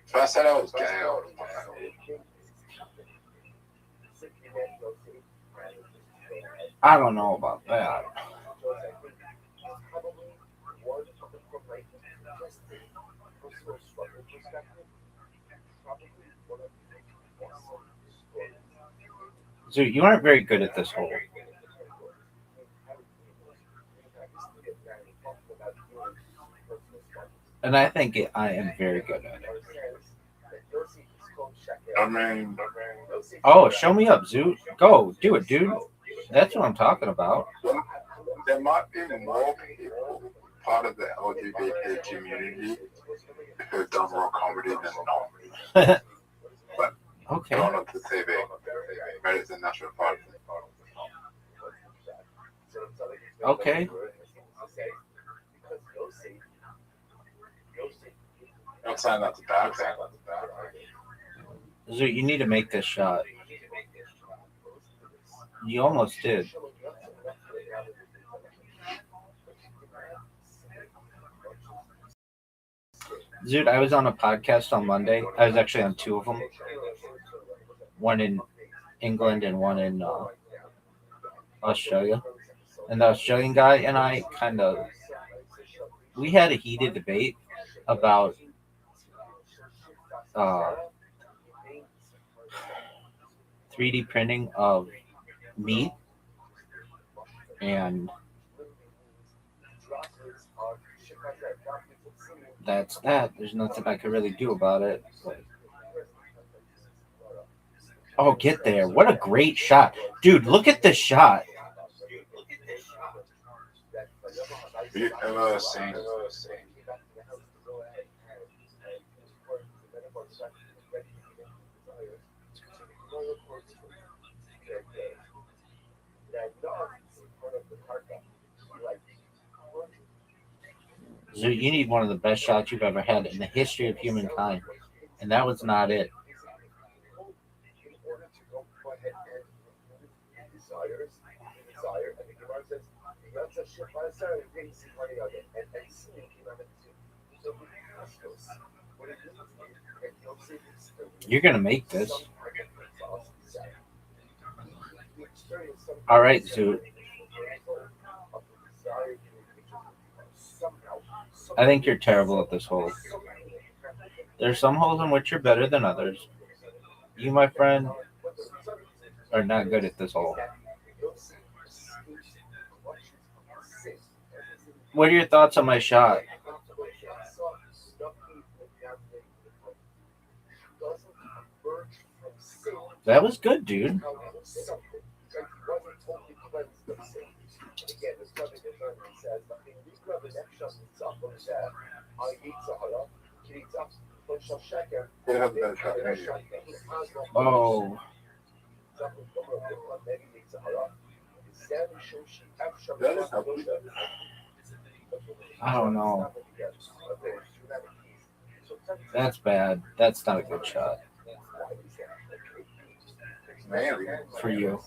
If I said I was gay, I would have won that. I don't know about that. So you aren't very good at this hole. And I think I am very good at it. I mean, oh, show me up, Zoot. Go, do it, dude. That's what I'm talking about. There might be more people part of the LGBT community who've done raw comedy than not. But okay. Gone on to TV. Made it to national party. Okay. I'm not saying that's a bad thing. Zoot, you need to make this shot. You almost did. Zoot, I was on a podcast on Monday. I was actually on two of them. One in England and one in Australia. And the Australian guy and I we had a heated debate about 3D printing of meat, and that's that. There's nothing I could really do about it. But... oh, get there. What a great shot. Dude, look at this shot. Have you ever seen Zoot, you need one of the best shots you've ever had in the history of humankind. And that was not it. You're going to make this. All right, Zoot. I think you're terrible at this hole. There's some holes in which you're better than others. You, my friend, are not good at this hole. What are your thoughts on my shot? That was good, dude. Oh, I don't know. That's bad. That's not a good shot for you.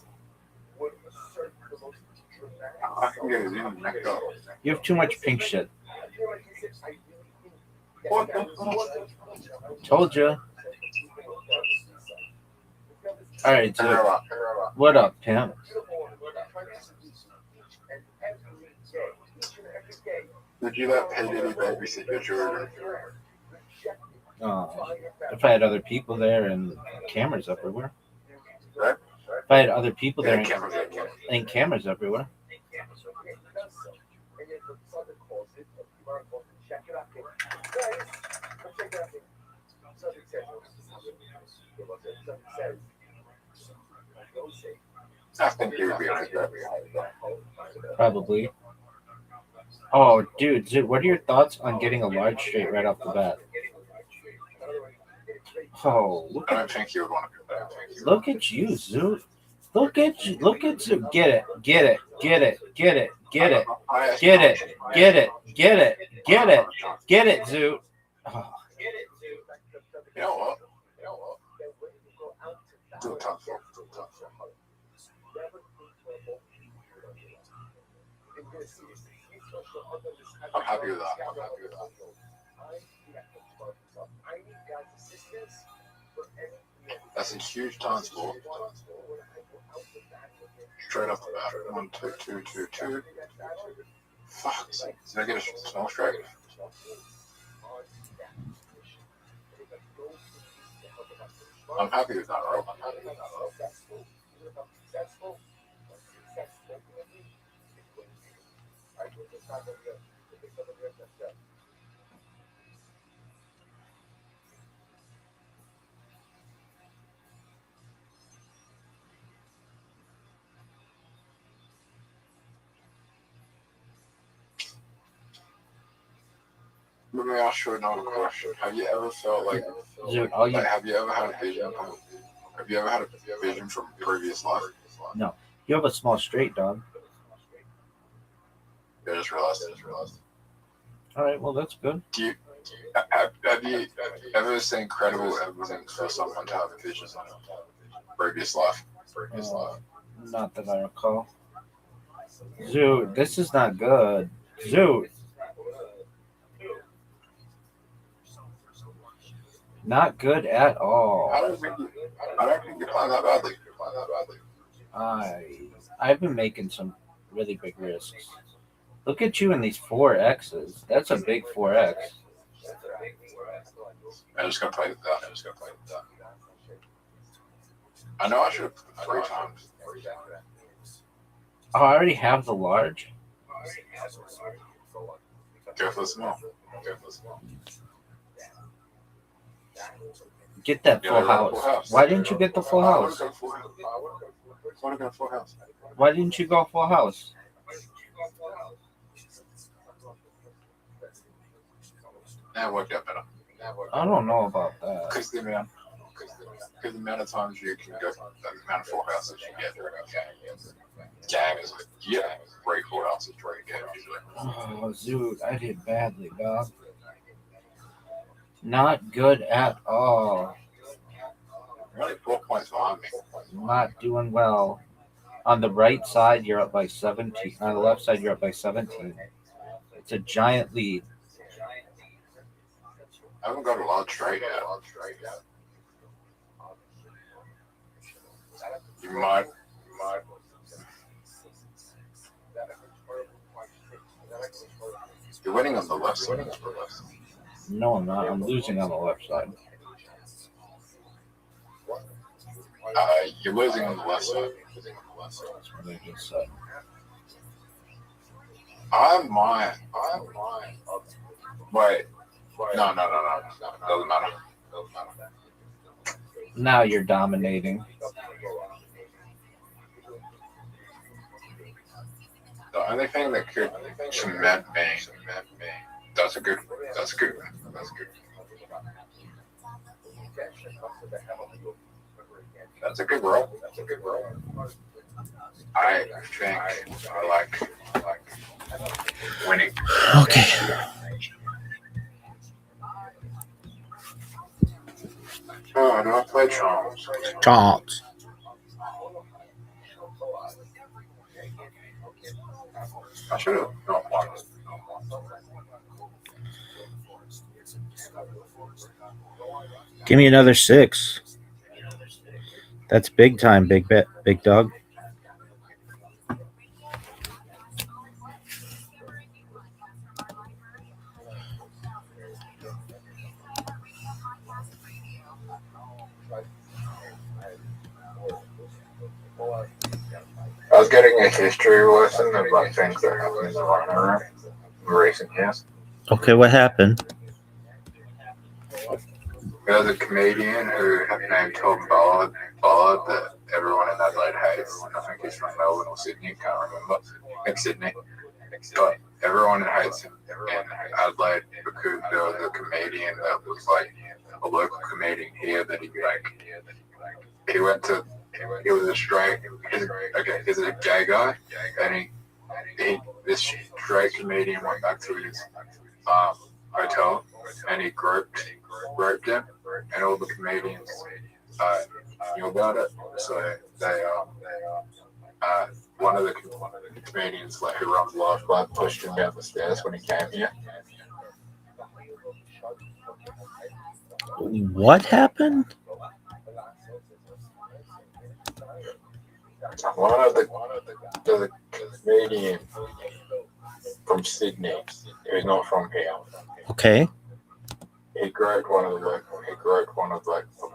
You have too much pink shit. Told you. All right, dude. What up, pimp? Would you let P. Diddy babysit your children? If I had other people there and cameras everywhere. Right? If I had other people there Yeah, and cameras everywhere. I think he would be like that. Probably. Oh, dude, what are your thoughts on getting a large straight right off the bat? Oh, I don't think he would want to do that. look at you, Zoot. Look at you. Look at Zoot. Get it. Get it. Get it. Get it. Get it. Get it. Get it. Get it. Get it. Get it, Zoot. Oh. You know what? Do a tough. I'm happy with that. That's a huge time score. Straight off the bat. 1, 2, 2, 2, 2. Fuck. Did I get a small strike? I'm happy with that, right? Let me ask you another question. Have you ever felt like, Dude, have you ever had a vision? Have you ever had a vision from previous life? No. You have a small straight, dog. I just realized. All right, well, that's good. Have you ever seen credible evidence for someone to have a vision of previous life? Not that I recall. Zoot, this is not good. Zoot. Not good at all. I don't think you plan that badly. I've been making some really big risks. Look at you in these 4Xs. That's a big 4X. I'm just gonna play with that. I know I should have put 3 times. Oh, I already have the large. Go for the small. Get that full house. Why didn't you get the full house? Why didn't you go full house? That worked out better. I don't know about that. Because the amount of times you can go, the amount of full houses you get during a game is like, yeah, 3 full houses during a game usually. Oh, Zoot, I did badly, dog. Not good at all. Really 4 points behind me. Not doing well. On the right side, you're up by 17. On the left side, you're up by 17. It's a giant lead. I haven't got a large straight yet. You might. You're winning on the left side. No, I'm not. I'm losing on the left side. You're losing on the left side. That's what I just said. I'm mine. Wait. No. Doesn't matter. Now you're dominating. The only thing that could cement me, that's a good one. That's a good role. I think I like winning. Okay. Oh, no, I play Charms. Charms. I should have not won. Give me another 6. That's big time, big dog. I was getting a history lesson about things that happened in the runner in recent years. Okay, what happened? There was a comedian who named Tom Ballard that everyone in Adelaide hates. I think he's from Melbourne or Sydney, can't remember. I think Sydney. But everyone hates him in Adelaide because there was a comedian that was like a local comedian here that he was a straight, he's a gay guy, and this straight comedian went back to his hotel and he raped him, and all the comedians knew about it. So they one of the comedians who runs Lifeblood pushed him down the stairs when he came here. What happened? One of the comedian from Sydney, who's not from here. Okay. He groped one of the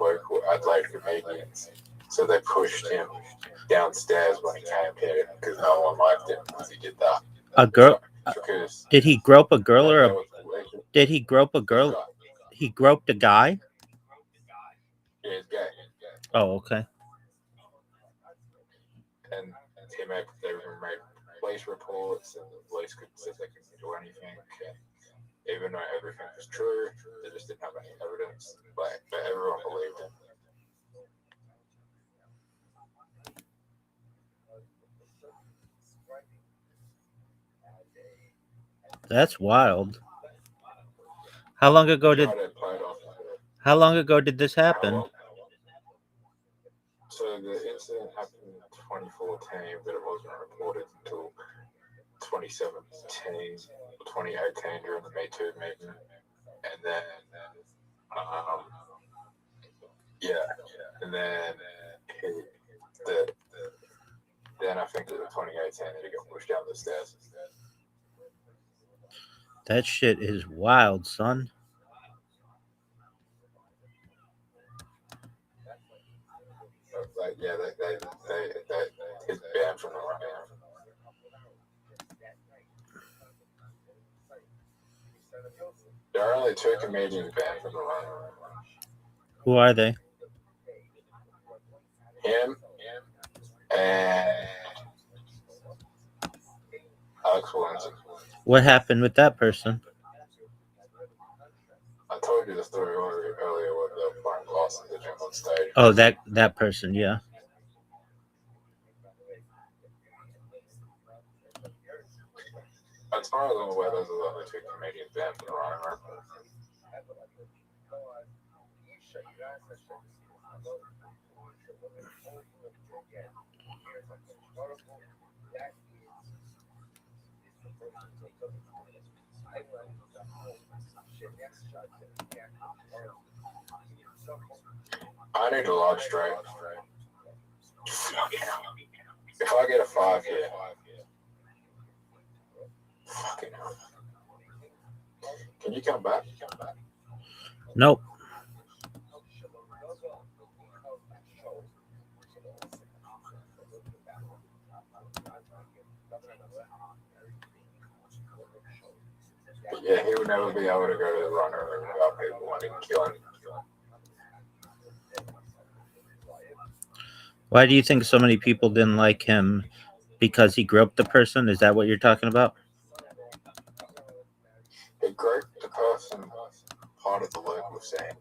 local Adelaide comedians. So they pushed him downstairs when he came here because no one liked him because he did that. A girl? Did he grope a girl Did he grope a girl? He groped a guy? Yeah, he's gay. Oh, okay. And they made police reports, and the police couldn't say they couldn't do anything. And even though everything was true, they just didn't have any evidence. But everyone believed him. That's wild. How long ago did this happen? So the incident happened in 2014, but it wasn't reported until 2017, 2018 during the Me Too movement, and then then I think it was 2018 that he got pushed down the stairs. That shit is wild, son. He's banned from the run. There are only 2 comedians banned from the run. Who are they? Him and Alex Williamson. What happened with that person? I told you the story earlier where they were playing glass in the gym on stage. Oh, that person, yeah. As far as I'm aware, those are the only 2 comedians banned from the run. I need a large strike. If I get a 5 here, fucking hell. Can you come back? Nope. But yeah, he would never be able to go to the runner without people wanting to kill him. Why do you think so many people didn't like him? Because he groped the person? Is that what you're talking about? He groped the person part of the local scene,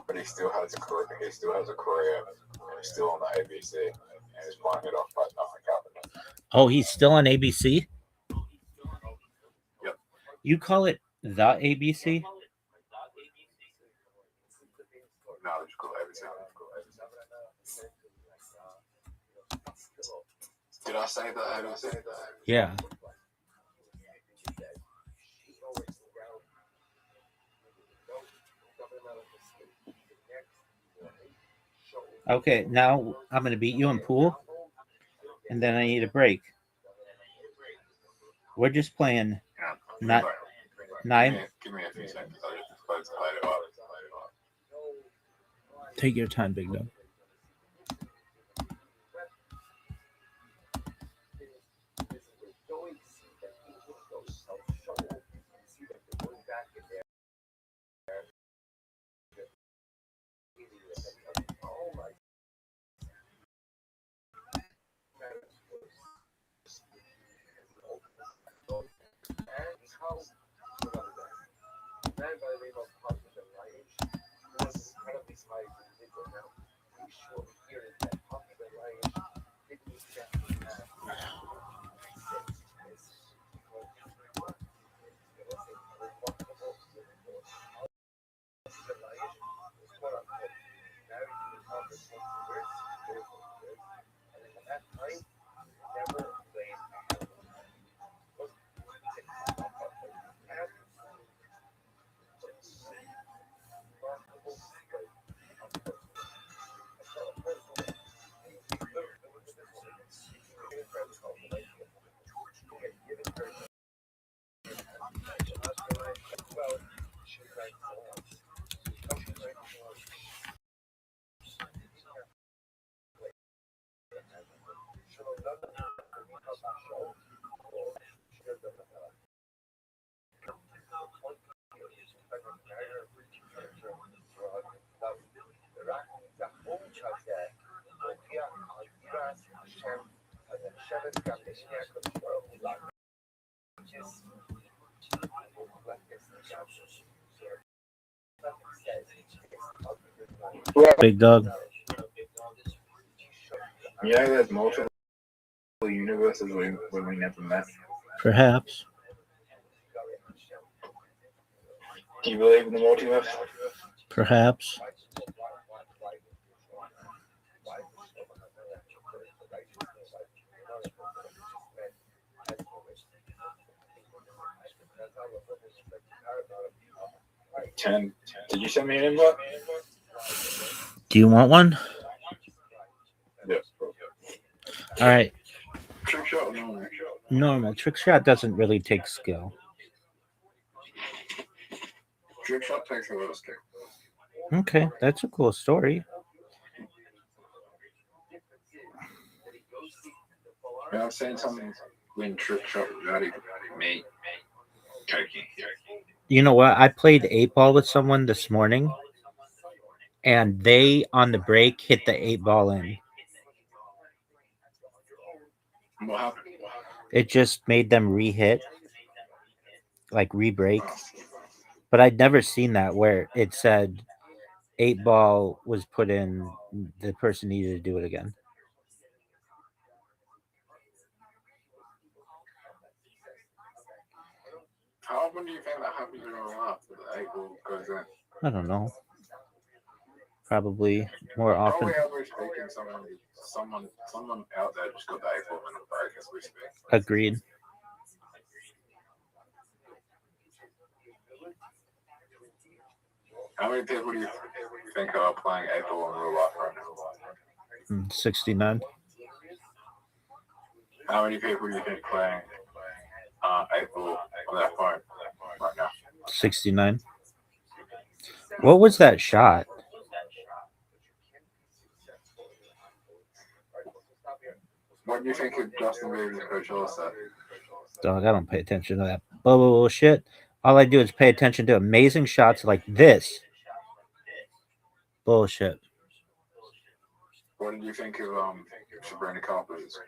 but he still has a career. He still has a career, and he's still on the ABC, and he's playing it off like nothing happened. Oh, he's still on ABC? Yep. You call it the ABC? No, just call it ABC. Did I say that ABC? Yeah. Okay, now I'm going to beat you in pool, and then I need a break. We're just playing. Not nine. Give me a few seconds. I just supposed to light it up. Take your time, big dog. Big dog. Yeah, there's multiple universes when we never met. Perhaps. Do you believe in the multiverse? Perhaps. Did you send me an invite? Do you want one? Yes. All right. Trick shot or normal? Normal. Trick shot doesn't really take skill. Trick shot takes a lot of skill. Okay, that's a cool story. Yeah, I've seen someone win trick shot without even me taking. You know what? I played 8-ball with someone this morning, and they, on the break, hit the 8-ball in. What happened? It just made them re-hit, like re-break. But I'd never seen that where it said 8-ball was put in, the person needed to do it again. How often do you think that happens in real life? That the 8-ball goes in? I don't know. Probably more often. Probably as we're speaking, someone out there just got the 8-ball in a break as we speak. Agreed. How many people do you think are playing 8-ball in real life right now? 69. How many people do you think playing 8-ball on their phone right now? 69. What was that shot? What do you think of Justin Bieber's Coachella set? Dog, I don't pay attention to that bullshit. All I do is pay attention to amazing shots like this. Bullshit. What did you think of Sabrina Carpenter's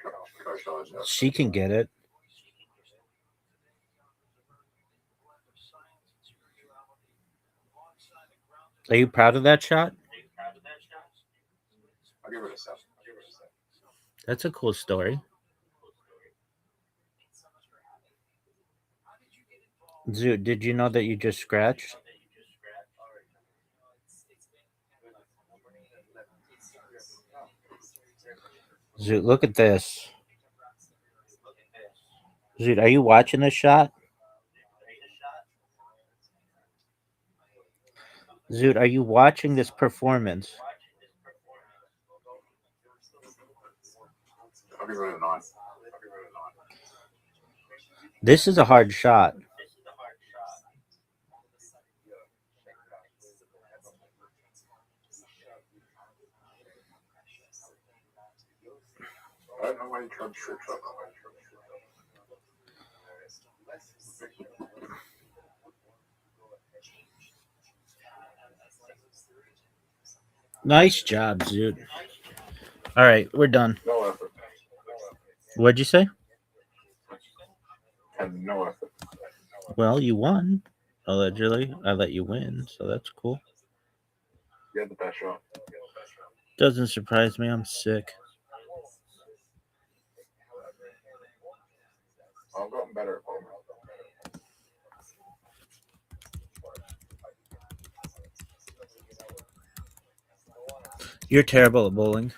co-stars? She can get it. Are you proud of that shot? I'll give it a 7. That's a cool story. Zoot, did you know that you just scratched? Zoot, look at this. Zoot, are you watching this shot? Zoot, are you watching this performance? I'll give it a 9. This is a hard shot. I don't know why you tried to trick shot. Nice job, Zoot. All right, we're done. No effort. What'd you say? And no effort. Well, you won. Allegedly, I let you win, so that's cool. You had the best shot. Doesn't surprise me. I'm sick. I've gotten better at bowling. You're terrible at bowling.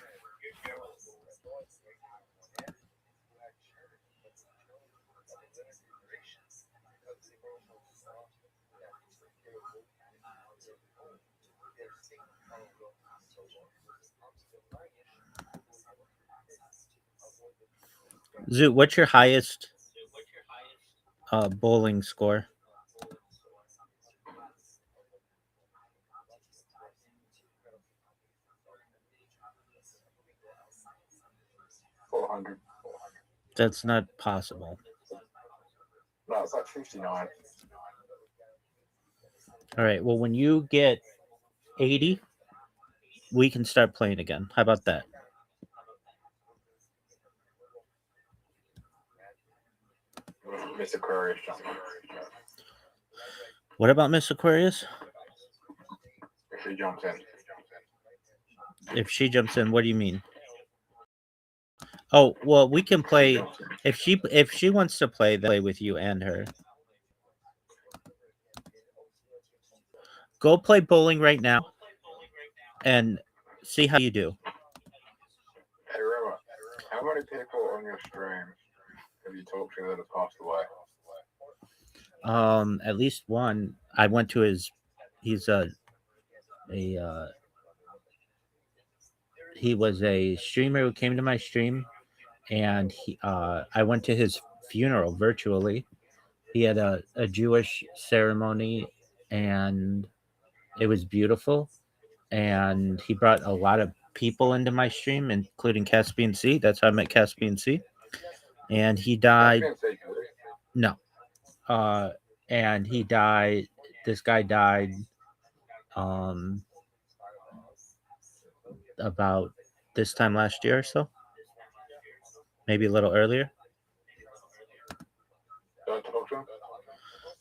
Zoot, what's your highest bowling score? $400. That's not possible. No, it's like 59. All right. Well, when you get 80, we can start playing again. How about that? Miss Aquarius. What about Miss Aquarius? If she jumps in. If she jumps in, what do you mean? Oh, well, we can play if she wants to play, then play with you and her. Go play bowling right now and see how you do. Hey, Robert, how many people on your stream have you talked to that have passed away? At least one. I went to his. He's he was a streamer who came to my stream, and I went to his funeral virtually. He had a Jewish ceremony, and it was beautiful. And he brought a lot of people into my stream, including Caspian Sea. That's how I met Caspian Sea. And he died. No. And he died. This guy died about this time last year or so. Maybe a little earlier.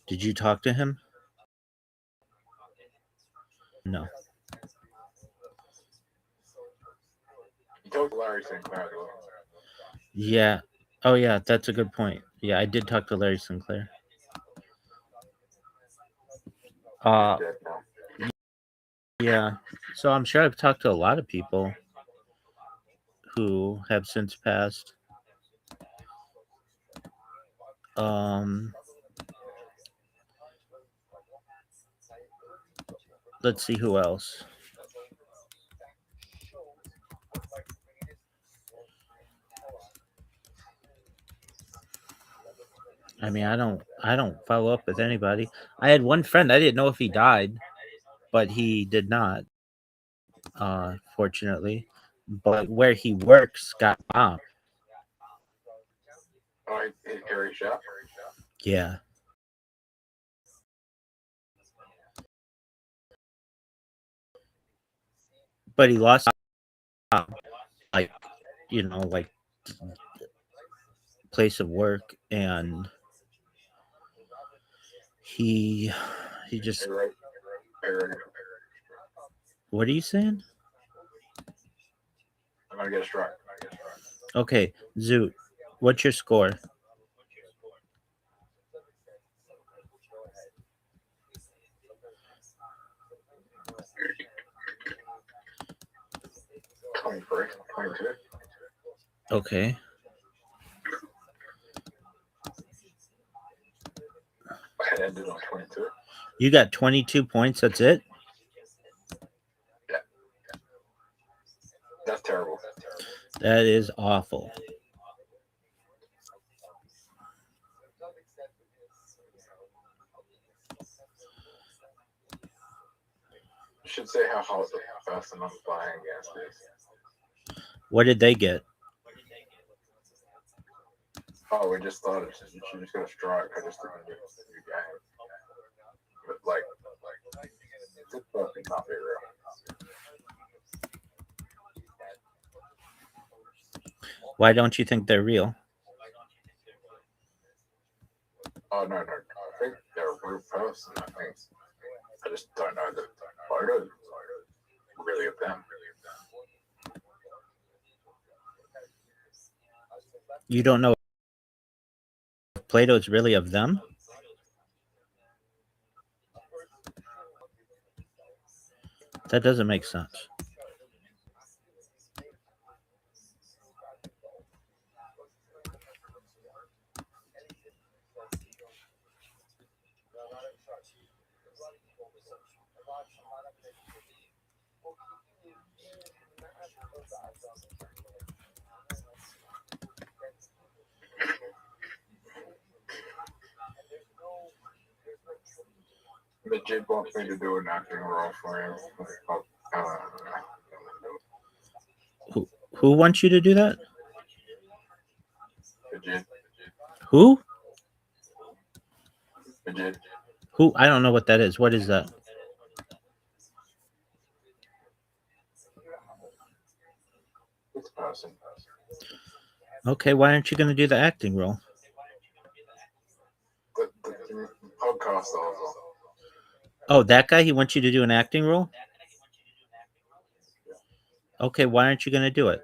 Did you talk to him? No. You talked to Larry Sinclair. Yeah. Oh, yeah. That's a good point. Yeah, I did talk to Larry Sinclair. Yeah. So I'm sure I've talked to a lot of people who have since passed. Let's see who else. I mean, I don't follow up with anybody. I had one friend. I didn't know if he died, but he did not. Fortunately, but where he works got bombed. Oh, he carried shot? Yeah. But he lost. like place of work, and he just. What are you saying? I'm gonna get a strike. Okay, Zoot, what's your score? Okay. I ended on 22. You got 22 points. That's it? Yeah. That's terrible. That is awful. You should say how fast I'm buying against this. What did they get? Oh, we just thought it. She just got a strike. I just didn't do the game. But it's fucking not very real. Why don't you think they're real? Oh no! I think they're a real person. I just don't know the photos really of them. You don't know if Plato's really of them? That doesn't make sense. The Jid wants me to do an acting role for him. Who wants you to do that? The Jid. Who? The Jid. Who? I don't know what that is. What is that? This person. Okay, why aren't you going to do the acting role? The podcast also. Oh, that guy? He wants you to do an acting role? Okay, why aren't you going to do it?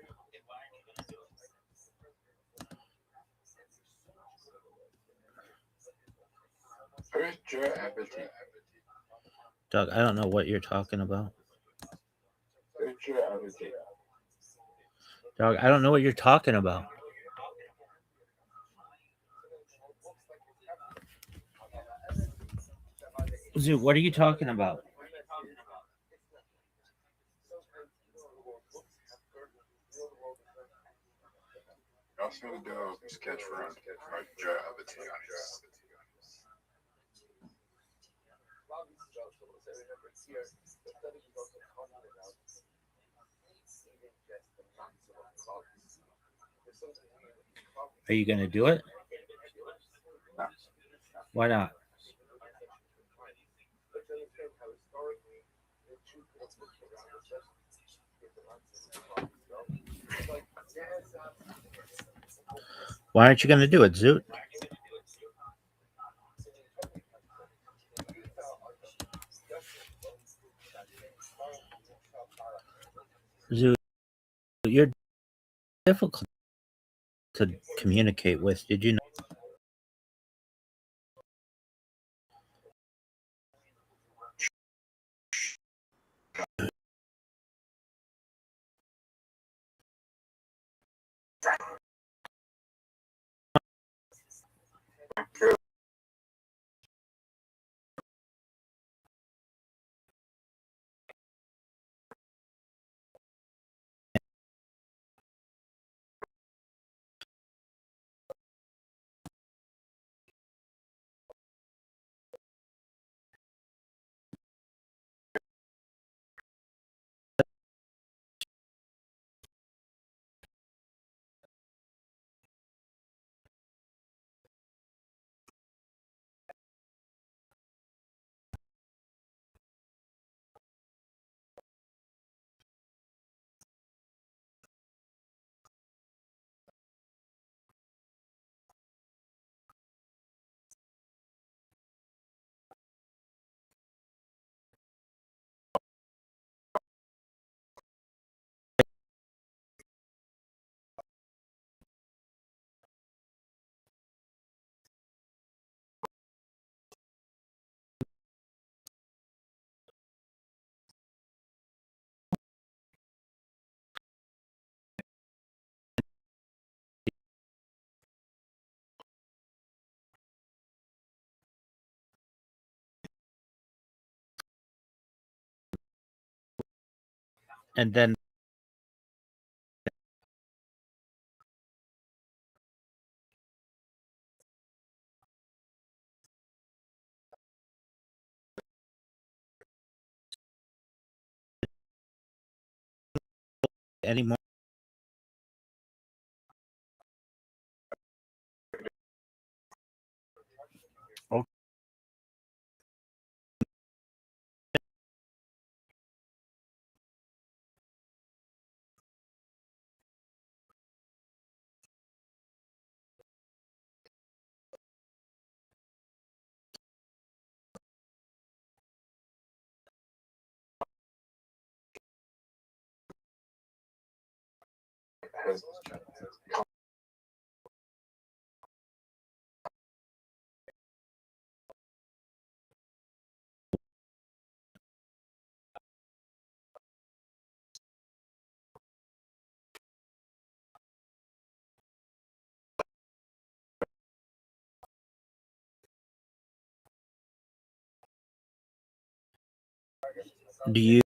Who's Joe Appetit? Doug, I don't know what you're talking about. Who's Joe Appetit? Dog, I don't know what you're talking about. Zoo, what are you talking about? I was going to do a sketch for Joe Appetit on his. Are you going to do it? No. Why not? Why aren't you going to do it, Zoot? Zoot, you're difficult to communicate with. Did you know? and then anymore. Okay. Do you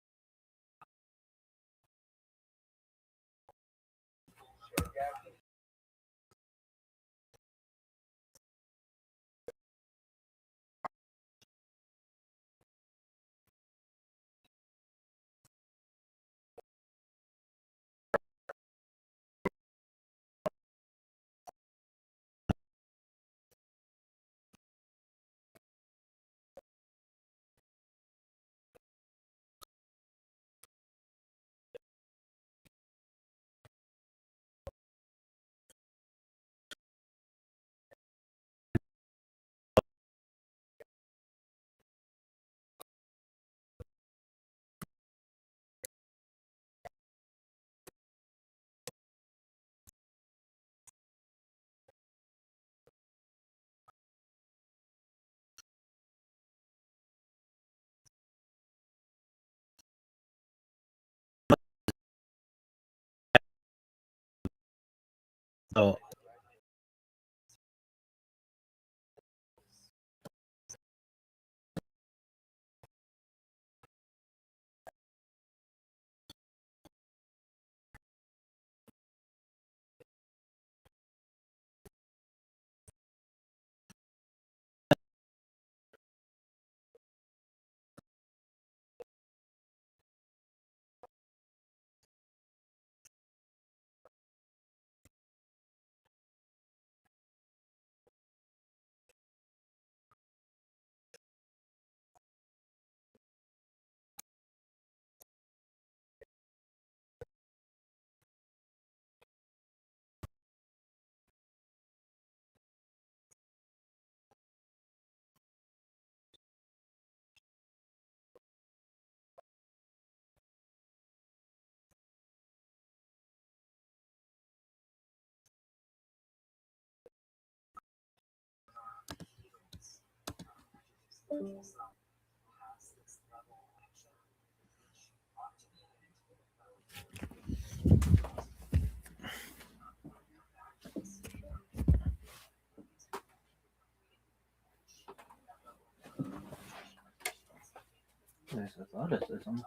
so there's athleticism.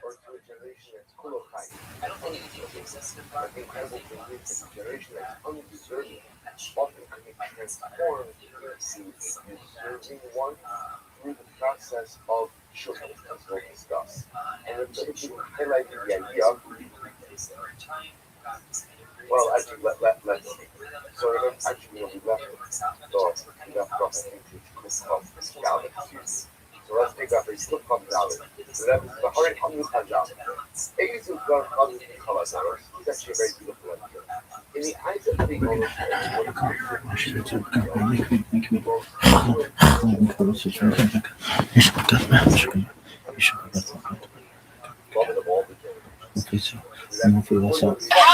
or to a generation that's full of hype. I don't think anything exists in But the incredible thing is that the generation that's undeserving often can be transformed into a deserving one through the process of sugar, as we'll discuss. And then typically highlighting the idea of, well, actually, let's, so actually, we left off galaxy. So let's take up a flip flop ballad. So that is the Hari Hamilton ballad. It is a color ballad. It's actually a very beautiful idea. In the eyes of the owner, I brought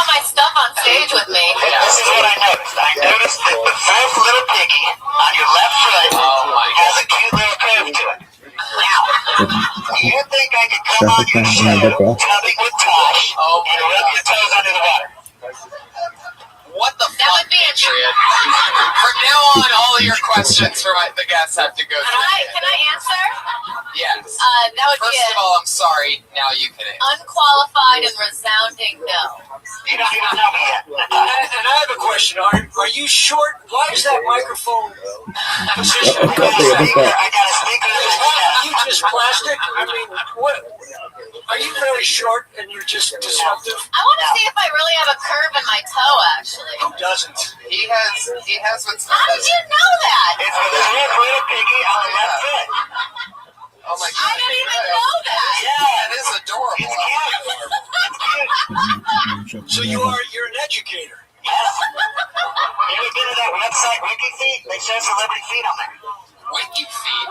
my stuff on stage with me. This is what I noticed. I noticed that the fourth little piggy on your left foot has a cute little curve to it. Now, do you think I could come on your show, tubbing with Tosh, and rub your toes under the water? What the That would be a Patriot? From now on, all of your questions for the guests have to go through. Can I answer? Yes. That would First be of all, I'm sorry. Now you can answer. unqualified and resounding no. You don't even know me yet. And I have a question. Are you short? Why is that microphone positioned? I got a speaker. You just plastic? I mean, what? Are you very short and you're just disruptive? I want to see if I really have a curve in my toe, actually. Who doesn't? He has what's. How did you know that? It's the fourth little piggy on the left foot. Oh my God. I didn't even know that. Yeah, that is adorable. It's cute. So you're an educator. Yes. You ever been to that website, WikiFeet? They show celebrity feet on there. WikiFeet.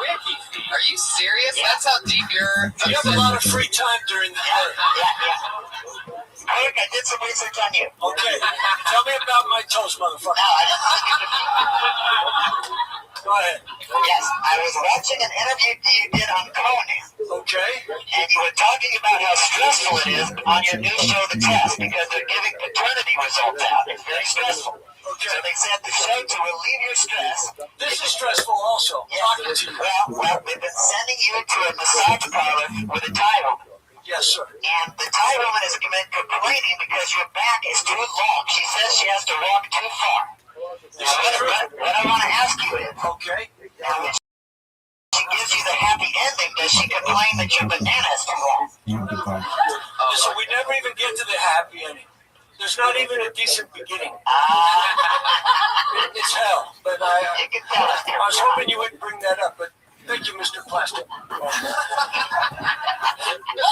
Are you serious? That's how deep you're. You have a lot of free time during the day. Yeah. Look, I did some research on you. Okay. Tell me about my toast, motherfucker. No, I didn't. Go ahead. Yes, I was watching an interview you did on Conan. Okay. And you were talking about how stressful it is on your new show, The Test, because they're giving paternity results out. It's very stressful. Okay. So they said the show to relieve your stress. This is stressful also. Talking to you. Well, we've been sending you to a massage parlor with a Thai woman. Yes, sir. And the Thai woman has been complaining because your back is too long. She says she has to walk too far. What I want to ask you is, okay. Now, when she gives you the happy ending, does she complain that your banana is too long? So we never even get to the happy ending. There's not even a decent beginning. It's hell. But I was hoping you wouldn't bring that up, but thank you, Mr. Plastic. What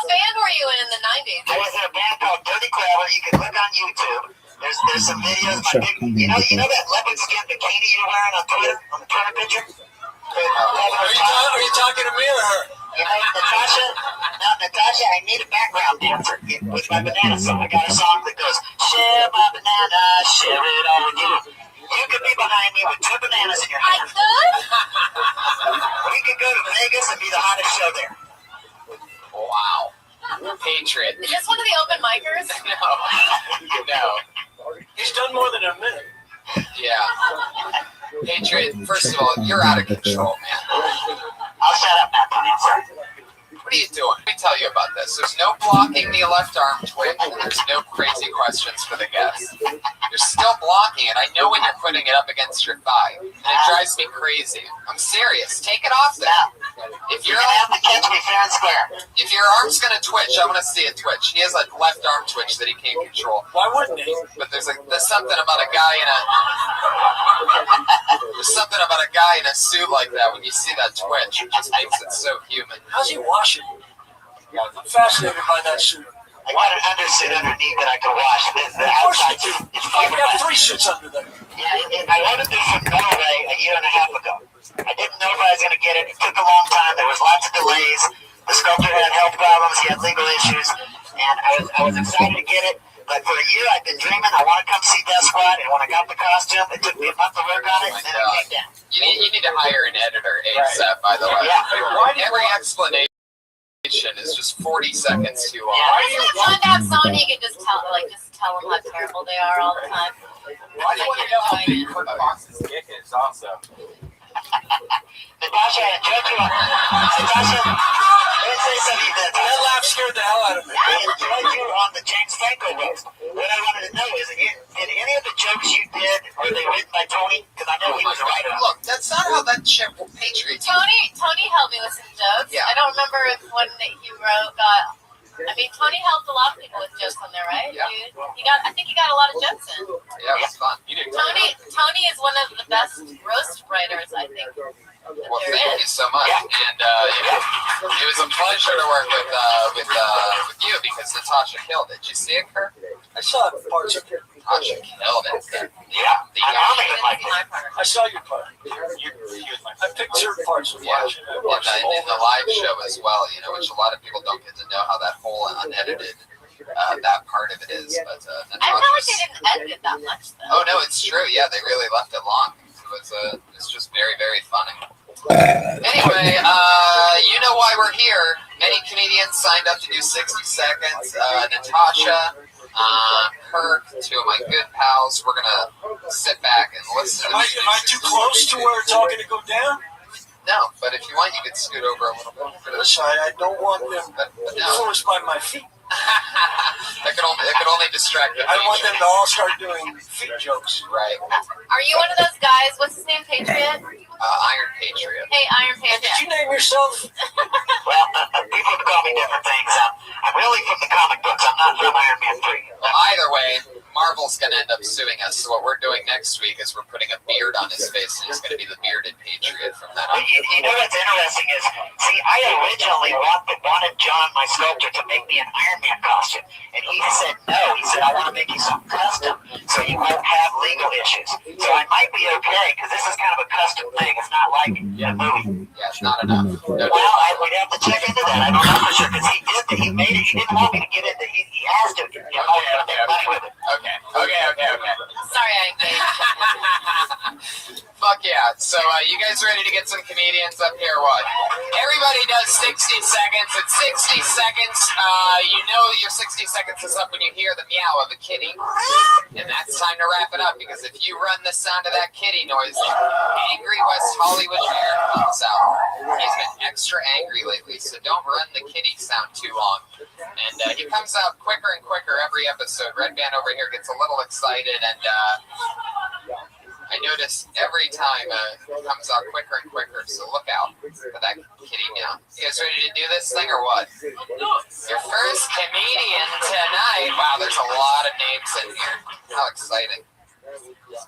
band were you in the 90s? I was in a band called Dirty Crowder. You can look on YouTube. There's some videos. You know that leopard skin bikini you're wearing on Twitter, on the Twitter picture? Are you talking to me or her? You know, Natasha, I need a background dancer with my banana song. I got a song that goes, share my banana, share it all with you. You could be behind me with two bananas in your hand. We could go to Vegas and be the hottest show there. Wow. Patriot. Is this one of the open micers? No. He's done more than a minute. Yeah. Patriot, first of all, you're out of control, man. I'll shut up now, sorry. What are you doing? Let me tell you about this. There's no blocking the left arm twitch. There's no crazy questions for the guests. You're still blocking it. I know when you're putting it up against your thigh. And it drives me crazy. I'm serious. Take it off there. If you're gonna have to catch me fair and square. If your arm's gonna twitch, I want to see it twitch. He has a left arm twitch that he can't control. Why wouldn't he? But there's something about a guy in a suit like that. When you see that twitch, it just makes it so human. How's he washing? I'm fascinated by that suit. I got an undersuit underneath that I can wash. The outside suit is I got 3 suits under there. Yeah, I ordered this from Norway a year and a half ago. I didn't know if I was going to get it. It took a long time. There was lots of delays. The sculptor had health problems. He had legal issues. And I was excited to get it. But for a year, I've been dreaming. I want to come see Death Squad. And when I got the costume, it took me a month to work on it. And then it came down. You need to hire an editor ASAP, by the way. Yeah. Every explanation is just 40 seconds too long. Isn't it fun to have someone you can just tell them how terrible they are all the time? Why do you want to know how big Kurt Fox's dick is also? Natasha, I judge you. Natasha, let me say something. That laugh's scared the hell out of me. Like you on the James Franco roast. What I wanted to know is, did any of the jokes you did, were they written by Tony? Because I know he was a writer. Look, that's not how that shit Patriots. Tony helped me with some jokes. Yeah. I don't remember if one that he wrote got. I mean, Tony helped a lot of people with jokes on there, right? Yeah. I think he got a lot of jokes in. Yeah, it was fun. Tony is one of the best roast writers, I think. Well, thank you so much, and it was a pleasure to work with you because Natasha killed it. Did you see it, Kirk? I saw parts of it. Natasha killed it. I saw your part. I picked certain parts of watching it. In the live show as well, you know, which a lot of people don't get to know how that whole unedited that part of it is. But I feel like they didn't edit it that much, though. oh no, it's true. Yeah, they really left it long. So it's just very, very funny. Anyway, you know why we're here. Many comedians signed up to do 60 seconds. Natasha, Kirk, two of my good pals. We're gonna sit back and listen. Am I too close to where it's all gonna go down? No, but if you want, you can scoot over a little bit. Listen, I don't want them influenced by my feet. That could only distract them. I want them to all start doing feet jokes. Right. Are you one of those guys? What's his name? Patriot? Iron Patriot. Hey, Iron Patriot. Did you name yourself? Well, people call me different things. I'm really from the comic books. I'm not from Iron Man 3. Well, either way, Marvel's going to end up suing us. So what we're doing next week is we're putting a beard on his face, and he's going to be the bearded Patriot from that on. You know what's interesting is, see, I originally wanted John, my sculptor, to make me an Iron Man costume. And he said no. He said, I want to make you something custom so you won't have legal issues. So I might be okay, because this is kind of a custom thing. It's not like a movie. Yeah, it's not enough. Well, we'd have to check into that. I don't know for sure, because he made it. He didn't want me to get into it. He asked to get money with it. Okay. Sorry, I engaged. Fuck yeah. So, you guys ready to get some comedians up here? What? Everybody does 60 seconds. At 60 seconds, you know your 60 seconds is up when you hear the meow of a kitty. And that's time to wrap it up, because if you run the sound of that kitty noise, angry West Hollywood Mayor comes out. He's been extra angry lately, so don't run the kitty sound too long. And he comes out quicker and quicker every episode. Red Band over here gets a little excited, and I notice every time it comes out quicker and quicker, so look out for that kitty meow. You guys ready to do this thing or what? Your first comedian tonight. Wow, there's a lot of names in here. How exciting.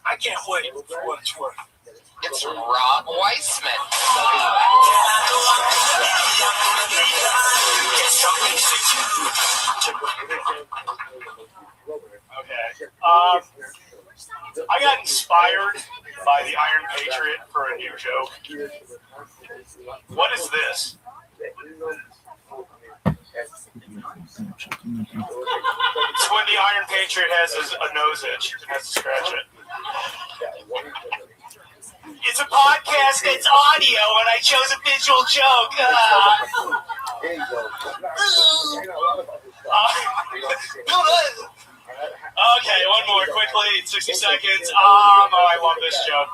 I can't wait for what it's worth. It's Rob Weissman. Okay. I got inspired by the Iron Patriot for a new joke. What is this? It's when the Iron Patriot has a nose itch and has to scratch it. It's a podcast that's audio, and I chose a visual joke. Okay, one more quickly, 60 seconds. I love this joke.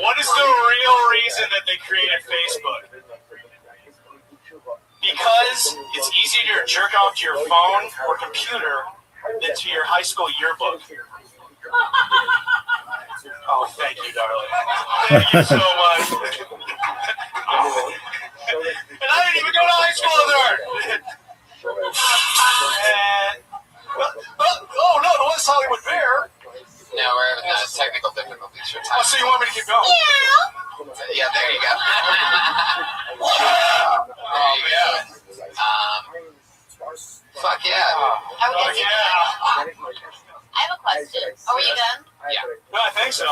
What is the real reason that they created Facebook? Because it's easier to jerk off to your phone or computer than to your high school yearbook. Oh, thank you, darling. Thank you so much. And I didn't even go to high school there. Oh no, the West Hollywood Bear. No, we're having technical difficulties. Oh, so you want me to keep going? Yeah, there you go. There you go. Fuck yeah. I have a question. Are we done? Yeah. No, I think so.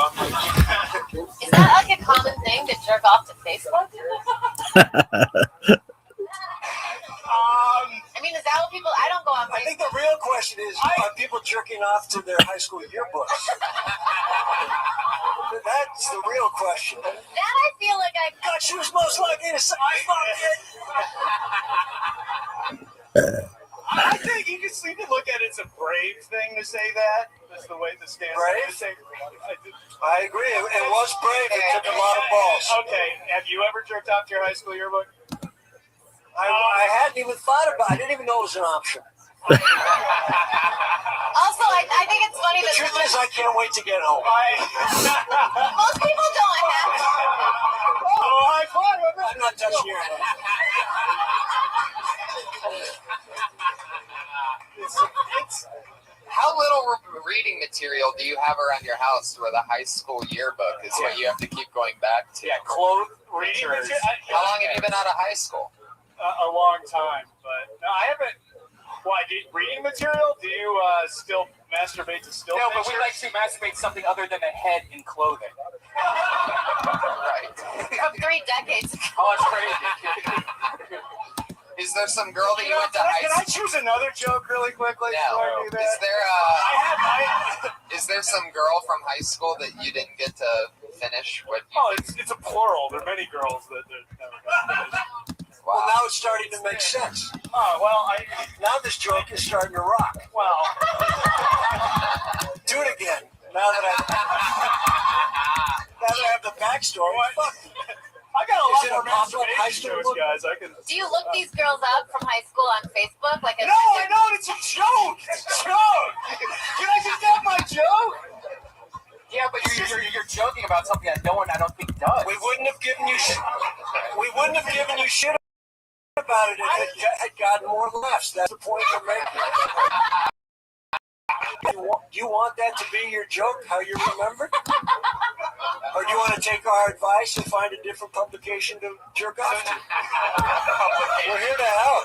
Is that like a common thing to jerk off to Facebook? I mean, is that what people? I don't go on Facebook. I think the real question is, are people jerking off to their high school yearbooks? That's the real question. That I feel like I got you was most likely to say, I think you can look at it as a brave thing to say that. That's the way the stance. Brave? I agree. It was brave. It took a lot of balls. Okay. Have you ever jerked off to your high school yearbook? I hadn't even thought about it. I didn't even know it was an option. Also, I think it's funny The that truth is, I can't wait to get home. most people don't have. Oh, high five! I'm not touching your head. How little reading material do you have around your house where the high school yearbook is what you have to keep going back to? Yeah, clothes, pictures. How long have you been out of high school? A long time, but no, I haven't. Why, reading material? Do you still masturbate to still No, pictures? but we like to masturbate something other than a head in clothing. Right. From 3 decades ago. Oh, it's crazy. Is there some girl that you went to high Can I choose another joke really quickly before I do that? Is there some girl from high school that you didn't get to finish? It's a plural. There are many girls that never got finished. Well, now it's starting to make sense. Oh, well, now this joke is starting to rock. Well, do it again. Now that I have the backstory. Fuck. I got a lot Is it more a pop-up high masturbation school jokes, guys. I can. Do you look these girls up from high school on Facebook? Like No, I know it's a joke. It's a joke. Can I just get my joke? Yeah, but you're joking about something that no one I don't think does. We wouldn't have given you shit. We wouldn't have given you shit about it if it had gotten more laughs. That's the point we're making. Do you want that to be your joke, how you're remembered? Or do you want to take our advice and find a different publication to jerk off to? We're here to help.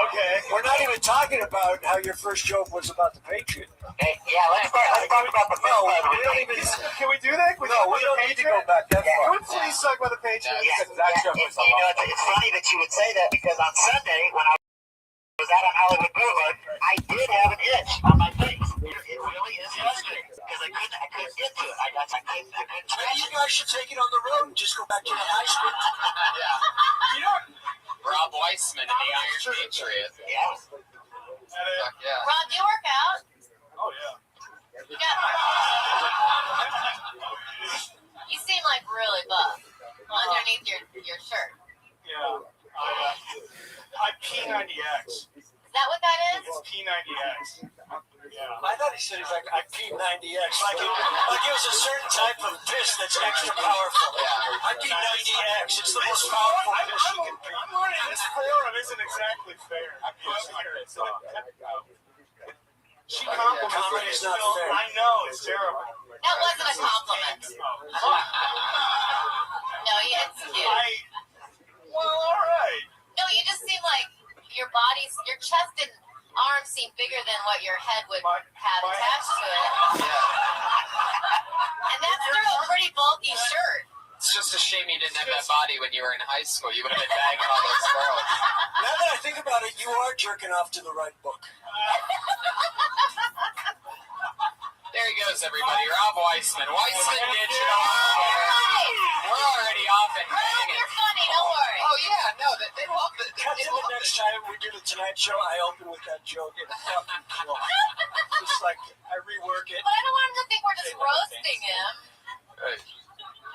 Okay. We're not even talking about how your first joke was about the Patriot. Hey, yeah, let's talk about the No, we don't even. Can we do that? No, we don't need to go back that far. Can we please talk about the Patriots? It's funny that you would say that because on Sunday when I was out on Hollywood Boulevard, I did have an itch on my face. It really is frustrating because I couldn't get to it. I couldn't. Maybe you guys should take it on the road and just go back to the high school. Yeah. Rob Weissman and the Iron Patriot. Yeah. Rob, do you work out? Oh, yeah. You seem like really buff underneath your shirt. Yeah. I'm P90X. Is that what that is? It's P90X. Yeah. I thought he said he's like, I P90X. Like it was a certain type of piss that's extra powerful. I P90X. It's the most powerful piss you can pee. I'm learning this forum isn't exactly fair. She complimented Comedy is not fair. I know, it's terrible. That wasn't a compliment. No, it's cute. Well, all right. No, you just seem like your chest and arms seem bigger than what your head would have attached to it. And that's through a pretty bulky shirt. It's just a shame you didn't have that body when you were in high school. You would have been bagging all those girls. Now that I think about it, you are jerking off to the right book. There he goes, everybody. Rob Weissman. Weissman Digital. We're already off and hanging. You're funny, don't worry. Oh, yeah. No, they love it. Cut to the next time we do the Tonight Show, I open with that joke and fucking kill. It's like, I rework it. But I don't want him to think we're just roasting him.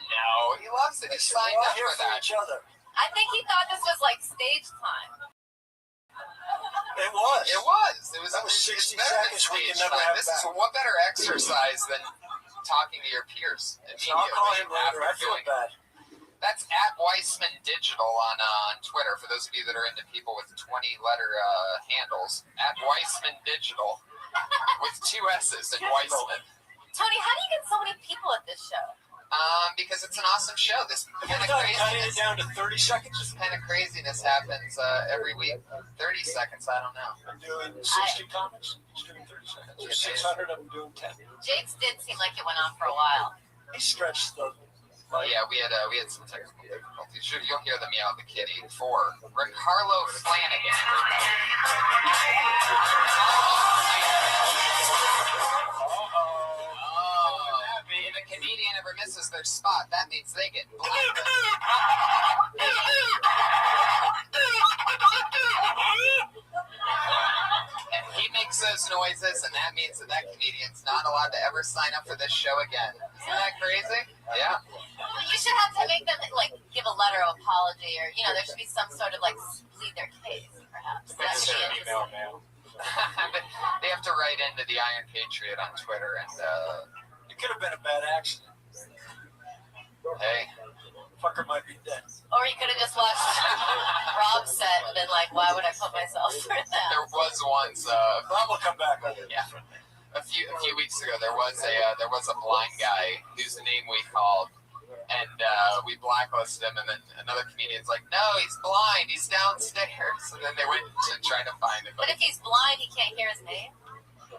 No, he loves it. He signed up for that. Each other. I think he thought this was like stage time. It was. It was. That was 60 seconds we can never have This is back. what better exercise than talking to your peers So I'll call him later. I feel bad. That's at Weissman Digital on Twitter. For those of you that are into people with 20-letter handles, at Weissman Digital with 2 S's in Weissman. Tony, how do you get so many people at this show? Because it's an awesome show. This kind of Cutting craziness. it down to 30 seconds. This kind of craziness happens every week. 30 seconds, I don't know. I'm doing 60 comics. He's doing 30 seconds. Or 600 of them doing 10. Jake's did seem like it went on for a while. He stretched the. Yeah, we had some technical difficulties. You'll hear the meow of the kitty for Ricardo Flanagan. If a comedian ever misses their spot, that means they get blocked. And he makes those noises, and that means that comedian's not allowed to ever sign up for this show again. Isn't that crazy? Yeah. You should have to make them like give a letter of apology, or there should be some sort of like plead their to. Mail. They have to write into the Iron Patriot on Twitter, and It could have been a bad accident. hey, Fucker might be dead. Or you could have just watched Rob's set and been like, why would I put myself through that? there was once. Rob will come back. Yeah, a few weeks ago, there was a blind guy whose name we called, and we blacklisted him. And then another comedian's like, "No, he's blind. He's downstairs." And then they went to try to find him. But if he's blind, he can't hear his name.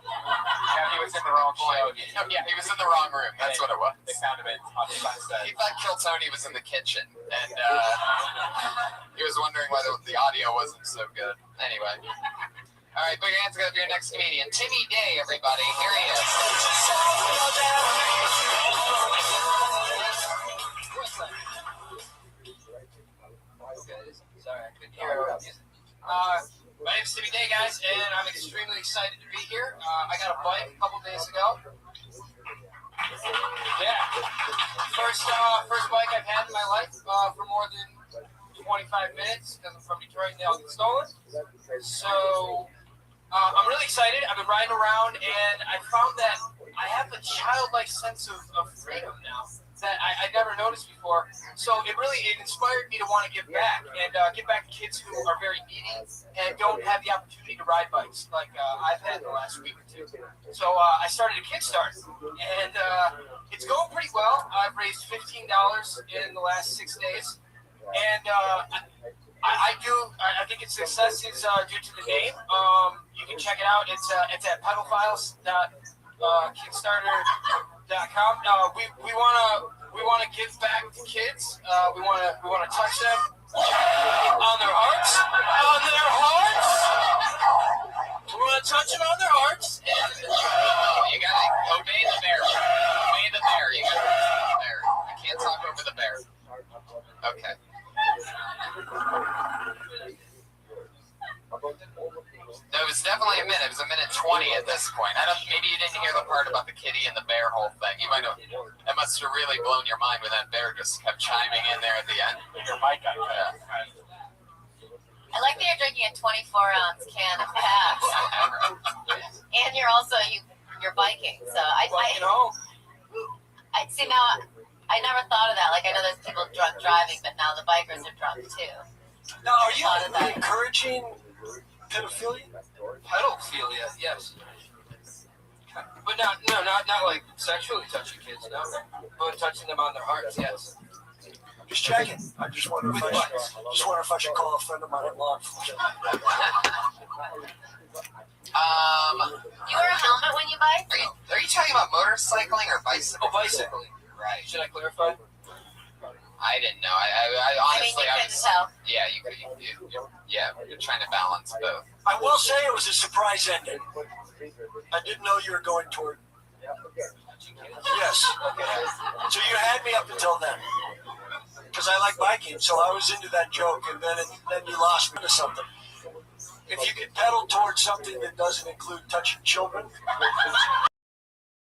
Yeah, he was in the wrong show. Yeah, he was in the wrong room. That's what it was. They found him on the sunset. He thought Kill Tony was in the kitchen, and he was wondering why the audio wasn't so good. Anyway. All right, put your hands together for your next comedian. Timmy Day, everybody. Here he is. Sorry, I couldn't hear it. My name's Timmy Day, guys, and I'm extremely excited to be here. I got a bike a couple days ago. Yeah. First bike I've had in my life for more than 25 minutes because I'm from Detroit and they all get stolen. So I'm really excited. I've been riding around and I found that I have a childlike sense of freedom now that I never noticed before. So it inspired me to want to give back and give back to kids who are very needy and don't have the opportunity to ride bikes like I've had in the last week or two. So I started a Kickstarter and it's going pretty well. I've raised $15 in the last 6 days. And I think its success is due to the name. You can check it out. It's at pedophiles.kickstarter.com. We wanna give back to kids. We wanna touch them on their hearts. We wanna touch them on their hearts. And You gotta obey the bear. Obey the bear. You gotta obey the bear. I can't talk over the bear. Okay. No, it was definitely a minute. It was a minute 20 at this point. Maybe you didn't hear the part about the kitty and the bear whole thing. You might have. That must have really blown your mind when that bear just kept chiming in there at the end. Your mic got cut. I like that you're drinking a 24-ounce can of Pabst. And you're biking. So I see now. I never thought of that. Like, I know there's people drunk driving, but now the bikers are drunk too. Now, are you encouraging pedophilia? Pedophilia, yes. But not like sexually touching kids, no. But touching them on their hearts, yes. Just checking. I just wonder if I should call a friend of mine at law enforcement. You wear a helmet when you bike? Are you talking about motorcycling or bicycling? Oh, bicycling. Right. Should I clarify? I didn't know. I honestly, I couldn't tell. Yeah, you're trying to balance both. I will say it was a surprise ending. I didn't know you were going toward. Yes. So you had me up until then. Because I like biking, so I was into that joke, and then you lost me to something. If you could pedal towards something that doesn't include touching children,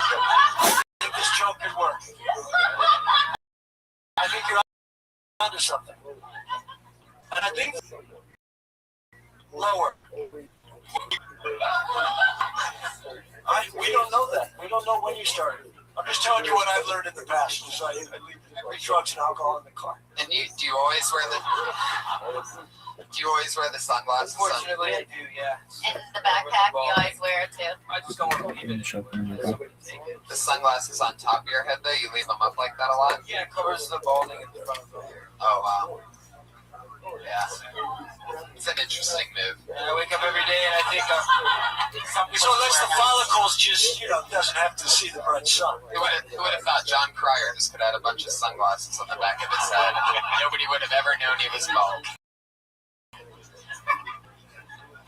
I think this joke could work. I think you're onto something. And I think lower. We don't know that. We don't know when you started. I'm just telling you what I've learned in the past. So I leave drugs and alcohol in the car. And do you always wear the sunglasses? Unfortunately, I do, yeah. And the backpack, you always wear it too. I just don't want to leave it. The sunglasses on top of your head, though, you leave them up like that a lot? Yeah, it covers the balding in the front of the hair. Oh, wow. Yeah. It's an interesting move. I wake up every day and I think so unless the follicles just, doesn't have to see the bright sun. Who would have thought John Cryer just could have had a bunch of sunglasses on the back of his head? Nobody would have ever known he was bald.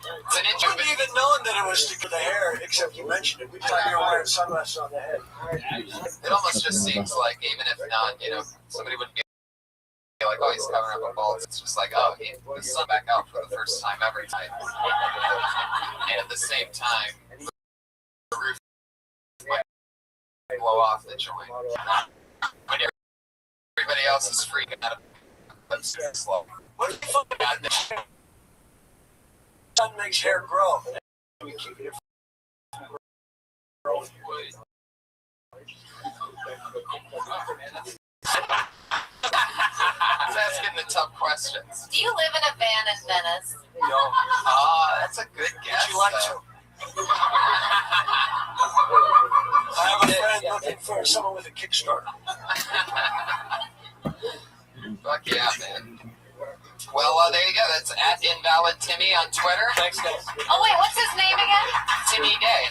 It's an I wouldn't even known that it was to the hair, except you mentioned it. We thought you were wearing sunglasses on the head. It almost just seems like, even if not, somebody wouldn't be like, oh, he's covering up a bald. It's just like, oh, he put the sun back out for the first time every time. And at the same time, the roof might blow off the joint. When everybody else is freaking out, but slow. What the fuck? sun makes hair grow. We keep it growing. He's asking the tough questions. Do you live in a van in Venice? No. That's a good guess. Would you like though. to? I have a friend looking for someone with a Kickstarter. Fuck yeah, man. Well, there you go. That's at Invalid Timmy on Twitter. Thanks, guys. Oh, wait, what's his name again? Timmy Day.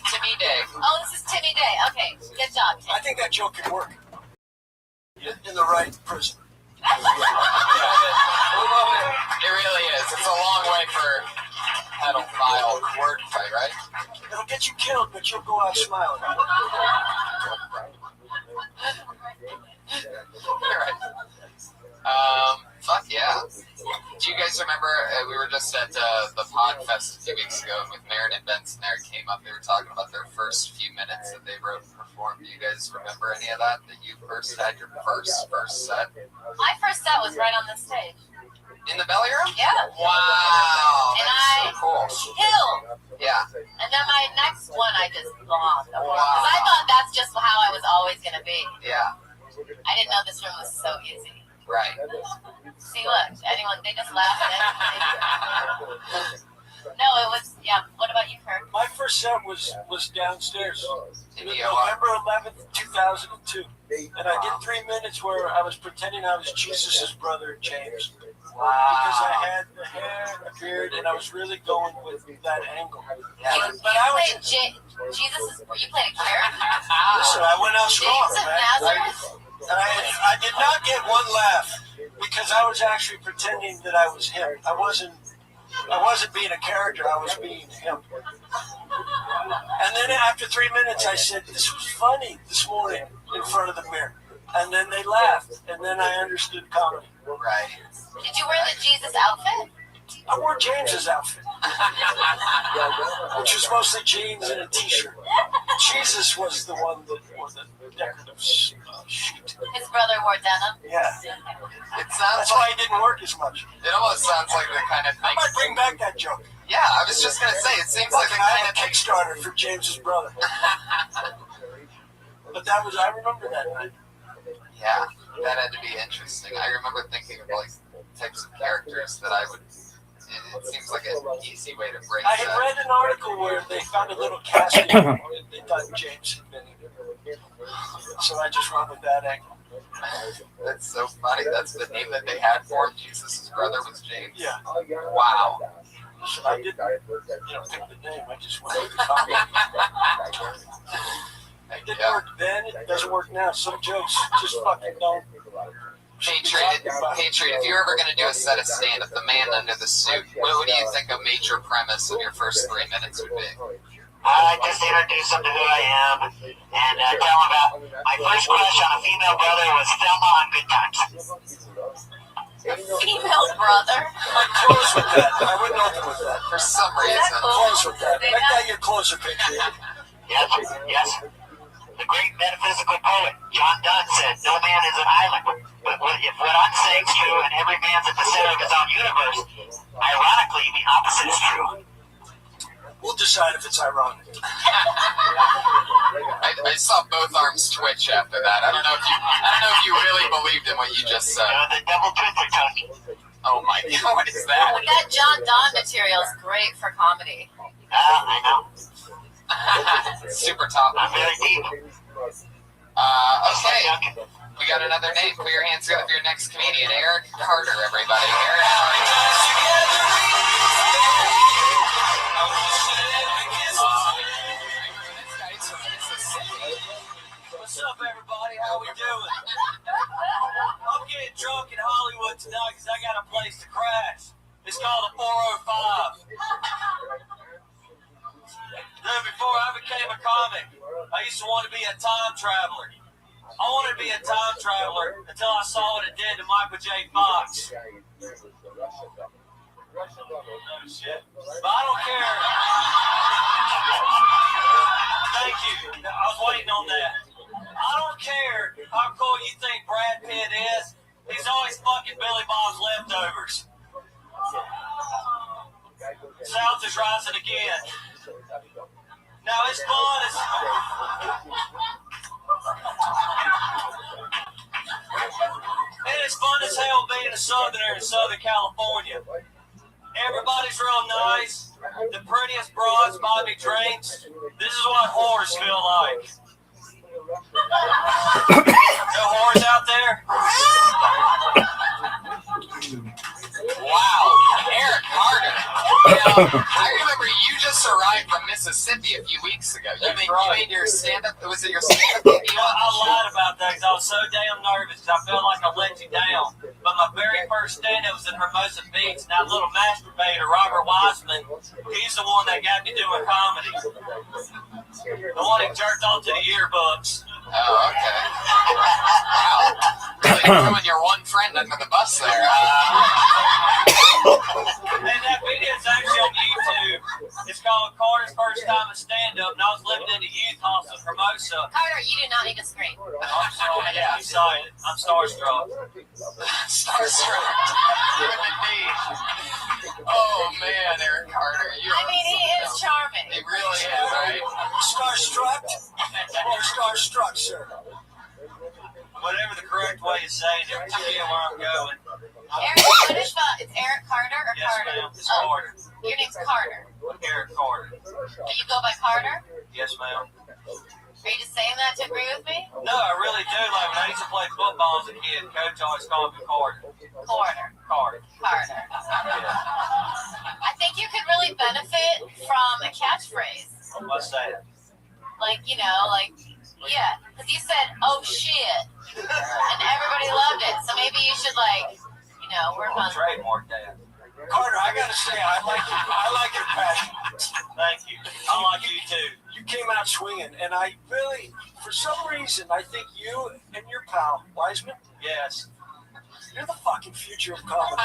Timmy Day. Oh, this is Timmy Day. Okay, good job, Tim. I think that joke could work in the right prison. It really is. It's a long way for pedophile wordplay, right? It'll get you killed, but you'll go out smiling. Right. Fuck yeah. Do you guys remember, we were just at the Podfest a few weeks ago with Marin and Benson there came up, they were talking about their first few minutes that they wrote and performed. Do you guys remember any of that you first had your first set? My first set was right on the stage. In the belly room? Yeah. Wow. And that's so cool. Killed. Yeah. And then my next one, I just bombed. Wow. Because I thought that's just how I was always going to be. Yeah. I didn't know this room was so easy. Right. See, look, they just laugh at it. No, it was, yeah. What about you, Kirk? My first set was downstairs. In the November 11th, 2002. And I did 3 minutes where I was pretending I was Jesus' brother, James. Wow. Because I had the hair and the beard, and I was really going with that angle. Yeah. But I was... You played a character? Listen, I went out strong, James of man. Nazareth? And I did not get one laugh because I was actually pretending that I was him. I wasn't being a character, I was being him. And then after 3 minutes, I said, this was funny this morning in front of the mirror. And then they laughed, and then I understood comedy. Right. Did you wear the Jesus outfit? I wore James's outfit, which was mostly jeans and a t-shirt. Jesus was the one that wore the decorative sheet. His brother wore denim? Yeah. That's why it didn't work as much. It almost sounds like the kind of thing. I might bring back that joke. Yeah, I was just gonna say, it seems like the kind of Kickstarter for James's brother. But I remember that night. Yeah, that had to be interesting. I remember thinking of like types of characters that I would. It seems like an easy way to break. I had read an article where they found a little casting and they thought James had been in it. So I just went with that angle. That's so funny. That's the name that they had for him. Jesus' brother was James. Yeah. Wow. So I didn't pick the name. I just went with the comedy. It didn't work then. It doesn't work now. Some jokes just fucking don't. Patriot, if you're ever going to do a set of stand-up, the man under the suit, what do you think a major premise of your first 3 minutes would be? I just introduce them to who I am and tell them about my first crush on a female brother was Thelma on Good Times. Female brother? I'm close with that. I wouldn't open with that. For some Is reason. that cool? Close with that. Make that your closer picture. Yes. The great metaphysical poet John Donne said, "No man is an island." But if what I'm saying is true and every man's at the center of his own universe, ironically, the opposite is true. We'll decide if it's ironic. I saw both arms twitch after that. I don't know if you really believed in what you just said. The double twister Tony. Oh my God, what is that? That John Donne material is great for comedy. I know. Super top. I'm very deep. Okay. We got another name. Put your hands together for your next comedian, Eric Carter, everybody. Eric. What's up, everybody? How we doing? I'm getting drunk in Hollywood tonight because I got a place to crash. It's called the 405. Before I became a comic, I used to want to be a time traveler. I wanted to be a time traveler until I saw what it did to Michael J. Fox. Oh, shit. But I don't care. Thank you. I was waiting on that. I don't care how cool you think Brad Pitt is. He's always fucking Billy Bob's leftovers. South is rising again. Now it's fun. It's fun as hell being a Southerner in Southern California. Everybody's real nice. The prettiest broads buy me drinks. This is what whores feel like. No whores out there? Wow, Eric Carter. I remember you just arrived from Mississippi a few weeks ago. You made your stand-up. Was it your stand-up? I lied about that because I was so damn nervous because I felt like I let you down. But my very first stand-up was in Hermosa Beach, and that little masturbator, Robert Wiseman, he's the one that got me doing comedy. The one that jerked off to the yearbooks. Oh, okay. Wow. Really throwing your one friend under the bus there. And that video is actually on YouTube. It's called Carter's First Time at Stand-Up, and I was living in a youth hostel in Hermosa. Carter, you do not need to scream. I'm sorry, I'm excited. I'm starstruck. Starstruck. Oh, man, Eric Carter. I mean, he is charming. He really is, right? Starstruck or starstruck, sir? Whatever the correct way of saying it, you get where I'm going. Eric, what is it's Eric Carter or Yes, Carter? ma'am. It's Carter. Your name's Carter. Eric Carter. Do you go by Carter? Yes, ma'am. Are you just saying that to agree with me? No, I really do. Like when I used to play football as a kid, Coach always called me Carter. Carter. Carter. Carter. I think you could really benefit from a catchphrase. What's that? Like, yeah. Because you said, oh shit. And everybody loved it. So maybe you should, work on trademark that. Carter, I gotta say, I like your passion. Thank you. I like you too. You came out swinging, and I really, for some reason, I think you and your pal Wiseman, yes, you're the fucking future of comedy. No,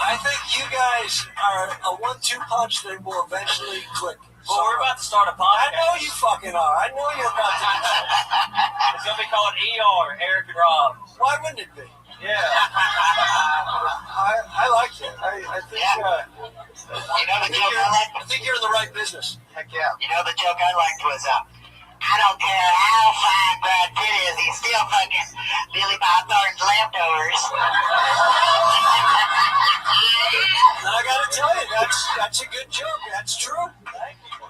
I think you guys are a 1-2 punch that will eventually click. Well, we're about to start a podcast. I know you fucking are. I know you're about to. It's gonna be called ER, Eric and Rob. Why wouldn't it be? Yeah. I like it. I think. You know the joke I liked? I think you're in the right business. Heck yeah. You know the joke I liked was, I don't care how fine Brad Pitt is, he's still fucking Billy Bob Thornton's leftovers. And I gotta tell you, that's a good joke. That's true.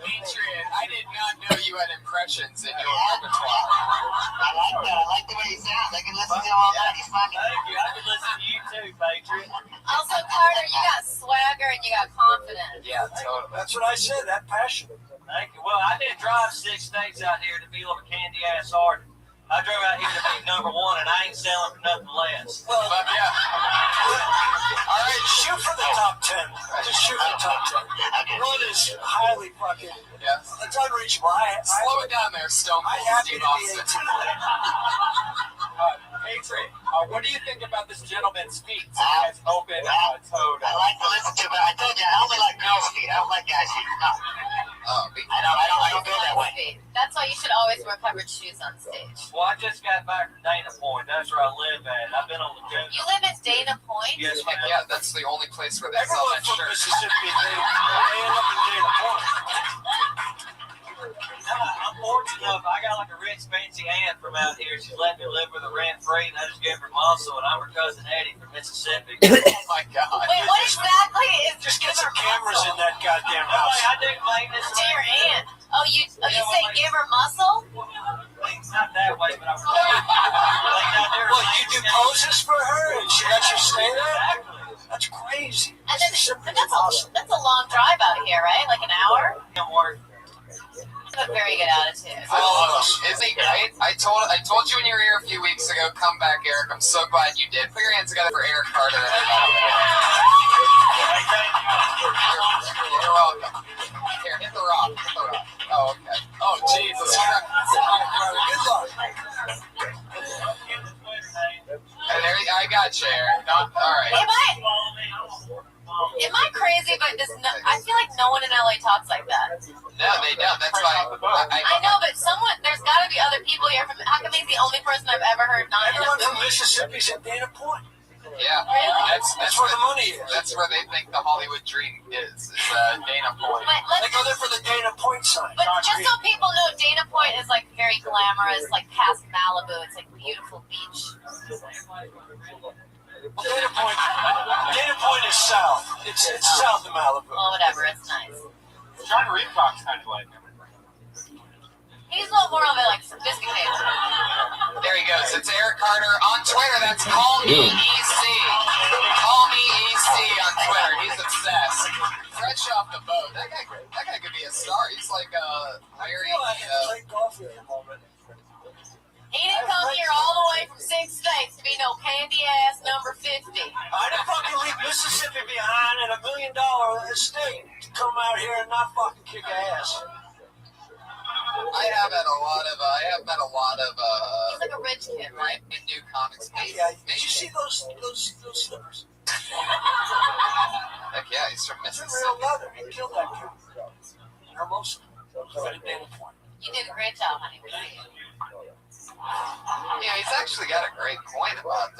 Adrian, I did not know you had impressions in your repertoire. I like that. I like the way he sounds. I can listen to him all night. He's funny. Thank you. I can listen to you too, Patriot. Also, Carter, you got swagger and you got confidence. Yeah, totally. That's what I said. That passion. Thank you. Well, I didn't drive 6 states out here to be like a candy ass artist. I drove out here to be #1, and I ain't selling for nothing less. Well, yeah. All right, shoot for the top 10. Just shoot for the top 10. One is highly fucking. Yes. It's unreachable. Slow it down there, Stone Cold Steve Austin. Patriot, what do you think about this gentleman's feet? He has open toed. I like to listen to it, but I told you, I only like girls' feet. I don't like guys' feet. No. I don't go that way. That's why you should always wear covered shoes on stage. Well, I just got back from Dana Point. That's where I live at. I've been on the go. You live at Dana Point? Yes, Heck ma'am. yeah, that's the only place where they sell Everyone that from shirt. Mississippi, they end up in Dana Point. I'm fortunate enough. I got like a rich, fancy aunt from out here. She let me live with her rent free, and I just gave her muscle. And I'm her cousin Eddie from Mississippi. Oh my God! Wait, what exactly is? Just get some cameras in that goddamn house. I do maintenance to your aunt. Oh, you say give her muscle? Not that way, but I'm. Well, you do poses for her, and she lets you stay there. That's crazy. And then, but that's a long drive out here, right? Like an hour. You have a very good attitude. I love him. Isn't he great? I told you when you were here a few weeks ago, come back, Eric. I'm so glad you did. Put your hands together for Eric Carter. You're welcome. Here, hit the rock. Hit the rock. Oh, okay. Oh, Jesus. Good luck. And there, I got you, Eric. All right. Am I crazy? But I feel like no one in LA talks like that. No, they don't. That's why I know, but there's got to be other people here. How come he's the only person I've ever heard not? Everyone from Mississippi's at Dana Point. Yeah, That's where the money is. That's where they think the Hollywood dream is Dana Point. They go there for the Dana Point sign. But just so people know, Dana Point is like very glamorous, like past Malibu. It's like beautiful beach. Dana Point is south. It's south of Malibu. Oh, whatever. It's nice. John Reedcock's kind of like him. He's a little more of a like sophisticated. There he goes. It's Eric Carter on Twitter. That's Call Me EC. Call Me EC on Twitter. He's obsessed. Fresh off the boat. That guy could be a star. He's like hiring. He didn't come here all the way from 6 states to be no candy ass number 50. I didn't fucking leave Mississippi behind at $1 million estate to come out here and not fucking kick ass. I have met a lot of He's like a rich kid, right? In new comics. Yeah, did you see those slippers? Heck yeah, he's from Mississippi. Real leather. He killed that kid. Hermosa. Dana Point. You did a great job, honey. Yeah, he's actually got a great point about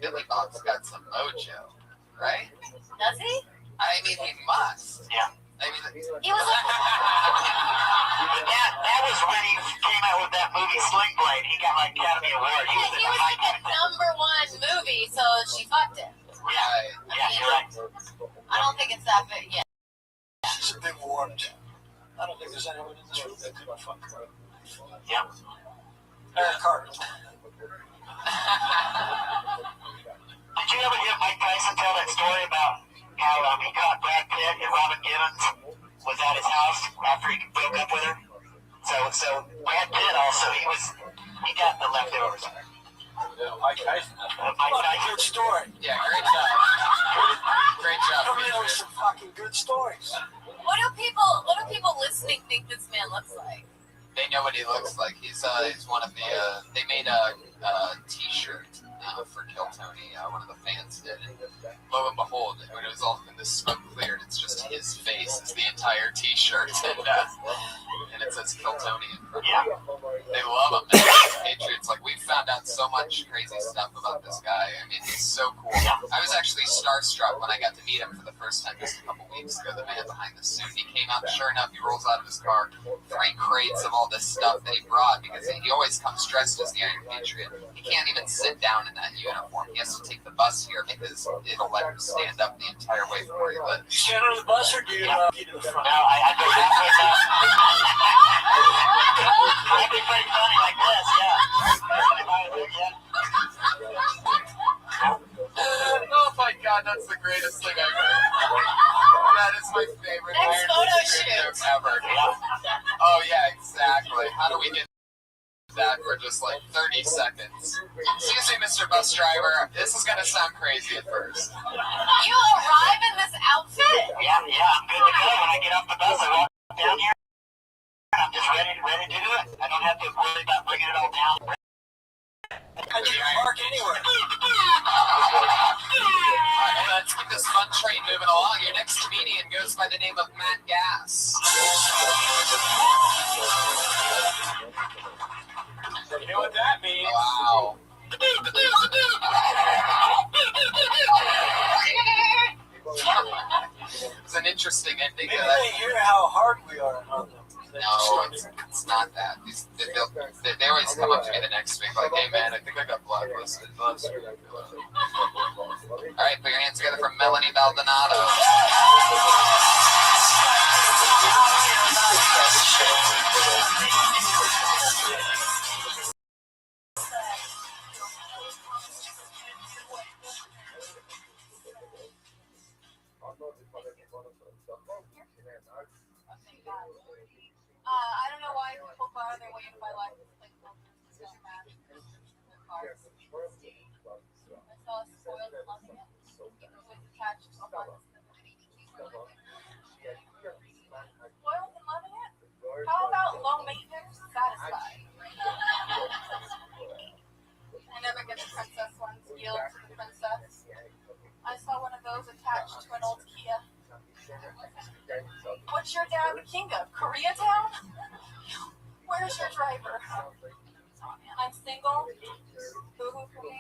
Billy Bob's got some mojo, right? Does he? I mean, he must. Yeah. I mean, he was like, that was when he came out with that movie Sling Blade. He got like Academy Award. He was like the #1 movie, so she fucked him. Yeah, you're right. I don't think it's that big yet. She's a bit warped. I don't think there's anyone in this room that could fuck her. Yep. Eric Carter. Did you ever hear Mike Tyson tell that story about how he caught Brad Pitt and Robin Givens was at his house after he broke up with her? So Brad Pitt also, he got the leftovers. Mike Tyson. Good story. Yeah, great job. Great job. Coming in with some fucking good stories. What do people listening think this man looks like? They know what he looks like. He's one of the. They made a T-shirt for Kill Tony. One of the fans did. And lo and behold, when it was all when the smoke cleared, it's just his face. It's the entire T-shirt, and it says Kill Tony in front. Yeah. They love him. Patriots. Like, we found out so much crazy stuff about this guy. I mean, he's so cool. I was actually starstruck when I got to meet him for the first time just a couple weeks ago. The man behind the suit. He came out, and sure enough, he rolls out of his car 3 crates of all this stuff that he brought, because he always comes dressed as the Iron Patriot. He can't even sit down in that uniform. He has to take the bus here because it'll let him stand up the entire way from where he lives. Stand on the bus or do you get in the front? No, I go halfway down. I'd be pretty funny like this, Oh my God, that's the greatest thing I've heard. That is my favorite Next Iron photo Patriot shoot. joke ever. Oh yeah, exactly. How do we get that for just like 30 seconds? Excuse me, Mr. Bus Driver. This is gonna sound crazy at first. You arrive in this outfit? Yeah, I'm good to go. When I get off the bus, I walk down here. I'm just ready to do it. I don't have to worry about bringing it all down. I didn't park anywhere. Let's keep this fun train moving along. Your next comedian goes by the name of Matt Gass. You know what that means? Wow. It's an interesting ending. Maybe they hear how hard we are on them. No, it's not that. They always come up to me the next week like, hey man, I think I got blacklisted. All right, put your hands together for Melanie Baldonado. I don't know why people go out of their way to buy license plate filters and stuff like that in their cars. I saw Spoiled and Loving It. It was attached to buttons that the BBQs were like. Spoiled and Loving It? How about Low Maintenance Satisfied? I never get the princess ones. Yield to the princess. I saw one of those attached to an old Kia. What's your dad the king of? Koreatown? Where's your driver? Oh man, I'm single. Boo-hoo for me.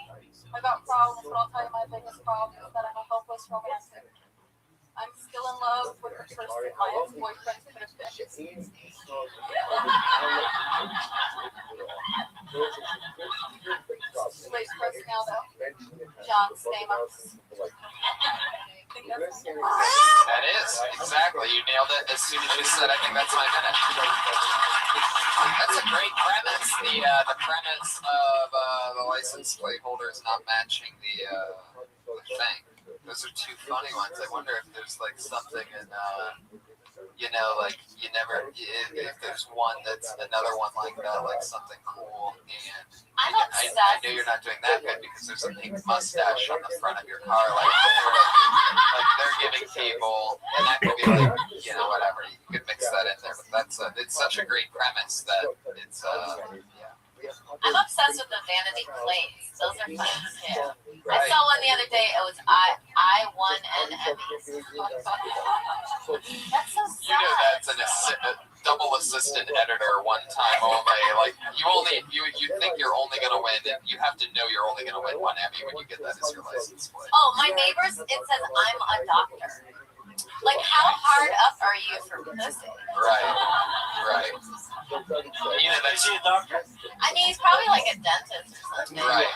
I got problems, but I'll tell you my biggest problem is that I'm a hopeless romantic. I'm still in love with the person my ex-boyfriend could have been. Too late for us now, though. John Stamos. That is, exactly. You nailed it as soon as you said, I think that's my minute. That's a great premise. The premise of the license plate holders not matching the thing. Those are two funny ones. I wonder if there's like something in, like you never, if there's one that's another one like that, like something cool. And I'm I obsessed. know you're not doing that good because there's a pink mustache on the front of your car, like they're giving people, and that could be like, whatever. You could mix that in there, but it's such a great premise that it's I'm obsessed with the vanity plates. Those are fun too. I saw one the other day. It was I won an Emmy. That's so sad. That's a double assistant editor one time only. Like you think you're only gonna win, and you have to know you're only gonna win one Emmy when you get that as your license plate. Oh, my neighbors, it says I'm a doctor. Like, how hard up are you for pussy? Right. Is he a doctor? I mean, he's probably like a dentist or something. Right.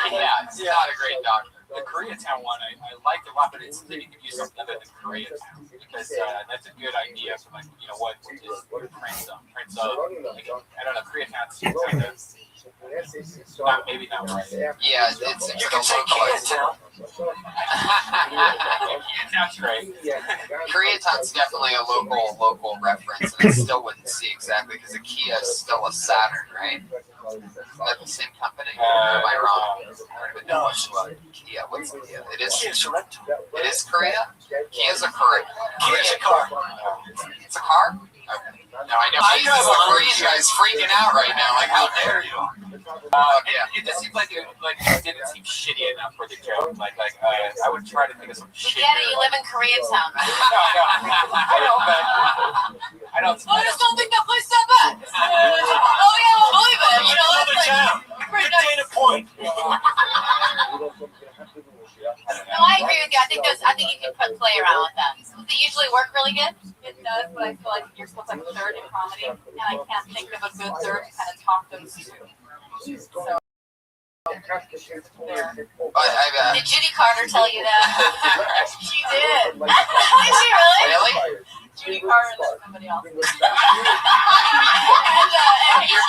Yeah, it's not a great doctor. The Koreatown one, I liked a lot, but it's they need to use something other than Koreatown because that's a good idea for what is Prince of. I don't know, Koreatown's kind of maybe not right. Yeah, it's You can say Koreatown. Koreatown's great. Koreatown's definitely a local reference, and I still wouldn't see exactly because the Kia is still a Saturn, right? Is that the same company? Or am I wrong? I don't even know much about Kia. What's Kia? It is. It is Korea. Kia's a Korea. Kia's a car. It's a car. Okay. No, I know. You guys freaking out right now. Like, how dare you? It just seems like it didn't seem shitty enough for the joke. I would try to think of some shit. Yeah, you live in Koreatown. No, I know, but I don't. I just don't think that place that bad. Oh yeah, I'll believe it. You know, it's like good data point. No, I agree with you. I think you can play around with them. Does it usually work really good? It does, but I feel like you're supposed to like third in comedy, and I can't think of a good third to kind of top those two. So. Did Judy Carter tell you that? She did. Did she really? Really? Judy Carter and somebody else. You're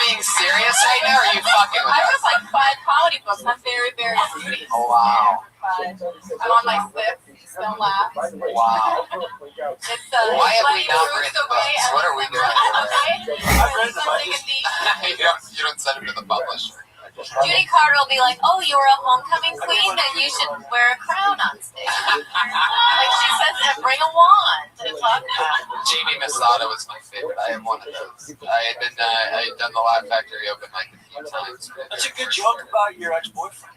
being serious right now, or are you fucking with I us? was like 5 comedy books. I'm very, very serious. Oh, wow. I'm on my 5th. Don't laugh. Wow. It's why have we not read the books? What are we doing? I've read the books. You don't send them to the publisher. Judy Carter will be like, "Oh, you were a homecoming queen, then you should wear a crown on stage." Like she says, and bring a wand to talk about. Jamie Masada was my favorite. I have one of those. I had done the Laugh Factory open mic a few times. That's a good joke about your ex-boyfriend.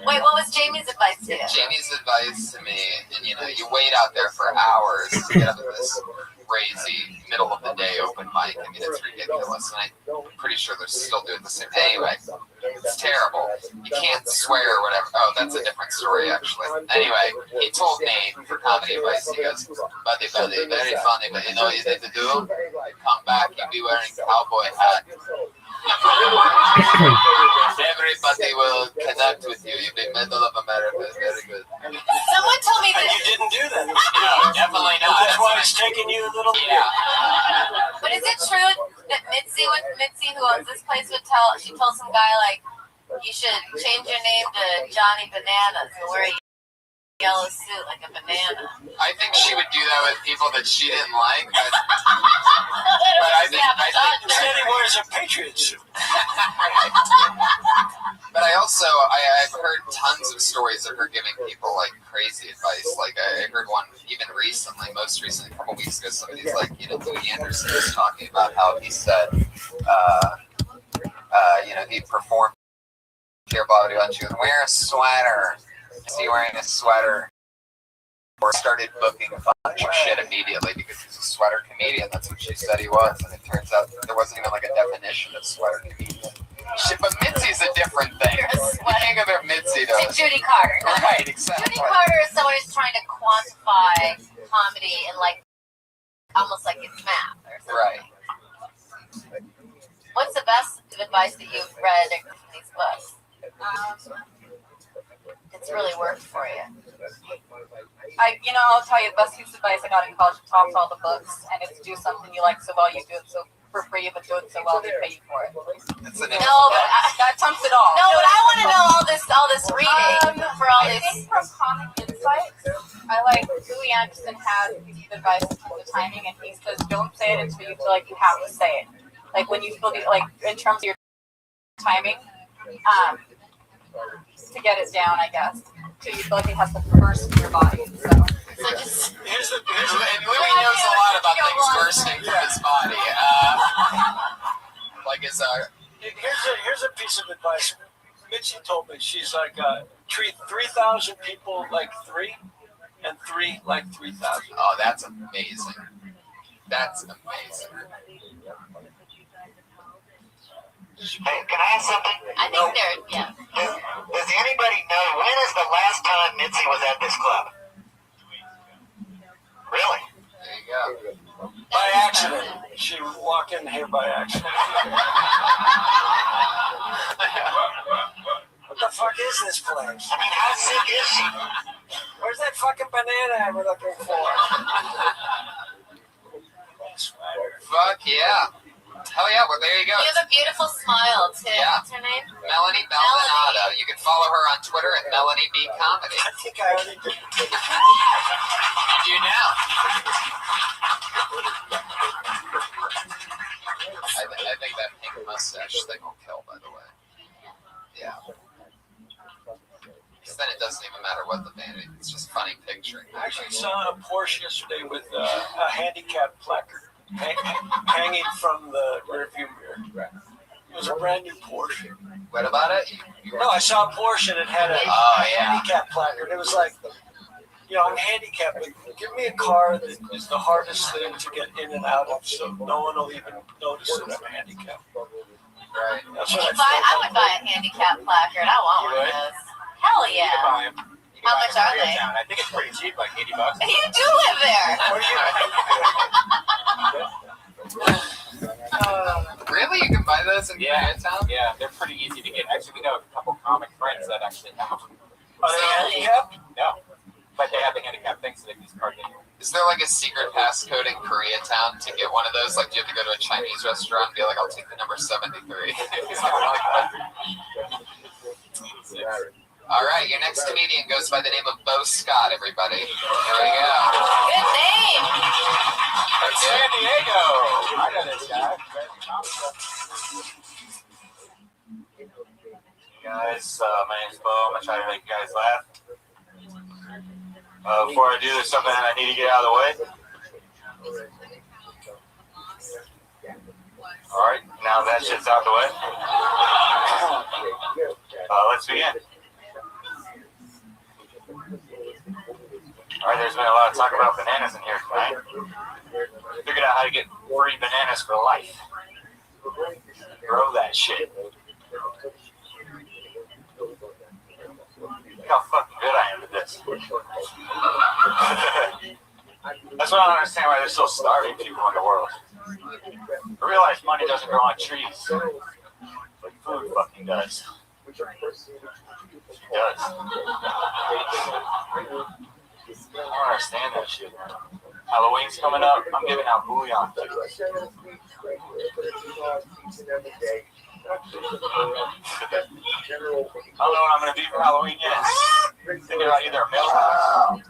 Wait, what was Jamie's advice to you? Jamie's advice to me, and you wait out there for hours to get up to this crazy middle of the day open mic. I mean, it's ridiculous, and I'm pretty sure they're still doing the same. Anyway, it's terrible. You can't swear or whatever. Oh, that's a different story, actually. Anyway, he told me for comedy advice, he goes, buddy, very funny, but you know what you need to do? You come back, you be wearing a cowboy hat. Everybody will connect with you. You'll be middle of America. Very good. Someone told me that you didn't do that. No, definitely not. That's why it's taking you a little bit. Yeah. But is it true that Mitzi, who owns this place, she told some guy like, you should change your name to Johnny Bananas and wear a yellow suit like a banana? I think she would do that with people that she didn't like. But I think instead he wears a Patriot suit. But I've heard tons of stories of her giving people like crazy advice. Like I heard one even recently, most recently, a couple weeks ago. Somebody's like, Louis Anderson was talking about how he said, he performed your body on you and wear a sweater. Is he wearing a sweater? started booking a bunch of shit immediately because he's a sweater comedian. That's what she said he was, and it turns out there wasn't even like a definition of sweater comedian. Shit, but Mitzi's a different thing. You can't compare Mitzi to Judy Carter. Right, exactly. Judy Carter is someone who's trying to quantify comedy in like almost like it's math or something. Right. What's the best advice that you've read in these books? It's really worked for you. I'll tell you the best piece of advice I got in college tops all the books, and it's do something you like so well, you do it so for free, but do it so well they pay you for it. That trumps it all. No, but I want to know all this reading for all I this. think from Comic Insights, I like Louis Anderson has a piece of advice for the timing, and he says don't say it until you feel like you have to say it. Like when you feel like in terms of your timing, to get it down, I guess. So you feel like it has to burst in your body. So just and Louis knows a lot about things bursting from his body. Like his Here's a piece of advice. Mitzi told me, she's like, treat 3,000 people like 3, and 3 like 3,000. Oh, that's amazing. That's amazing. Hey, can I ask something? I think yeah. Does anybody know when is the last time Mitzi was at this club? Really? There you go. By accident. She walked in here by accident. What the fuck is this place? I mean, how sick is she? Where's that fucking banana I was looking for? Fuck yeah. Hell yeah, well, there you go. You have a beautiful smile, too. Yeah. What's her name? Melanie Maldonado. You can follow her on Twitter at Melanie B Comedy. I think I already did. You do now. I think that pink mustache thing will kill, by the way. Yeah. Because then it doesn't even matter what the vanity. It's just funny picturing. I actually saw a Porsche yesterday with a handicap placard hanging from the rearview mirror. It was a brand new Porsche. What about it? No, I saw a Porsche and it had a handicap placard. It was like, I'm handicapped, but give me a car that is the hardest thing to get in and out of, so no one will even notice that I'm handicapped. Right. That's what I would buy a handicap placard. I want one of those. Hell You can buy yeah. 'em. How much are they? I think it's pretty cheap, like $80. You do live there. Really? You can buy those in Koreatown? Yeah, they're pretty easy to get. Actually, we know a couple comic friends that actually have them. Are they handicapped? No. But they have the handicap thing, so they can use card game. Is there like a secret passcode in Koreatown to get one of those? Like, do you have to go to a Chinese restaurant and be like, I'll take the number 73? All right, your next comedian goes by the name of Bo Scott, everybody. There we go. Good name. From San Diego. I know this guy. Guys, my name's Bo. I'm going to try to make you guys laugh. Before I do, there's something that I need to get out of the way. All right, now that shit's out of the way. Let's begin. All right, there's been a lot of talk about bananas in here tonight. Figured out how to get free bananas for life. Grow that shit. Look how fucking good I am at this. That's why I don't understand why there's still starving people in the world. I realize money doesn't grow on trees, but food fucking does. It does. I don't understand that shit. Halloween's coming up. I'm giving out bouillon. I don't know what I'm going to be for Halloween yet. Thinking about either a mailbox.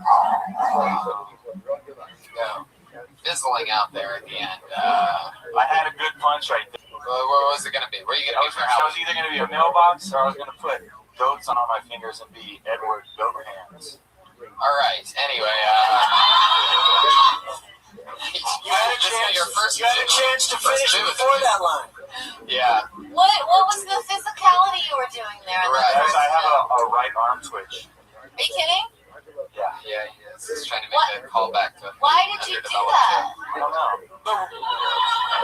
Fizzling out there at the end. I had a good punch right there. What was it going to be? What are you going to do for I Halloween? was either going to be a mailbox or I was going to put goats on all my fingers and be Edward Goat Hands. All right. Anyway, You had a chance to finish it before that line. Yeah. What was the physicality you were doing there? Right. I have a right arm twitch. Are you kidding? Yeah. Yeah, he is. He's trying to make a callback to. Why did you do that? I don't know.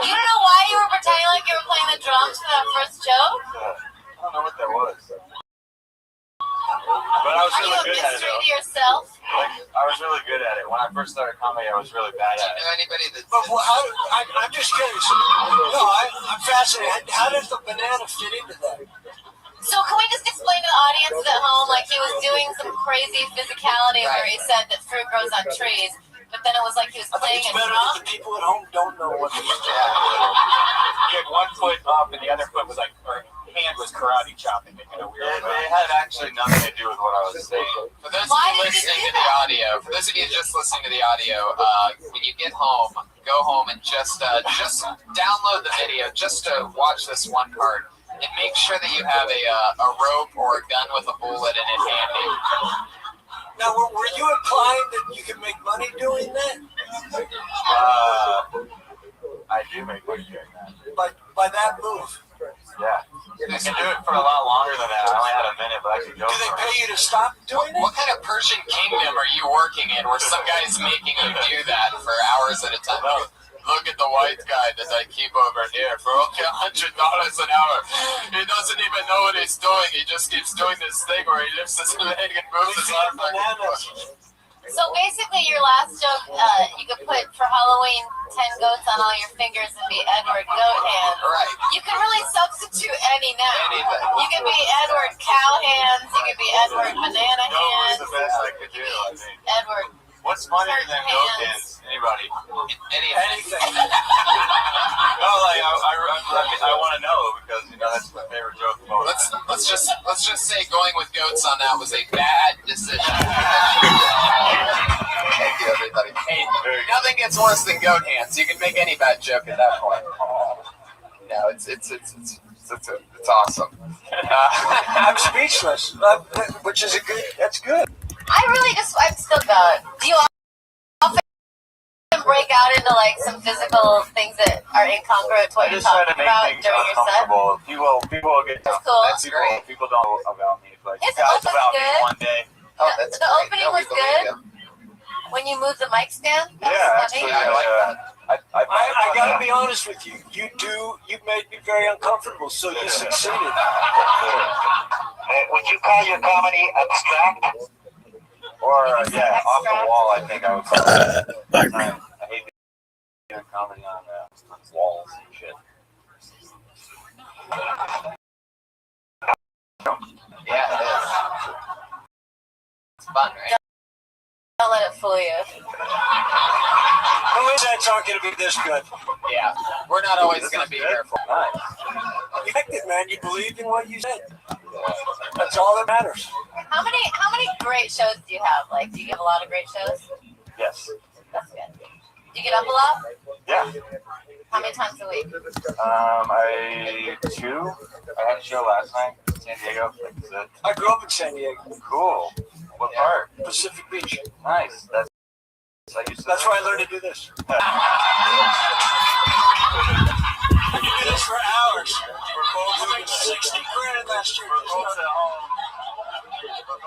You don't know why you were pretending like you were playing the drums for that first joke? I don't know what that was. But I was Are you really a good at it, mystery though. to yourself? Like, I was really good at it. When I first started comedy, I was really bad at it. Anybody that? But I'm just curious. No, I'm fascinated. How does the banana fit into that? So can we just explain to the audience at home, like he was doing some crazy physicality where he said that fruit grows on trees, but then it was like he was playing a It's better drum? that the people at home don't know what he's doing. He had one foot up and the other foot was like, or hand was karate chopping it in a weird way. It had actually nothing to do with what I was saying. For those of you listening to the audio, for those of you just listening to the audio, when you get home, go home and just download the video just to watch this one part, and make sure that you have a rope or a gun with a bullet in it handy. Now, were you implying that you can make money doing that? I do make money doing that. By that move? Yeah. I can do it for a lot longer than that. I only had a minute, but I could go Do they for pay it. you to stop doing it? What kind of Persian kingdom are you working in where some guy's making you do that for hours at a time? Look at the white guy that I keep over here for only $100 an hour. He doesn't even know what he's doing. He just keeps doing this thing where he lifts his leg and moves his arm back and forth. So basically, your last joke, you could put for Halloween 10 goats on all your fingers and be Edward Goat Hands. Right. You can really substitute any now. Anything. You could be Edward Cow Hands. You could be Edward Banana Goat was Hands. the best I could do, I think. Edward. What's funnier than goat hands? Anybody? Anything. No, like I want to know because that's my favorite joke. Let's just say going with goats on that was a bad decision. Thank you, everybody. Hey, nothing gets worse than goat hands. You can make any bad joke at that point. No, it's awesome. I'm speechless, which is that's good. I'm still going. Do you often break out into like some physical things that are incongruent to what I you're just try to talking make about things during your set? uncomfortable. People will get That's cool. People don't know about me, but His guys open's about me good. one day. The opening was good. When you moved the mic stand, that was funny. I gotta be honest with you. You made me very uncomfortable, so you succeeded. Would you call your comedy abstract? Or off the wall, I think I would call it. I hate doing comedy on walls and shit. Yeah, it is. It's fun, right? Don't let it fool you. Who is that talking to be this good? Yeah, we're not always going to be here for You liked it, man. You believed in what you said. That's all that matters. How many great shows do you have? Like, do you give a lot of great shows? Yes. That's good. Do you get up a lot? Yeah. How many times a week? I had a show last night in San Diego. I grew up in San Diego. Cool. What part? Pacific Beach. Nice. That's where I learned to do this. I could do this for hours. I made $60,000 last year.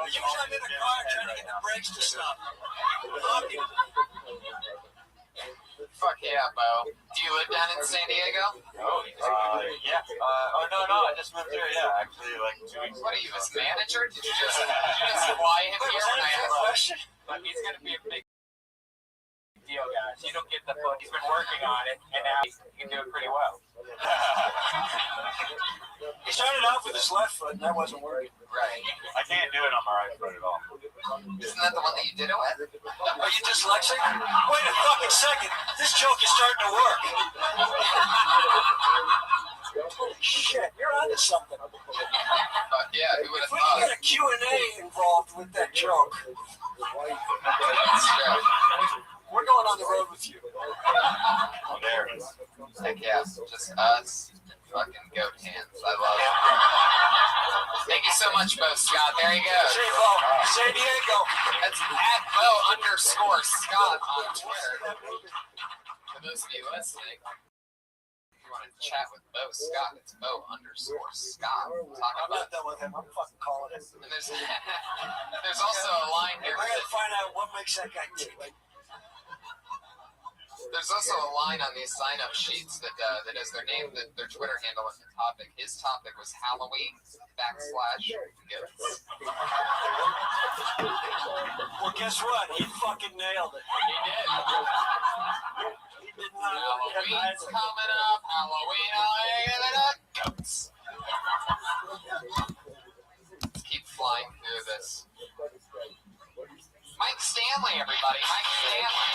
Usually I'm in a car trying to get the brakes to stop. Fuck yeah, Bo. Do you live down in San Diego? Yeah. No. I just moved here. Yeah, actually, like 2 weeks. What are you, his manager? Did you just fly him here when I asked? But he's going to be a big deal, guys. You don't get the book. He's been working on it, and now he can do it pretty well. He started off with his left foot, and that wasn't working. Right. I can't do it on my right foot at all. Isn't that the one that you did it with? Are you dyslexic? Wait a fucking second. This joke is starting to work. Holy shit, you're onto something. Yeah, who would have If we thought? can get a Q&A involved with that joke, we're going on the road with you. There. Heck yeah, just us. Fucking goat hands. I love it. Thank you so much, Bo Scott. There you go. Say Bo, San Diego. That's at Bo_Scott on Twitter. For those of you listening. want to chat with Bo Scott, it's Bo_Scott. I'm not done with him. I'm fucking calling it. And there's also a line here. I gotta find out what makes that guy tick. There's also a line on these sign-up sheets that has their name, their Twitter handle, and the topic. His topic was Halloween /gifts. Well, guess what? He fucking nailed it. He did. Halloween's coming up. Halloween, goats. Let's keep flying through this. Mike Stanley, everybody. Mike Stanley.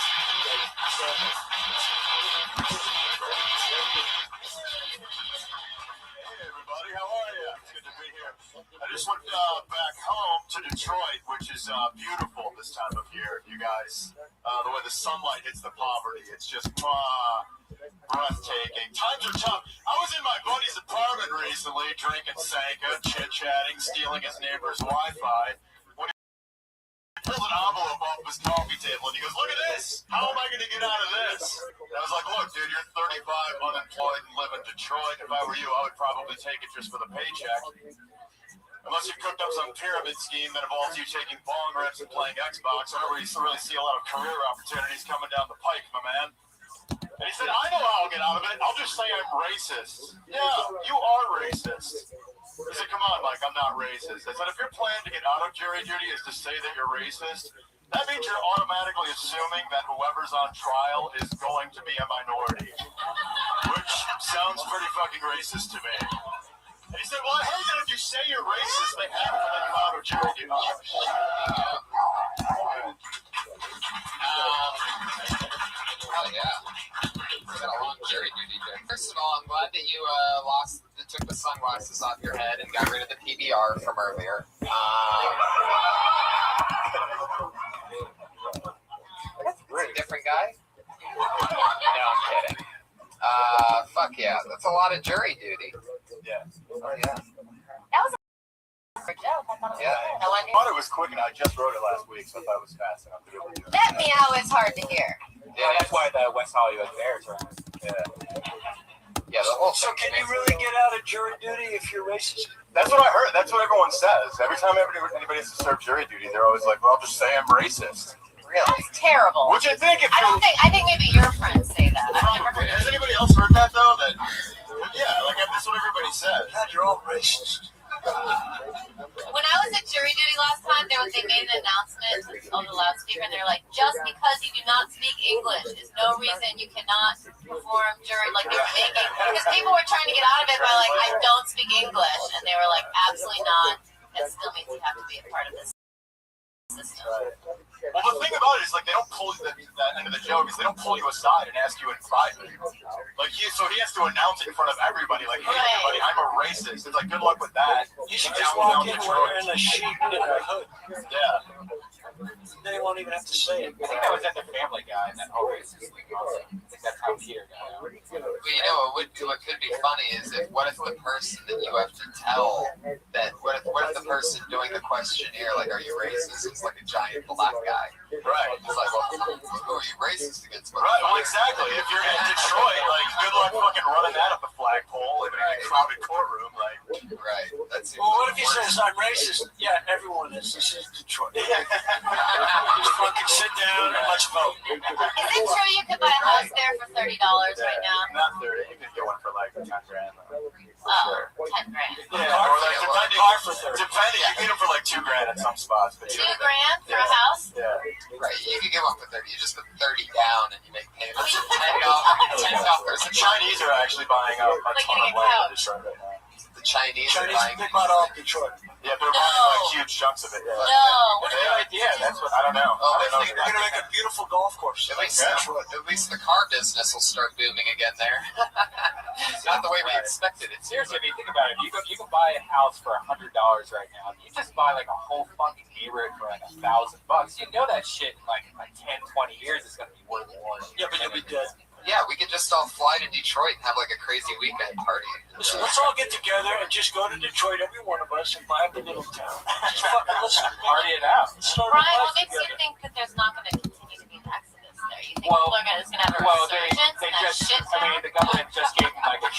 Hey, everybody. How are you? It's good to be here. I just went back home to Detroit, which is beautiful this time of year, you guys. The way the sunlight hits the poverty, it's just breathtaking. Times are tough. I was in my buddy's apartment recently, drinking Sanka, chit-chatting, stealing his neighbor's Wi-Fi. Pulled an envelope off his coffee table and he goes, "Look at this! How am I going to get out of this?" And I was like, "Look, dude, you're 35, unemployed, and live in Detroit. If I were you, I would probably take it just for the paycheck. Unless you cooked up some pyramid scheme that involves you taking bong rips and playing Xbox. I don't really see a lot of career opportunities coming down the pike, my man." And he said, "I know how I'll get out of it. I'll just say I'm racist." "Yeah, you are racist." I said, "Come on, Mike, I'm not racist." I said, "If your plan to get out of jury duty is to say that you're racist, that means you're automatically assuming that whoever's on trial is going to be a minority." Which sounds pretty fucking racist to me. And he said, "Well, I heard that if you say you're racist, they have to let you out of jury duty." Hell yeah. It's got a long jury duty there. First of all, I'm glad that you took the sunglasses off your head and got rid of the PBR from earlier. It's a different guy? No, I'm kidding. Fuck yeah. That's a lot of jury duty. Yeah. Oh, yeah. That was a joke. I thought it was Yeah. good. I thought it was quick, and I just wrote it last week, so I thought it was fast enough to be able to do it. That meow is hard to hear. Yeah, that's why the West Hollywood Bears are on. Yeah. Yeah, the whole So can you really get out of jury duty if you're racist? That's what I heard. That's what everyone says. Every time anybody has to serve jury duty, they're always like, "Well, I'll just say I'm racist." Really? That's terrible. Which I think if I think maybe your friends say that. I've never heard Has anybody else heard that though? Yeah, like that's what everybody says. God, you're all racist. When I was at jury duty last time, they made an announcement on the loudspeaker, and they're like, "Just because you do not speak English is no reason you cannot perform jury." Like they were making, because people were trying to get out of it by like, "I don't speak English," and they were like, "Absolutely not. That still means you have to be a part of this system." Well, the thing about it is, like, they don't pull that end of the joke is they don't pull you aside and ask you in private. Like, so he has to announce it in front of everybody, like, "Hey, everybody, I'm a racist." It's like, good luck with that. You should just walk in wearing a sheet and a hood. Yeah. They won't even have to say it. I think that was at the Family Guy, and that whole racist thing also. I think that's how Peter got out. Well, you know, what could be funny is what if the person that you have to tell that, what if the person doing the questionnaire, like, "Are you racist?" is like a giant black guy. Right. It's like, well, who are you racist against? Right, well, exactly. If you're in Detroit, like, good luck fucking running that up the flagpole in a crowded courtroom, like. Right. That's Well, what if he says, "I'm racist"? Yeah, everyone is. This is Detroit. Just fucking sit down and let's vote. Is it true you could buy a house there for $30 right now? Not 30. You can get one for like 10 grand. Oh, 10 grand. Yeah, or like depending, you can get them for like 2 grand at some spots. But 2 grand for a house? Yeah. Right. You can get one for 30. You just put 30 down and you make payments of $10. The Chinese are actually buying out a ton of land in Detroit right now. The Chinese are buying. They bought all Detroit. Yeah, they're buying like huge chunks of it. Yeah. No. What a good idea. That's what I don't know. Oh, They're going to make a beautiful golf course. At least the car business will start booming again there. Not the way we expected it. Seriously, I mean, think about it. You can buy a house for $100 right now. You just buy like a whole fucking neighborhood for like $1,000. You know that shit in like 10, 20 years is going to be worth more. Yeah, but you'll be dead. Yeah, we could just all fly to Detroit and have like a crazy weekend party. Listen, let's all get together and just go to Detroit, every one of us, and buy up a little town. Just fucking let's party it out. Brian, what makes you think that there's not going to continue to be an exodus there? You think people are going to have a resurgence? The government just gave them like a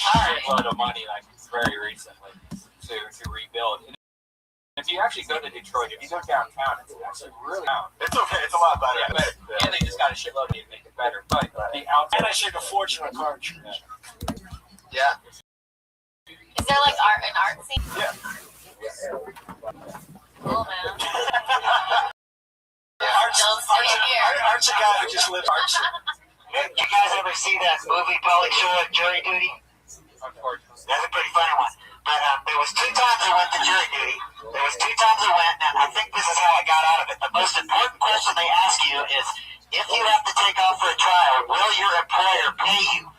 Detroit. If you go downtown, it's actually really down. It's okay. It's a lot better. Yeah, but, and they just got a shitload to make it better. But the outside, And I saved a fortune on car insurance. Yeah. Is there like an art scene? Yeah. Cool, man. Art's a guy who just lives arts. Did you guys ever see that movie Polly Shore, Jury Duty? Unfortunately. That's a pretty funny one. But there was 2 times I went to jury duty. There was 2 times I went, and I think this is how I got out of it. The most important question they ask you is, if you have to take off for a trial, will your employer pay you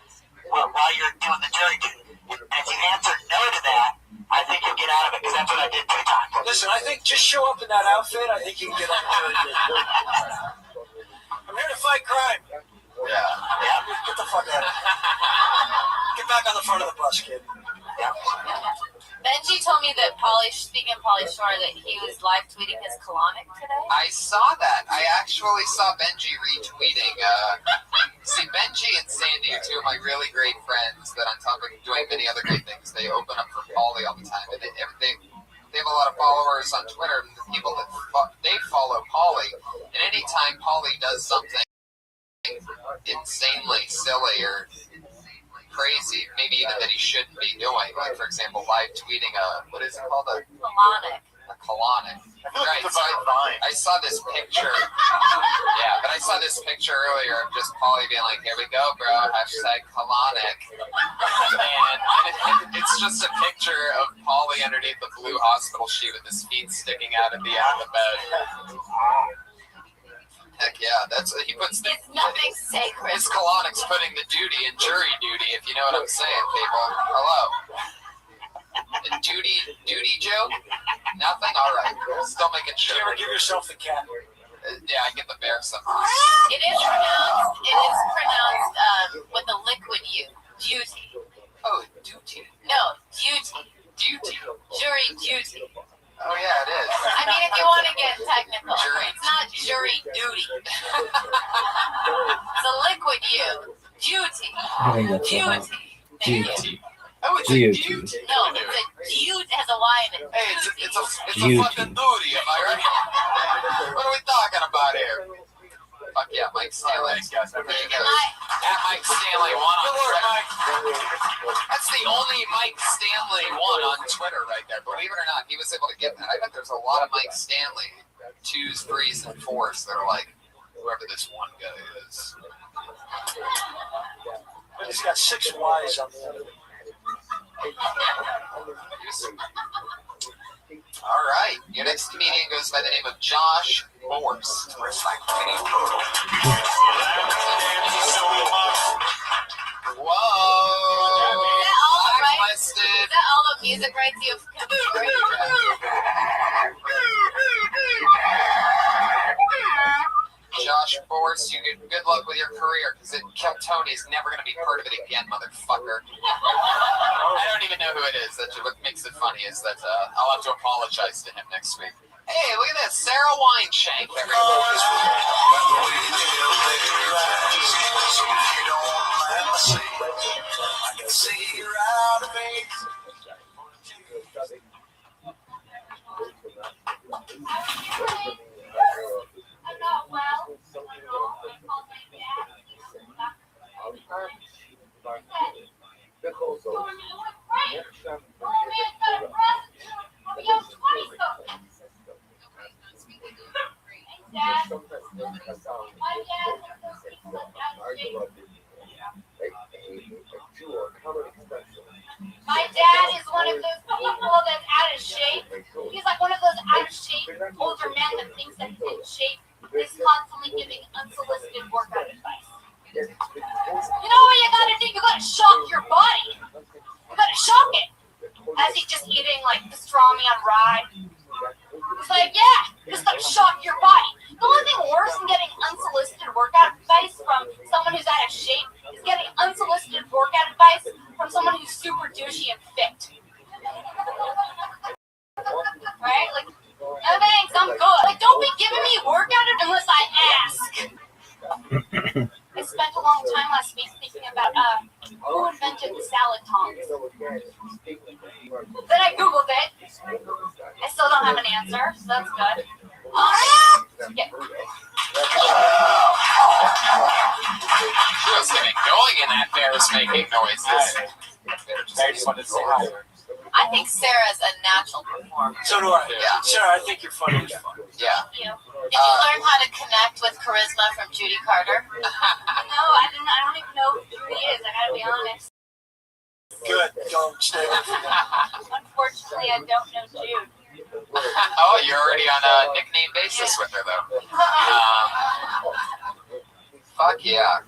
while you're doing the jury duty? And if you answer no to that, I think you'll get out of it, because that's what I did 2 times. Listen, I think just show up in that outfit, I think you can get out of it. I'm here to fight crime. Yeah. Get the fuck out of here. Get back on the front of the bus, kid. Yeah. Benji told me that speaking of Pauly Shore, that he was live tweeting his colonic today. I saw that. I actually saw Benji retweeting. See, Benji and Sandy are 2 of my really great friends that on top of doing many other great things, they open up for Pauly all the time. And they have a lot of followers on Twitter, and the people that they follow Pauly. And anytime Pauly does something insanely silly or crazy, maybe even that he shouldn't be doing, like for example, live tweeting what is it called? A colonic. Right. So I saw this picture. Yeah, but I saw this picture earlier of just Pauly being like, "Here we go, bro. #colonic." And it's just a picture of Pauly underneath the blue hospital sheet with his feet sticking out at the end of the bed. Heck yeah, he puts It's nothing sacred. His colonic's putting the duty in jury duty, if you know what I'm saying, people. Hello. A duty joke? Nothing? Alright. Still making sure. Did you ever give yourself the cat? Yeah, I get the bear sometimes. It is pronounced with a liquid U. Duty. Oh, duty. No, duty. Duty. Jury duty. Oh yeah, it is. I mean, if you want to get technical, Jury. it's not jury duty. It's a liquid U. Duty. I think that's Duty. Oh, it's a duty. No, it's a dude has a Y in it. Hey, it's a fucking duty, am I right? What are we talking about here? Fuck yeah, Mike Stanley. There you go. At Mike Stanley 1 on Twitter. That's the only Mike Stanley 1 on Twitter right there. Believe it or not, he was able to get that. I bet there's a lot of Mike Stanley 2s, 3s, and 4s that are like, whoever this one guy is. But he's got 6 Y's on the other. All right, your next comedian goes by the name of Josh Morse. Whoa! Is that all the music rights you've Josh Morse, you get good luck with your career, because Kill Tony's never going to be part of it again, motherfucker. I don't even know who it is. That's what makes it funny is that I'll have to apologize to him next week. Hey, look at this, Sarah Wineshank. My dad is one of those people that's out of shape. He's like one of those out of shape older men that thinks that he's in shape. He's constantly giving unsolicited workout advice. You know what you gotta do? You gotta shock your body. You gotta shock it. As he's just eating like pastrami on rye. It's like, yeah, just gotta shock your body. The only thing worse than getting unsolicited workout advice from someone who's out of shape is getting unsolicited workout advice from someone who's super douchey and fit. Right? Like, no thanks, I'm good. Like, don't be giving me workout unless I ask. I spent a long time last week thinking about who invented the salad tongs. Then I googled it, I still don't have an answer, so that's good. Yeah. She was getting going in that bear was making noises. I just wanted to say hi. I think Sarah's a natural performer. So do I. Yeah. Sarah, I think you're funny as fuck. Yeah. Thank you. Did you learn how to connect with charisma from Judy Carter? No, I didn't. I don't even know who Judy is. I gotta be honest. Good. Don't stay away from that. Unfortunately, I don't know Jude. Oh, you're already on a nickname basis with her, though. Fuck yeah.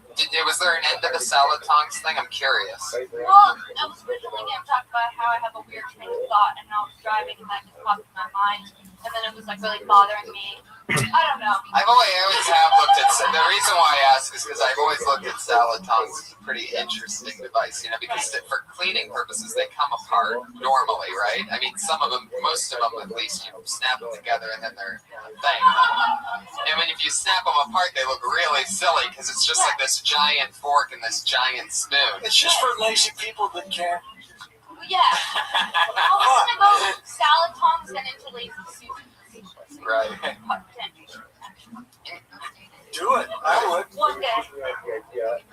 Was there an end to the salad tongs thing? I'm curious. Well, I was originally going to talk about how I have a weird train of thought, and I was driving, and that just popped in my mind, and then it was like really bothering me. I don't know. I always have looked at. The reason why I ask is because I've always looked at salad tongs as a pretty interesting device, because for cleaning purposes they come apart normally, right? I mean, some of them, most of them at least, you snap them together and then they're a thing. And when if you snap them apart, they look really silly because it's just like this giant fork and this giant spoon. It's just for lazy people that care. Yeah. I was going to go salad tongs and into lazy Susan. Right. Do it. I would. One day.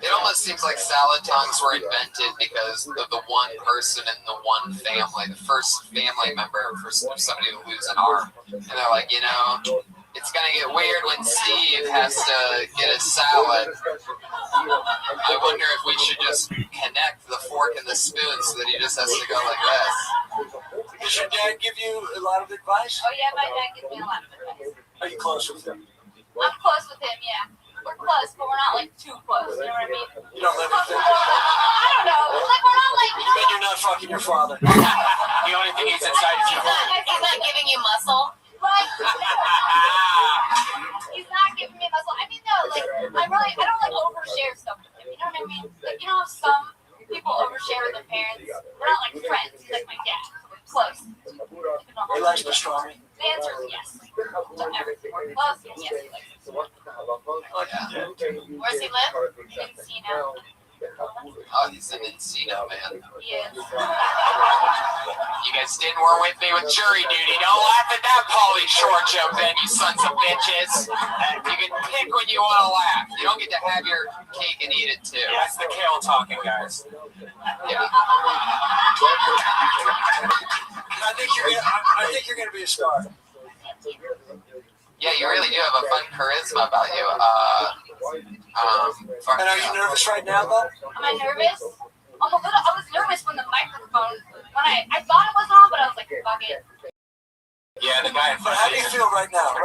It almost seems like salad tongs were invented because of the one person in the one family, the first family member for somebody to lose an arm. And they're like, it's going to get weird when Steve has to get a salad. I wonder if we should just connect the fork and the spoon so that he just has to go like this. Does your dad give you a lot of advice? Oh, yeah, my dad gives me a lot of advice. Are you close with him? I'm close with him, yeah. We're close, but we're not like too close. You know what I mean? You don't live with him? I don't know. Like, we're not like. Then you're not fucking your father. The only thing he's inside is you. He's not giving you muscle. Right? He's not giving me muscle. I mean, no, like, I don't like overshare stuff with him. You know what I mean? Like, some people overshare with their parents. We're not like friends. He's like my dad. We're close. He likes pastrami. The answer is yes. So everything. We're close. Yes, he likes it. Where's he live? Encino. Oh, he's an Encino, man. He is. You guys weren't with me with jury duty. Don't laugh at that Pauly Shore joke then, you sons of bitches. You can pick when you want to laugh. You don't get to have your cake and eat it too. That's the kale talking, guys. Yeah. I think you're gonna be a star. Yeah, you really do have a fun charisma about you. And are you nervous right now, though? Am I nervous? I'm a little. I was nervous when the microphone. I thought it was on, but I was like, fuck it. Yeah, the guy in front How of do you. you feel right now?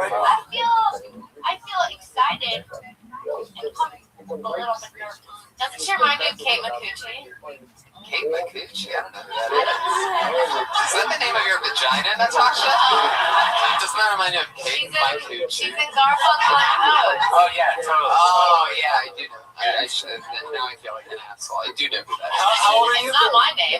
I feel excited and pumped a little bit nervous. Doesn't she remind you of Kate McCucci? Kate McCucci? I don't know who that is. Is that the name of your vagina, Natasha? Doesn't that remind you of Kate McCucci? She's in Garfunkel and Oates. Oh, yeah, totally. Oh, yeah, I do know. I should. Now I feel like an asshole. I do know who that is. How old are you? It's not my name.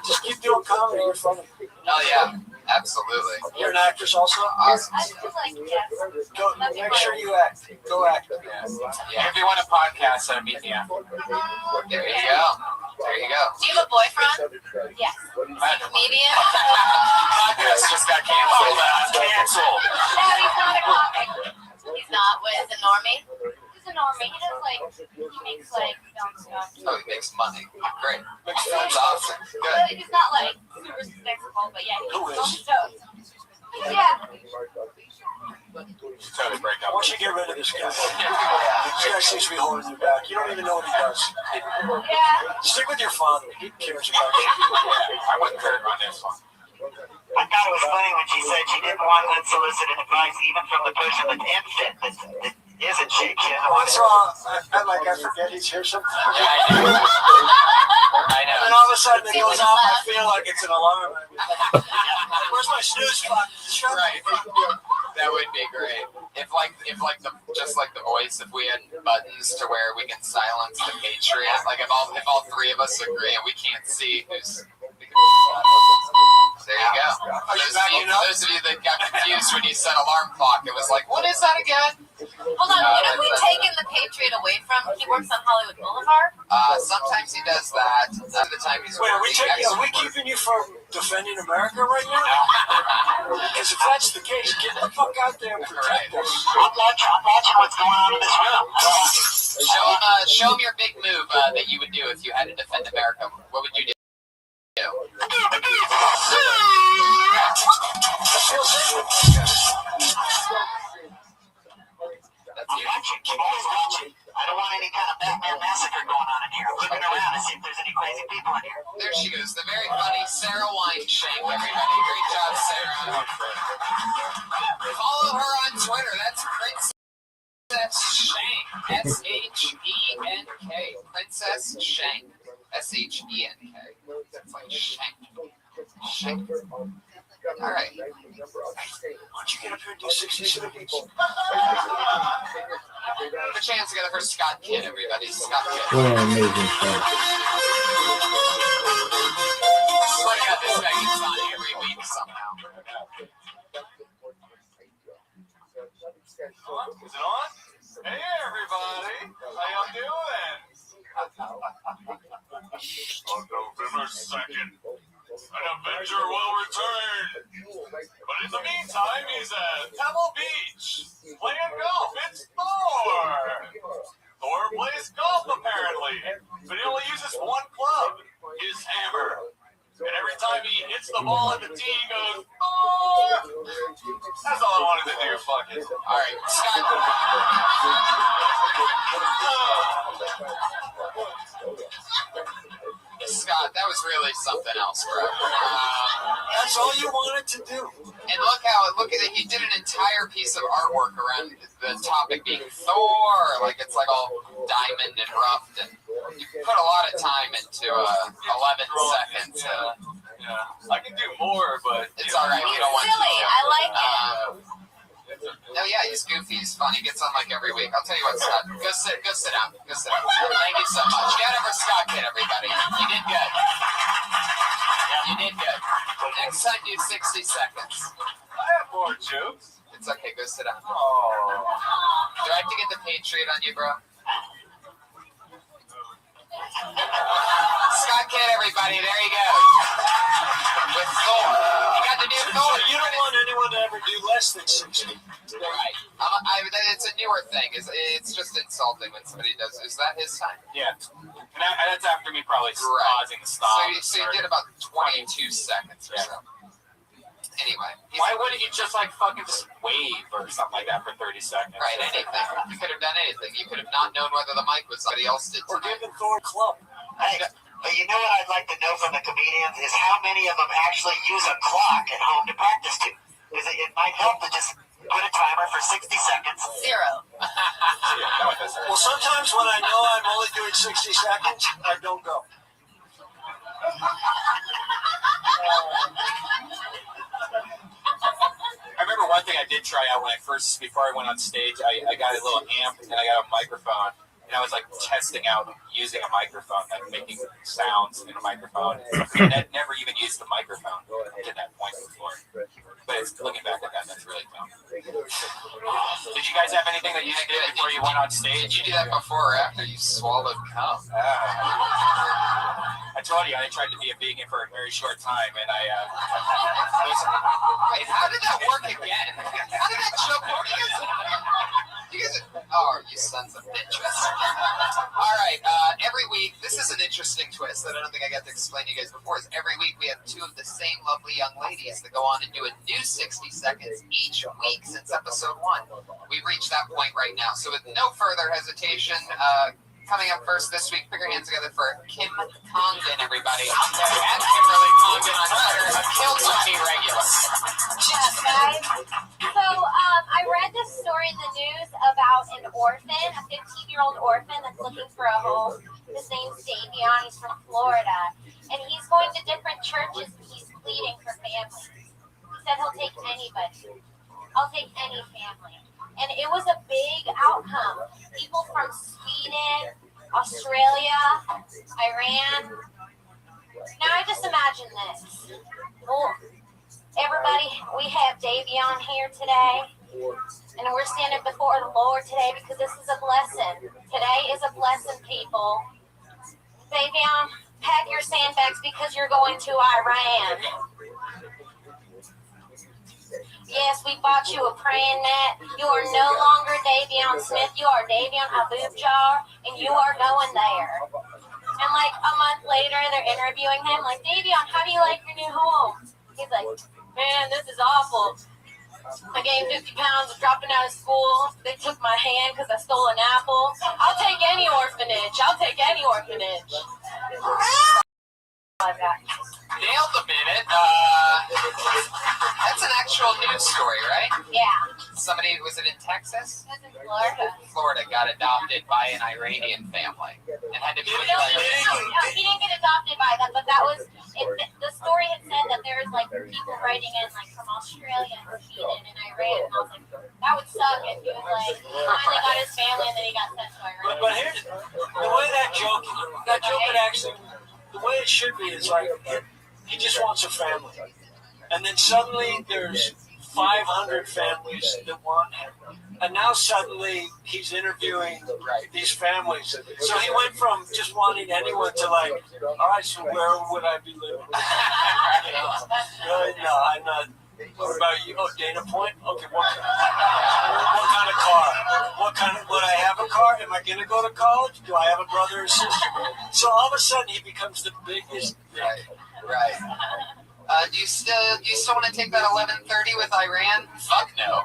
Just keep doing comedy. You're funny. Oh, yeah. Absolutely. You're an actress also? Awesome. I feel like, yes. Go, make sure you act. Go act. Yeah. If you want a podcast, meet me after. There you go. There you go. Do you have a boyfriend? Yes. Comedian? Podcast just got canceled. Canceled. No, he's not a comic. He's not. What is it, normie? He's a normie. He does he makes film stuff. Oh, he makes money. Great. Makes That's awesome. Good. But he's not super successful, but yeah, he makes film stuff. Yeah. Totally break up. Why don't you get rid of this guy? This guy seems to be holding you back. You don't even know what he does. Yeah. Stick with your father. He cares about you. I wouldn't hurt on this one. I thought it was funny when she said she didn't want unsolicited advice, even from the person that's infant that isn't chick. Once I forget he's here sometimes. Yeah, I know. I know. And then all of a sudden it goes off. I feel like it's an alarm. Where's my snooze clock? Right. That would be great. If just like the voice, if we had buttons to where we can silence the Patriot, like if all three of us agree and we can't see who's. There you go. Those of you that got confused when you said alarm clock, it was like, what is that again? Hold on, what have we taken the Patriot away from? He works on Hollywood Boulevard? Sometimes he does that. Most of the time he's Wait, are working we keeping you from defending America right now? Because if that's the case, get the fuck out there and protect us. I'm watching what's going on in this room. Show him your big move that you would do if you had to defend America. What would you do? I'm always watching. I don't want any kind of Batman massacre going on in here. I'm looking around to see if there's any crazy people in here. There she goes, the very funny Sarah Wineshank, everybody. Great job, Sarah. Follow her on Twitter. That's Princess Shank. S-H-E-N-K. Princess Shank. S-H-E-N-K. It's like Shank. Shank. All right. Why don't you get up here and do 60 seconds? Put your hands together for Scott Kidd, everybody. Scott Kidd. What an amazing show. Swear to God, this guy gets on every week somehow. Is it on? Hey, everybody. How y'all doing? On November 2nd, an Avenger will return. But in the meantime, he's at Pebble Beach playing golf. It's Thor. Thor plays golf, apparently. But he only uses one club, his hammer. And every time he hits the ball at the tee, he goes, Thor! That's all I wanted to do, fuck it. All right, Scott. Scott, that was really something else, bro. That's all you wanted to do. And look at it. He did an entire piece of artwork around the topic being Thor. Like it's like all diamond and roughed, and you put a lot of time into 11 seconds. I can do more, but it's all right. You don't want to. Silly, I like it. No, yeah, he's goofy. He's fun. He gets on like every week. I'll tell you what, Scott. Go sit down. Go sit down. Thank you so much. Get over Scott Kidd, everybody. You did good. You did good. Next time, do 60 seconds. I have more jokes. It's okay. Go sit down. Oh. Do I have to get the Patriot on you, bro? Scott Kidd, everybody. There you go. With Thor. You got to do Thor. You don't want anyone to ever do less than 60. Right. It's a newer thing. It's just insulting when somebody does. Is that his time? Yeah. And that's after me probably pausing the stop. So you did about 22 seconds or so. Anyway. Why wouldn't you just like fucking just wave or something like that for 30 seconds? Right, anything. You could have done anything. You could have not known whether the mic was somebody else did. Or given Thor a club. Hey, but you know what I'd like to know from the comedians is how many of them actually use a clock at home to practice to. Because it might help to just put a timer for 60 seconds. 0. Well, sometimes when I know I'm only doing 60 seconds, I don't go. I remember one thing I did try out before I went on stage, I got a little amp and I got a microphone. And I was like testing out using a microphone, like making sounds in a microphone. I never even used the microphone to that point before. But looking back at that, that's really dumb. Did you guys have anything that you did before you went on stage? Did you do that before or after you swallowed cum? I told you, I tried to be a vegan for a very short time, and Wait, how did that work again? How did that joke work? You sons of bitches. All right, every week, this is an interesting twist that I don't think I got to explain to you guys before, is every week we have two of the same lovely young ladies that go on and do a new 60 seconds each week since episode 1. We've reached that point right now. So with no further hesitation, coming up first this week, put your hands together for Kim Congdon, everybody. At Kimberly Congdon on Twitter, a Kill Tony regular. Yes, guys. So, I read this story in the news about an orphan, a 15-year-old orphan that's looking for a home. His name's Davion. He's from Florida. And he's going to different churches and he's pleading for families. He said he'll take anybody. I'll take any family. And it was a big outcome. People from Sweden, Australia, Iran. Now I just imagine this. Well, everybody, we have Davion here today. And we're standing before the Lord today because this is a blessing. Today is a blessing, people. Davion, pack your sandbags because you're going to Iran. Yes, we bought you a praying mat. You are no longer Davion Smith. You are Davion Abubjar, and you are going there. And like a month later, they're interviewing him. Like, Davion, how do you like your new home? He's like, man, this is awful. I gained 50 pounds dropping out of school. They took my hand because I stole an apple. I'll take any orphanage. I'll take any orphanage. Nailed the minute. That's an actual news story, right? Yeah. Somebody, was it in Texas? It was in Florida. Florida got adopted by an Iranian family and had to be No, he didn't get adopted by them, but that was, the story had said that there was like people writing in like from Australia and Sweden and Iran, and I was like, that would suck if he was like, finally got his family and then he got sent to Iran. But here's the way that joke would actually, the way it should be is like, he just wants a family. And then suddenly there's 500 families that want him. And now suddenly he's interviewing these families. So he went from just wanting anyone to like, all right, so where would I be living? You know, really? No, I'm not. What about you? Oh, Dana Point? Okay, what kind of car? Would I have a car? Am I going to go to college? Do I have a brother or sister? So all of a sudden he becomes the biggest. Right. Do you still want to take that 11:30 with Iran? Fuck no.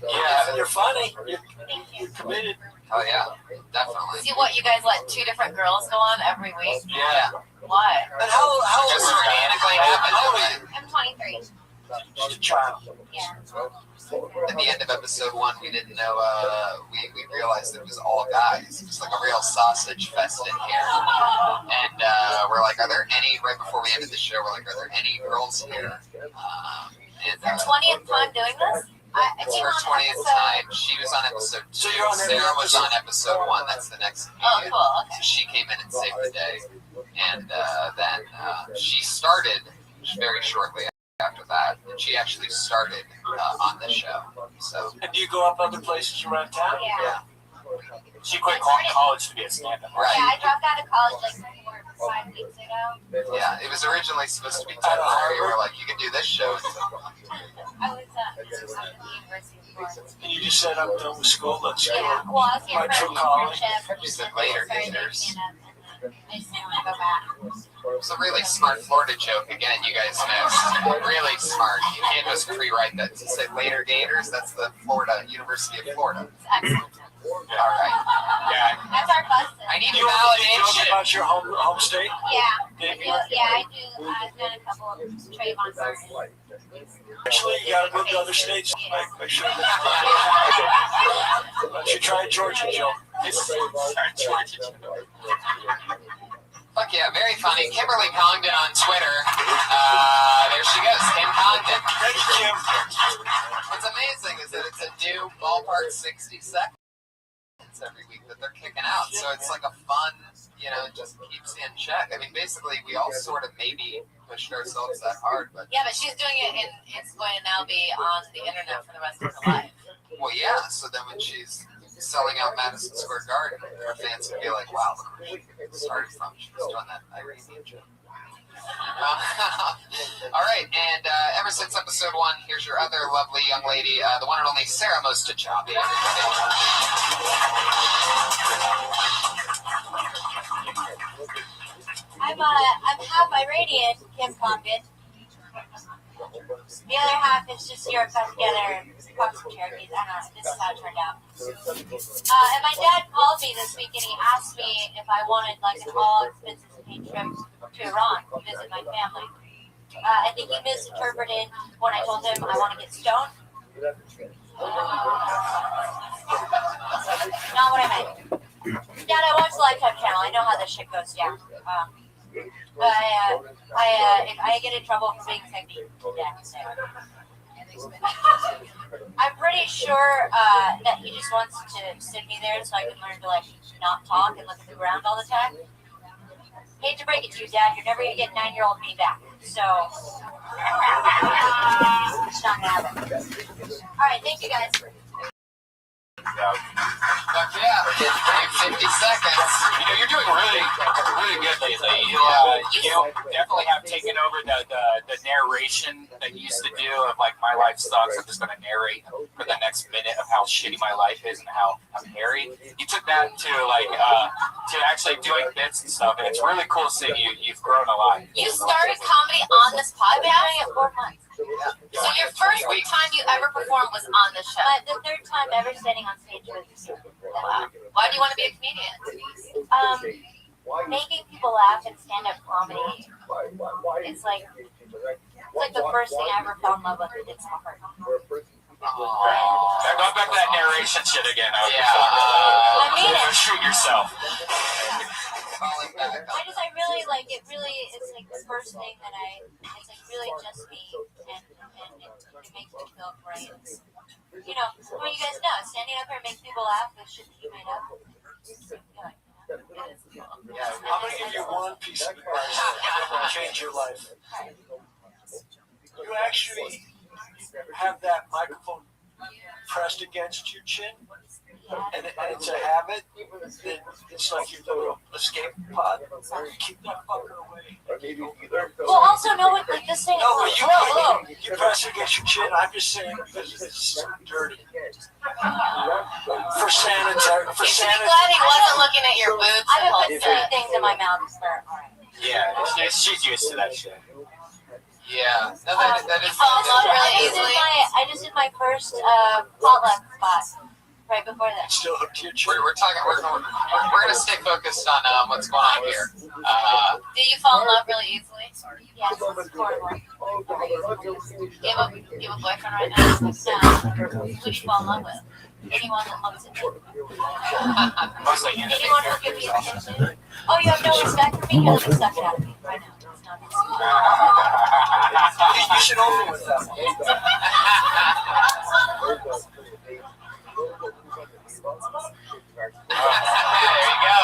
Yeah, you're funny. You're committed. Oh yeah, definitely. See what, you guys let two different girls go on every week? Yeah. Why? And how just organically happened? I'm 23. She's a child. Yeah. At the end of episode 1, we didn't know, we realized that it was all guys. It was like a real sausage fest in here. And we're like, are there any, right before we ended the show, we're like, are there any girls here? Your 20th time doing this? It's her 20th time. She was on episode 2. So you're on Sarah was on episode 1. That's the next Oh, cool. Okay. So she came in and saved the day. And then she started very shortly after that. And she actually started on the show. So. And do you go up other places around town? Yeah. She quit college to be a stand-up. Right. Yeah, I dropped out of college like 5 weeks ago. Yeah, it was originally supposed to be temporary. We were like, you can do this show. I was at the University of Florida. And you just said, I'm done with school, let's go. Yeah, well, I was here Right for from an college. internship. She said later, Started gators. stand up, and then I just didn't want to go back. It was a really smart Florida joke. Again, you guys missed. Really smart. You can't just rewrite that. To say later gators, that's the Florida, University of Florida. It's excellent. All right. Yeah. That's our bus. I need You validation. about your home state? Yeah. I do. I've done a couple of Trayvon Martin. Actually, you gotta move to other states. Make sure. You try Georgia, Joe. Fuck yeah, very funny. Kimberly Congdon on Twitter. There she goes, Kim Congdon. Thank you, Kim. What's amazing is that it's a new ballpark 60 seconds every week that they're kicking out. So it's like a fun, just keeps you in check. I mean, basically, we all sort of maybe pushed ourselves that hard, but. Yeah, but she's doing it, and it's going to now be on the internet for the rest of her life. Well, yeah, so then when she's selling out Madison Square Garden, her fans can be like, wow, look where she started from. She was doing that Iranian joke. All right, and ever since episode 1, here's your other lovely young lady, the one and only Sarah Mostachabi. I'm half Iranian, Kim Congdon. The other half is just Europe got together and caught some Cherokees. I don't know. This is how it turned out. And my dad called me this week and he asked me if I wanted like an all-expenses paid trip to Iran to visit my family. I think he misinterpreted when I told him I want to get stoned. Not what I meant. Dad, I watch the Lifetime channel. I know how this shit goes down. But if I get in trouble for being sick, I'm pretty sure that he just wants to sit me there so I can learn to like not talk and look at the ground all the time. Hate to break it to you, Dad, you're never gonna get 9-year-old me back. So, it's not gonna happen. All right, thank you guys. Fuck yeah, we're getting 50 seconds. You know, you're doing really good lately. You definitely have taken over the narration that you used to do of like my life sucks. I'm just going to narrate for the next minute of how shitty my life is and how I'm hairy. You took that to like to actually doing bits and stuff, and it's really cool seeing you've grown a lot. You started comedy on this podcast? I've been doing it 4 months. So your first time you ever performed was on this show? The third time ever standing on stage with you. Wow. Why do you want to be a comedian? Making people laugh and stand-up comedy. It's like the first thing I ever fell in love with. It's hard. Going back to that narration shit again. I mean it. Shoot yourself. I really like it. Really, it's like the first thing that it's like really just me, and it makes me feel great. You know, when you guys know, standing up here and making people laugh with shit that you made up. I'm going to give you one piece of advice that will change your life. You actually have that microphone pressed against your chin, and it's a habit. It's like your little escape pod. Keep that fucker away. Well, also know what like this thing. No, you press it against your chin. I'm just saying because it's dirty. For sanitary. You should be glad he wasn't looking at your boots. I've been putting 3 things in my mouth for. Yeah, she's used to that shit. Yeah, no, that is. I just did my first potluck spot right before that. Still hooked to your chin. We're gonna stay focused on what's going on here. Do you fall in love really easily? Yes, it's horrible. You have a boyfriend right now? No. Who do you fall in love with? Anyone that loves it. Mostly anyone who'll give you attention. Oh, you have no respect for me? You'll just suck it out of me right now. You should open with that. There you go.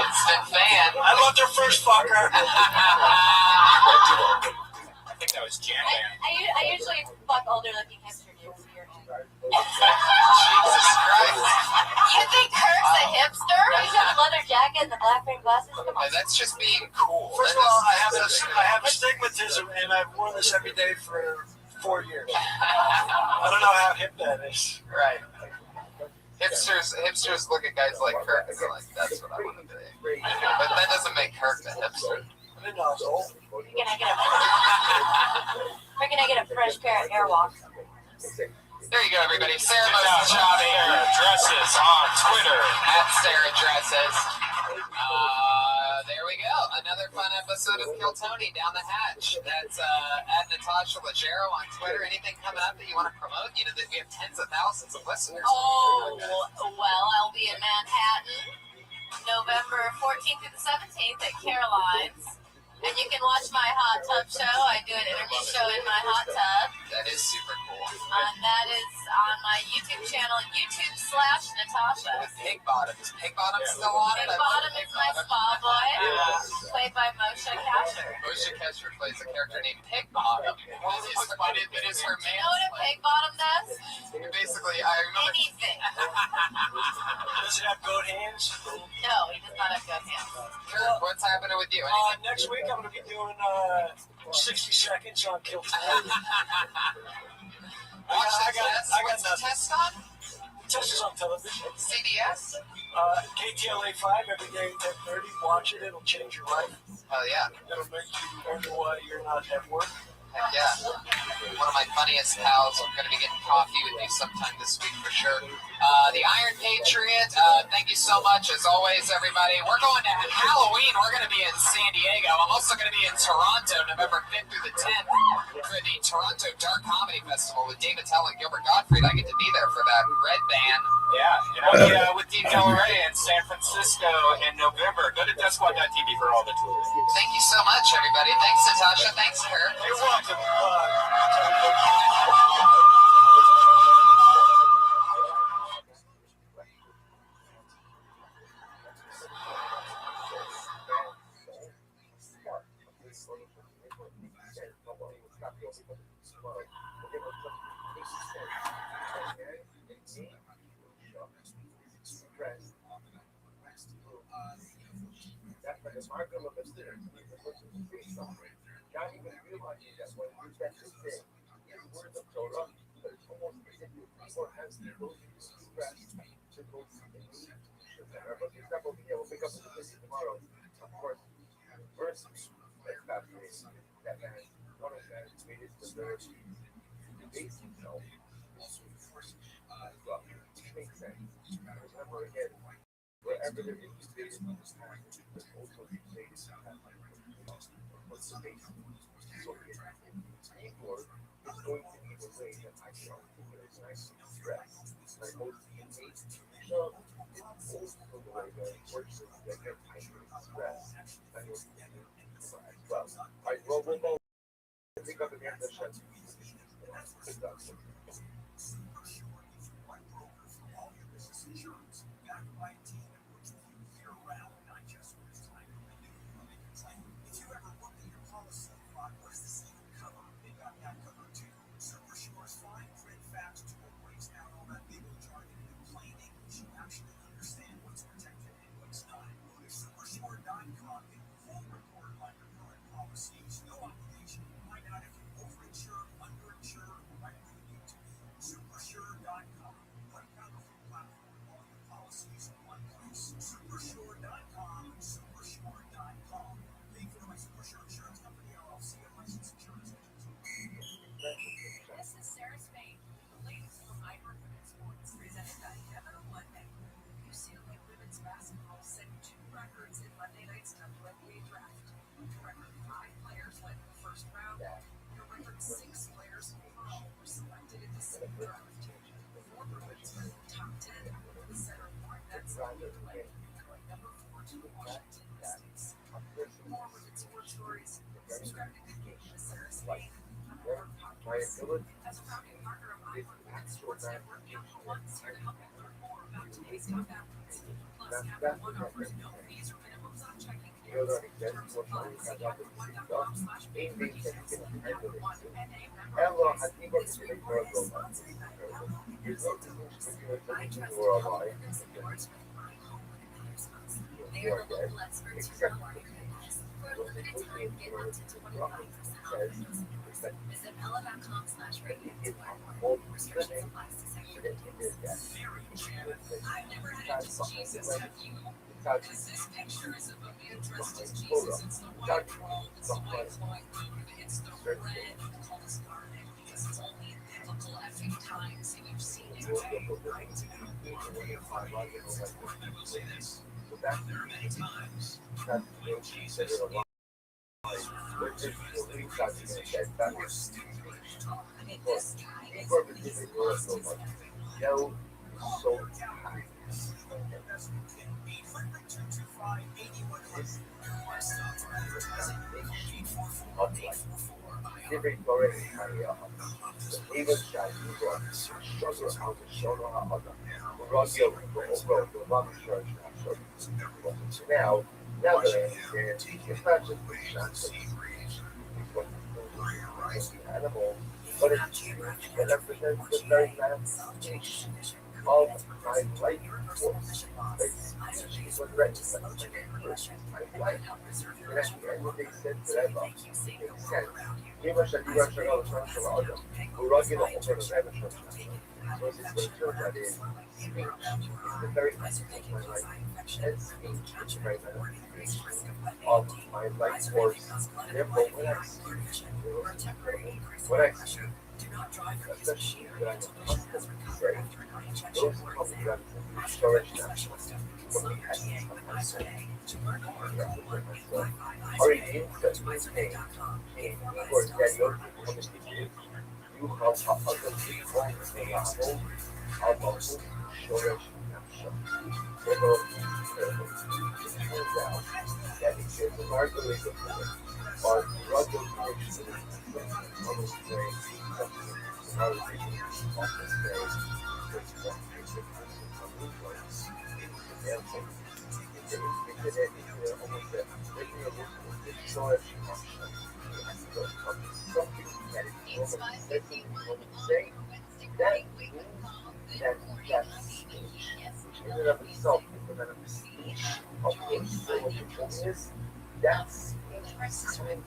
Instant fan. I loved her first fucker. I think that was Jan Man. I usually fuck older looking hipster dudes. Jesus Christ. You think Kirk's a hipster? He's got the leather jacket and the black frame glasses. Come on. That's just being cool. First of all, I have astigmatism, and I've worn this every day for 4 years. I don't know how hip that is. Right. Hipsters look at guys like Kirk and they're like, that's what I want to be. But that doesn't make Kirk a hipster. I didn't know I was old. We're gonna get a fresh pair of Airwalks. There you go, everybody. Sarah Dresses on Twitter @SarahDresses. There we go. Another fun episode of Kill Tony down the hatch. That's @Natasha Leggero on Twitter. Anything coming up that you want to promote? You know that we have tens of thousands of listeners. Oh, well, I'll be in Manhattan November 14th through the 17th at Caroline's. And you can watch my hot tub show. I do an interview show in my hot tub. That is super cool. That is on my YouTube channel, YouTube/Natasha. With Pig Bottom. Is Pig Bottom still on it? Pig Bottom is my spa boy, played by Moshe Kasher. Moshe Kasher plays a character named Pig Bottom. It is her man. You know what a Pig Bottom does? Basically, I remember. Anything. Does it have goat hands? No, he does not have good hands. Kurt, what's happening with you? Next week I'm going to be doing 60 seconds on Kill Tony. What's the test on? Test is on television. CBS? KTLA 5 every day at 10:30. Watch it. It'll change your life. Oh, yeah. It'll make you wonder why you're not at work. Heck yeah. One of my funniest pals. I'm going to be getting coffee with you sometime this week for sure. The Iron Patriot, thank you so much as always, everybody. We're going to Halloween. We're going to be in San Diego. I'm also going to be in Toronto November 5th through the 10th for the Toronto Dark Comedy Festival with David Tell and Gilbert Gottfried. I get to be there for that red band. Yeah, and I'll be with Dean Del Rey in San Francisco in November. Go to DeathSquad.tv for all the tours. Thank you so much, everybody. Thanks, Natasha. Thanks, Kurt. You're welcome. the Markham of the Sinner, not even realizing that when you get this thing, the words of Torah, but it's almost as if people have the ability to express to go to the need. But for example, we'll pick up the city tomorrow. Of course, first, that's fascinating. That man, one of them, made it deserve to debase himself. Well, which makes sense. Remember again, wherever there is debate, there's also debate what's the base. So keyboard is going to be the way that I can articulate my stress, my most innate. So it's also the way that it works with that I can express my most innate as well. Alright, we'll pick up again the shot. This is Sarah Spain, the latest from My Market Sports, presented by Kevin Monday. UCLA women's basketball set 2 records in Monday night's WNBA draft. Record 5 players went in the first round, and a record 6 players overall were selected in the same draft. 4 women's were in the top 10, with the center Marquette Play, going number 4 to the Washington Mystics. For more women's sports stories, subscribe to the Game with Sarah Spain. My ability As a founding partner of My Market Sports Network, Capital One's here to help you learn more about today's top athletes. Plus, Capital One offers no fees or minimums on checking accounts. Terms apply. See CapitalOne.com/pay-per-view. Capital One, NA member FDIC. Sponsored by Capital University. I trust Capital Because of yours with my home with another spouse. They are the local experts who know our areas. For a limited time, get up to 25% off rentals. Visit Ella.com/radio to learn more. Restrictions apply to section 2. I've never had it just Jesus, have you? Because this picture is of a man dressed as Jesus. It's the white robe, it's the white flowing robe, it's the red called garment, because it's only in biblical effing times that you've seen it. Right? I will say this. There are many times when Jesus Now that I understand, it's not just the shots animal, but it's that represents the very manifestation of my life force. She's what represents my life. And at the end of the day, said forever, it said, give us a new version of the social order. We're running the whole sort of amateur. So this is that is speech is the very essence of my life. And speech is the very manifestation of my life force. Therefore, when I speak, especially when I'm accustomed to say, those come from the storage national from the essence of myself. Are in instantly saying, in for Daniel, you have a other people in the whole about storage national. Pero, it turns out that it is a marvelous report or rather which is almost very That's somewhere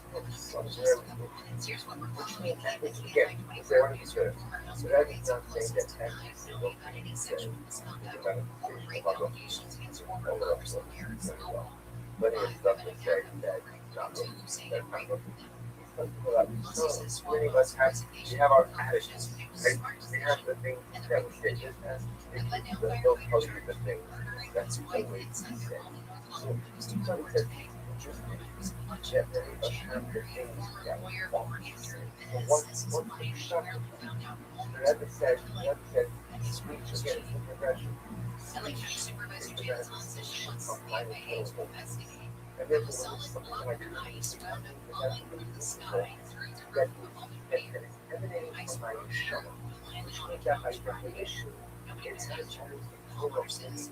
which means that it's again, it's already good. So that is not saying that every single thing you say is a manifestation of other but it's not to say that not that kind of many of us have we have our attitudes. And we have the things that we say just as they'll tell you the things that's always said. So somebody says that many of us have the things that we want to say. So what you shut up? Whoever said speech again is progression. Speech is the manifestation of my total. And therefore, when it's something like that is emanating from my shell, which means that by definition, it's a challenge full of things.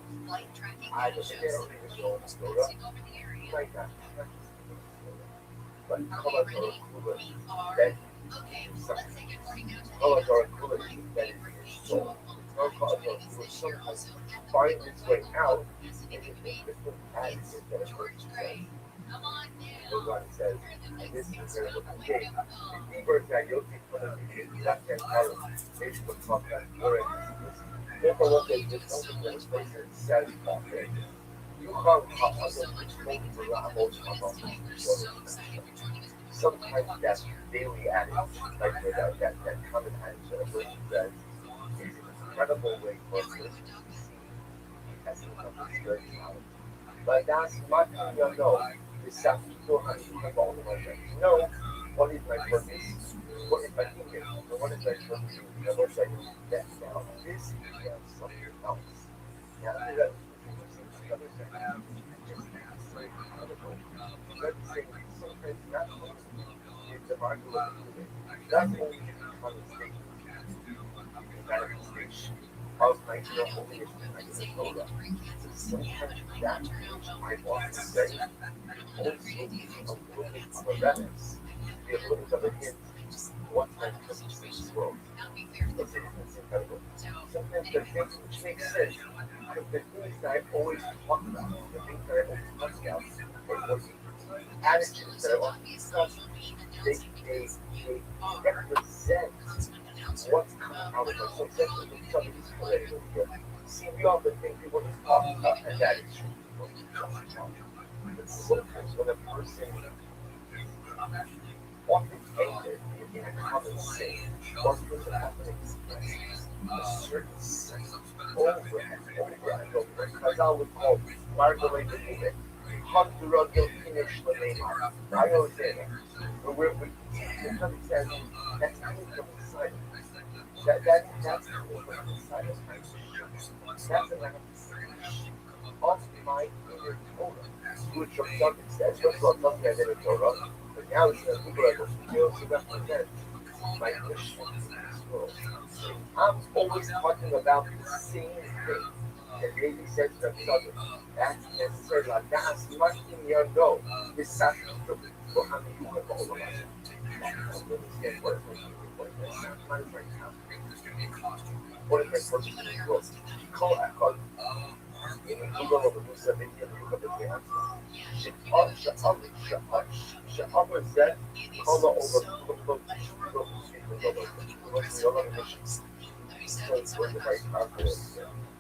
I was there in the Torah, like that. But colors are cooler than colors are cooler than your soul. No colors are cooler. Sometimes find its way out in different patterns that are going to say. The one says, and this is very okay. The Hebrew that you'll take from the left hand column, maybe we'll talk about more. Therefore, what they did, something that was placed in says, you can't talk about sometimes that's daily attitude, like that common attitude, a person that is an incredible way for a person to see as something very powerful. But that's much you know, is something so hard to have all of my friends. No, what is my purpose? What is my thinking? What is my purpose? What is my that now? This is something else. Now, that sometimes not only the Bible not only manifestation of my holiness and my Torah. Sometimes that which I want to say also a little bit of a reference, a little bit of a hint what my purpose in this world. It's incredible. Sometimes the things which make sense, the things that I always talk about, the things that I always talk about, or the attitudes that I always discuss, they represent what's coming out of us. So especially when somebody's political here. See, we often think people just talk about and that is true. But sometimes when a person often anchored in a common saying, or person often expresses a certain sense over and over and over. As I would call Margaret the Movement, Hudra Gil Finish Lamema. I always say that. Where we come says that's coming from inside of us. That's coming from inside of us. That's a manifestation of my inner Torah, which of something says, first of all, something I did in Torah, but now it's the people that will to represent my mission in this world. I'm always talking about the same thing that David said to himself. That's necessary. That's much in your know. This sacrifice for how many people have all of us. What is my purpose in this world? Call in the Google of the Musa video, look up the answer. Sha'amar said, call over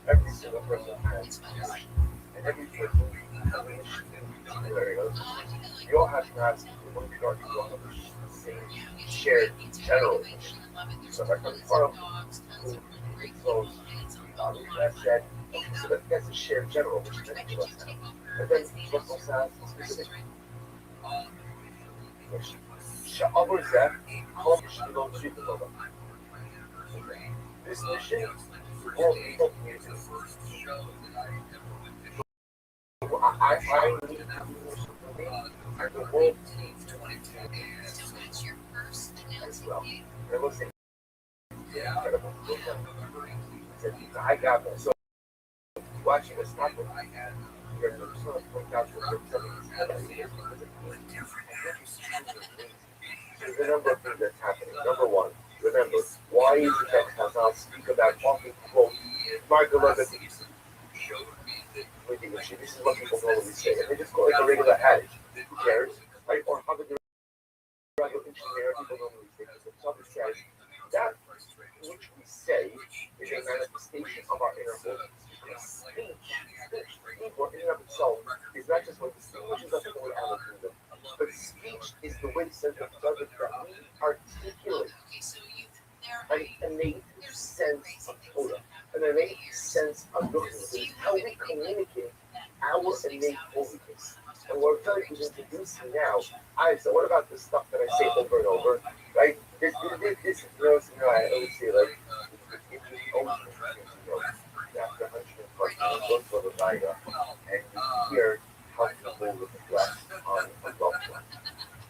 every single person has, and every person has an issue. You all have to have one regard to one of the same shared general issue. So if I come from who that said, so that's a shared general which many of us have. But then what also has specific issue. Sha'amar said, call Shilon Shibbollah. This mission will be communicated. I need and the world needs to as well. It looks incredible. I got this. So watching this happen, you're going to point out what there's a number of things that's happening. Number one, remember, why is it that Chazal speak about often quote Margaret with the issue. This is what people normally say. And they just call it a regular adage. Who cares? Right? Or how the regular engineer people normally say. So somebody says that which we say is a manifestation of our inner motives. Speech in and of itself is not just what the speech is nothing we allocate, but speech is the way says the subject that we articulate an innate sense of Torah, an innate sense of goodness. It's how we communicate our innate holiness. And what I'm trying to introduce you now, so what about the stuff that I say over and over, right? This I always say, like, if you always after 100 go for the Vita, and you hear how people reflect on a loved one.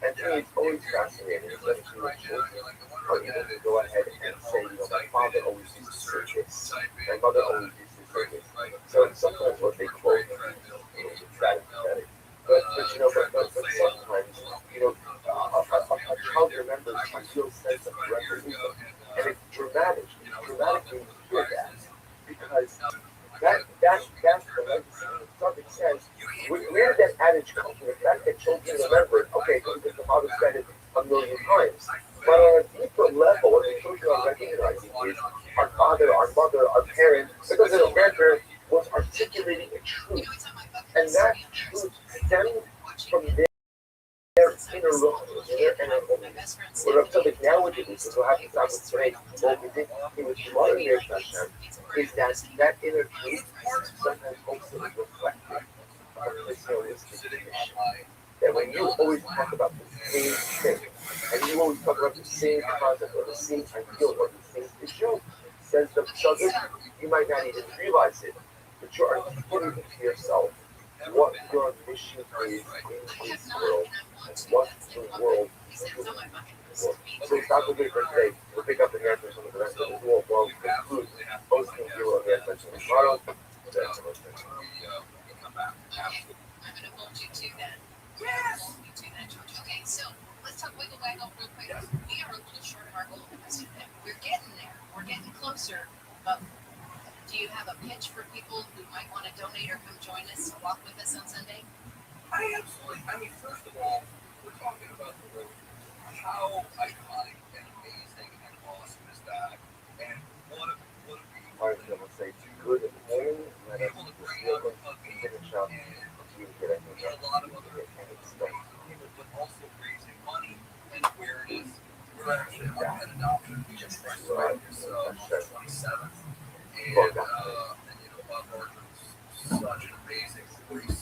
And to me, it's always fascinating, especially with children, are able to go ahead and say, my father always used to say this, my mother always used to say this. So sometimes what they quote is that pathetic. But sometimes, a child remembers a real sense of revolution, and it's dramatic. It's dramatic when you hear that, because that's the legacy. The subject says, where did that adage come from? The fact that children remember, okay, because the father said it a million times. But on a deeper level, what the children are recognizing is our father, our mother, our parents, because their grandparent was articulating a truth. And that truth stemmed from their inner root, their inner holiness. What I'm telling nowadays, because what happens out with today, what we think it was modern years is that inner truth sometimes also is reflected on personalistic condition. That when you always talk about the same thing, and you always talk about the same concept or the same ideal or the same issue, says the subject, you might not even realize it, but you're articulating to yourself what your mission is in this world and what the world should be. So it's not the way for today. We'll pick up the narrative from the rest of the world while we conclude posting zero narrative tomorrow. I'm going to hold you to that. Yes! You to that, George. Okay, so let's talk wiggle waggle real quick. We are a little short of our goal. We're getting there. We're getting closer. But do you have a pitch for people who might want to donate or come join us, walk with us on Sunday? Absolutely. I mean, first of all, we're talking about the road. How iconic and amazing and awesome is that? And what a I was going to say, good morning. And I'm just going to finish up. You get a lot of other people, but also raising money and awareness. We're actually at adoption. We just right so 27th. And Bob Martin's such an amazing voice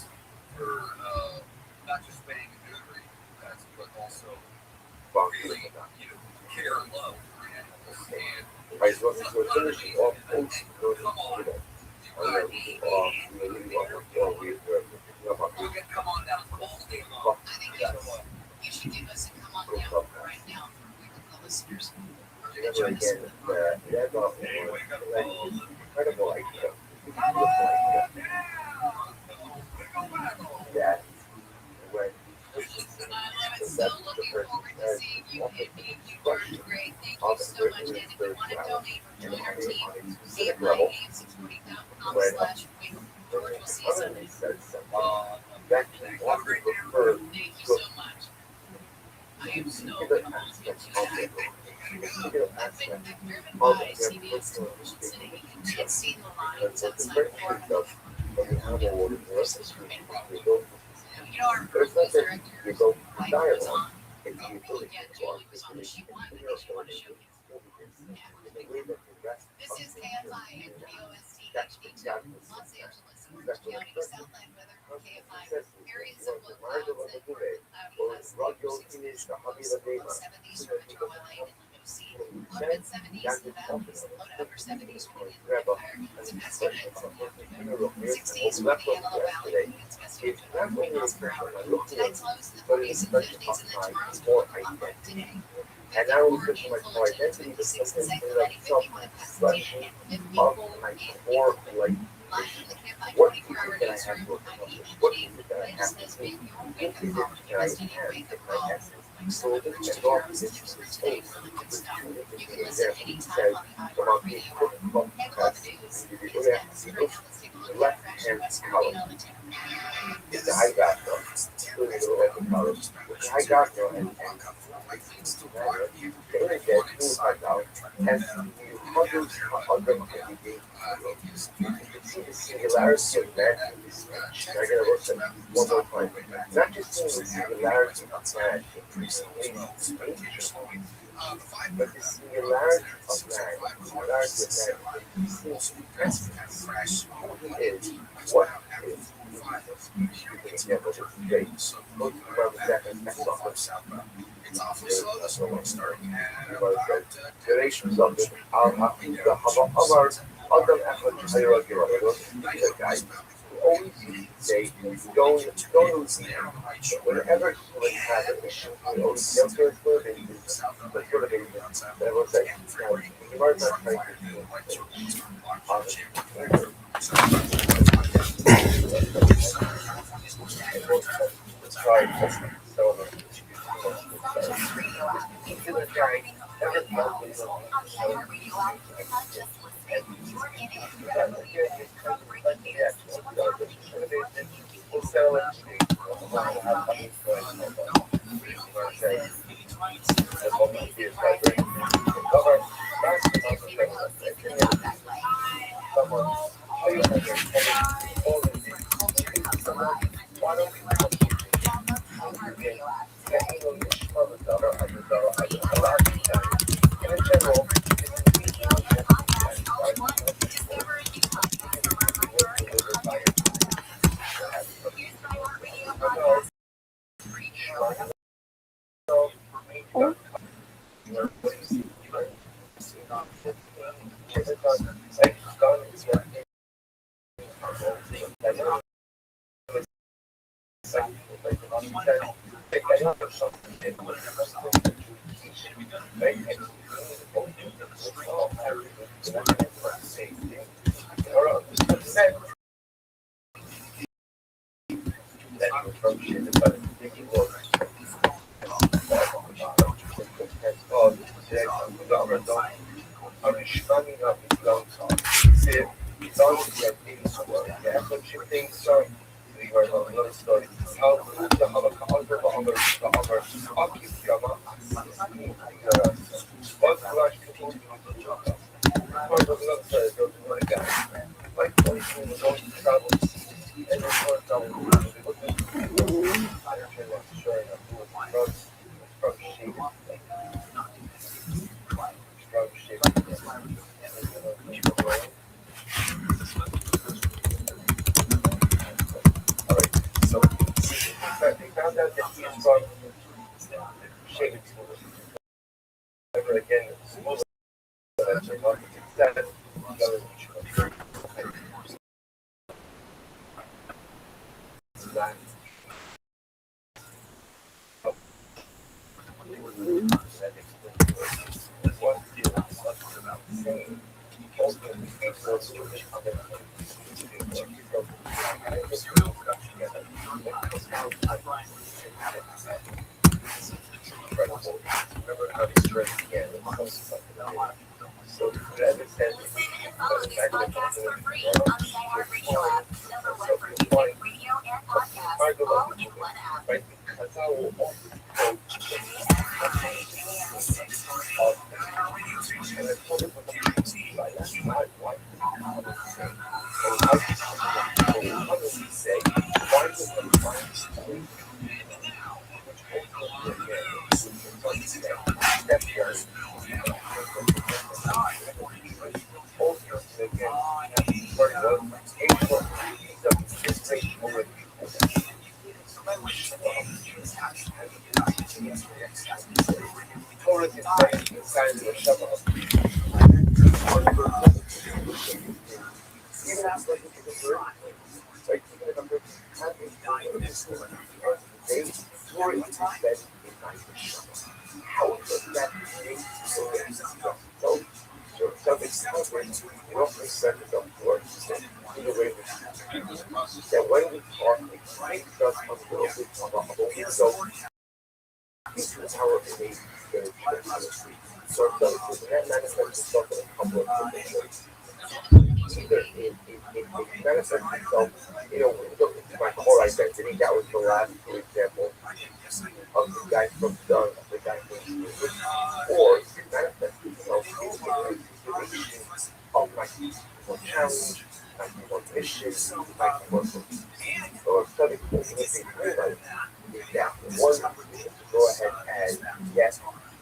for not just spaying and neutering pets, but also really, care and love animals. And I just wanted to finish off post come on down all day long. I think you should give us a come on down right now for the listeners. Incredible idea. That when I'm so looking forward to seeing you. You were great. Thank you so much. And if you want to donate or join our team, am640.com/wiggle. George will see you Sunday. That can also refer Thank you so much. I am so going to hold you to that. I've driven by CBS television today and seen the lines outside Florida. Our producer director, wife was on. Yeah, Julie was on. She wanted to show you. This is KFI and KOST HD2, Los Angeles, Orange County, Southland weather, KFI, areas of low clouds and cloudy highs, 60s, low 70s for Metro LA and UC, low mid 70s in the valleys, low to upper 70s for the inland empire, some gusty winds in the afternoon, 60s for the Antelope Valley, winds gusting to 100 miles per hour. Tonight's lows in the 40s and 50s, and then tomorrow's going to be like today. And I was pushing my core identity to something like self-expression of my core, like, what is it that I have to accomplish? What is it that I have to do? What is it that I have in my essence? So this and all this is the space with two different things there. He says, about being put above the past, individually, the left-hand column is the high gotcha, including the open column. With the high gotcha and the image that you find out has hundreds of degrees. You can see the singularity of man in this image. I'm going to look at one more time. Not just seeing the singularity of man in nature, but the singularity of man, seems who he is, what he is. You can example this today. Most of the second generations of the other guys always used to say, don't lose me. Whenever he would have an issue, he always yelled for his motivation, but I will say, you are not trying either it manifests itself, when you look into my core identity, that was the last two examples of the guy from Doug, the guy from Stupid, or it manifests itself in a situation of my more challenge, my more mission, my more focus. So I'm studying what they realize is that one is to go ahead and get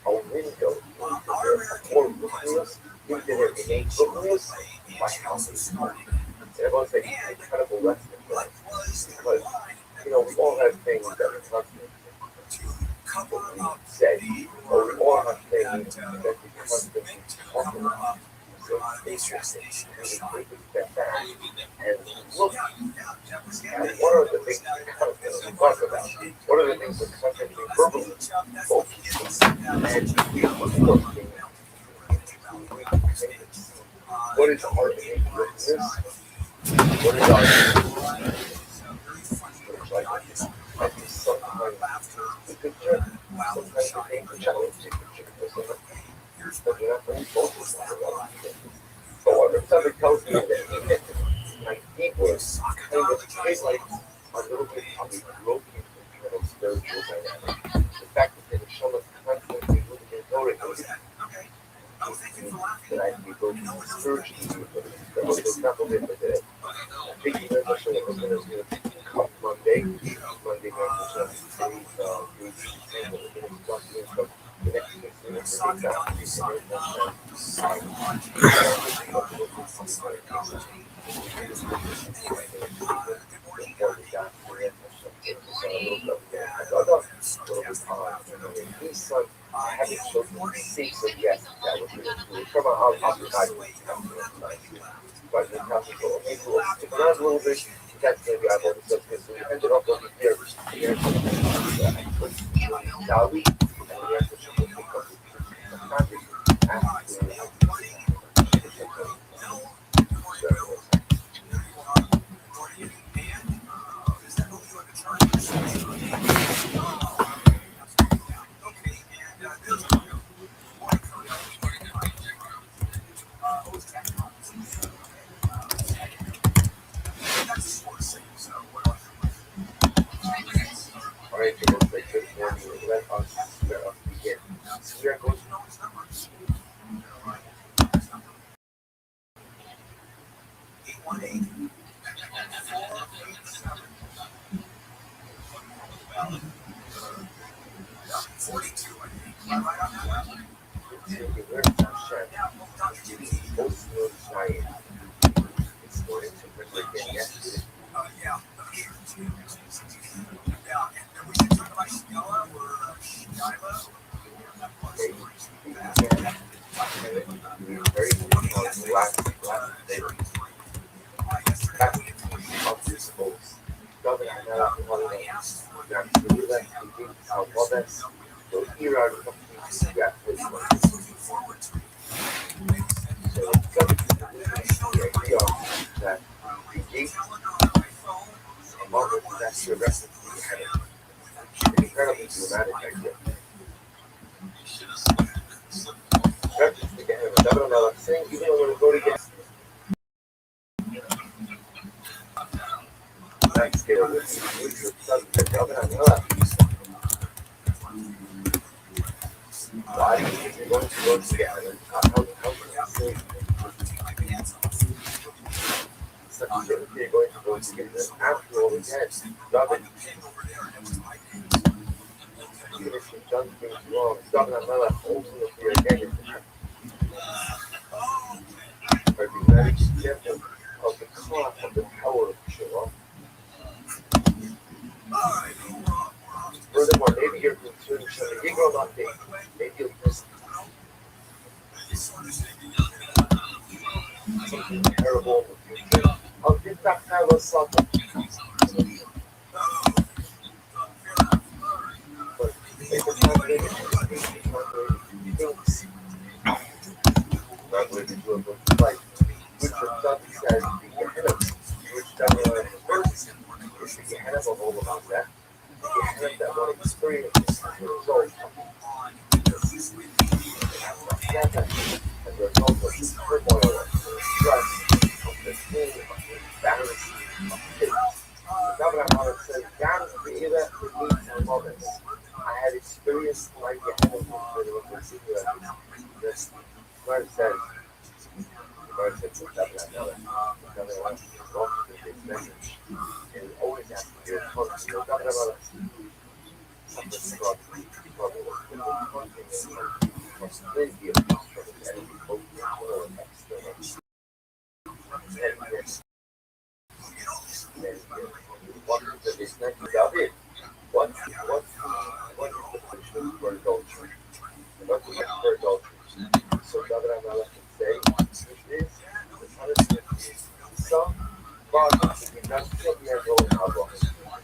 a window into their core nucleus, into their innate nucleus, by helping them. And I want to say it's an incredible lesson for us because, we all have things that are constantly said, or we all have things that we constantly talk about. So it's interesting to really take a step back and look at what are the things we constantly talk about, what are the things we're constantly verbally focusing on, and we look at those things. What is our innate weakness? What is our sometimes we could check, sometimes we think the challenge is to check this out. But you're not very focused on a lot of things. But what somebody tells me that my deepest kind of is like a little bit of a broken internal spiritual dynamic. The fact that they show us constantly looking at noticing that I can be broken spiritually, but it's not the way that it. I think that's actually what we're going to come Monday night, which is the next 6 minutes of I haven't chosen safely yet. That was really from our occupied but the council so okay, cool. Stick around a little bit. That's maybe I want to discuss. So we ended up over here. Saudi and the answer to the all right, so let's say good morning. Let us begin. Here goes. Incredibly dramatic idea. Saying even though we're going to go to get that scale why do you think you're going to go together? How can I say such a you're going to go together after all again? Robin, even if you've done things wrong, Robin and Mela ultimately again are being very careful of the cost of the power of Shalom. Furthermore, maybe you're concerned that you go not there. Maybe you'll miss something terrible. I'll get back to our supper. But it's not really things. Not really to a book like which the stuff says the Gehenna, which the first is the Gehenna of all about that. The Gehenna that one experiences as a result of as a result of turmoil and stress, of the thing of embarrassing of hate. Rabbi Rothschild says, God created the needs and moments. I had experienced like the animals that were considered this Lord says, Lord says to Rabbi Rothschild, welcome to this message. And always ask for your thoughts. Rabbi Rothschild suffered from plenty of struggles and both internal and external. What is the business of it? What's the punishment for adultery? What's the punishment for adultery? So David Amalek can say, the punishment is some God in that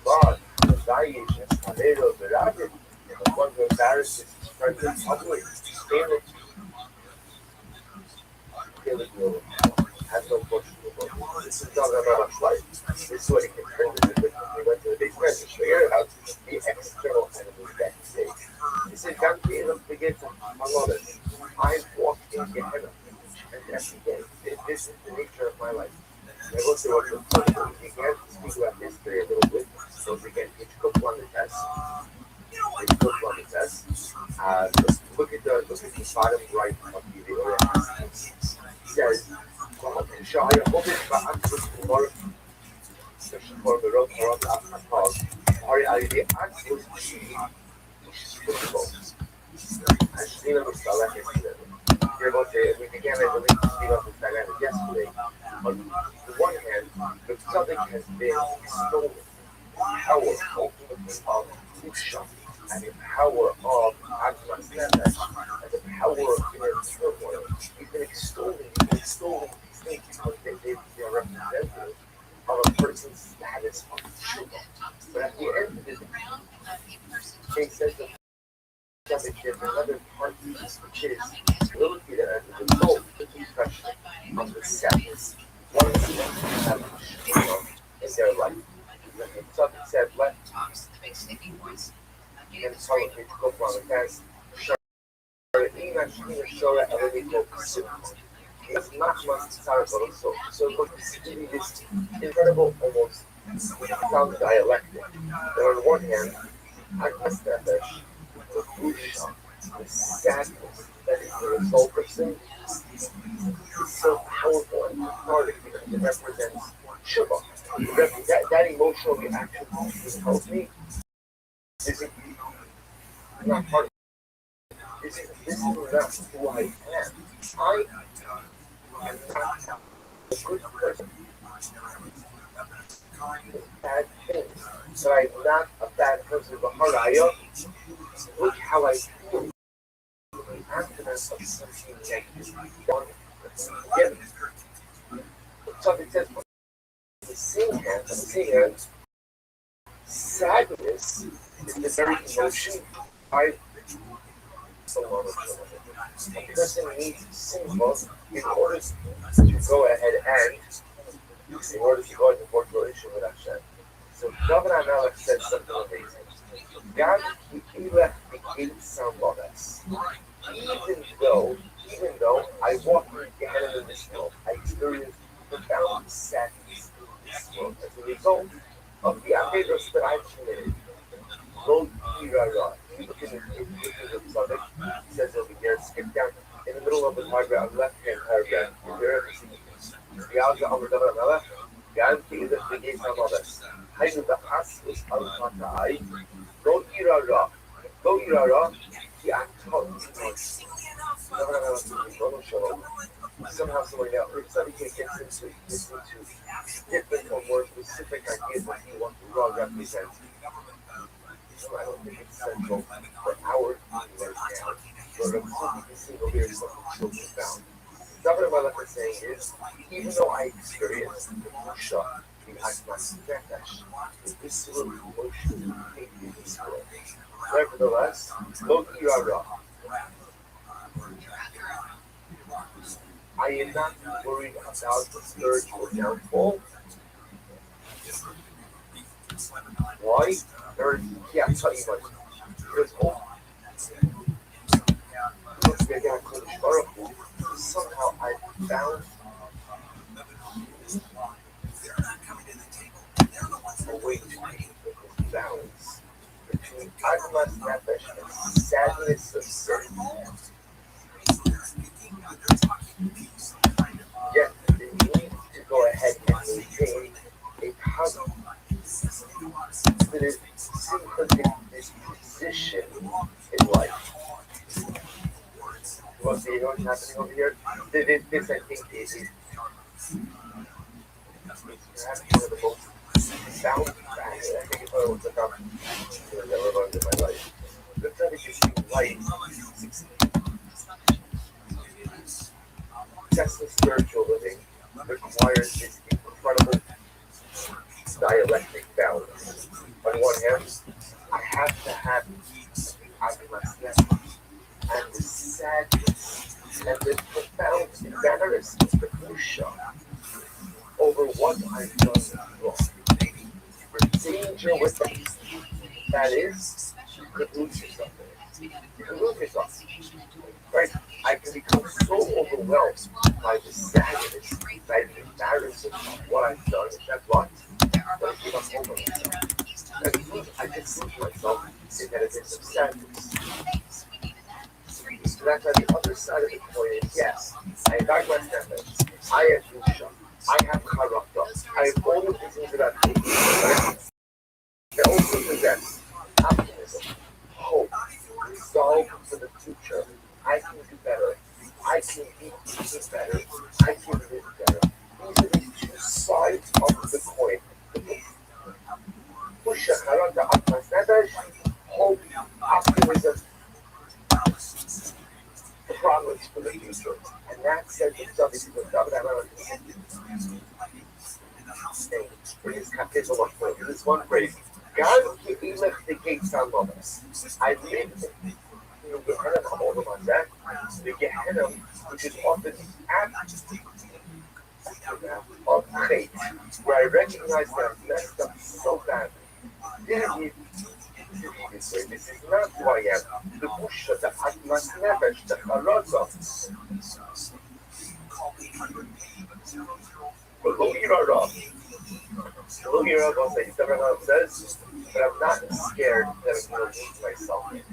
God, the Daesh, and Salero, the Rabbit, and the one who embarrasses his friends in public, famous, has no question about it. This is not about life. This is what he confirmed when he went to the big friend to share out the external enemies that he faced. He said, God created us to get among others. I walk in Gehenna. And every day, this is the nature of my life. I go through what we began to speak about history a little bit. So again, each book on the test. Each book on the test. Let's look at the bottom right of the video. It says, شاعر خودش و عکس کنار کنار به راه مراد افکار آری علیه عکس چی Ashtina Mustalek we began, I believe, to speak about this dynamic yesterday. On the one hand, the subject has been stolen. Power ultimately of Kusha and the power of Atmas Nefesh and the power of inner turmoil. He's been extolling these things because they are representative of a person's status of Shubha. But at the end of the day, he says that there's another part of this, which is ability that as a result of the depression of the sadness, one is that in their life. Something said, let and so it go from the past. It's not much desirable, so this incredible, almost sound dialectic. That on one hand, I must have the sadness that is the result of sin is so powerful and cathartic because it represents Shabbat. That emotional reaction tells me this is not part of it. This is not who I am. I am not a good person. Bad things. But I'm not a bad person. But Haraya, look how I feel. After of something negative. Something says, the same hand, sadness is the very emotion I a person needs symbol in order to go ahead and in order to go into relationship with Hashem. So David Amalek said something amazing. God became some of us. Even though I walk in Gehenna in this world, I experience profound sadness in this world as a result of the Avedros that I've committed. Lo Irara. Look at the subject. It says over here, skip down in the middle of the paragraph, left-hand paragraph. The Alga of the David God created the gates of others. Haydu the Askus al-Fata'ai. Lo Irara. Lo Irara. The Akhtar. Somehow, somewhere now, Tzaddik gets into different or more specific ideas that he wants to raw represent. So I don't think it's central for our right now. But I'm something single here is something so profound. David Amalek is saying is, even though I experienced the Musha, the Atmas Nefesh, the visceral emotion of hate in this world, nevertheless, Lo Irara. I am not worried about the spiritual downfall. Why? Because somehow I found a way to balance between Atmas Nefesh and sadness of sin. Yet the need to go ahead and maintain a positive syncretic disposition in life. You want to see what's happening over here? This I think, is perhaps one of the most sound facts I think if I was to come to the level of my life. The fact that you see life successful spiritual living requires this incredible dialectic balance. On one hand, I have to have Atmas and the sadness and the profound embarrassment, the busha over what I've done wrong. The danger with that is you could lose yourself. You can lose yourself. Right? I can become so overwhelmed by the sadness, by the embarrassment of what I've done and that's what I give up over it. I just lose myself in that it's of sadness. So that's on the other side of the coin is yes, I have Atmas Nefesh, I have busha, I have character, I have all of these things that I've taken. I also possess optimism, hope, resolve for the future. I can do better. I can be better. I can live better. These are these two sides of the coin. Busha, character, Atmas Nefesh, hope, optimism, promise for the future. And that says itself is what David for his capital this one phrase. God left the gates on us. I lived in the Gehenna over my back. The Gehenna, which is often of faith, where I recognize that I've messed up so badly. Didn't need to be this way. This is not who I am. The busha, the Atmas Nefesh, the character. But look here, I'll say, Rabbi says, but I'm not scared that I'm going to lose myself in it.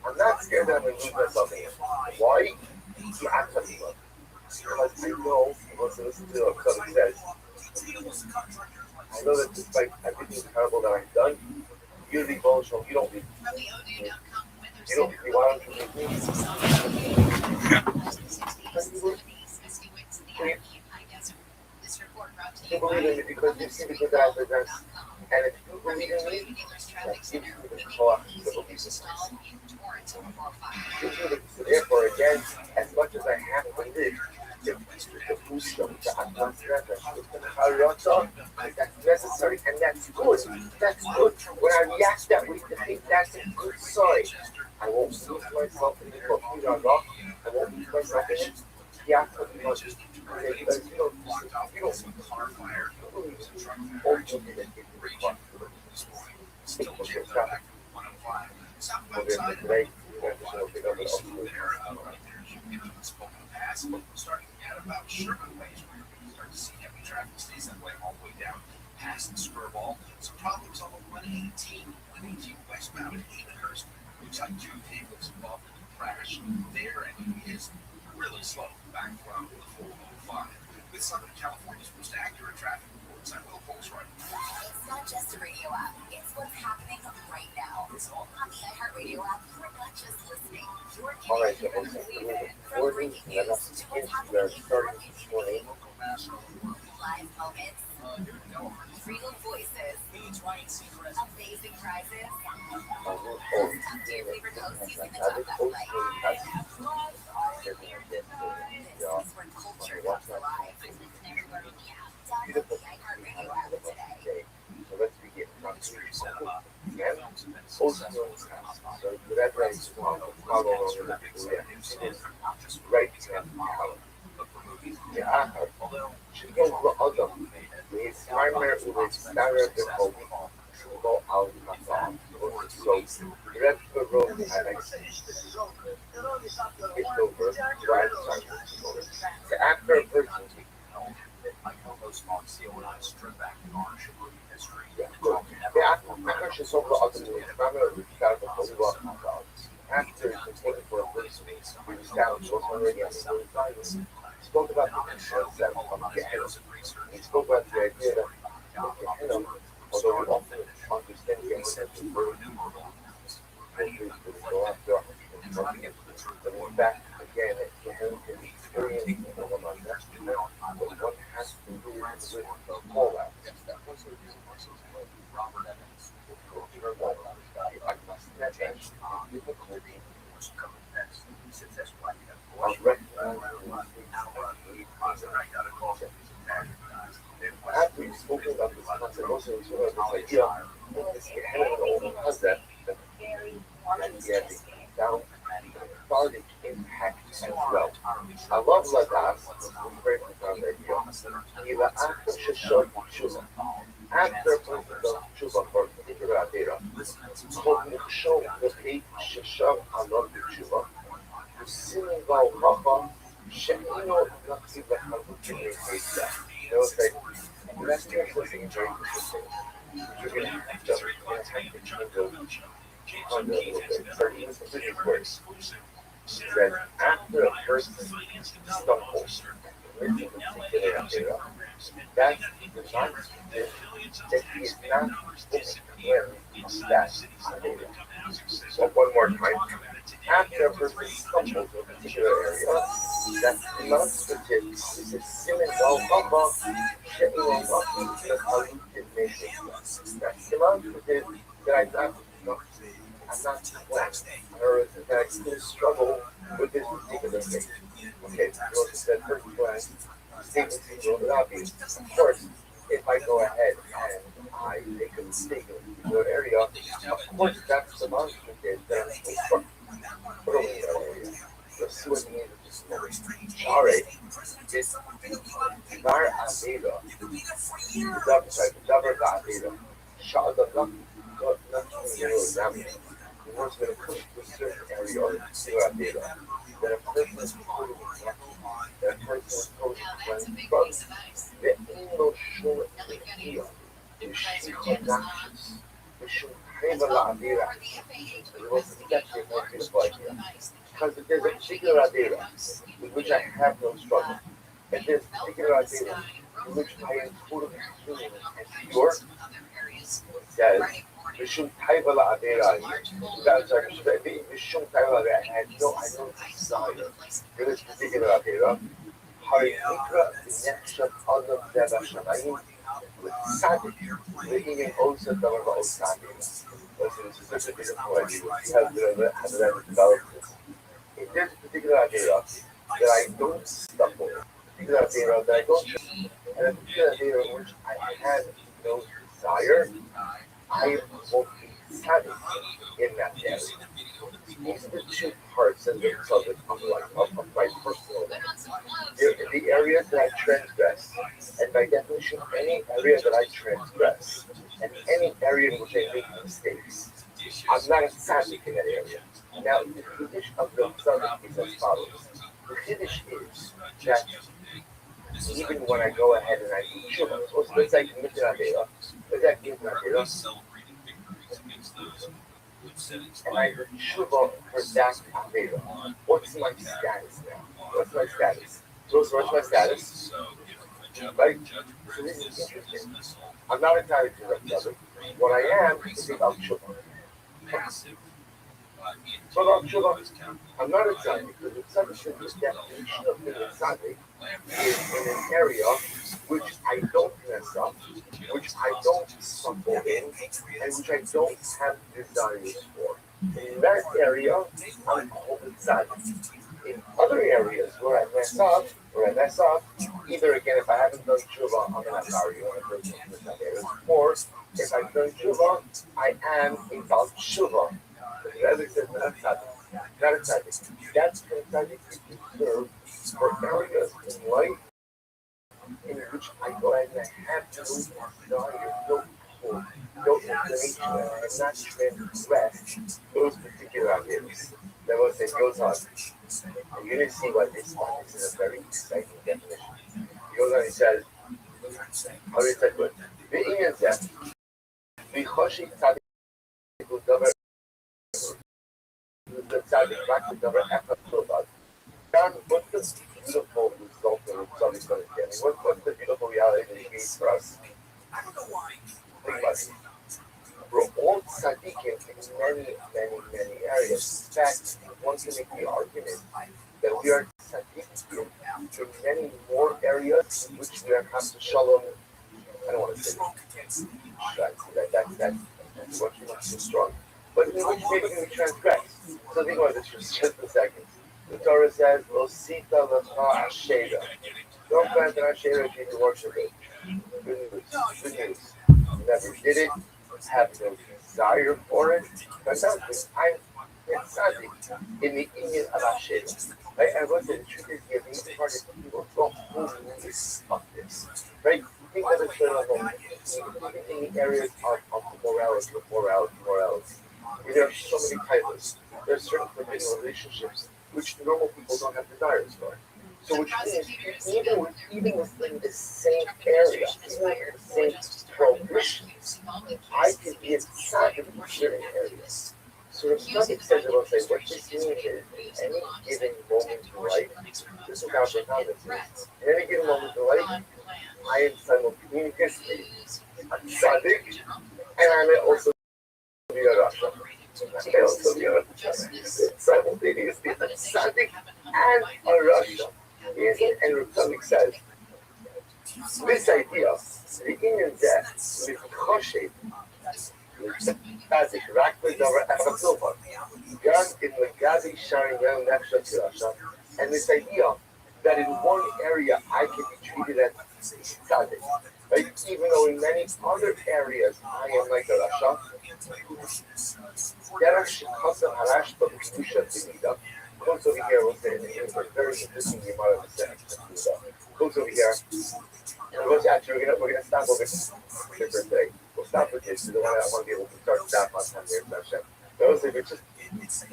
I'm not scared that I'm going to lose myself in it. Why? Because I know, once I listen to what Kevin says, I know that despite everything terrible that I've done, you're the emotional, you don't leave me. You don't leave me. Why don't you leave me? You believe in me because you see the good that I possess. And if you believe in me, that gives you the cost to believe in me. So therefore, again, as much as I have to live, the busha, the Atmas Nefesh, the character, that's necessary and that's good. That's good. When I react that way to hate, that's a good sign. I won't lose myself in the computer. I won't lose myself in it. Yeah, because you don't starting at about Sherman Way, where you start to see heavy traffic stays that way all the way down past the spur ball. Some problems on the 118 westbound at Havenhurst. Looks like two vehicles involved in the crash there, and he is really slow back from the 405. With Southern California's most accurate traffic reports, I'm Will Polsroyd. It's not just a radio app, it's what's happening right now. It's all on the iHeartRadio app. You're not just listening, you're getting from breaking news to what's happening in your community. Live moments, real voices, amazing prizes. Talk to your favorite hosts using the Talk That Play. This is where culture comes alive. Listen everywhere in the app. Download the iHeartRadio app today. So let's begin. So that right after a person After important for a person, we established what's already on the values, spoke about the concept of Gehenna. We spoke about the idea that Gehenna, although we often understand Gehenna as a word, but in fact, again, Gehenna can be experienced in one another, but one has to do with the call out. After we've spoken about this concept, also we spoke about this idea that this Gehenna has that yet down cathartic impact as well. I love Ladas, it's a very profound idea. After a person does tshuva for a particular Adira, called Muksho V'Pei Sheshav Alon B'Tshuva, U'Simin V'Al She'ino Naksiv L'Chalutin L'Cheitzah. They will say, that's something very interesting. You're going to have to change those on the little bit. So even specific words. That after a person stumbles in a particular Adira, that does not that he is not clearly that Adira. So one more time. After a person stumbles in a particular area, that demonstrative is a siman wal-baba she'ilon baba that halutin nation. That's demonstrative that I'm not blessed, or that I still struggle with this particular thing. Okay, so that first class statement in ViralRabbi. Of course, if I go ahead and I make a mistake in a particular area, of course that's demonstrative that I'm still struggling. But only in that area. Let's see what the name of this is. Share, this Var Aveda, Davar Aveda, Shah the one's going to come to a certain area or to Aveda, that a person is totally lucky, that a person is totally friends, but the English short idea is she obnoxious. Because if there's a particular idea with which I have no struggle, if there's a particular idea in which I am totally clean and pure, it says, Vishum Taivala Adera, I had no desire for this particular Adera. Harikra Nekshat Adam Deva Shamayim with Sadik, making an Osa Dava Osadim. Listen, this is such a beautiful idea. See how that developed this. In this particular Adera, that I don't stumble, particular Adera that I don't, and a particular Adera in which I had no desire, I am mostly satisfied in that area. These are the two parts of the subject of my personal life. They're the areas that I transgress, and by definition, any area that I transgress, and any area in which I make mistakes, I'm not a tzaddik in that area. Now, the chiddush of the tzaddik is as follows. The chiddush is that even when I go ahead and I do tshuva, so let's say I commit an avera, and I do tshuva for that avera. What's my status now? What's my status? So what's my status? Right? So this is interesting. I'm not entirely correct, brother. What I am is about tshuva. So about tshuva, I'm not a tzaddik because the tzaddik is the definition of being a tzaddik is in an area which I don't mess up, which I don't stumble in, and which I don't have desires for. In that area, I'm called a tzaddik. In other areas where I mess up, either again, if I haven't done tshuva, I'm an Atari, or if I've done tshuva, I am about tshuva. The other says, not a tzaddik. That's the tzaddik you serve for areas in life in which I go ahead and I have no desire, no pull, no inclination, and not transgress those particular ideas. That was it goes on. And you're going to see why this is a very exciting definition. He goes on, he says, how do you say good? The Indian says, הוא דבר, the tzaddik רק לדבר אחד טובה. What's the beautiful result that somebody's going to get? What's the beautiful reality that he gave for us? Think about it. We're all tzaddikim in many areas. In fact, one can make the argument that we are tzaddikim in many more areas in which we are chas v'shalom. I don't want to say that's much too strong. But in which maybe we transgress. So think about this for just a second. The Torah says, "Osita lecha asherah." Don't plant an asherah if you can worship it. Good news. Never did it. Have no desire for it. But that's I'm tzaddik in the union of asherah. Right? And what the truth is, the amazing part is people don't really stuff this. Right? Think of it in the areas of morality. Where there are so many titles. There are certain forbidden relationships which normal people don't have desires for. So which means even within the same area, even the same prohibitions, I can be inside of certain areas. So the Prophet says, what this means is, any given moment in life, this is how profound this is. In any given moment in life, I am simultaneously a tzaddik, and I may also be a rasha. I may also be a simultaneously a tzaddik and a rasha. And Republic says, this idea, the Indian death, with Choshev, tzaddik, rak v'davar echad gan in Lagazi sharing well nefsha tirasha, and this idea that in one area I can be treated as tzaddik, right? Even though in many other areas I am like a rasha. Derech shechasam harash b'kedusha t'mida. Comes over here, we'll say in English, very interesting Gemara in the sentence. Comes over here, and we're going to stop over here for today. We'll stop with this, because I want to be able to start that on time here, Hashem. But also, just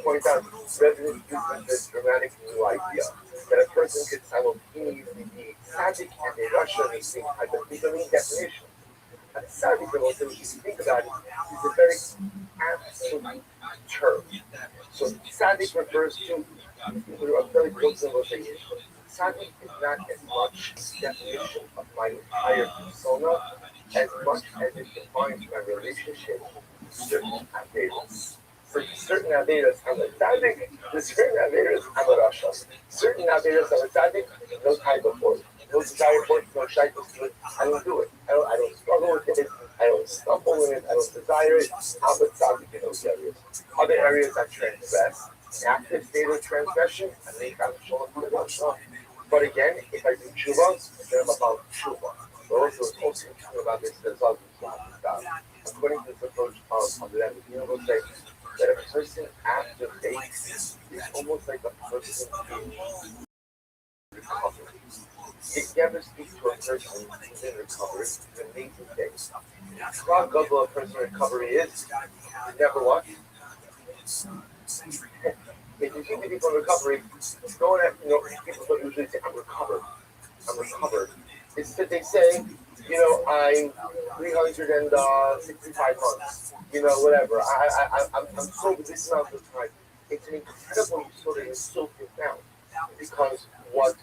point out, resident uses this dramatic new idea that a person could simultaneously be tzaddik and a rasha in the same type of definition. And tzaddik, also, if you think about it, is a very absolute term. So tzaddik refers to a very close conversation. Tzaddik is not as much definition of my entire persona as much as it defines my relationship to certain avedas. For certain avedas, I'm a tzaddik. For certain avedas, I'm a rasha. Certain avedas, I'm a tzaddik. No time before it. No desire for it. No shaykhs to it. I don't do it. I don't struggle with it. I don't stumble in it. I don't desire it. I'm a tzaddik in those areas. Other areas I transgress. Active state of transgression, I think I'm showing for the rasha. But again, if I do tshuva, then I'm about tshuva. But also talking about this result. According to this approach of the Rebbe, we'll say that a person after faith is almost like a person in recovery. If you ever speak to a person who's in recovery, it's an amazing thing. How good a person in recovery is, you never watch. If you see people in recovery, going at, people don't usually say, I'm recovered. It's that they say, I'm 365 months, whatever. I'm sober this amount of time. It's an incredible sort of so profound, because what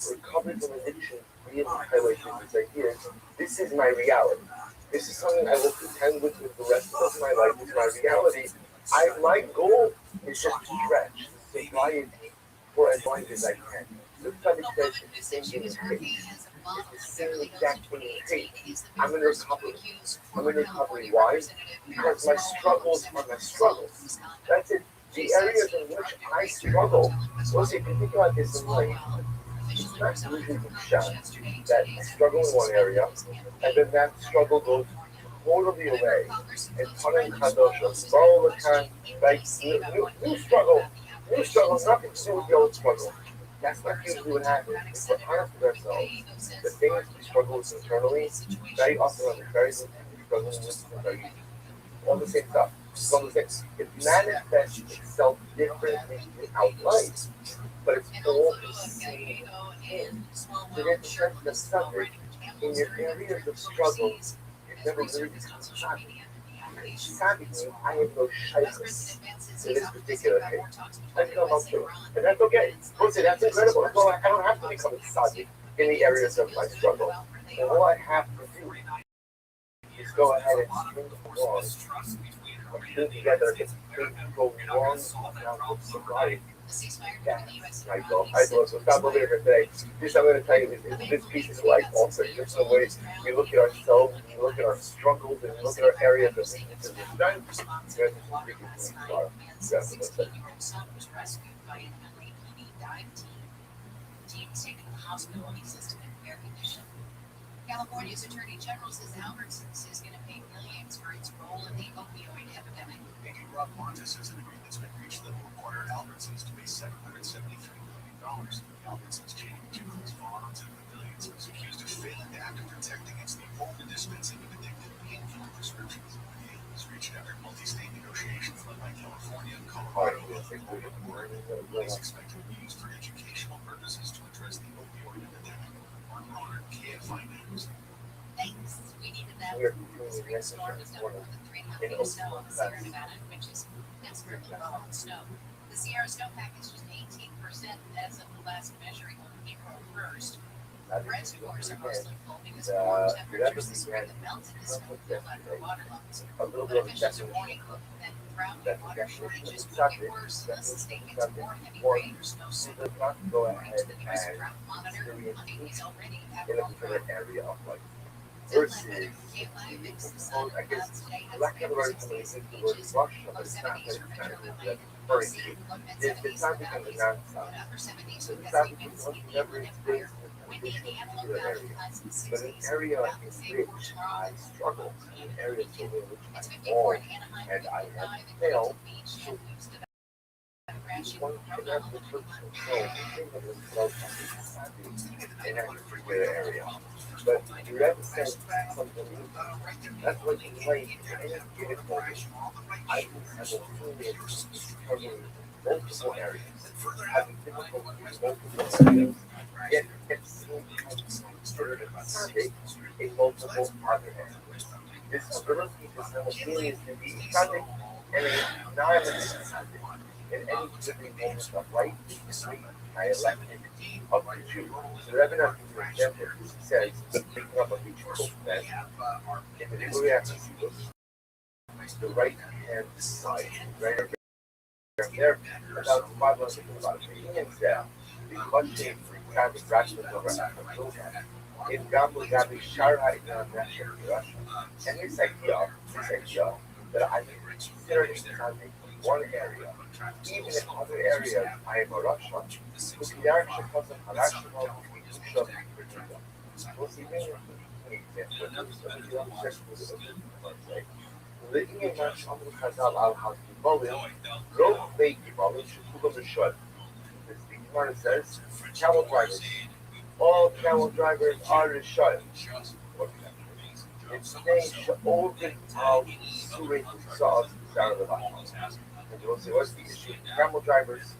recovery from addiction really highlights this idea is, this is my reality. This is something I will contend with the rest of my life. It's my reality. My goal is just to stretch sobriety for as long as I can. This time says the same thing as faith. It's the same exact thing as faith. I'm in recovery. Why? Because my struggles are my struggles. That's it. The areas in which I struggle, well, see, if you think about this in life, it's not usually that I struggle in one area, and then that struggle goes totally away, and Tanan Kadosh, all the time, like new struggle, nothing to do with the old struggle. That's not usually what happens. If we're honest with ourselves, the things we struggle with internally, very often are the very things we struggle with all the same stuff. All the things. It manifests itself differently throughout life, but it's all the same thing. So get the sense that something in your areas of struggle, it never really becomes happy. sadly, I have no shyness in this particular case. I feel about to, and that's okay. Listen, that's incredible. That's all I don't have to become a tzaddik in the areas of my struggle. And all I have to do is go ahead and string along, string together if things go wrong now with sobriety. That's my goal. I thought so. Stop over here today. This I'm going to tell you is this piece of life also. Just the way we look at ourselves, we look at our struggles, and we look at our areas of weakness and strength. California's Attorney General says Albertsons is going to pay millions for its role in the opioid epidemic. Rob Montes has an agreement that's been reached that will require Albertsons to pay $773 million. Albertsons chain of retailers, farms, and pavilions is accused of failing to act to protect against the over-dispensing of addictive painkiller prescriptions. The deal was reached after multi-state negotiations led by California, Colorado, and Oregon. Police expect to be used for educational purposes to address the opioid epidemic. Mark Roner, KFI News. Thanks. We needed that. The spring storm has done more than 3 feet of snow on the Sierra Nevada, which is desperately low on snow. The Sierra snowpack is just 18% as of the last measuring on April 1st. Reservoirs are mostly full because of warm temperatures this spring that melted the snow filled out of water levels. But officials are warning that drought and water shortages will get worse unless the state gets more heavy rain or snow soon. According to the newest drought monitor, Monday is already at low drought. Versus, I guess, black and white beaches of 70s for Metro LA. The traffic on the north side. The traffic is never experienced in this particular area. But an area in which I struggle, an area in which I fall, and I have failed to one cannot control the thing that was close in that particular area. But you represent something new. That's what you claim in any given moment. I have a feeling covering multiple areas, having difficulty with multiple areas, yet at the same time considered a multiple other areas. This ability to simultaneously be exciting and a non-exciting in any given moment of life is I elected of the Jew. So Rabbi Rothschild, for example, says, picking up on each book that in the Uriah the right hand side, right there, about 500 about opinions there, the question kind of rational over Africa. In Gamu Gabi Shara in Russia. And this idea that I consider it one area, even in other areas, I am a Russian, who can actually cause a rational Russian was even the English on the Khazal al Hazbullah, wrote the Gibalim Shukula Mishad. The Gemara says, camel drivers, all camel drivers are Rishad. It's named Olded Al Surit Saws Sarah the Bible. And you will say, what's the issue? Camel drivers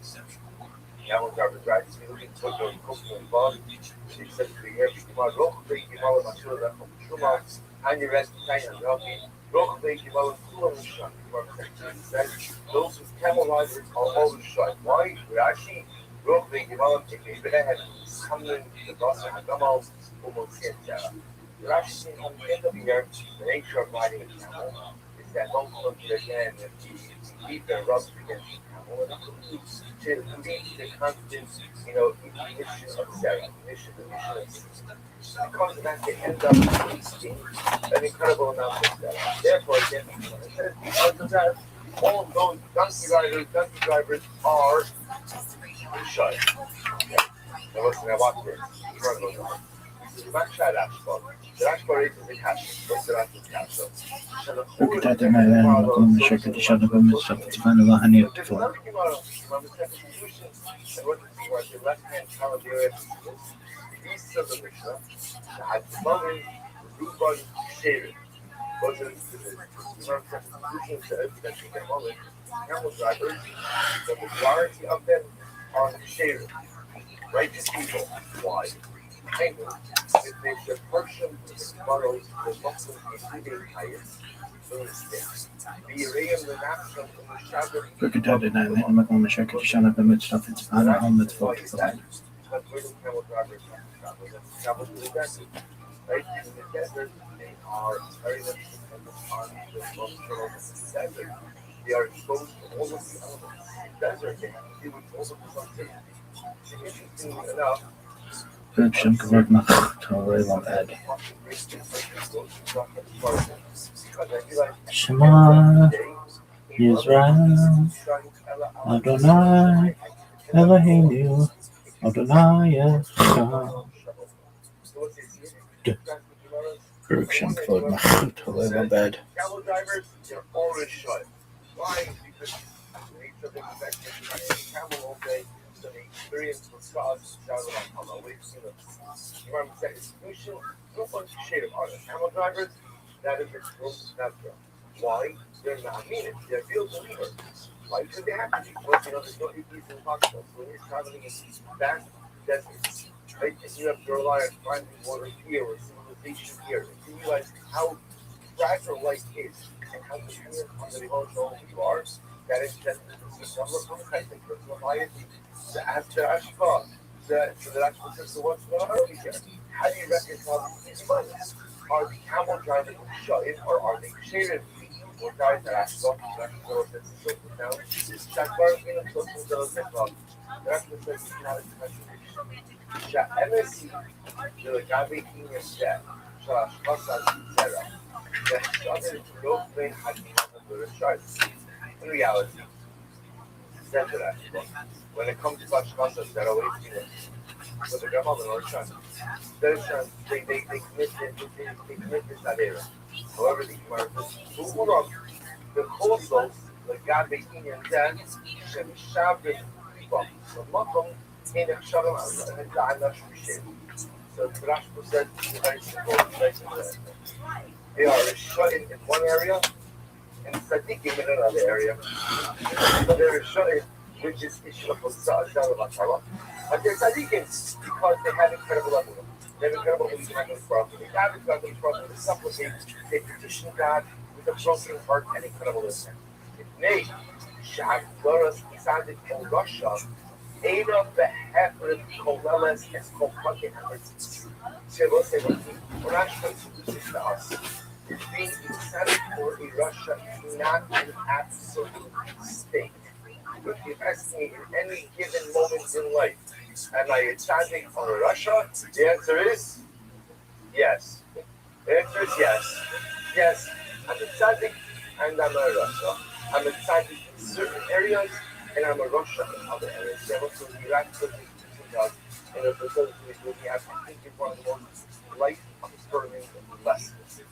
right? So you're looking for the cooking and bond. She said to the air, Roch Bey Gimal Matura from Shumal, and the rest of China and Rocky. Roch Bey Gimal Kulam Shun. Those with camel riders are always shot. Why? Rashi, Roch Bey Gimal, if they had come in the boss and Gamal, almost said, Rashi, on the end of the year, the nature of riding a camel is that most of the again, keep their rubs against the camel, to lead the constant, ignition of Sarah, ignition of because of that, they end up wasting an incredible amount of Sarah. Therefore, again, because of that, all those donkey drivers are shut. Now listen, I watch this. شركة شغلة مستقبل سبحان الله أن يكتفون. The majority of them are shared. Righteous people. Why? If they should portion the tomorrows, the Muslims including highest, Rückgetötet med kommer försöka känna på mitt straff inte för han med folk på väg. Right? In the desert, they are very much dependent on the functional desert. They are exposed to all of the elements. Desert, they have to deal with all of the functions. Interestingly enough, Production covered my totally on bed. Shema Yisrael Adonai Eloheinu Adonai Echad. Production covered my totally on bed. Camel drivers, they're always shut. Why? Because the nature of the infection, camel all day, so the experience with scars, we've seen it. You know what I'm saying? Solution, no one shade of other camel drivers, that is its most natural. Why? They're not meaning, they're real believers. Why? Because they have to be. But, you know, there's no EPs in hospitals. When you're traveling in vast deserts, right? And you have to rely on finding water here or civilization here. And you realize how fragile life is and how dependent on the emotional you are, that is just the number of types of personality, the ashka, the actual what's going on over here. How do you reconcile these moments? Are the camel drivers shut in or are they shaded? Or guys that ashka, now, Shakbar in a social zone, that's the thing, not a contradiction. MSC, the Gabi King is dead. Shashkasa Zera. That other no brain had been on the charts. In reality, when it comes to Shashkasa Zera, what do you think? But the grandmother or child, they commit this adera. However, the Gemara the coastals, the Gabi King is dead, Shem Shabbat, the Makom, in a Shalom, and the Da'anash Rishim. So the Rashba said, very simple, they are shut in one area and Sadiqim in another area. So they're shut in, which is issue of Sa'ad, but they're Sadiqim because they have incredible level. They have incredible economic problem. They have incredible problem. They supplicate, they petition God with a broken heart and incredible listening. It may Shad Doras Sadiq in Russia. Ada behefred koleles es kolpakin hamertz. We're not supposed to do this to us. It's being excited for a Russia is not an absolute state. If you ask me in any given moment in life, am I excited for Russia? The answer is yes. The answer is yes. Yes, I'm excited and I'm a Russia. I'm excited in certain areas. And I'm a Russian in other areas. They also Iraq, and the facility will be, I think, one of the most life-affirming lessons.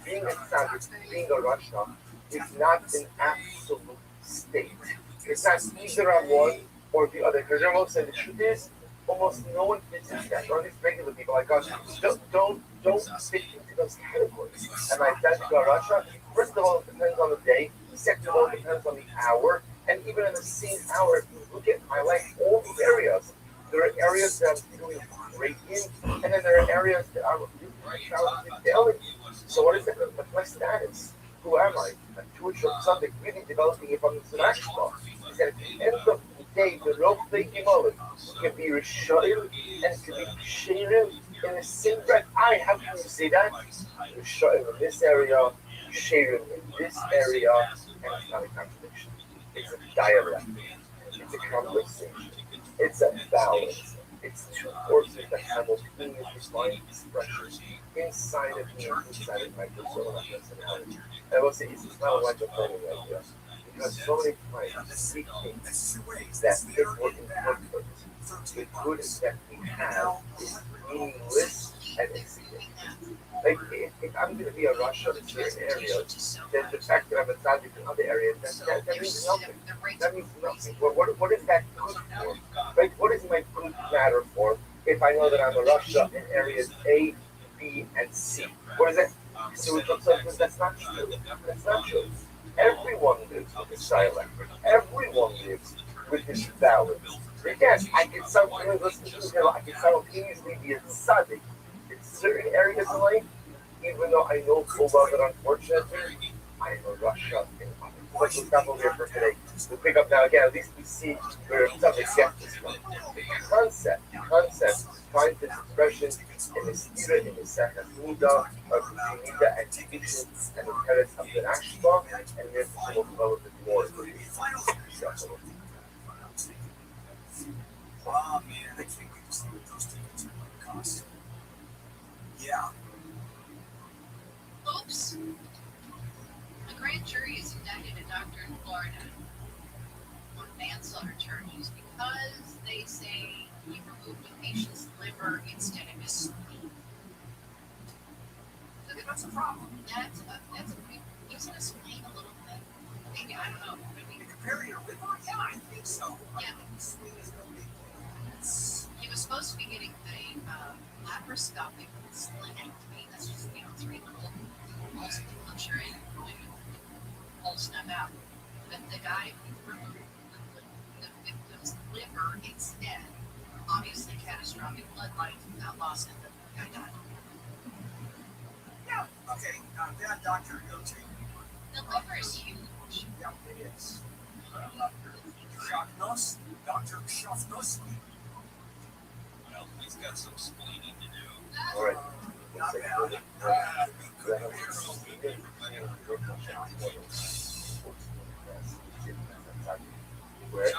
Being a Savage, being a Russian, is not an absolute state. It's not either on one or the other. Because everyone said the truth is, almost no one fits into that. Or at least regular people like us don't fit into those categories. Am I identical Russia? First of all, it depends on the day. Second of all, it depends on the hour. And even in the same hour, if you look at my life, all these areas, there are areas that I'm doing great in, and then there are areas that I'm failing. So what is it? What's my status? Who am I? A Jewish subject really developing it from the national. Is that at the end of the day, the rope thinking moment can be Rishonim and can be Shirim in the same breath. How can you say that? Rishonim in this area, Shirim in this area, and it's not a contradiction. It's a dialect. It's a conversation. It's a balance. It's two forces that simultaneously find expression inside of me and inside of my persona and personality. And I will say it's not like a planning idea. Because so many times we think that if we're imperfect, the good that we have is meaningless and insignificant. Like, if I'm going to be a Russia in certain areas, then the fact that I'm a Tajik in other areas, that means nothing. That means nothing. What is that good for? Right? What is my good matter for if I know that I'm a Russia in areas A, B, and C? What is that? So that's not true. That's not true. Everyone lives with this dialect. Everyone lives with this balance. Again, I can simultaneously be a Tzaddik in certain areas of life, even though I know full well that unfortunately I am a Russia. We'll stop over here for today. We'll pick up now again. At least we see where something gets this from. The concept finds its expression in the Sira, in the Second Muda, of Nida and Tigishin, and the tenets of the Nashba, and this will develop it more. Oh man, I can't wait to see what those tickets are going to cost. Yeah. Oops. A grand jury has indicted a doctor in Florida on manslaughter charges because they say he removed a patient's liver instead of his spleen. So that's a problem. That's a big. He's going to explain a little bit. Maybe, I don't know. Maybe Compare your liver? Yeah, I think so. Yeah. Spleen is no big deal. He was supposed to be getting a laparoscopic splenectomy. That's just 3 little holes in the puncture and pull stuff out. But the guy who removed the victim's liver instead, obviously catastrophic blood loss, and the guy died. Yeah. Okay. That doctor go to. The liver is huge. Yeah, it is. Dr. Shafnos. Well, he's got some splaining to do. All right. Not bad. Where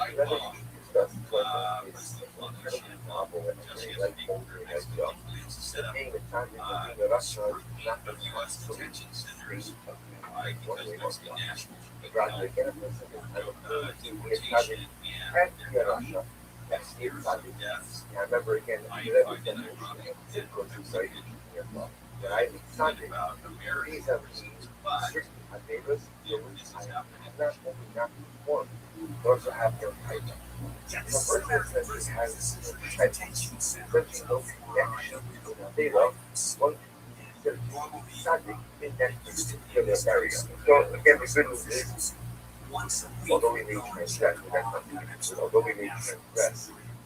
novel and really like holding as well. The being the time that being a restaurant is not the solution street of one way or the other. Rather, again, a person is kind of being having and be a Russia. That's the exciting. I remember again, that was the suicide as well. When I decided these are certain Averas, I have not only not performed, but also have their type. The first instance has searching those connections in Avera, one sadly in that particular area. So again, the good news is, although we may transgress, although we may transgress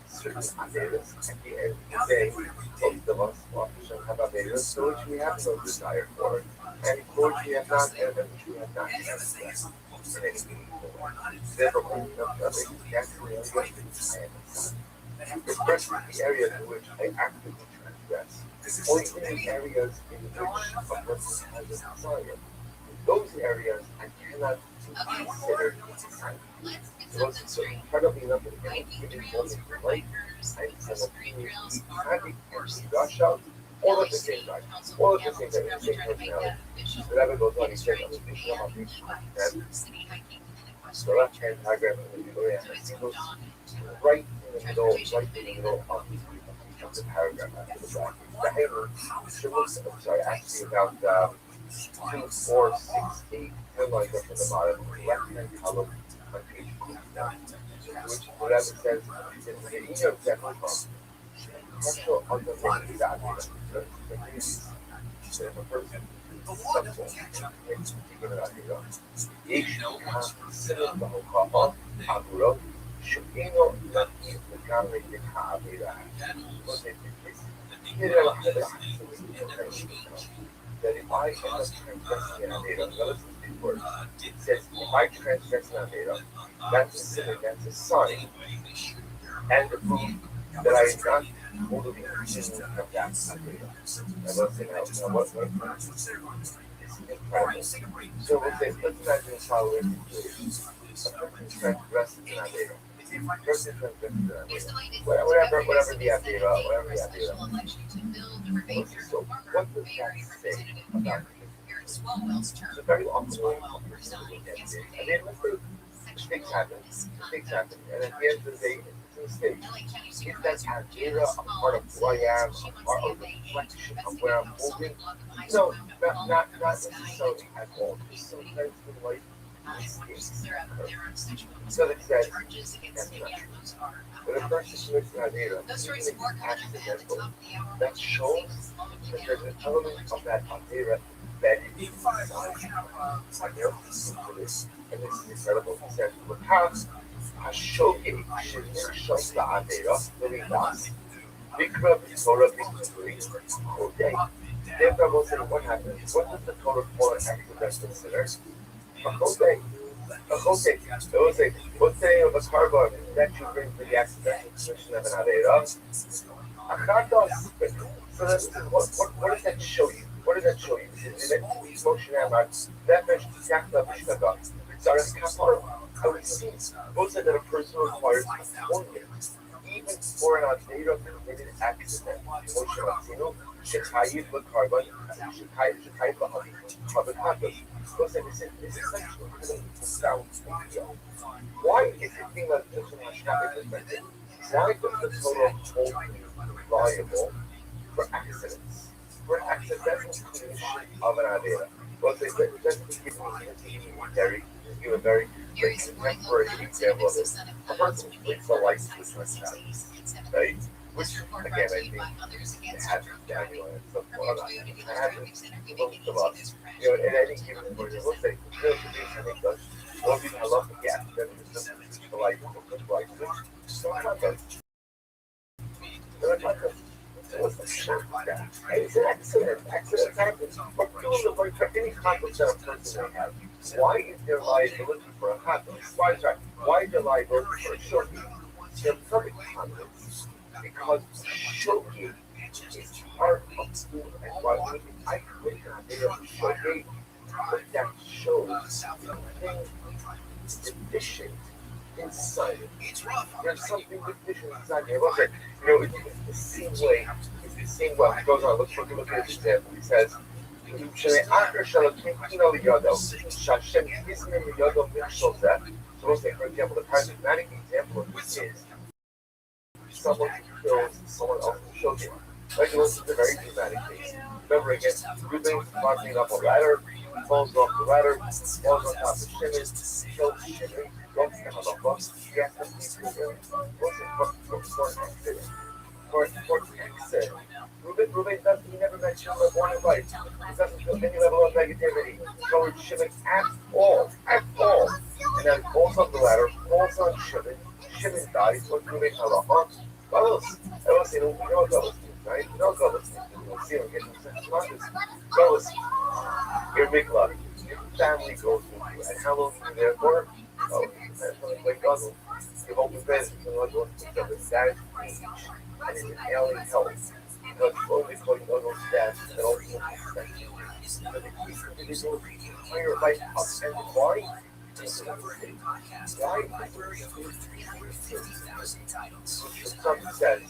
certain Averas, at the end of the day, most of us shall have Averas, so which we have no desire for, and for which we have not, and which we have not transgressed in any meaningful way. Therefore, especially the areas in which I actively transgress, or even in areas in which a person has a desire. In those areas, I cannot consider silent. It was incredibly enough in any given moment in life, I simultaneously happy and rush out, all at the same time, all at the same time, the same personality. Whatever goes on, he says, I'm thinking about these the left-hand diagram in the middle, right in the middle of the paragraph after the back. The header should look, actually about 2, 4, 6, 8, 10 lines up from the bottom, the left-hand column on page 59, which whatever says is the email example from partial underlying value of the communities. So if a person that if I end up transgressing an Avera, notice these words. It says, if I transgress an Avera, that's a sin, that's a sign, and the proof that I am not totally continuing from that Avera. Now, let's say now what it's incredible. So we'll say, let's imagine a following situation. A person transgresses an Avera. Whatever the Avera, so what does that say about this? So very often when we look at it, and then let's say mistakes happen, and at the end of the day, it's a mistake. Is that Avera a part of who I am, a part of the reflection of where I'm moving? No, not necessarily at all. Sometimes in life, so that says, that's not true. But a person commits an Avera, even if it's accidental, that shows that there's an element of that Avera embedded inside. And this is incredible. He says, L'kav hashogi shenir shos la'Avera v'ridas mikra b'torah b'kuri kodei. Therefore, we'll say, what happens? What does the Torah call an accidental sinner? Achote, it was a what's the name of a carbon that you bring for the accidental commission of an Avera? Achatos. So what does that show you? What does that show you? Is it Moshe Amar, Nefesh, Yakta, Bishnaga, Zaras Kapar? I would see both that a person requires atonement, even for an Avera committed accident. Moshe Ratzinu, Shechayiv L'Karban, Shechayiv L'Havikatos. Both that this is essentially a profound idea. Why is it being like just from a Hashkafic perspective? Why does the Torah hold you liable for accidents? For an accidental commission of an Avera? Well, just to give you a very contemporary example of this. A person takes a license to a right? Which, again, I think it has Daniel and stuff like that. I have most of us, and I think even for the let's say, I think that's one thing I love to get, that is just the license, so I have that. What's the shot like that? It's an accident. Accidents happen. But for any conflict that a person may have, why is there liability for a conflict? Why is there liability for a shortcut? There are perfect conflicts because shortcut is part of doing and why I commit an idea of shortcut, but that shows something deficient inside it. There's something deficient inside it. Look at, it's the same way. It's the same way. He goes on. Look at this example. He says, so we'll say, for example, the paradigmatic example of this is someone who kills someone else who showed him. Like, this is a very dramatic case. Remember again, Ruben climbing up a ladder, falls off the ladder, falls on top of Shimon, kills Shimon, goes to Halakha. He has to be for an accident. For an accident. Ruben doesn't, he never met Shimon born in life. He doesn't feel any level of negativity towards Shimon at all. And then falls off the ladder, falls on Shimon. Shimon dies, what's Ruben Halakha? Fellas, you know fellas, right? You know fellas. We'll see him getting sent months. Fellas, your mikvah, your family goes with you. And how long are you there for? Oh, that's like Guzzle. You've opened beds and you're going to get the status page. And it's an alien health. Because only calling Guzzle's staff and all the things. So they keep individuals higher life up. And why? Why? Some says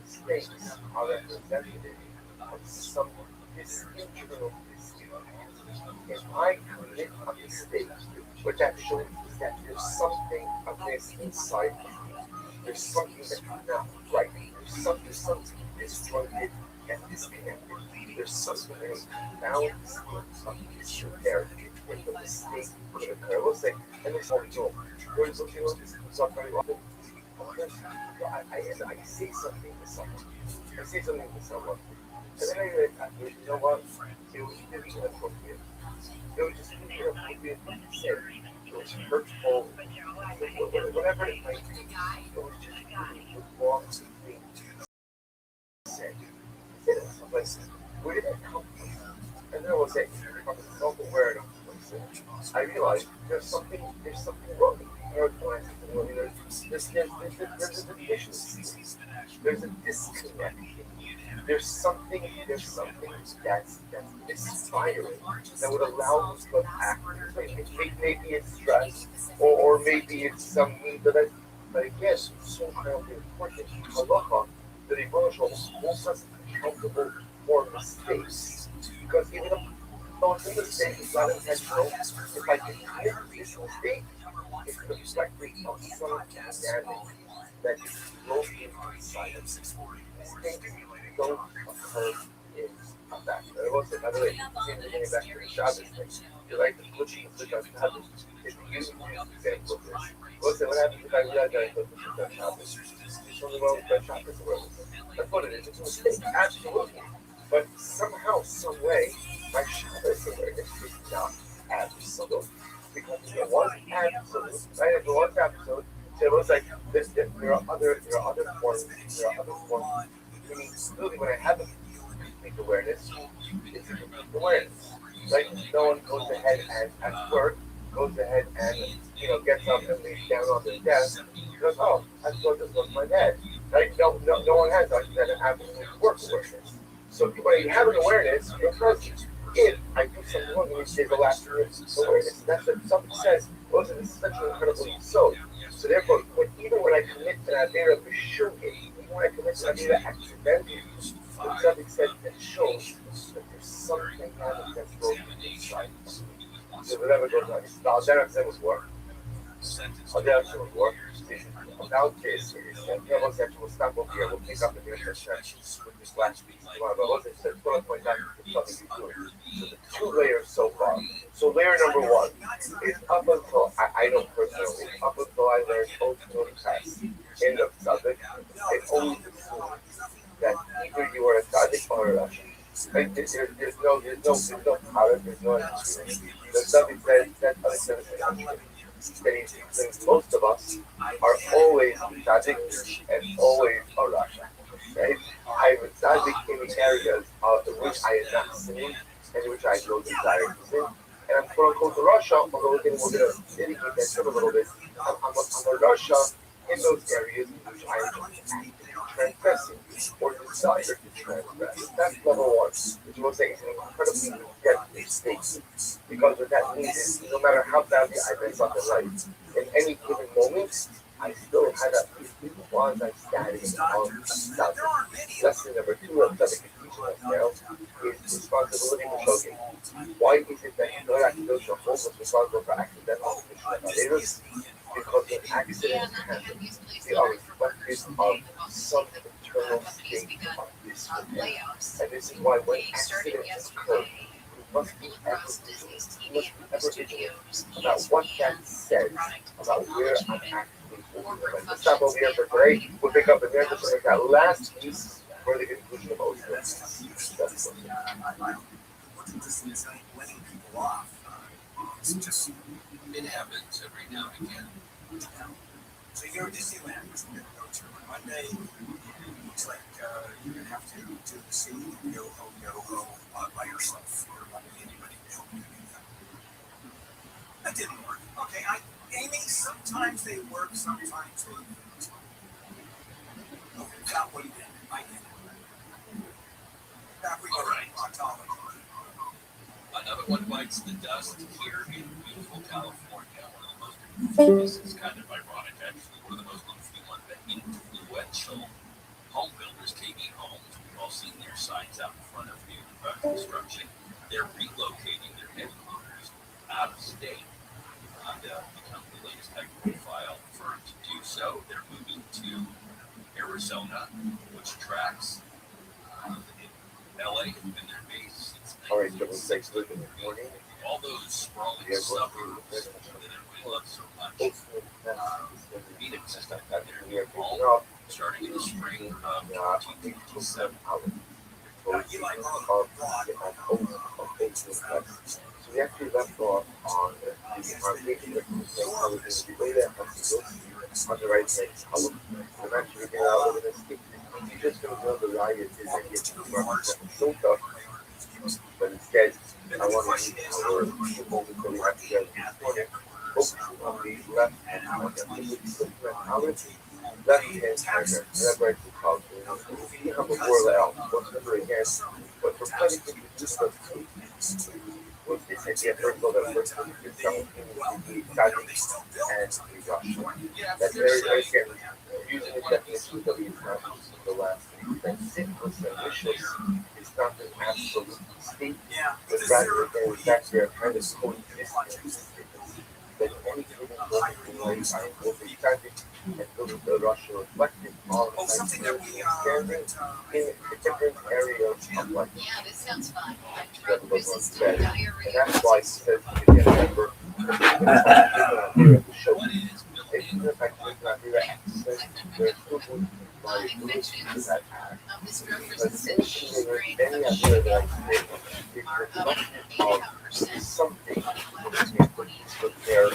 mistakes are representative of some internal mistake. If I commit a mistake, what that shows is that there's something of this inside of me. There's something that's not right. There's something disjointed and disconnected. There's something that is bound of disrepair. When the mistake could occur, let's say, and this whole joke. Where is looking at this? So very often, I say something to someone. And then I you know what? It was inappropriate. It was just inappropriate to say. It was hurtful. Whatever it might be. It was just the wrong thing to say. Where did that come from? And then I will say, from self-awareness. I realized there's something wrong. There's a deficiency. There's a disconnect. There's something that's misfiring that would allow us to act. Maybe it's stress, or maybe it's something that but again, it's so incredibly important in halacha that a Rothschild holds us accountable for mistakes. Because even if the mistake is not intentional, if I can commit this mistake, it's the reflecting of some damage that is broken inside of mistakes don't occur in a fact. And also, by the way, getting back to the Shabbos thing, you like to put the switch on Shabbos, it's the use example of this. Listen, what happens if I realize that I put the switch on Shabbos? There's something wrong with that Shabbos or whatever. That's what it is. It's a mistake, absolutely. But somehow, some way, my Shabbos awareness is not absolute. Because it was absolute, right? If it was absolute, so it was like this, there are other forms. Meaning, really, when I have a complete awareness, it's a complete awareness. Like no one goes ahead and at work goes ahead and gets up and lays down on their desk. Goes, oh, I thought this was my dad. Like no one has like that absolute work awareness. So when you have an awareness, you're present. If I do something wrong, you say the last awareness. That's what something says. Well, this is such an incredible soul. So therefore, even when I commit an avera b'shugin, even when I commit an avera accidentally, when something said that shows that there's something that's broken inside. So whatever goes on, the Alderach was work. Alderach was work. Without this, heterosexual stop over here. We'll pick up in the intersection with this last piece. But wasn't said 12.9 is something he's doing. So the two layers so far. So layer number one is up until I know personally, up until I learned ultimate test in the subject, it always assumed that either you are a tzaddik or a Russian. Like there's no product, there's no experience. The subject says that other citizens that he thinks most of us are always tzaddik and always a Russian. Right? I'm a tzaddik in the areas in which I am not sinning and in which I have no desire to sin. And I'm quote unquote a Russia, although we're going to mitigate that term a little bit. I'm a Russia in those areas in which I am transgressing or desire to transgress. That's number one, which will say is an incredibly deadly state. Because what that means is no matter how badly I mess up in life, in any given moment, I still had a quasi-static of something. Lesson number two of something teaching us now is responsibility for choking. Why is it that Noach was responsible for accidental commission? Because when accidents happen, they are reflective of some internal state of discontent. And this is why when accidents occur, we must be ever vigilant about what that says about where I'm actually moving. Let's stop over here for today. We'll pick up in there just like that last piece for the conclusion of Osho. That's what letting people off. It's just, it happens every now and again. So you go to Disneyland, which we're going to go to on Monday. Looks like you're going to have to do the singing yo ho by yourself. Or not anybody to help you do that. That didn't work. Okay, Amy, sometimes they work, sometimes they don't. Okay, that one did. I did. Back we go. All right. Another one bites the dust here in beautiful California. One of the most, this is kind of ironic actually, one of the most influential home builders, KB Homes. We've all seen their signs out in front of new construction. They're relocating their headquarters out of state. Become the latest high-profile firm to do so. They're moving to Arizona, which tracks LA has been their base since 1960. All those sprawling suburbs that everybody loves so much. Phoenix has got their new home starting in the spring of 1957. We actually left off on the foundation of the way that on the right side column. I'm actually going out with this. You just don't know the riot is that you get so tough. But instead, I want to use our people to go back together this morning, focusing on the left hand mentality, left hand paragraph, whatever I can call it. We have a world out, what's number again, but for predicate we just have two. With this idea, first of all, that first one is simultaneously and Russian. That's very, very again, using the definition that we've had the last week, that simplest and wishes is not an absolute state, but rather in fact they are kind of coexisting. That any given moment in life I will be static and building the Russian reflective on my understanding in the different areas of life. Yeah, this sounds fun. And that's why he says to get a member of the show. Even if I cannot hear access, there's still going to be my ability to that act. Because any idea that I say is reflective of something that is prepared.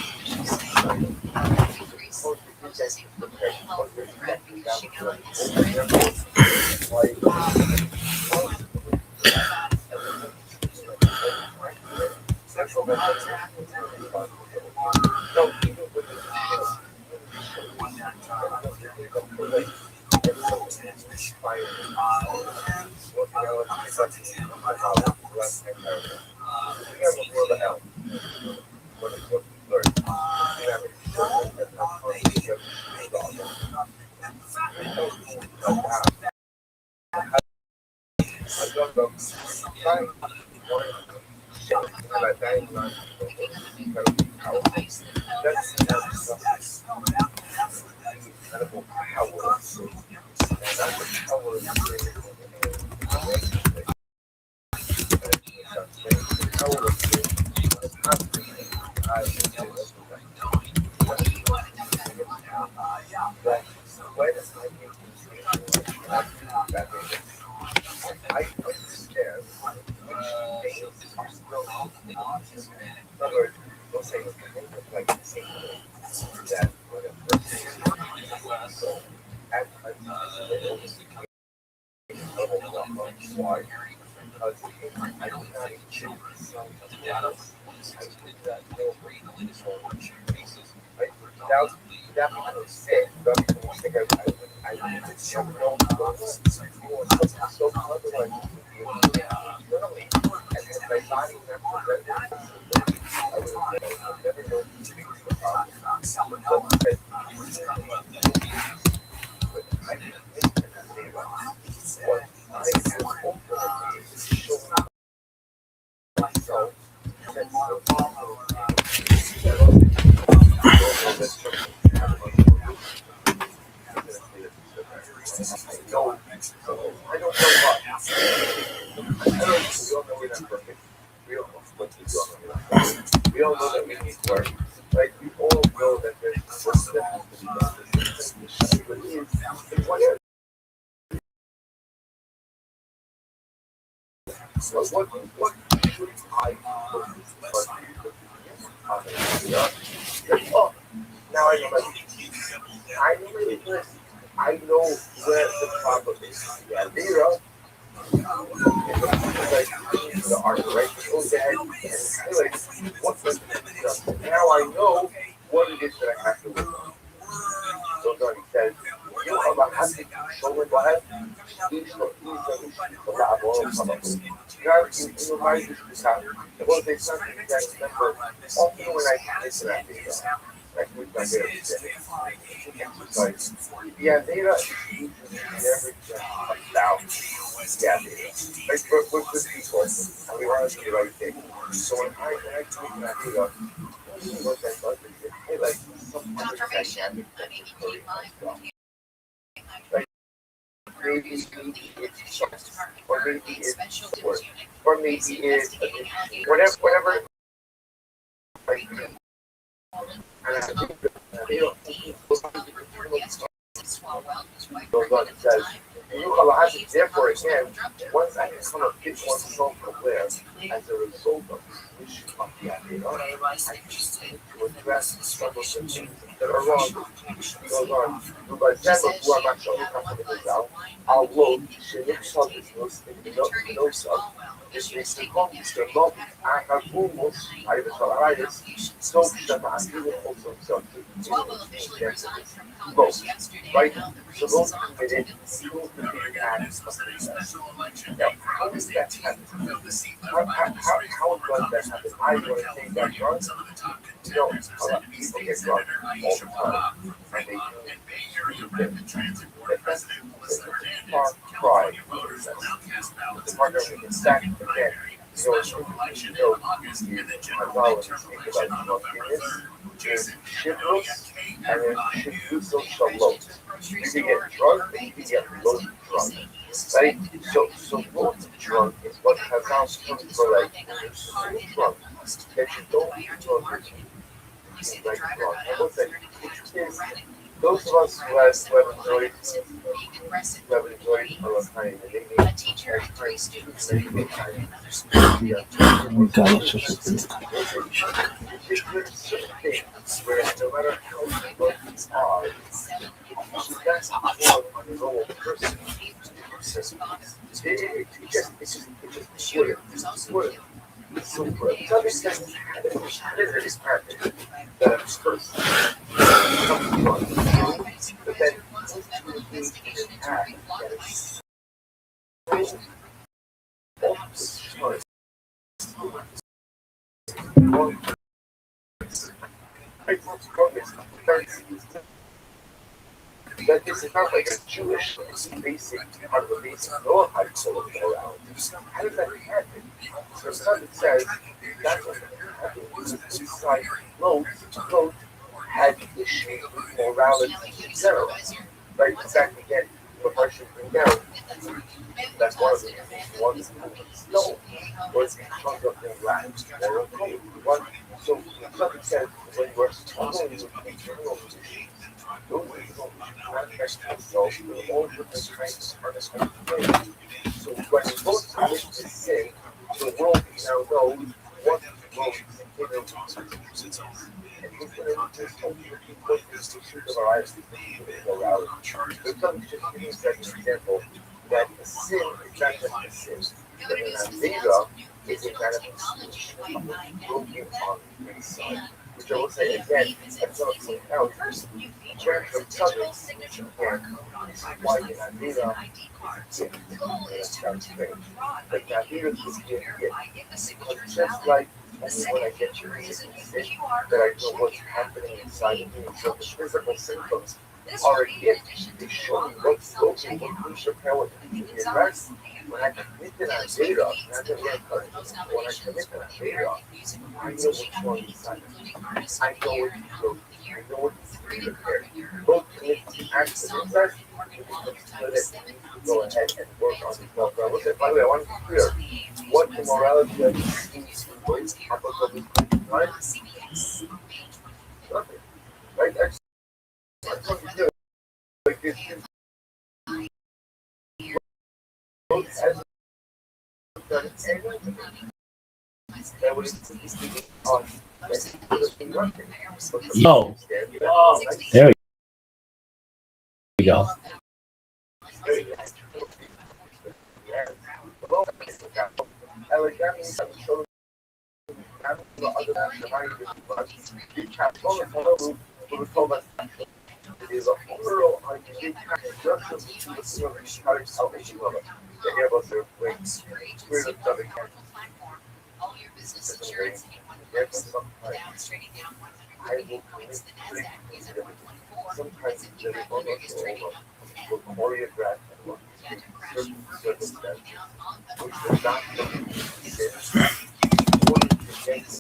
federal investigation into big block fights. That this is not like a Jewish basic part of the basic Noahide code of morality. How does that happen? So something says that's what happened inside Lot had issues with morality in general. Right? In fact, again, what I should bring down, that's one of the ones no, was because of the lack of moral code. So something says when we're struggling with internal issues, those people manifest themselves in all different kinds of ways. So when we both commit to sin, the world now knows what the world is capable of. And he's going to just help you put this to shoot of our eyes to go out. There's something just to use that example that the sin is not just a sin, but an Avera is a manifestation of the broken on the inside. Which I will say again, I just want to point out, where from subjects, and why the Avera is a gift. And that sounds strange. But the Avera is a gift. Because just like only when I get to reason sin, that I know what's happening inside of me, so the physical symptoms are a gift. They show me what's broken, what lose your power to be rest. When I commit an Avera, and I'm going to get when I commit an Avera, I know what's wrong inside of me. I know what to do. I know what to do there. Both commit to acts of inside, go ahead and work on yourself. By the way, I want to be clear. What immorality are these things with applicable right? Nothing. Right? That's what you do. Like this is that was on Yo, there we go. It is a plural on unique construction between the salvation level. The air was their wings. We're the southern All your business insurance in one place. Demonstrating down 180 points. The NASDAQ is at 124. Sometimes the bonus will choreograph and work certain circumstances, which does not